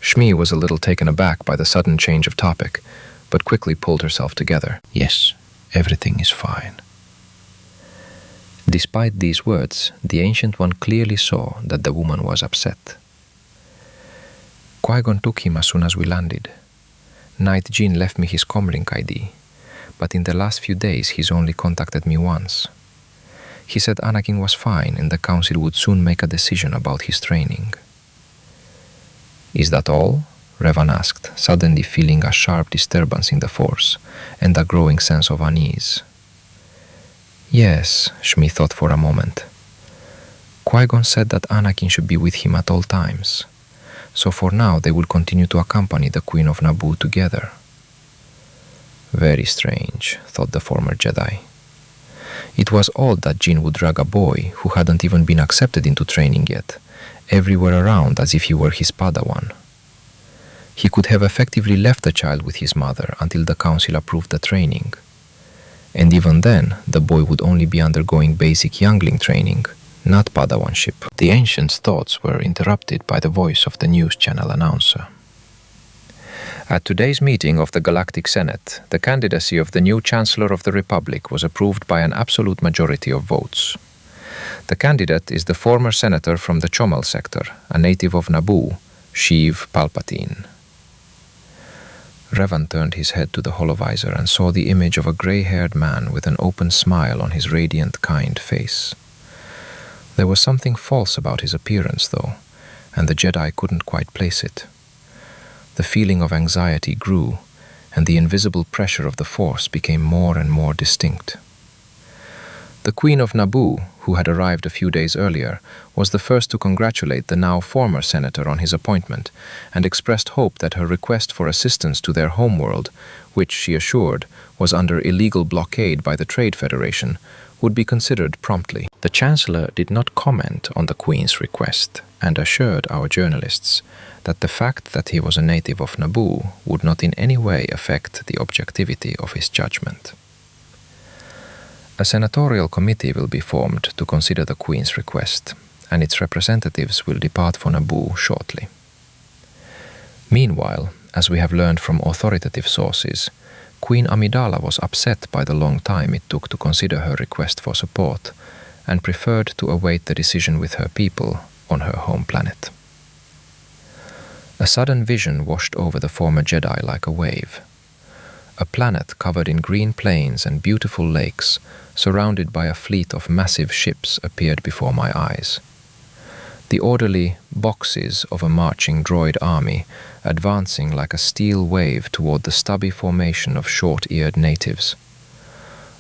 Shmi was a little taken aback by the sudden change of topic, but quickly pulled herself together. Yes, everything is fine. Despite these words, the Ancient One clearly saw that the woman was upset. Qui-Gon took him as soon as we landed. Knight Jin left me his comlink ID, but in the last few days he's only contacted me once. He said Anakin was fine and the Council would soon make a decision about his training. Is that all? Revan asked, suddenly feeling a sharp disturbance in the Force and a growing sense of unease. Yes, Shmi thought for a moment. Qui-Gon said that Anakin should be with him at all times, so for now they will continue to accompany the Queen of Naboo together. Very strange, thought the former Jedi. It was odd that Jin would drag a boy who hadn't even been accepted into training yet, everywhere around as if he were his Padawan. He could have effectively left the child with his mother until the Council approved the training. And even then, the boy would only be undergoing basic youngling training, not Padawanship. The Ancient's thoughts were interrupted by the voice of the news channel announcer. At today's meeting of the Galactic Senate, the candidacy of the new Chancellor of the Republic was approved by an absolute majority of votes. The candidate is the former senator from the Chomal sector, a native of Naboo, Sheev Palpatine. Revan turned his head to the holovisor and saw the image of a grey-haired man with an open smile on his radiant, kind face. There was something false about his appearance, though, and the Jedi couldn't quite place it. The feeling of anxiety grew, and the invisible pressure of the Force became more and more distinct. The Queen of Naboo, who had arrived a few days earlier, was the first to congratulate the now former senator on his appointment, and expressed hope that her request for assistance to their homeworld, which, she assured, was under illegal blockade by the Trade Federation, would be considered promptly. The Chancellor did not comment on the Queen's request, and assured our journalists that the fact that he was a native of Naboo would not in any way affect the objectivity of his judgment. A senatorial committee will be formed to consider the Queen's request, and its representatives will depart for Naboo shortly. Meanwhile, as we have learned from authoritative sources, Queen Amidala was upset by the long time it took to consider her request for support, and preferred to await the decision with her people on her home planet. A sudden vision washed over the former Jedi like a wave. A planet covered in green plains and beautiful lakes, surrounded by a fleet of massive ships, appeared before my eyes. The orderly boxes of a marching droid army, advancing like a steel wave toward the stubby formation of short-eared natives.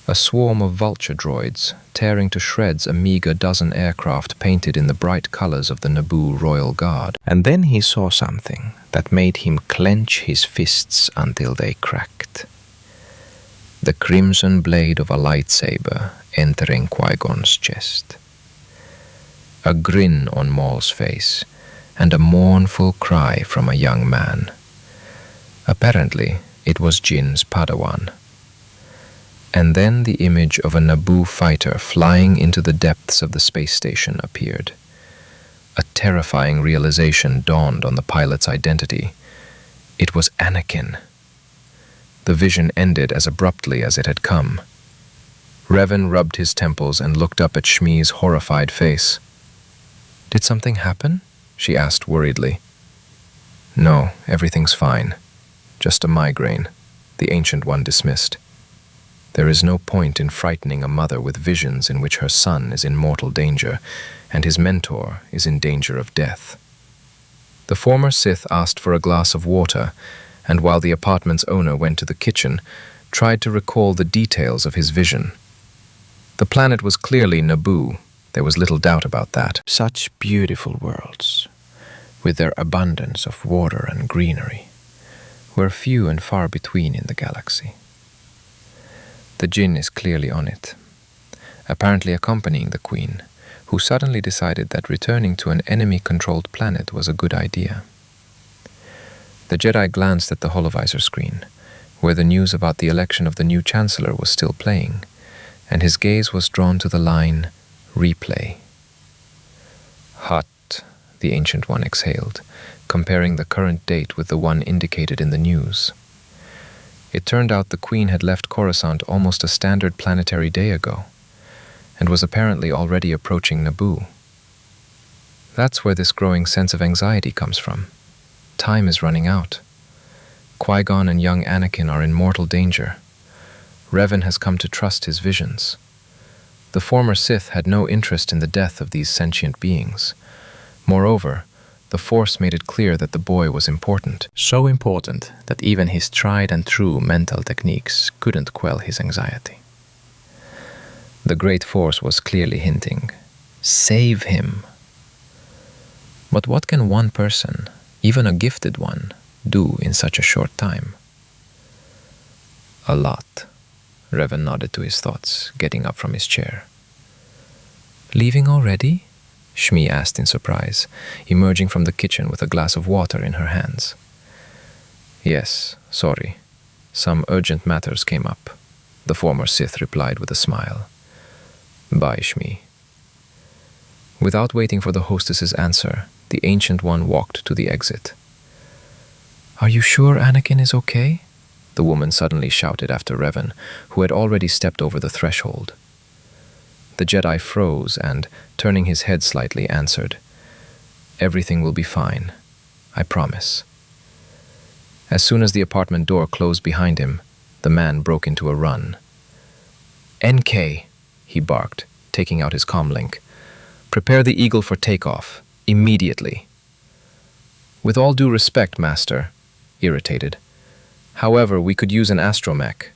A swarm of vulture droids, tearing to shreds a meager dozen aircraft painted in the bright colors of the Naboo Royal Guard. And then he saw something that made him clench his fists until they cracked. The crimson blade of a lightsaber entering Qui-Gon's chest. A grin on Maul's face, and a mournful cry from a young man. Apparently, it was Jin's Padawan. And then the image of a Naboo fighter flying into the depths of the space station appeared. A terrifying realization dawned on the pilot's identity. It was Anakin. The vision ended as abruptly as it had come. Reven rubbed his temples and looked up at Shmi's horrified face. "Did something happen?" she asked worriedly. "No, everything's fine. Just a migraine," the Ancient One dismissed. "There is no point in frightening a mother with visions in which her son is in mortal danger, and his mentor is in danger of death." The former Sith asked for a glass of water, and while the apartment's owner went to the kitchen, tried to recall the details of his vision. The planet was clearly Naboo. There was little doubt about that. Such beautiful worlds, with their abundance of water and greenery, were few and far between in the galaxy. The Jinn is clearly on it, apparently accompanying the Queen, who suddenly decided that returning to an enemy-controlled planet was a good idea. The Jedi glanced at the holovisor screen, where the news about the election of the new Chancellor was still playing, and his gaze was drawn to the line, "Replay." "Hot," the Ancient One exhaled, comparing the current date with the one indicated in the news. It turned out the Queen had left Coruscant almost a standard planetary day ago, and was apparently already approaching Naboo. That's where this growing sense of anxiety comes from. Time is running out. Qui-Gon and young Anakin are in mortal danger. Reven has come to trust his visions. The former Sith had no interest in the death of these sentient beings. Moreover, the Force made it clear that the boy was important. So important that even his tried-and-true mental techniques couldn't quell his anxiety. The Great Force was clearly hinting, "Save him." But what can one person, even a gifted one, do in such a short time? "A lot," Reven nodded to his thoughts, getting up from his chair. "Leaving already?" Shmi asked in surprise, emerging from the kitchen with a glass of water in her hands. "Yes, sorry. Some urgent matters came up," the former Sith replied with a smile. "Bye, Shmi." Without waiting for the hostess's answer, the Ancient One walked to the exit. "Are you sure Anakin is okay?" the woman suddenly shouted after Reven, who had already stepped over the threshold. The Jedi froze and, turning his head slightly, answered, "Everything will be fine. I promise." As soon as the apartment door closed behind him, the man broke into a run. "NK," he barked, taking out his comlink. "Prepare the Eagle for takeoff, immediately." "With all due respect, Master," irritated. "However, we could use an astromech."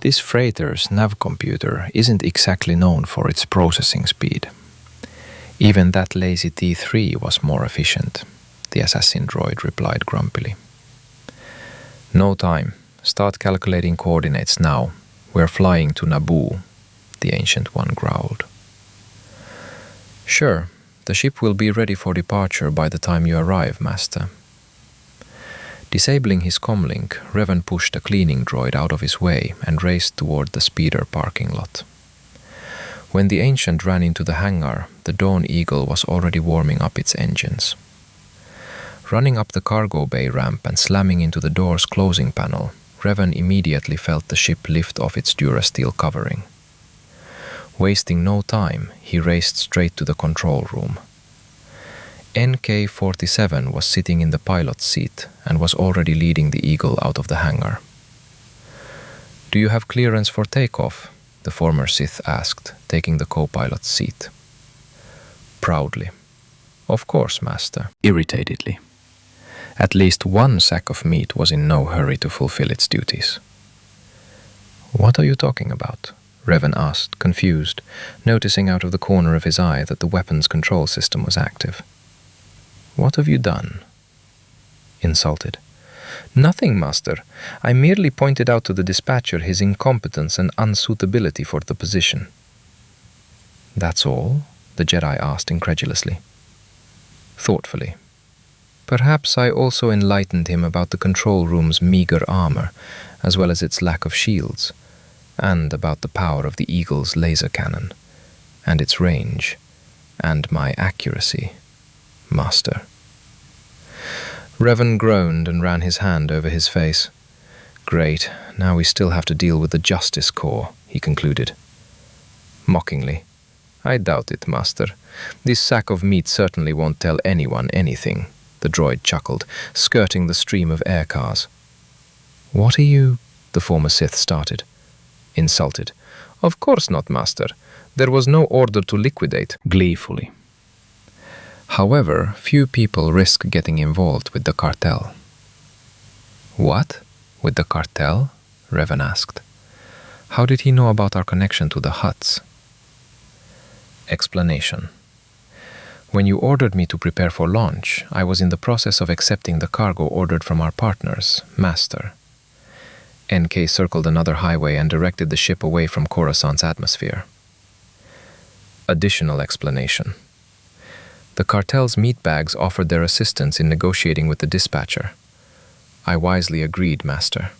This freighter's nav computer isn't exactly known for its processing speed. Even that lazy T3 was more efficient, the assassin droid replied grumpily. No time. Start calculating coordinates now. We're flying to Naboo, the Ancient One growled. Sure, the ship will be ready for departure by the time you arrive, Master. Disabling his comlink, Reven pushed a cleaning droid out of his way and raced toward the speeder parking lot. When the Ancient ran into the hangar, the Dawn Eagle was already warming up its engines. Running up the cargo bay ramp and slamming into the door's closing panel, Reven immediately felt the ship lift off its durasteel covering. Wasting no time, he raced straight to the control room. NK-47 was sitting in the pilot's seat and was already leading the Eagle out of the hangar. Do you have clearance for takeoff? The former Sith asked, taking the co-pilot's seat. Proudly. Of course, Master. Irritatedly. At least one sack of meat was in no hurry to fulfill its duties. What are you talking about? Reven asked, confused, noticing out of the corner of his eye that the weapons control system was active. What have you done? Insulted. Nothing, Master. I merely pointed out to the dispatcher his incompetence and unsuitability for the position. That's all? The Jedi asked incredulously. Thoughtfully. Perhaps I also enlightened him about the control room's meager armor, as well as its lack of shields, and about the power of the Eagle's laser cannon, and its range, and my accuracy, Master. Reven groaned and ran his hand over his face. Great, now we still have to deal with the Justice Corps, he concluded. Mockingly. I doubt it, Master. This sack of meat certainly won't tell anyone anything, the droid chuckled, skirting the stream of air cars. What are you? The former Sith started. Insulted. Of course not, Master. There was no order to liquidate. Gleefully. However, few people risk getting involved with the cartel. What? With the cartel? Reven asked. How did he know about our connection to the Hutts? Explanation. When you ordered me to prepare for launch, I was in the process of accepting the cargo ordered from our partners, Master. NK circled another highway and directed the ship away from Coruscant's atmosphere. Additional explanation. The cartel's meatbags offered their assistance in negotiating with the dispatcher. I wisely agreed, Master.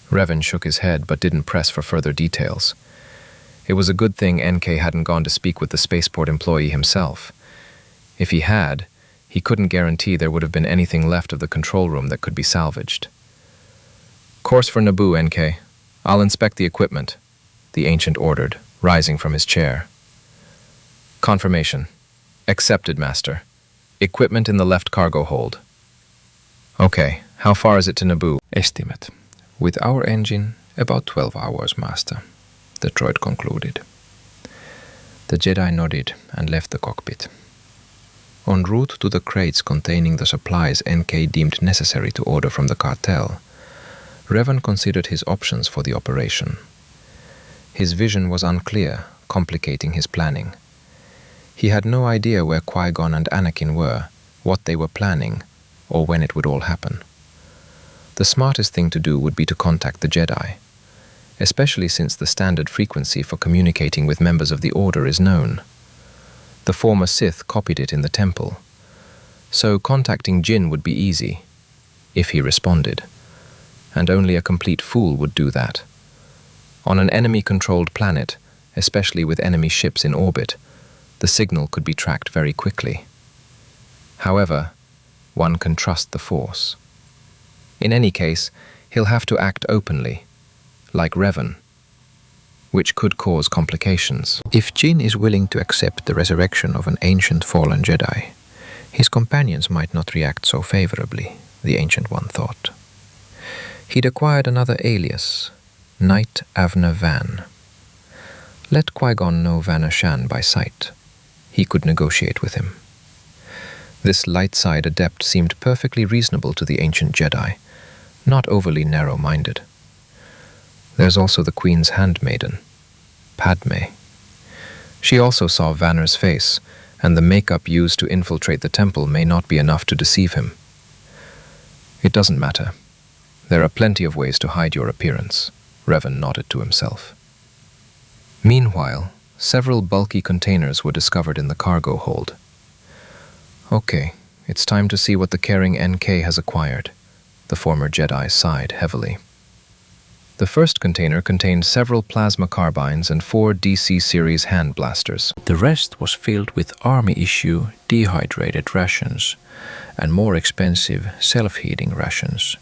Reven shook his head but didn't press for further details. It was a good thing NK hadn't gone to speak with the spaceport employee himself. If he had, he couldn't guarantee there would have been anything left of the control room that could be salvaged. Course for Naboo, NK. I'll inspect the equipment, the Ancient ordered, rising from his chair. Confirmation. Accepted, Master. Equipment in the left cargo hold. Okay, how far is it to Naboo? Estimate. With our engine, about 12 hours, Master, the droid concluded. The Jedi nodded and left the cockpit. En route to the crates containing the supplies NK deemed necessary to order from the cartel, Reven considered his options for the operation. His vision was unclear, complicating his planning. He had no idea where Qui-Gon and Anakin were, what they were planning, or when it would all happen. The smartest thing to do would be to contact the Jedi, especially since the standard frequency for communicating with members of the Order is known. The former Sith copied it in the temple, so contacting Jin would be easy, if he responded, and only a complete fool would do that. On an enemy-controlled planet, especially with enemy ships in orbit, the signal could be tracked very quickly. However, one can trust the Force. In any case, he'll have to act openly, like Reven, which could cause complications. If Jin is willing to accept the resurrection of an ancient fallen Jedi, his companions might not react so favorably, the Ancient One thought. He'd acquired another alias, Knight Avner Van. Let Qui-Gon know Vanner Shan by sight. He could negotiate with him. This light-side adept seemed perfectly reasonable to the ancient Jedi, not overly narrow-minded. There's also the Queen's handmaiden, Padme. She also saw Vanner's face, and the makeup used to infiltrate the temple may not be enough to deceive him. It doesn't matter. There are plenty of ways to hide your appearance, Reven nodded to himself. Meanwhile, several bulky containers were discovered in the cargo hold. Okay, it's time to see what the caring NK has acquired. The former Jedi sighed heavily. The first container contained several plasma carbines and 4 DC series hand blasters. The rest was filled with army-issue dehydrated rations and more expensive self-heating rations,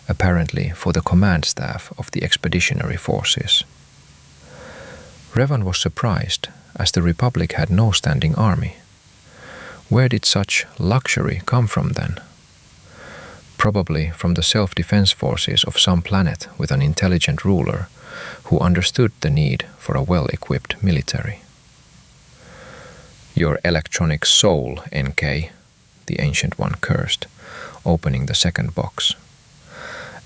apparently for the command staff of the expeditionary forces. Revan was surprised, as the Republic had no standing army. Where did such luxury come from then? Probably from the self-defense forces of some planet with an intelligent ruler who understood the need for a well-equipped military. Your electronic soul, NK, the Ancient One cursed, opening the second box.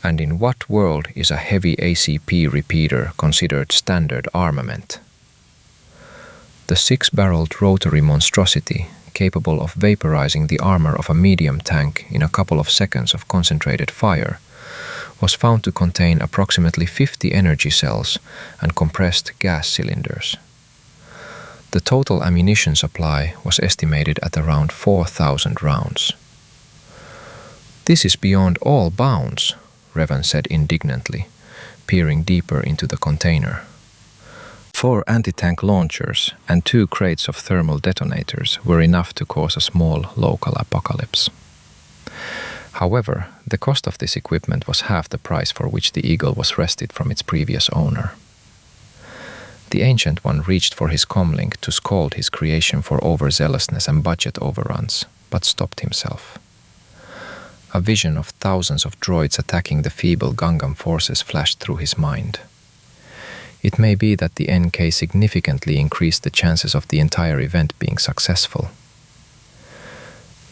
And in what world is a heavy ACP repeater considered standard armament? The 6-barreled rotary monstrosity, capable of vaporizing the armor of a medium tank in a couple of seconds of concentrated fire, was found to contain approximately 50 energy cells and compressed gas cylinders. The total ammunition supply was estimated at around 4,000 rounds. This is beyond all bounds, Reven said indignantly, peering deeper into the container. 4 anti-tank launchers and 2 crates of thermal detonators were enough to cause a small local apocalypse. However, the cost of this equipment was half the price for which the Eagle was wrested from its previous owner. The Ancient One reached for his comlink to scold his creation for overzealousness and budget overruns, but stopped himself. A vision of thousands of droids attacking the feeble Gungam forces flashed through his mind. It may be that the NK significantly increased the chances of the entire event being successful.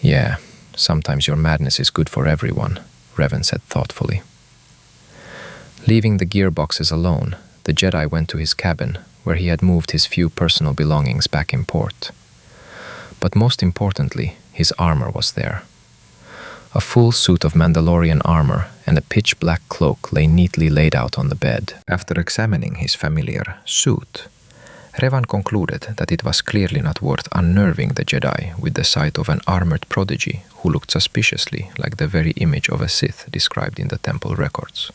Yeah, sometimes your madness is good for everyone, Reven said thoughtfully. Leaving the gearboxes alone, the Jedi went to his cabin, where he had moved his few personal belongings back in port. But most importantly, his armor was there. A full suit of Mandalorian armor and a pitch-black cloak lay neatly laid out on the bed. After examining his familiar suit, Revan concluded that it was clearly not worth unnerving the Jedi with the sight of an armored prodigy who looked suspiciously like the very image of a Sith described in the temple records.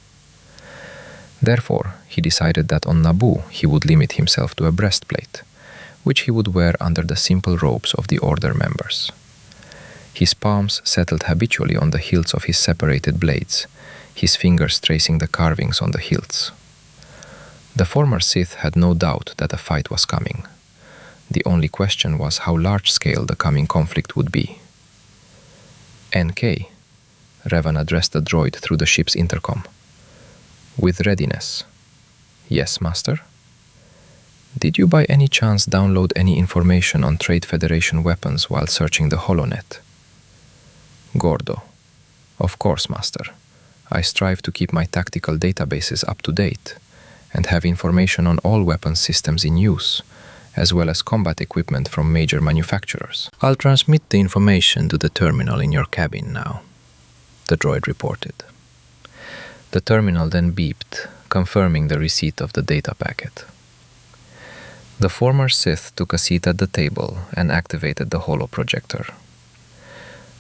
Therefore, he decided that on Naboo he would limit himself to a breastplate, which he would wear under the simple robes of the Order members. His palms settled habitually on the hilts of his separated blades, his fingers tracing the carvings on the hilts. The former Sith had no doubt that a fight was coming. The only question was how large-scale the coming conflict would be. NK, Revan addressed the droid through the ship's intercom. With readiness. Yes, Master? Did you by any chance download any information on Trade Federation weapons while searching the HoloNet? Gordo. Of course, Master. I strive to keep my tactical databases up to date and have information on all weapons systems in use, as well as combat equipment from major manufacturers. I'll transmit the information to the terminal in your cabin now, the droid reported. The terminal then beeped, confirming the receipt of the data packet. The former Sith took a seat at the table and activated the holoprojector.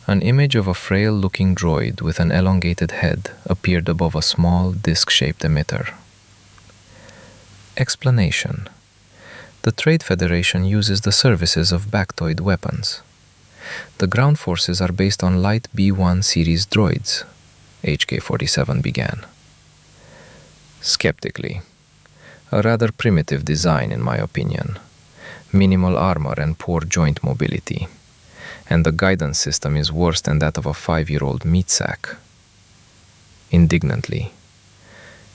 An image of a frail-looking droid with an elongated head appeared above a small, disc-shaped emitter. Explanation. The Trade Federation uses the services of Bactoid weapons. The ground forces are based on light B-1 series droids, HK-47 began. Skeptically. A rather primitive design, in my opinion. Minimal armor and poor joint mobility. And the guidance system is worse than that of a 5-year-old meat sack. Indignantly.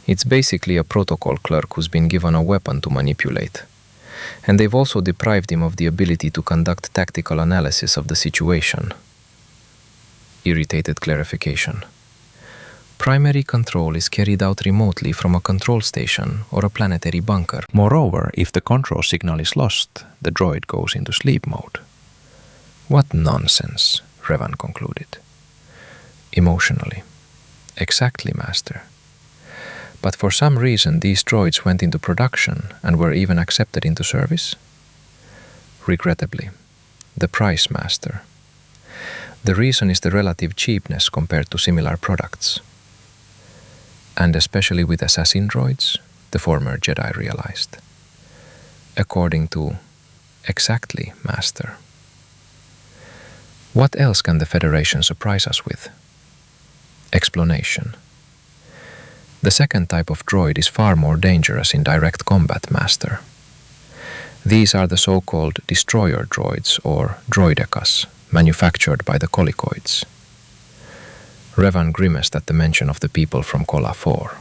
It's basically a protocol clerk who's been given a weapon to manipulate. And they've also deprived him of the ability to conduct tactical analysis of the situation. Irritated clarification. Primary control is carried out remotely from a control station or a planetary bunker. Moreover, if the control signal is lost, the droid goes into sleep mode. What nonsense, Reven concluded. Emotionally. Exactly, Master. But for some reason these droids went into production and were even accepted into service? Regrettably. The price, Master. The reason is the relative cheapness compared to similar products. And especially with assassin droids, the former Jedi realized. According to exactly, Master. What else can the Federation surprise us with? Explanation. The second type of droid is far more dangerous in direct combat, Master. These are the so-called destroyer droids, or droidekas, manufactured by the Colicoids. Revan grimaced at the mention of the people from Kola 4.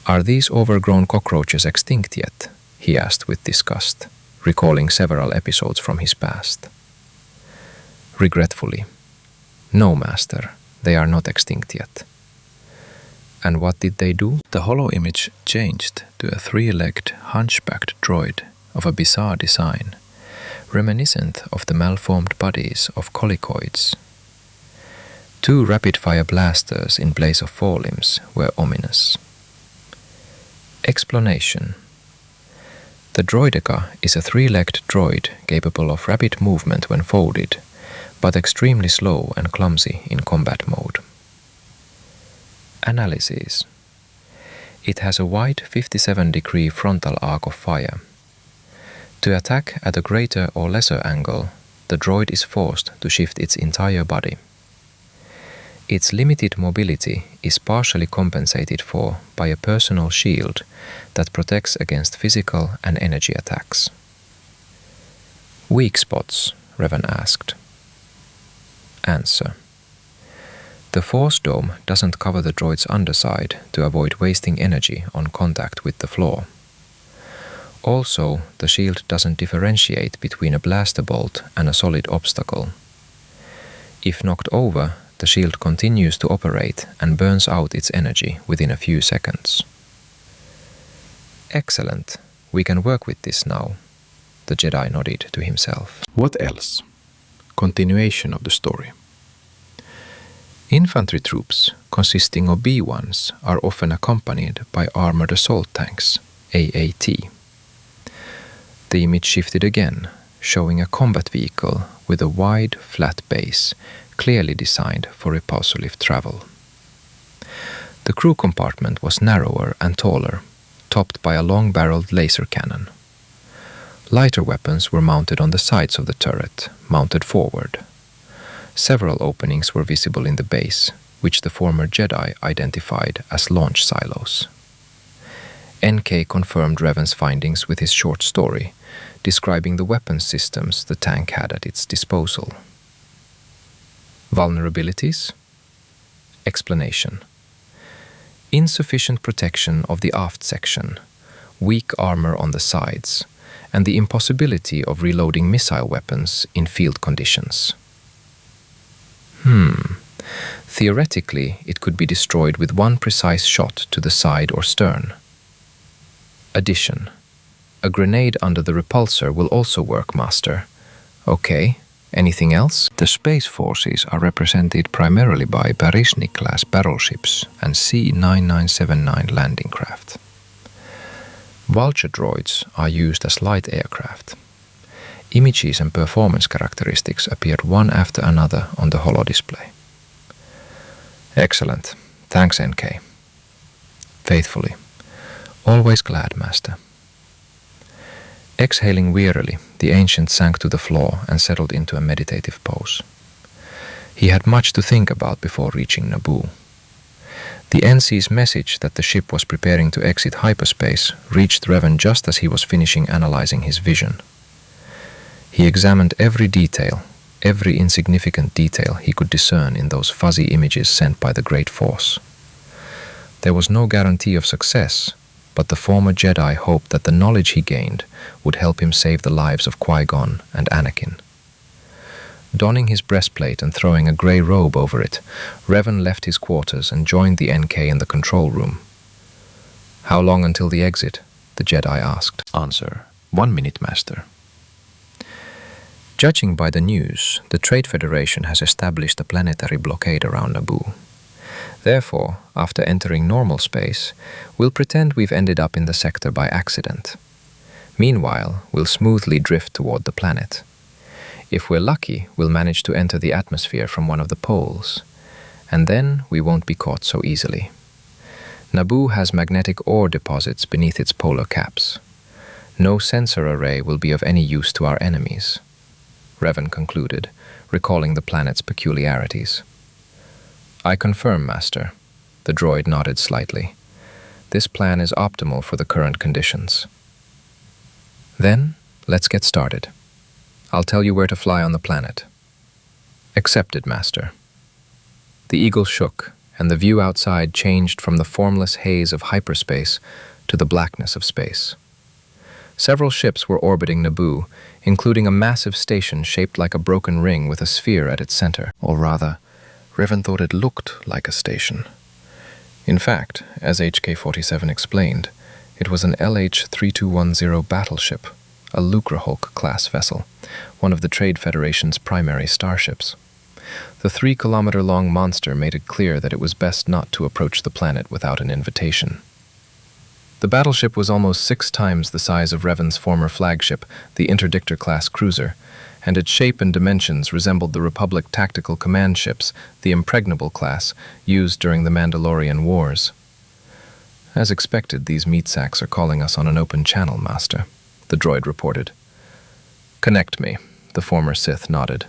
Are these overgrown cockroaches extinct yet? He asked with disgust, recalling several episodes from his past. Regretfully. No, Master, they are not extinct yet. And what did they do? The holo image changed to a three-legged, hunchbacked droid of a bizarre design, reminiscent of the malformed bodies of Colicoids. 2 rapid-fire blasters in place of forelimbs were ominous. Explanation. The droideka is a 3-legged droid capable of rapid movement when folded, but extremely slow and clumsy in combat mode. Analysis. It has a wide 57-degree frontal arc of fire. To attack at a greater or lesser angle, the droid is forced to shift its entire body. Its limited mobility is partially compensated for by a personal shield that protects against physical and energy attacks. Weak spots, Reven asked. Answer. The force dome doesn't cover the droid's underside to avoid wasting energy on contact with the floor. Also, the shield doesn't differentiate between a blaster bolt and a solid obstacle. If knocked over, the shield continues to operate and burns out its energy within a few seconds. Excellent. We can work with this now. The Jedi nodded to himself. What else? Continuation of the story. Infantry troops, consisting of B-1s, are often accompanied by armored assault tanks, AAT. The image shifted again, showing a combat vehicle with a wide, flat base, clearly designed for repulsor-lift travel. The crew compartment was narrower and taller, topped by a long-barreled laser cannon. Lighter weapons were mounted on the sides of the turret, mounted forward. Several openings were visible in the base, which the former Jedi identified as launch silos. NK confirmed Reven's findings with his short story, describing the weapons systems the tank had at its disposal. Vulnerabilities? Explanation. Insufficient protection of the aft section, weak armor on the sides, and the impossibility of reloading missile weapons in field conditions. Theoretically, it could be destroyed with one precise shot to the side or stern. Addition. A grenade under the repulsor will also work, Master. Okay, anything else? The Space Forces are represented primarily by Baryshnik-class battleships and C-9979 landing craft. Vulture droids are used as light aircraft. Images and performance characteristics appeared one after another on the holo display. Excellent. Thanks, NK. Faithfully. Always glad, Master. Exhaling wearily, the ancient sank to the floor and settled into a meditative pose. He had much to think about before reaching Naboo. The NC's message that the ship was preparing to exit hyperspace reached Reven just as he was finishing analyzing his vision. He examined every detail, every insignificant detail he could discern in those fuzzy images sent by the Great Force. There was no guarantee of success, but the former Jedi hoped that the knowledge he gained would help him save the lives of Qui-Gon and Anakin. Donning his breastplate and throwing a grey robe over it, Reven left his quarters and joined the NK in the control room. "How long until the exit?" the Jedi asked. Answer: 1 minute, Master. Judging by the news, the Trade Federation has established a planetary blockade around Naboo. Therefore, after entering normal space, we'll pretend we've ended up in the sector by accident. Meanwhile, we'll smoothly drift toward the planet. If we're lucky, we'll manage to enter the atmosphere from one of the poles, and then we won't be caught so easily. Naboo has magnetic ore deposits beneath its polar caps. No sensor array will be of any use to our enemies, Reven concluded, recalling the planet's peculiarities. "I confirm, Master." The droid nodded slightly. "This plan is optimal for the current conditions." "Then, let's get started. I'll tell you where to fly on the planet." "Accepted, Master." The Eagle shook, and the view outside changed from the formless haze of hyperspace to the blackness of space. Several ships were orbiting Naboo, including a massive station shaped like a broken ring with a sphere at its center. Or rather, Reven thought it looked like a station. In fact, as HK-47 explained, it was an LH-3210 battleship, a Lucrehulk-class vessel, one of the Trade Federation's primary starships. The 3-kilometer-long monster made it clear that it was best not to approach the planet without an invitation. The battleship was almost 6 times the size of Reven's former flagship, the Interdictor-class cruiser, and its shape and dimensions resembled the Republic tactical command ships, the Impregnable class, used during the Mandalorian Wars. "As expected, these meat sacks are calling us on an open channel, Master," the droid reported. "Connect me," the former Sith nodded.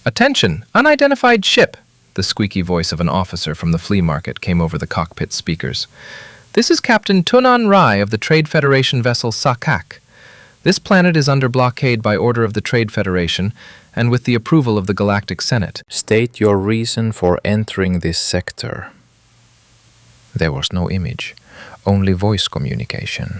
"Attention! Unidentified ship!" The squeaky voice of an officer from the flea market came over the cockpit speakers. "This is Captain Tunan Rai of the Trade Federation vessel Sakak. This planet is under blockade by order of the Trade Federation and with the approval of the Galactic Senate. State your reason for entering this sector." There was no image, only voice communication.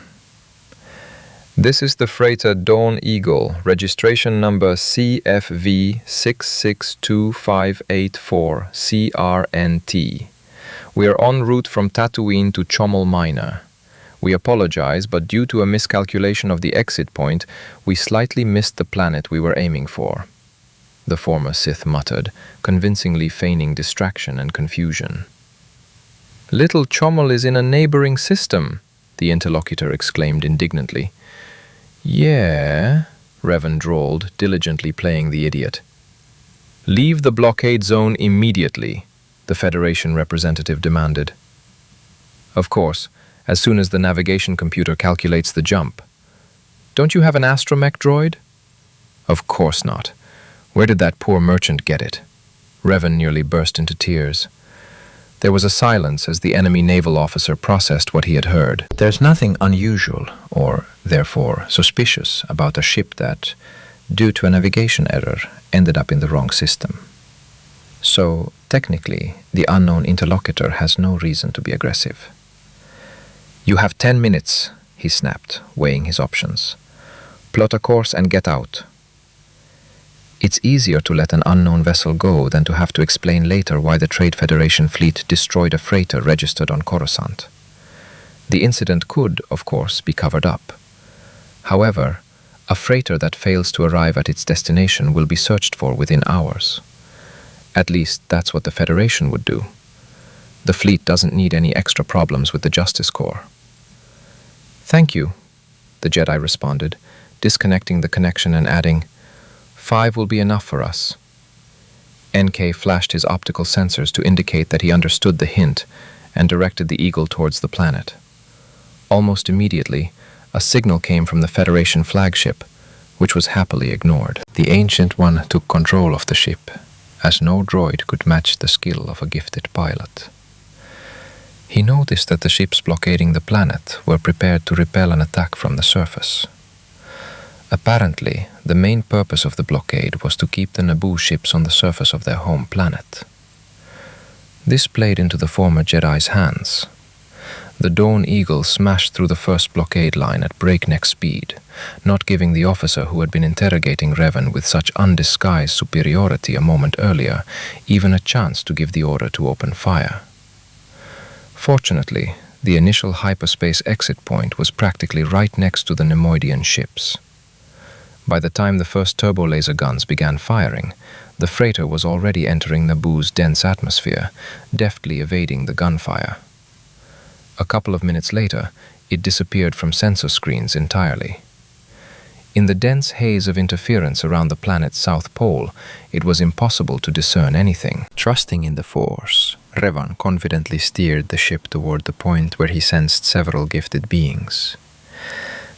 "This is the freighter Dawn Eagle, registration number CFV662584 CRNT. We are en route from Tatooine to Chomel Minor. We apologize, but due to a miscalculation of the exit point, we slightly missed the planet we were aiming for," the former Sith muttered, convincingly feigning distraction and confusion. "Little Chomel is in a neighboring system," the interlocutor exclaimed indignantly. "Yeah," Reven drawled, diligently playing the idiot. "Leave the blockade zone immediately," the Federation representative demanded. "Of course, as soon as the navigation computer calculates the jump. Don't you have an astromech droid?" "Of course not. Where did that poor merchant get it?" Reven nearly burst into tears. There was a silence as the enemy naval officer processed what he had heard. "There's nothing unusual, or therefore suspicious, about a ship that, due to a navigation error, ended up in the wrong system. So, technically, the unknown interlocutor has no reason to be aggressive." "You have 10 minutes, he snapped, weighing his options. "Plot a course and get out." It's easier to let an unknown vessel go than to have to explain later why the Trade Federation fleet destroyed a freighter registered on Coruscant. The incident could, of course, be covered up. However, a freighter that fails to arrive at its destination will be searched for within hours. At least that's what the Federation would do. The fleet doesn't need any extra problems with the Justice Corps. "Thank you," the Jedi responded, disconnecting the connection and adding, "5 will be enough for us." NK flashed his optical sensors to indicate that he understood the hint and directed the Eagle towards the planet. Almost immediately, a signal came from the Federation flagship, which was happily ignored. The Ancient One took control of the ship, as no droid could match the skill of a gifted pilot. He noticed that the ships blockading the planet were prepared to repel an attack from the surface. Apparently, the main purpose of the blockade was to keep the Naboo ships on the surface of their home planet. This played into the former Jedi's hands. The Dawn Eagle smashed through the first blockade line at breakneck speed, not giving the officer who had been interrogating Reven with such undisguised superiority a moment earlier even a chance to give the order to open fire. Fortunately, the initial hyperspace exit point was practically right next to the Nemoidian ships. By the time the first turbo-laser guns began firing, the freighter was already entering Naboo's dense atmosphere, deftly evading the gunfire. A couple of minutes later, it disappeared from sensor screens entirely. In the dense haze of interference around the planet's south pole, it was impossible to discern anything. Trusting in the Force, Revan confidently steered the ship toward the point where he sensed several gifted beings.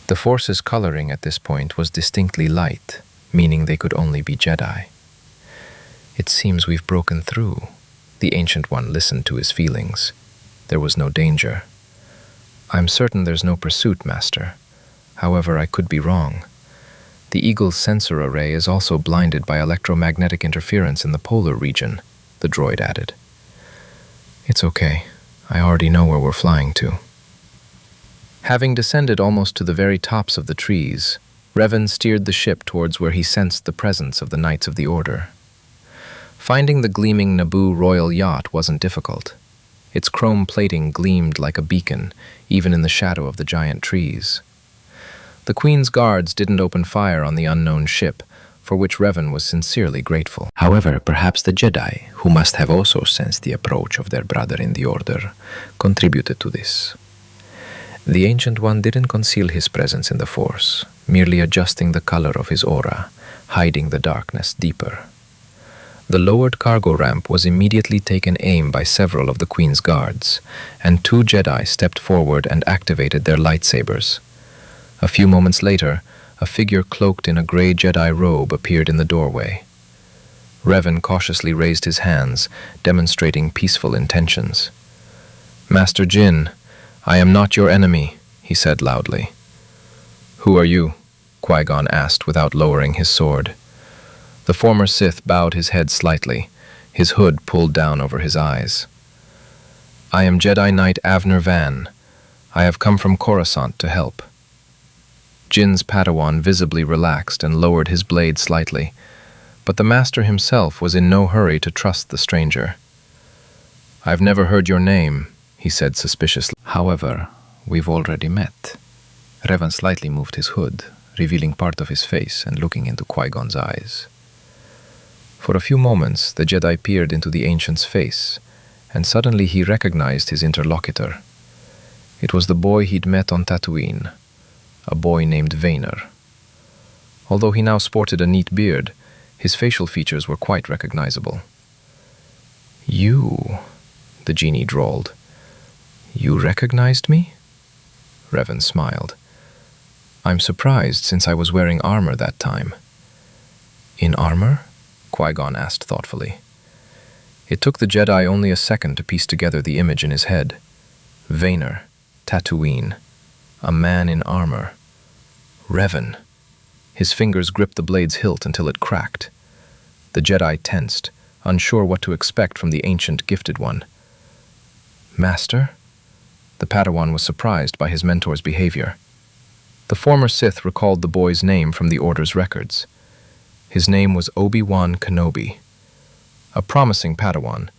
The Force's coloring at this point was distinctly light, meaning they could only be Jedi. "It seems we've broken through." The Ancient One listened to his feelings. There was no danger. "I'm certain there's no pursuit, Master. However, I could be wrong. The Eagle's sensor array is also blinded by electromagnetic interference in the polar region," the droid added. "It's okay. I already know where we're flying to." Having descended almost to the very tops of the trees, Reven steered the ship towards where he sensed the presence of the Knights of the Order. Finding the gleaming Naboo royal yacht wasn't difficult. Its chrome plating gleamed like a beacon, even in the shadow of the giant trees. The Queen's guards didn't open fire on the unknown ship, for which Reven was sincerely grateful. However, perhaps the Jedi, who must have also sensed the approach of their brother in the Order, contributed to this. The Ancient One didn't conceal his presence in the Force, merely adjusting the color of his aura, hiding the darkness deeper. The lowered cargo ramp was immediately taken aim by several of the Queen's guards, and 2 Jedi stepped forward and activated their lightsabers. A few moments later, a figure cloaked in a gray Jedi robe appeared in the doorway. Reven cautiously raised his hands, demonstrating peaceful intentions. "Master Jin, I am not your enemy," he said loudly. "Who are you?" Qui-Gon asked without lowering his sword. The former Sith bowed his head slightly, his hood pulled down over his eyes. "I am Jedi Knight Avner Van. I have come from Coruscant to help." Jin's Padawan visibly relaxed and lowered his blade slightly, but the master himself was in no hurry to trust the stranger. "I've never heard your name," he said suspiciously. "However, we've already met." Revan slightly moved his hood, revealing part of his face and looking into Qui-Gon's eyes. For a few moments, the Jedi peered into the Ancient's face, and suddenly he recognized his interlocutor. It was the boy he'd met on Tatooine, a boy named Vaynor. Although he now sported a neat beard, his facial features were quite recognizable. "You," the genie drawled. "You recognized me?" Revan smiled. "I'm surprised, since I was wearing armor that time." "In armor?" Qui-Gon asked thoughtfully. It took the Jedi only a second to piece together the image in his head. Vaynor, Tatooine, a man in armor. Reven. His fingers gripped the blade's hilt until it cracked. The Jedi tensed, unsure what to expect from the ancient gifted one. "Master?" The Padawan was surprised by his mentor's behavior. The former Sith recalled the boy's name from the Order's records. His name was Obi-Wan Kenobi, a promising Padawan,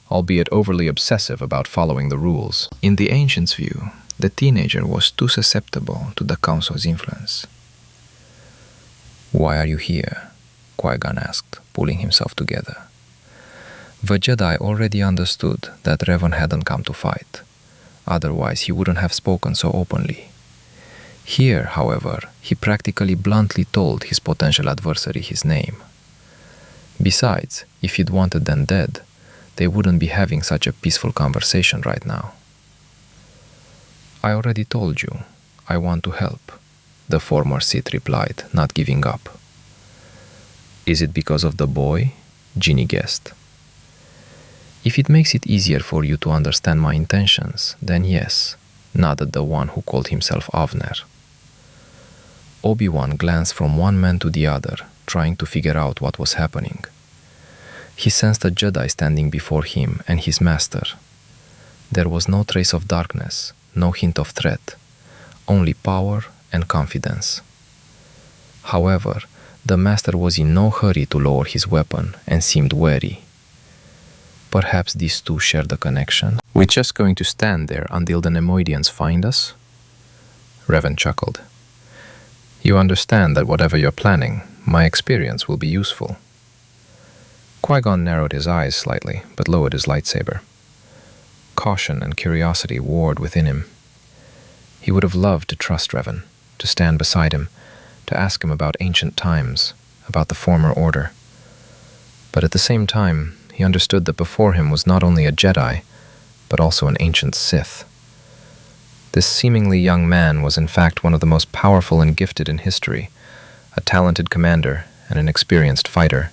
albeit overly obsessive about following the rules. In the Ancient's view, the teenager was too susceptible to the Council's influence. "Why are you here?" Qui-Gon asked, pulling himself together. The Jedi already understood that Revan hadn't come to fight. Otherwise, he wouldn't have spoken so openly. Here, however, he practically bluntly told his potential adversary his name. Besides, if he'd wanted them dead, they wouldn't be having such a peaceful conversation right now. "I already told you, I want to help," the former Sith replied, not giving up. "Is it because of the boy?" Ginny guessed. "If it makes it easier for you to understand my intentions, then yes," nodded the one who called himself Avner. Obi-Wan glanced from one man to the other, trying to figure out what was happening. He sensed a Jedi standing before him and his master. There was no trace of darkness, no hint of threat, only power and confidence. However, the master was in no hurry to lower his weapon and seemed wary. Perhaps these two shared a connection. We're just going to stand there until the Nemoidians find us? Reven chuckled. You understand that whatever you're planning, my experience will be useful. Qui-Gon narrowed his eyes slightly, but lowered his lightsaber. Caution and curiosity warred within him. He would have loved to trust Reven, to stand beside him, to ask him about ancient times, about the former order. But at the same time, he understood that before him was not only a Jedi, but also an ancient Sith. This seemingly young man was in fact one of the most powerful and gifted in history, a talented commander and an experienced fighter.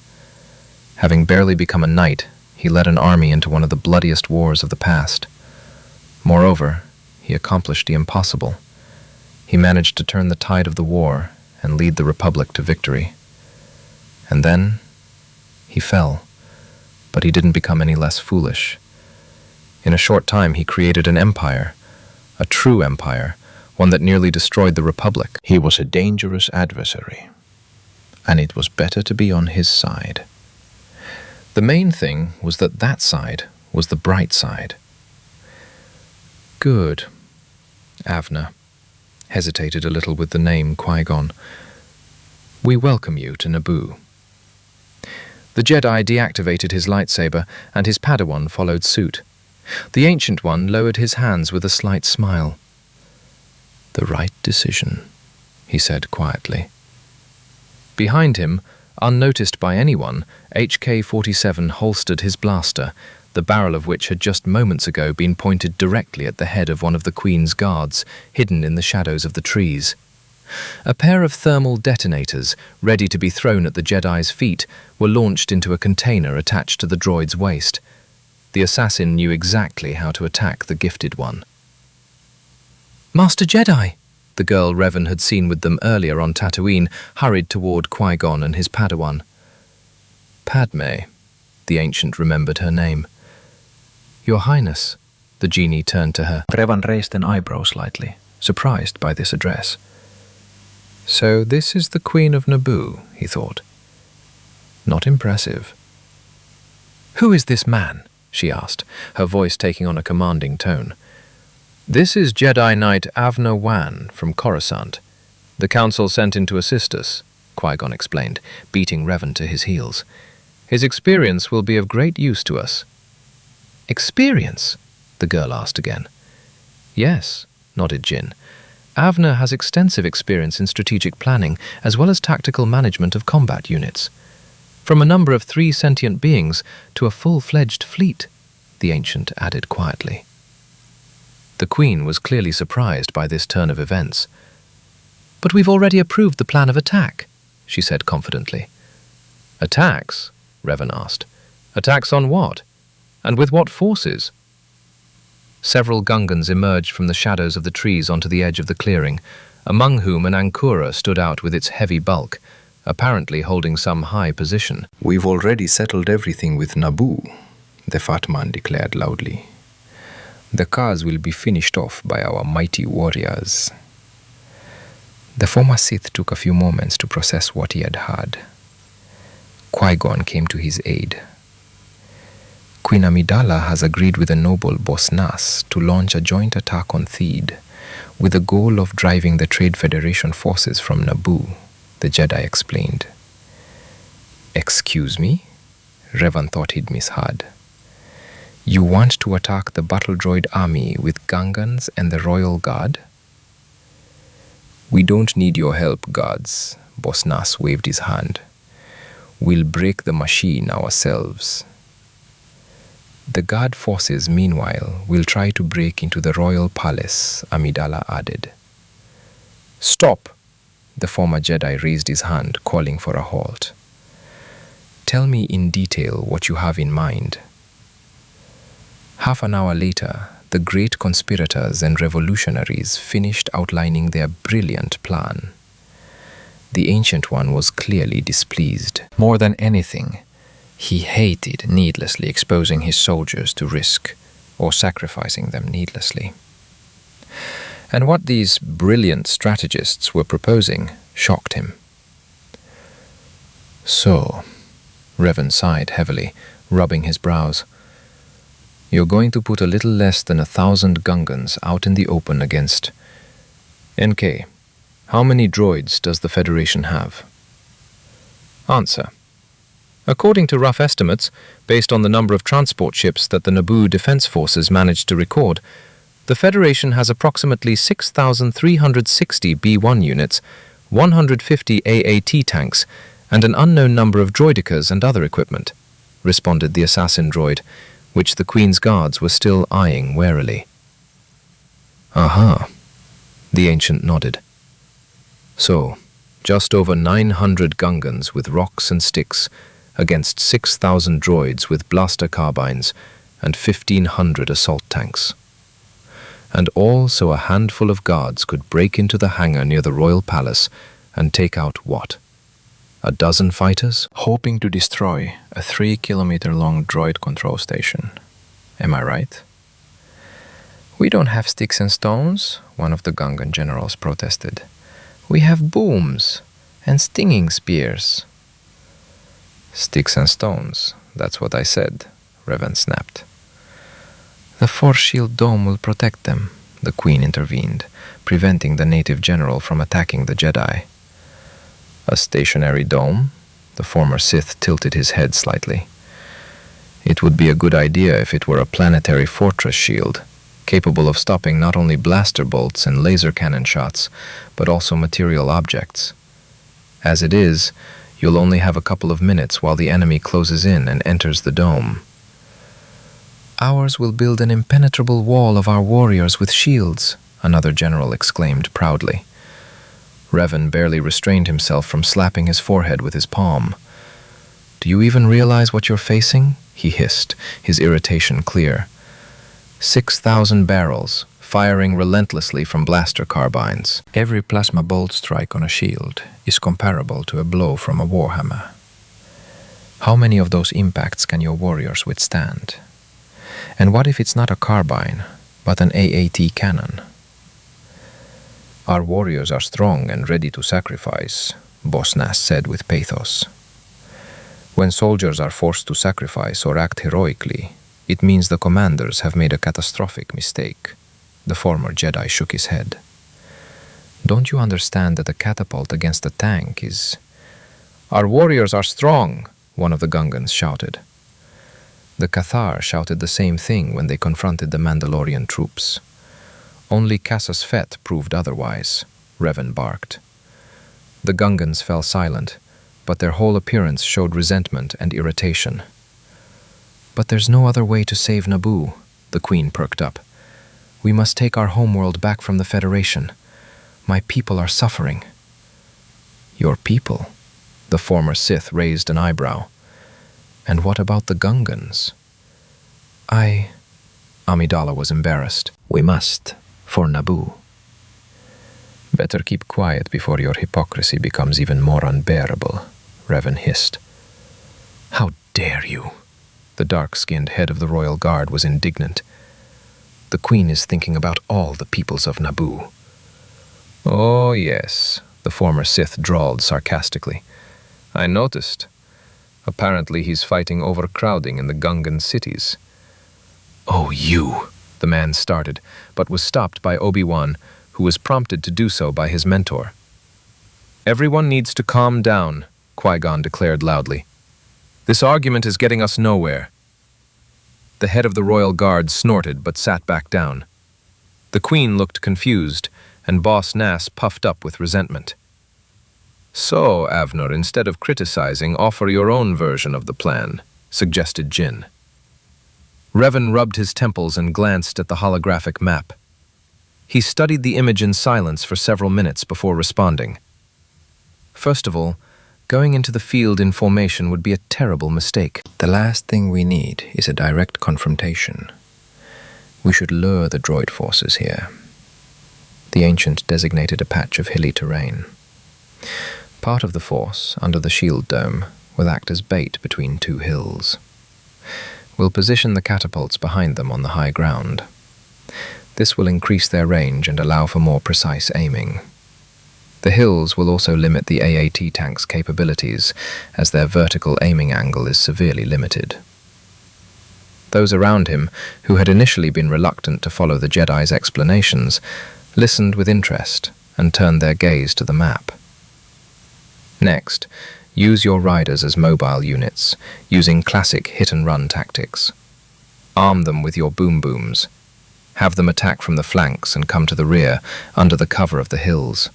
Having barely become a knight, he led an army into one of the bloodiest wars of the past. Moreover, he accomplished the impossible. He managed to turn the tide of the war and lead the Republic to victory. And then, he fell, but he didn't become any less foolish. In a short time, he created an empire, a true empire, one that nearly destroyed the Republic. He was a dangerous adversary, and it was better to be on his side. The main thing was that that side was the bright side. Good. Avner hesitated a little with the name Qui-Gon. We welcome you to Naboo. The Jedi deactivated his lightsaber, and his Padawan followed suit. The Ancient One lowered his hands with a slight smile. The right decision, he said quietly. Behind him, unnoticed by anyone, HK-47 holstered his blaster, the barrel of which had just moments ago been pointed directly at the head of one of the Queen's guards, hidden in the shadows of the trees. A pair of thermal detonators, ready to be thrown at the Jedi's feet, were launched into a container attached to the droid's waist. The assassin knew exactly how to attack the gifted one. Master Jedi! The girl Reven had seen with them earlier on Tatooine hurried toward Qui-Gon and his Padawan. Padme, the Ancient remembered her name. Your Highness, the genie turned to her. Revan raised an eyebrow slightly, surprised by this address. So this is the Queen of Naboo, he thought. Not impressive. Who is this man? She asked, her voice taking on a commanding tone. This is Jedi Knight Avner Wan from Coruscant. The Council sent in to assist us, Qui-Gon explained, beating Reven to his heels. His experience will be of great use to us. Experience? The girl asked again. Yes, nodded Jin. Avner has extensive experience in strategic planning as well as tactical management of combat units. From a number of 3 sentient beings to a full-fledged fleet, the Ancient added quietly. The Queen was clearly surprised by this turn of events. But we've already approved the plan of attack, she said confidently. Attacks? Reven asked. Attacks on what? And with what forces? Several Gungans emerged from the shadows of the trees onto the edge of the clearing, among whom an Ankura stood out with its heavy bulk, apparently holding some high position. We've already settled everything with Naboo, the fat man declared loudly. The cause will be finished off by our mighty warriors. The former Sith took a few moments to process what he had heard. Qui-Gon came to his aid. Queen Amidala has agreed with the noble Boss Nass to launch a joint attack on Theed, with the goal of driving the Trade Federation forces from Naboo, the Jedi explained. Excuse me? Revan thought he'd misheard. You want to attack the battle droid army with Gungans and the Royal Guard? We don't need your help, guards, Boss Nass waved his hand. We'll break the machine ourselves. The guard forces, meanwhile, will try to break into the royal palace, Amidala added. Stop! The former Jedi raised his hand, calling for a halt. Tell me in detail what you have in mind. Half an hour later, the great conspirators and revolutionaries finished outlining their brilliant plan. The Ancient One was clearly displeased. More than anything, he hated needlessly exposing his soldiers to risk or sacrificing them needlessly. And what these brilliant strategists were proposing shocked him. So, Reven sighed heavily, rubbing his brows. You're going to put a little less than 1,000 Gungans out in the open against... NK, how many droids does the Federation have? Answer. According to rough estimates, based on the number of transport ships that the Naboo Defense Forces managed to record, the Federation has approximately 6,360 B-1 units, 150 AAT tanks, and an unknown number of droidicas and other equipment, responded the assassin droid, which the Queen's guards were still eyeing warily. Aha, the ancient nodded. So, just over 900 Gungans with rocks and sticks against 6,000 droids with blaster carbines and 1,500 assault tanks. And all so a handful of guards could break into the hangar near the royal palace and take out what? A dozen fighters? Hoping to destroy a 3-kilometer-long droid control station. Am I right? We don't have sticks and stones, one of the Gungan generals protested. We have booms and stinging spears. Sticks and stones, that's what I said, Reven snapped. The Force Shield Dome will protect them, the Queen intervened, preventing the native general from attacking the Jedi. A stationary dome? The former Sith tilted his head slightly. It would be a good idea if it were a planetary fortress shield, capable of stopping not only blaster bolts and laser cannon shots, but also material objects. As it is, you'll only have a couple of minutes while the enemy closes in and enters the dome. Ours will build an impenetrable wall of our warriors with shields, another general exclaimed proudly. Reven barely restrained himself from slapping his forehead with his palm. Do you even realize what you're facing? He hissed, his irritation clear. 6,000 barrels, firing relentlessly from blaster carbines. Every plasma bolt strike on a shield is comparable to a blow from a warhammer. How many of those impacts can your warriors withstand? And what if it's not a carbine, but an AAT cannon? Our warriors are strong and ready to sacrifice, Boss Nass said with pathos. When soldiers are forced to sacrifice or act heroically, it means the commanders have made a catastrophic mistake. The former Jedi shook his head. Don't you understand that a catapult against a tank is... Our warriors are strong, one of the Gungans shouted. The Cathar shouted the same thing when they confronted the Mandalorian troops. Only Casus Fett proved otherwise, Reven barked. The Gungans fell silent, but their whole appearance showed resentment and irritation. But there's no other way to save Naboo, the Queen perked up. We must take our homeworld back from the Federation. My people are suffering. Your people? The former Sith raised an eyebrow. And what about the Gungans? Amidala was embarrassed. We must, for Naboo. Better keep quiet before your hypocrisy becomes even more unbearable, Reven hissed. How dare you? The dark-skinned head of the Royal Guard was indignant. The Queen is thinking about all the peoples of Naboo. Oh, yes, the former Sith drawled sarcastically. I noticed. Apparently he's fighting overcrowding in the Gungan cities. Oh, you, the man started, but was stopped by Obi-Wan, who was prompted to do so by his mentor. Everyone needs to calm down, Qui-Gon declared loudly. This argument is getting us nowhere. The head of the Royal Guard snorted but sat back down. The Queen looked confused, and Boss Nass puffed up with resentment. So, Avner, instead of criticizing, offer your own version of the plan, suggested Jin. Reven rubbed his temples and glanced at the holographic map. He studied the image in silence for several minutes before responding. First of all, going into the field in formation would be a terrible mistake. The last thing we need is a direct confrontation. We should lure the droid forces here. The Ancient designated a patch of hilly terrain. Part of the force, under the shield dome, will act as bait between two hills. We'll position the catapults behind them on the high ground. This will increase their range and allow for more precise aiming. The hills will also limit the AAT tank's capabilities, as their vertical aiming angle is severely limited. Those around him, who had initially been reluctant to follow the Jedi's explanations, listened with interest and turned their gaze to the map. Next, use your riders as mobile units, using classic hit-and-run tactics. Arm them with your boom-booms. Have them attack from the flanks and come to the rear, under the cover of the hills.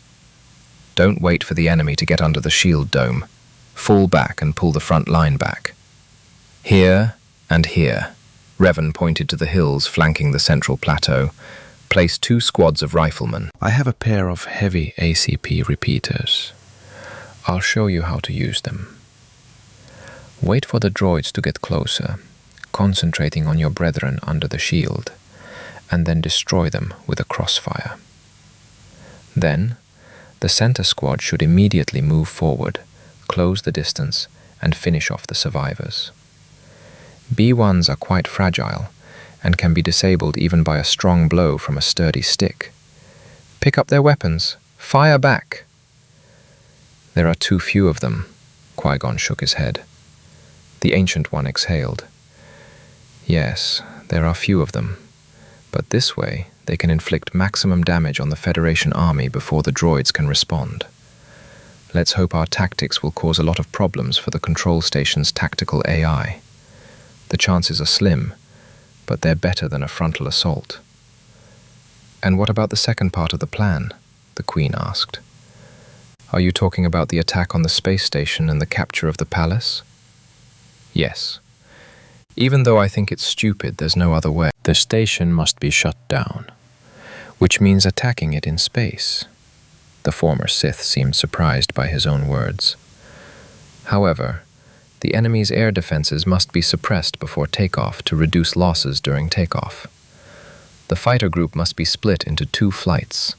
Don't wait for the enemy to get under the shield dome. Fall back and pull the front line back. Here and here. Reven pointed to the hills flanking the central plateau. Place 2 squads of riflemen. I have a pair of heavy ACP repeaters. I'll show you how to use them. Wait for the droids to get closer, concentrating on your brethren under the shield, and then destroy them with a crossfire. Then, the center squad should immediately move forward, close the distance, and finish off the survivors. B1s are quite fragile and can be disabled even by a strong blow from a sturdy stick. Pick up their weapons. Fire back! There are too few of them. Qui-Gon shook his head. The Ancient One exhaled. Yes, there are few of them, but this way they can inflict maximum damage on the Federation army before the droids can respond. Let's hope our tactics will cause a lot of problems for the control station's tactical AI. The chances are slim, but they're better than a frontal assault. And what about the second part of the plan? The Queen asked. Are you talking about the attack on the space station and the capture of the palace? Yes. Even though I think it's stupid, there's no other way. The station must be shut down. Which means attacking it in space. The former Sith seemed surprised by his own words. However, the enemy's air defenses must be suppressed before takeoff to reduce losses during takeoff. The fighter group must be split into 2 flights.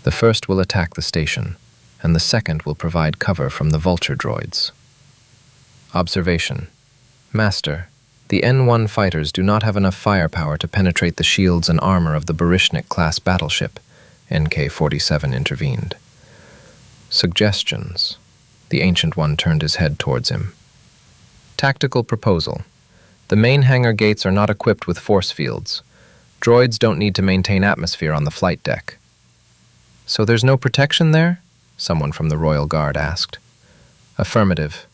The first will attack the station, and the second will provide cover from the vulture droids. Observation. Master, the N1 fighters do not have enough firepower to penetrate the shields and armor of the Barishnik-class battleship, NK-47 intervened. Suggestions. The Ancient One turned his head towards him. Tactical proposal. The main hangar gates are not equipped with force fields. Droids don't need to maintain atmosphere on the flight deck. So there's no protection there? Someone from the Royal Guard asked. Affirmative.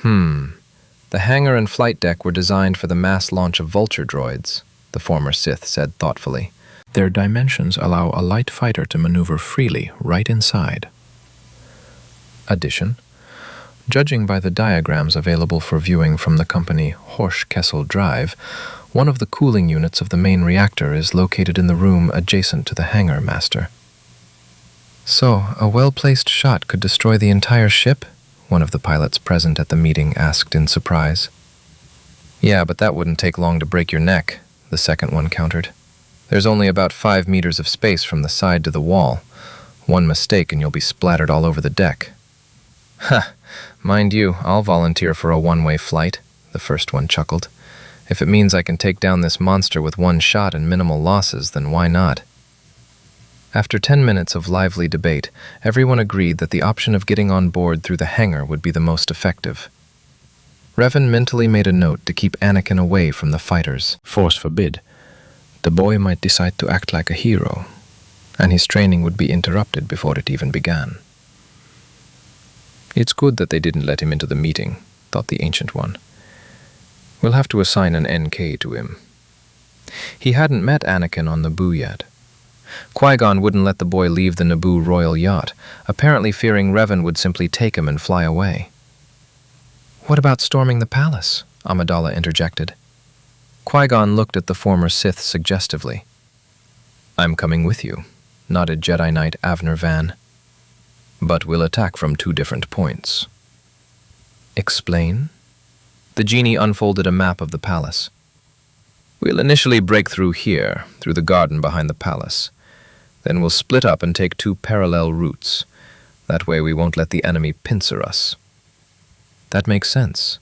The hangar and flight deck were designed for the mass launch of vulture droids, the former Sith said thoughtfully. Their dimensions allow a light fighter to maneuver freely right inside. Addition. Judging by the diagrams available for viewing from the company Horsch-Kessel Drive, one of the cooling units of the main reactor is located in the room adjacent to the hangar, Master. So, a well-placed shot could destroy the entire ship? One of the pilots present at the meeting asked in surprise. Yeah, but that wouldn't take long to break your neck, the second one countered. There's only about 5 meters of space from the side to the wall. One mistake and you'll be splattered all over the deck. Ha! Mind you, I'll volunteer for a one-way flight, the first one chuckled. If it means I can take down this monster with one shot and minimal losses, then why not? After 10 minutes of lively debate, everyone agreed that the option of getting on board through the hangar would be the most effective. Reven mentally made a note to keep Anakin away from the fighters. Force forbid. The boy might decide to act like a hero, and his training would be interrupted before it even began. It's good that they didn't let him into the meeting, thought the Ancient One. We'll have to assign an NK to him. He hadn't met Anakin on Naboo yet. Qui-Gon wouldn't let the boy leave the Naboo royal yacht, apparently fearing Reven would simply take him and fly away. What about storming the palace? Amidala interjected. Qui-Gon looked at the former Sith suggestively. I'm coming with you, nodded Jedi Knight Avner Van. But we'll attack from 2 different points. Explain? The genie unfolded a map of the palace. We'll initially break through here, through the garden behind the palace. Then we'll split up and take 2 parallel routes. That way we won't let the enemy pincer us. That makes sense.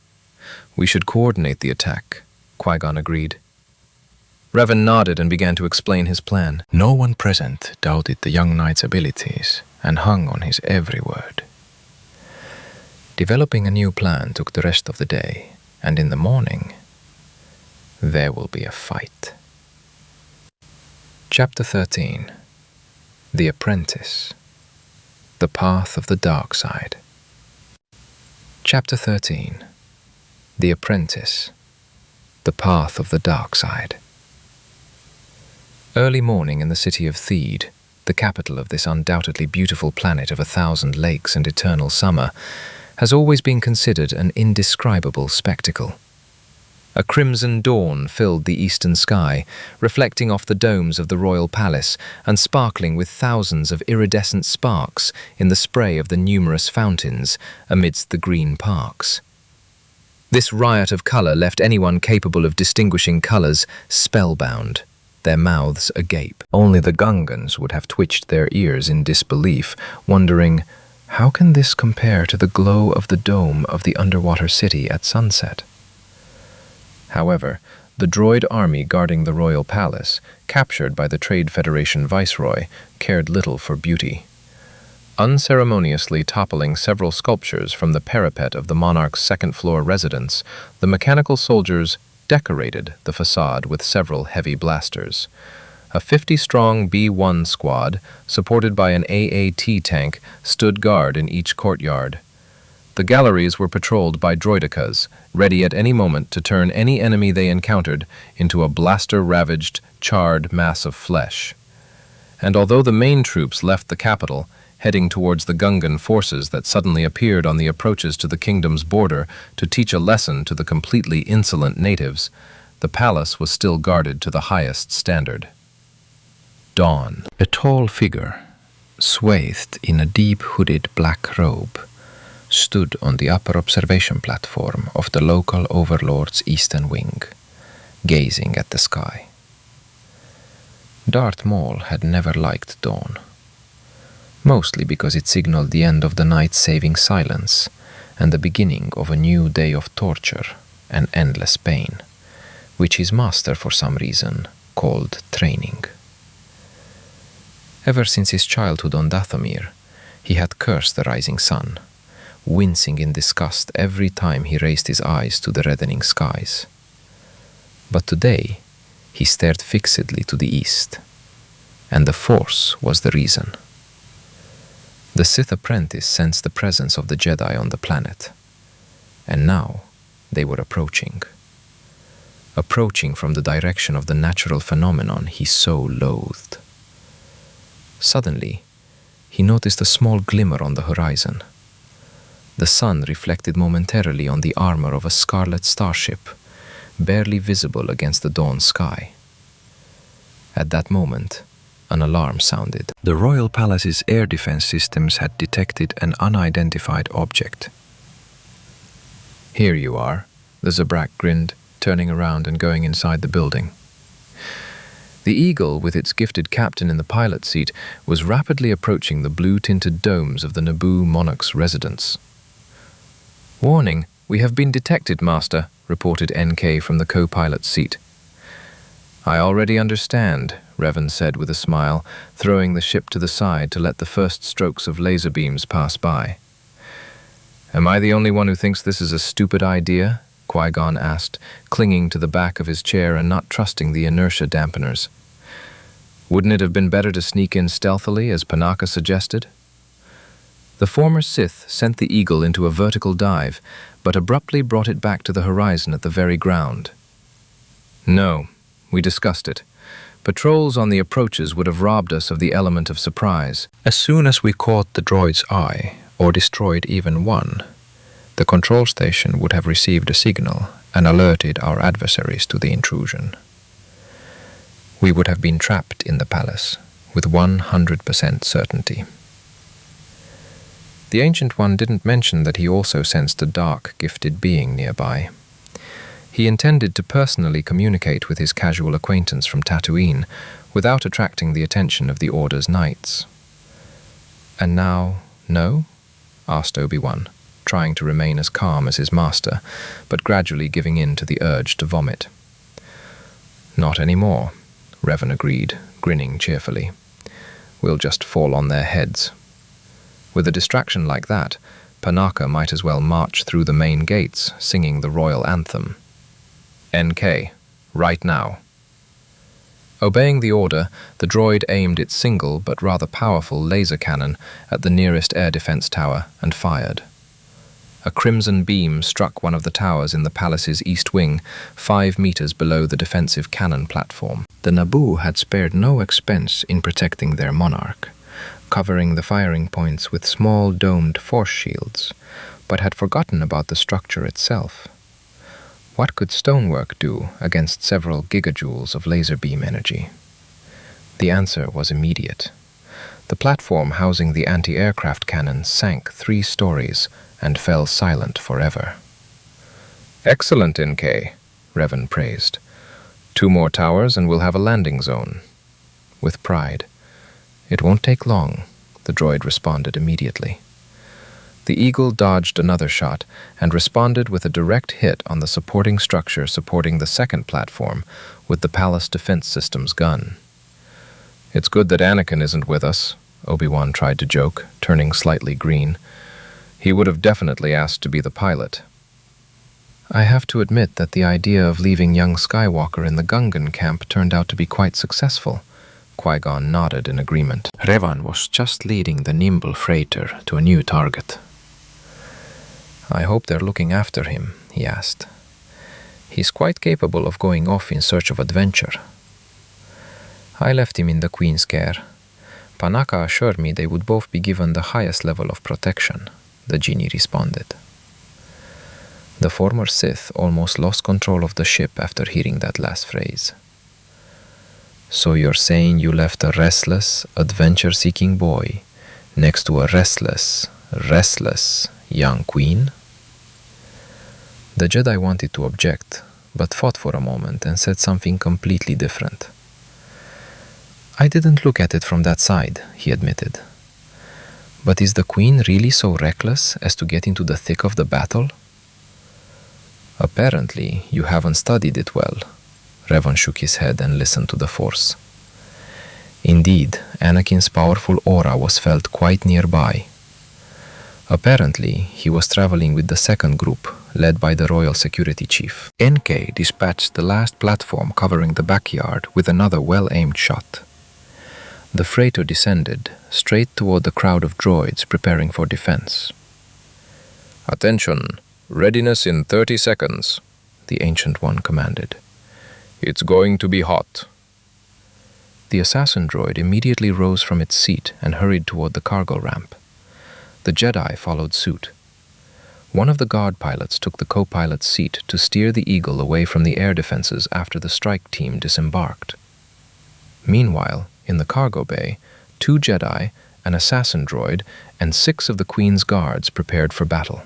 We should coordinate the attack, Qui-Gon agreed. Reven nodded and began to explain his plan. No one present doubted the young knight's abilities and hung on his every word. Developing a new plan took the rest of the day, and in the morning, there will be a fight. Chapter 13. The Apprentice. The Path of the Dark Side. Chapter 13. The Apprentice. The Path of the Dark Side. Early morning in the city of Theed, the capital of this undoubtedly beautiful planet of 1,000 lakes and eternal summer, has always been considered an indescribable spectacle. A crimson dawn filled the eastern sky, reflecting off the domes of the royal palace and sparkling with thousands of iridescent sparks in the spray of the numerous fountains amidst the green parks. This riot of colour left anyone capable of distinguishing colours spellbound, their mouths agape. Only the Gungans would have twitched their ears in disbelief, wondering, how can this compare to the glow of the dome of the underwater city at sunset? However, the droid army guarding the royal palace, captured by the Trade Federation viceroy, cared little for beauty. Unceremoniously toppling several sculptures from the parapet of the monarch's second-floor residence, the mechanical soldiers decorated the facade with several heavy blasters. A 50-strong B-1 squad, supported by an AAT tank, stood guard in each courtyard. The galleries were patrolled by droidicas, ready at any moment to turn any enemy they encountered into a blaster-ravaged, charred mass of flesh. And although the main troops left the capital, heading towards the Gungan forces that suddenly appeared on the approaches to the kingdom's border to teach a lesson to the completely insolent natives, the palace was still guarded to the highest standard. Dawn. A tall figure, swathed in a deep hooded black robe, stood on the upper observation platform of the local overlord's eastern wing, gazing at the sky. Darth Maul had never liked dawn, mostly because it signaled the end of the night's saving silence and the beginning of a new day of torture and endless pain, which his master for some reason called training. Ever since his childhood on Dathomir, he had cursed the rising sun, wincing in disgust every time he raised his eyes to the reddening skies. But today, he stared fixedly to the east, and the Force was the reason. The Sith apprentice sensed the presence of the Jedi on the planet, and now they were approaching. Approaching from the direction of the natural phenomenon he so loathed. Suddenly, he noticed a small glimmer on the horizon. The sun reflected momentarily on the armor of a scarlet starship, barely visible against the dawn sky. At that moment, an alarm sounded. The royal palace's air defense systems had detected an unidentified object. "Here you are," the Zabrak grinned, turning around and going inside the building. The Eagle, with its gifted captain in the pilot seat, was rapidly approaching the blue-tinted domes of the Naboo monarch's residence. "Warning, we have been detected, Master," reported NK from the co-pilot's seat. "I already understand," Reven said with a smile, throwing the ship to the side to let the first strokes of laser beams pass by. "Am I the only one who thinks this is a stupid idea?" Qui-Gon asked, clinging to the back of his chair and not trusting the inertia dampeners. "Wouldn't it have been better to sneak in stealthily, as Panaka suggested?" The former Sith sent the Eagle into a vertical dive, but abruptly brought it back to the horizon at the very ground. "No, we discussed it. Patrols on the approaches would have robbed us of the element of surprise. As soon as we caught the droid's eye, or destroyed even one, the control station would have received a signal and alerted our adversaries to the intrusion. We would have been trapped in the palace, with 100% certainty." The Ancient One didn't mention that he also sensed a dark, gifted being nearby. He intended to personally communicate with his casual acquaintance from Tatooine without attracting the attention of the Order's knights. "And now, no?" asked Obi-Wan, trying to remain as calm as his master, but gradually giving in to the urge to vomit. Not anymore, Reven agreed, grinning cheerfully. We'll just fall on their heads. With a distraction like that, Panaka might as well march through the main gates, singing the royal anthem. NK, right now. Obeying the order, the droid aimed its single but rather powerful laser cannon at the nearest air defense tower and fired. A crimson beam struck one of the towers in the palace's east wing, 5 meters below the defensive cannon platform. The Naboo had spared no expense in protecting their monarch, covering the firing points with small domed force shields, but had forgotten about the structure itself. What could stonework do against several gigajoules of laser beam energy? The answer was immediate. The platform housing the anti-aircraft cannon sank 3 stories and fell silent forever. Excellent, NK, Reven praised. 2 more towers and we'll have a landing zone. With pride. It won't take long, the droid responded immediately. The Eagle dodged another shot and responded with a direct hit on the supporting structure supporting the second platform with the Palace Defense System's gun. It's good that Anakin isn't with us, Obi-Wan tried to joke, turning slightly green. He would have definitely asked to be the pilot. I have to admit that the idea of leaving young Skywalker in the Gungan camp turned out to be quite successful. Qui-Gon nodded in agreement. Revan was just leading the nimble freighter to a new target. I hope they're looking after him, he asked. He's quite capable of going off in search of adventure. I left him in the Queen's care. Panaka assured me they would both be given the highest level of protection, the genie responded. The former Sith almost lost control of the ship after hearing that last phrase. So you're saying you left a restless, adventure-seeking boy next to a restless young queen? The Jedi wanted to object, but thought for a moment and said something completely different. I didn't look at it from that side, he admitted. But is the queen really so reckless as to get into the thick of the battle? Apparently, you haven't studied it well. Revan shook his head and listened to the Force. Indeed, Anakin's powerful aura was felt quite nearby. Apparently, he was traveling with the second group, led by the royal security chief. NK dispatched the last platform covering the backyard with another well-aimed shot. The freighter descended, straight toward the crowd of droids preparing for defense. Attention! Readiness in 30 seconds, the Ancient One commanded. It's going to be hot. The assassin droid immediately rose from its seat and hurried toward the cargo ramp. The Jedi followed suit. One of the guard pilots took the co-pilot's seat to steer the Eagle away from the air defenses after the strike team disembarked. Meanwhile, in the cargo bay, 2 Jedi, an assassin droid, and 6 of the Queen's guards prepared for battle.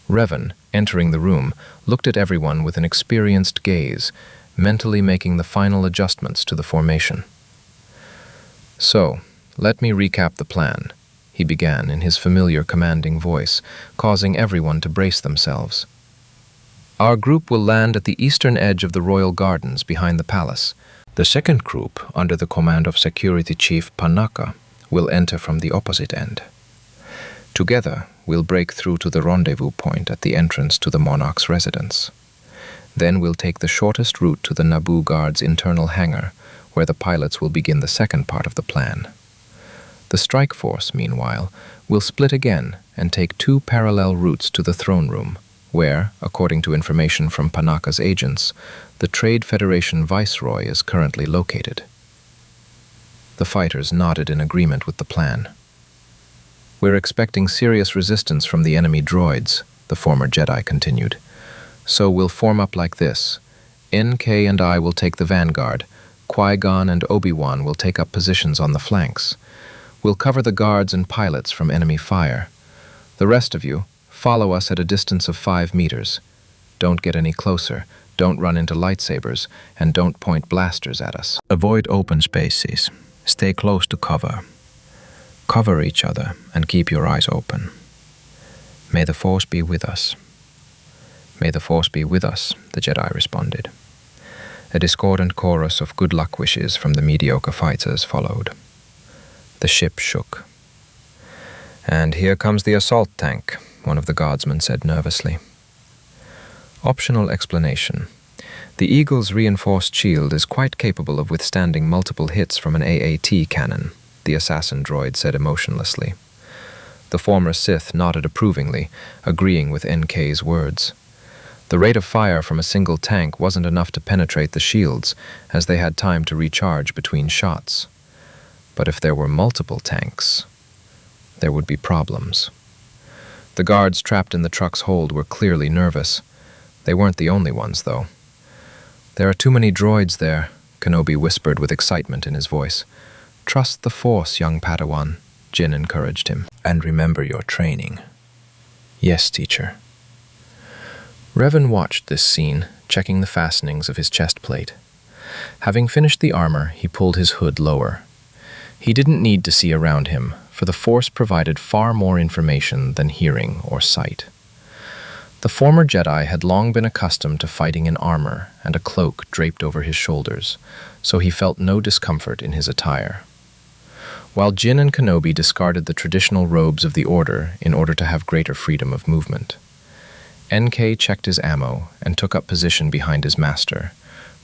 Reven, entering the room, looked at everyone with an experienced gaze, mentally making the final adjustments to the formation. So, let me recap the plan, he began in his familiar commanding voice, causing everyone to brace themselves. Our group will land at the eastern edge of the royal gardens behind the palace. The second group, under the command of Security Chief Panaka, will enter from the opposite end. Together, we'll break through to the rendezvous point at the entrance to the monarch's residence. Then we'll take the shortest route to the Naboo Guard's internal hangar, where the pilots will begin the second part of the plan. The strike force, meanwhile, will split again and take 2 parallel routes to the throne room, where, according to information from Panaka's agents, the Trade Federation Viceroy is currently located. The fighters nodded in agreement with the plan. We're expecting serious resistance from the enemy droids, the former Jedi continued. So we'll form up like this. NK and I will take the vanguard. Qui-Gon and Obi-Wan will take up positions on the flanks. We'll cover the guards and pilots from enemy fire. The rest of you, follow us at a distance of 5 meters. Don't get any closer, don't run into lightsabers, and don't point blasters at us. Avoid open spaces. Stay close to cover. Cover each other and keep your eyes open. May the Force be with us. May the Force be with us, the Jedi responded. A discordant chorus of good luck wishes from the mediocre fighters followed. The ship shook. "And here comes the assault tank," one of the guardsmen said nervously. Optional explanation. The Eagle's reinforced shield is quite capable of withstanding multiple hits from an AAT cannon, the assassin droid said emotionlessly. The former Sith nodded approvingly, agreeing with NK's words. The rate of fire from a single tank wasn't enough to penetrate the shields, as they had time to recharge between shots. But if there were multiple tanks, there would be problems. The guards trapped in the truck's hold were clearly nervous. They weren't the only ones, though. "There are too many droids there," Kenobi whispered with excitement in his voice. "Trust the Force, young Padawan," Jin encouraged him. "And remember your training." "Yes, teacher." Reven watched this scene, checking the fastenings of his chest plate. Having finished the armor, he pulled his hood lower. He didn't need to see around him, for the Force provided far more information than hearing or sight. The former Jedi had long been accustomed to fighting in armor and a cloak draped over his shoulders, so he felt no discomfort in his attire. While Jin and Kenobi discarded the traditional robes of the Order in order to have greater freedom of movement. NK checked his ammo and took up position behind his master,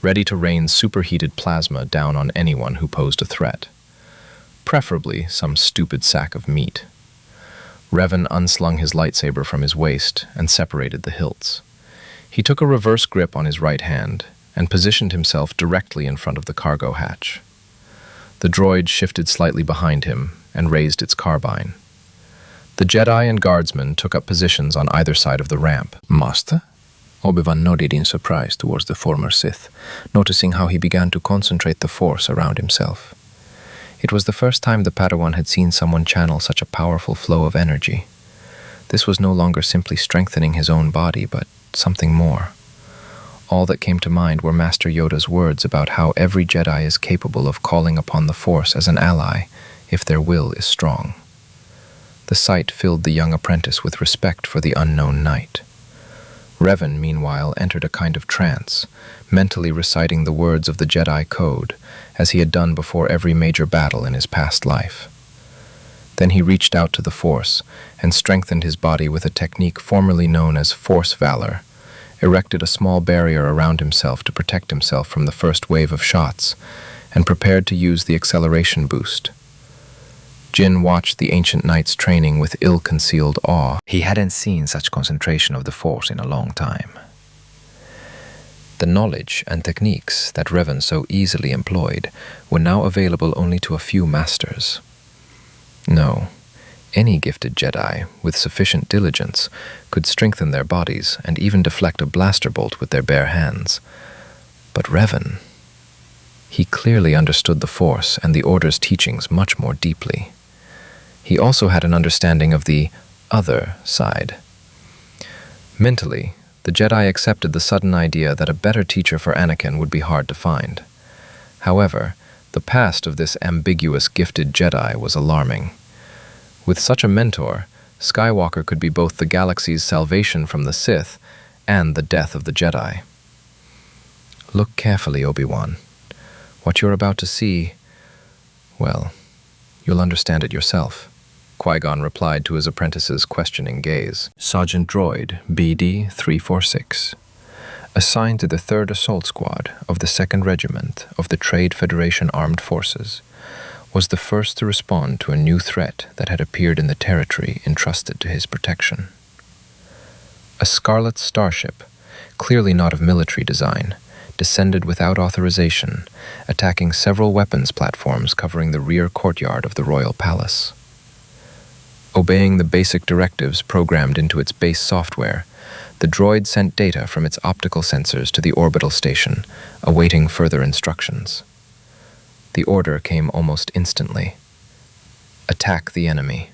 ready to rain superheated plasma down on anyone who posed a threat. Preferably some stupid sack of meat. Reven unslung his lightsaber from his waist and separated the hilts. He took a reverse grip on his right hand and positioned himself directly in front of the cargo hatch. The droid shifted slightly behind him and raised its carbine. The Jedi and guardsmen took up positions on either side of the ramp. "Master?" Obi-Wan nodded in surprise towards the former Sith, noticing how he began to concentrate the Force around himself. It was the first time the Padawan had seen someone channel such a powerful flow of energy. This was no longer simply strengthening his own body, but something more. All that came to mind were Master Yoda's words about how every Jedi is capable of calling upon the Force as an ally if their will is strong. The sight filled the young apprentice with respect for the unknown knight. Reven, meanwhile, entered a kind of trance, mentally reciting the words of the Jedi Code, as he had done before every major battle in his past life. Then he reached out to the Force and strengthened his body with a technique formerly known as Force Valor, erected a small barrier around himself to protect himself from the first wave of shots, and prepared to use the acceleration boost. Jin watched the ancient knight's training with ill-concealed awe. He hadn't seen such concentration of the Force in a long time. The knowledge and techniques that Reven so easily employed were now available only to a few masters. No, any gifted Jedi, with sufficient diligence, could strengthen their bodies and even deflect a blaster bolt with their bare hands. But Reven, he clearly understood the Force and the Order's teachings much more deeply. He also had an understanding of the other side. Mentally, the Jedi accepted the sudden idea that a better teacher for Anakin would be hard to find. However, the past of this ambiguous gifted Jedi was alarming. With such a mentor, Skywalker could be both the galaxy's salvation from the Sith and the death of the Jedi. Look carefully, Obi-Wan. What you're about to see, well, you'll understand it yourself. Qui-Gon replied to his apprentice's questioning gaze. Sergeant Droid, BD-346, assigned to the 3rd Assault Squad of the 2nd Regiment of the Trade Federation Armed Forces, was the first to respond to a new threat that had appeared in the territory entrusted to his protection. A scarlet starship, clearly not of military design, descended without authorization, attacking several weapons platforms covering the rear courtyard of the royal palace. Obeying the basic directives programmed into its base software, the droid sent data from its optical sensors to the orbital station, awaiting further instructions. The order came almost instantly. Attack the enemy.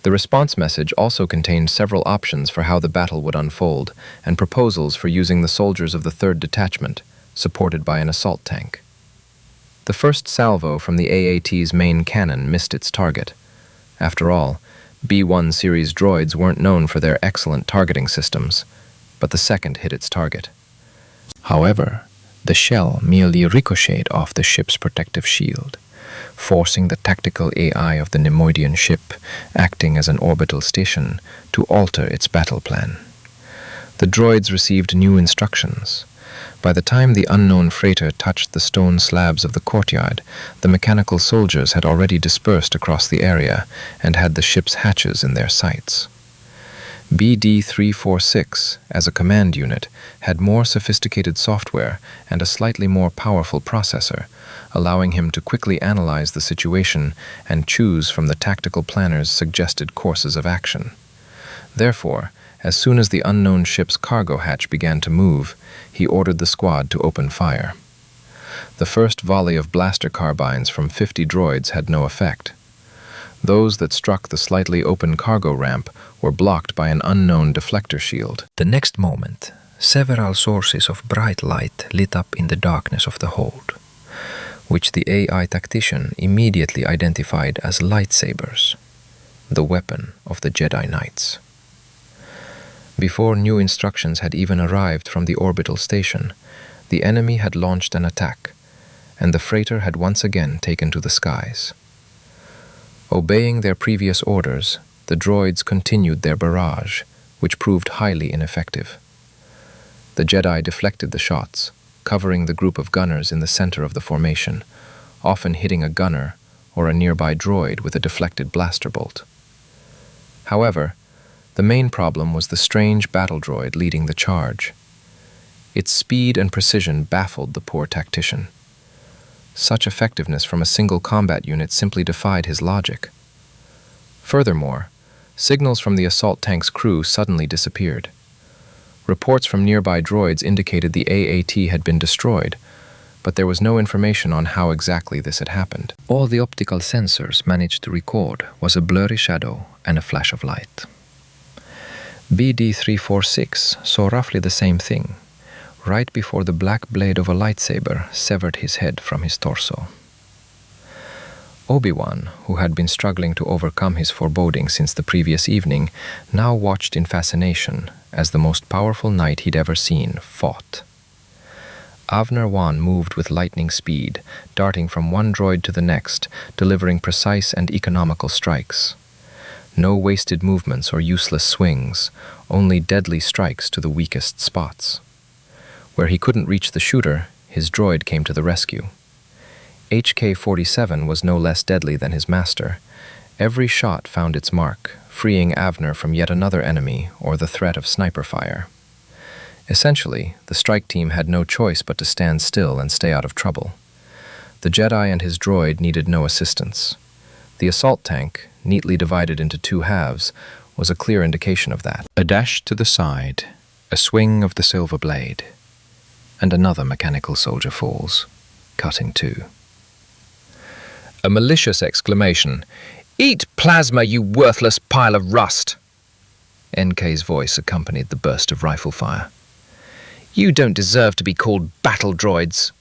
The response message also contained several options for how the battle would unfold and proposals for using the soldiers of the 3rd Detachment, supported by an assault tank. The first salvo from the AAT's main cannon missed its target. After all, B-1 series droids weren't known for their excellent targeting systems, but the second hit its target. However, The shell merely ricocheted off the ship's protective shield, forcing the tactical AI of the Nemoidian ship, acting as an orbital station, to alter its battle plan. The droids received new instructions. By the time the unknown freighter touched the stone slabs of the courtyard, the mechanical soldiers had already dispersed across the area and had the ship's hatches in their sights. BD-346, as a command unit, had more sophisticated software and a slightly more powerful processor, allowing him to quickly analyze the situation and choose from the tactical planner's suggested courses of action. Therefore, as soon as the unknown ship's cargo hatch began to move, he ordered the squad to open fire. The first volley of blaster carbines from 50 droids had no effect. Those that struck the slightly open cargo ramp were blocked by an unknown deflector shield. The next moment, several sources of bright light lit up in the darkness of the hold, which the AI tactician immediately identified as lightsabers, the weapon of the Jedi Knights. Before new instructions had even arrived from the orbital station, the enemy had launched an attack, and the freighter had once again taken to the skies. Obeying their previous orders, the droids continued their barrage, which proved highly ineffective. The Jedi deflected the shots, covering the group of gunners in the center of the formation, often hitting a gunner or a nearby droid with a deflected blaster bolt. However, the main problem was the strange battle droid leading the charge. Its speed and precision baffled the poor tactician. Such effectiveness from a single combat unit simply defied his logic. Furthermore, signals from the assault tank's crew suddenly disappeared. Reports from nearby droids indicated the AAT had been destroyed, but there was no information on how exactly this had happened. All the optical sensors managed to record was a blurry shadow and a flash of light. BD-346 saw roughly the same thing, right before the black blade of a lightsaber severed his head from his torso. Obi-Wan, who had been struggling to overcome his foreboding since the previous evening, now watched in fascination as the most powerful knight he'd ever seen fought. Avner Wan moved with lightning speed, darting from one droid to the next, delivering precise and economical strikes. No wasted movements or useless swings, only deadly strikes to the weakest spots. Where he couldn't reach the shooter, his droid came to the rescue. HK-47 was no less deadly than his master. Every shot found its mark, freeing Avner from yet another enemy or the threat of sniper fire. Essentially, the strike team had no choice but to stand still and stay out of trouble. The Jedi and his droid needed no assistance. The assault tank, neatly divided into two halves, was a clear indication of that. A dash to the side, a swing of the silver blade, and another mechanical soldier falls, cut in two. A malicious exclamation. "Eat plasma, you worthless pile of rust!" NK's voice accompanied the burst of rifle fire. "You don't deserve to be called battle droids."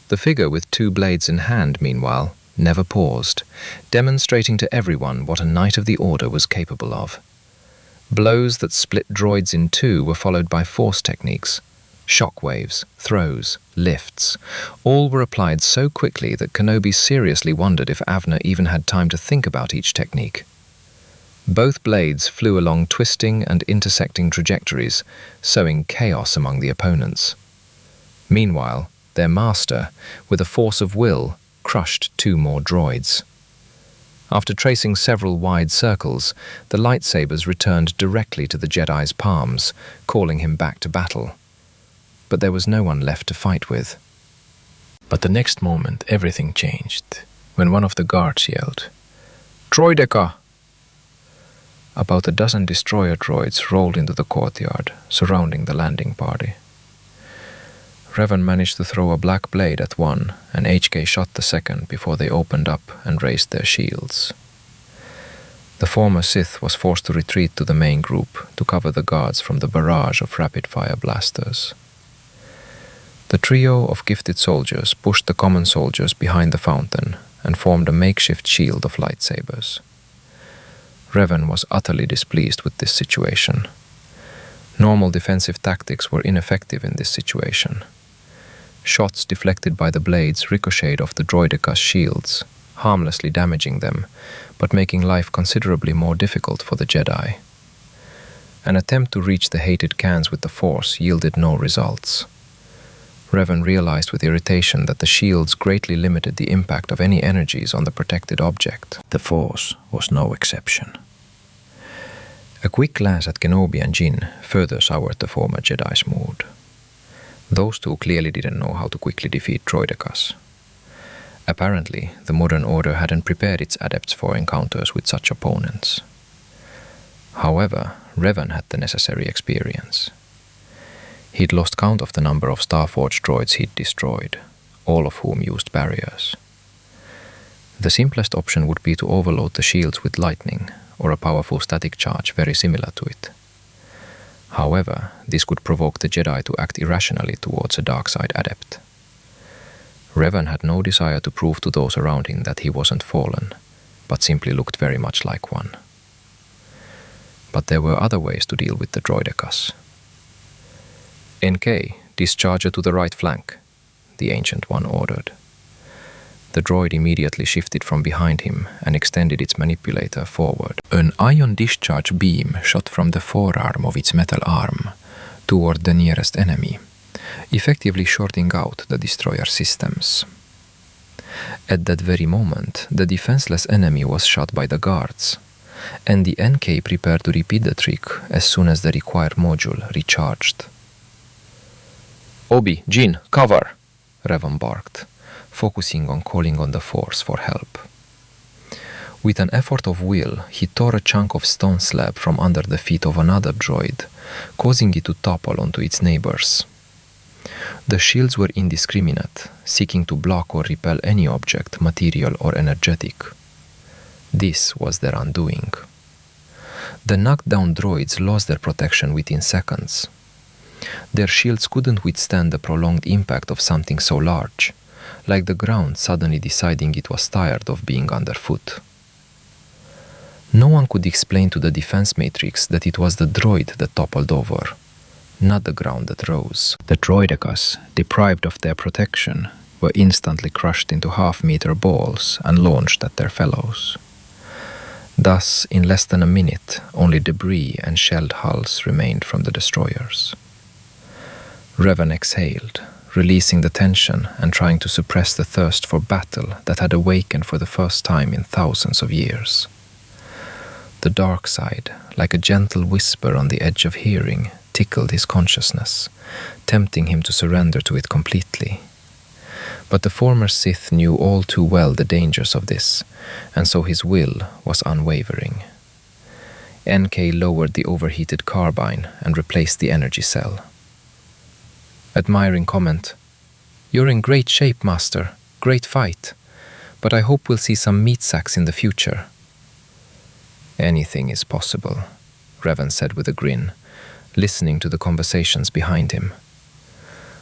The figure with two blades in hand, meanwhile, never paused, demonstrating to everyone what a Knight of the Order was capable of. Blows that split droids in two were followed by force techniques. Shockwaves, throws, lifts, all were applied so quickly that Kenobi seriously wondered if Avner even had time to think about each technique. Both blades flew along twisting and intersecting trajectories, sowing chaos among the opponents. Meanwhile, their master, with a force of will, crushed two more droids. After tracing several wide circles, the lightsabers returned directly to the Jedi's palms, calling him back to battle. But there was no one left to fight with. But the next moment, everything changed, when one of the guards yelled, "Droideka!" About a dozen destroyer droids rolled into the courtyard, surrounding the landing party. Reven managed to throw a black blade at one, and HK shot the second before they opened up and raised their shields. The former Sith was forced to retreat to the main group to cover the guards from the barrage of rapid-fire blasters. The trio of gifted soldiers pushed the common soldiers behind the fountain and formed a makeshift shield of lightsabers. Reven was utterly displeased with this situation. Normal defensive tactics were ineffective in this situation. Shots deflected by the blades ricocheted off the droideka's shields, harmlessly damaging them, but making life considerably more difficult for the Jedi. An attempt to reach the hated cans with the Force yielded no results. Reven realized with irritation that the shields greatly limited the impact of any energies on the protected object. The Force was no exception. A quick glance at Kenobi and Jin further soured the former Jedi's mood. Those two clearly didn't know how to quickly defeat droidekas. Apparently, the modern order hadn't prepared its adepts for encounters with such opponents. However, Reven had the necessary experience. He'd lost count of the number of Starforged droids he'd destroyed, all of whom used barriers. The simplest option would be to overload the shields with lightning, or a powerful static charge very similar to it. However, this could provoke the Jedi to act irrationally towards a dark side adept. Reven had no desire to prove to those around him that he wasn't fallen, but simply looked very much like one. But there were other ways to deal with the droidekas. "NK, discharger to the right flank," the Ancient One ordered. The droid immediately shifted from behind him and extended its manipulator forward. An ion discharge beam shot from the forearm of its metal arm toward the nearest enemy, effectively shorting out the destroyer systems. At that very moment, the defenseless enemy was shot by the guards, and the NK prepared to repeat the trick as soon as the required module recharged. "Obi, Jin, cover!" Reven barked, focusing on calling on the Force for help. With an effort of will, he tore a chunk of stone slab from under the feet of another droid, causing it to topple onto its neighbors. The shields were indiscriminate, seeking to block or repel any object, material or energetic. This was their undoing. The knocked-down droids lost their protection within seconds. Their shields couldn't withstand the prolonged impact of something so large, like the ground suddenly deciding it was tired of being underfoot. No one could explain to the defense matrix that it was the droid that toppled over, not the ground that rose. The droidekas, deprived of their protection, were instantly crushed into half-meter balls and launched at their fellows. Thus, in less than a minute, only debris and shelled hulls remained from the destroyers. Reven exhaled, releasing the tension and trying to suppress the thirst for battle that had awakened for the first time in thousands of years. The dark side, like a gentle whisper on the edge of hearing, tickled his consciousness, tempting him to surrender to it completely. But the former Sith knew all too well the dangers of this, and so his will was unwavering. NK lowered the overheated carbine and replaced the energy cell. Admiring comment, "You're in great shape, Master. Great fight. But I hope we'll see some meat sacks in the future." "Anything is possible," Reven said with a grin, listening to the conversations behind him.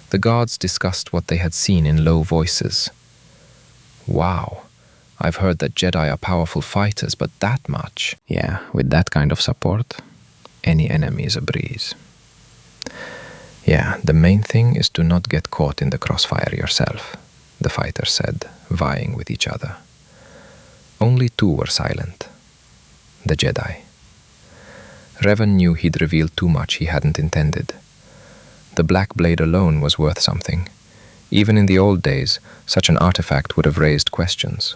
The guards discussed what they had seen in low voices. "Wow, I've heard that Jedi are powerful fighters, but that much?" Yeah, with that kind of support, any enemy is a breeze. "Yeah, the main thing is to not get caught in the crossfire yourself," the fighters said, vying with each other. Only two were silent. The Jedi. Reven knew he'd revealed too much he hadn't intended. The black blade alone was worth something. Even in the old days, such an artifact would have raised questions.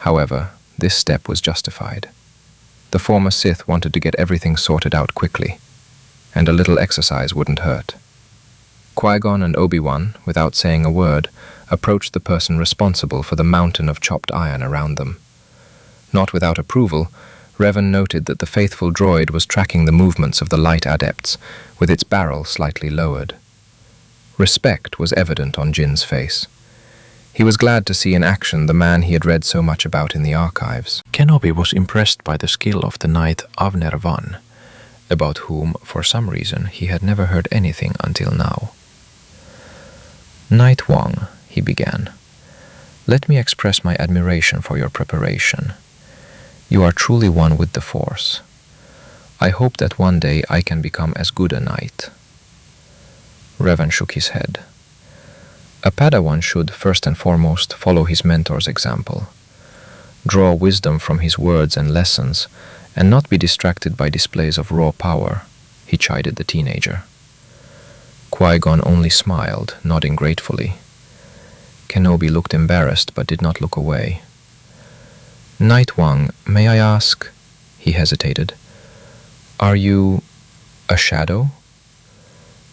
However, this step was justified. The former Sith wanted to get everything sorted out quickly, and a little exercise wouldn't hurt. Qui-Gon and Obi-Wan, without saying a word, approached the person responsible for the mountain of chopped iron around them. Not without approval, Reven noted that the faithful droid was tracking the movements of the light adepts, with its barrel slightly lowered. Respect was evident on Jin's face. He was glad to see in action the man he had read so much about in the archives. Kenobi was impressed by the skill of the knight Avner Van, about whom, for some reason, he had never heard anything until now. "Knight Wang," he began, "let me express my admiration for your preparation. You are truly one with the Force. I hope that one day I can become as good a knight." Reven shook his head. A Padawan should, first and foremost, follow his mentor's example, draw wisdom from his words and lessons, and not be distracted by displays of raw power, he chided the teenager. Qui-Gon only smiled, nodding gratefully. Kenobi looked embarrassed but did not look away. Night Wang, may I ask? He hesitated. Are you a shadow?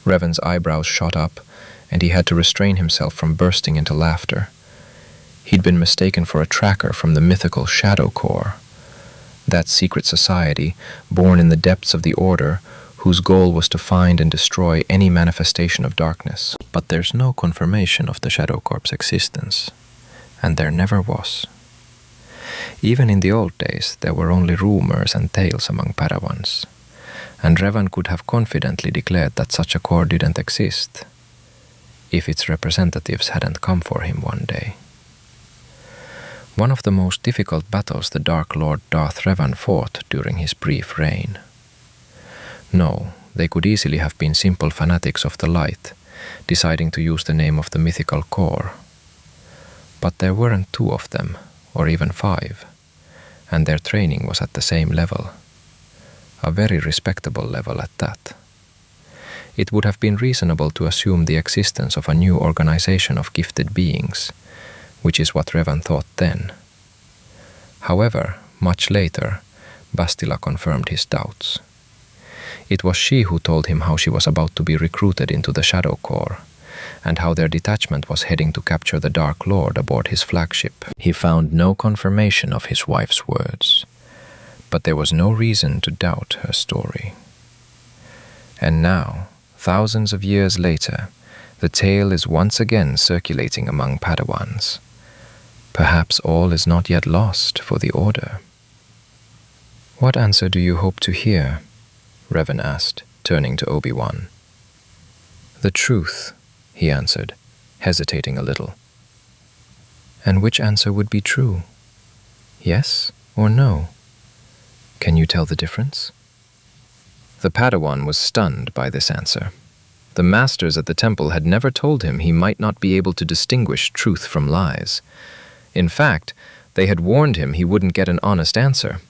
Reven's eyebrows shot up, and he had to restrain himself from bursting into laughter. He'd been mistaken for a tracker from the mythical Shadow Corps, that secret society born in the depths of the Order, whose goal was to find and destroy any manifestation of darkness. But there's no confirmation of the Shadow Corps' existence, and there never was. Even in the old days, there were only rumors and tales among Padawans, and Revan could have confidently declared that such a corps didn't exist, if its representatives hadn't come for him one day. One of the most difficult battles the Dark Lord Darth Revan fought during his brief reign. No, they could easily have been simple fanatics of the light, deciding to use the name of the mythical corps. But there weren't 2 of them, or even 5, and their training was at the same level. A very respectable level at that. It would have been reasonable to assume the existence of a new organization of gifted beings, which is what Revan thought then. However, much later, Bastila confirmed his doubts. It was she who told him how she was about to be recruited into the Shadow Corps, and how their detachment was heading to capture the Dark Lord aboard his flagship. He found no confirmation of his wife's words, but there was no reason to doubt her story. And now, thousands of years later, the tale is once again circulating among Padawans. Perhaps all is not yet lost for the Order. What answer do you hope to hear? Reven asked, turning to Obi-Wan. The truth, he answered, hesitating a little. And which answer would be true? Yes or no? Can you tell the difference? The Padawan was stunned by this answer. The masters at the temple had never told him he might not be able to distinguish truth from lies. In fact, they had warned him he wouldn't get an honest answer.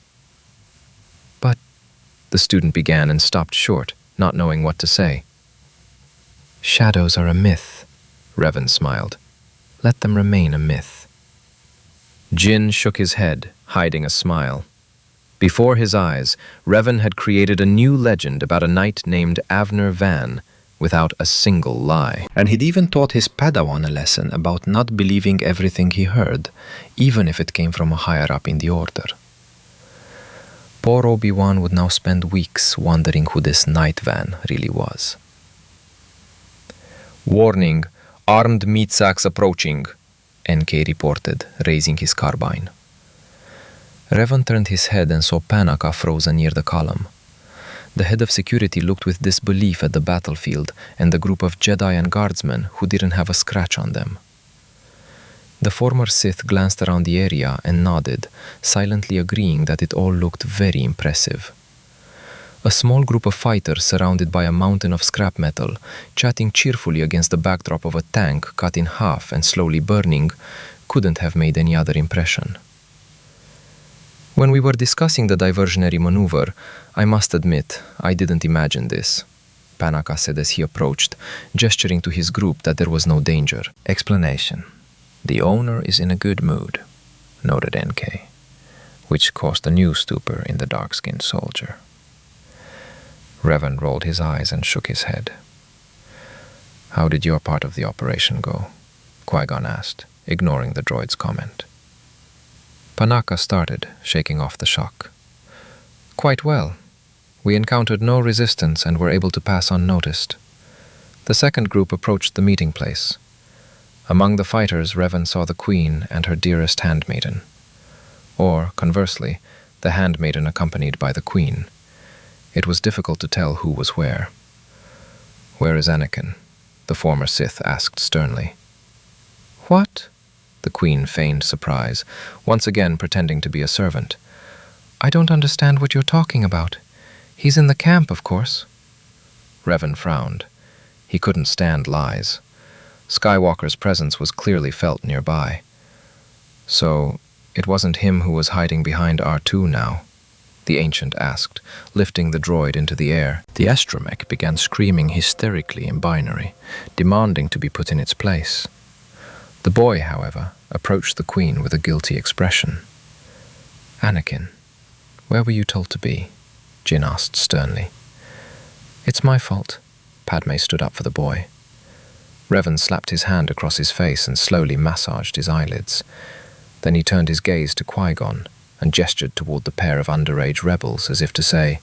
But the student began and stopped short, not knowing what to say. Shadows are a myth, Reven smiled. Let them remain a myth. Jin shook his head, hiding a smile. Before his eyes, Reven had created a new legend about a knight named Avner Van, without a single lie. And he'd even taught his Padawan a lesson about not believing everything he heard, even if it came from a higher up in the Order. Poor Obi-Wan would now spend weeks wondering who this Knight Van really was. Warning, armed meat sacks approaching, NK reported, raising his carbine. Revan turned his head and saw Panaka frozen near the column. The head of security looked with disbelief at the battlefield and the group of Jedi and guardsmen who didn't have a scratch on them. The former Sith glanced around the area and nodded, silently agreeing that it all looked very impressive. A small group of fighters surrounded by a mountain of scrap metal, chatting cheerfully against the backdrop of a tank cut in half and slowly burning, couldn't have made any other impression. When we were discussing the diversionary maneuver, I must admit, I didn't imagine this, Panaka said as he approached, gesturing to his group that there was no danger. Explanation. The owner is in a good mood, noted NK, which caused a new stupor in the dark-skinned soldier. Reven rolled his eyes and shook his head. How did your part of the operation go? Qui-Gon asked, ignoring the droid's comment. Panaka started, shaking off the shock. Quite well. We encountered no resistance and were able to pass unnoticed. The second group approached the meeting place. Among the fighters, Reven saw the Queen and her dearest handmaiden. Or, conversely, the handmaiden accompanied by the Queen. It was difficult to tell who was where. Where is Anakin? The former Sith asked sternly. What? The Queen feigned surprise, once again pretending to be a servant. I don't understand what you're talking about. He's in the camp, of course. Reven frowned. He couldn't stand lies. Skywalker's presence was clearly felt nearby. So, it wasn't him who was hiding behind R2 now? The Ancient asked, lifting the droid into the air. The astromech began screaming hysterically in binary, demanding to be put in its place. The boy, however, approached the Queen with a guilty expression. "Anakin, where were you told to be?" Jin asked sternly. "It's my fault." Padme stood up for the boy. Reven slapped his hand across his face and slowly massaged his eyelids. Then he turned his gaze to Qui-Gon and gestured toward the pair of underage rebels as if to say,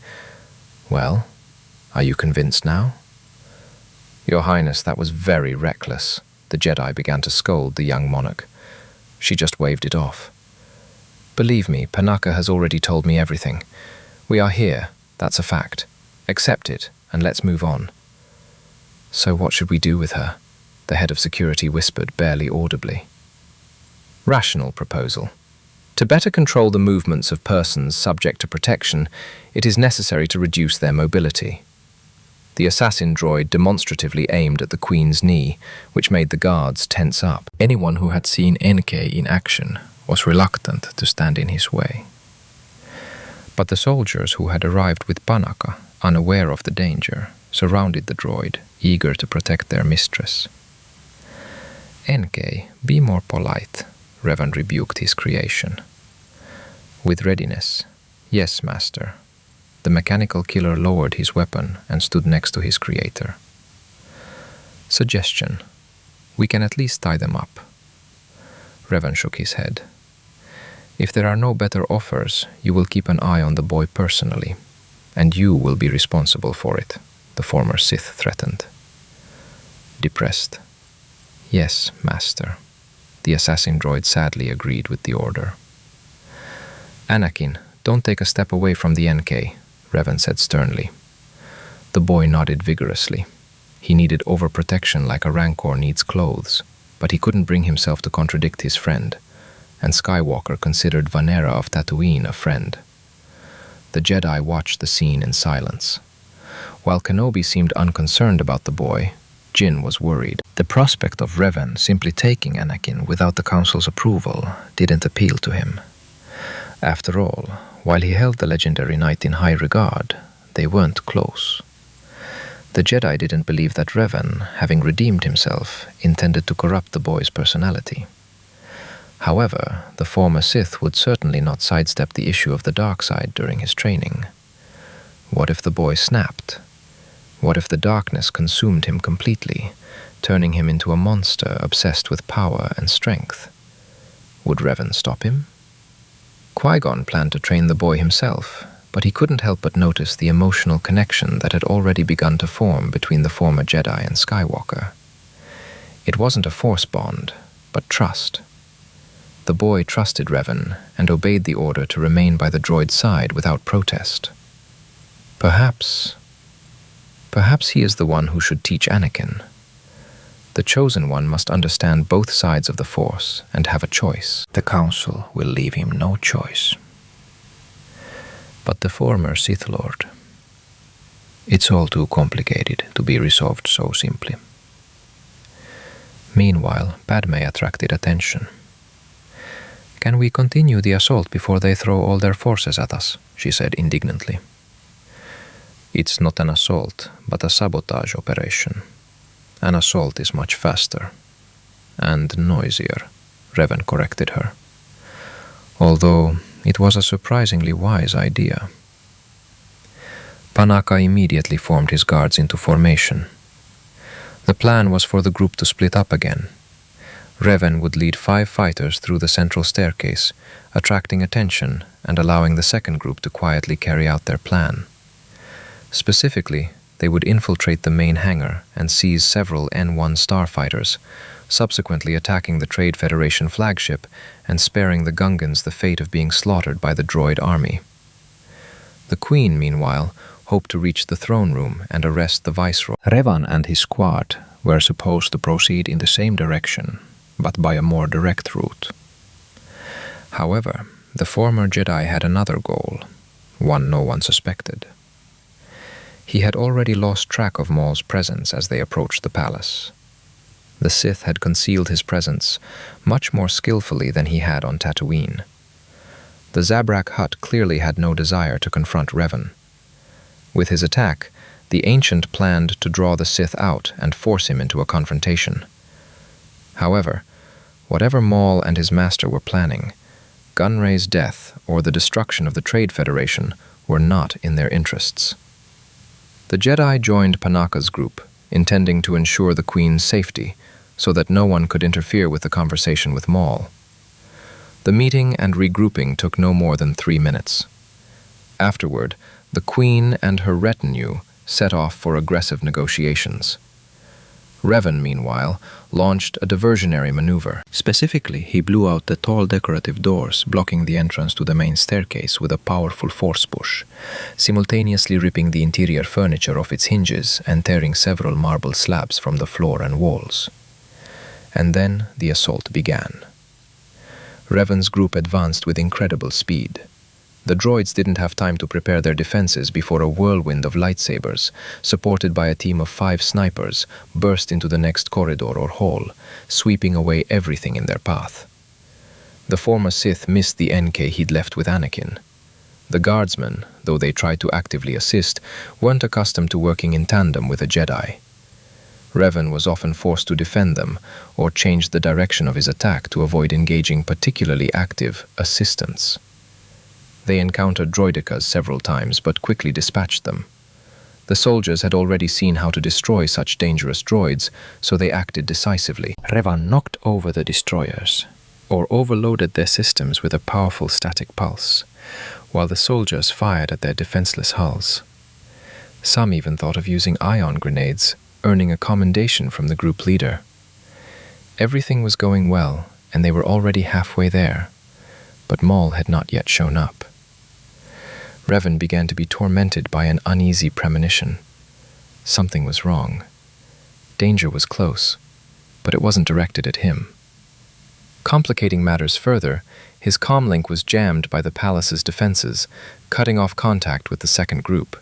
"Well, are you convinced now?" "Your Highness, that was very reckless," the Jedi began to scold the young monarch. She just waved it off. "Believe me, Panaka has already told me everything. We are here, that's a fact. Accept it, and let's move on." "So what should we do with her?" the head of security whispered barely audibly. "Rational proposal. To better control the movements of persons subject to protection, it is necessary to reduce their mobility." The assassin droid demonstratively aimed at the Queen's knee, which made the guards tense up. Anyone who had seen NK in action was reluctant to stand in his way. But the soldiers who had arrived with Panaka, unaware of the danger, surrounded the droid, eager to protect their mistress. "NK, be more polite," Reven rebuked his creation. "With readiness. Yes, master." The mechanical killer lowered his weapon and stood next to his creator. "Suggestion. We can at least tie them up." Reven shook his head. "If there are no better offers, you will keep an eye on the boy personally, and you will be responsible for it," the former Sith threatened. Depressed. "Yes, master." The assassin droid sadly agreed with the order. "Anakin, don't take a step away from the NK," Reven said sternly. The boy nodded vigorously. He needed overprotection like a rancor needs clothes, but he couldn't bring himself to contradict his friend, and Skywalker considered Vanera of Tatooine a friend. The Jedi watched the scene in silence. While Kenobi seemed unconcerned about the boy, Jin was worried. The prospect of Reven simply taking Anakin without the Council's approval didn't appeal to him. After all, while he held the legendary knight in high regard, they weren't close. The Jedi didn't believe that Reven, having redeemed himself, intended to corrupt the boy's personality. However, the former Sith would certainly not sidestep the issue of the dark side during his training. What if the boy snapped? What if the darkness consumed him completely, turning him into a monster obsessed with power and strength? Would Reven stop him? Qui-Gon planned to train the boy himself, but he couldn't help but notice the emotional connection that had already begun to form between the former Jedi and Skywalker. It wasn't a force bond, but trust. The boy trusted Reven and obeyed the order to remain by the droid's side without protest. Perhaps he is the one who should teach Anakin. The chosen one must understand both sides of the Force and have a choice. The Council will leave him no choice. But the former Sith Lord, it's all too complicated to be resolved so simply. Meanwhile, Padme attracted attention. "Can we continue the assault before they throw all their forces at us?" she said indignantly. "It's not an assault, but a sabotage operation. An assault is much faster. And noisier," Reven corrected her. Although it was a surprisingly wise idea. Panaka immediately formed his guards into formation. The plan was for the group to split up again. Reven would lead 5 fighters through the central staircase, attracting attention and allowing the second group to quietly carry out their plan. Specifically, they would infiltrate the main hangar and seize several N1 starfighters, subsequently attacking the Trade Federation flagship and sparing the Gungans the fate of being slaughtered by the droid army. The Queen, meanwhile, hoped to reach the throne room and arrest the Viceroy. Revan and his squad were supposed to proceed in the same direction, but by a more direct route. However, the former Jedi had another goal, one no one suspected. He had already lost track of Maul's presence as they approached the palace. The Sith had concealed his presence much more skillfully than he had on Tatooine. The Zabrak Hutt clearly had no desire to confront Reven. With his attack, the Ancient planned to draw the Sith out and force him into a confrontation. However, whatever Maul and his master were planning, Gunray's death or the destruction of the Trade Federation were not in their interests. The Jedi joined Panaka's group, intending to ensure the Queen's safety, so that no one could interfere with the conversation with Maul. The meeting and regrouping took no more than 3 minutes. Afterward, the Queen and her retinue set off for aggressive negotiations. Reven, meanwhile, launched a diversionary maneuver. Specifically, he blew out the tall decorative doors blocking the entrance to the main staircase with a powerful force push, simultaneously ripping the interior furniture off its hinges and tearing several marble slabs from the floor and walls. And then the assault began. Reven's group advanced with incredible speed. The droids didn't have time to prepare their defenses before a whirlwind of lightsabers, supported by a team of 5 snipers, burst into the next corridor or hall, sweeping away everything in their path. The former Sith missed the NK he'd left with Anakin. The guardsmen, though they tried to actively assist, weren't accustomed to working in tandem with a Jedi. Reven was often forced to defend them or change the direction of his attack to avoid engaging particularly active assistants. They encountered droidicas several times but quickly dispatched them. The soldiers had already seen how to destroy such dangerous droids, so they acted decisively. Revan knocked over the destroyers, or overloaded their systems with a powerful static pulse, while the soldiers fired at their defenseless hulls. Some even thought of using ion grenades, earning a commendation from the group leader. Everything was going well, and they were already halfway there, but Maul had not yet shown up. Reven began to be tormented by an uneasy premonition. Something was wrong. Danger was close, but it wasn't directed at him. Complicating matters further, his comlink was jammed by the palace's defenses, cutting off contact with the second group.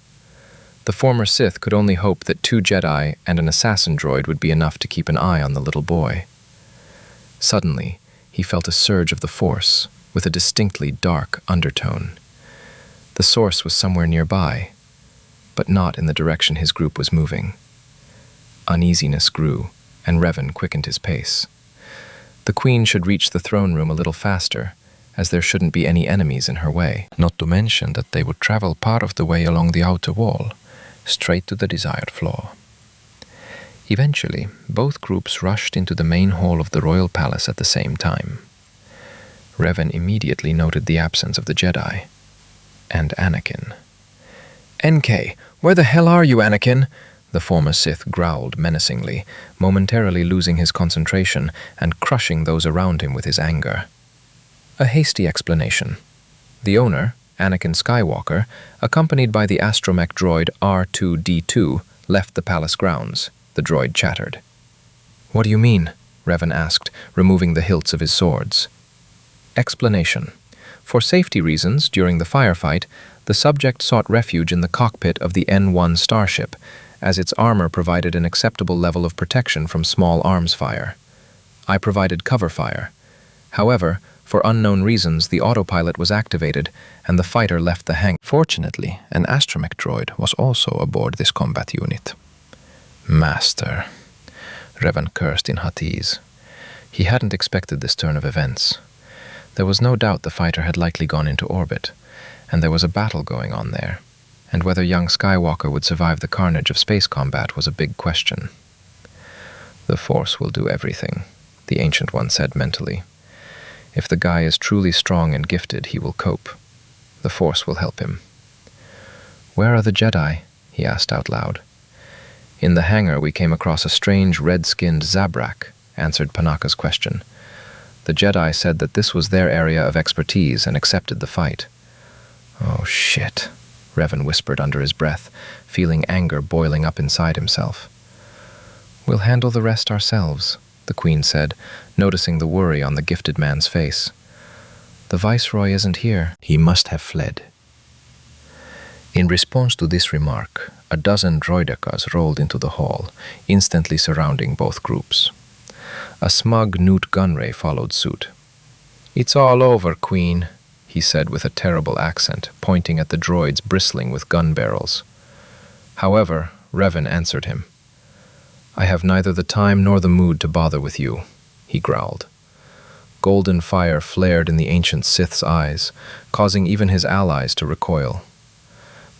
The former Sith could only hope that 2 Jedi and an assassin droid would be enough to keep an eye on the little boy. Suddenly, he felt a surge of the Force, with a distinctly dark undertone. The source was somewhere nearby, but not in the direction his group was moving. Uneasiness grew, and Reven quickened his pace. The Queen should reach the throne room a little faster, as there shouldn't be any enemies in her way, not to mention that they would travel part of the way along the outer wall, straight to the desired floor. Eventually, both groups rushed into the main hall of the royal palace at the same time. Reven immediately noted the absence of the Jedi and Anakin. "NK, where the hell are you, Anakin?" The former Sith growled menacingly, momentarily losing his concentration and crushing those around him with his anger. A hasty explanation. The owner, Anakin Skywalker, accompanied by the astromech droid R2-D2, left the palace grounds. The droid chattered. "What do you mean?" Reven asked, removing the hilts of his swords. Explanation. For safety reasons, during the firefight, the subject sought refuge in the cockpit of the N1 starship, as its armor provided an acceptable level of protection from small arms fire. I provided cover fire. However, for unknown reasons, the autopilot was activated, and the fighter left the hangar. Fortunately, an astromech droid was also aboard this combat unit. "Master," Reven cursed in Huttese. He hadn't expected this turn of events. There was no doubt the fighter had likely gone into orbit, and there was a battle going on there, and whether young Skywalker would survive the carnage of space combat was a big question. "The Force will do everything," the Ancient One said mentally. "If the guy is truly strong and gifted, he will cope. The Force will help him." "Where are the Jedi?" he asked out loud. "In the hangar we came across a strange red-skinned Zabrak," answered Panaka's question. "The Jedi said that this was their area of expertise and accepted the fight." "Oh, shit," Reven whispered under his breath, feeling anger boiling up inside himself. "We'll handle the rest ourselves," the Queen said, noticing the worry on the gifted man's face. "The Viceroy isn't here. He must have fled." In response to this remark, a dozen droidicas rolled into the hall, instantly surrounding both groups. A smug Newt Gunray followed suit. "It's all over, Queen," he said with a terrible accent, pointing at the droids bristling with gun barrels. However, Reven answered him. "I have neither the time nor the mood to bother with you," he growled. Golden fire flared in the ancient Sith's eyes, causing even his allies to recoil.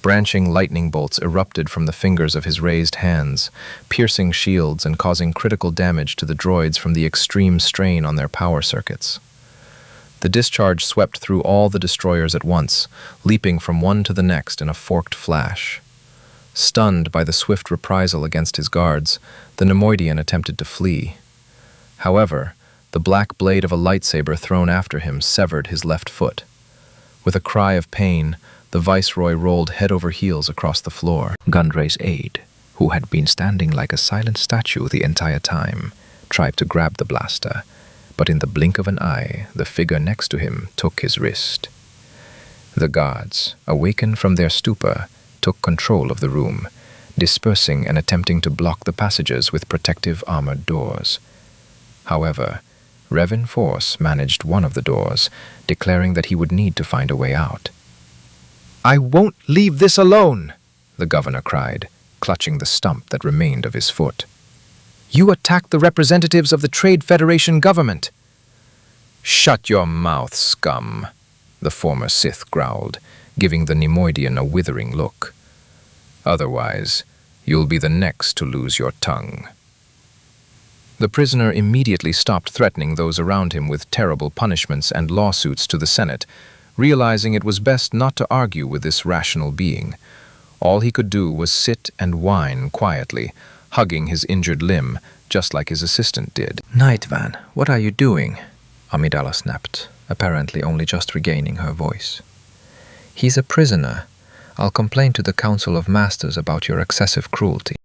Branching lightning bolts erupted from the fingers of his raised hands, piercing shields and causing critical damage to the droids from the extreme strain on their power circuits. The discharge swept through all the destroyers at once, leaping from one to the next in a forked flash. Stunned by the swift reprisal against his guards, the Nemoidian attempted to flee. However, the black blade of a lightsaber thrown after him severed his left foot. With a cry of pain, the Viceroy rolled head over heels across the floor. Gunray's aide, who had been standing like a silent statue the entire time, tried to grab the blaster, but in the blink of an eye, the figure next to him took his wrist. The guards, awakened from their stupor, took control of the room, dispersing and attempting to block the passages with protective armored doors. However, Reven Force managed one of the doors, declaring that he would need to find a way out. "I won't leave this alone," the governor cried, clutching the stump that remained of his foot. "You attacked the representatives of the Trade Federation government." "Shut your mouth, scum," the former Sith growled, giving the Nemoidian a withering look. "Otherwise, you'll be the next to lose your tongue." The prisoner immediately stopped threatening those around him with terrible punishments and lawsuits to the Senate, realizing it was best not to argue with this rational being. All he could do was sit and whine quietly, hugging his injured limb, just like his assistant did. "Nightvan, what are you doing?" Amidala snapped, apparently only just regaining her voice. "He's a prisoner. I'll complain to the Council of Masters about your excessive cruelty."